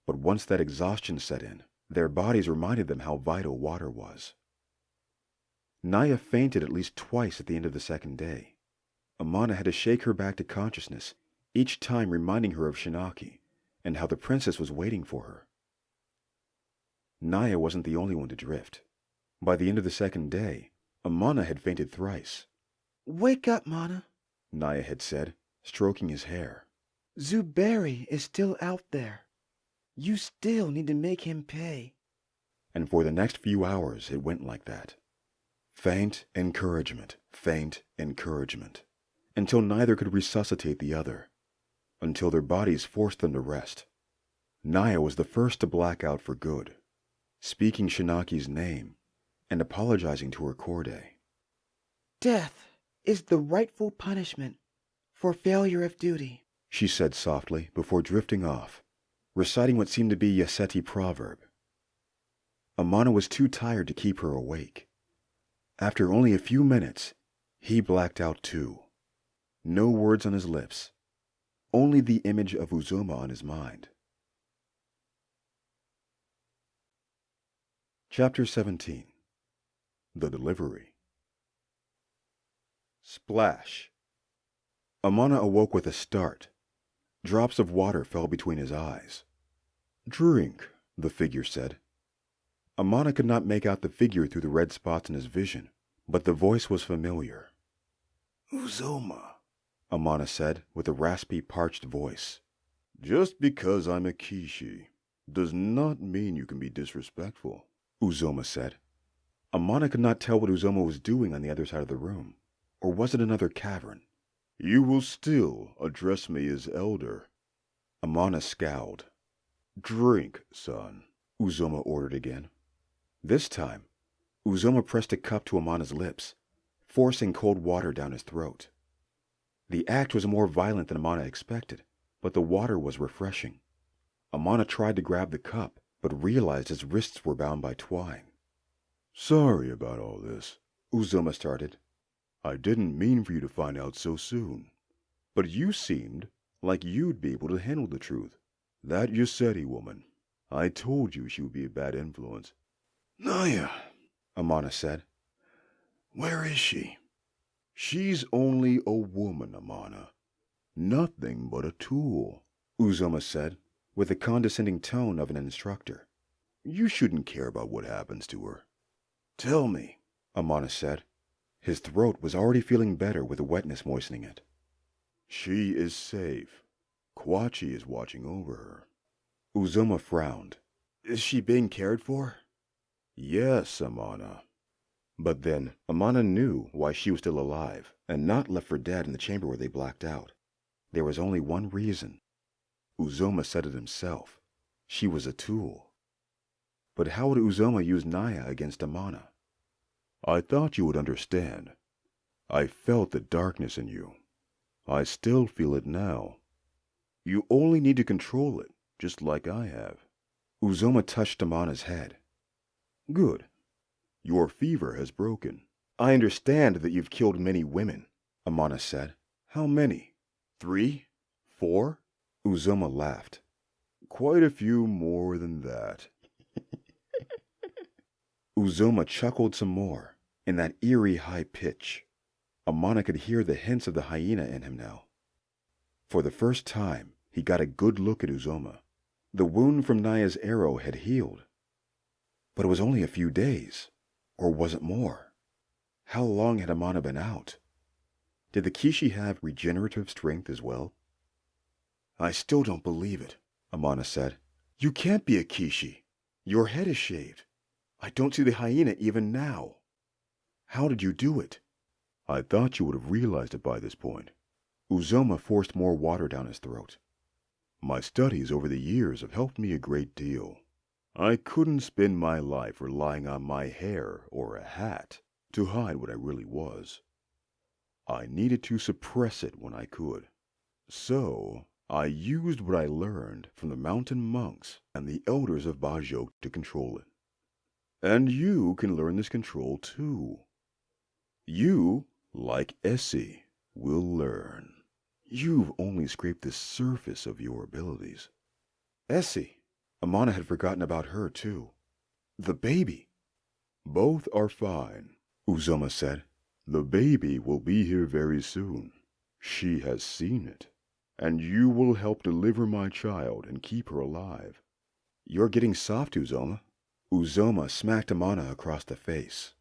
But once that exhaustion set in, their bodies reminded them how vital water was. Naya fainted at least twice at the end of the second day. Amana had to shake her back to consciousness, each time reminding her of Shinaki and how the princess was waiting for her. Naya wasn't the only one to drift. By the end of the second day, Amana had fainted thrice. Wake up, Mana, Naya had said, stroking his hair. Zuberi is still out there. You still need to make him pay. And for the next few hours it went like that. Faint encouragement, until neither could resuscitate the other, until their bodies forced them to rest. Naya was the first to black out for good, speaking Shinaki's name and apologizing to her Korde. Death is the rightful punishment for failure of duty, she said softly before drifting off, reciting what seemed to be Yaseti proverb. Amana was too tired to keep her awake. After only a few minutes, he blacked out too. No words on his lips, only the image of Uzoma on his mind. Chapter 17. The Delivery. Splash. Amana awoke with a start. Drops of water fell between his eyes. Drink, the figure said. Amana could not make out the figure through the red spots in his vision, but the voice was familiar. Uzoma, Amana said with a raspy, parched voice. Just because I'm a Kishi does not mean you can be disrespectful, Uzoma said. Amana could not tell what Uzoma was doing on the other side of the room, or was it another cavern? You will still address me as elder. Amana scowled. Drink, son, Uzoma ordered again. This time, Uzoma pressed a cup to Amana's lips, forcing cold water down his throat. The act was more violent than Amana expected, but the water was refreshing. Amana tried to grab the cup, but realized his wrists were bound by twine. Sorry about all this, Uzoma started. I didn't mean for you to find out so soon, but you seemed like you'd be able to handle the truth. That Yaseti woman, I told you she would be a bad influence. Naya, Amana said. Where is she? She's only a woman, Amana. Nothing but a tool, Uzoma said, with the condescending tone of an instructor. You shouldn't care about what happens to her. Tell me, Amana said. His throat was already feeling better with the wetness moistening it. She is safe. Kwachi is watching over her. Uzoma frowned. Is she being cared for? Yes, Amana. But then Amana knew why she was still alive and not left for dead in the chamber where they blacked out. There was only one reason. Uzoma said it himself. She was a tool. But how would Uzoma use Naya against Amana? I thought you would understand. I felt the darkness in you. I still feel it now. You only need to control it, just like I have. Uzoma touched Amana's head. Good. Your fever has broken. I understand that you've killed many women, Amana said. How many? 3? 4? Uzoma laughed. Quite a few more than that. Uzoma chuckled some more, in that eerie high pitch. Amana could hear the hints of the hyena in him now. For the first time, he got a good look at Uzoma. The wound from Naya's arrow had healed. But it was only a few days. Or was it more? How long had Amana been out? Did the Kishi have regenerative strength as well? I still don't believe it, Amana said. You can't be a Kishi. Your head is shaved. I don't see the hyena even now. How did you do it? I thought you would have realized it by this point. Uzoma forced more water down his throat. My studies over the years have helped me a great deal. I couldn't spend my life relying on my hair or a hat to hide what I really was. I needed to suppress it when I could. So I used what I learned from the mountain monks and the elders of Bajok to control it. And you can learn this control too. You, like Essie, will learn. You've only scraped the surface of your abilities. Essie. Amana had forgotten about her too. The baby. Both are fine, Uzoma said. The baby will be here very soon. She has seen it. and you will help deliver my child and keep her alive. You're getting soft, Uzoma. Uzoma smacked Amana across the face.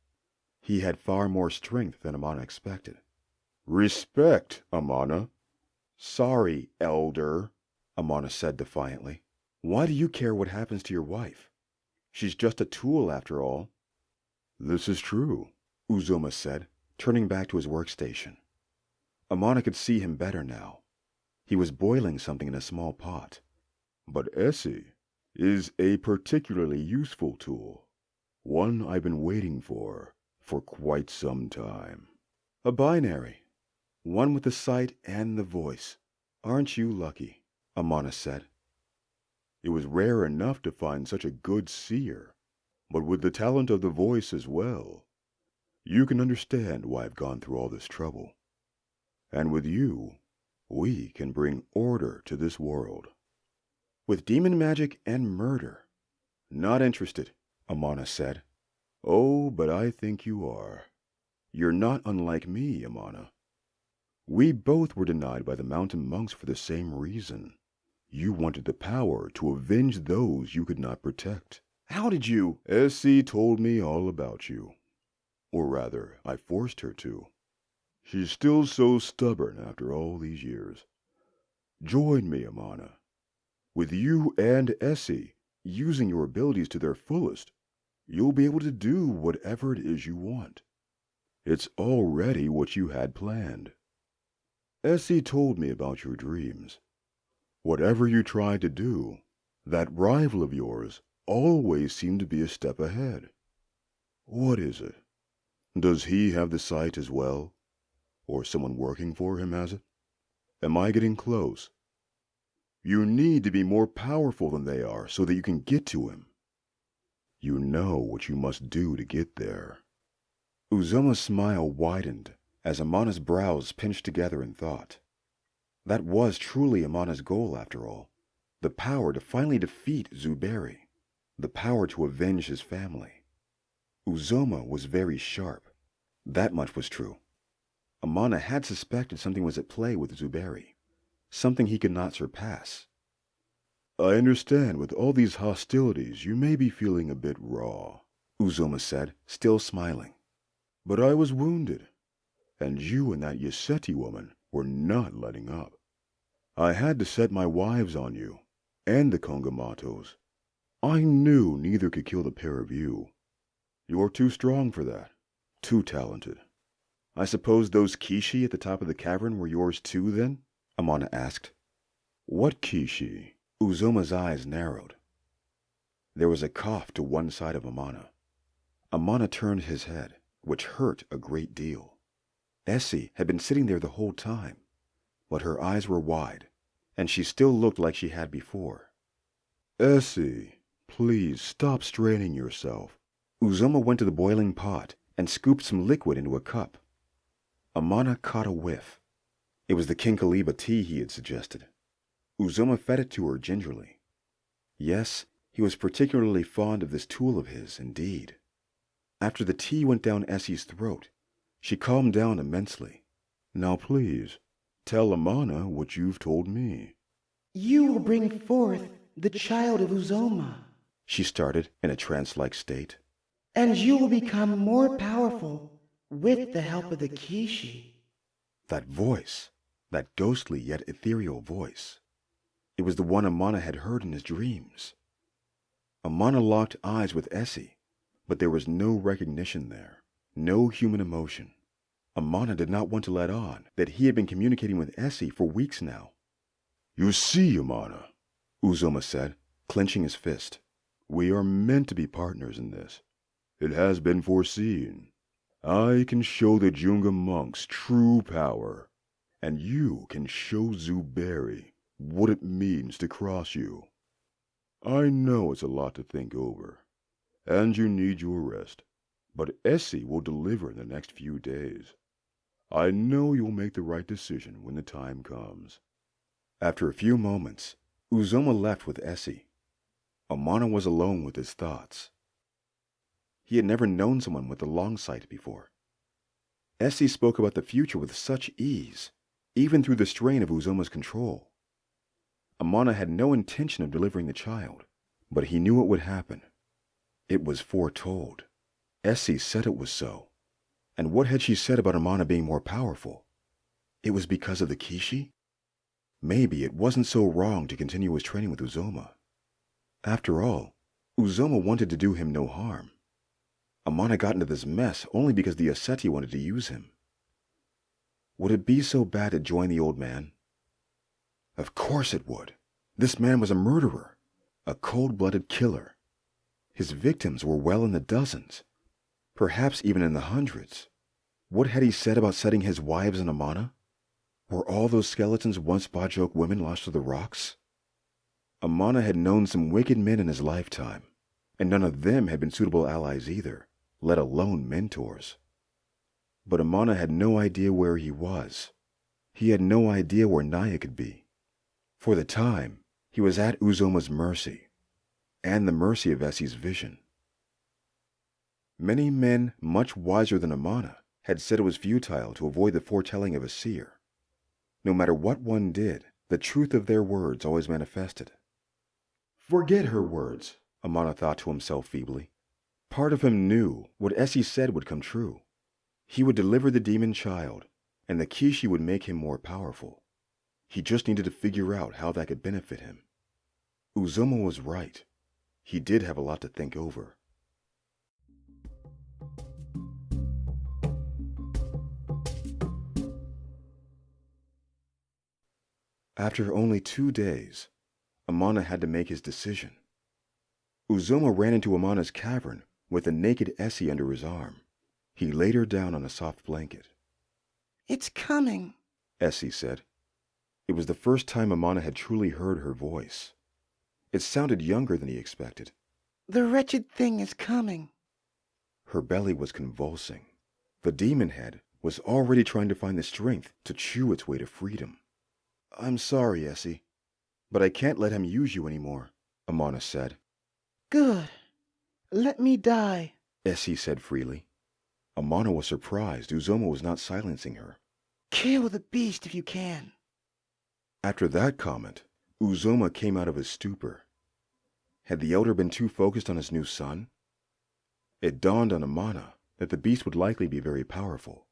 He had far more strength than Amana expected. Respect, Amana. Sorry, Elder, Amana said defiantly. Why do you care what happens to your wife? She's just a tool after all. This is true, Uzoma said, turning back to his workstation. Amana could see him better now. He was boiling something in a small pot. But Essie is a particularly useful tool, one I've been waiting for quite some time. A binary, one with the sight and the voice. Aren't you lucky? Amana said. It was rare enough to find such a good seer, but with the talent of the voice as well, you can understand why I've gone through all this trouble. And with you, we can bring order to this world. With demon magic and murder. Not interested, Amana said. Oh, but I think you are. You're not unlike me, Amana. We both were denied by the mountain monks for the same reason. You wanted the power to avenge those you could not protect. How did you? Essie told me all about you. Or rather, I forced her to. She's still so stubborn after all these years. Join me, Amana. With you and Essie using your abilities to their fullest, you'll be able to do whatever it is you want. It's already what you had planned. Essie told me about your dreams. Whatever you tried to do, that rival of yours always seemed to be a step ahead. What is it? Does he have the sight as well? Or someone working for him has it? Am I getting close? You need to be more powerful than they are so that you can get to him. You know what you must do to get there. Uzoma's smile widened as Amana's brows pinched together in thought. That was truly Amana's goal, after all. The power to finally defeat Zuberi. The power to avenge his family. Uzoma was very sharp. That much was true. Amana had suspected something was at play with Zuberi. Something he could not surpass. I understand with all these hostilities you may be feeling a bit raw, Uzoma said, still smiling. But I was wounded, and you and that Yoseti woman were not letting up. I had to set my wives on you, and the Kongamatos. I knew neither could kill the pair of you. You're too strong for that, too talented. I suppose those Kishi at the top of the cavern were yours too, then? Amana asked. What Kishi? Uzoma's eyes narrowed. There was a cough to one side of Amana. Amana turned his head, which hurt a great deal. Essie had been sitting there the whole time, but her eyes were wide, and she still looked like she had before. Essie, please stop straining yourself. Uzoma went to the boiling pot and scooped some liquid into a cup. Amana caught a whiff. It was the Kinkaliba tea he had suggested. Uzoma fed it to her gingerly. Yes, he was particularly fond of this tool of his, indeed. After the tea went down Essie's throat, she calmed down immensely. Now please, tell Amana what you've told me. You will bring forth the child of Uzoma, she started in a trance-like state. And you will become more powerful with the help of the Kishi. That voice, that ghostly yet ethereal voice. It was the one Amana had heard in his dreams. Amana locked eyes with Essie, but there was no recognition there, no human emotion. Amana did not want to let on that he had been communicating with Essie for weeks now. You see, Amana, Uzoma said, clenching his fist. We are meant to be partners in this. It has been foreseen. I can show the Junga monks true power, and you can show Zuberi what it means to cross you. I know it's a lot to think over, and you need your rest, but Essie will deliver in the next few days. I know you'll make the right decision when the time comes. After a few moments, Uzoma left with Essie. Amana was alone with his thoughts. He had never known someone with a long sight before. Essie spoke about the future with such ease, even through the strain of Uzoma's control. Amana had no intention of delivering the child, but he knew it would happen. It was foretold. Essie said it was so. And what had she said about Amana being more powerful? It was because of the Kishi? Maybe it wasn't so wrong to continue his training with Uzoma. After all, Uzoma wanted to do him no harm. Amana got into this mess only because the Aseti wanted to use him. Would it be so bad to join the old man? Of course it would. This man was a murderer, a cold-blooded killer. His victims were well in the dozens, perhaps even in the hundreds. What had he said about setting his wives on Amana? Were all those skeletons once Bajok women lost to the rocks? Amana had known some wicked men in his lifetime, and none of them had been suitable allies either, let alone mentors. But Amana had no idea where he was. He had no idea where Naya could be. For the time, he was at Uzoma's mercy, and the mercy of Essie's vision. Many men much wiser than Amana had said it was futile to avoid the foretelling of a seer. No matter what one did, the truth of their words always manifested. Forget her words, Amana thought to himself feebly. Part of him knew what Essie said would come true. He would deliver the demon child, and the Kishi would make him more powerful. He just needed to figure out how that could benefit him. Uzoma was right. He did have a lot to think over. After only 2 days, Amana had to make his decision. Uzoma ran into Amana's cavern with a naked Essie under his arm. He laid her down on a soft blanket. "It's coming," Essie said. It was the first time Amana had truly heard her voice. It sounded younger than he expected. "The wretched thing is coming." Her belly was convulsing. The demon head was already trying to find the strength to chew its way to freedom. I'm sorry, Essie, but I can't let him use you anymore, Amana said. "Good. Let me die," Essie said freely. Amana was surprised Uzoma was not silencing her. "Kill the beast if you can." After that comment, Uzoma came out of his stupor. Had the elder been too focused on his new son? It dawned on Amana that the beast would likely be very powerful.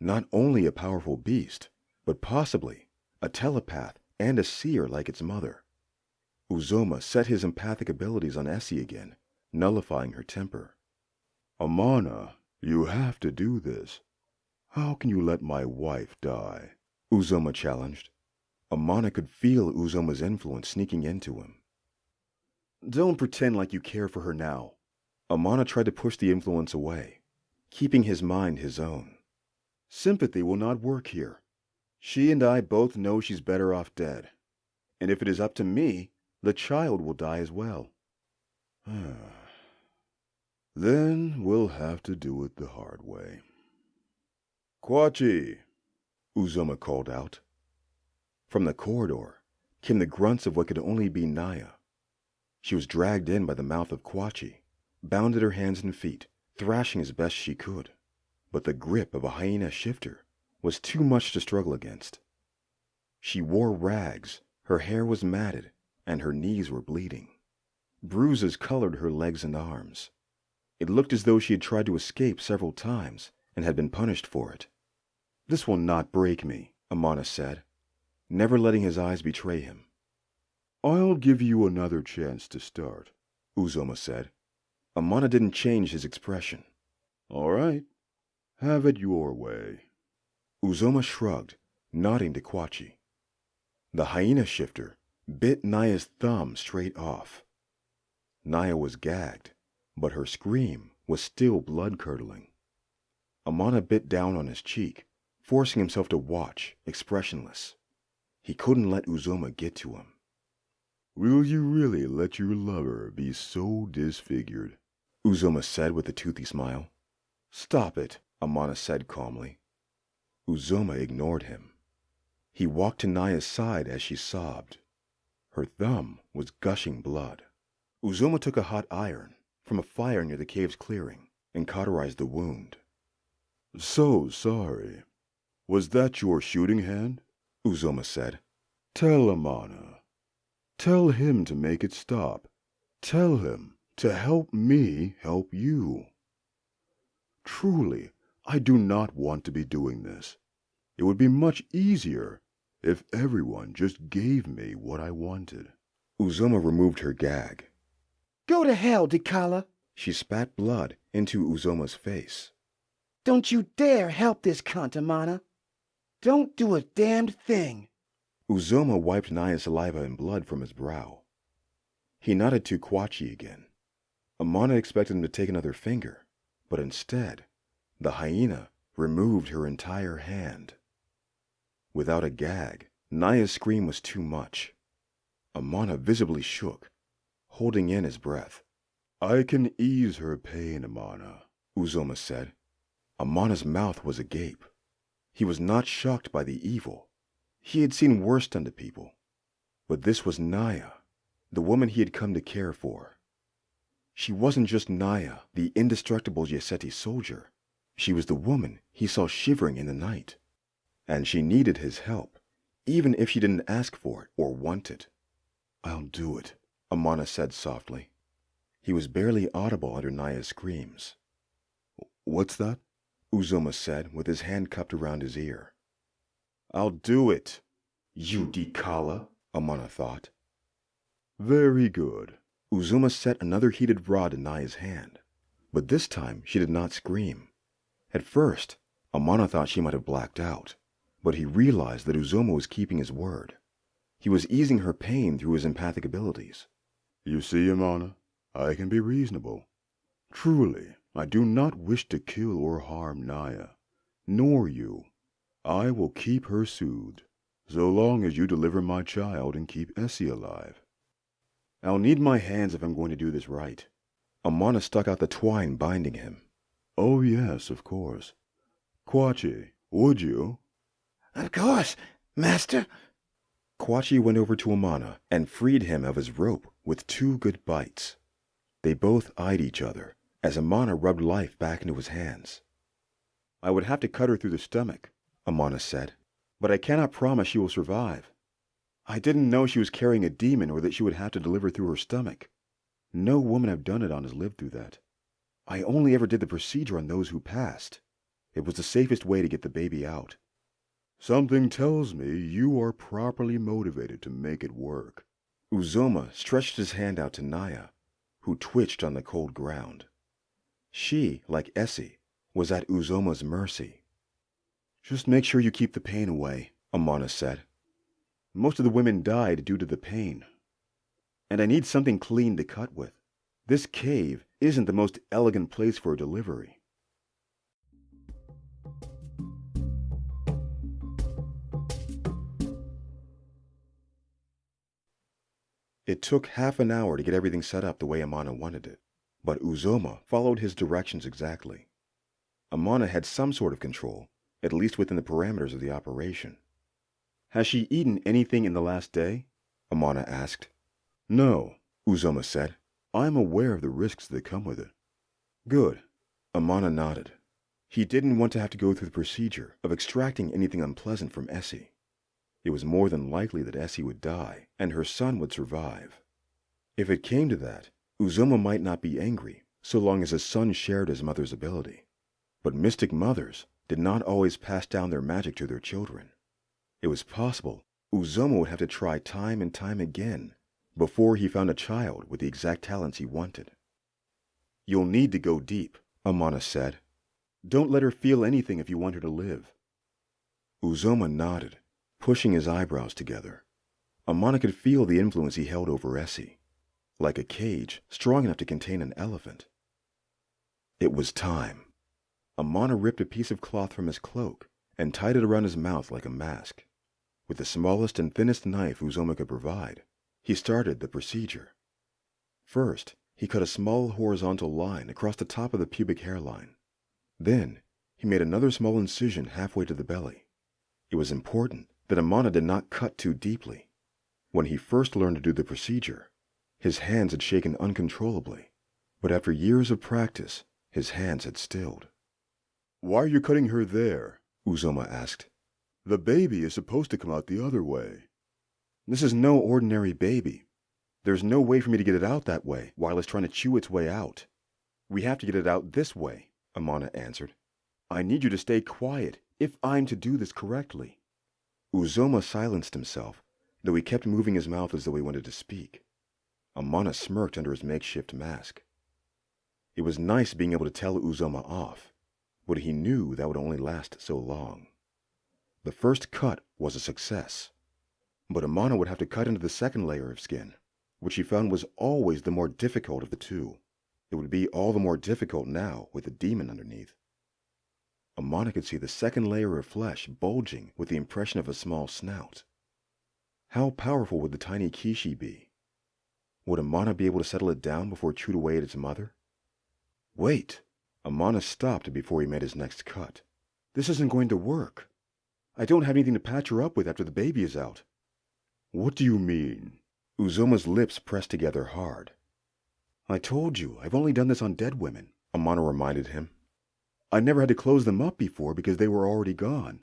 Not only a powerful beast, but possibly a telepath and a seer like its mother. Uzoma set his empathic abilities on Essie again, nullifying her temper. Amana, you have to do this. How can you let my wife die? Uzoma challenged. Amana could feel Uzoma's influence sneaking into him. Don't pretend like you care for her now. Amana tried to push the influence away, keeping his mind his own. Sympathy will not work here. She and I both know she's better off dead. And if it is up to me, the child will die as well. Then we'll have to do it the hard way. Kwachi, Uzoma called out. From the corridor came the grunts of what could only be Naya. She was dragged in by the mouth of Kwachi, bound at her hands and feet, thrashing as best she could. But the grip of a hyena shifter was too much to struggle against. She wore rags, her hair was matted, and her knees were bleeding. Bruises colored her legs and arms. It looked as though she had tried to escape several times and had been punished for it. This will not break me, Amana said, never letting his eyes betray him. I'll give you another chance to start, Uzoma said. Amana didn't change his expression. All right, have it your way. Uzoma shrugged, nodding to Kwachi. The hyena shifter bit Naya's thumb straight off. Naya was gagged, but her scream was still blood-curdling. Amana bit down on his cheek, forcing himself to watch, expressionless. He couldn't let Uzoma get to him. Will you really let your lover be so disfigured? Uzoma said with a toothy smile. Stop it, Amana said calmly. Uzoma ignored him. He walked to Naya's side as she sobbed. Her thumb was gushing blood. Uzoma took a hot iron from a fire near the cave's clearing and cauterized the wound. So sorry. Was that your shooting hand? Uzoma said. Tell Amana. Tell him to make it stop. Tell him to help me help you. Truly, I do not want to be doing this. It would be much easier if everyone just gave me what I wanted. Uzoma removed her gag. Go to hell, Dikala. She spat blood into Uzoma's face. Don't you dare help this cunt, Amana. Don't do a damned thing. Uzoma wiped Naya's saliva and blood from his brow. He nodded to Kwachi again. Amana expected him to take another finger, but instead, the hyena removed her entire hand. Without a gag, Naya's scream was too much. Amana visibly shook, holding in his breath. I can ease her pain, Amana, Uzoma said. Amana's mouth was agape. He was not shocked by the evil. He had seen worse done to people. But this was Naya, the woman he had come to care for. She wasn't just Naya, the indestructible Yeseti soldier. She was the woman he saw shivering in the night. And she needed his help, even if she didn't ask for it or want it. I'll do it, Amana said softly. He was barely audible under Naya's screams. What's that? Uzoma said with his hand cupped around his ear. I'll do it, you Dikala, Amana thought. Very good. Uzoma set another heated rod in Naya's hand, but this time she did not scream. At first, Amana thought she might have blacked out, but he realized that Uzoma was keeping his word. He was easing her pain through his empathic abilities. You see, Amana, I can be reasonable. Truly, I do not wish to kill or harm Naya, nor you. I will keep her soothed, so long as you deliver my child and keep Essie alive. I'll need my hands if I'm going to do this right. Amana stuck out the twine binding him. Oh yes, of course. Kwachi, would you? Of course, master. Kwachi went over to Amana and freed him of his rope with 2 good bites. They both eyed each other as Amana rubbed life back into his hands. I would have to cut her through the stomach, Amana said, but I cannot promise she will survive. I didn't know she was carrying a demon or that she would have to deliver through her stomach. No woman I've done it on has lived through that. I only ever did the procedure on those who passed. It was the safest way to get the baby out. Something tells me you are properly motivated to make it work. Uzoma stretched his hand out to Naya, who twitched on the cold ground. She, like Essie, was at Uzoma's mercy. Just make sure you keep the pain away, Amana said. Most of the women died due to the pain. And I need something clean to cut with. This cave isn't the most elegant place for a delivery. It took half an hour to get everything set up the way Amana wanted it, but Uzoma followed his directions exactly. Amana had some sort of control, at least within the parameters of the operation. Has she eaten anything in the last day? Amana asked. No, Uzoma said. I am aware of the risks that come with it. Good. Amana nodded. He didn't want to have to go through the procedure of extracting anything unpleasant from Essie. It was more than likely that Essie would die, and her son would survive. If it came to that, Uzoma might not be angry, so long as his son shared his mother's ability. But mystic mothers did not always pass down their magic to their children. It was possible Uzoma would have to try time and time again before he found a child with the exact talents he wanted. You'll need to go deep, Amana said. Don't let her feel anything if you want her to live. Uzoma nodded, pushing his eyebrows together. Amana could feel the influence he held over Essie, like a cage strong enough to contain an elephant. It was time. Amana ripped a piece of cloth from his cloak and tied it around his mouth like a mask. With the smallest and thinnest knife Uzoma could provide, he started the procedure. First, he cut a small horizontal line across the top of the pubic hairline. Then, he made another small incision halfway to the belly. It was important that Amana did not cut too deeply. When he first learned to do the procedure, his hands had shaken uncontrollably, but after years of practice, his hands had stilled. Why are you cutting her there? Uzoma asked. The baby is supposed to come out the other way. This is no ordinary baby. There's no way for me to get it out that way while it's trying to chew its way out. We have to get it out this way, Amana answered. I need you to stay quiet if I'm to do this correctly. Uzoma silenced himself, though he kept moving his mouth as though he wanted to speak. Amana smirked under his makeshift mask. It was nice being able to tell Uzoma off, but he knew that would only last so long. The first cut was a success, but Amana would have to cut into the second layer of skin, which he found was always the more difficult of the two. It would be all the more difficult now with the demon underneath. Amana could see the second layer of flesh bulging with the impression of a small snout. How powerful would the tiny Kishi be? Would Amana be able to settle it down before it chewed away at its mother? Wait! Amana stopped before he made his next cut. This isn't going to work. I don't have anything to patch her up with after the baby is out. What do you mean? Uzoma's lips pressed together hard. I told you, I've only done this on dead women, Amana reminded him. I never had to close them up before because they were already gone.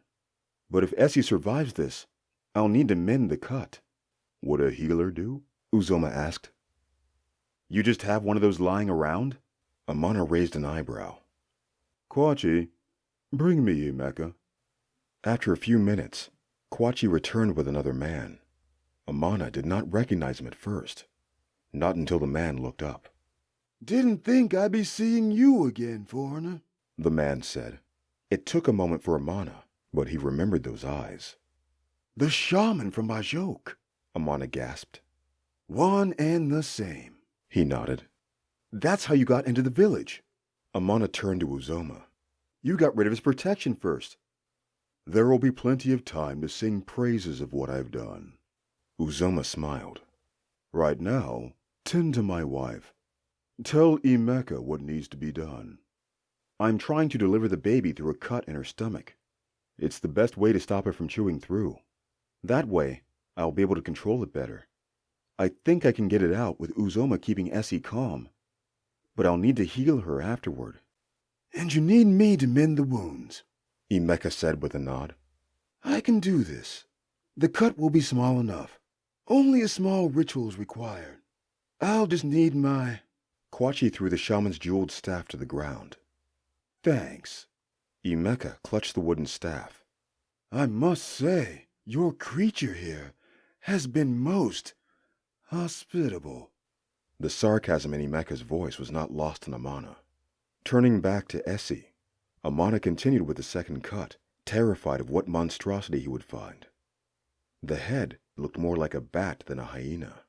But if Essie survives this, I'll need to mend the cut. Would a healer do? Uzoma asked. You just have one of those lying around? Amana raised an eyebrow. Kwachi, bring me Emeka. After a few minutes, Kwachi returned with another man. Amana did not recognize him at first, not until the man looked up. Didn't think I'd be seeing you again, foreigner, the man said. It took a moment for Amana, but he remembered those eyes. The shaman from Bajok, Amana gasped. One and the same, he nodded. That's how you got into the village. Amana turned to Uzoma. You got rid of his protection first. There will be plenty of time to sing praises of what I've done. Uzoma smiled. Right now, tend to my wife. Tell Emeka what needs to be done. I'm trying to deliver the baby through a cut in her stomach. It's the best way to stop it from chewing through. That way, I'll be able to control it better. I think I can get it out with Uzoma keeping Essie calm, but I'll need to heal her afterward. And you need me to mend the wounds, Emeka said with a nod. I can do this. The cut will be small enough. Only a small ritual is required. I'll just need my... Kwachi threw the shaman's jeweled staff to the ground. Thanks. Emeka clutched the wooden staff. I must say, your creature here has been most hospitable. The sarcasm in Emeka's voice was not lost on Amana. Turning back to Essie, Amana continued with the second cut, terrified of what monstrosity he would find. The head looked more like a bat than a hyena.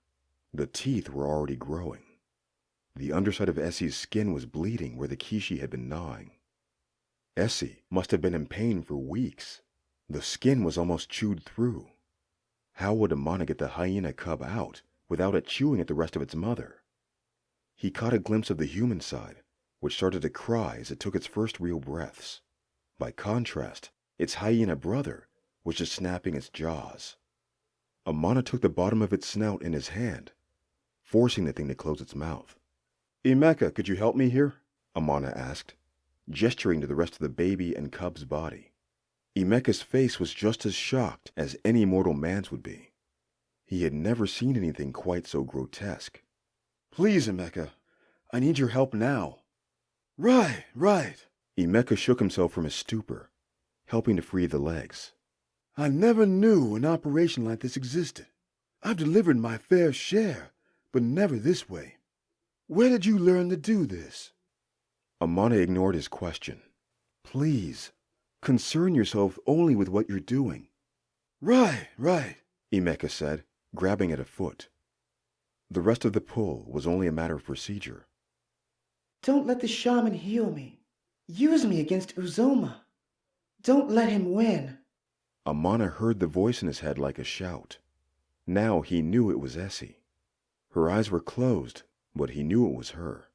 The teeth were already growing. The underside of Essie's skin was bleeding where the Kishi had been gnawing. Essie must have been in pain for weeks. The skin was almost chewed through. How would Amana get the hyena cub out without it chewing at the rest of its mother? He caught a glimpse of the human side, which started to cry as it took its first real breaths. By contrast, its hyena brother was just snapping its jaws. Amana took the bottom of its snout in his hand, forcing the thing to close its mouth. Emeka, could you help me here? Amana asked, gesturing to the rest of the baby and cub's body. Emeka's face was just as shocked as any mortal man's would be. He had never seen anything quite so grotesque. Please, Emeka, I need your help now. Right. Emeka shook himself from his stupor, helping to free the legs. I never knew an operation like this existed. I've delivered my fair share, but never this way. Where did you learn to do this? Amana ignored his question. Please, concern yourself only with what you're doing. Right, Emeka said, grabbing at a foot. The rest of the pull was only a matter of procedure. Don't let the shaman heal me. Use me against Uzoma. Don't let him win. Amana heard the voice in his head like a shout. Now he knew it was Essie. Her eyes were closed, but he knew it was her.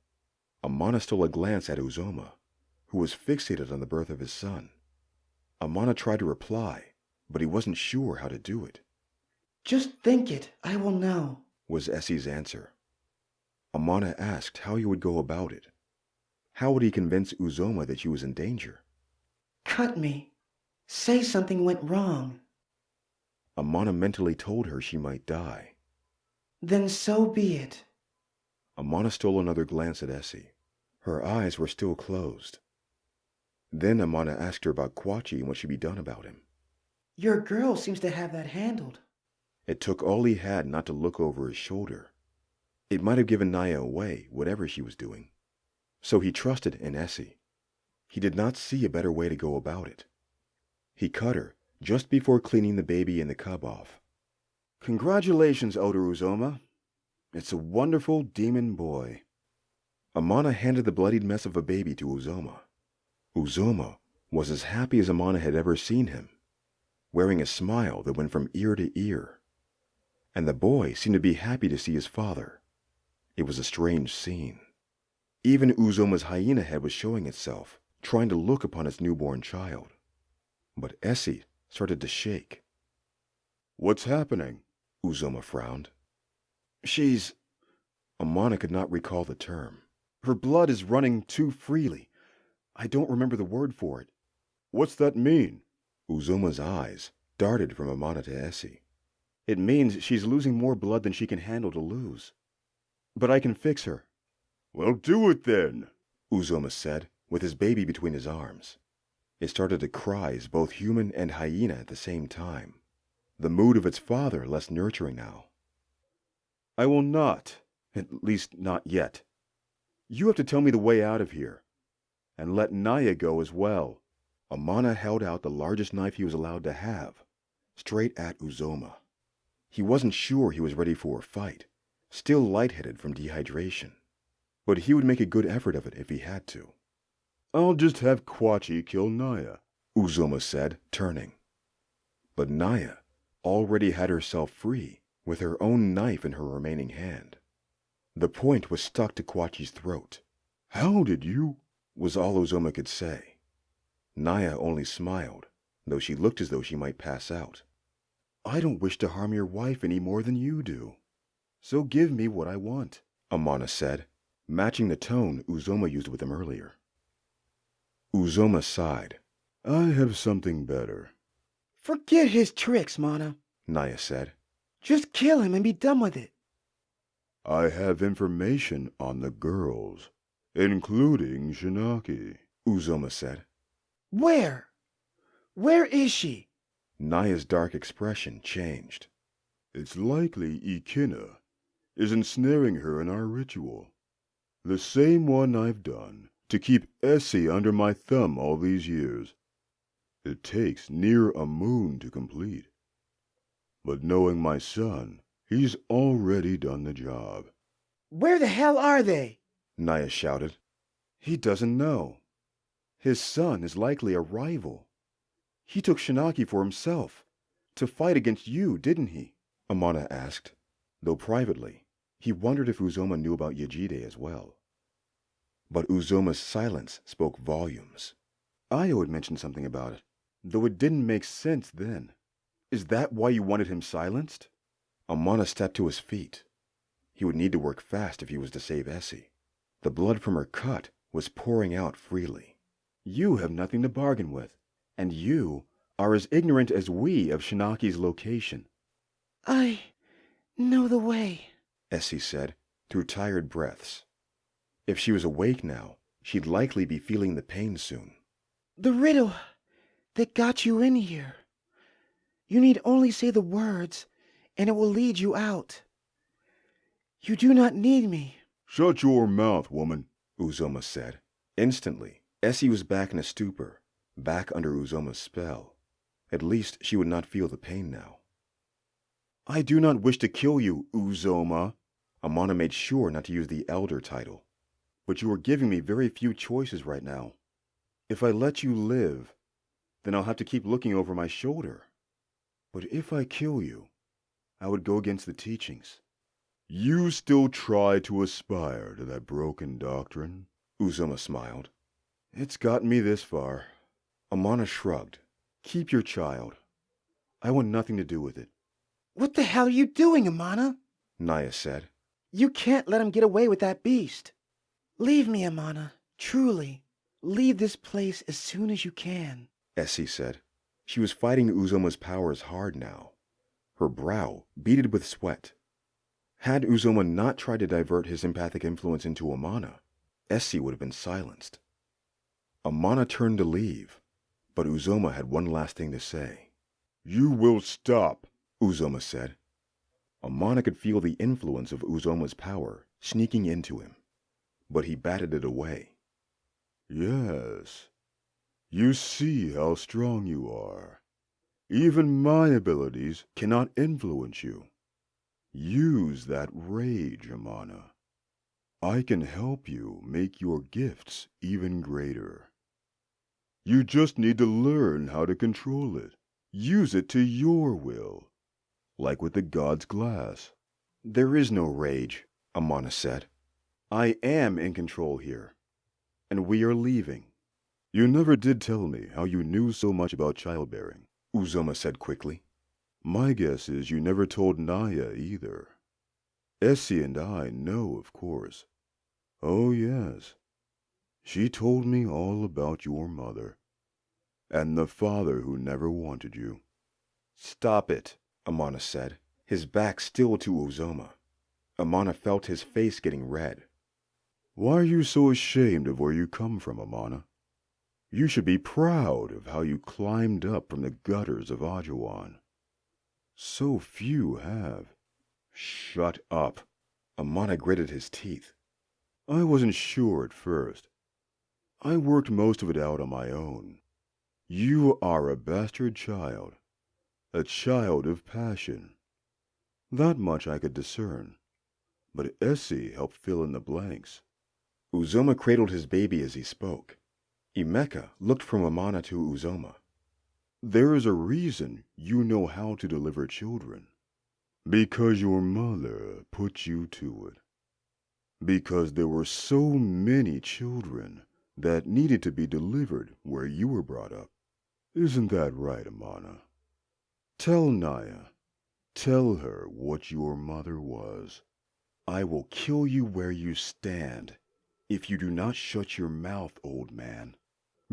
Amana stole a glance at Uzoma, who was fixated on the birth of his son. Amana tried to reply, but he wasn't sure how to do it. Just think it, I will know, was Essie's answer. Amana asked how he would go about it. How would he convince Uzoma that she was in danger? Cut me. Say something went wrong. Amana mentally told her she might die. Then so be it. Amana stole another glance at Essie. Her eyes were still closed. Then Amana asked her about Kwachi and what should be done about him. Your girl seems to have that handled. It took all he had not to look over his shoulder. It might have given Naya away, whatever she was doing. So he trusted in Essie. He did not see a better way to go about it. He cut her just before cleaning the baby and the cub off. Congratulations, Elder Uzoma. It's a wonderful demon boy. Amana handed the bloodied mess of a baby to Uzoma. Uzoma was as happy as Amana had ever seen him, wearing a smile that went from ear to ear. And the boy seemed to be happy to see his father. It was a strange scene. Even Uzoma's hyena head was showing itself, trying to look upon its newborn child. But Essie started to shake. What's happening? Uzoma frowned. She's... Amana could not recall the term. Her blood is running too freely. I don't remember the word for it. What's that mean? Uzoma's eyes darted from Amana to Essie. It means she's losing more blood than she can handle to lose. But I can fix her. Well, do it then, Uzoma said, with his baby between his arms. It started to cry as both human and hyena at the same time. The mood of its father less nurturing now. I will not, at least not yet. You have to tell me the way out of here. And let Naya go as well. Amana held out the largest knife he was allowed to have, straight at Uzoma. He wasn't sure he was ready for a fight, still lightheaded from dehydration. But he would make a good effort of it if he had to. I'll just have Kwachi kill Naya, Uzoma said, turning. But Naya already had herself free, with her own knife in her remaining hand. The point was stuck to Kwachi's throat. How did you? Was all Uzoma could say. Naya only smiled, though she looked as though she might pass out. I don't wish to harm your wife any more than you do. So give me what I want, Amana said, matching the tone Uzoma used with him earlier. Uzoma sighed. I have something better. Forget his tricks, Mana, Naya said. Just kill him and be done with it. I have information on the girls, including Shinaki, Uzoma said. Where? Where is she? Naya's dark expression changed. It's likely Ikina is ensnaring her in our ritual. The same one I've done to keep Essie under my thumb all these years. It takes near a moon to complete. But knowing my son, he's already done the job. Where the hell are they? Naya shouted. He doesn't know. His son is likely a rival. He took Shinaki for himself, to fight against you, didn't he? Amana asked, though privately, he wondered if Uzoma knew about Yajide as well. But Uzoma's silence spoke volumes. Ayo had mentioned something about it, though it didn't make sense then. Is that why you wanted him silenced? Amana stepped to his feet. He would need to work fast if he was to save Essie. The blood from her cut was pouring out freely. You have nothing to bargain with, and you are as ignorant as we of Shinaki's location. I know the way, Essie said, through tired breaths. If she was awake now, she'd likely be feeling the pain soon. The riddle that got you in here. You need only say the words, and it will lead you out. You do not need me. Shut your mouth, woman, Uzoma said. Instantly, Essie was back in a stupor, back under Uzoma's spell. At least she would not feel the pain now. I do not wish to kill you, Uzoma. Amana made sure not to use the elder title. But you are giving me very few choices right now. If I let you live, then I'll have to keep looking over my shoulder. But if I kill you, I would go against the teachings. You still try to aspire to that broken doctrine? Uzoma smiled. It's gotten me this far. Amana shrugged. Keep your child. I want nothing to do with it. What the hell are you doing, Amana? Naya said. You can't let him get away with that beast. Leave me, Amana. Truly. Leave this place as soon as you can. Essie said. She was fighting Uzoma's powers hard now, her brow beaded with sweat. Had Uzoma not tried to divert his empathic influence into Amana, Essie would have been silenced. Amana turned to leave, but Uzoma had one last thing to say. You will stop, Uzoma said. Amana could feel the influence of Uzoma's power sneaking into him, but he batted it away. Yes, you see how strong you are. Even my abilities cannot influence you. Use that rage, Amana. I can help you make your gifts even greater. You just need to learn how to control it. Use it to your will, like with the god's glass. There is no rage, Amana said. I am in control here, and we are leaving. You never did tell me how you knew so much about childbearing, Uzoma said quickly. My guess is you never told Naya either. Essie and I know, of course. Oh, yes. She told me all about your mother, and the father who never wanted you. Stop it, Amana said, his back still to Uzoma. Amana felt his face getting red. Why are you so ashamed of where you come from, Amana? You should be proud of how you climbed up from the gutters of Esowon. So few have. Shut up. Amana gritted his teeth. I wasn't sure at first. I worked most of it out on my own. You are a bastard child. A child of passion. That much I could discern. But Essie helped fill in the blanks. Uzoma cradled his baby as he spoke. Emeka looked from Amana to Uzoma. There is a reason you know how to deliver children. Because your mother put you to it. Because there were so many children that needed to be delivered where you were brought up. Isn't that right, Amana? Tell Naya. Tell her what your mother was. I will kill you where you stand, if you do not shut your mouth, old man.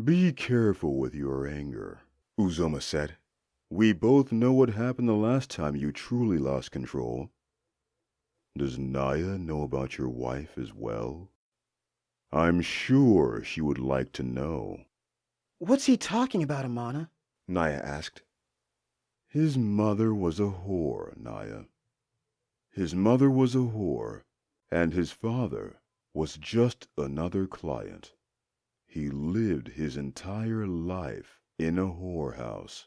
Be careful with your anger, Uzoma said. We both know what happened the last time you truly lost control. Does Naya know about your wife as well? I'm sure she would like to know. What's he talking about, Amana? Naya asked. His mother was a whore, Naya. His mother was a whore, and his father was just another client. He lived his entire life in a whorehouse,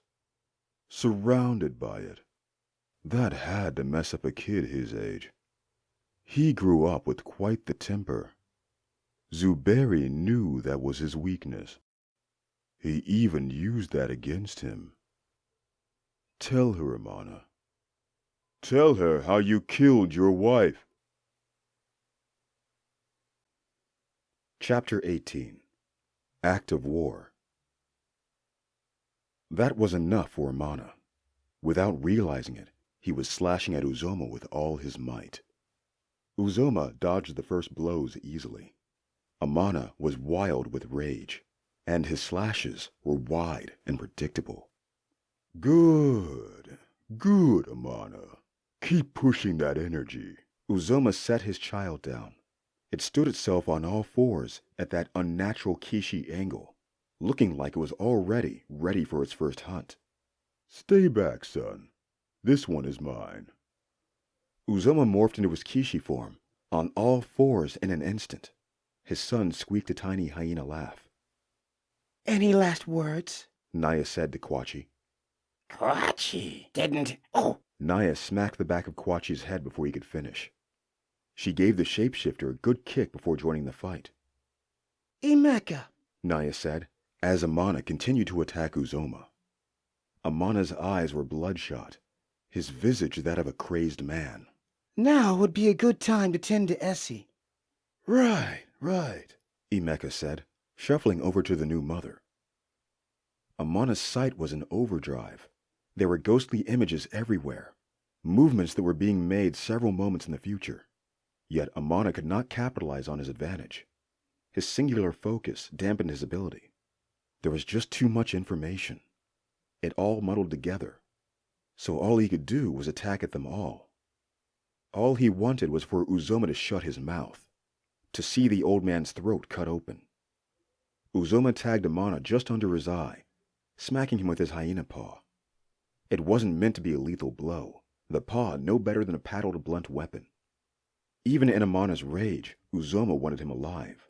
surrounded by it. That had to mess up a kid his age. He grew up with quite the temper. Zuberi knew that was his weakness. He even used that against him. Tell her, Amana. Tell her how you killed your wife. Chapter 18. Act of War. That was enough for Amana. Without realizing it, he was slashing at Uzoma with all his might. Uzoma dodged the first blows easily. Amana was wild with rage, and his slashes were wide and predictable. Good. Good, Amana. Keep pushing that energy. Uzoma set his child down. It stood itself on all fours at that unnatural Kishi angle, looking like it was already ready for its first hunt. Stay back, son. This one is mine. Uzoma morphed into his Kishi form, on all fours in an instant. His son squeaked a tiny hyena laugh. Any last words? Naya said to Kwachi. Kwachi didn't... Oh! Naya smacked the back of Kwachi's head before he could finish. She gave the shapeshifter a good kick before joining the fight. Emeka, Naya said, as Amana continued to attack Uzoma. Amana's eyes were bloodshot, his visage that of a crazed man. Now would be a good time to tend to Essie. Right, Emeka said, shuffling over to the new mother. Amana's sight was in overdrive. There were ghostly images everywhere, movements that were being made several moments in the future. Yet Amana could not capitalize on his advantage. His singular focus dampened his ability. There was just too much information. It all muddled together. So all he could do was attack at them all. All he wanted was for Uzoma to shut his mouth, to see the old man's throat cut open. Uzoma tagged Amana just under his eye, smacking him with his hyena paw. It wasn't meant to be a lethal blow, the paw no better than a paddled blunt weapon. Even in Amana's rage, Uzoma wanted him alive.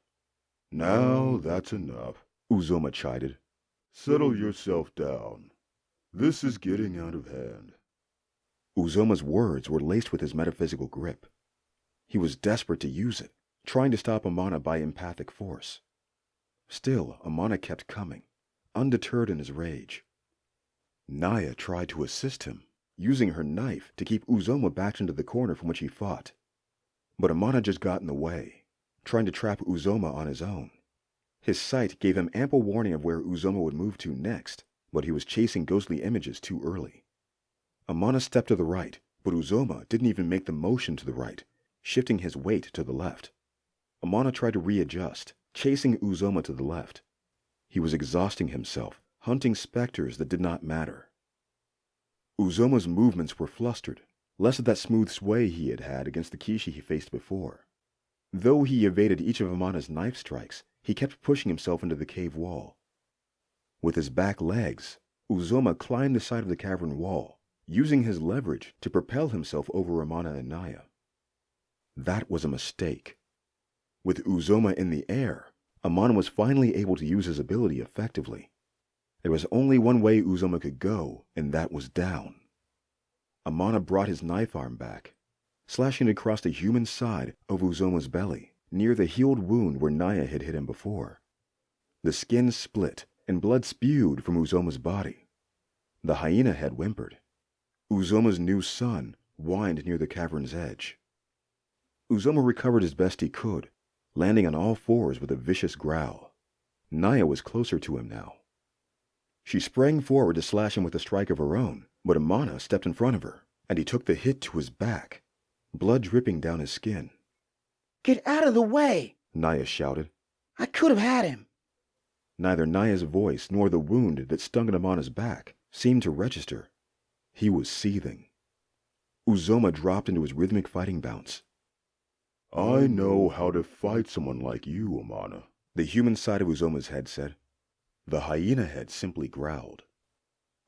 Now that's enough, Uzoma chided. Settle yourself down. This is getting out of hand. Uzoma's words were laced with his metaphysical grip. He was desperate to use it, trying to stop Amana by empathic force. Still, Amana kept coming, undeterred in his rage. Naya tried to assist him, using her knife to keep Uzoma backed into the corner from which he fought. But Amana just got in the way, trying to trap Uzoma on his own. His sight gave him ample warning of where Uzoma would move to next, but he was chasing ghostly images too early. Amana stepped to the right, but Uzoma didn't even make the motion to the right, shifting his weight to the left. Amana tried to readjust, chasing Uzoma to the left. He was exhausting himself, hunting specters that did not matter. Uzoma's movements were flustered, less of that smooth sway he had had against the Kishi he faced before. Though he evaded each of Amana's knife strikes, he kept pushing himself into the cave wall. With his back legs, Uzoma climbed the side of the cavern wall, using his leverage to propel himself over Amana and Naya. That was a mistake. With Uzoma in the air, Amana was finally able to use his ability effectively. There was only one way Uzoma could go, and that was down. Amana brought his knife arm back, slashing it across the human side of Uzoma's belly, near the healed wound where Naya had hit him before. The skin split, and blood spewed from Uzoma's body. The hyena head whimpered. Uzoma's new son whined near the cavern's edge. Uzoma recovered as best he could, landing on all fours with a vicious growl. Naya was closer to him now. She sprang forward to slash him with a strike of her own, but Amana stepped in front of her, and he took the hit to his back, blood dripping down his skin. "Get out of the way!" Naya shouted. "I could have had him." Neither Naya's voice nor the wound that stung at Amana's back seemed to register. He was seething. Uzoma dropped into his rhythmic fighting bounce. I know how to fight someone like you, Amana, the human side of Uzoma's head said. The hyena head simply growled.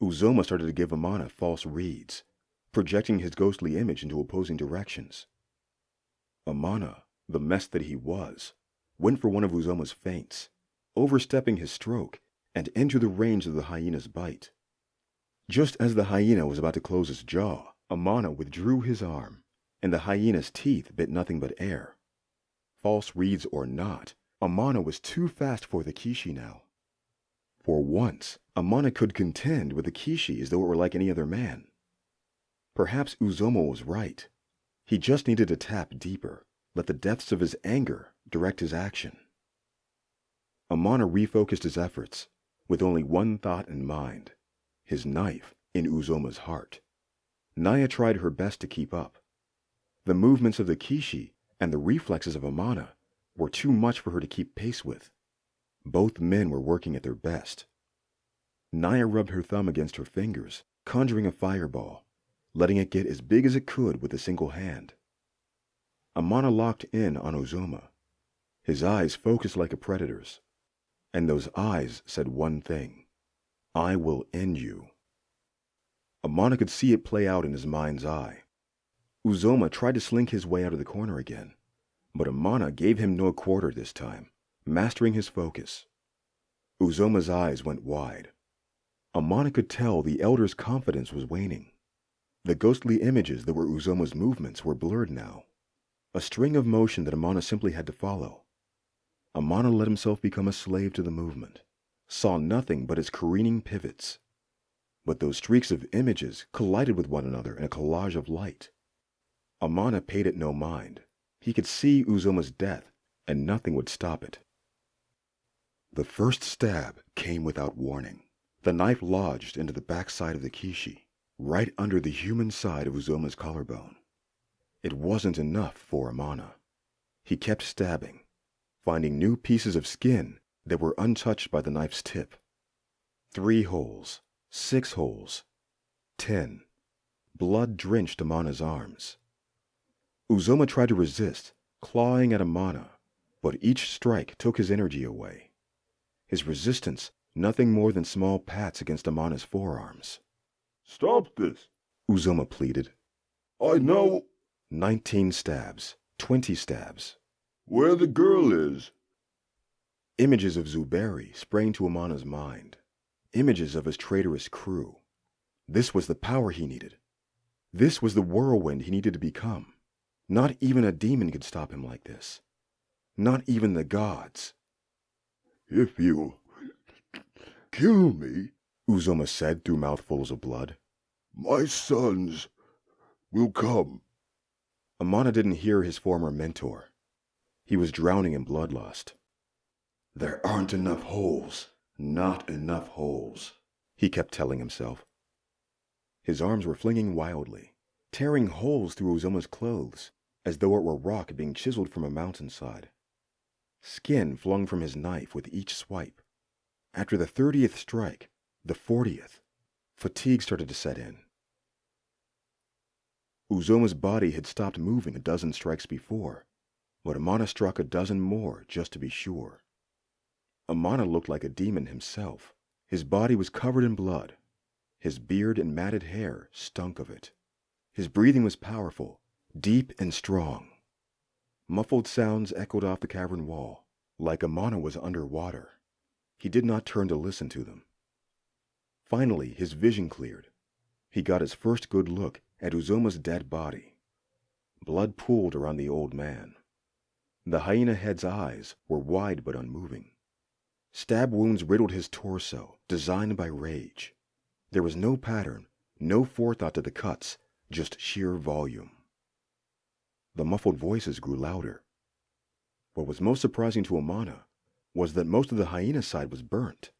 Uzoma started to give Amana false reads, projecting his ghostly image into opposing directions. Amana, the mess that he was, went for one of Uzoma's feints, overstepping his stroke and into the range of the hyena's bite. Just as the hyena was about to close its jaw, Amana withdrew his arm, and the hyena's teeth bit nothing but air. False reads or not, Amana was too fast for the Kishi now. For once, Amana could contend with the Kishi as though it were like any other man. Perhaps Uzoma was right. He just needed to tap deeper, let the depths of his anger direct his action. Amana refocused his efforts, with only one thought in mind, his knife in Uzoma's heart. Naya tried her best to keep up. The movements of the Kishi and the reflexes of Amana were too much for her to keep pace with. Both men were working at their best. Naya rubbed her thumb against her fingers, conjuring a fireball, letting it get as big as it could with a single hand. Amana locked in on Uzoma, his eyes focused like a predator's. And those eyes said one thing: I will end you. Amana could see it play out in his mind's eye. Uzoma tried to slink his way out of the corner again, but Amana gave him no quarter this time, mastering his focus. Uzoma's eyes went wide. Amana could tell the elder's confidence was waning. The ghostly images that were Uzoma's movements were blurred now, a string of motion that Amana simply had to follow. Amana let himself become a slave to the movement, saw nothing but its careening pivots. But those streaks of images collided with one another in a collage of light. Amana paid it no mind. He could see Uzoma's death, and nothing would stop it. The first stab came without warning. The knife lodged into the backside of the Kishi, right under the human side of Uzoma's collarbone. It wasn't enough for Amana. He kept stabbing, finding new pieces of skin that were untouched by the knife's tip. 3 holes, 6 holes. 10. Blood drenched Amana's arms. Uzoma tried to resist, clawing at Amana, but each strike took his energy away. His resistance, nothing more than small pats against Amana's forearms. Stop this, Uzoma pleaded. I know 19 stabs, 20 stabs. where the girl is. Images of Zuberi sprang to Amana's mind. Images of his traitorous crew. This was the power he needed. This was the whirlwind he needed to become. Not even a demon could stop him like this. Not even the gods. If you kill me, Uzoma said through mouthfuls of blood, my sons will come. Amana didn't hear his former mentor. He was drowning in bloodlust. There aren't enough holes. Not enough holes, he kept telling himself. His arms were flinging wildly, tearing holes through Uzoma's clothes, as though it were rock being chiseled from a mountainside. Skin flung from his knife with each swipe. After the 30th strike, the 40th, fatigue started to set in. Uzoma's body had stopped moving a dozen strikes before, but Amana struck a dozen more just to be sure. Amana looked like a demon himself. His body was covered in blood. His beard and matted hair stunk of it. His breathing was powerful, deep and strong. Muffled sounds echoed off the cavern wall, like Amana was underwater. He did not turn to listen to them. Finally, his vision cleared. He got his first good look at Uzoma's dead body. Blood pooled around the old man. The hyena head's eyes were wide but unmoving. Stab wounds riddled his torso, designed by rage. There was no pattern, no forethought to the cuts, just sheer volume. The muffled voices grew louder. What was most surprising to Amana was that most of the hyena side was burnt.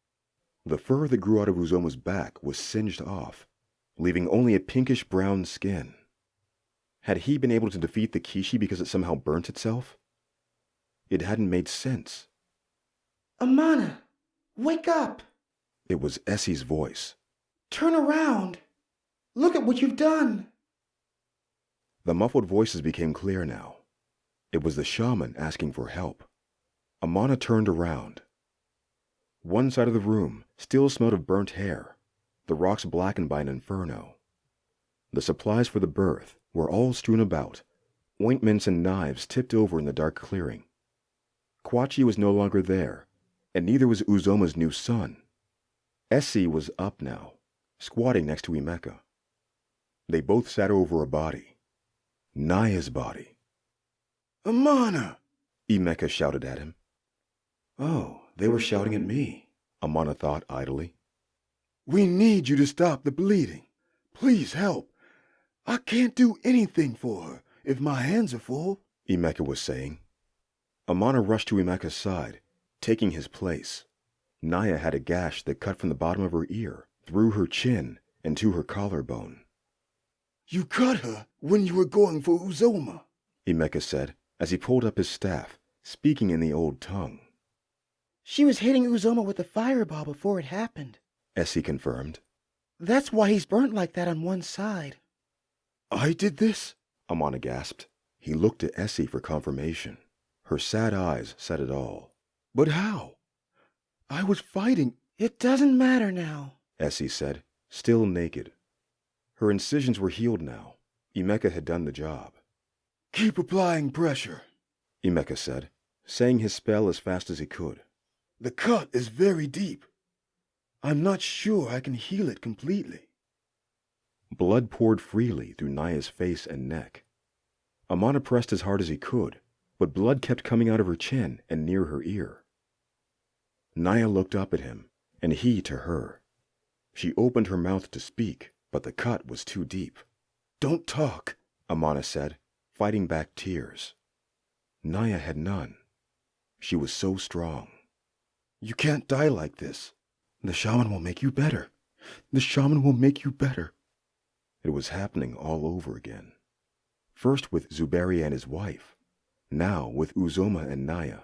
The fur that grew out of Uzoma's back was singed off, leaving only a pinkish-brown skin. Had he been able to defeat the Kishi because it somehow burnt itself? It hadn't made sense. Amana, wake up! It was Essie's voice. Turn around! Look at what you've done! The muffled voices became clear now. It was the shaman asking for help. Amana turned around. One side of the room still smelled of burnt hair, the rocks blackened by an inferno. The supplies for the birth were all strewn about, ointments and knives tipped over in the dark clearing. Kwachi was no longer there, and neither was Uzoma's new son. Essie was up now, squatting next to Emeka. They both sat over a body. Naya's body. Amana! Emeka shouted at him. Oh, they were shouting at me, Amana thought idly. We need you to stop the bleeding. Please help. I can't do anything for her if my hands are full, Emeka was saying. Amana rushed to Emeka's side, taking his place. Naya had a gash that cut from the bottom of her ear, through her chin, and to her collarbone. You cut her when you were going for Uzoma, Emeka said, as he pulled up his staff, speaking in the old tongue. She was hitting Uzoma with a fireball before it happened, Essie confirmed. That's why he's burnt like that on one side. I did this? Amana gasped. He looked at Essie for confirmation. Her sad eyes said it all. But how? I was fighting. It doesn't matter now, Essie said, still naked. Her incisions were healed now. Emeka had done the job. Keep applying pressure, Emeka said, saying his spell as fast as he could. The cut is very deep. I'm not sure I can heal it completely. Blood poured freely through Naya's face and neck. Amana pressed as hard as he could, but blood kept coming out of her chin and near her ear. Naya looked up at him, and he to her. She opened her mouth to speak, but the cut was too deep. Don't talk, Amana said, fighting back tears. Naya had none. She was so strong. You can't die like this. The shaman will make you better. The shaman will make you better. It was happening all over again. First with Zuberi and his wife, now with Uzoma and Naya.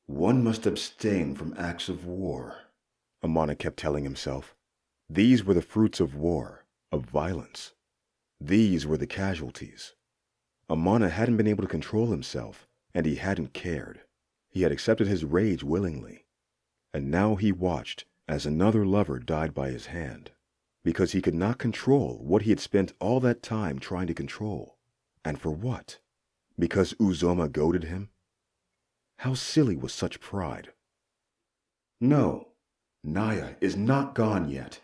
One must abstain from acts of war, Amana kept telling himself. These were the fruits of war, of violence. These were the casualties. Amana hadn't been able to control himself, and he hadn't cared. He had accepted his rage willingly. And now he watched as another lover died by his hand, because he could not control what he had spent all that time trying to control. And for what? Because Uzoma goaded him? How silly was such pride? No, Naya is not gone yet.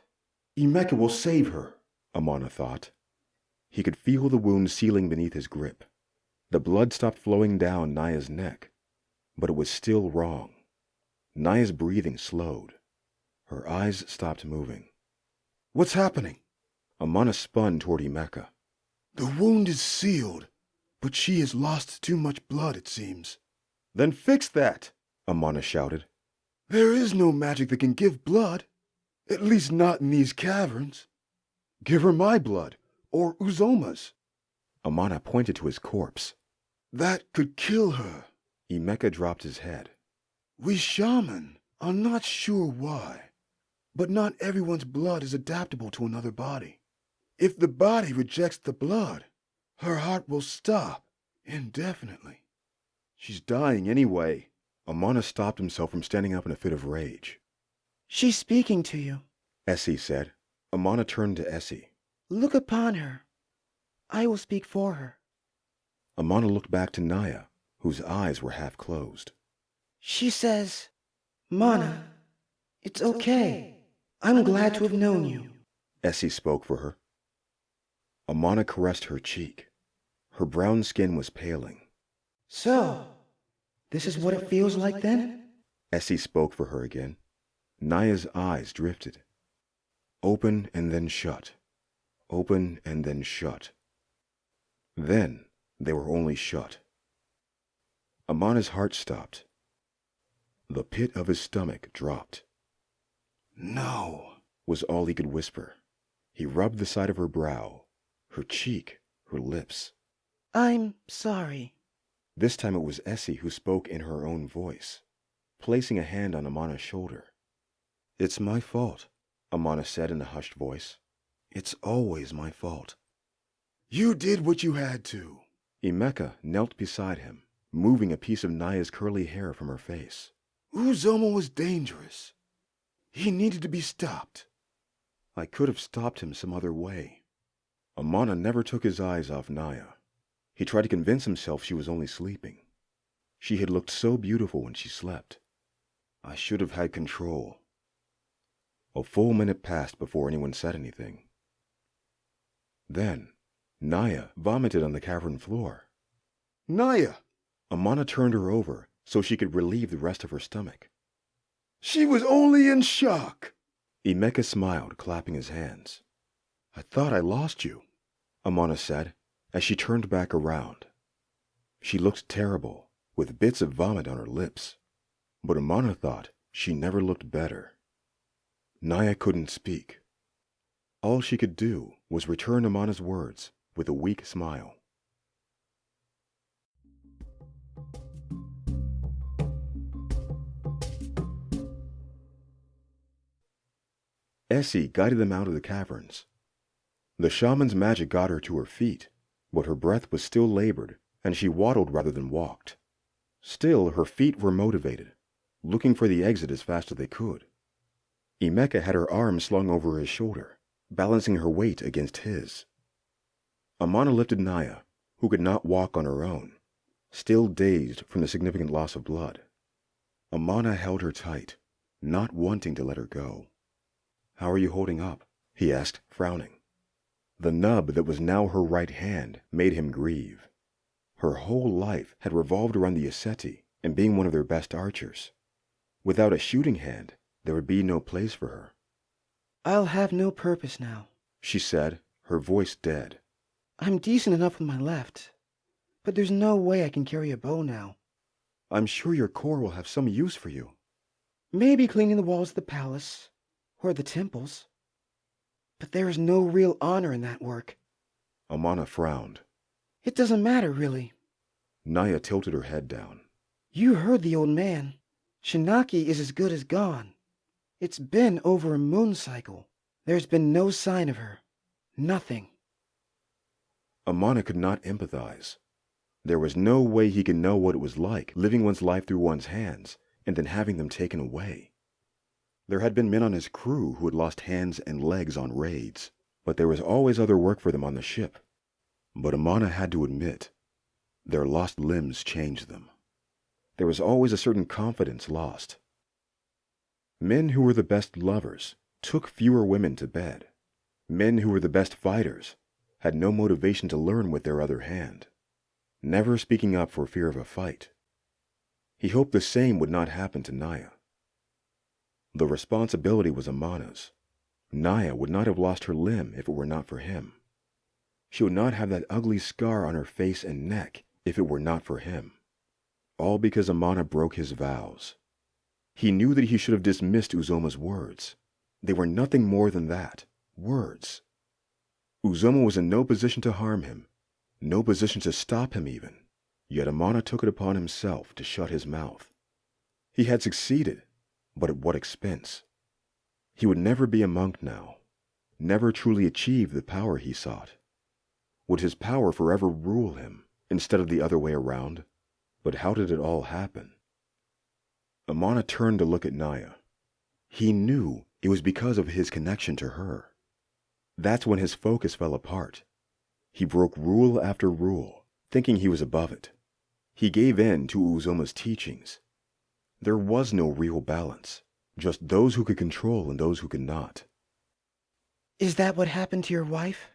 Emeka will save her, Amana thought. He could feel the wound sealing beneath his grip. The blood stopped flowing down Naya's neck, but it was still wrong. Naya's breathing slowed. Her eyes stopped moving. What's happening? Amana spun toward Emeka. The wound is sealed, but she has lost too much blood, it seems. Then fix that, Amana shouted. There is no magic that can give blood, at least not in these caverns. Give her my blood, or Uzoma's. Amana pointed to his corpse. That could kill her. Emeka dropped his head. We shaman are not sure why, but not everyone's blood is adaptable to another body. If the body rejects the blood, her heart will stop indefinitely. She's dying anyway. Amana stopped himself from standing up in a fit of rage. She's speaking to you. Essie said. Amana turned to Essie. Look upon her. I will speak for her. Amana looked back to Naya, whose eyes were half closed. She says, Mana, it's okay. I'm glad to have known you. Essie spoke for her. Amana caressed her cheek. Her brown skin was paling. So, this is what it feels like then? Essie spoke for her again. Naya's eyes drifted. Open and then shut. Open and then shut. Then they were only shut. Amana's heart stopped. The pit of his stomach dropped. No, was all he could whisper. He rubbed the side of her brow, her cheek, her lips. I'm sorry. This time it was Essie who spoke in her own voice, placing a hand on Amana's shoulder. It's my fault, Amana said in a hushed voice. It's always my fault. You did what you had to. Emeka knelt beside him, moving a piece of Naya's curly hair from her face. Uzoma was dangerous. He needed to be stopped. I could have stopped him some other way. Amana never took his eyes off Naya. He tried to convince himself she was only sleeping. She had looked so beautiful when she slept. I should have had control. A full minute passed before anyone said anything. Then, Naya vomited on the cavern floor. Naya! Amana turned her over so she could relieve the rest of her stomach. She was only in shock. Emeka smiled, clapping his hands. I thought I lost you, Amana said, as she turned back around. She looked terrible, with bits of vomit on her lips, but Amana thought she never looked better. Naya couldn't speak. All she could do was return Amana's words with a weak smile. Essie guided them out of the caverns. The shaman's magic got her to her feet, but her breath was still labored, and she waddled rather than walked. Still, her feet were motivated, looking for the exit as fast as they could. Emeka had her arm slung over his shoulder, balancing her weight against his. Amana lifted Naya, who could not walk on her own, still dazed from the significant loss of blood. Amana held her tight, not wanting to let her go. How are you holding up? He asked, frowning. The nub that was now her right hand made him grieve. Her whole life had revolved around the Aseti and being one of their best archers. Without a shooting hand, there would be no place for her. I'll have no purpose now, she said, her voice dead. I'm decent enough with my left, but there's no way I can carry a bow now. I'm sure your core will have some use for you. Maybe cleaning the walls of the palace, or the temples. But there is no real honor in that work. Amana frowned. It doesn't matter, really. Naya tilted her head down. You heard the old man. Shinaki is as good as gone. It's been over a moon cycle. There's been no sign of her. Nothing. Amana could not empathize. There was no way he could know what it was like living one's life through one's hands and then having them taken away. There had been men on his crew who had lost hands and legs on raids, but there was always other work for them on the ship. But Amana had to admit, their lost limbs changed them. There was always a certain confidence lost. Men who were the best lovers took fewer women to bed. Men who were the best fighters had no motivation to learn with their other hand, never speaking up for fear of a fight. He hoped the same would not happen to Naya. The responsibility was Amana's. Naya would not have lost her limb if it were not for him. She would not have that ugly scar on her face and neck if it were not for him. All because Amana broke his vows. He knew that he should have dismissed Uzoma's words. They were nothing more than that, words. Uzoma was in no position to harm him, no position to stop him even, yet Amana took it upon himself to shut his mouth. He had succeeded, but at what expense? He would never be a monk now, never truly achieve the power he sought. Would his power forever rule him, instead of the other way around? But how did it all happen? Amana turned to look at Naya. He knew it was because of his connection to her. That's when his focus fell apart. He broke rule after rule, thinking he was above it. He gave in to Uzoma's teachings. There was no real balance, just those who could control and those who could not. Is that what happened to your wife?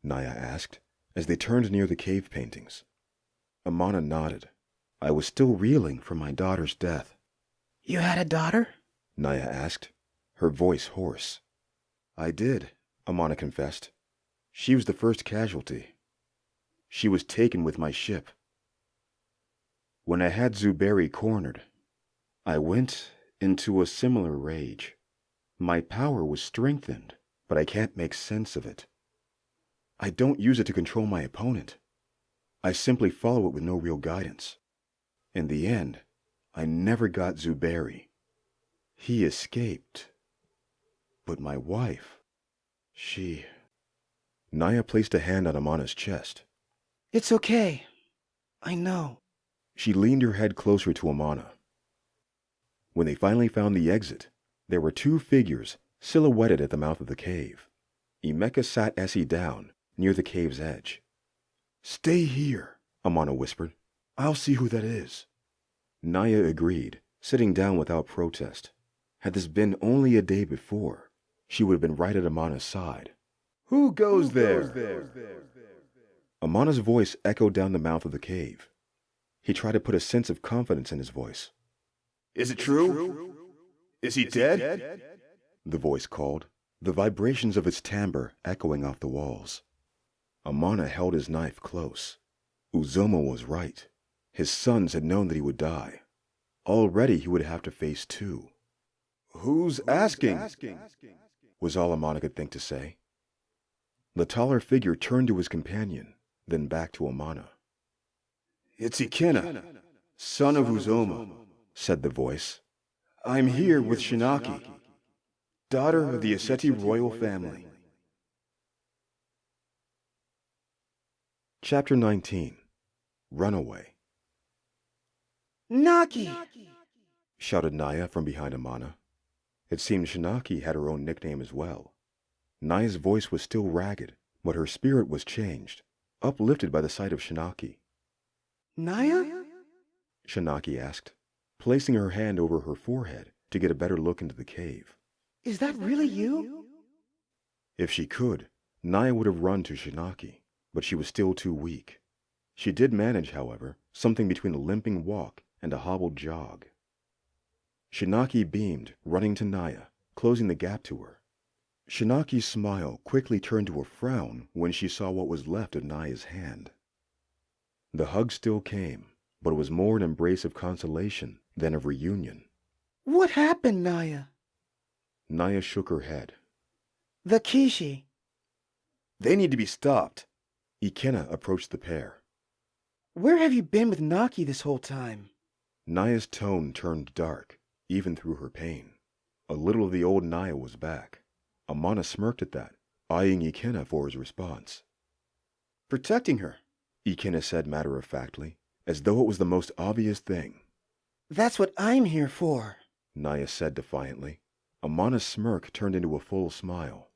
Naya asked, as they turned near the cave paintings. Amana nodded. I was still reeling from my daughter's death. You had a daughter? Naya asked, her voice hoarse. I did, Amana confessed. She was the first casualty. She was taken with my ship. When I had Zuberi cornered, I went into a similar rage. My power was strengthened, but I can't make sense of it. I don't use it to control my opponent. I simply follow it with no real guidance. In the end, I never got Zuberi. He escaped. But my wife, she... Naya placed a hand on Amana's chest. It's okay. I know. She leaned her head closer to Amana. When they finally found the exit, there were two figures silhouetted at the mouth of the cave. Emeka sat Essie down near the cave's edge. Stay here, Amana whispered. I'll see who that is. Naya agreed, sitting down without protest. Had this been only a day before, she would have been right at Amana's side. Who goes there? Amana's voice echoed down the mouth of the cave. He tried to put a sense of confidence in his voice. Is it true? Is he dead? The voice called, the vibrations of its timbre echoing off the walls. Amana held his knife close. Uzoma was right. His sons had known that he would die. Already he would have to face two. Who's asking? Was all Amana could think to say. The taller figure turned to his companion, then back to Amana. It's Ikena, son of Uzoma, said the voice. I'm here with Shinaki, daughter of the Aseti royal family. Chapter 19. Runaway. Naki! Shouted Naya from behind Amana. It seemed Shinaki had her own nickname as well. Naya's voice was still ragged, but her spirit was changed, uplifted by the sight of Shinaki. Naya? Shinaki asked, placing her hand over her forehead to get a better look into the cave. Is that really you? If she could, Naya would have run to Shinaki, but she was still too weak. She did manage, however, something between a limping walk and a hobbled jog. Shinaki beamed, running to Naya, closing the gap to her. Shinaki's smile quickly turned to a frown when she saw what was left of Naya's hand. The hug still came, but it was more an embrace of consolation than of reunion. What happened, Naya? Naya shook her head. The Kishi. They need to be stopped. Ikena approached the pair. Where have you been with Naki this whole time? Naya's tone turned dark, even through her pain. A little of the old Naya was back. Amana smirked at that, eyeing Ikena for his response. Protecting her, Ikena said matter-of-factly, as though it was the most obvious thing. That's what I'm here for, Naya said defiantly. Amana's smirk turned into a full smile.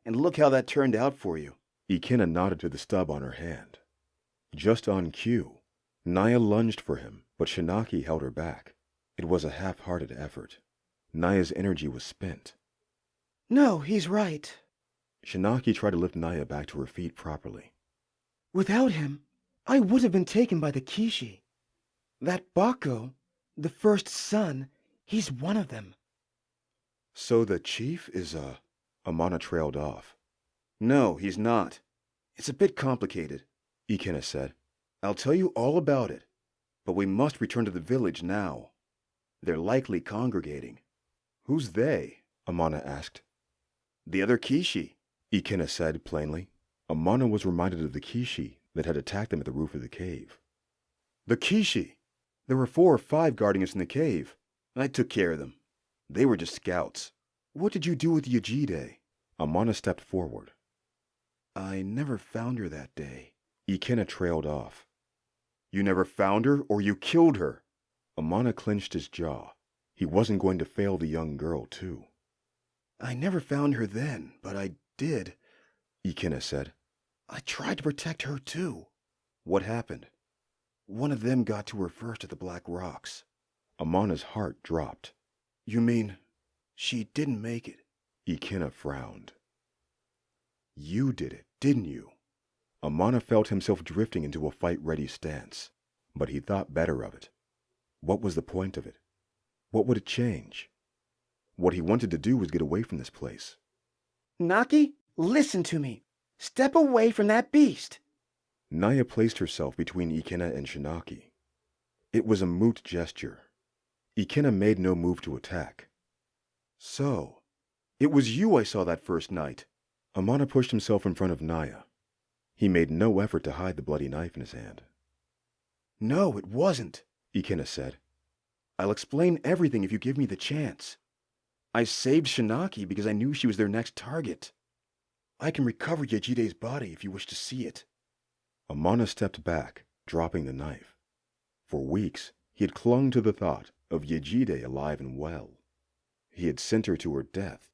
And look how that turned out for you. Ikena nodded to the stub on her hand. Just on cue, Naya lunged for him, but Shinaki held her back. It was a half-hearted effort. Naya's energy was spent. No, he's right. Shinaki tried to lift Naya back to her feet properly. Without him, I would have been taken by the Kishi. That Bako, the first son, he's one of them. So the chief is Amana trailed off. No, he's not. It's a bit complicated, Ikena said. I'll tell you all about it, but we must return to the village now. They're likely congregating. Who's they? Amana asked. The other Kishi, Ikena said plainly. Amana was reminded of the Kishi that had attacked them at the roof of the cave. The Kishi! There were 4 or 5 guarding us in the cave. I took care of them. They were just scouts. What did you do with Yajide? Amana stepped forward. I never found her that day. Ikena trailed off. You never found her, or you killed her? Amana clenched his jaw. He wasn't going to fail the young girl, too. I never found her then, but I did, Ikena said. I tried to protect her, too. What happened? One of them got to her first at the Black Rocks. Amana's heart dropped. You mean she didn't make it? Ikena frowned. You did it, didn't you? Amana felt himself drifting into a fight-ready stance, but he thought better of it. What was the point of it? What would it change? What he wanted to do was get away from this place. Naki, listen to me. Step away from that beast. Naya placed herself between Ikena and Shinaki. It was a moot gesture. Ikena made no move to attack. So, it was you I saw that first night. Amana pushed himself in front of Naya. He made no effort to hide the bloody knife in his hand. No, it wasn't, Ikena said. I'll explain everything if you give me the chance. I saved Shinaki because I knew she was their next target. I can recover Yajide's body if you wish to see it. Amana stepped back, dropping the knife. For weeks, he had clung to the thought of Yajide alive and well. He had sent her to her death,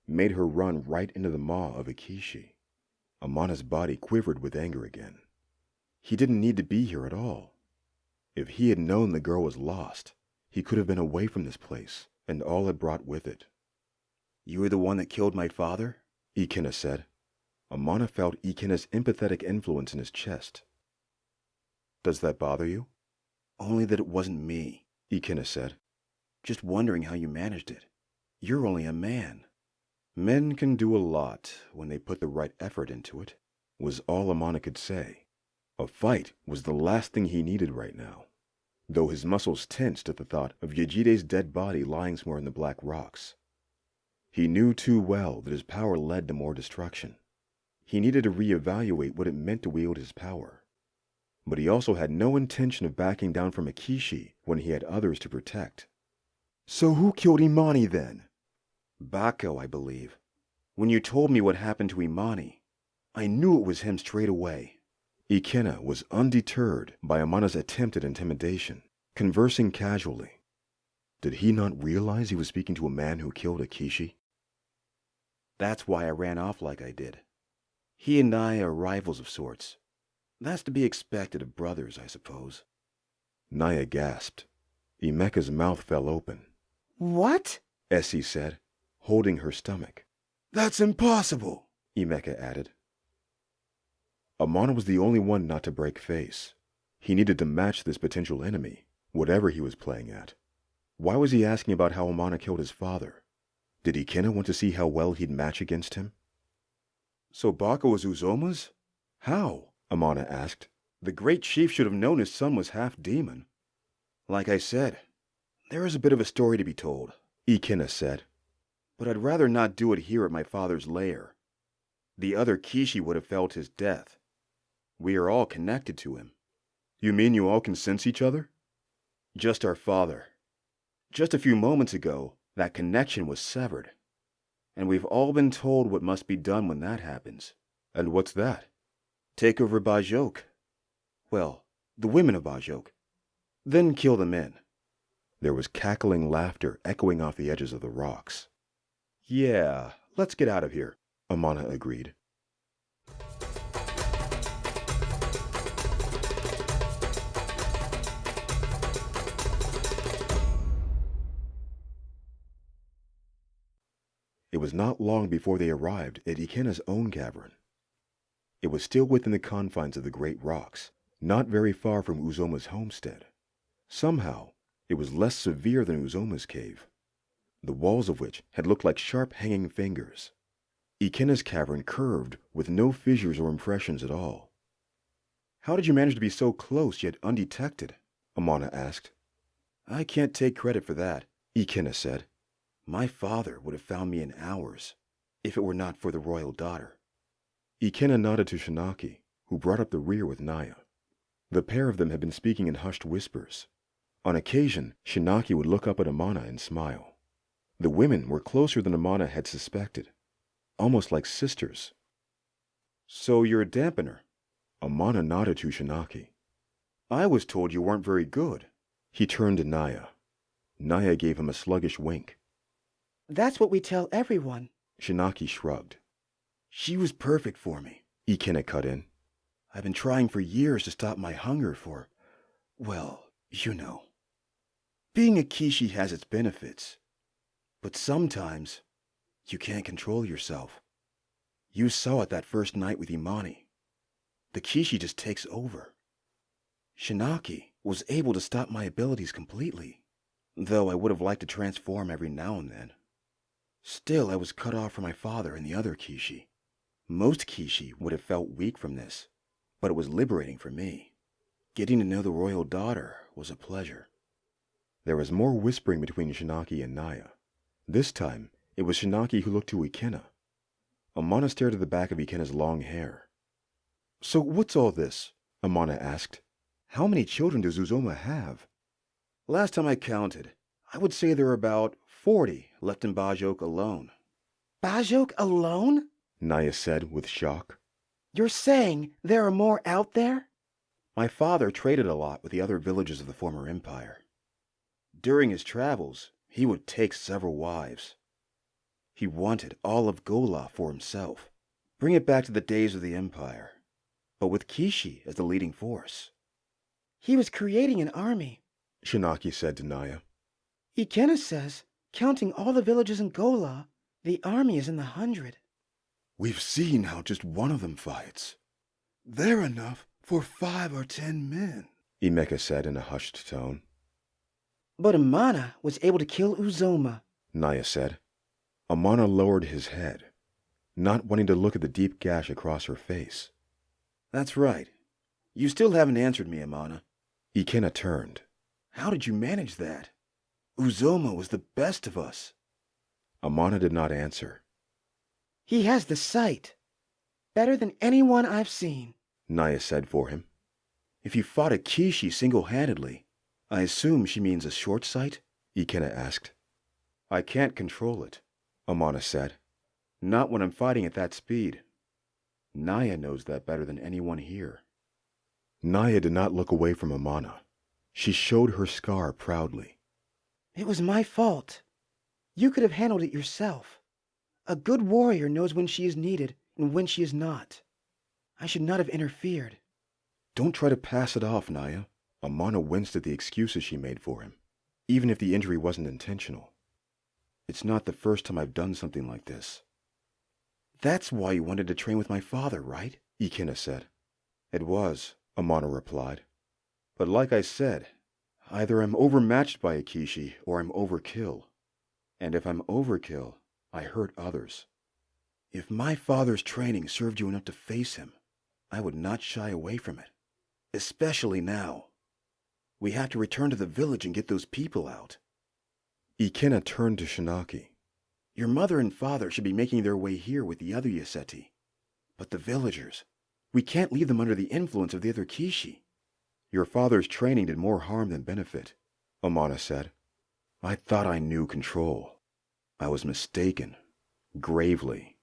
made her run right into the maw of a Kishi. Amana's body quivered with anger again. He didn't need to be here at all. If he had known the girl was lost, he could have been away from this place and all it brought with it. You were the one that killed my father? Ikena said. Amana felt Ikena's empathetic influence in his chest. Does that bother you? Only that it wasn't me, Ikena said. Just wondering how you managed it. You're only a man. Men can do a lot when they put the right effort into it, was all Amana could say. A fight was the last thing he needed right now, though his muscles tensed at the thought of Yajide's dead body lying somewhere in the Black Rocks. He knew too well that his power led to more destruction. He needed to reevaluate what it meant to wield his power. But he also had no intention of backing down from a Kishi when he had others to protect. So who killed Imani then? Bako, I believe. When you told me what happened to Imani, I knew it was him straight away. Ikena was undeterred by Amana's attempt at intimidation, conversing casually. Did he not realize he was speaking to a man who killed a Kishi? That's why I ran off like I did. He and I are rivals of sorts. That's to be expected of brothers, I suppose. Naya gasped. Imeka's mouth fell open. What? Essie said, holding her stomach. That's impossible, Imeka added. Amana was the only one not to break face. He needed to match this potential enemy, whatever he was playing at. Why was he asking about how Amana killed his father? Did Ikena want to see how well he'd match against him? So Bako was Uzoma's? How? Amana asked. The great chief should have known his son was half demon. Like I said, there is a bit of a story to be told, Ikena said. But I'd rather not do it here at my father's lair. The other Kishi would have felt his death. We are all connected to him. You mean you all can sense each other? Just our father. Just a few moments ago, that connection was severed. And we've all been told what must be done when that happens. And what's that? Take over Bajok. Well, the women of Bajok. Then kill the men. There was cackling laughter echoing off the edges of the rocks. Yeah, let's get out of here, Amana agreed. It was not long before they arrived at Ikina's own cavern. It was still within the confines of the great rocks, not very far from Uzoma's homestead. Somehow, it was less severe than Uzoma's cave, the walls of which had looked like sharp hanging fingers. Ikina's cavern curved with no fissures or impressions at all. How did you manage to be so close yet undetected? Amana asked. I can't take credit for that, Ikina said. My father would have found me in hours, if it were not for the royal daughter. Ikina nodded to Shinaki, who brought up the rear with Naya. The pair of them had been speaking in hushed whispers. On occasion, Shinaki would look up at Amana and smile. The women were closer than Amana had suspected, almost like sisters. So you're a dampener? Amana nodded to Shinaki. I was told you weren't very good. He turned to Naya. Naya gave him a sluggish wink. That's what we tell everyone. Shinaki shrugged. She was perfect for me, Ikina cut in. I've been trying for years to stop my hunger for, well, you know. Being a Kishi has its benefits, but sometimes you can't control yourself. You saw it that first night with Imani. The Kishi just takes over. Shinaki was able to stop my abilities completely, though I would have liked to transform every now and then. Still, I was cut off from my father and the other Kishi. Most Kishi would have felt weak from this, but it was liberating for me. Getting to know the royal daughter was a pleasure. There was more whispering between Shinaki and Naya. This time, it was Shinaki who looked to Ikina. Amana stared at the back of Ikina's long hair. So what's all this? Amana asked. How many children does Uzoma have? Last time I counted, I would say there are about 40 left in Bajok alone. Bajok alone? Naya said with shock. You're saying there are more out there? My father traded a lot with the other villages of the former empire. During his travels, he would take several wives. He wanted all of Gola for himself, bring it back to the days of the empire, but with Kishi as the leading force. He was creating an army, Shinaki said to Naya. Ikena says, counting all the villages in Gola, the army is in the 100. We've seen how just one of them fights. They're enough for 5 or 10 men, Imeka said in a hushed tone. But Amana was able to kill Uzoma, Naya said. Amana lowered his head, not wanting to look at the deep gash across her face. That's right. You still haven't answered me, Amana. Ikena turned. How did you manage that? Uzoma was the best of us. Amana did not answer. He has the sight. Better than anyone I've seen, Naya said for him. If you fought a Kishi single-handedly, I assume she means a short sight? Ikena asked. I can't control it, Amana said. Not when I'm fighting at that speed. Naya knows that better than anyone here. Naya did not look away from Amana. She showed her scar proudly. It was my fault. You could have handled it yourself. A good warrior knows when she is needed and when she is not. I should not have interfered. Don't try to pass it off, Naya. Amana winced at the excuses she made for him, even if the injury wasn't intentional. It's not the first time I've done something like this. That's why you wanted to train with my father, right? Ikena said. It was, Amana replied. But like I said, either I'm overmatched by a Kishi or I'm overkill. And if I'm overkill, I hurt others. If my father's training served you enough to face him, I would not shy away from it. Especially now. We have to return to the village and get those people out. Ikena turned to Shinaki. Your mother and father should be making their way here with the other Yoseti. But the villagers, we can't leave them under the influence of the other Kishi. Your father's training did more harm than benefit, Amana said. I thought I knew control. I was mistaken. gravely.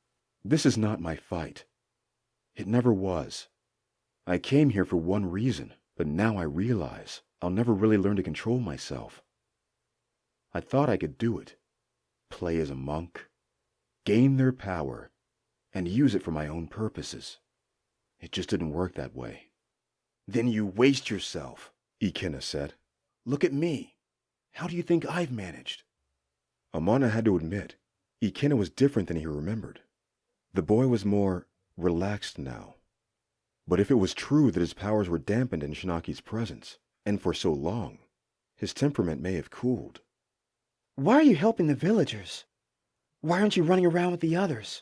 This is not my fight. It never was. I came here for one reason, but now I realize I'll never really learn to control myself. I thought I could do it. Play as a monk, gain their power, and use it for my own purposes. It just didn't work that way. Then you waste yourself, Ikena said. Look at me. How do you think I've managed? Amana had to admit, Ikena was different than he remembered. The boy was more relaxed now. But if it was true that his powers were dampened in Shinaki's presence, and for so long, his temperament may have cooled. Why are you helping the villagers? Why aren't you running around with the others?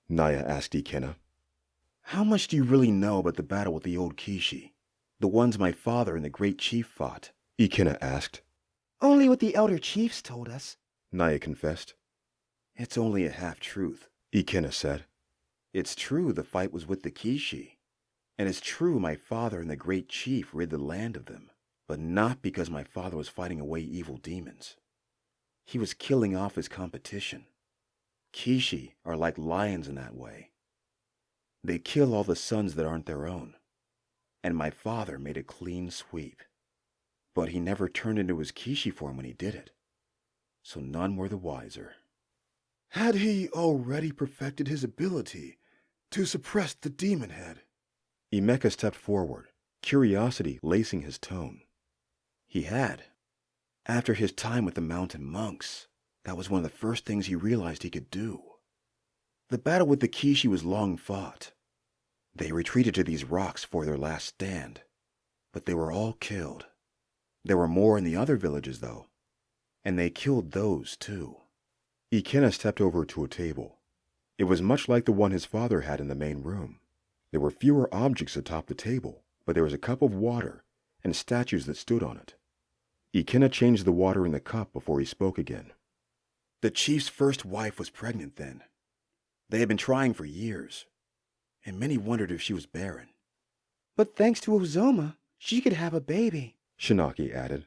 Naya asked Ikena. How much do you really know about the battle with the old Kishi? The ones my father and the great chief fought? Ikena asked. Only what the elder chiefs told us, Naya confessed. It's only a half-truth, Ikena said. It's true the fight was with the Kishi, and it's true my father and the great chief rid the land of them, but not because my father was fighting away evil demons. He was killing off his competition. Kishi are like lions in that way. They kill all the sons that aren't their own, and my father made a clean sweep. But he never turned into his Kishi form when he did it, so none were the wiser. Had he already perfected his ability to suppress the demon head? Imeka stepped forward, curiosity lacing his tone. He had. After his time with the mountain monks, that was one of the first things he realized he could do. The battle with the Kishi was long fought. They retreated to these rocks for their last stand, but they were all killed. There were more in the other villages, though, and they killed those, too. Ikena stepped over to a table. It was much like the one his father had in the main room. There were fewer objects atop the table, but there was a cup of water and statues that stood on it. Ikena changed the water in the cup before he spoke again. The chief's first wife was pregnant then. They had been trying for years, and many wondered if she was barren. But thanks to Ozoma, she could have a baby, Shinaki added.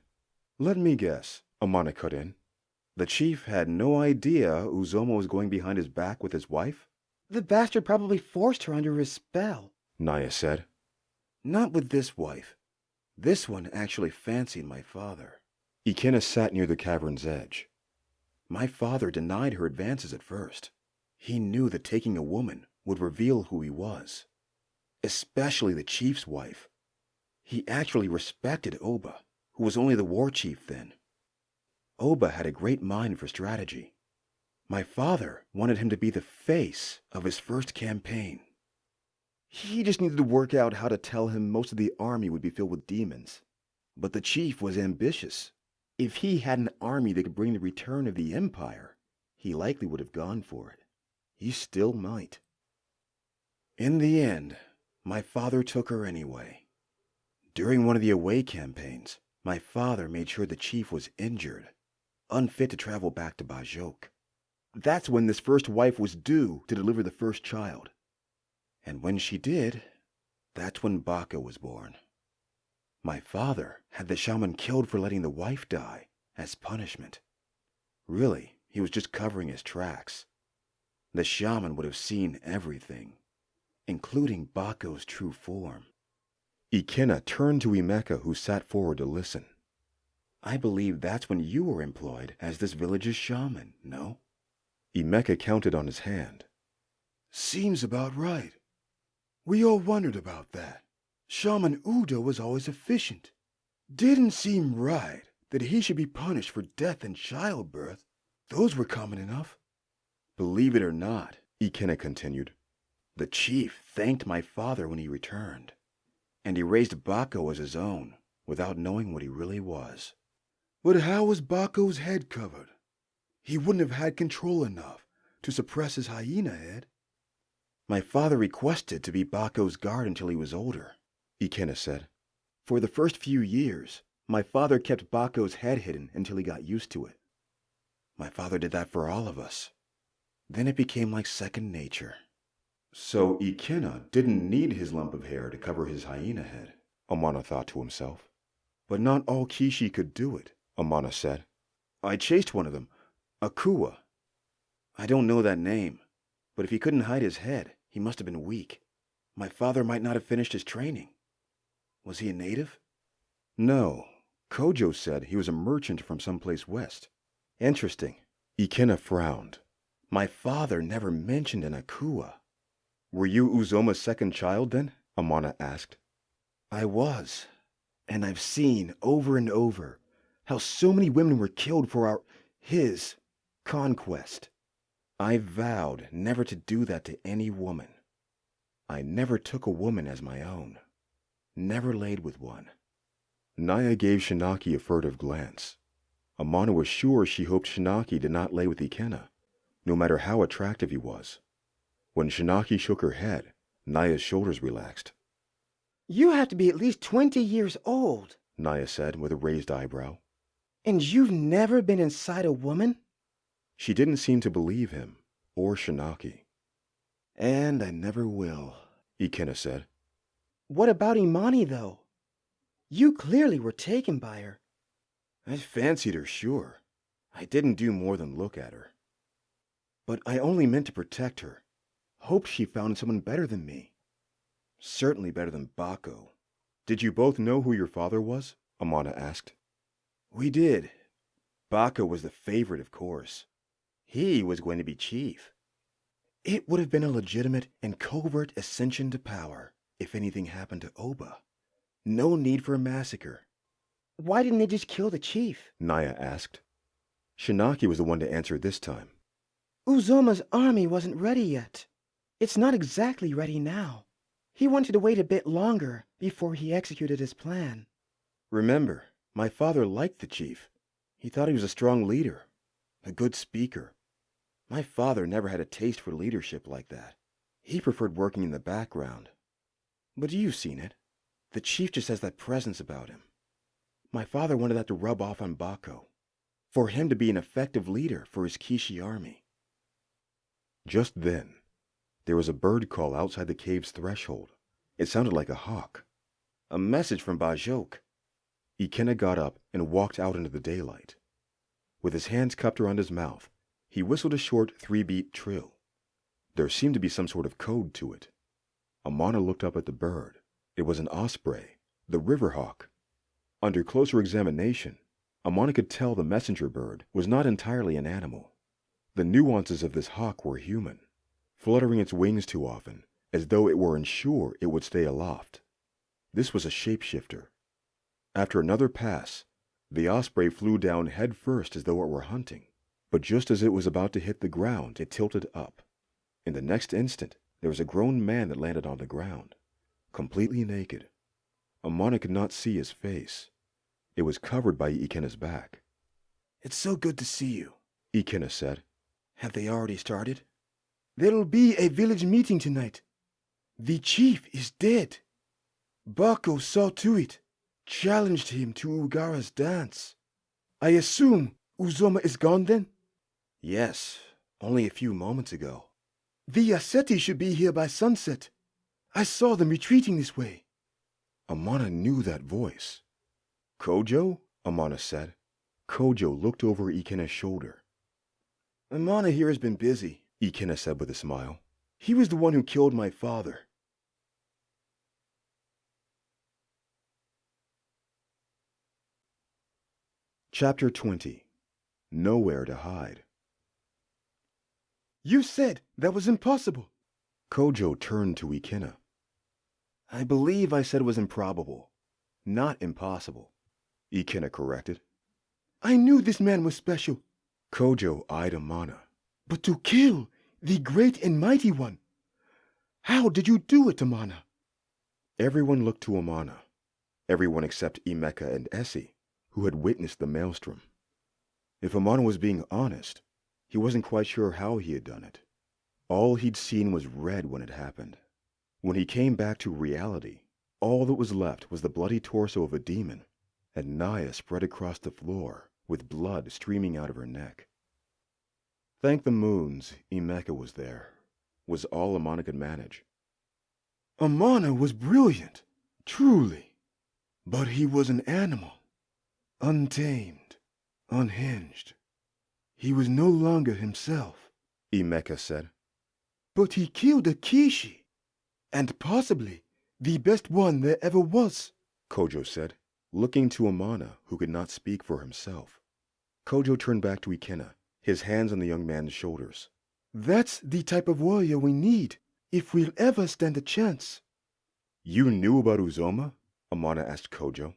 Let me guess, Amana cut in. The chief had no idea Uzoma was going behind his back with his wife? The bastard probably forced her under his spell, Naya said. Not with this wife. This one actually fancied my father. Ikena sat near the cavern's edge. My father denied her advances at first. He knew that taking a woman would reveal who he was, especially the chief's wife. He actually respected Oba, who was only the war chief then. Oba had a great mind for strategy. My father wanted him to be the face of his first campaign. He just needed to work out how to tell him most of the army would be filled with demons. But the chief was ambitious. If he had an army that could bring the return of the empire, he likely would have gone for it. He still might. In the end, my father took her anyway. During one of the away campaigns, my father made sure the chief was injured, unfit to travel back to Bajok. That's when this first wife was due to deliver the first child. And when she did, that's when Baka was born. My father had the shaman killed for letting the wife die as punishment. Really, he was just covering his tracks. The shaman would have seen everything, including Bako's true form. Ikena turned to Imeka, who sat forward to listen. I believe that's when you were employed as this village's shaman, no? Imeka counted on his hand. Seems about right. We all wondered about that. Shaman Udo was always efficient. Didn't seem right that he should be punished for death and childbirth. Those were common enough. Believe it or not, Ikena continued, the chief thanked my father when he returned, and he raised Bako as his own without knowing what he really was. But how was Bako's head covered? He wouldn't have had control enough to suppress his hyena head. My father requested to be Bako's guard until he was older, Ikena said. For the first few years, my father kept Bako's head hidden until he got used to it. My father did that for all of us. Then it became like second nature. So Ikena didn't need his lump of hair to cover his hyena head, Amana thought to himself. But not all Kishi could do it, Amana said. I chased one of them, Akua. I don't know that name, But if he couldn't hide his head, he must have been weak. My father might not have finished his training. Was he a native? No. Kojo said he was a merchant from someplace west. Interesting. Ikena frowned. My father never mentioned an Akua. Were you Uzoma's second child then? Amana asked. I was. And I've seen over and over how so many women were killed for his conquest. I vowed never to do that to any woman. I never took a woman as my own. Never laid with one. Naya gave Shinaki a furtive glance. Amana was sure she hoped Shinaki did not lay with Ikena, no matter how attractive he was. When Shinaki shook her head, Naya's shoulders relaxed. You have to be at least 20 years old, Naya said with a raised eyebrow. And you've never been inside a woman? She didn't seem to believe him, or Shinaki. And I never will, Ikena said. What about Imani, though? You clearly were taken by her. I fancied her, sure. I didn't do more than look at her. But I only meant to protect her. Hoped she found someone better than me. Certainly better than Bako. Did you both know who your father was? Amana asked. We did. Bako was the favorite, of course. He was going to be chief. It would have been a legitimate and covert ascension to power if anything happened to Oba. No need for a massacre. Why didn't they just kill the chief? Naya asked. Shinaki was the one to answer this time. Uzoma's army wasn't ready yet. It's not exactly ready now. He wanted to wait a bit longer before he executed his plan. Remember, my father liked the chief. He thought he was a strong leader, a good speaker. My father never had a taste for leadership like that. He preferred working in the background. But you've seen it. The chief just has that presence about him. My father wanted that to rub off on Bako, for him to be an effective leader for his Kishi army. Just then, there was a bird call outside the cave's threshold. It sounded like a hawk. A message from Bajok. Ikena got up and walked out into the daylight. With his hands cupped around his mouth, he whistled a short 3-beat trill. There seemed to be some sort of code to it. Amana looked up at the bird. It was an osprey, the river hawk. Under closer examination, Amana could tell the messenger bird was not entirely an animal. The nuances of this hawk were human, fluttering its wings too often, as though it were unsure it would stay aloft. This was a shapeshifter. After another pass, the osprey flew down head first as though it were hunting, but just as it was about to hit the ground, it tilted up. In the next instant, there was a grown man that landed on the ground, completely naked. Amana could not see his face. It was covered by Ikena's back. It's so good to see you, Ikena said. Have they already started? There'll be a village meeting tonight. The chief is dead. Bako saw to it, challenged him to Ugara's dance. I assume Uzoma is gone then? Yes, only a few moments ago. The Aseti should be here by sunset. I saw them retreating this way. Amana knew that voice. Kojo? Amana said. Kojo looked over Ikena's shoulder. Amana here has been busy, Ikena said with a smile. He was the one who killed my father. Chapter 20. Nowhere to hide. You said that was impossible. Kojo turned to Ikena. I believe I said it was improbable, not impossible, Ikena corrected. I knew this man was special. Kojo eyed Amana. But to kill the great and mighty one, how did you do it, Amana? Everyone looked to Amana, everyone except Imeka and Essie, who had witnessed the maelstrom. If Amana was being honest, he wasn't quite sure how he had done it. All he'd seen was red when it happened. When he came back to reality, all that was left was the bloody torso of a demon, and Naya spread across the floor, with blood streaming out of her neck. Thank the moons, Imeka was there, was all Amana could manage. Amana was brilliant, truly. But he was an animal, untamed, unhinged. He was no longer himself, Imeka said. But he killed a Kishi, and possibly the best one there ever was, Kojo said, looking to Amana, who could not speak for himself. Kojo turned back to Ikena, his hands on the young man's shoulders. That's the type of warrior we need, if we'll ever stand a chance. You knew about Uzoma? Amana asked Kojo.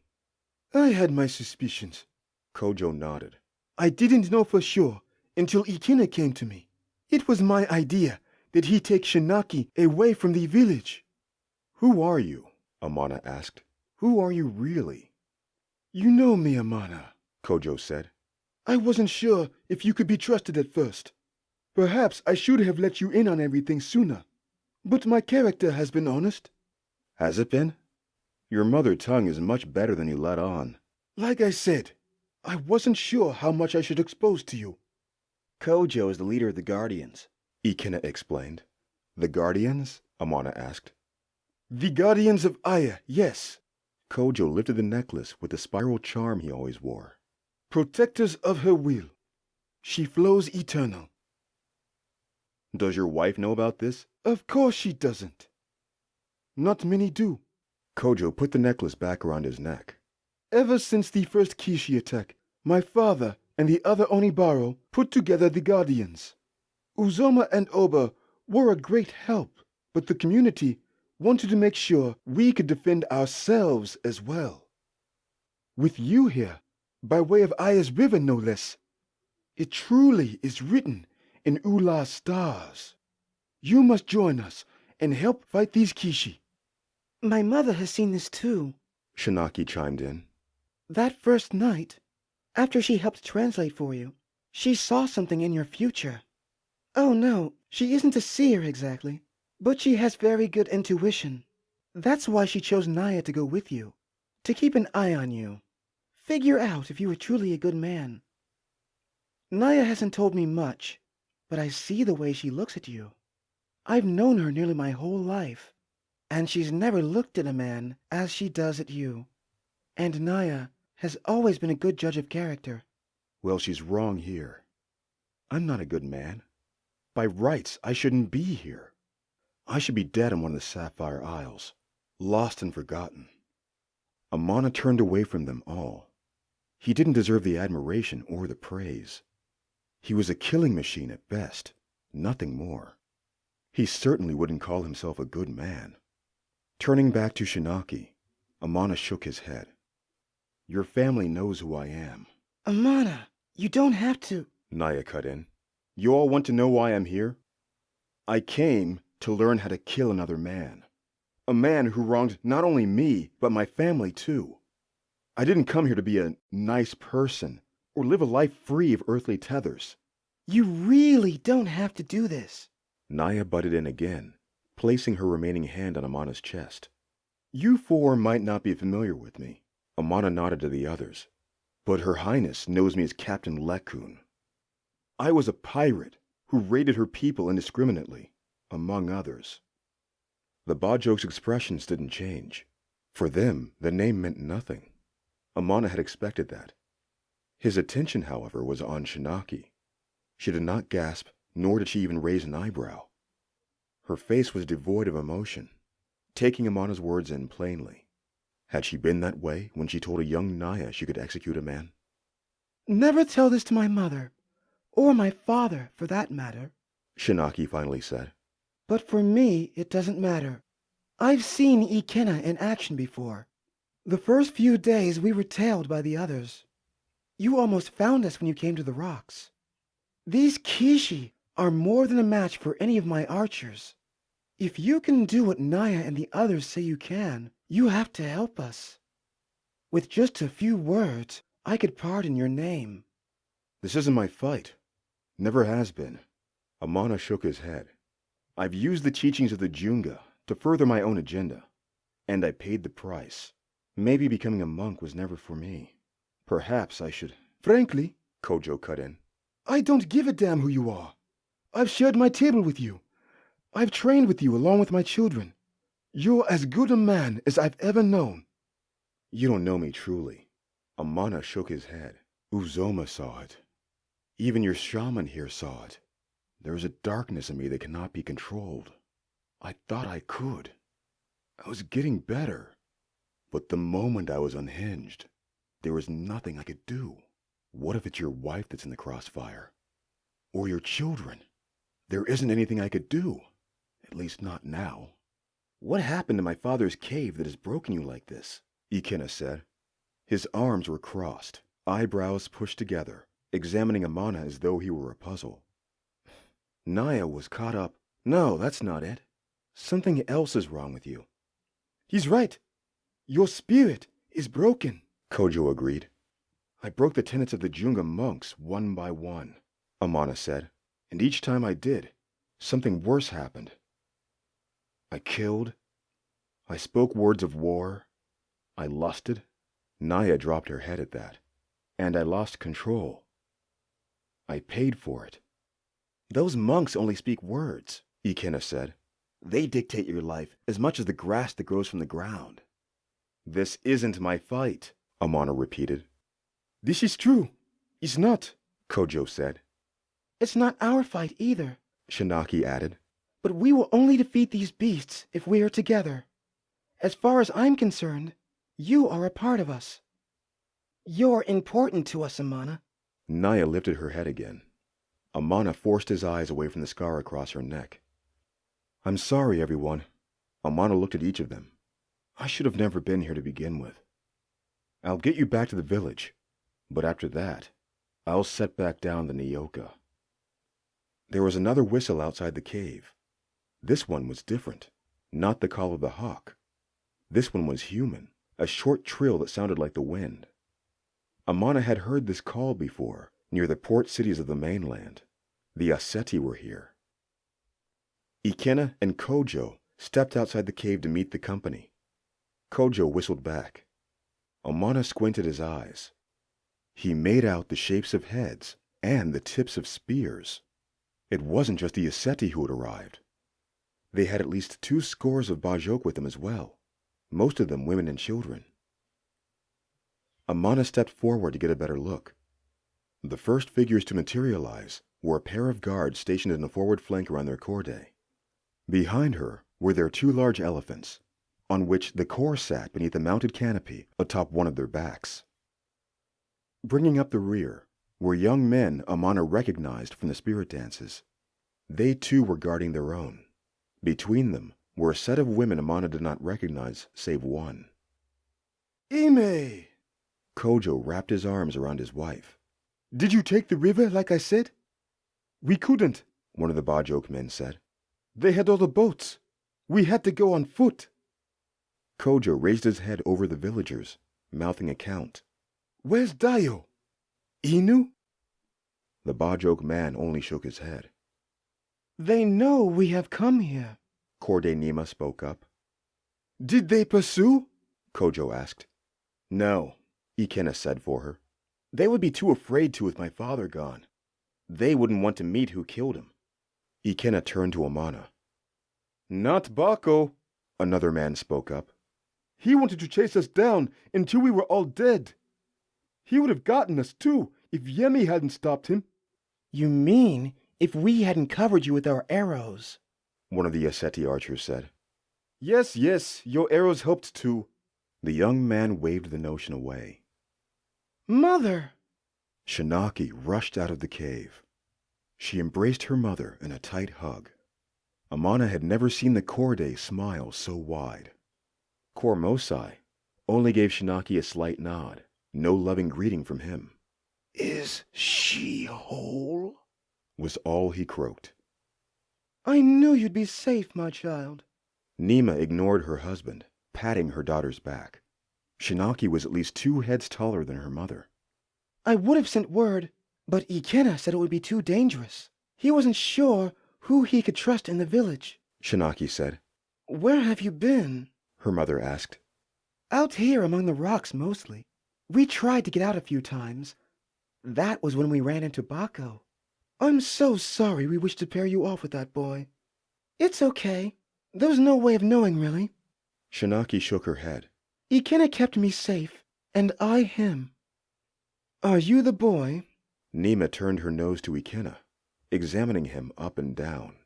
I had my suspicions. Kojo nodded. I didn't know for sure until Ikena came to me. It was my idea that he take Shinaki away from the village. Who are you? Amana asked. Who are you really? You know me, Amana, Kojo said. I wasn't sure if you could be trusted at first. Perhaps I should have let you in on everything sooner. But my character has been honest. Has it been? Your mother tongue is much better than you let on. Like I said, I wasn't sure how much I should expose to you. Kojo is the leader of the Guardians, Ikena explained. The Guardians? Amana asked. The Guardians of Aya, yes. Kojo lifted the necklace with the spiral charm he always wore. Protectors of her will. She flows eternal. Does your wife know about this? Of course she doesn't. Not many do. Kojo put the necklace back around his neck. Ever since the first Kishi attack, my father and the other Onibaro put together the Guardians. Uzoma and Oba were a great help, but the community wanted to make sure we could defend ourselves as well. With you here, by way of Aya's River no less, it truly is written in Ula's stars. You must join us and help fight these Kishi. My mother has seen this too, Shinaki chimed in. That first night, after she helped translate for you, she saw something in your future. Oh no, she isn't a seer exactly, but she has very good intuition. That's why she chose Naya to go with you, to keep an eye on you. Figure out if you are truly a good man. Naya hasn't told me much, but I see the way she looks at you. I've known her nearly my whole life, and she's never looked at a man as she does at you. And Naya has always been a good judge of character. Well, she's wrong here. I'm not a good man. By rights, I shouldn't be here. I should be dead in one of the Sapphire Isles, lost and forgotten. Amana turned away from them all. He didn't deserve the admiration or the praise. He was a killing machine at best, nothing more. He certainly wouldn't call himself a good man. Turning back to Shinaki, Amana shook his head. Your family knows who I am. Amana, you don't have to. Naya cut in. You all want to know why I'm here? I came to learn how to kill another man. A man who wronged not only me, but my family too. I didn't come here to be a nice person or live a life free of earthly tethers. You really don't have to do this. Naya butted in again, placing her remaining hand on Amana's chest. You four might not be familiar with me. Amana nodded to the others. But Her Highness knows me as Captain Lekun. I was a pirate who raided her people indiscriminately, among others. The Bajo's expressions didn't change. For them, the name meant nothing. Amana had expected that. His attention, however, was on Shinaki. She did not gasp, nor did she even raise an eyebrow. Her face was devoid of emotion, taking Amana's words in plainly. Had she been that way when she told a young Naya she could execute a man? Never tell this to my mother, or my father, for that matter, Shinaki finally said. But for me, it doesn't matter. I've seen Ikena in action before. The first few days we were tailed by the others. You almost found us when you came to the rocks. These Kishi are more than a match for any of my archers. If you can do what Naya and the others say you can, you have to help us. With just a few words, I could pardon your name. This isn't my fight. Never has been. Amana shook his head. I've used the teachings of the Junga to further my own agenda, and I paid the price. Maybe becoming a monk was never for me. Perhaps I should... Frankly, Kojo cut in. I don't give a damn who you are. I've shared my table with you. I've trained with you along with my children. You're as good a man as I've ever known. You don't know me truly. Amana shook his head. Uzoma saw it. Even your shaman here saw it. There is a darkness in me that cannot be controlled. I thought I could. I was getting better. But the moment I was unhinged, there was nothing I could do. What if it's your wife that's in the crossfire? Or your children? There isn't anything I could do. At least not now. What happened to my father's cave that has broken you like this? Ikena said. His arms were crossed, eyebrows pushed together, examining Amana as though he were a puzzle. Naya was caught up. No, that's not it. Something else is wrong with you. He's right. Your spirit is broken, Kojo agreed. I broke the tenets of the Junga monks one by one, Amana said, and each time I did, something worse happened. I killed. I spoke words of war. I lusted. Naya dropped her head at that. And I lost control. I paid for it. Those monks only speak words, Ikena said. They dictate your life as much as the grass that grows from the ground. This isn't my fight, Amana repeated. This is true. It's not, Kojo said. It's not our fight either, Shinaki added. but we will only defeat these beasts if we are together. As far as I'm concerned, you are a part of us. You're important to us, Amana. Naya lifted her head again. Amana forced his eyes away from the scar across her neck. I'm sorry, everyone. Amana looked at each of them. I should have never been here to begin with. I'll get you back to the village, but after that, I'll set back down the Nyoka. There was another whistle outside the cave. This one was different, not the call of the hawk. This one was human, a short trill that sounded like the wind. Amana had heard this call before, near the port cities of the mainland. The Aseti were here. Ikena and Kojo stepped outside the cave to meet the company. Kojo whistled back. Amana squinted his eyes. He made out the shapes of heads and the tips of spears. It wasn't just the Aseti who had arrived. They had at least 2 scores of Bajok with them as well, most of them women and children. Amana stepped forward to get a better look. The first figures to materialize were a pair of guards stationed in the forward flank around their corde. Behind her were their 2 large elephants, on which the core sat beneath a mounted canopy atop one of their backs. Bringing up the rear were young men Amana recognized from the spirit dances. They too were guarding their own. Between them were a set of women Amana did not recognize save one. Ime! Kojo wrapped his arms around his wife. Did you take the river like I said? We couldn't, One of the Bajok men said. they had all the boats. We had to go on foot. Kojo raised his head over the villagers, mouthing a count. Where's Dayo? Inu? The Bajok man only shook his head. They know we have come here. Korde Nima spoke up. Did they pursue? Kojo asked. No, Ikena said for her. They would be too afraid to with my father gone. They wouldn't want to meet who killed him. Ikena turned to Amana. Not Bako, Another man spoke up. he wanted to chase us down until we were all dead. He would have gotten us too if Yemi hadn't stopped him. You mean if we hadn't covered you with our arrows? One of the Aseti archers said. Yes, your arrows helped too. The young man waved the notion away. Mother! Shinaki rushed out of the cave. She embraced her mother in a tight hug. Amana had never seen the Korde smile so wide. Kormosai only gave Shinaki a slight nod, no loving greeting from him. Is she whole? Was all he croaked. I knew you'd be safe, my child. Nima ignored her husband, patting her daughter's back. Shinaki was at least 2 heads taller than her mother. I would have sent word, but Ikena said it would be too dangerous. He wasn't sure who he could trust in the village. Shinaki said. Where have you been? Her mother asked. Out here among the rocks mostly. We tried to get out a few times. That was when we ran into Bako. I'm so sorry we wished to pair you off with that boy. It's okay. There was no way of knowing, really. Shinaki shook her head. Ikena kept me safe, and I him. Are you the boy? Nima turned her nose to Ikena. examining him up and down.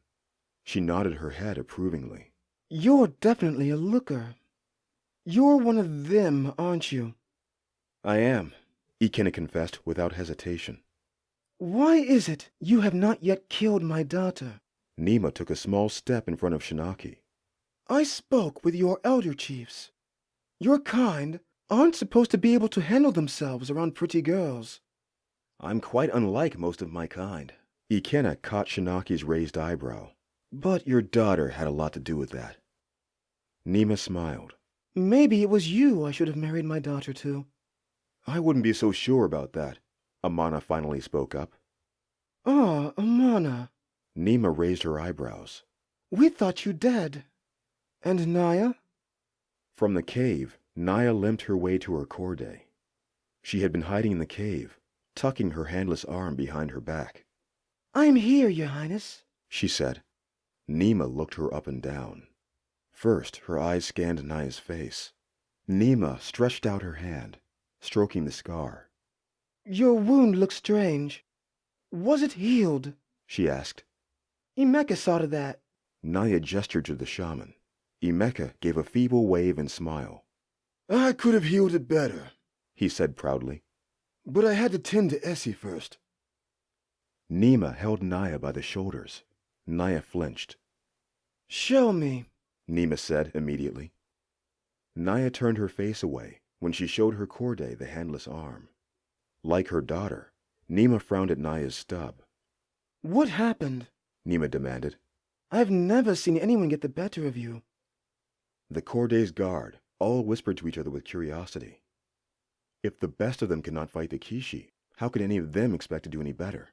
She nodded her head approvingly. You're definitely a looker. You're one of them, aren't you? I am, Ikena confessed without hesitation. Why is it you have not yet killed my daughter? Nima took a small step in front of Shinaki. I spoke with your elder chiefs. Your kind aren't supposed to be able to handle themselves around pretty girls. I'm quite unlike most of my kind. Ikena caught Shinaki's raised eyebrow. But your daughter had a lot to do with that. Nima smiled. Maybe it was you I should have married my daughter to. I wouldn't be so sure about that, Amana finally spoke up. Ah, Amana. Nima raised her eyebrows. We thought you dead. And Naya? From the cave, Naya limped her way to her corde. She had been hiding in the cave, tucking her handless arm behind her back. I'm here, Your Highness, she said. Nima looked her up and down. First, her eyes scanned Naya's face. Nima stretched out her hand, stroking the scar. Your wound looks strange. Was it healed? She asked. Emeka saw to that. Naya gestured to the shaman. Emeka gave a feeble wave and smile. I could have healed it better, he said proudly. But I had to tend to Essie first. Nima held Naya by the shoulders. Naya flinched. Show me, Nima said immediately. Naya turned her face away when she showed her corde the handless arm. Like her daughter, Nima frowned at Naya's stub. What happened? Nima demanded. I've never seen anyone get the better of you. The corde's guard all whispered to each other with curiosity. If the best of them could not fight the Kishi, how could any of them expect to do any better?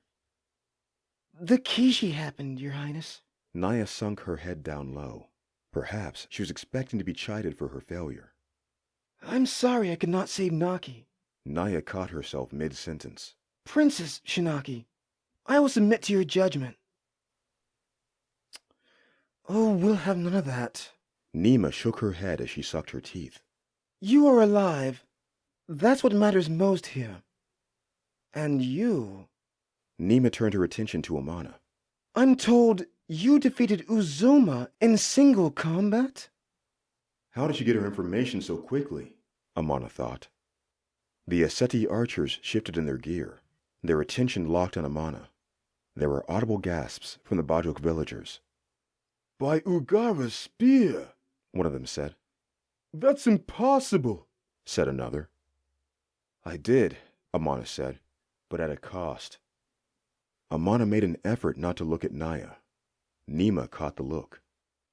The Kishi happened, Your Highness. Naya sunk her head down low. Perhaps she was expecting to be chided for her failure. I'm sorry I could not save Naki. Naya caught herself mid-sentence. Princess Shinaki, I will submit to your judgment. Oh, we'll have none of that. Nima shook her head as she sucked her teeth. You are alive. That's what matters most here. And you... Nima turned her attention to Amana. I'm told you defeated Uzoma in single combat? How did she get her information so quickly? Amana thought. The Aseti archers shifted in their gear, their attention locked on Amana. There were audible gasps from the Bajok villagers. By Ugara's spear, one of them said. That's impossible, said another. I did, Amana said, but at a cost. Amana made an effort not to look at Naya. Nima caught the look.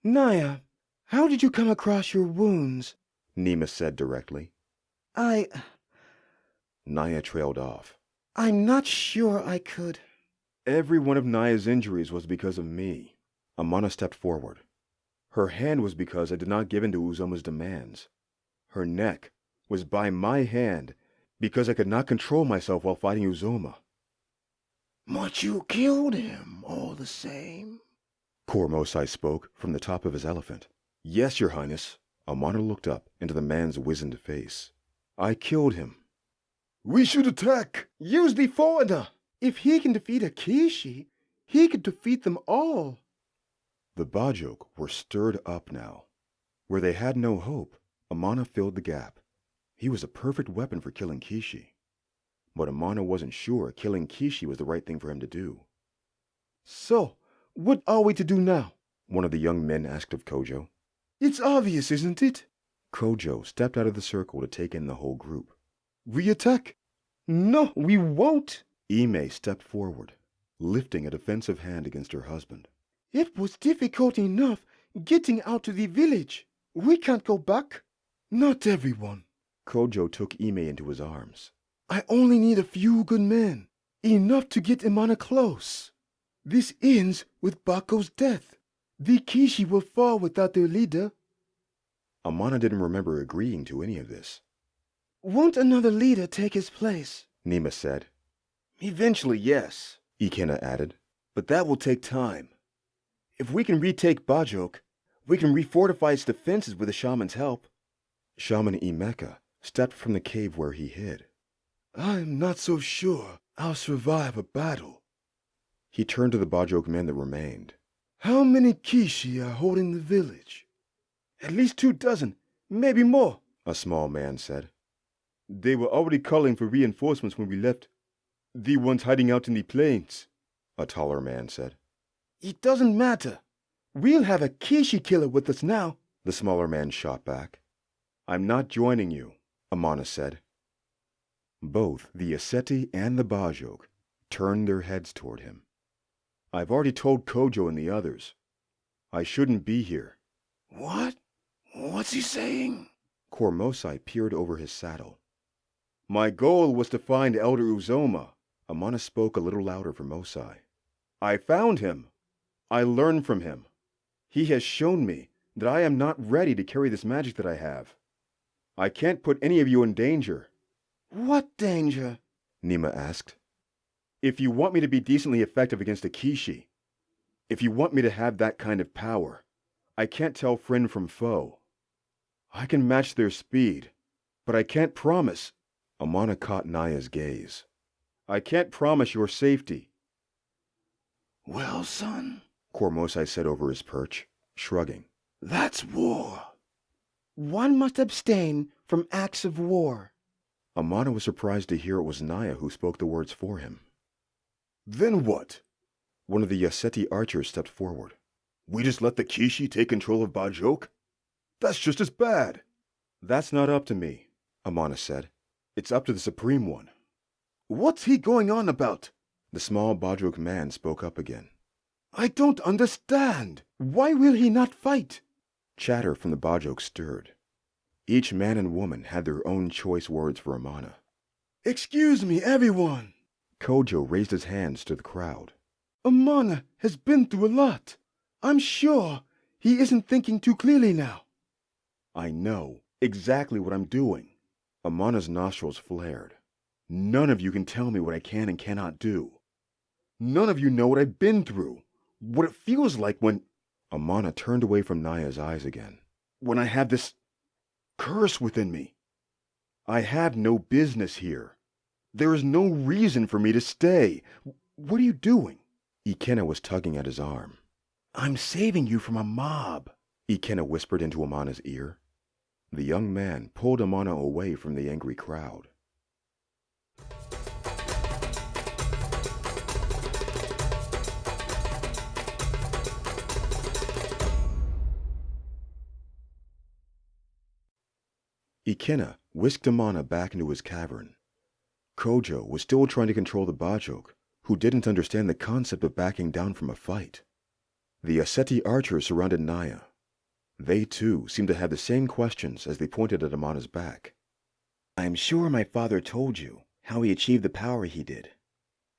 Naya, how did you come across your wounds? Nima said directly. Naya trailed off. I'm not sure I could. Every one of Naya's injuries was because of me. Amana stepped forward. Her hand was because I did not give in to Uzoma's demands. Her neck was by my hand because I could not control myself while fighting Uzoma. But you killed him, all the same. Kormosai spoke from the top of his elephant. Yes, Your Highness. Amana looked up into the man's wizened face. I killed him. We should attack. Use the foreigner. If he can defeat a Kishi, he could defeat them all. The Bajok were stirred up now. Where they had no hope, Amana filled the gap. He was a perfect weapon for killing Kishi. But Amana wasn't sure killing Kishi was the right thing for him to do. So, what are we to do now? One of the young men asked of Kojo. It's obvious, isn't it? Kojo stepped out of the circle to take in the whole group. We attack. No, we won't. Ime stepped forward, lifting a defensive hand against her husband. It was difficult enough getting out to the village. We can't go back. Not everyone. Kojo took Ime into his arms. I only need a few good men, enough to get Imana close. This ends with Bako's death. The Kishi will fall without their leader. Amana didn't remember agreeing to any of this. Won't another leader take his place? Nima said. Eventually, yes, Ikena added. But that will take time. If we can retake Bajok, we can refortify its defenses with the shaman's help. Shaman Emeka stepped from the cave where he hid. I'm not so sure I'll survive a battle. He turned to the Bajok men that remained. How many Kishi are holding the village? At least 24, maybe more, A small man said. They were already calling for reinforcements when we left. The ones hiding out in the plains. A taller man said. It doesn't matter. We'll have a Kishi killer with us now. The smaller man shot back. I'm not joining you, Amana said. Both the Aseti and the Bajok turned their heads toward him. I've already told Kojo and the others. I shouldn't be here. What? What's he saying? Kormosai peered over his saddle. My goal was to find Elder Uzoma. Amana spoke a little louder for Mosai. I found him. I learned from him. He has shown me that I am not ready to carry this magic that I have. I can't put any of you in danger. What danger? Nima asked. If you want me to be decently effective against a Kishi, if you want me to have that kind of power, I can't tell friend from foe. I can match their speed, but I can't promise. Amana caught Naya's gaze. I can't promise your safety. Well, son, Kormosai said over his perch, shrugging. that's war. One must abstain from acts of war. Amana was surprised to hear it was Naya who spoke the words for him. Then what? One of the Yaseti archers stepped forward. We just let the Kishi take control of Bajok? That's just as bad. That's not up to me, Amana said. It's up to the Supreme One. What's he going on about? The small Bajok man spoke up again. I don't understand. Why will he not fight? Chatter from the Bajok stirred. Each man and woman had their own choice words for Amana. Excuse me, everyone. Kojo raised his hands to the crowd. Amana has been through a lot. I'm sure he isn't thinking too clearly now. I know exactly what I'm doing. Amana's nostrils flared. None of you can tell me what I can and cannot do. None of you know what I've been through, what it feels like when... Amana turned away from Naya's eyes again. When I have this curse within me. I have no business here. There is no reason for me to stay. What are you doing? Ikena was tugging at his arm. I'm saving you from a mob, Ikena whispered into Amana's ear. The young man pulled Amana away from the angry crowd. Ikena whisked Amana back into his cavern. Kojo was still trying to control the Bajok, who didn't understand the concept of backing down from a fight. The Aseti archers surrounded Naya. They, too, seemed to have the same questions as they pointed at Amana's back. I'm sure my father told you how he achieved the power he did.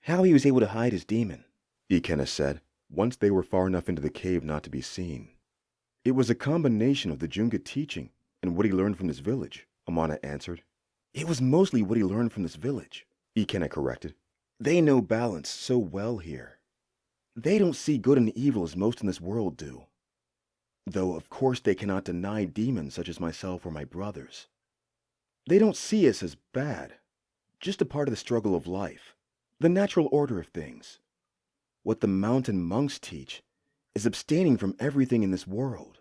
How he was able to hide his demon. Ikena said, once they were far enough into the cave not to be seen. It was a combination of the Junga teaching and what he learned from this village, Amana answered. It was mostly what he learned from this village, Ikena corrected. They know balance so well here. They don't see good and evil as most in this world do. Though, of course, they cannot deny demons such as myself or my brothers. They don't see us as bad, just a part of the struggle of life, the natural order of things. What the mountain monks teach is abstaining from everything in this world,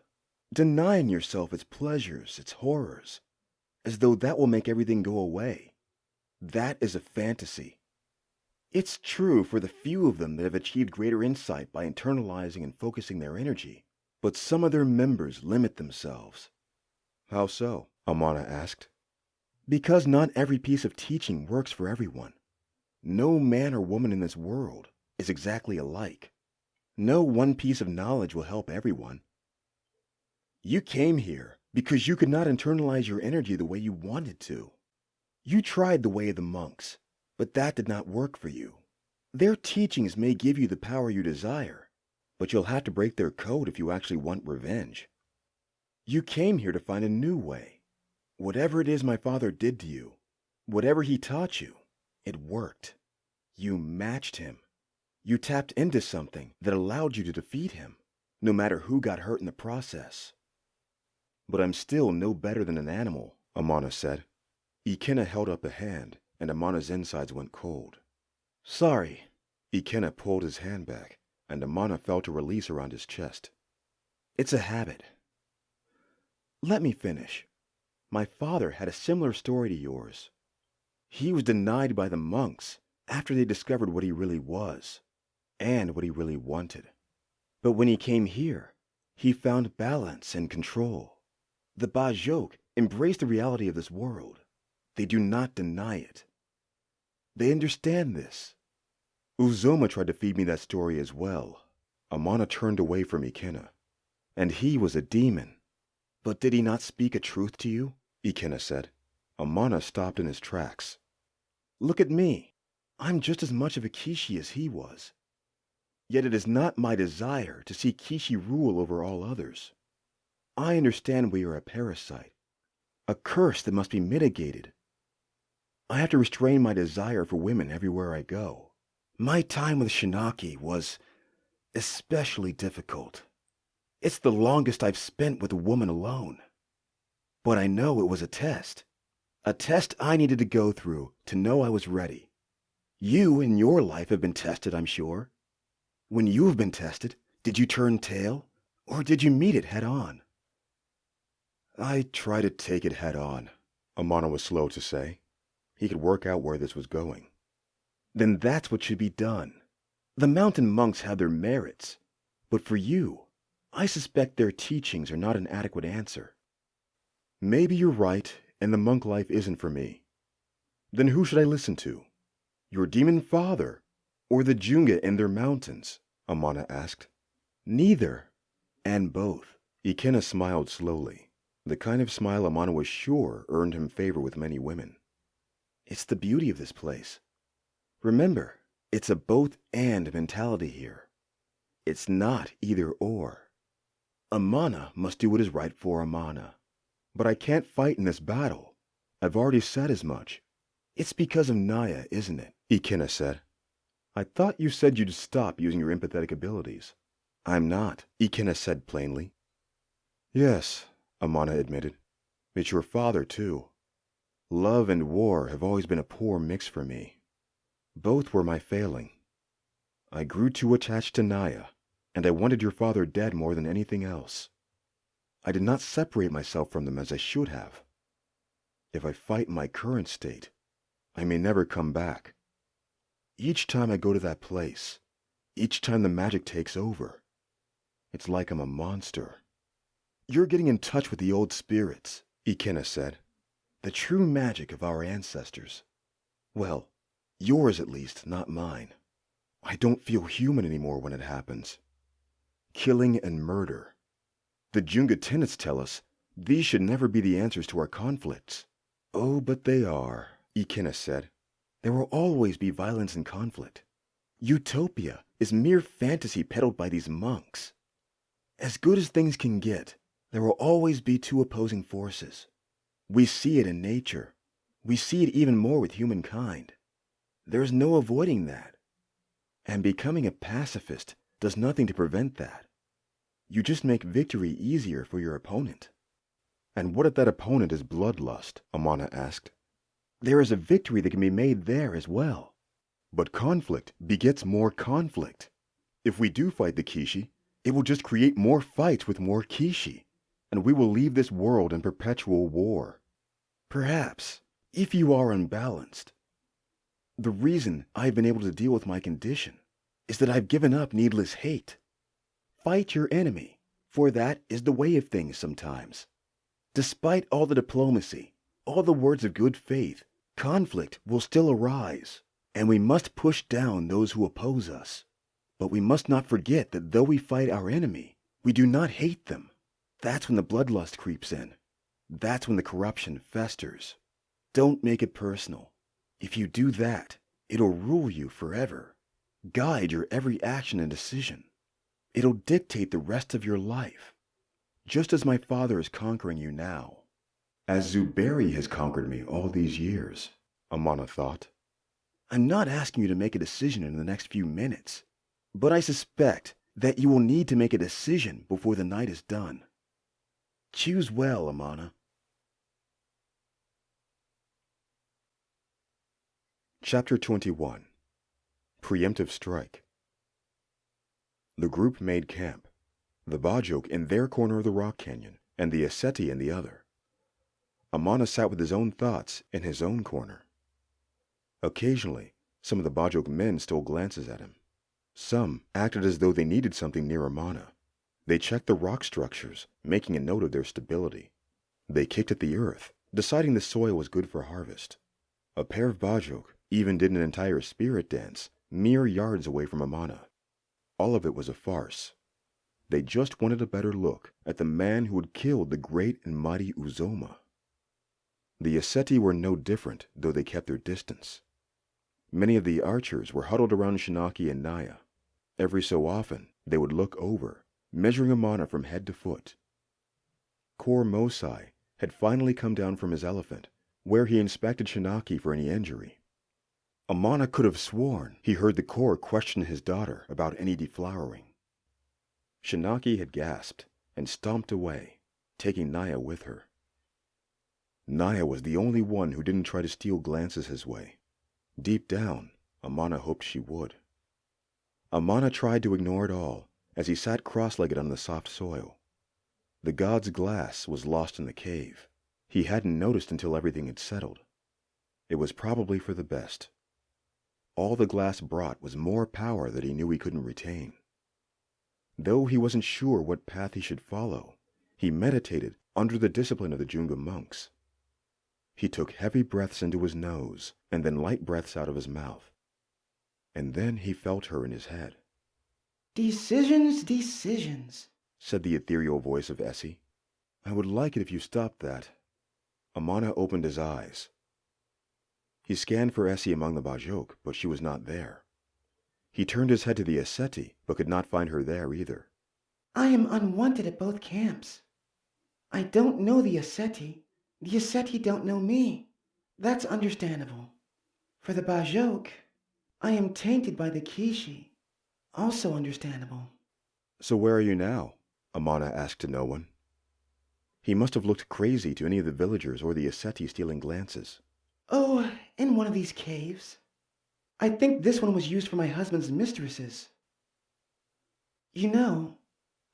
denying yourself its pleasures, its horrors, as though that will make everything go away. That is a fantasy. It's true for the few of them that have achieved greater insight by internalizing and focusing their energy, but some of their members limit themselves. How so? Amana asked. Because not every piece of teaching works for everyone. No man or woman in this world is exactly alike. No one piece of knowledge will help everyone. You came here because you could not internalize your energy the way you wanted to. You tried the way of the monks, but that did not work for you. Their teachings may give you the power you desire, but you'll have to break their code if you actually want revenge. You came here to find a new way. Whatever it is my father did to you, whatever he taught you, it worked. You matched him. You tapped into something that allowed you to defeat him, no matter who got hurt in the process. But I'm still no better than an animal, Amana said. Ikena held up a hand, and Amana's insides went cold. Sorry, Ikenna pulled his hand back, and Amana felt a release around his chest. It's a habit. Let me finish. My father had a similar story to yours. He was denied by the monks after they discovered what he really was, and what he really wanted. But when he came here, he found balance and control. The Bajok embrace the reality of this world. They do not deny it. They understand this. Uzoma tried to feed me that story as well. Amana turned away from Ikenna. And he was a demon. But did he not speak a truth to you? Ikenna said. Amana stopped in his tracks. Look at me. I'm just as much of a Kishi as he was. Yet it is not my desire to see Kishi rule over all others. I understand we are a parasite, a curse that must be mitigated. I have to restrain my desire for women everywhere I go. My time with Shinaki was especially difficult. It's the longest I've spent with a woman alone. But I know it was a test I needed to go through to know I was ready. You in your life have been tested, I'm sure. When you've been tested, did you turn tail, or did you meet it head on? I try to take it head on, Amana was slow to say. He could work out where this was going. Then that's what should be done. The mountain monks have their merits, but for you, I suspect their teachings are not an adequate answer. Maybe you're right, and the monk life isn't for me. Then who should I listen to? Your demon father, or the Junga in their mountains? Amana asked. Neither, and both. Ikenna smiled slowly, the kind of smile Amana was sure earned him favor with many women. It's the beauty of this place. Remember, it's a both-and mentality here. It's not either-or. Amana must do what is right for Amana. But I can't fight in this battle. I've already said as much. It's because of Naya, isn't it? Ikenna said. I thought you said you'd stop using your empathetic abilities. I'm not, Ikenna said plainly. Yes, Amana admitted. It's your father, too. Love and war have always been a poor mix for me. Both were my failing. I grew too attached to Naya, and I wanted your father dead more than anything else. I did not separate myself from them as I should have. If I fight in my current state, I may never come back. Each time I go to that place, each time the magic takes over, it's like I'm a monster. You're getting in touch with the old spirits, Ikenna said. The true magic of our ancestors. Well, yours at least, not mine. I don't feel human anymore when it happens. Killing and murder. The Junga tenets tell us these should never be the answers to our conflicts. Oh, but they are, Ikenna said. There will always be violence and conflict. Utopia is mere fantasy peddled by these monks. As good as things can get, there will always be two opposing forces. We see it in nature. We see it even more with humankind. There is no avoiding that. And becoming a pacifist does nothing to prevent that. You just make victory easier for your opponent. And what if that opponent is bloodlust? Amana asked. There is a victory that can be made there as well. But conflict begets more conflict. If we do fight the Kishi, it will just create more fights with more Kishi, and we will leave this world in perpetual war. Perhaps, if you are unbalanced. The reason I've been able to deal with my condition is that I've given up needless hate. Fight your enemy, for that is the way of things sometimes. Despite all the diplomacy, all the words of good faith, conflict will still arise, and we must push down those who oppose us. But we must not forget that though we fight our enemy, we do not hate them. That's when the bloodlust creeps in. That's when the corruption festers. Don't make it personal. If you do that, it'll rule you forever. Guide your every action and decision. It'll dictate the rest of your life. Just as my father is conquering you now. As Zuberi has conquered me all these years, Amana thought. I'm not asking you to make a decision in the next few minutes, but I suspect that you will need to make a decision before the night is done. Choose well, Amana. Chapter 21. Preemptive strike. The group made camp, the Bajok in their corner of the rock canyon, and the Aseti in the other. Amana sat with his own thoughts in his own corner. Occasionally, some of the Bajok men stole glances at him. Some acted as though they needed something near Amana. They checked the rock structures, making a note of their stability. They kicked at the earth, deciding the soil was good for harvest. A pair of Bajok even did an entire spirit dance, mere yards away from Amana. All of it was a farce. They just wanted a better look at the man who had killed the great and mighty Uzoma. The Aseti were no different, though they kept their distance. Many of the archers were huddled around Shinaki and Naya. Every so often, they would look over, measuring Amana from head to foot. Kor Mosai had finally come down from his elephant, where he inspected Shinaki for any injury. Amana could have sworn he heard the Kor question his daughter about any deflowering. Shinaki had gasped and stomped away, taking Naya with her. Naya was the only one who didn't try to steal glances his way. Deep down, Amana hoped she would. Amana tried to ignore it all as he sat cross-legged on the soft soil. The god's glass was lost in the cave. He hadn't noticed until everything had settled. It was probably for the best. All the glass brought was more power that he knew he couldn't retain. Though he wasn't sure what path he should follow, he meditated under the discipline of the Junga monks. He took heavy breaths into his nose and then light breaths out of his mouth. And then he felt her in his head. Decisions, decisions, said the ethereal voice of Essie. I would like it if you stopped that. Amana opened his eyes. He scanned for Essie among the Bajok, but she was not there. He turned his head to the Aseti, but could not find her there either. I am unwanted at both camps. I don't know the Aseti. The Aseti don't know me. That's understandable. For the Bajok, I am tainted by the Kishi. Also understandable. So where are you now? Amana asked to no one. He must have looked crazy to any of the villagers or the Aseti stealing glances. Oh, in one of these caves. I think this one was used for my husband's mistresses. You know,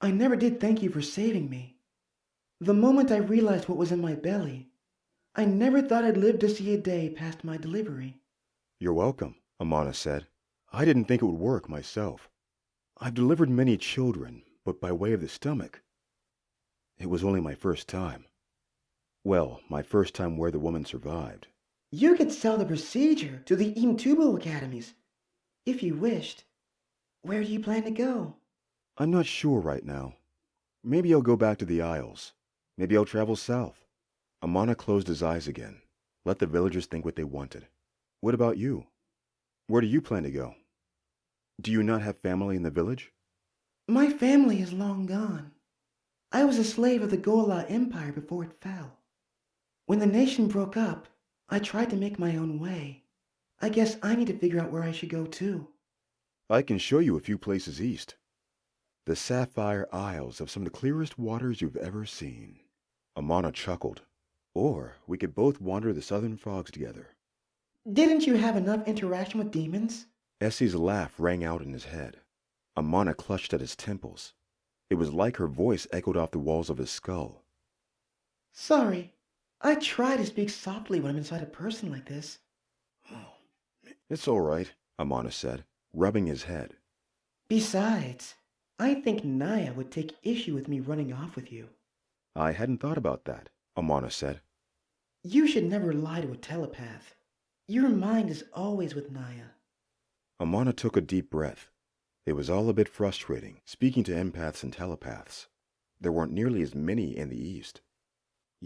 I never did thank you for saving me. The moment I realized what was in my belly, I never thought I'd live to see a day past my delivery. You're welcome, Amana said. I didn't think it would work myself. I've delivered many children, but by way of the stomach. It was only my first time. Well, my first time where the woman survived. You could sell the procedure to the Imtubo academies, if you wished. Where do you plan to go? I'm not sure right now. Maybe I'll go back to the Isles. Maybe I'll travel south. Amana closed his eyes again. Let the villagers think what they wanted. What about you? Where do you plan to go? Do you not have family in the village? My family is long gone. I was a slave of the Gola Empire before it fell. When the nation broke up, I tried to make my own way. I guess I need to figure out where I should go too. I can show you a few places east. The Sapphire Isles have some of the clearest waters you've ever seen. Amana chuckled. Or we could both wander the southern fogs together. Didn't you have enough interaction with demons? Essie's laugh rang out in his head. Amana clutched at his temples. It was like her voice echoed off the walls of his skull. Sorry, I try to speak softly when I'm inside a person like this. It's all right, Amana said, rubbing his head. Besides, I think Naya would take issue with me running off with you. I hadn't thought about that, Amana said. You should never lie to a telepath. Your mind is always with Naya. Amana took a deep breath. It was all a bit frustrating, speaking to empaths and telepaths. There weren't nearly as many in the East.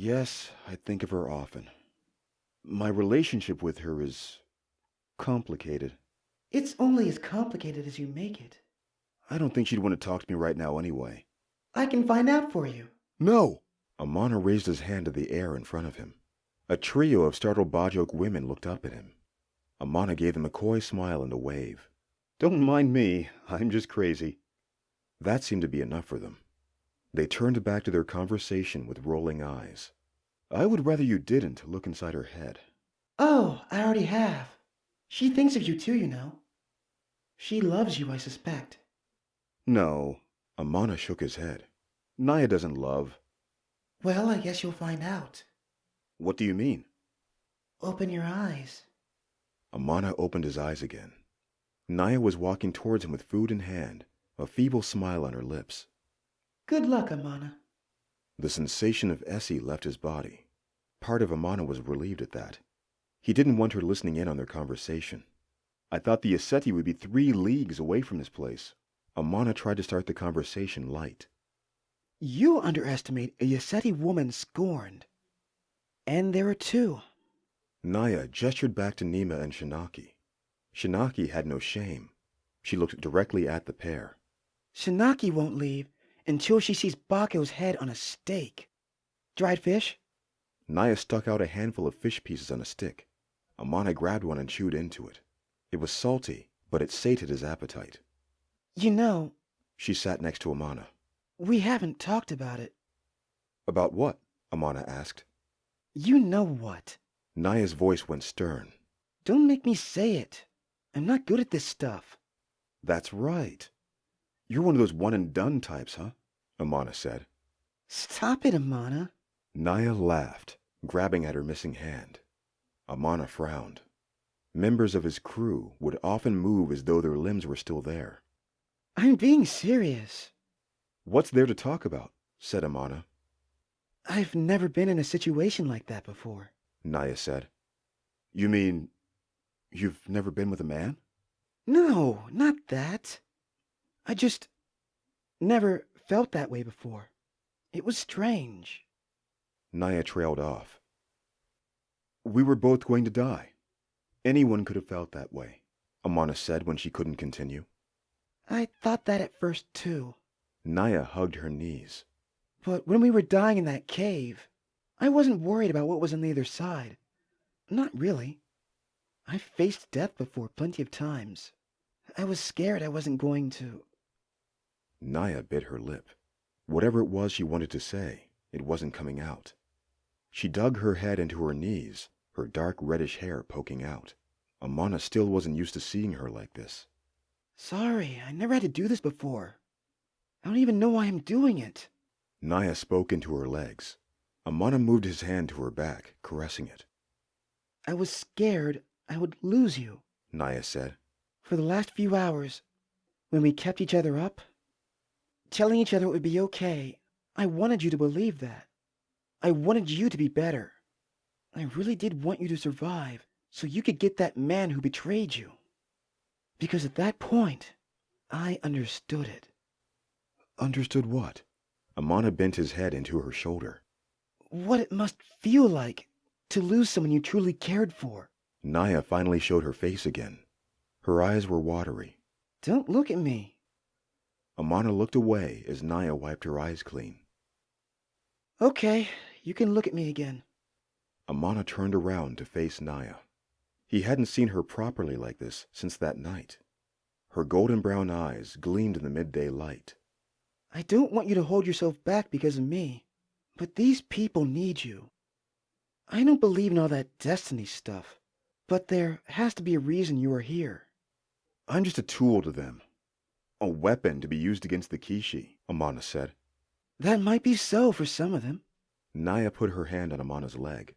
Yes, I think of her often. My relationship with her is complicated. It's only as complicated as you make it. I don't think she'd want to talk to me right now anyway. I can find out for you. No! Amana raised his hand to the air in front of him. A trio of startled Bajok women looked up at him. Amana gave them a coy smile and a wave. Don't mind me, I'm just crazy. That seemed to be enough for them. They turned back to their conversation with rolling eyes. I would rather you didn't look inside her head. Oh, I already have. She thinks of you too, you know. She loves you, I suspect. No. Amana shook his head. Naya doesn't love. Well, I guess you'll find out. What do you mean? Open your eyes. Amana opened his eyes again. Naya was walking towards him with food in hand, a feeble smile on her lips. Good luck, Amana. The sensation of Essie left his body. Part of Amana was relieved at that. He didn't want her listening in on their conversation. I thought the Aseti would be 3 leagues away from this place. Amana tried to start the conversation light. You underestimate a Yaseti woman scorned. And there are 2. Naya gestured back to Nima and Shinaki. Shinaki had no shame. She looked directly at the pair. Shinaki won't leave until she sees Bako's head on a stake. Dried fish? Naya stuck out a handful of fish pieces on a stick. Amana grabbed one and chewed into it. It was salty, but it sated his appetite. You know, She sat next to Amana. we haven't talked about it. About what? Amana asked. You know what. Naya's voice went stern. Don't make me say it. I'm not good at this stuff. That's right. You're one of those one-and-done types, huh? Amana said. Stop it, Amana. Naya laughed, grabbing at her missing hand. Amana frowned. Members of his crew would often move as though their limbs were still there. I'm being serious. What's there to talk about? Said Amana. I've never been in a situation like that before. Naya said. You mean you've never been with a man? No, not that. I just never felt that way before. It was strange. Naya trailed off. We were both going to die. Anyone could have felt that way, Amana said when she couldn't continue. I thought that at first, too. Naya hugged her knees. But when we were dying in that cave, I wasn't worried about what was on the other side. Not really. I've faced death before plenty of times. I was scared I wasn't going to. Naya bit her lip. Whatever it was she wanted to say, it wasn't coming out. She dug her head into her knees, her dark reddish hair poking out. Amana still wasn't used to seeing her like this. Sorry, I never had to do this before. I don't even know why I'm doing it. Naya spoke into her legs. Amana moved his hand to her back, caressing it. I was scared I would lose you. Naya said. For the last few hours, when we kept each other up, telling each other it would be okay, I wanted you to believe that. I wanted you to be better. I really did want you to survive so you could get that man who betrayed you. Because at that point, I understood it. Understood what? Amana bent his head into her shoulder. What it must feel like to lose someone you truly cared for. Naya finally showed her face again. Her eyes were watery. Don't look at me. Amana looked away as Naya wiped her eyes clean. Okay, you can look at me again. Amana turned around to face Naya. He hadn't seen her properly like this since that night. Her golden brown eyes gleamed in the midday light. I don't want you to hold yourself back because of me, but these people need you. I don't believe in all that destiny stuff, but there has to be a reason you are here. I'm just a tool to them. A weapon to be used against the Kishi, Amana said. That might be so for some of them. Naya put her hand on Amana's leg.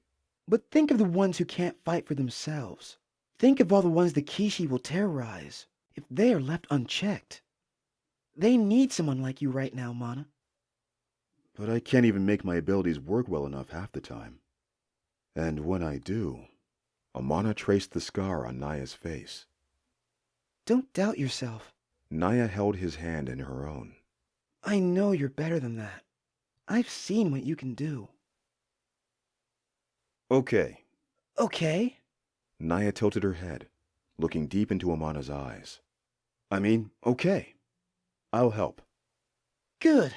But think of the ones who can't fight for themselves. Think of all the ones the Kishi will terrorize if they are left unchecked. They need someone like you right now, Mana. But I can't even make my abilities work well enough half the time. And when I do... Amana traced the scar on Naya's face. Don't doubt yourself. Naya held his hand in her own. I know you're better than that. I've seen what you can do. Okay. Okay? Naya tilted her head, looking deep into Amana's eyes. Okay. I'll help. Good.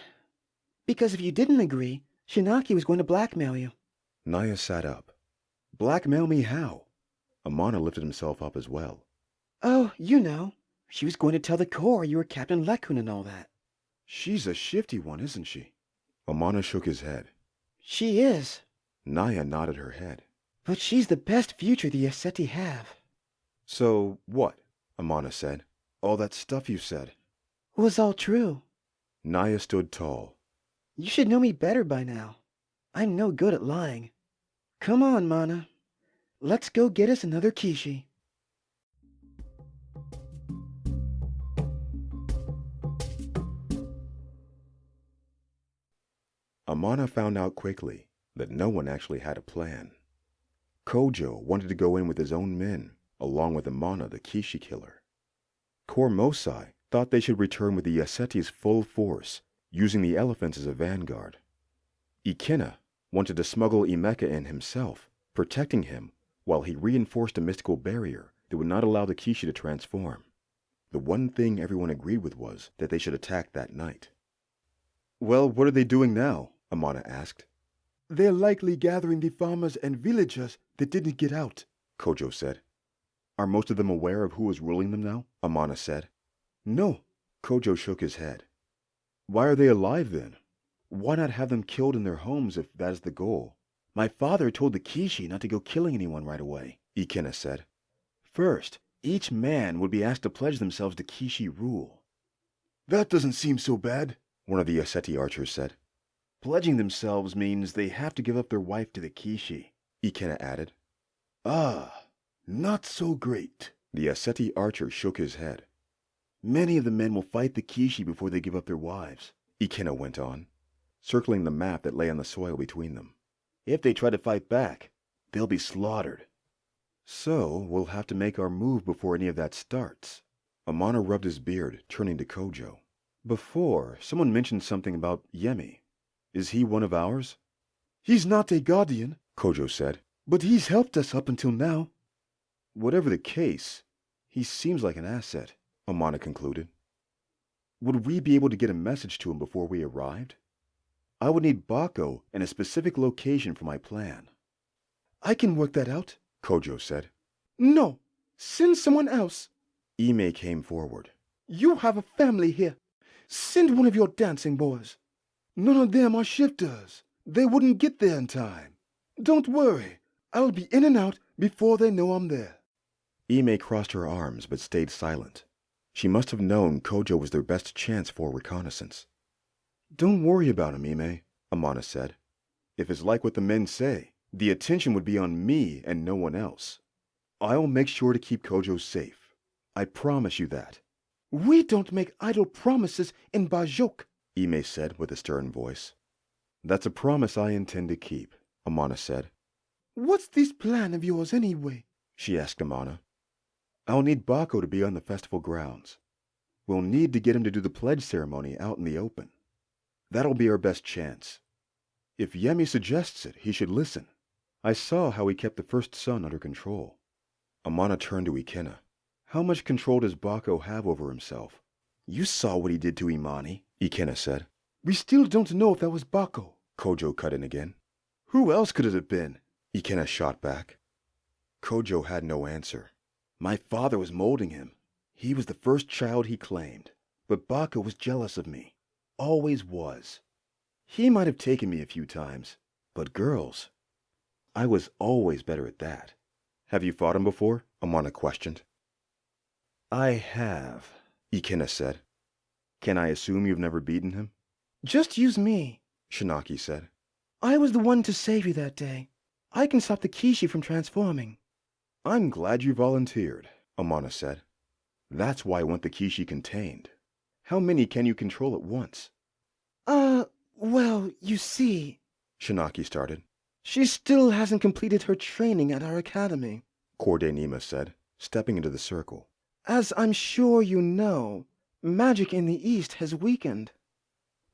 Because if you didn't agree, Shinaki was going to blackmail you. Naya sat up. Blackmail me how? Amana lifted himself up as well. Oh, you know. She was going to tell the Corps you were Captain Lekun and all that. She's a shifty one, isn't she? Amana shook his head. She is. Naya nodded her head. But she's the best future the Aseti have. So what? Amana said. All that stuff you said. Was all true. Naya stood tall. You should know me better by now. I'm no good at lying. Come on, Mana. Let's go get us another Kishi. Amana found out quickly that no one actually had a plan. Kojo wanted to go in with his own men, along with Amana, the Kishi killer. Kormosai thought they should return with the Yaseti's full force, using the elephants as a vanguard. Ikena wanted to smuggle Imeka in himself, protecting him while he reinforced a mystical barrier that would not allow the Kishi to transform. The one thing everyone agreed with was that they should attack that night. Well, what are they doing now? Amana asked. They're likely gathering the farmers and villagers that didn't get out, Kojo said. Are most of them aware of who is ruling them now? Amana said. No. Kojo shook his head. Why are they alive then? Why not have them killed in their homes if that is the goal? My father told the Kishi not to go killing anyone right away, Ikena said. First, each man would be asked to pledge themselves to Kishi rule. That doesn't seem so bad, one of the Yaseti archers said. Pledging themselves means they have to give up their wife to the Kishi, Ikena added. Ah, not so great. The Yaseti archer shook his head. Many of the men will fight the Kishi before they give up their wives, Ikena went on, circling the map that lay on the soil between them. If they try to fight back, they'll be slaughtered. So we'll have to make our move before any of that starts. Amana rubbed his beard, turning to Kojo. Before, someone mentioned something about Yemi. Is he one of ours? He's not a guardian, Kojo said. But he's helped us up until now. Whatever the case, he seems like an asset, Amana concluded. Would we be able to get a message to him before we arrived? I would need Bako and a specific location for my plan. I can work that out, Kojo said. No, send someone else. Ime came forward. You have a family here. Send one of your dancing boys. None of them are shifters. They wouldn't get there in time. Don't worry. I'll be in and out before they know I'm there. Ime crossed her arms but stayed silent. She must have known Kojo was their best chance for reconnaissance. Don't worry about him, Ime, Amana said. If it's like what the men say, the attention would be on me and no one else. I'll make sure to keep Kojo safe. I promise you that. We don't make idle promises in Bajok, Ime said with a stern voice. That's a promise I intend to keep, Amana said. What's this plan of yours anyway? She asked Amana. I'll need Bako to be on the festival grounds. We'll need to get him to do the pledge ceremony out in the open. That'll be our best chance. If Yemi suggests it, he should listen. I saw how he kept the first son under control. Amana turned to Ikena. How much control does Bako have over himself? You saw what he did to Imani, Ikena said. We still don't know if that was Bako. Kojo cut in again. Who else could it have been? Ikena shot back. Kojo had no answer. My father was molding him. He was the first child he claimed. But Bako was jealous of me. Always was. He might have taken me a few times. But girls, I was always better at that. Have you fought him before? Amana questioned. I have, Ikena said. Can I assume you've never beaten him? Just use me, Shinaki said. I was the one to save you that day. I can stop the Kishi from transforming. I'm glad you volunteered, Amana said. That's why I want the Kishi contained. How many can you control at once? Well, you see, Shinaki started. She still hasn't completed her training at our academy, Kordenima said, stepping into the circle. As I'm sure you know, magic in the East has weakened.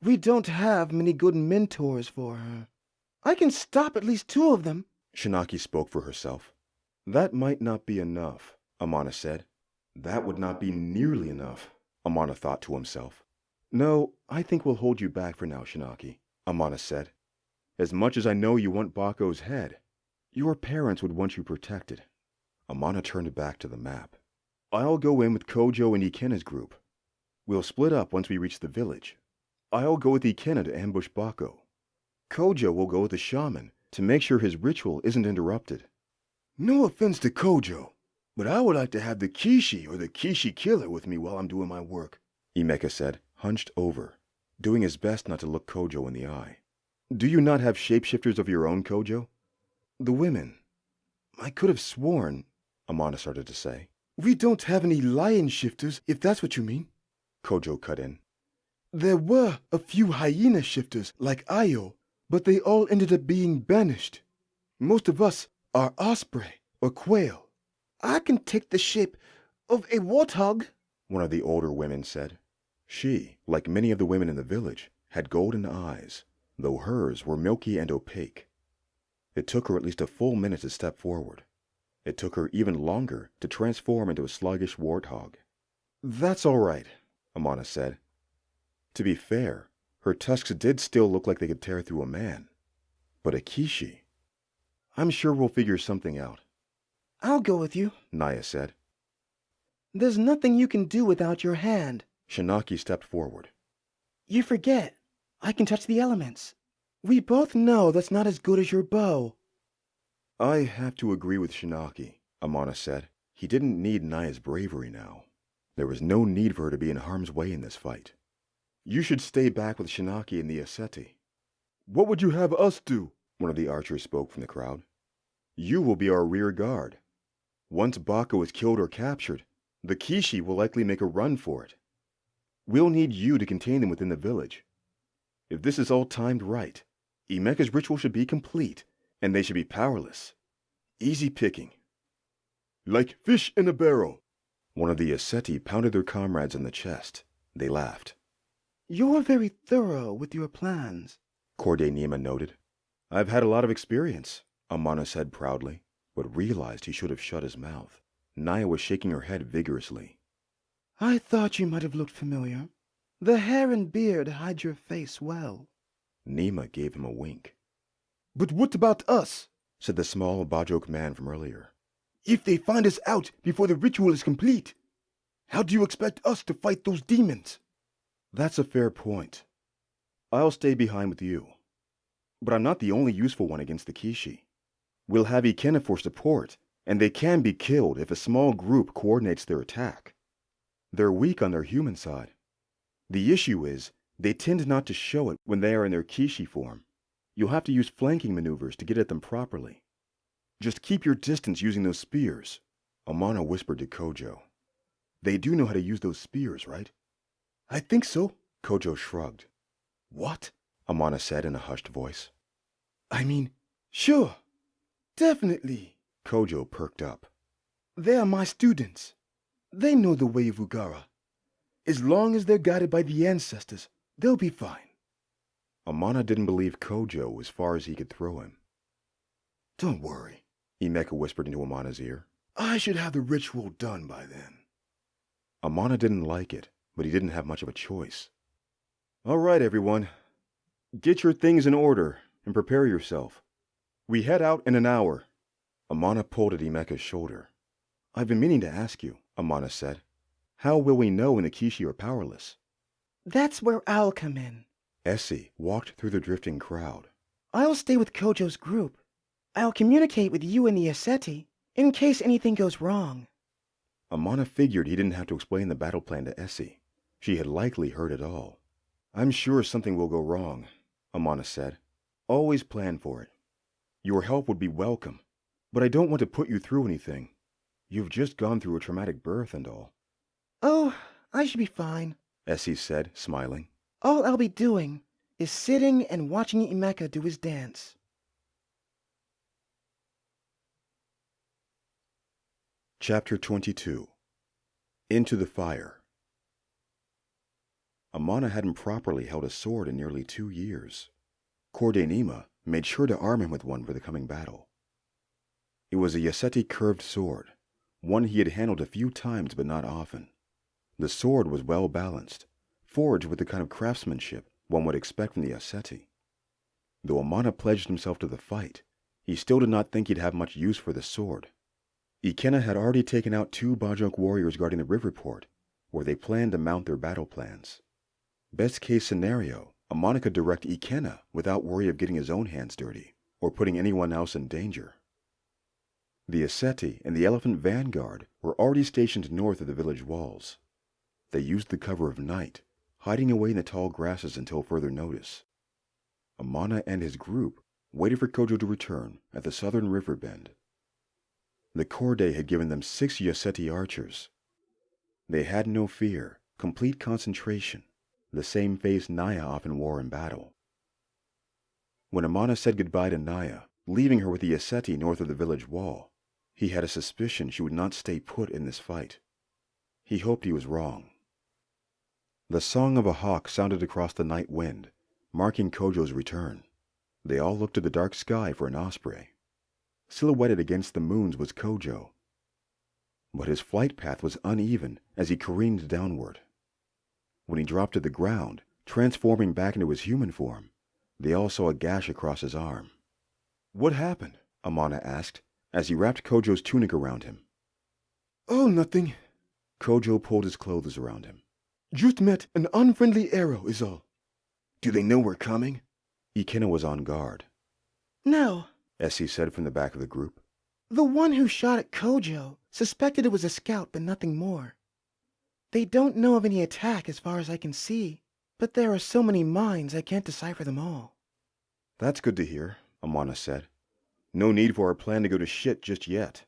We don't have many good mentors for her. I can stop at least 2 of them. Shinaki spoke for herself. That might not be enough, Amana said. That would not be nearly enough, Amana thought to himself. No, I think we'll hold you back for now, Shinaki, Amana said. As much as I know you want Bako's head, your parents would want you protected. Amana turned back to the map. I'll go in with Kojo and Ikena's group. We'll split up once we reach the village. I'll go with Ikena to ambush Bako. Kojo will go with the shaman to make sure his ritual isn't interrupted. No offense to Kojo, But I would like to have the Kishi or the Kishi killer with me while I'm doing my work, Emeka said, hunched over, doing his best not to look Kojo in the eye. Do you not have shapeshifters of your own, Kojo? The women. I could have sworn, Amana started to say. We don't have any lion shifters, if that's what you mean. Kojo cut in. There were a few hyena shifters like Ayo, but they all ended up being banished. Most of us are osprey or quail. I can take the shape of a warthog, one of the older women said. She, like many of the women in the village, had golden eyes, though hers were milky and opaque. It took her at least a full minute to step forward. It took her even longer to transform into a sluggish warthog. That's all right, Amana said. To be fair, her tusks did still look like they could tear through a man. But a Kishi? I'm sure we'll figure something out. I'll go with you, Naya said. There's nothing you can do without your hand. Shinaki stepped forward. You forget. I can touch the elements. We both know that's not as good as your bow. I have to agree with Shinaki, Amana said. He didn't need Naya's bravery now. There was no need for her to be in harm's way in this fight. You should stay back with Shinaki and the Aseti. What would you have us do? One of the archers spoke from the crowd. You will be our rear guard. Once Bako is killed or captured, the Kishi will likely make a run for it. We'll need you to contain them within the village. If this is all timed right, Emeka's ritual should be complete, and they should be powerless. Easy picking. Like fish in a barrel. One of the Aseti pounded their comrades on the chest. They laughed. You're very thorough with your plans, Nima noted. I've had a lot of experience, Amana said proudly, but realized he should have shut his mouth. Naya was shaking her head vigorously. I thought you might have looked familiar. The hair and beard hide your face well. Nima gave him a wink. But what about us? Said the small Bajok man from earlier. If they find us out before the ritual is complete, how do you expect us to fight those demons? That's a fair point. I'll stay behind with you. But I'm not the only useful one against the Kishi. We'll have Ikena for support, and they can be killed if a small group coordinates their attack. They're weak on their human side. The issue is, they tend not to show it when they are in their Kishi form. You'll have to use flanking maneuvers to get at them properly. Just keep your distance using those spears, Amana whispered to Kojo. They do know how to use those spears, right? I think so. Kojo shrugged. What? Amana said in a hushed voice. I mean, sure. Definitely. Kojo perked up. They are my students. They know the way of Ugara. As long as they're guided by the ancestors, they'll be fine. Amana didn't believe Kojo as far as he could throw him. Don't worry, Emeka whispered into Amana's ear. I should have the ritual done by then. Amana didn't like it, but he didn't have much of a choice. All right, everyone. Get your things in order and prepare yourself. We head out in an hour. Amana pulled at Emeka's shoulder. I've been meaning to ask you, Amana said. How will we know when the Kishi are powerless? That's where I'll come in. Essie walked through the drifting crowd. I'll stay with Kojo's group. I'll communicate with you and the Aseti in case anything goes wrong. Amana figured he didn't have to explain the battle plan to Essie. She had likely heard it all. I'm sure something will go wrong, Amana said. Always plan for it. Your help would be welcome, but I don't want to put you through anything. You've just gone through a traumatic birth and all. Oh, I should be fine, Essie said, smiling. All I'll be doing is sitting and watching Emeka do his dance. Chapter 22. Into the Fire. Amana hadn't properly held a sword in nearly 2 years. Nima made sure to arm him with one for the coming battle. It was a Yaseti curved sword, one he had handled a few times but not often. The sword was well balanced, forged with the kind of craftsmanship one would expect from the Aseti. Though Amana pledged himself to the fight, he still did not think he'd have much use for the sword. Ikena had already taken out 2 Bajok warriors guarding the river port, where they planned to mount their battle plans. Best case scenario, Amana could direct Ikena without worry of getting his own hands dirty, or putting anyone else in danger. The Aseti and the Elephant Vanguard were already stationed north of the village walls. They used the cover of night, hiding away in the tall grasses until further notice. Amana and his group waited for Kojo to return at the southern river bend. The Korde had given them 6 Yoseti archers. They had no fear, complete concentration, the same face Naya often wore in battle. When Amana said goodbye to Naya, leaving her with the Aseti north of the village wall, he had a suspicion she would not stay put in this fight. He hoped he was wrong. The song of a hawk sounded across the night wind, marking Kojo's return. They all looked to the dark sky for an osprey. Silhouetted against the moons was Kojo. But his flight path was uneven as he careened downward. When he dropped to the ground, transforming back into his human form, they all saw a gash across his arm. "What happened?" Amana asked, as he wrapped Kojo's tunic around him. "Oh, nothing." Kojo pulled his clothes around him. "Just met an unfriendly arrow is all." "Do they know we're coming?" Ikena was on guard. No, Essie said from the back of the group. the one who shot at Kojo suspected it was a scout, but nothing more. They don't know of any attack as far as I can see, but there are so many mines I can't decipher them all. "That's good to hear," Amana said. "No need for our plan to go to shit just yet.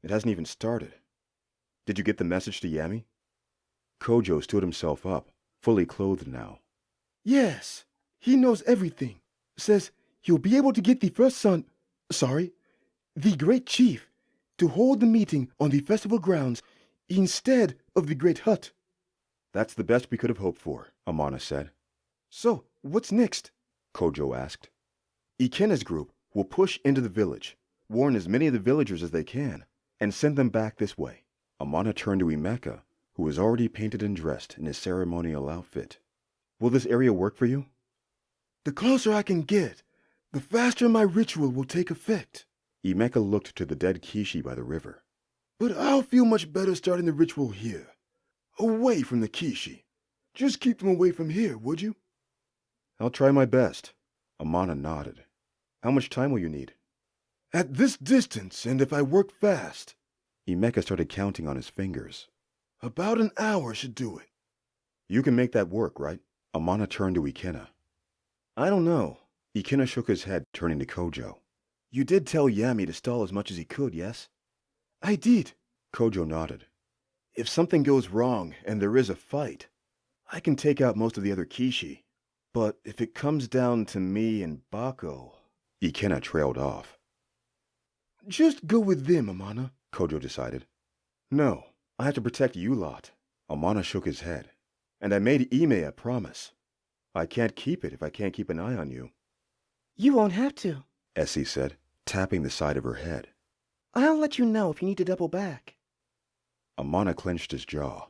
It hasn't even started. Did you get the message to Yami?" Kojo stood himself up, fully clothed now. "Yes, he knows everything. Says he'll be able to get the the great chief, to hold the meeting on the festival grounds instead of the great hut." "That's the best we could have hoped for," Amana said. "So, what's next?" Kojo asked. "Ikena's group will push into the village, warn as many of the villagers as they can, and send them back this way." Amana turned to Emeka, who was already painted and dressed in his ceremonial outfit. "Will this area work for you?" "The closer I can get, the faster my ritual will take effect." Emeka looked to the dead Kishi by the river. "But I'll feel much better starting the ritual here, away from the Kishi. Just keep them away from here, would you?" "I'll try my best." Amana nodded. "How much time will you need?" "At this distance, and if I work fast." Emeka started counting on his fingers. "About an hour should do it." "You can make that work, right?" Amana turned to Ikena. "I don't know." Ikena shook his head, turning to Kojo. "You did tell Yami to stall as much as he could, yes?" "I did." Kojo nodded. "If something goes wrong and there is a fight, I can take out most of the other Kishi. But if it comes down to me and Bako..." Ikena trailed off. "Just go with them, Amana," Kojo decided. "No, I have to protect you lot." Amana shook his head. "And I made Ime a promise. I can't keep it if I can't keep an eye on you." You won't have to. Essie said, tapping the side of her head. I'll let you know if you need to double back. Amana clenched his jaw.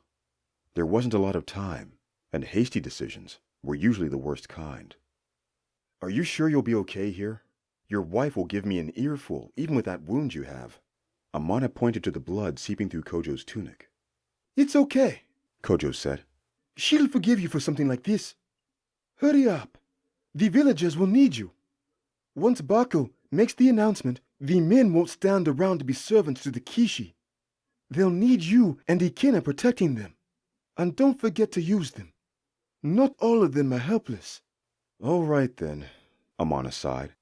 There wasn't a lot of time, and hasty decisions were usually the worst kind. "Are you sure you'll be okay here? Your wife will give me an earful, even with that wound you have." Amana pointed to the blood seeping through Kojo's tunic. "It's okay," Kojo said. "She'll forgive you for something like this. Hurry up. The villagers will need you. Once Bako makes the announcement, the men won't stand around to be servants to the Kishi. They'll need you and Ikena protecting them. And don't forget to use them. Not all of them are helpless." "All right, then," Amana sighed.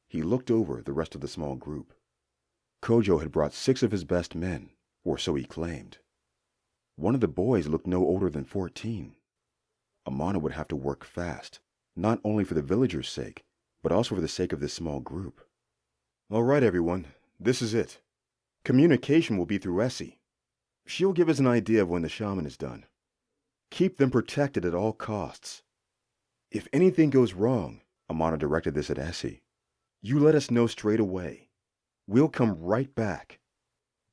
He looked over the rest of the small group. Kojo had brought 6 of his best men, or so he claimed. One of the boys looked no older than 14. Amana would have to work fast, not only for the villagers' sake, but also for the sake of this small group. "All right, everyone, this is it. Communication will be through Essie. She'll give us an idea of when the shaman is done. Keep them protected at all costs. If anything goes wrong," Amana directed this at Essie, "you let us know straight away. We'll come right back.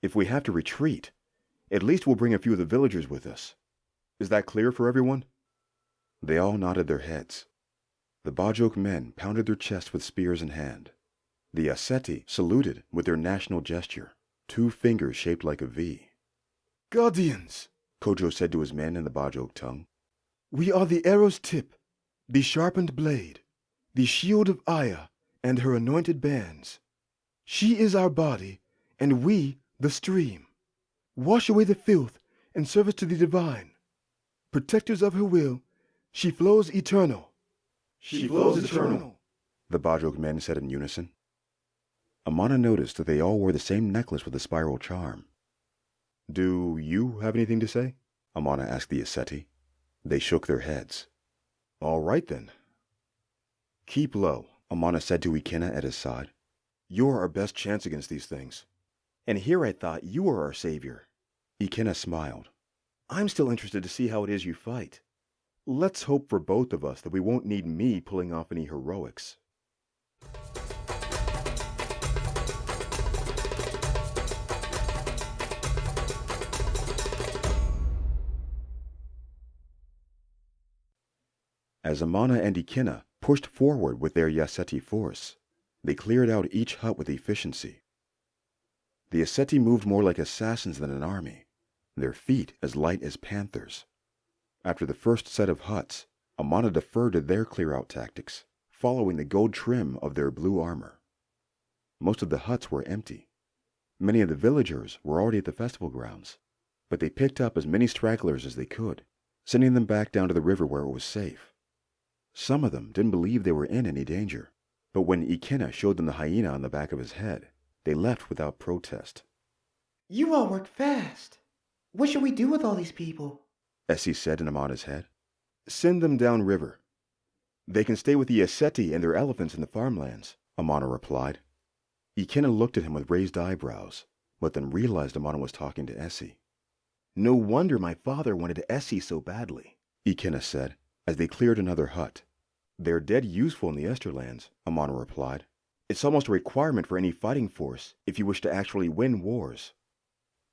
If we have to retreat, at least we'll bring a few of the villagers with us. Is that clear for everyone?" They all nodded their heads. The Bajok men pounded their chests with spears in hand. The Aseti saluted with their national gesture, 2 fingers shaped like a V. "Guardians," Kojo said to his men in the Bajok tongue. "We are the arrow's tip, the sharpened blade, the shield of Aya and her anointed bands. She is our body, and we the stream. Wash away the filth in service to the divine. Protectors of her will, she flows eternal. She flows eternal, the Bajok men said in unison. Amana noticed that they all wore the same necklace with a spiral charm. Do you have anything to say? Amana asked the Asceti. They shook their heads. All right then. Keep low, Amana said to Ikenna at his side. You're our best chance against these things. And here I thought you were our savior. Ikenna smiled. I'm still interested to see how it is you fight. Let's hope for both of us that we won't need me pulling off any heroics. As Amana and Ikenna pushed forward with their Yaseti force, they cleared out each hut with efficiency. The Asceti moved more like assassins than an army, their feet as light as panthers. After the first set of huts, Amana deferred to their clear-out tactics, following the gold trim of their blue armor. Most of the huts were empty. Many of the villagers were already at the festival grounds, but they picked up as many stragglers as they could, sending them back down to the river where it was safe. Some of them didn't believe they were in any danger, but when Ikenna showed them the hyena on the back of his head, they left without protest. You all work fast. What should we do with all these people? Essie said in Amana's head. Send them down river. They can stay with the Asceti and their elephants in the farmlands, Amana replied. Ikenna looked at him with raised eyebrows, but then realized Amana was talking to Essie. No wonder my father wanted Essie so badly, Ikenna said, as they cleared another hut. They're dead useful in the Esterlands, Amana replied. It's almost a requirement for any fighting force if you wish to actually win wars.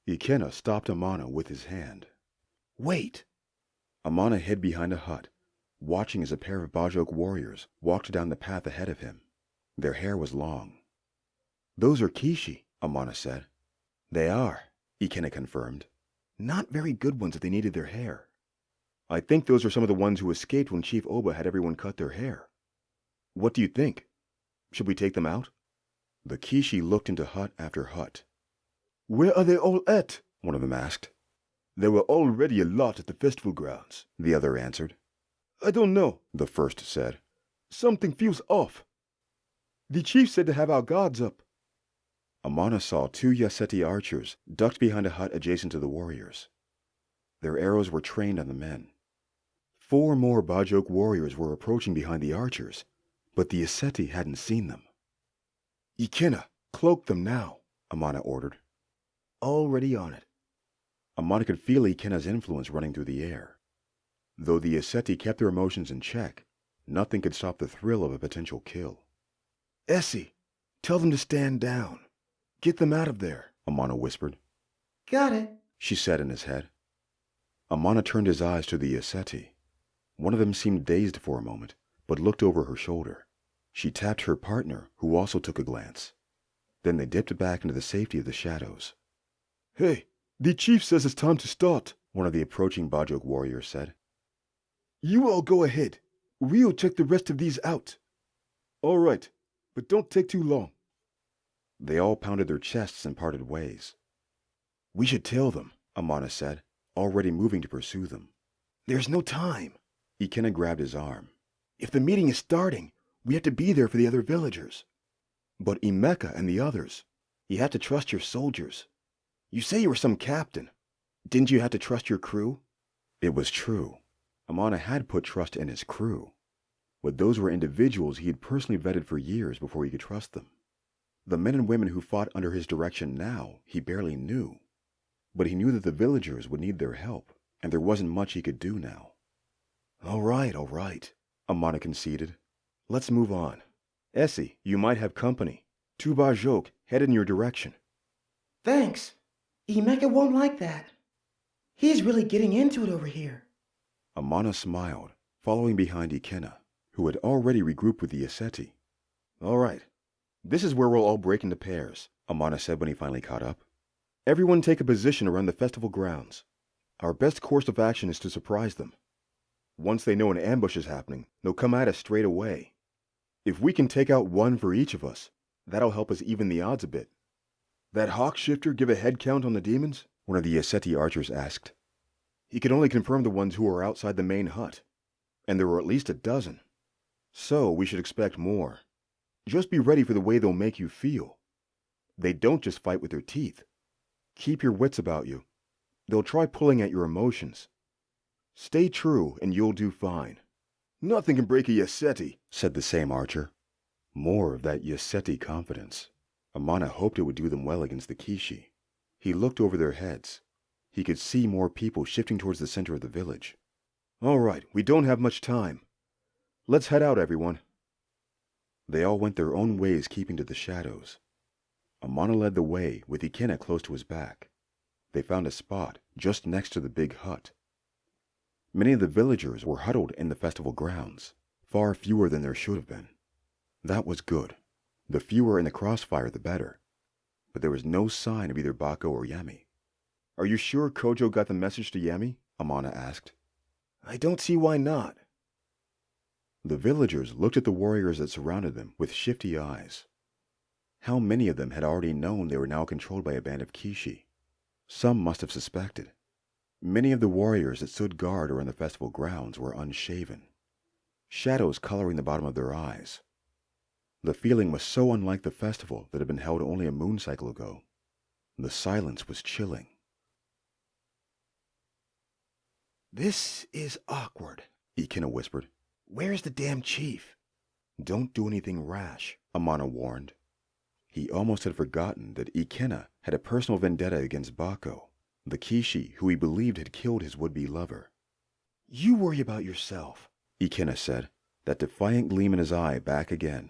Ikenna stopped Amana with his hand. Wait! Amana hid behind a hut, watching as a pair of Bajok warriors walked down the path ahead of him. Their hair was long. Those are Kishi, Amana said. They are, Ikenna confirmed. Not very good ones if they needed their hair. I think those are some of the ones who escaped when Chief Oba had everyone cut their hair. What do you think? Should we take them out? The Kishi looked into hut after hut. Where are they all at? One of them asked. There were already a lot at the festival grounds, the other answered. I don't know, the first said. Something feels off. The chief said to have our guards up. Amana saw 2 Yaseti archers ducked behind a hut adjacent to the warriors. Their arrows were trained on the men. 4 more Bajok warriors were approaching behind the archers, but the Asceti hadn't seen them. Ikenna, cloak them now, Amana ordered. Already on it. Amana could feel Ikenna's influence running through the air. Though the Asceti kept their emotions in check, nothing could stop the thrill of a potential kill. Essie, tell them to stand down. Get them out of there, Amana whispered. Got it, she said in his head. Amana turned his eyes to the Asceti. One of them seemed dazed for a moment, but looked over her shoulder. She tapped her partner, who also took a glance. Then they dipped back into the safety of the shadows. Hey, the chief says it's time to start, one of the approaching Bajok warriors said. You all go ahead. We'll check the rest of these out. All right, but don't take too long. They all pounded their chests and parted ways. We should tell them, Amana said, already moving to pursue them. There's no time. Ikenna grabbed his arm. If the meeting is starting, we have to be there for the other villagers. But Imeka and the others, you have to trust your soldiers. You say you were some captain. Didn't you have to trust your crew? It was true. Amana had put trust in his crew. But those were individuals he had personally vetted for years before he could trust them. The men and women who fought under his direction now, he barely knew. But he knew that the villagers would need their help, and there wasn't much he could do now. All right, Amana conceded. Let's move on. Essie, you might have company. 2 Bajok headed in your direction. Thanks. Imeka won't like that. He's really getting into it over here. Amana smiled, following behind Ikenna, who had already regrouped with the Asceti. All right, this is where we'll all break into pairs, Amana said when he finally caught up. Everyone take a position around the festival grounds. Our best course of action is to surprise them. Once they know an ambush is happening, they'll come at us straight away. If we can take out one for each of us, that'll help us even the odds a bit. That hawk shifter give a head count on the demons? One of the Yeseti archers asked. He could only confirm the ones who were outside the main hut, and there were at least a dozen. So we should expect more. Just be ready for the way they'll make you feel. They don't just fight with their teeth. Keep your wits about you. They'll try pulling at your emotions. Stay true and you'll do fine. Nothing can break a Yeseti, said the same archer. More of that Yeseti confidence. Amana hoped it would do them well against the Kishi. He looked over their heads. He could see more people shifting towards the center of the village. All right, we don't have much time. Let's head out, everyone. They all went their own ways, keeping to the shadows. Amana led the way, with Ikena close to his back. They found a spot just next to the big hut. Many of the villagers were huddled in the festival grounds, far fewer than there should have been. That was good. The fewer in the crossfire, the better. But there was no sign of either Bako or Yami. Are you sure Kojo got the message to Yami? Amana asked. I don't see why not. The villagers looked at the warriors that surrounded them with shifty eyes. How many of them had already known they were now controlled by a band of Kishi? Some must have suspected. Many of the warriors that stood guard around the festival grounds were unshaven, shadows coloring the bottom of their eyes. The feeling was so unlike the festival that had been held only a moon cycle ago. The silence was chilling. This is awkward, Ikena whispered. Where's the damn chief? Don't do anything rash, Amana warned. He almost had forgotten that Ikena had a personal vendetta against Bako, the Kishi who he believed had killed his would-be lover. You worry about yourself, Ikena said, that defiant gleam in his eye back again.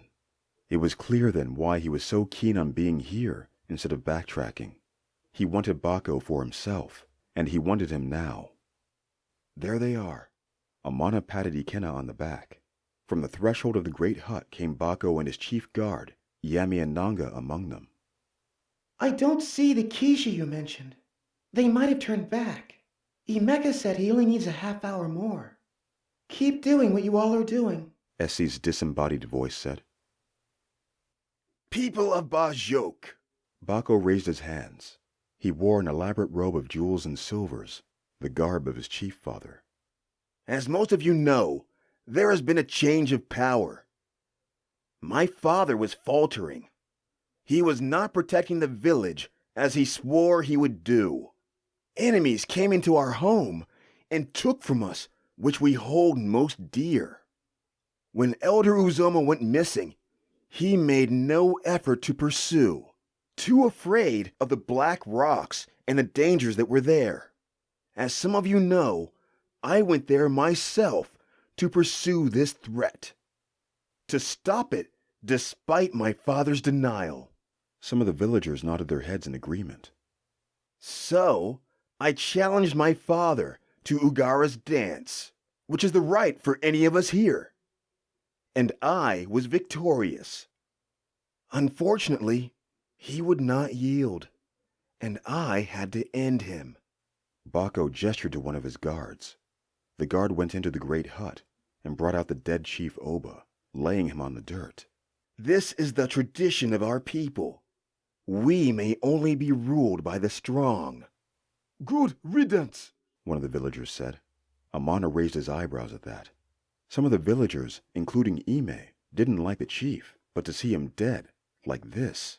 It was clear then why he was so keen on being here instead of backtracking. He wanted Bako for himself, and he wanted him now. There they are. Amana patted Ikena on the back. From the threshold of the great hut came Bako and his chief guard, Yami and Nanga among them. I don't see the Kishi you mentioned. They might have turned back. Emeka said he only needs a half hour more. Keep doing what you all are doing, Essie's disembodied voice said. People of Bajok. Bako raised his hands. He wore an elaborate robe of jewels and silvers, the garb of his chief father. As most of you know, there has been a change of power. My father was faltering. He was not protecting the village as he swore he would do. Enemies came into our home and took from us which we hold most dear. When Elder Uzoma went missing, he made no effort to pursue, too afraid of the black rocks and the dangers that were there. As some of you know, I went there myself to pursue this threat, to stop it despite my father's denial. Some of the villagers nodded their heads in agreement. So, I challenged my father to Ugara's dance, which is the right for any of us here. And I was victorious. Unfortunately, he would not yield, and I had to end him. Bako gestured to one of his guards. The guard went into the great hut and brought out the dead chief Oba, laying him on the dirt. This is the tradition of our people. We may only be ruled by the strong. Good riddance, one of the villagers said. Amana raised his eyebrows at that. Some of the villagers, including Ime, didn't like the chief, but to see him dead, like this,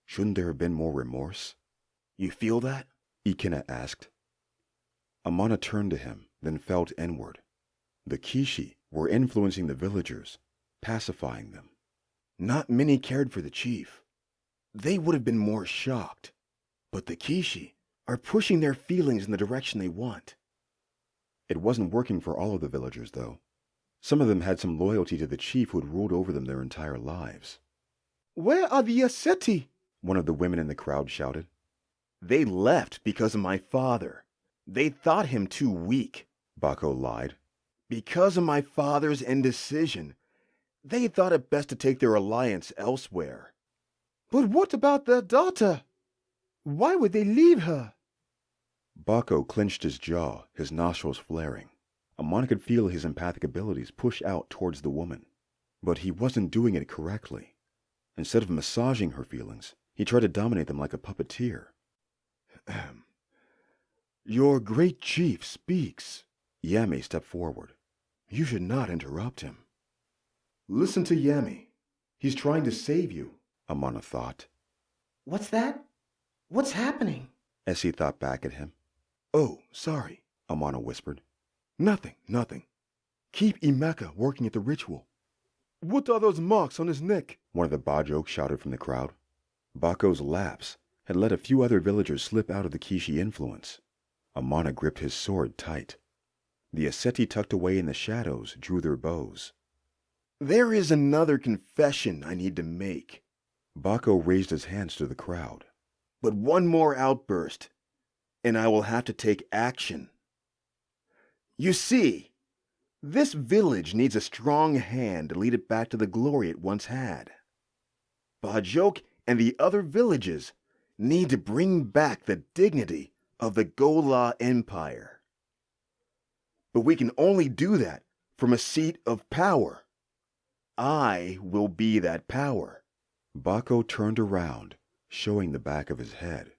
shouldn't there have been more remorse? You feel that? Ikena asked. Amana turned to him, then felt inward. The Kishi were influencing the villagers, pacifying them. Not many cared for the chief. They would have been more shocked. But the Kishi are pushing their feelings in the direction they want. It wasn't working for all of the villagers, though. Some of them had some loyalty to the chief who had ruled over them their entire lives. Where are the Yeseti? One of the women in the crowd shouted. They left because of my father. They thought him too weak, Bako lied. Because of my father's indecision, they thought it best to take their alliance elsewhere. But what about their daughter? Why would they leave her? Bako clenched his jaw, his nostrils flaring. Amana could feel his empathic abilities push out towards the woman. But he wasn't doing it correctly. Instead of massaging her feelings, He tried to dominate them like a puppeteer. Your great chief speaks. Yami stepped forward. You should not interrupt him. Listen to Yami. He's trying to save you, Amana thought. What's that? What's happening? Essie thought back at him. Oh, sorry, Amana whispered. Nothing. Keep Imeka working at the ritual. What are those marks on his neck? One of the Bajok shouted from the crowd. Bako's lapse had let a few other villagers slip out of the Kishi influence. Amana gripped his sword tight. The Aseti tucked away in the shadows drew their bows. There is another confession I need to make. Bako raised his hands to the crowd. But one more outburst, and I will have to take action. You see, this village needs a strong hand to lead it back to the glory it once had. Bajok and the other villages need to bring back the dignity of the Gola Empire. But we can only do that from a seat of power. I will be that power. Bako turned around, showing the back of his head.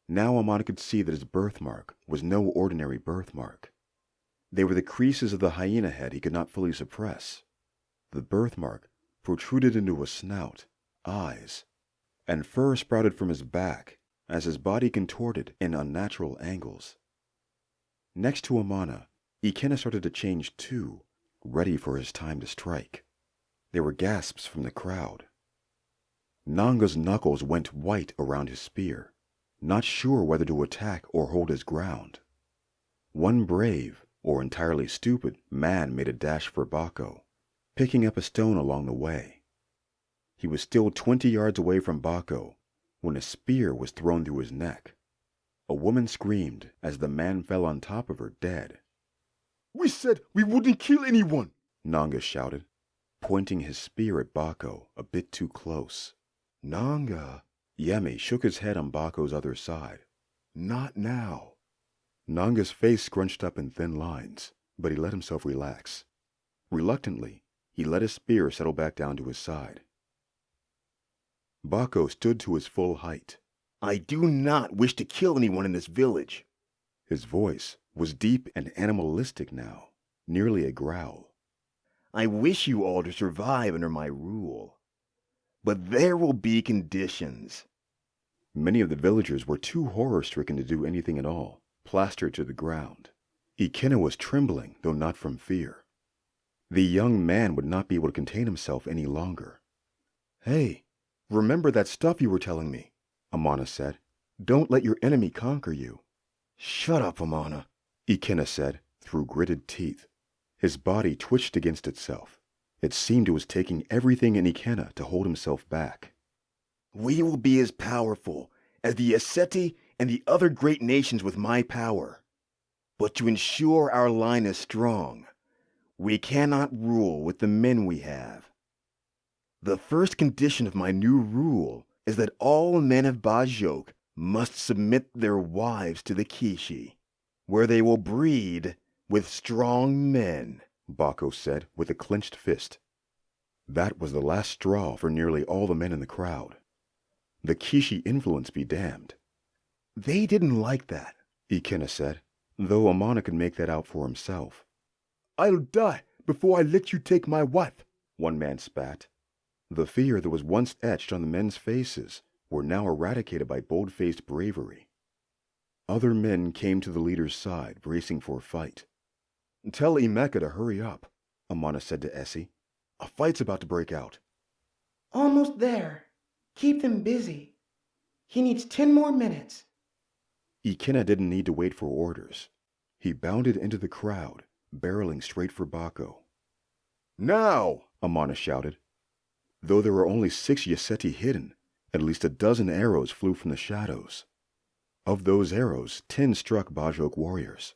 Now Amana could see that his birthmark was no ordinary birthmark. They were the creases of the hyena head he could not fully suppress. The birthmark protruded into a snout, eyes, and fur sprouted from his back as his body contorted in unnatural angles. Next to Amana, Ikena started to change too, ready for his time to strike. There were gasps from the crowd. Nanga's knuckles went white around his spear, not sure whether to attack or hold his ground. One brave, or entirely stupid, man made a dash for Bako, picking up a stone along the way. He was still 20 yards away from Bako when a spear was thrown through his neck. A woman screamed as the man fell on top of her dead. We said we wouldn't kill anyone, Nanga shouted, pointing his spear at Bako a bit too close. Nanga. Yemi shook his head on Bako's other side. Not now. Nanga's face scrunched up in thin lines, but he let himself relax. Reluctantly, he let his spear settle back down to his side. Bako stood to his full height. I do not wish to kill anyone in this village. His voice was deep and animalistic now, nearly a growl. I wish you all to survive under my rule. But there will be conditions. Many of the villagers were too horror-stricken to do anything at all, plastered to the ground. Ikena was trembling, though not from fear. The young man would not be able to contain himself any longer. Hey, remember that stuff you were telling me, Amana said. Don't let your enemy conquer you. Shut up, Amana, Ikena said, through gritted teeth. His body twitched against itself. It seemed it was taking everything in Ikena to hold himself back. We will be as powerful as the Aseti and the other great nations with my power. But to ensure our line is strong, we cannot rule with the men we have. The first condition of my new rule is that all men of Bajok must submit their wives to the Kishi, where they will breed with strong men, Bako said with a clenched fist. That was the last straw for nearly all the men in the crowd. The Kishi influence be damned. They didn't like that, Ikena said, though Amana could make that out for himself. I'll die before I let you take my wife, one man spat. The fear that was once etched on the men's faces were now eradicated by bold-faced bravery. Other men came to the leader's side, bracing for a fight. Tell Imeka to hurry up, Amana said to Essie. A fight's about to break out. Almost there. Keep them busy. He needs 10 more minutes. Ikena didn't need to wait for orders. He bounded into the crowd, barreling straight for Bako. Now, Amana shouted. Though there were only 6 Yaseti hidden, at least a dozen arrows flew from the shadows. Of those arrows, 10 struck Bajok warriors.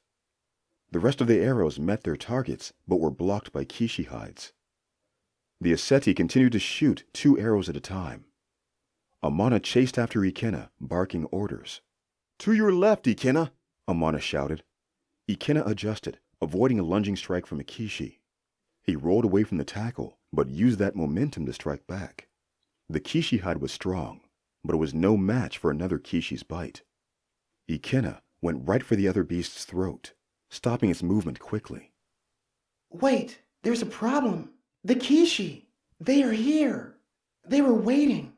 The rest of the arrows met their targets, but were blocked by Kishi hides. The Aseti continued to shoot 2 arrows at a time. Amana chased after Ikena, barking orders. To your left, Ikena, Amana shouted. Ikena adjusted, avoiding a lunging strike from a Kishi. He rolled away from the tackle, but used that momentum to strike back. The Kishi hide was strong, but it was no match for another Kishi's bite. Ikena went right for the other beast's throat, stopping its movement quickly. Wait, there's a problem. The Kishi. They are here. They were waiting.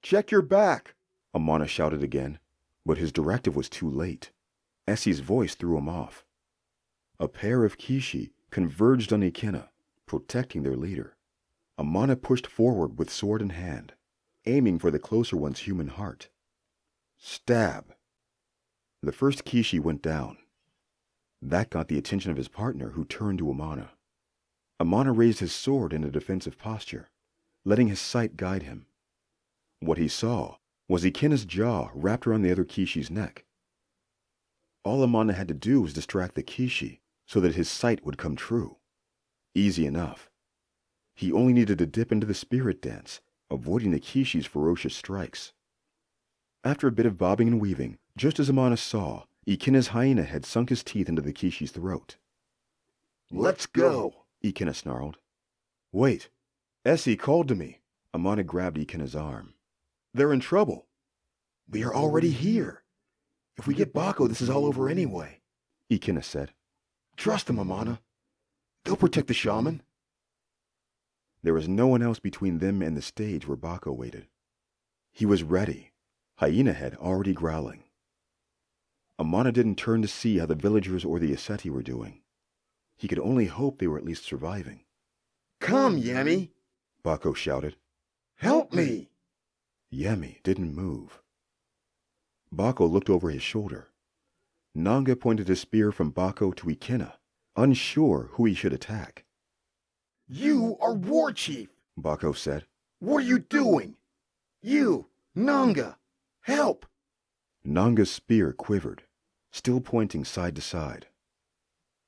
Check your back! Amana shouted again, but his directive was too late. Essie's voice threw him off. A pair of Kishi converged on Ikena, protecting their leader. Amana pushed forward with sword in hand, aiming for the closer one's human heart. Stab! The first Kishi went down. That got the attention of his partner, who turned to Amana. Amana raised his sword in a defensive posture, letting his sight guide him. What he saw was Ikena's jaw wrapped around the other Kishi's neck. All Amana had to do was distract the Kishi so that his sight would come true. Easy enough. He only needed to dip into the spirit dance, avoiding the Kishi's ferocious strikes. After a bit of bobbing and weaving, just as Amana saw, Ikena's hyena had sunk his teeth into the Kishi's throat. Let's go, Ikena snarled. Wait, Essie called to me. Amana grabbed Ikena's arm. They're in trouble. We are already here. If we get Bako, this is all over anyway, Ikena said. Trust them, Amana. They'll protect the shaman. There was no one else between them and the stage where Bako waited. He was ready, hyena head already growling. Amana didn't turn to see how the villagers or the Aseti were doing. He could only hope they were at least surviving. Come, Yemi, Bako shouted. Help me! Yemi didn't move. Bako looked over his shoulder. Nanga pointed his spear from Bako to Ikena, unsure who he should attack. You are war chief, Bako said. What are you doing? You, Nanga, help! Nanga's spear quivered, still pointing side to side.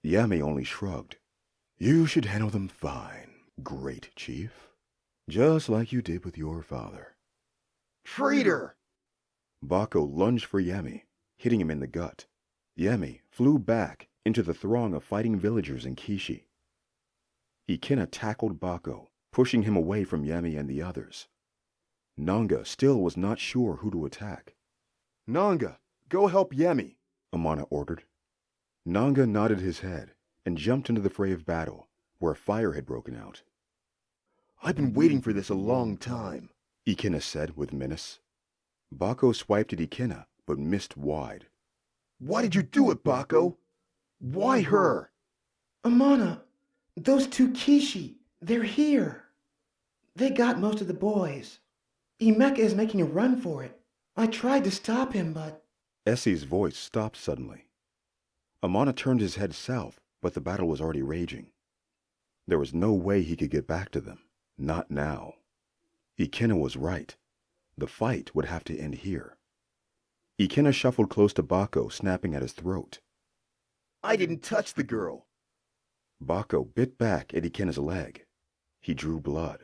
Yami only shrugged. You should handle them fine, great chief. Just like you did with your father. Traitor! Bako lunged for Yemi, hitting him in the gut. Yemi flew back into the throng of fighting villagers in Kishi. Ikena tackled Bako, pushing him away from Yemi and the others. Nanga still was not sure who to attack. Nanga, go help Yemi, Amana ordered. Nanga nodded his head and jumped into the fray of battle, where a fire had broken out. I've been waiting for this a long time, Ikena said with menace. Bako swiped at Ikena, but missed wide. Why did you do it, Bako? Why her? Amana, those two Kishi, they're here. They got most of the boys. Imeka is making a run for it. I tried to stop him, but... Essie's voice stopped suddenly. Amana turned his head south, but the battle was already raging. There was no way he could get back to them. Not now. Ikena was right. The fight would have to end here. Ikena shuffled close to Bako, snapping at his throat. I didn't touch the girl. Bako bit back at Ikena's leg. He drew blood.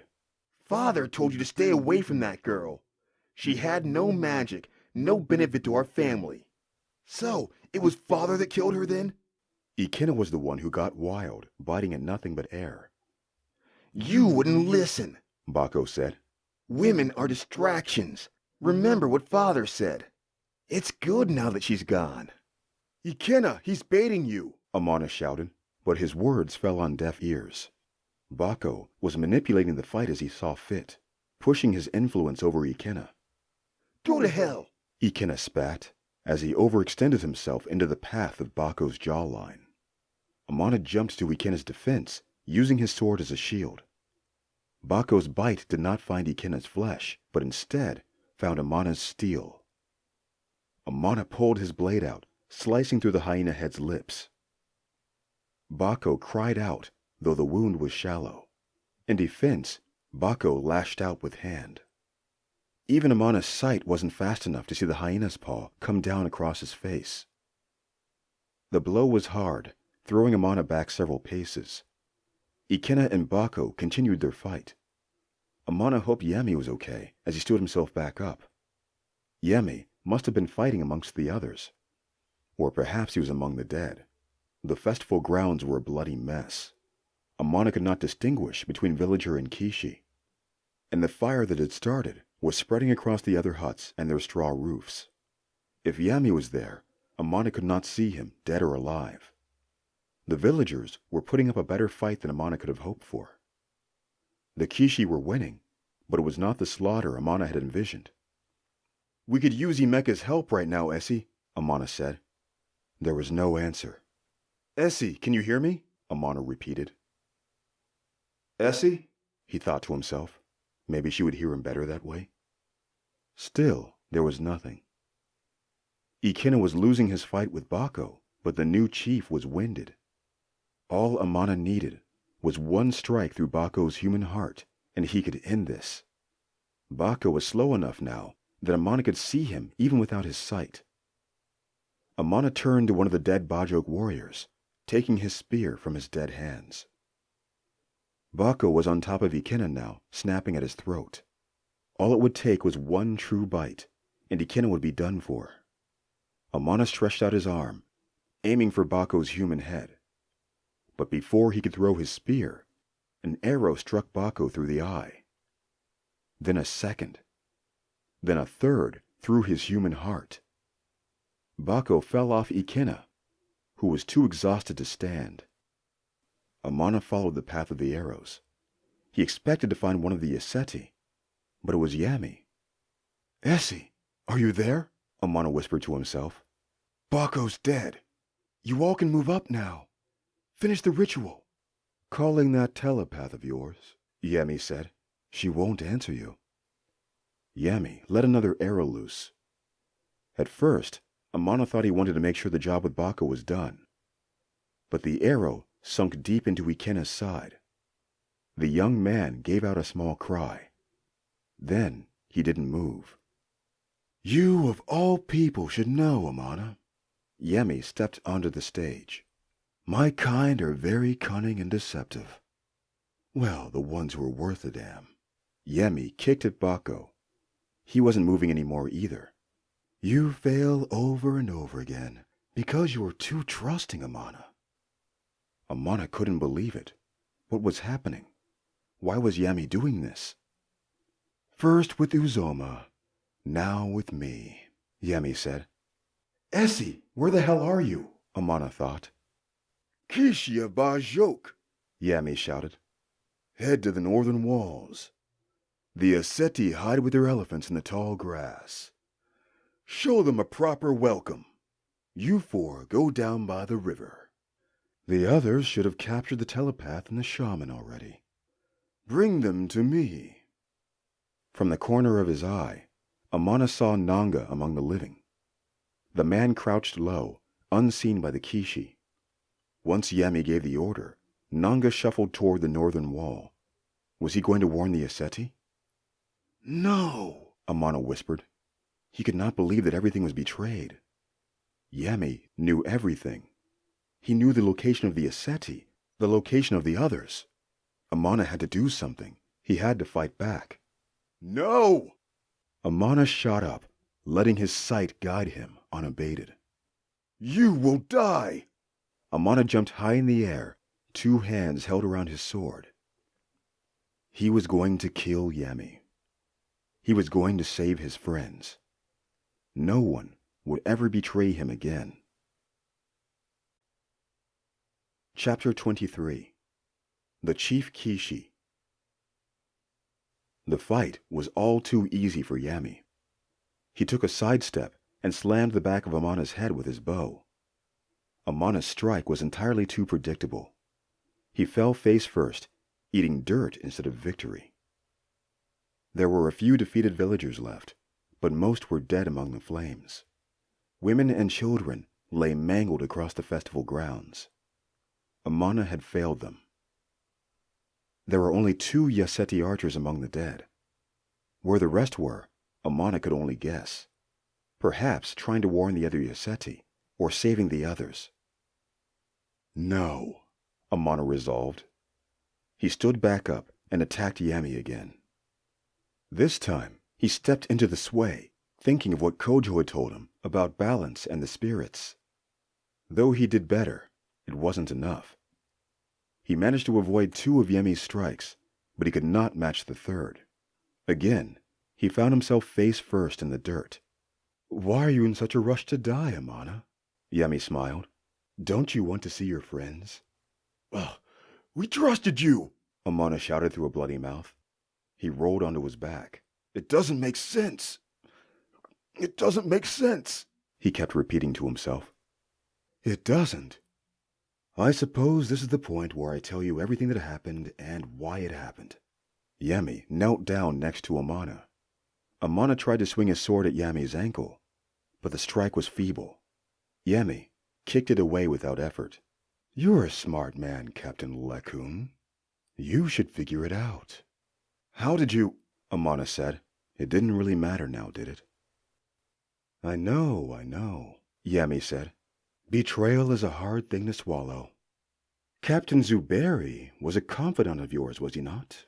Father told you to stay away from that girl. She had no magic, no benefit to our family. So, it was Father that killed her then? Ikena was the one who got wild, biting at nothing but air. You wouldn't listen, Bako said. Women are distractions. Remember what Father said. It's good now that she's gone. Ikena, he's baiting you, Amana shouted, but his words fell on deaf ears. Bako was manipulating the fight as he saw fit, pushing his influence over Ikena. Go to hell, Ikena spat, as he overextended himself into the path of Bako's jawline. Amana jumped to Ikena's defense, using his sword as a shield. Bako's bite did not find Ikena's flesh, but instead found Amana's steel. Amana pulled his blade out, slicing through the hyena head's lips. Bako cried out, though the wound was shallow. In defense, Bako lashed out with hand. Even Amana's sight wasn't fast enough to see the hyena's paw come down across his face. The blow was hard, throwing Amana back several paces. Ikena and Bako continued their fight. Amana hoped Yemi was okay as he stood himself back up. Yemi must have been fighting amongst the others. Or perhaps he was among the dead. The festival grounds were a bloody mess. Amana could not distinguish between villager and Kishi. And the fire that had started was spreading across the other huts and their straw roofs. If Yami was there, Amana could not see him, dead or alive. The villagers were putting up a better fight than Amana could have hoped for. The Kishi were winning, but it was not the slaughter Amana had envisioned. "We could use Emeka's help right now, Essie," Amana said. There was no answer. "Essie, can you hear me?" Amana repeated. "Essie?" he thought to himself. Maybe she would hear him better that way. Still, there was nothing. Ikena was losing his fight with Bako, but the new chief was winded. All Amana needed was one strike through Bako's human heart, and he could end this. Bako was slow enough now that Amana could see him even without his sight. Amana turned to one of the dead Bajok warriors, taking his spear from his dead hands. Bako was on top of Ikena now, snapping at his throat. All it would take was one true bite, and Ikena would be done for. Amana stretched out his arm, aiming for Bako's human head. But before he could throw his spear, an arrow struck Bako through the eye. Then a second. Then a third through his human heart. Bako fell off Ikena, who was too exhausted to stand. Amana followed the path of the arrows. He expected to find one of the Yoseti, but it was Yami. "Essie, are you there?" Amana whispered to himself. "Bako's dead. You all can move up now. Finish the ritual." "Calling that telepath of yours," Yami said. "She won't answer you." Yami let another arrow loose. At first, Amana thought he wanted to make sure the job with Bako was done. But the arrow sunk deep into Ikena's side. The young man gave out a small cry. Then he didn't move. "You of all people should know, Amana." Yemi stepped onto the stage. "My kind are very cunning and deceptive. Well, the ones who are worth a damn." Yemi kicked at Bako. He wasn't moving anymore either. "You fail over and over again because you are too trusting, Amana." Amana couldn't believe it. What was happening? Why was Yami doing this? "First with Uzoma, now with me," Yami said. "Essie, where the hell are you?" Amana thought. Kishi of Bajok, Yami shouted. "Head to the northern walls. The Yoseti hide with their elephants in the tall grass. Show them a proper welcome. You four go down by the river. The others should have captured the telepath and the shaman already. Bring them to me." From the corner of his eye, Amana saw Nanga among the living. The man crouched low, unseen by the Kishi. Once Yami gave the order, Nanga shuffled toward the northern wall. Was he going to warn the Yoseti? "No," Amana whispered. He could not believe that everything was betrayed. Yami knew everything. He knew the location of the Yoseti, the location of the others. Amana had to do something. He had to fight back. "No!" Amana shot up, letting his sight guide him unabated. "You will die!" Amana jumped high in the air, two hands held around his sword. He was going to kill Yami. He was going to save his friends. No one would ever betray him again. Chapter 23. The Chief Kishi. The fight was all too easy for Yami. He took a sidestep and slammed the back of Amana's head with his bow. Amana's strike was entirely too predictable. He fell face first, eating dirt instead of victory. There were a few defeated villagers left, but most were dead among the flames. Women and children lay mangled across the festival grounds. Amana had failed them. There were only 2 Yoseti archers among the dead. Where the rest were, Amana could only guess. Perhaps trying to warn the other Yoseti, or saving the others. No, Amana resolved. He stood back up and attacked Yami again. This time, he stepped into the sway, thinking of what Kojo had told him about balance and the spirits. Though he did better, it wasn't enough. He managed to avoid 2 of Yemi's strikes, but he could not match the third. Again, He found himself face first in the dirt. "Why are you in such a rush to die, Amana?" Yemi smiled. "Don't you want to see your friends?" We trusted you, Amana shouted through a bloody mouth. He rolled onto his back. It doesn't make sense. It doesn't make sense, he kept repeating to himself. It doesn't. I suppose this is the point where I tell you everything that happened and why it happened. Yemi knelt down next to Amana. Amana tried to swing his sword at Yami's ankle, but the strike was feeble. Yemi kicked it away without effort. You're a smart man, Captain Lekun. You should figure it out. How did you? Amana said. It didn't really matter now, did it? I know, Yemi said. Betrayal is a hard thing to swallow. Captain Zuberi was a confidant of yours, was he not?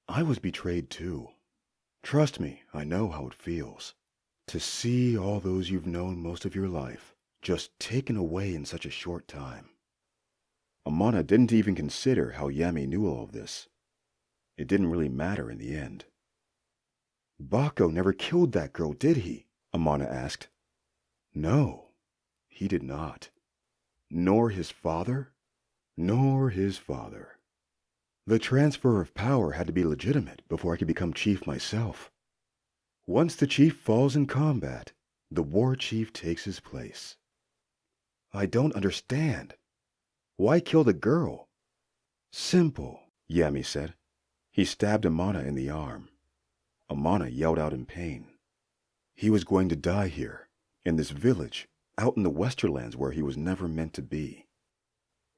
I was betrayed too. Trust me, I know how it feels. To see all those you've known most of your life just taken away in such a short time. Amana didn't even consider how Yemi knew all of this. It didn't really matter in the end. Bako never killed that girl, did he? Amana asked. No, he did not. Nor his father? Nor his father. The transfer of power had to be legitimate before I could become chief myself. Once the chief falls in combat, the war chief takes his place. I don't understand. Why kill the girl? Simple, Yemi said. He stabbed Amana in the arm. Amana yelled out in pain. He was going to die here, in this village, out in the Westerlands where he was never meant to be.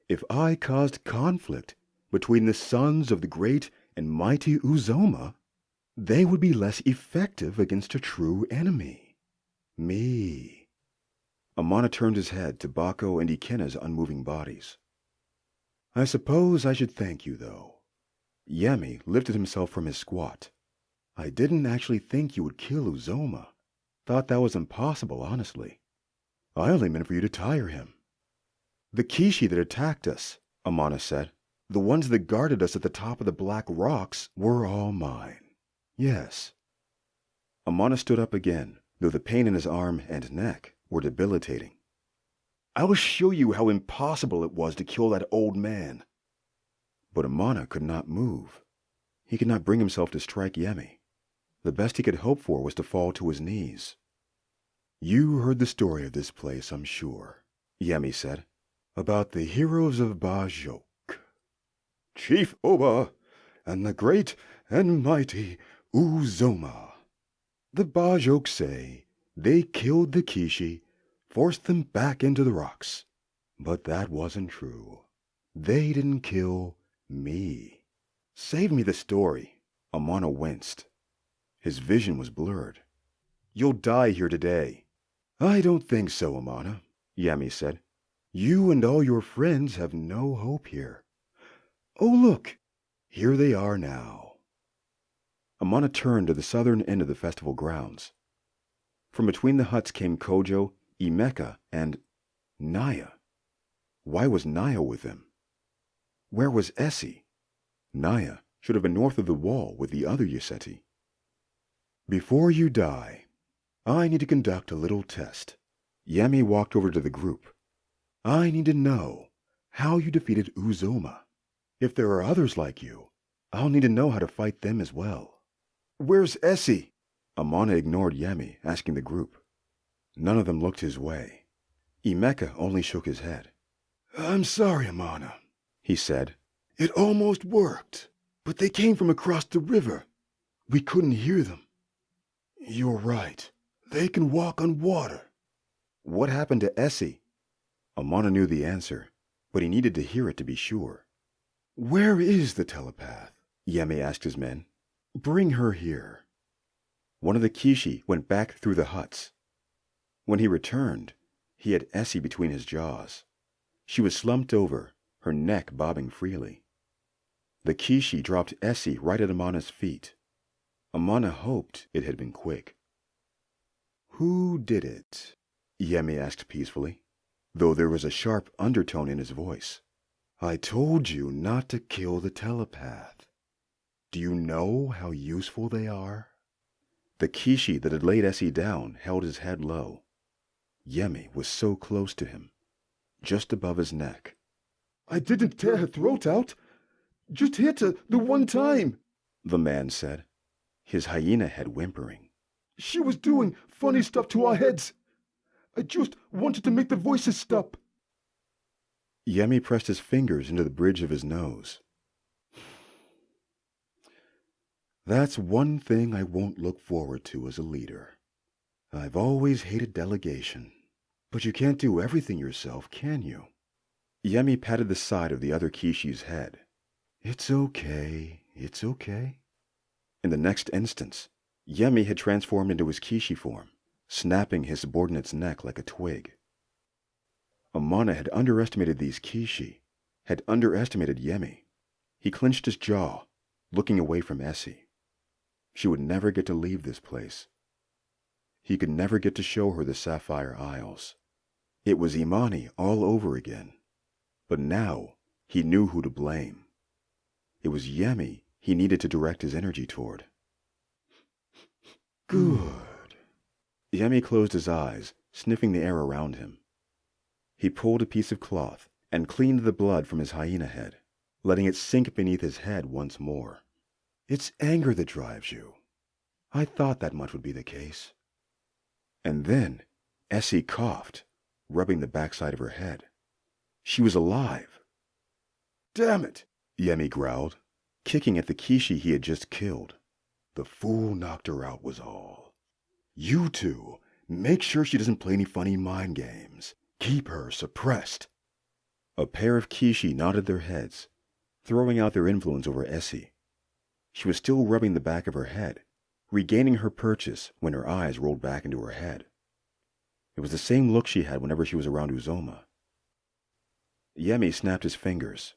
If I caused conflict between the sons of the great and mighty Uzoma, they would be less effective against a true enemy. Me. Amana turned his head to Bako and Ikena's unmoving bodies. I suppose I should thank you, though. Yemi lifted himself from his squat. I didn't actually think you would kill Uzoma. Thought that was impossible, honestly. I only meant for you to tire him. The Kishi that attacked us, Amana said, the ones that guarded us at the top of the black rocks, were all mine. Yes. Amana stood up again, though the pain in his arm and neck were debilitating. I will show you how impossible it was to kill that old man. But Amana could not move. He could not bring himself to strike Yemi. The best he could hope for was to fall to his knees. You heard the story of this place, I'm sure, Yemi said, about the heroes of Bajok. Chief Oba and the great and mighty Uzoma. The Bajok say they killed the Kishi, forced them back into the rocks. But that wasn't true. They didn't kill me. Save me the story. Amana winced. His vision was blurred. You'll die here today. I don't think so, Amana, Yemi said. You and all your friends have no hope here. Oh, look, here they are now. Amana turned to the southern end of the festival grounds. From between the huts came Kojo, Imeka, and Naya. Why was Naya with them? Where was Essie? Naya should have been north of the wall with the other Yoseti. Before you die, I need to conduct a little test. Yemi walked over to the group. I need to know how you defeated Uzoma. If there are others like you, I'll need to know how to fight them as well. Where's Essie? Amana ignored Yemi, asking the group. None of them looked his way. Imeka only shook his head. I'm sorry, Amana, he said. It almost worked, but they came from across the river. We couldn't hear them. You're right. They can walk on water. What happened to Essie? Amana knew the answer, but he needed to hear it to be sure. Where is the telepath? Yemi asked his men. Bring her here. One of the Kishi went back through the huts. When he returned, he had Essie between his jaws. She was slumped over, her neck bobbing freely. The Kishi dropped Essie right at Amana's feet. Amana hoped it had been quick. Who did it? Yemi asked peacefully, though there was a sharp undertone in his voice. I told you not to kill the telepath. Do you know how useful they are? The Kishi that had laid Essie down held his head low. Yemi was so close to him, just above his neck. I didn't tear her throat out. Just hit her the one time, the man said, his hyena head whimpering. She was doing funny stuff to our heads. I just wanted to make the voices stop. Yemi pressed his fingers into the bridge of his nose. That's one thing I won't look forward to as a leader. I've always hated delegation. But you can't do everything yourself, can you? Yemi patted the side of the other Kishi's head. It's okay, it's okay. In the next instance, Yemi had transformed into his Kishi form, snapping his subordinate's neck like a twig. Amana had underestimated these Kishi, had underestimated Yemi. He clenched his jaw, looking away from Essie. She would never get to leave this place. He could never get to show her the Sapphire Isles. It was Imani all over again. But now he knew who to blame. It was Yemi he needed to direct his energy toward. Good. Yemi closed his eyes, sniffing the air around him. He pulled a piece of cloth and cleaned the blood from his hyena head, letting it sink beneath his head once more. It's anger that drives you. I thought that much would be the case. And then Essie coughed, rubbing the backside of her head. She was alive. Damn it, Yemi growled, kicking at the Kishi he had just killed. The fool knocked her out was all. You two, make sure she doesn't play any funny mind games. Keep her suppressed. A pair of Kishi nodded their heads, throwing out their influence over Essie. She was still rubbing the back of her head, regaining her purchase when her eyes rolled back into her head. It was the same look she had whenever she was around Uzoma. Yemi snapped his fingers.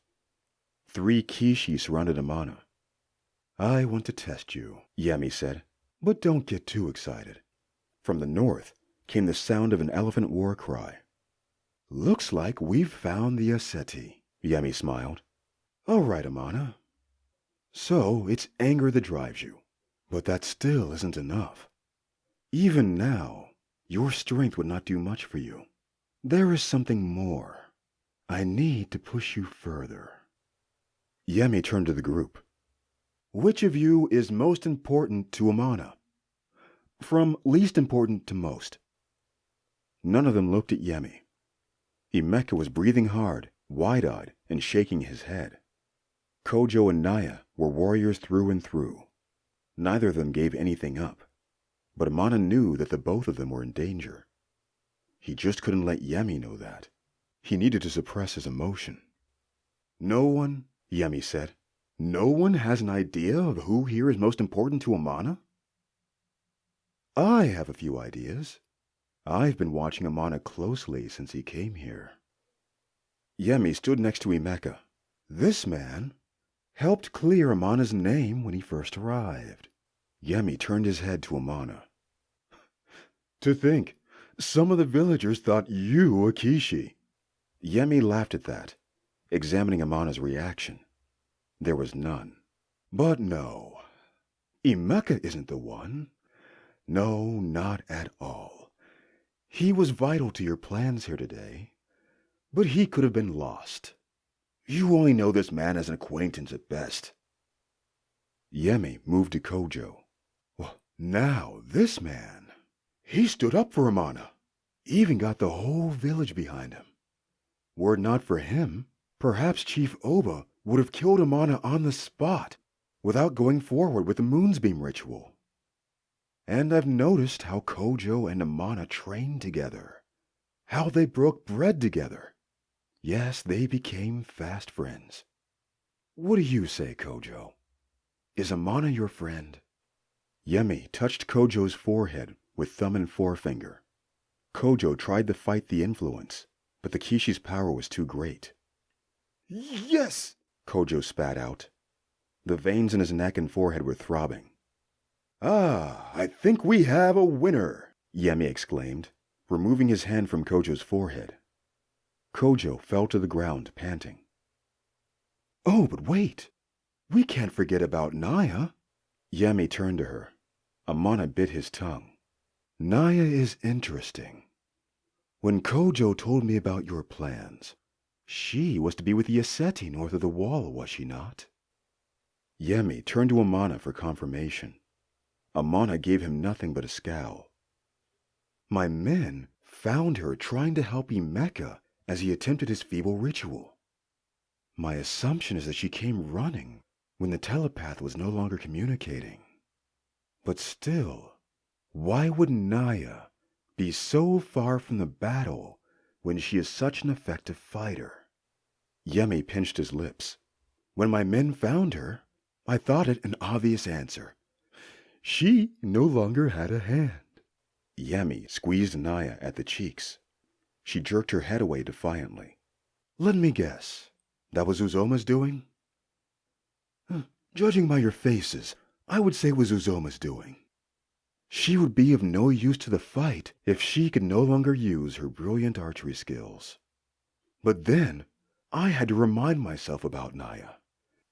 3 Kishi surrounded Amana. I want to test you, Yemi said, but don't get too excited. From the north came the sound of an elephant war cry. Looks like we've found the Aseti, Yemi smiled. All right, Amana. So it's anger that drives you, but that still isn't enough. Even now, your strength would not do much for you. There is something more. I need to push you further. Yemi turned to the group. Which of you is most important to Amana? From least important to most. None of them looked at Yemi. Emeka was breathing hard, wide-eyed, and shaking his head. Kojo and Naya were warriors through and through. Neither of them gave anything up, but Amana knew that the both of them were in danger. He just couldn't let Yemi know that. He needed to suppress his emotion. No one, Yemi said, no one has an idea of who here is most important to Amana? I have a few ideas. I've been watching Amana closely since he came here. Yemi stood next to Emeka. This man helped clear Amana's name when he first arrived. Yemi turned his head to Amana. To think, some of the villagers thought you were Kishi. Yemi laughed at that, examining Amana's reaction. There was none. But no, Emeka isn't the one. No, not at all. He was vital to your plans here today, but he could have been lost. You only know this man as an acquaintance at best. Yemi moved to Kojo. Well, now this man, he stood up for Amana, even got the whole village behind him. Were it not for him, perhaps Chief Oba would have killed Amana on the spot without going forward with the Moonsbeam ritual. And I've noticed how Kojo and Amana trained together, how they broke bread together. Yes, they became fast friends. What do you say, Kojo? Is Amana your friend? Yemi touched Kojo's forehead with thumb and forefinger. Kojo tried to fight the influence, but the Kishi's power was too great. Yes, Kojo spat out. The veins in his neck and forehead were throbbing. Ah, I think we have a winner, Yemi exclaimed, removing his hand from Kojo's forehead. Kojo fell to the ground, panting. Oh, but wait. We can't forget about Naya. Yemi turned to her. Amana bit his tongue. Naya is interesting. When Kojo told me about your plans, she was to be with the Aseti north of the wall, was she not? Yemi turned to Amana for confirmation. Amana gave him nothing but a scowl. My men found her trying to help Emeka as he attempted his feeble ritual. My assumption is that she came running when the telepath was no longer communicating. But still, why would Naya be so far from the battle when she is such an effective fighter? Yemi pinched his lips. When my men found her, I thought it an obvious answer. She no longer had a hand. Yemi squeezed Naya at the cheeks. She jerked her head away defiantly. Let me guess. That was Uzoma's doing? Judging by your faces, I would say it was Uzoma's doing. She would be of no use to the fight if she could no longer use her brilliant archery skills. But then, I had to remind myself about Naya.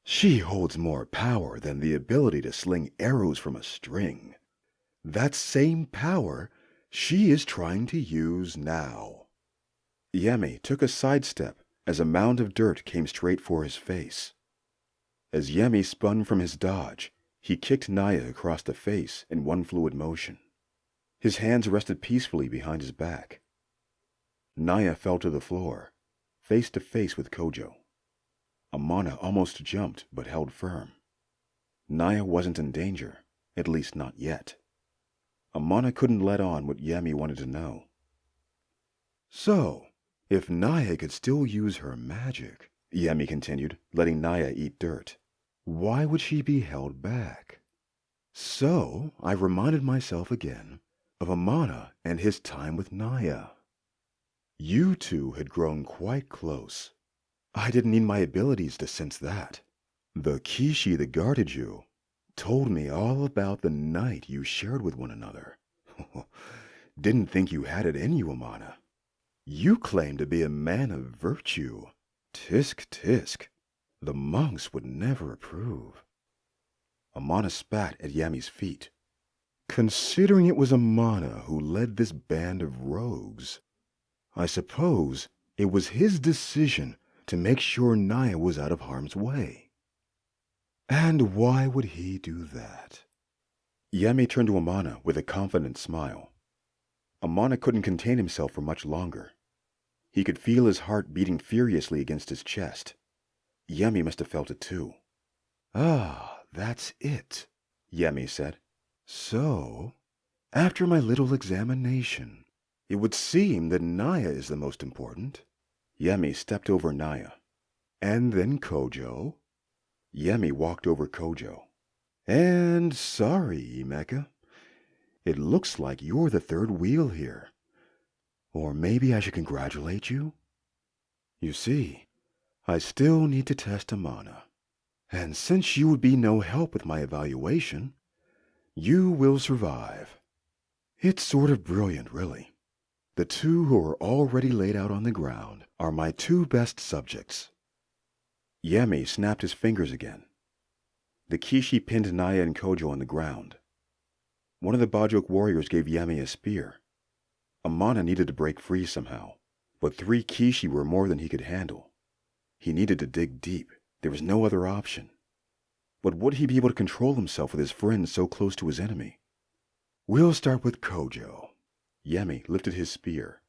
She holds more power than the ability to sling arrows from a string. That same power she is trying to use now. Yemi took a sidestep as a mound of dirt came straight for his face. As Yemi spun from his dodge, he kicked Naya across the face in one fluid motion. His hands rested peacefully behind his back. Naya fell to the floor, face to face with Kojo. Amana almost jumped but held firm. Naya wasn't in danger, at least not yet. Amana couldn't let on what Yemi wanted to know. So, if Naya could still use her magic, Yemi continued, letting Naya eat dirt, why would she be held back? So, I reminded myself again of Amana and his time with Naya. You two had grown quite close. I didn't need my abilities to sense that. The Kishi that guarded you told me all about the night you shared with one another. Didn't think you had it in you, Amana. You claim to be a man of virtue. Tisk, tisk. The monks would never approve. Amana spat at Yami's feet. Considering it was Amana who led this band of rogues, I suppose it was his decision to make sure Naya was out of harm's way. And why would he do that? Yami turned to Amana with a confident smile. Amana couldn't contain himself for much longer. He could feel his heart beating furiously against his chest. Yemi must have felt it too. Ah, that's it, Yemi said. So, after my little examination, it would seem that Naya is the most important. Yemi stepped over Naya. And then Kojo. Yemi walked over Kojo. And sorry, Emeka. It looks like you're the third wheel here. Or maybe I should congratulate you? You see, I still need to test Amana. And since you would be no help with my evaluation, you will survive. It's sort of brilliant, really. The two who are already laid out on the ground are my two best subjects. Yemi snapped his fingers again. The Kishi pinned Naya and Kojo on the ground. One of the Bajok warriors gave Yemi a spear. Amana needed to break free somehow, but 3 Kishi were more than he could handle. He needed to dig deep. There was no other option. But would he be able to control himself with his friends so close to his enemy? We'll start with Kojo. Yemi lifted his spear.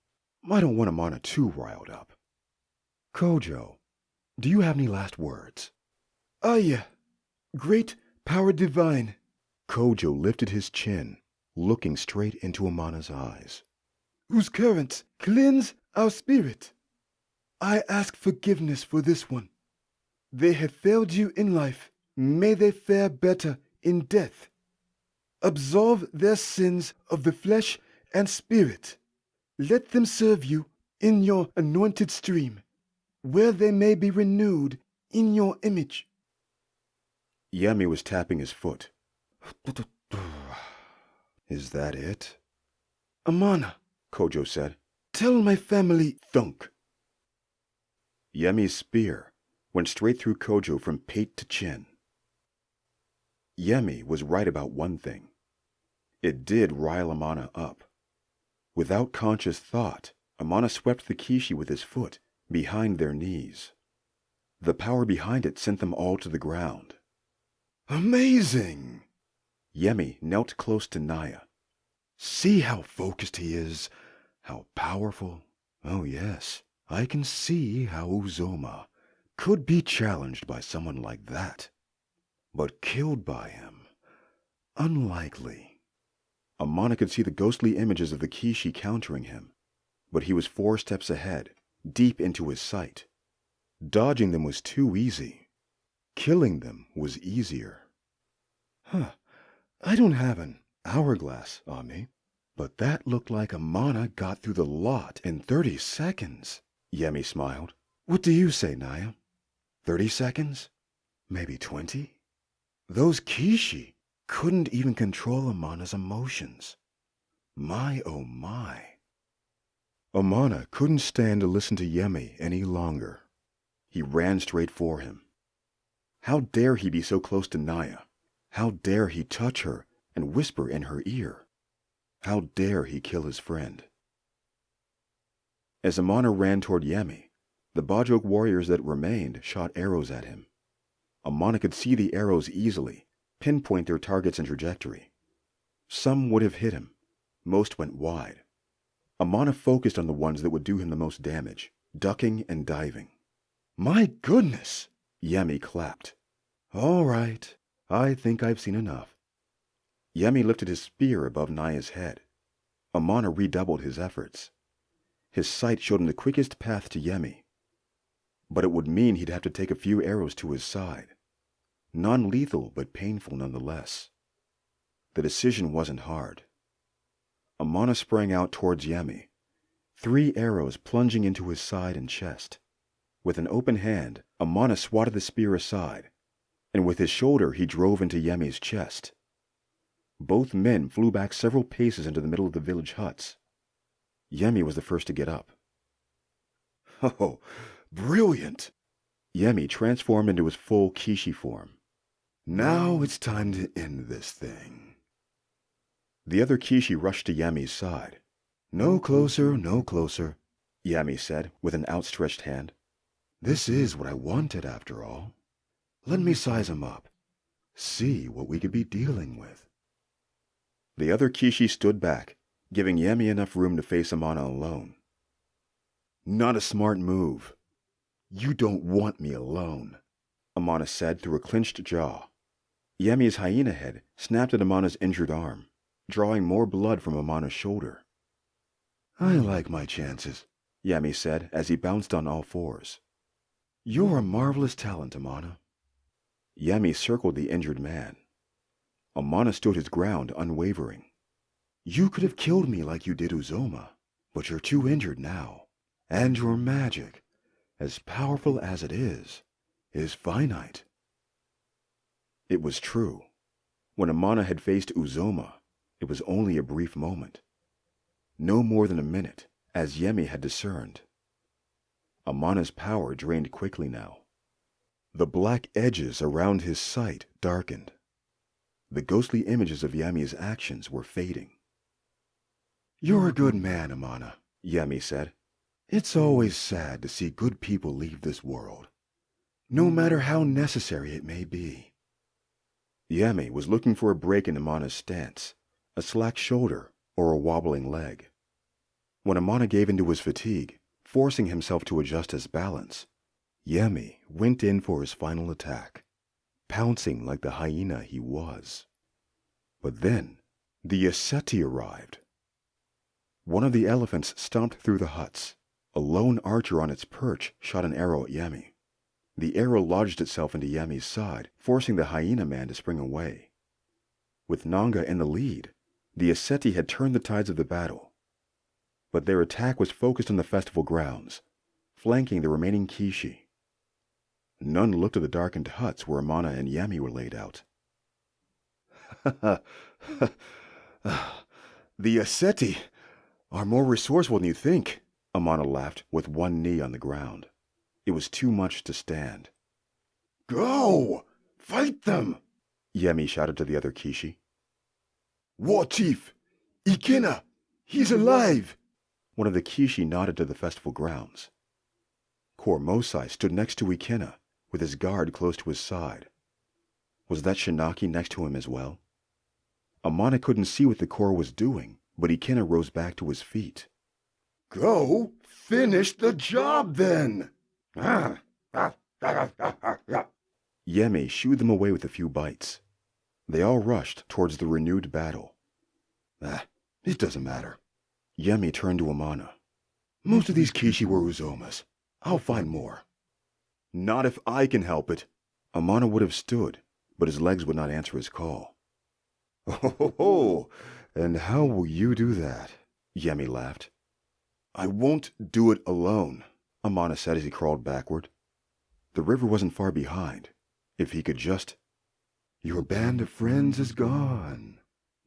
I don't want Amana too riled up. Kojo, do you have any last words? Yeah. Great power divine. Kojo lifted his chin, looking straight into Amana's eyes. Whose currents cleanse our spirit. I ask forgiveness for this one. They have failed you in life. May they fare better in death. Absolve their sins of the flesh and spirit. Let them serve you in your anointed stream, where they may be renewed in your image. Yemi was tapping his foot. Is that it? Amana, Kojo said. Tell my family. Thunk. Yemi's spear went straight through Kojo from pate to chin. Yemi was right about one thing. It did rile Amana up. Without conscious thought, Amana swept the Kishi with his foot, behind their knees. The power behind it sent them all to the ground. Amazing! Yemi knelt close to Naya. See how focused he is, how powerful. Oh yes, I can see how Uzoma could be challenged by someone like that. But killed by him? Unlikely. Amana could see the ghostly images of the Kishi countering him, but he was 4 steps ahead, deep into his sight. Dodging them was too easy. Killing them was easier. I don't have an hourglass on me, but that looked like Amana got through the lot in 30 seconds. Yemi smiled. What do you say, Naya? 30 seconds? Maybe 20? Those Kishi couldn't even control Amana's emotions. My oh my. Amana couldn't stand to listen to Yemi any longer. He ran straight for him. How dare he be so close to Naya? How dare he touch her and whisper in her ear? How dare he kill his friend? As Amana ran toward Yemi, the Bajok warriors that remained shot arrows at him. Amana could see the arrows easily, pinpoint their targets and trajectory. Some would have hit him. Most went wide. Amana focused on the ones that would do him the most damage, ducking and diving. My goodness! Yemi clapped. All right, I think I've seen enough. Yemi lifted his spear above Naya's head. Amana redoubled his efforts. His sight showed him the quickest path to Yemi, but it would mean he'd have to take a few arrows to his side. Non-lethal, but painful nonetheless. The decision wasn't hard. Amana sprang out towards Yemi, 3 arrows plunging into his side and chest. With an open hand, Amana swatted the spear aside, and with his shoulder he drove into Yemi's chest. Both men flew back several paces into the middle of the village huts. Yemi was the first to get up. Oh, brilliant! Yemi transformed into his full Kishi form. Now it's time to end this thing. The other Kishi rushed to Yemi's side. No closer, no closer, Yemi said with an outstretched hand. This is what I wanted after all. Let me size him up. See what we could be dealing with. The other Kishi stood back, giving Yemi enough room to face Amana alone. Not a smart move. You don't want me alone, Amana said through a clenched jaw. Yemi's hyena head snapped at Amana's injured arm, drawing more blood from Amana's shoulder. I like my chances, Yemi said as he bounced on all 4s. You're a marvelous talent, Amana. Yemi circled the injured man. Amana stood his ground, unwavering. You could have killed me like you did Uzoma, but you're too injured now. And your magic, as powerful as it is finite. It was true. When Amana had faced Uzoma, it was only a brief moment. No more than a minute, as Yemi had discerned. Amana's power drained quickly now. The black edges around his sight darkened. The ghostly images of Yemi's actions were fading. You're a good man, Amana, Yemi said. It's always sad to see good people leave this world, no matter how necessary it may be. Yemi was looking for a break in Amana's stance, a slack shoulder or a wobbling leg. When Amana gave into his fatigue, forcing himself to adjust his balance, Yemi went in for his final attack, pouncing like the hyena he was. But then, the Aseti arrived. One of the elephants stomped through the huts. A lone archer on its perch shot an arrow at Yemi. The arrow lodged itself into Yemi's side, forcing the hyena man to spring away. With Nanga in the lead, the Aseti had turned the tides of the battle. But their attack was focused on the festival grounds, flanking the remaining Kishi. None looked at the darkened huts where Amana and Yemi were laid out. The Aseti are more resourceful than you think, Amana laughed with one knee on the ground. It was too much to stand. Go! Fight them! Yemi shouted to the other Kishi. War Chief! Ikena! He's alive! One of the Kishi nodded to the festival grounds. Kormosai stood next to Ikena, with his guard close to his side. Was that Shinaki next to him as well? Amana couldn't see what the Kor was doing, but Ikena rose back to his feet. Go finish the job then! Yemi shooed them away with a few bites. They all rushed towards the renewed battle. It doesn't matter. Yemi turned to Amana. Most of these Kishi were Uzomas. I'll find more. Not if I can help it. Amana would have stood, but his legs would not answer his call. Oh, and how will you do that? Yemi laughed. I won't do it alone, Amana said as he crawled backward. The river wasn't far behind. If he could just... Your band of friends is gone.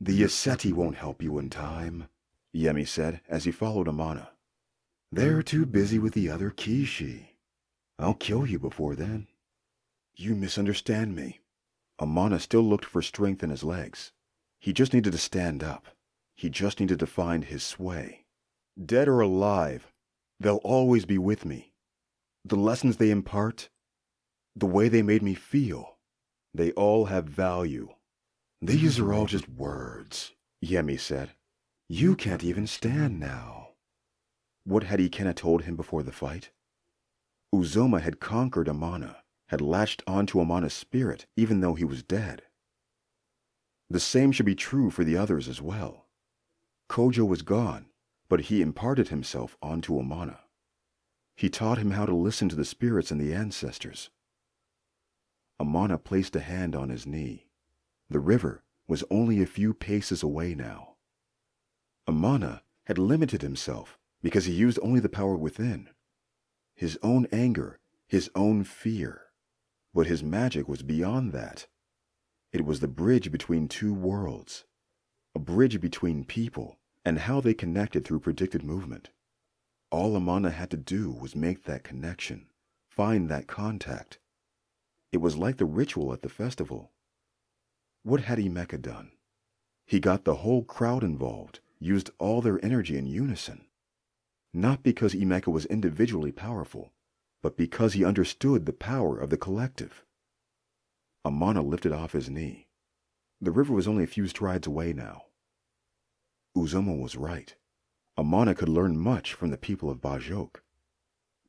The Yaseti won't help you in time, Yemi said as he followed Amana. They're too busy with the other Kishi. I'll kill you before then. You misunderstand me. Amana still looked for strength in his legs. He just needed to stand up. He just needed to find his sway. Dead or alive, they'll always be with me. The lessons they impart, the way they made me feel, they all have value. These are all just words, Yemi said. You can't even stand now. What had Ikena told him before the fight? Uzoma had conquered Amana, had latched onto Amana's spirit even though he was dead. The same should be true for the others as well. Kojo was gone, but he imparted himself onto Amana. He taught him how to listen to the spirits and the ancestors. Amana placed a hand on his knee. The river was only a few paces away now. Amana had limited himself because he used only the power within. His own anger, his own fear. But his magic was beyond that. It was the bridge between two worlds, a bridge between people and how they connected through predicted movement. All Amana had to do was make that connection, find that contact. It was like the ritual at the festival. What had Emeka done? He got the whole crowd involved, used all their energy in unison. Not because Emeka was individually powerful, but because he understood the power of the collective. Amana lifted off his knee. The river was only a few strides away now. Uzoma was right. Amana could learn much from the people of Bajok.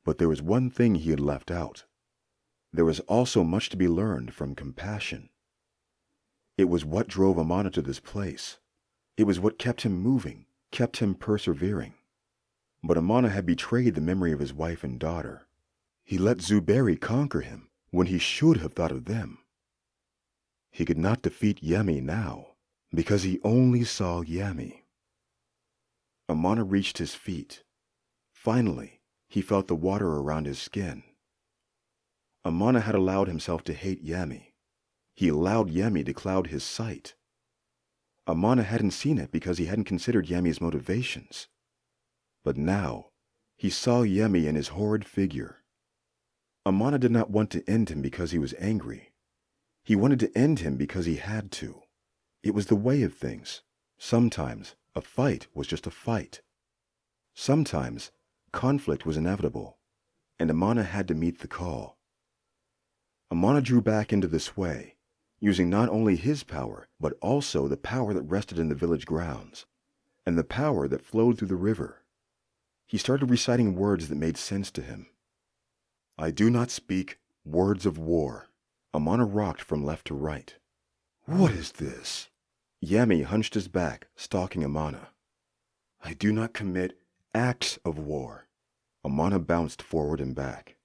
But there was one thing he had left out. There was also much to be learned from compassion. It was what drove Amana to this place. It was what kept him moving, kept him persevering. But Amana had betrayed the memory of his wife and daughter. He let Zuberi conquer him when he should have thought of them. He could not defeat Yemi now, because he only saw Yemi. Amana reached his feet. Finally, he felt the water around his skin. Amana had allowed himself to hate Yemi. He allowed Yemi to cloud his sight. Amana hadn't seen it because he hadn't considered Yemi's motivations. But now, he saw Yemi in his horrid figure. Amana did not want to end him because he was angry. He wanted to end him because he had to. It was the way of things. Sometimes, a fight was just a fight. Sometimes, conflict was inevitable, and Amana had to meet the call. Amana drew back into the sway, using not only his power, but also the power that rested in the village grounds, and the power that flowed through the river. He started reciting words that made sense to him. I do not speak words of war. Amana rocked from left to right. What is this? Yemi hunched his back, stalking Amana. I do not commit acts of war. Amana bounced forward and back.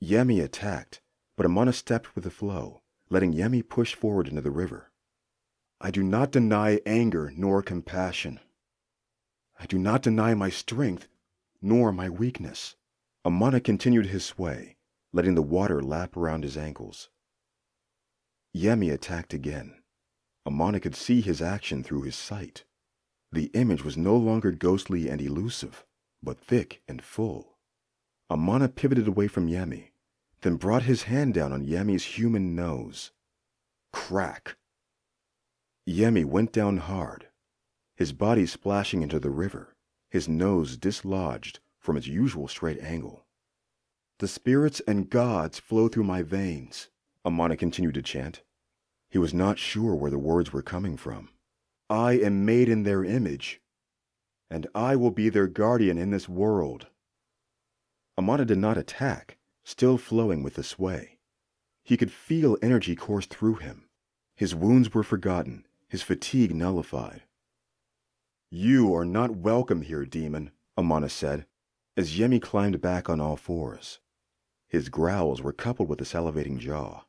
Yemi attacked, but Amana stepped with the flow, letting Yemi push forward into the river. I do not deny anger nor compassion. I do not deny my strength nor my weakness. Amana continued his sway, letting the water lap around his ankles. Yemi attacked again. Amana could see his action through his sight. The image was no longer ghostly and elusive, but thick and full. Amana pivoted away from Yemi, then brought his hand down on Yemi's human nose. Crack! Yemi went down hard, his body splashing into the river, his nose dislodged from its usual straight angle. "The spirits and gods flow through my veins," Amana continued to chant. He was not sure where the words were coming from. "I am made in their image, and I will be their guardian in this world." Amana did not attack, still flowing with the sway. He could feel energy course through him. His wounds were forgotten, his fatigue nullified. "You are not welcome here, demon," Amana said, as Yemi climbed back on all fours. His growls were coupled with a salivating jaw.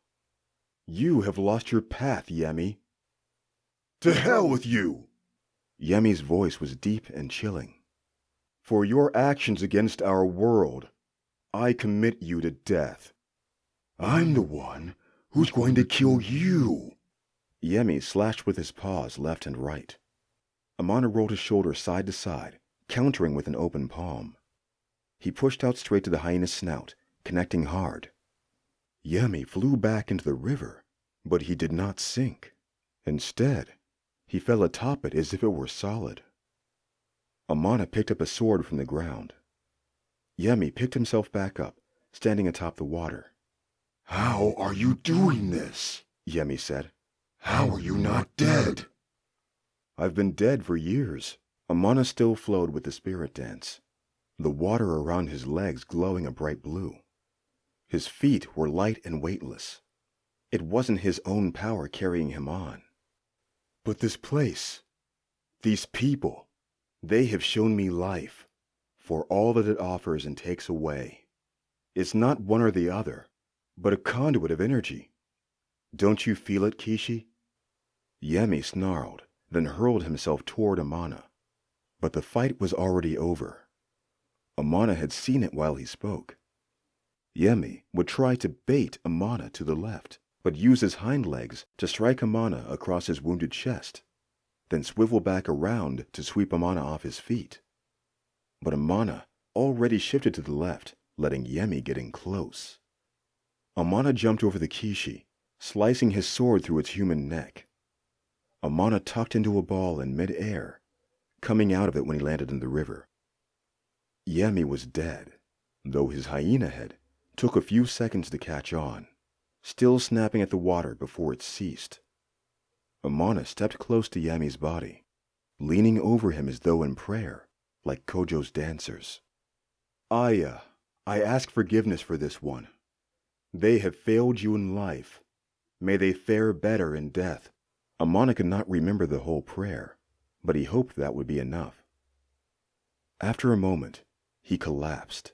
"You have lost your path, Yemi." To hell with you! Yemi's voice was deep and chilling. "For your actions against our world, I commit you to death." I'm the one who's going to kill you. Yemi slashed with his paws left and right. Amana rolled his shoulders side to side, countering with an open palm. He pushed out straight to the hyena's snout, connecting hard. Yemi flew back into the river, but he did not sink. Instead, he fell atop it as if it were solid. Amana picked up a sword from the ground. Yemi picked himself back up, standing atop the water. How are you doing this? Yemi said. How are you not dead? I've been dead for years. Amana still flowed with the spirit dance, the water around his legs glowing a bright blue. His feet were light and weightless. It wasn't his own power carrying him on. But this place, these people, they have shown me life, for all that it offers and takes away. It's not one or the other, but a conduit of energy. Don't you feel it, Kishi? Yemi snarled, then hurled himself toward Amana. But the fight was already over. Amana had seen it while he spoke. Yemi would try to bait Amana to the left, but use his hind legs to strike Amana across his wounded chest, then swivel back around to sweep Amana off his feet. But Amana already shifted to the left, letting Yemi get in close. Amana jumped over the Kishi, slicing his sword through its human neck. Amana tucked into a ball in mid-air, coming out of it when he landed in the river. Yemi was dead, though his hyena head took a few seconds to catch on, still snapping at the water before it ceased. Amana stepped close to Yemi's body, leaning over him as though in prayer, like Kojo's dancers. I ask forgiveness for this one. They have failed you in life. May they fare better in death. Amana could not remember the whole prayer, but he hoped that would be enough. After a moment, he collapsed,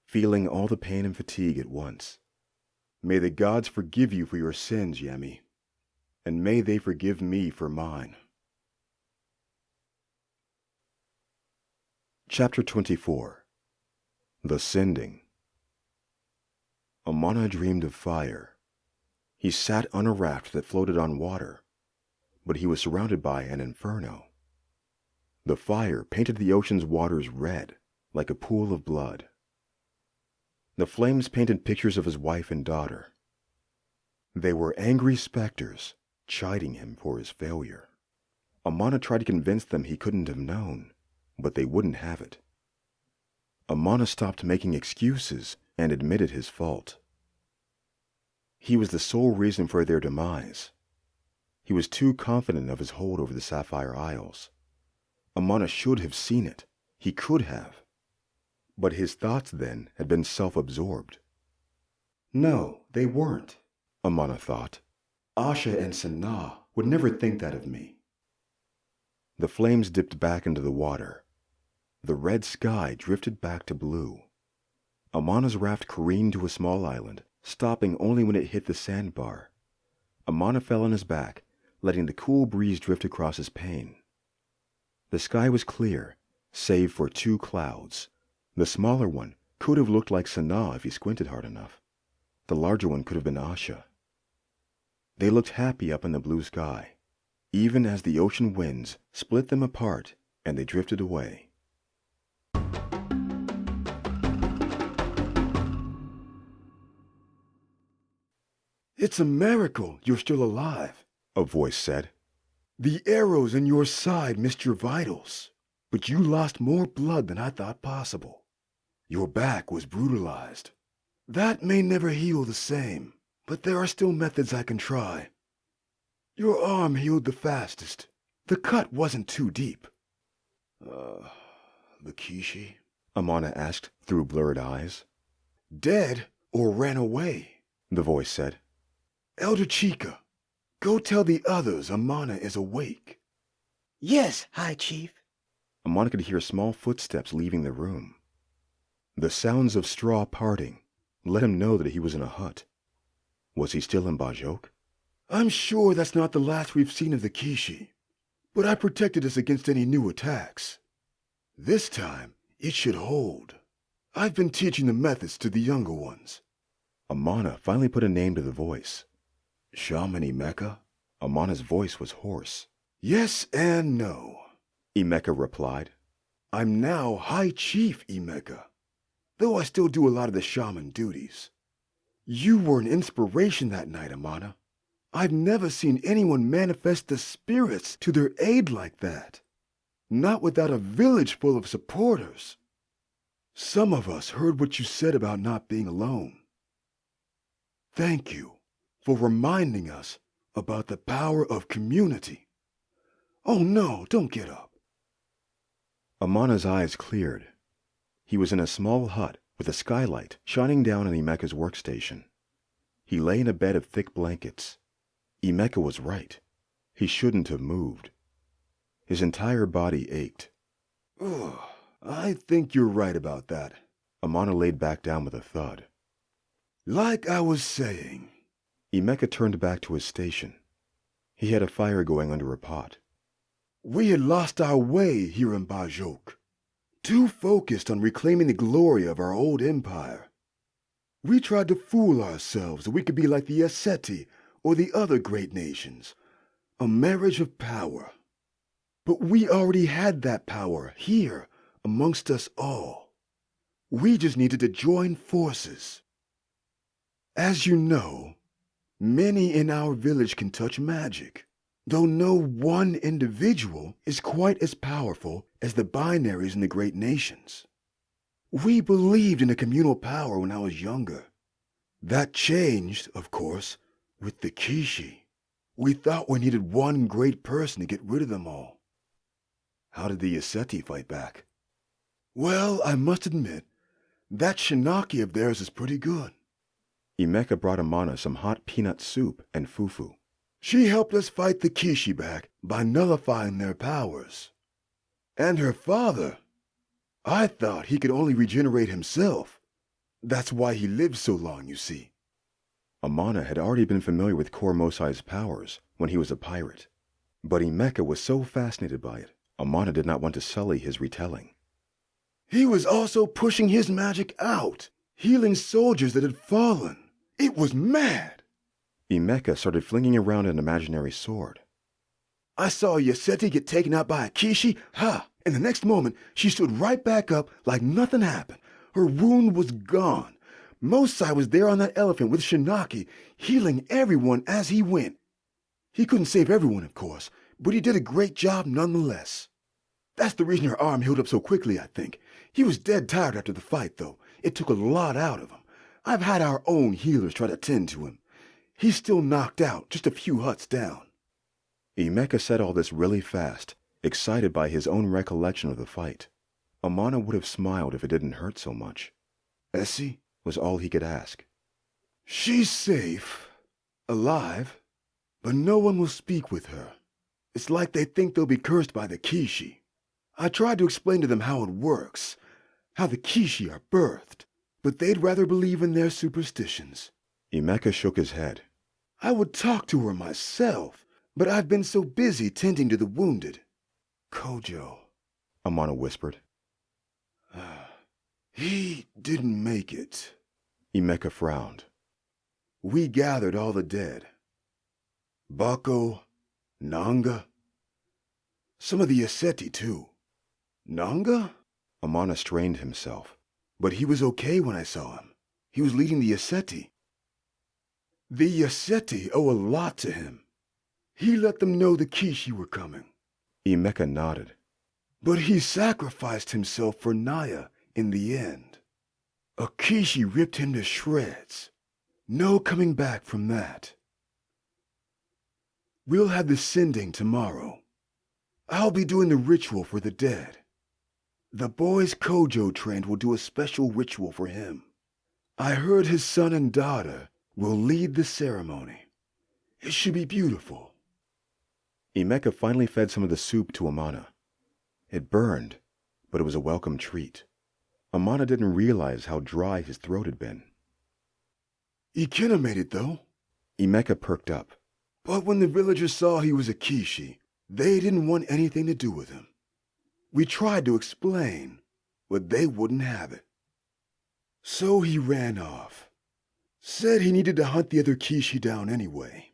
feeling all the pain and fatigue at once. May the gods forgive you for your sins, Yemi, and may they forgive me for mine. Chapter 24. The Sending. Amana dreamed of fire. He sat on a raft that floated on water, but he was surrounded by an inferno. The fire painted the ocean's waters red, like a pool of blood. The flames painted pictures of his wife and daughter. They were angry specters, chiding him for his failure. Amana tried to convince them he couldn't have known, but they wouldn't have it. Amana stopped making excuses and admitted his fault. He was the sole reason for their demise. He was too confident of his hold over the Sapphire Isles. Amana should have seen it. He could have. But his thoughts then had been self-absorbed. No, they weren't, Amana thought. Asha and Sanaa would never think that of me. The flames dipped back into the water. The red sky drifted back to blue. Amana's raft careened to a small island, stopping only when it hit the sandbar. Amana fell on his back, letting the cool breeze drift across his pane. The sky was clear, save for 2 clouds. The smaller one could have looked like Sanaa if he squinted hard enough. The larger one could have been Asha. They looked happy up in the blue sky, even as the ocean winds split them apart and they drifted away. It's a miracle you're still alive, A voice said. The arrows in your side missed your vitals, but you lost more blood than I thought possible. Your back was brutalized. That may never heal the same, but there are still methods I can try. Your arm healed the fastest. The cut wasn't too deep. The Kishi? Amana asked through blurred eyes. Dead or ran away, the voice said. Elder Chica, go tell the others Amana is awake. Yes, High Chief. Amana could hear small footsteps leaving the room. The sounds of straw parting let him know that he was in a hut. Was he still in Bajok? I'm sure that's not the last we've seen of the Kishi, but I protected us against any new attacks. This time, it should hold. I've been teaching the methods to the younger ones. Amana finally put a name to the voice. Shaman Emeka? Amana's voice was hoarse. Yes and no, Emeka replied. I'm now High Chief Emeka, though I still do a lot of the shaman duties. You were an inspiration that night, Amana. I've never seen anyone manifest the spirits to their aid like that. Not without a village full of supporters. Some of us heard what you said about not being alone. Thank you for reminding us about the power of community. Oh no, don't get up. Amana's eyes cleared. He was in a small hut with a skylight shining down on Emeka's workstation. He lay in a bed of thick blankets. Emeka was right. He shouldn't have moved. His entire body ached. Ugh, I think you're right about that. Amana laid back down with a thud. Like I was saying. Emeka turned back to his station. He had a fire going under a pot. We had lost our way here in Bajok. Too focused on reclaiming the glory of our old empire. We tried to fool ourselves that we could be like the Eseti or the other great nations. A marriage of power. But we already had that power here amongst us all. We just needed to join forces. As you know, many in our village can touch magic, though no one individual is quite as powerful as the binaries in the great nations. We believed in a communal power when I was younger. That changed, of course, with the Kishi. We thought we needed one great person to get rid of them all. How did the Eseti fight back? Well, I must admit, that Shinaki of theirs is pretty good. Emeka brought Amana some hot peanut soup and fufu. She helped us fight the Kishi back by nullifying their powers. And her father, I thought he could only regenerate himself. That's why he lived so long, you see. Amana had already been familiar with Kor Mosai's powers when he was a pirate. But Emeka was so fascinated by it, Amana did not want to sully his retelling. He was also pushing his magic out, healing soldiers that had fallen. It was mad. Emeka started flinging around an imaginary sword. I saw Yaseti get taken out by a Kishi, and the next moment she stood right back up like nothing happened. Her wound was gone. Mosai was there on that elephant with Shinaki, healing everyone as he went. He couldn't save everyone, of course, but he did a great job nonetheless. That's the reason her arm healed up so quickly, I think. He was dead tired after the fight, though. It took a lot out of him. I've had our own healers try to tend to him. He's still knocked out, just a few huts down. Emeka said all this really fast, excited by his own recollection of the fight. Amana would have smiled if it didn't hurt so much. Essie? Was all he could ask. She's safe, alive, but no one will speak with her. It's like they think they'll be cursed by the Kishi. I tried to explain to them how it works, how the Kishi are birthed, but they'd rather believe in their superstitions. Emeka shook his head. I would talk to her myself, but I've been so busy tending to the wounded. Kojo, Amana whispered. He didn't make it. Emeka frowned. We gathered all the dead. Bako, Nanga. Some of the Eseti, too. Nanga? Amana strained himself. But he was okay when I saw him. He was leading the Eseti. The Eseti owe a lot to him. He let them know the Kishi were coming. Emeka nodded. But he sacrificed himself for Naya in the end. A Kishi ripped him to shreds. No coming back from that. We'll have the sending tomorrow. I'll be doing the ritual for the dead. The boys Kojo trained will do a special ritual for him. I heard his son and daughter will lead the ceremony. It should be beautiful. Emeka finally fed some of the soup to Amana. It burned, but it was a welcome treat. Amana didn't realize how dry his throat had been. Ikena made it, though. Emeka perked up. But when the villagers saw he was a Kishi, they didn't want anything to do with him. We tried to explain, but they wouldn't have it. So he ran off. Said he needed to hunt the other Kishi down anyway.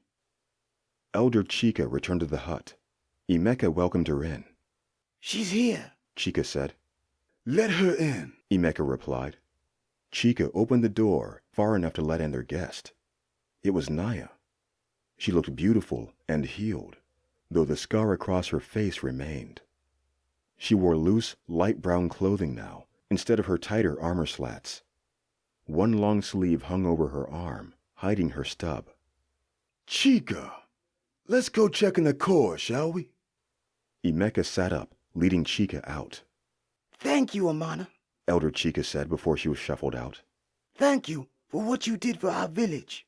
Elder Chika returned to the hut. Emeka welcomed her in. She's here, Chika said. Let her in, Emeka replied. Chika opened the door far enough to let in their guest. It was Naya. She looked beautiful and healed, though the scar across her face remained. She wore loose, light brown clothing now, instead of her tighter armor slats. One long sleeve hung over her arm, hiding her stub. Chika, let's go check in the core, shall we? Emeka sat up, leading Chika out. Thank you, Amana. Elder Chika said before she was shuffled out. Thank you for what you did for our village.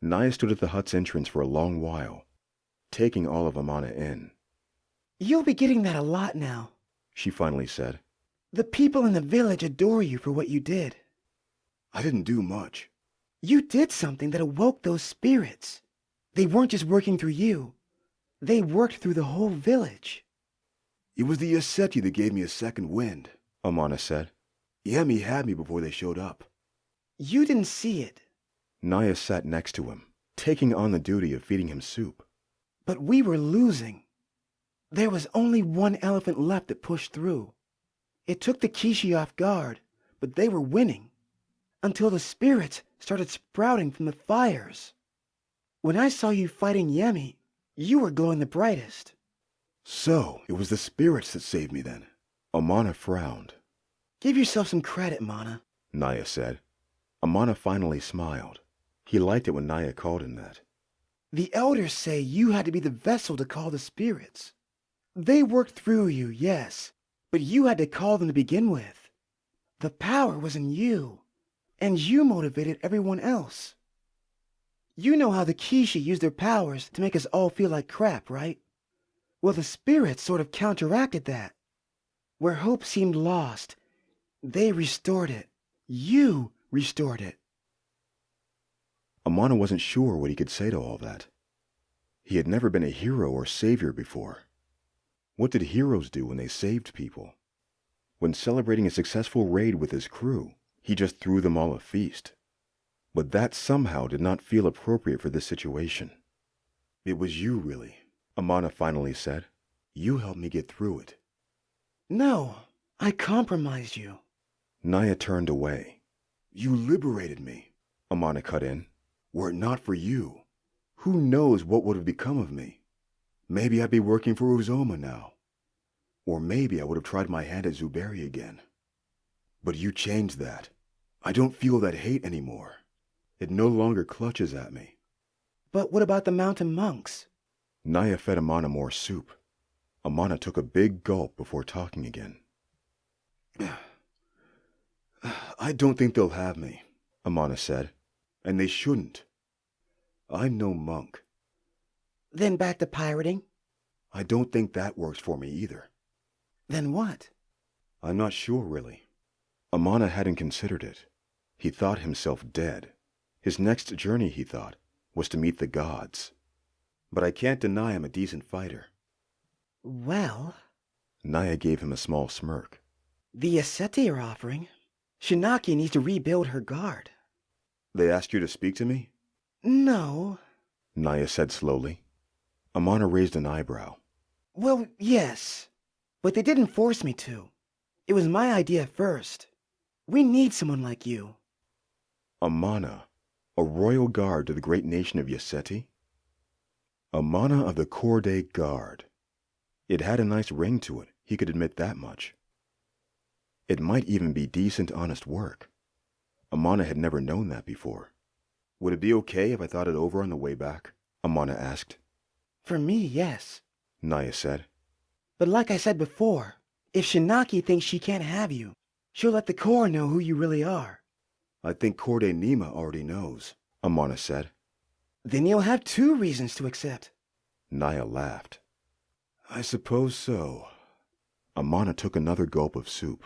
Naya stood at the hut's entrance for a long while, taking all of Amana in. You'll be getting that a lot now, she finally said. The people in the village adore you for what you did. I didn't do much. You did something that awoke those spirits. They weren't just working through you. They worked through the whole village. It was the Yoseti that gave me a second wind, Amana said. Yemi had me before they showed up. You didn't see it. Naya sat next to him, taking on the duty of feeding him soup. But we were losing. There was only one elephant left that pushed through. It took the Kishi off guard, but they were winning. Until the spirits started sprouting from the fires. When I saw you fighting Yemi, you were glowing the brightest. So, it was the spirits that saved me then. Amana frowned. Give yourself some credit, Mana, Naya said. Amana finally smiled. He liked it when Naya called him that. The elders say you had to be the vessel to call the spirits. They worked through you, yes, but you had to call them to begin with. The power was in you, and you motivated everyone else. You know how the Kishi use their powers to make us all feel like crap, right? Well, the spirits sort of counteracted that. Where hope seemed lost, they restored it. You restored it. Amana wasn't sure what he could say to all that. He had never been a hero or savior before. What did heroes do when they saved people? When celebrating a successful raid with his crew, he just threw them all a feast. But that somehow did not feel appropriate for this situation. It was you, really, Amana finally said. You helped me get through it. No, I compromised you. Naya turned away. You liberated me, Amana cut in. Were it not for you, who knows what would have become of me? Maybe I'd be working for Uzoma now. Or maybe I would have tried my hand at Zuberi again. But you changed that. I don't feel that hate anymore. It no longer clutches at me. But what about the mountain monks? Naya fed Amana more soup. Amana took a big gulp before talking again. I don't think they'll have me, Amana said. And they shouldn't. I'm no monk. Then back to pirating? I don't think that works for me either. Then what? I'm not sure, really. Amana hadn't considered it. He thought himself dead. His next journey, he thought, was to meet the gods. But I can't deny I'm a decent fighter. Well... Naya gave him a small smirk. The Yoseti are offering. Shinaki needs to rebuild her guard. They asked you to speak to me? No. Naya said slowly. Amana raised an eyebrow. Well, yes. But they didn't force me to. It was my idea first. We need someone like you. Amana, A royal guard to the great nation of Yeseti? Amana of the Korde Guard. It had a nice ring to it, he could admit that much. It might even be decent, honest work. Amana had never known that before. Would it be okay if I thought it over on the way back? Amana asked. For me, yes. Naya said. But like I said before, if Shinaki thinks she can't have you, she'll let the Corps know who you really are. I think Korde Nima already knows, Amana said. Then you'll have 2 reasons to accept. Naya laughed. I suppose so. Amana took another gulp of soup.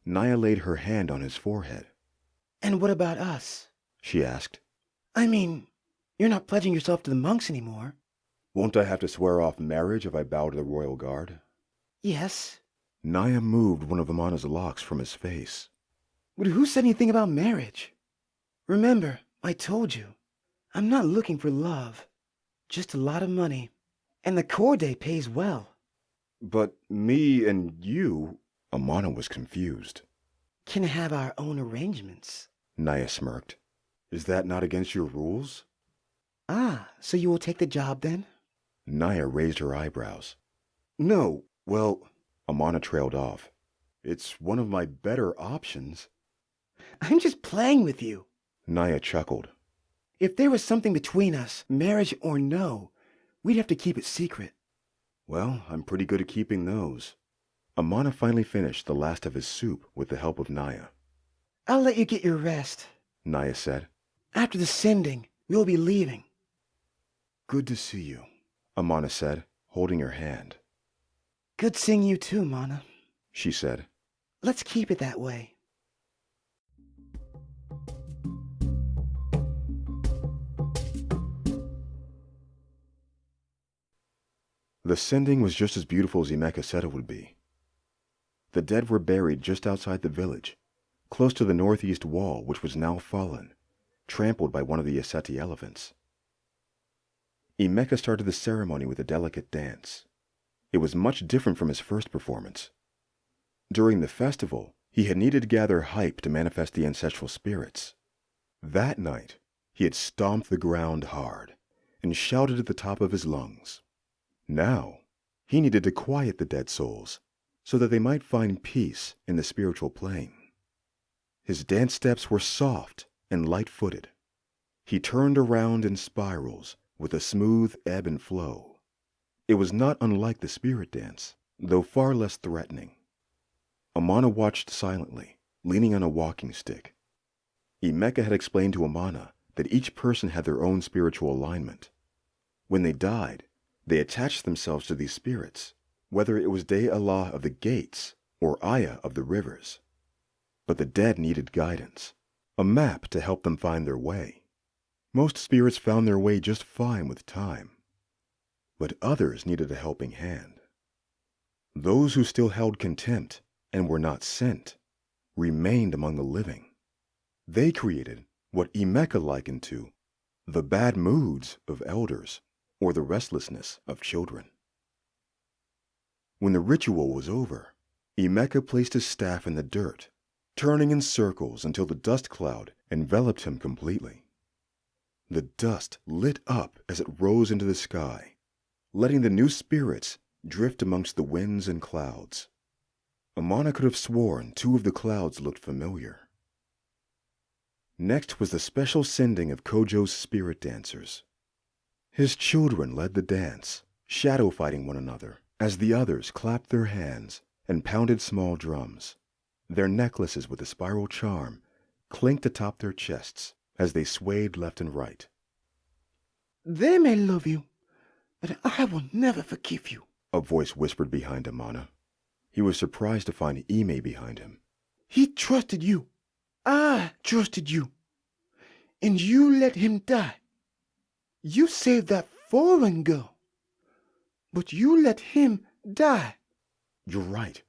Naya laid her hand on his forehead. And what about us? She asked. I mean, you're not pledging yourself to the monks anymore. Won't I have to swear off marriage if I bow to the royal guard? Yes. Naya moved one of Amana's locks from his face. But who said anything about marriage? Remember, I told you, I'm not looking for love. Just a lot of money. And the Korde pays well. But me and you... Amana was confused. Can have our own arrangements. Naya smirked. Is that not against your rules? Ah, so you will take the job then? Naya raised her eyebrows. No, well... Amana trailed off. It's one of my better options. I'm just playing with you. Naya chuckled. If there was something between us, marriage or no, we'd have to keep it secret. Well, I'm pretty good at keeping those. Amana finally finished the last of his soup with the help of Naya. I'll let you get your rest, Naya said. After the sending, we'll be leaving. Good to see you, Amana said, holding her hand. Good seeing you too, Mana, she said. Let's keep it that way. The sending was just as beautiful as Emeka said it would be. The dead were buried just outside the village, close to the northeast wall, which was now fallen, trampled by one of the Yeseti elephants. Emeka started the ceremony with a delicate dance. It was much different from his first performance. During the festival, he had needed to gather hype to manifest the ancestral spirits. That night, he had stomped the ground hard and shouted at the top of his lungs. Now, he needed to quiet the dead souls so that they might find peace in the spiritual plane. His dance steps were soft and light-footed. He turned around in spirals with a smooth ebb and flow. It was not unlike the spirit dance, though far less threatening. Amana watched silently, leaning on a walking stick. Emeka had explained to Amana that each person had their own spiritual alignment. When they died, they attached themselves to these spirits, whether it was De Allah of the gates or Aya of the rivers. But the dead needed guidance, a map to help them find their way. Most spirits found their way just fine with time, but others needed a helping hand. Those who still held contempt and were not sent remained among the living. They created what Emeka likened to the bad moods of elders or the restlessness of children. When the ritual was over, Emeka placed his staff in the dirt, turning in circles until the dust cloud enveloped him completely. The dust lit up as it rose into the sky, letting the new spirits drift amongst the winds and clouds. Amana could have sworn 2 of the clouds looked familiar. Next was the special sending of Kojo's spirit dancers. His children led the dance, shadow fighting one another, as the others clapped their hands and pounded small drums. Their necklaces with the spiral charm clinked atop their chests as they swayed left and right. They may love you, but I will never forgive you, a voice whispered behind Amana. He was surprised to find Ime behind him. He trusted you. I trusted you. And you let him die. You saved that foreign girl. But you let him die. You're right.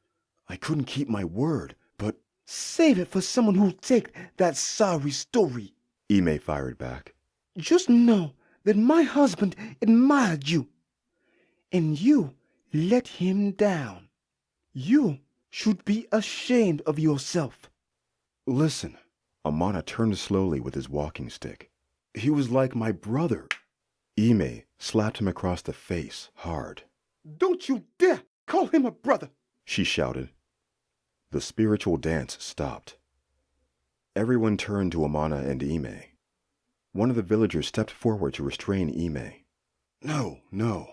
I couldn't keep my word, but... Save it for someone who'll take that sorry story, Ime fired back. Just know that my husband admired you. And you let him down. You should be ashamed of yourself. Listen, Amana turned slowly with his walking stick. He was like my brother. Ime slapped him across the face hard. Don't you dare call him a brother, she shouted. The spiritual dance stopped. Everyone turned to Amana and Ime. One of the villagers stepped forward to restrain Ime. No, no.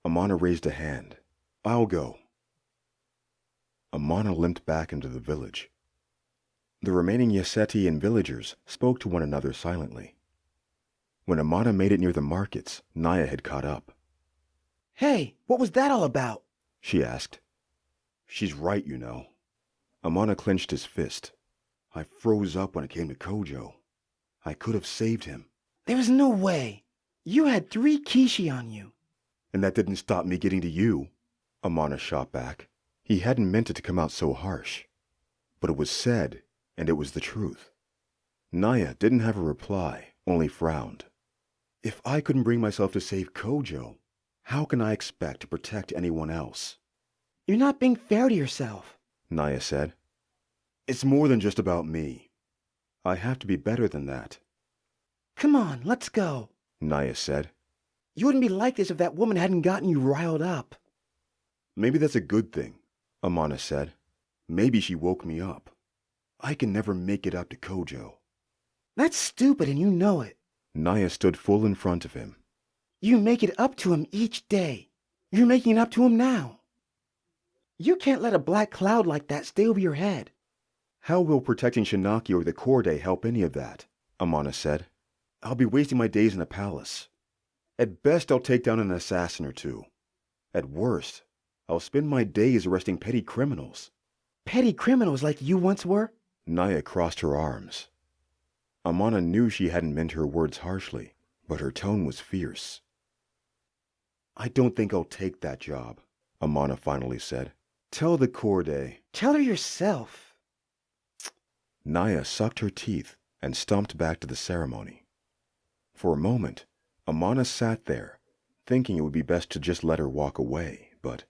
Amana raised a hand. I'll go. Amana limped back into the village. The remaining Yeseti and villagers spoke to one another silently. When Amana made it near the markets, Naya had caught up. Hey, what was that all about? She asked. She's right, you know. Amana clenched his fist. I froze up when it came to Kojo. I could have saved him. There was no way. You had 3 Kishi on you. And that didn't stop me getting to you. Amana shot back. He hadn't meant it to come out so harsh. But it was said, and it was the truth. Naya didn't have a reply, only frowned. If I couldn't bring myself to save Kojo, how can I expect to protect anyone else? You're not being fair to yourself, Naya said. It's more than just about me. I have to be better than that. Come on, let's go, Naya said. You wouldn't be like this if that woman hadn't gotten you riled up. Maybe that's a good thing, Amana said. Maybe she woke me up. I can never make it up to Kojo. That's stupid and you know it. Naya stood full in front of him. You make it up to him each day. You're making it up to him now. You can't let a black cloud like that stay over your head. How will protecting Shinaki or the Korde help any of that? Amana said. I'll be wasting my days in the palace. At best, I'll take down an assassin or 2. At worst, I'll spend my days arresting petty criminals. Petty criminals like you once were? Naya crossed her arms. Amana knew she hadn't meant her words harshly, but her tone was fierce. I don't think I'll take that job, Amana finally said. Tell the Korde. Tell her yourself. Naya sucked her teeth and stomped back to the ceremony. For a moment, Amana sat there, thinking it would be best to just let her walk away, but...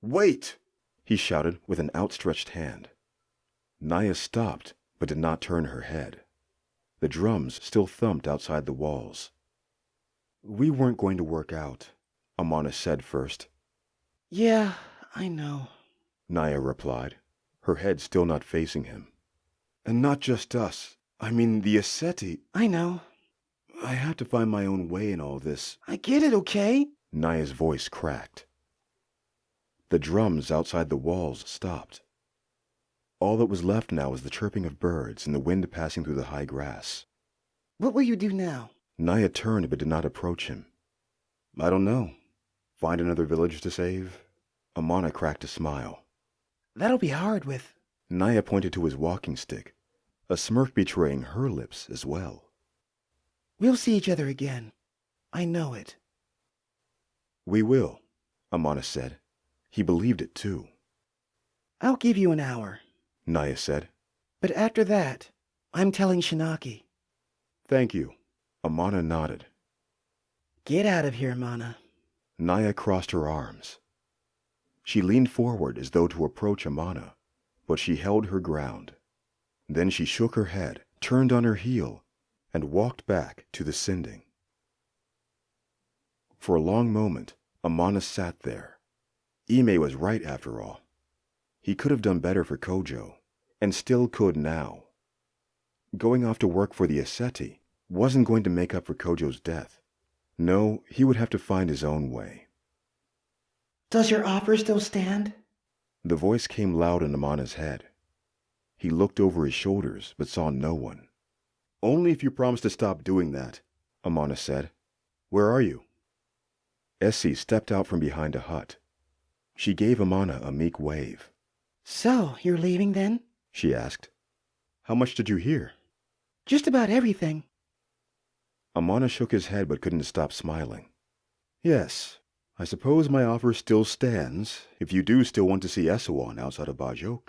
Wait! He shouted with an outstretched hand. Naya stopped, but did not turn her head. The drums still thumped outside the walls. We weren't going to work out, Amana said first. Yeah, I know, Naya replied, her head still not facing him. And not just us. I mean the Aseti. I know. I have to find my own way in all this. I get it, okay? Naya's voice cracked. The drums outside the walls stopped. All that was left now was the chirping of birds and the wind passing through the high grass. What will you do now? Naya turned but did not approach him. I don't know. Find another village to save? Amana cracked a smile. That'll be hard with... Naya pointed to his walking stick, a smirk betraying her lips as well. We'll see each other again. I know it. We will, Amana said. He believed it too. I'll give you an hour, Naya said. But after that, I'm telling Shinaki. Thank you. Amana nodded. Get out of here, Amana. Naya crossed her arms. She leaned forward as though to approach Amana, but she held her ground. Then she shook her head, turned on her heel, and walked back to the sending. For a long moment, Amana sat there. Ime was right after all. He could have done better for Kojo, and still could now. Going off to work for the Aseti wasn't going to make up for Kojo's death. No, he would have to find his own way. Does your offer still stand? The voice came loud in Amana's head. He looked over his shoulders, but saw no one. Only if you promise to stop doing that, Amana said. Where are you? Essie stepped out from behind a hut. She gave Amana a meek wave. So, you're leaving then? She asked. How much did you hear? Just about everything. Amana shook his head but couldn't stop smiling. Yes, I suppose my offer still stands if you do still want to see Esowon outside of Bajok.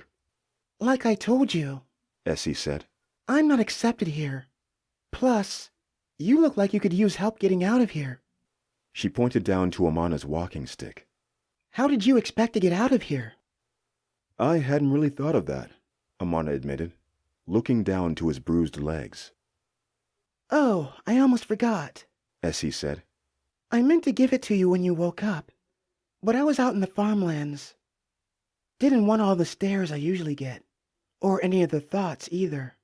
Like I told you, Essie said. I'm not accepted here. Plus, you look like you could use help getting out of here. She pointed down to Amana's walking stick. How did you expect to get out of here? I hadn't really thought of that, Amana admitted. looking down to his bruised legs. Oh, I almost forgot, Essie said. I meant to give it to you when you woke up, but I was out in the farmlands. Didn't want all the stares I usually get, or any of the thoughts either.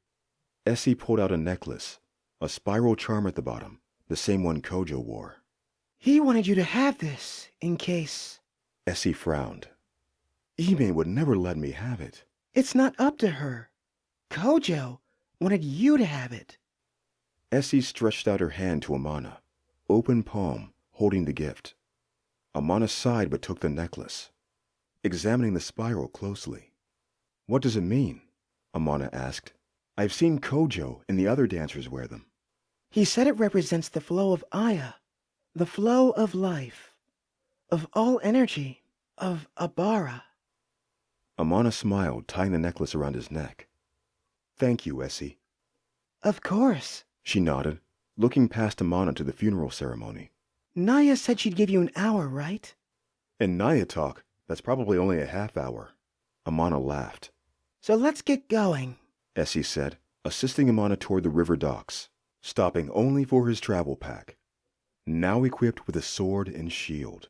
Essie pulled out a necklace, a spiral charm at the bottom, the same one Kojo wore. He wanted you to have this, in case... Essie frowned. Ime would never let me have it. It's not up to her. Kojo wanted you to have it. Essie stretched out her hand to Amana, open palm, holding the gift. Amana sighed but took the necklace, examining the spiral closely. What does it mean? Amana asked. I've seen Kojo and the other dancers wear them. He said it represents the flow of Aya, the flow of life, of all energy, of Abara. Amana smiled, tying the necklace around his neck. Thank you, Essie. Of course. She nodded, looking past Amana to the funeral ceremony. Naya said she'd give you an hour, right? In Naya talk, that's probably only a half hour. Amana laughed. So let's get going, Essie said, assisting Amana toward the river docks, stopping only for his travel pack, now equipped with a sword and shield.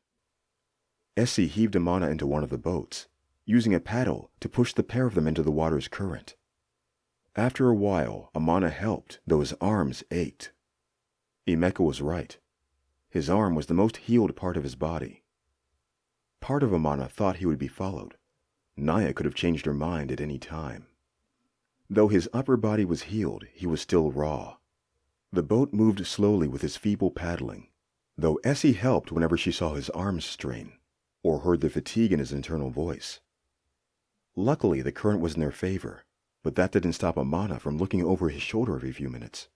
Essie heaved Amana into one of the boats, using a paddle to push the pair of them into the water's current. After a while, Amana helped, though his arms ached. Emeka was right. His arm was the most healed part of his body. Part of Amana thought he would be followed. Naya could have changed her mind at any time. Though his upper body was healed, he was still raw. The boat moved slowly with his feeble paddling, though Essie helped whenever she saw his arms strain, or heard the fatigue in his internal voice. Luckily, the current was in their favor, but that didn't stop Amana from looking over his shoulder every few minutes.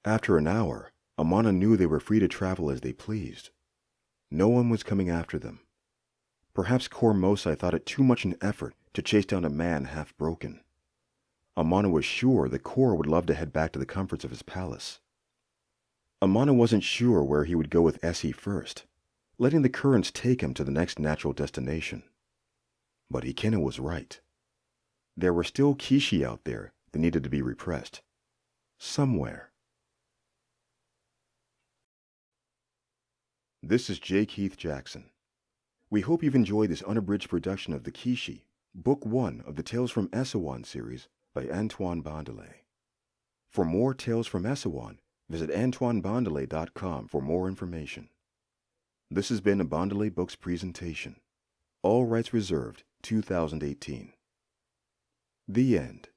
After an hour, Amana knew they were free to travel as they pleased. No one was coming after them. Perhaps Kor Mosai thought it too much an effort to chase down a man half broken. Amana was sure that Kor would love to head back to the comforts of his palace. Amana wasn't sure where he would go with Essie first, letting the currents take him to the next natural destination. But Ikena was right. There were still Kishi out there that needed to be repressed. Somewhere. This is J. Keith Jackson. We hope you've enjoyed this unabridged production of the Kishi, Book 1 of the Tales from Esowon series by Antoine Bandele. For more Tales from Esowon, visit AntoineBandele.com for more information. This has been a Bandele Books presentation. All rights reserved, 2018. The end.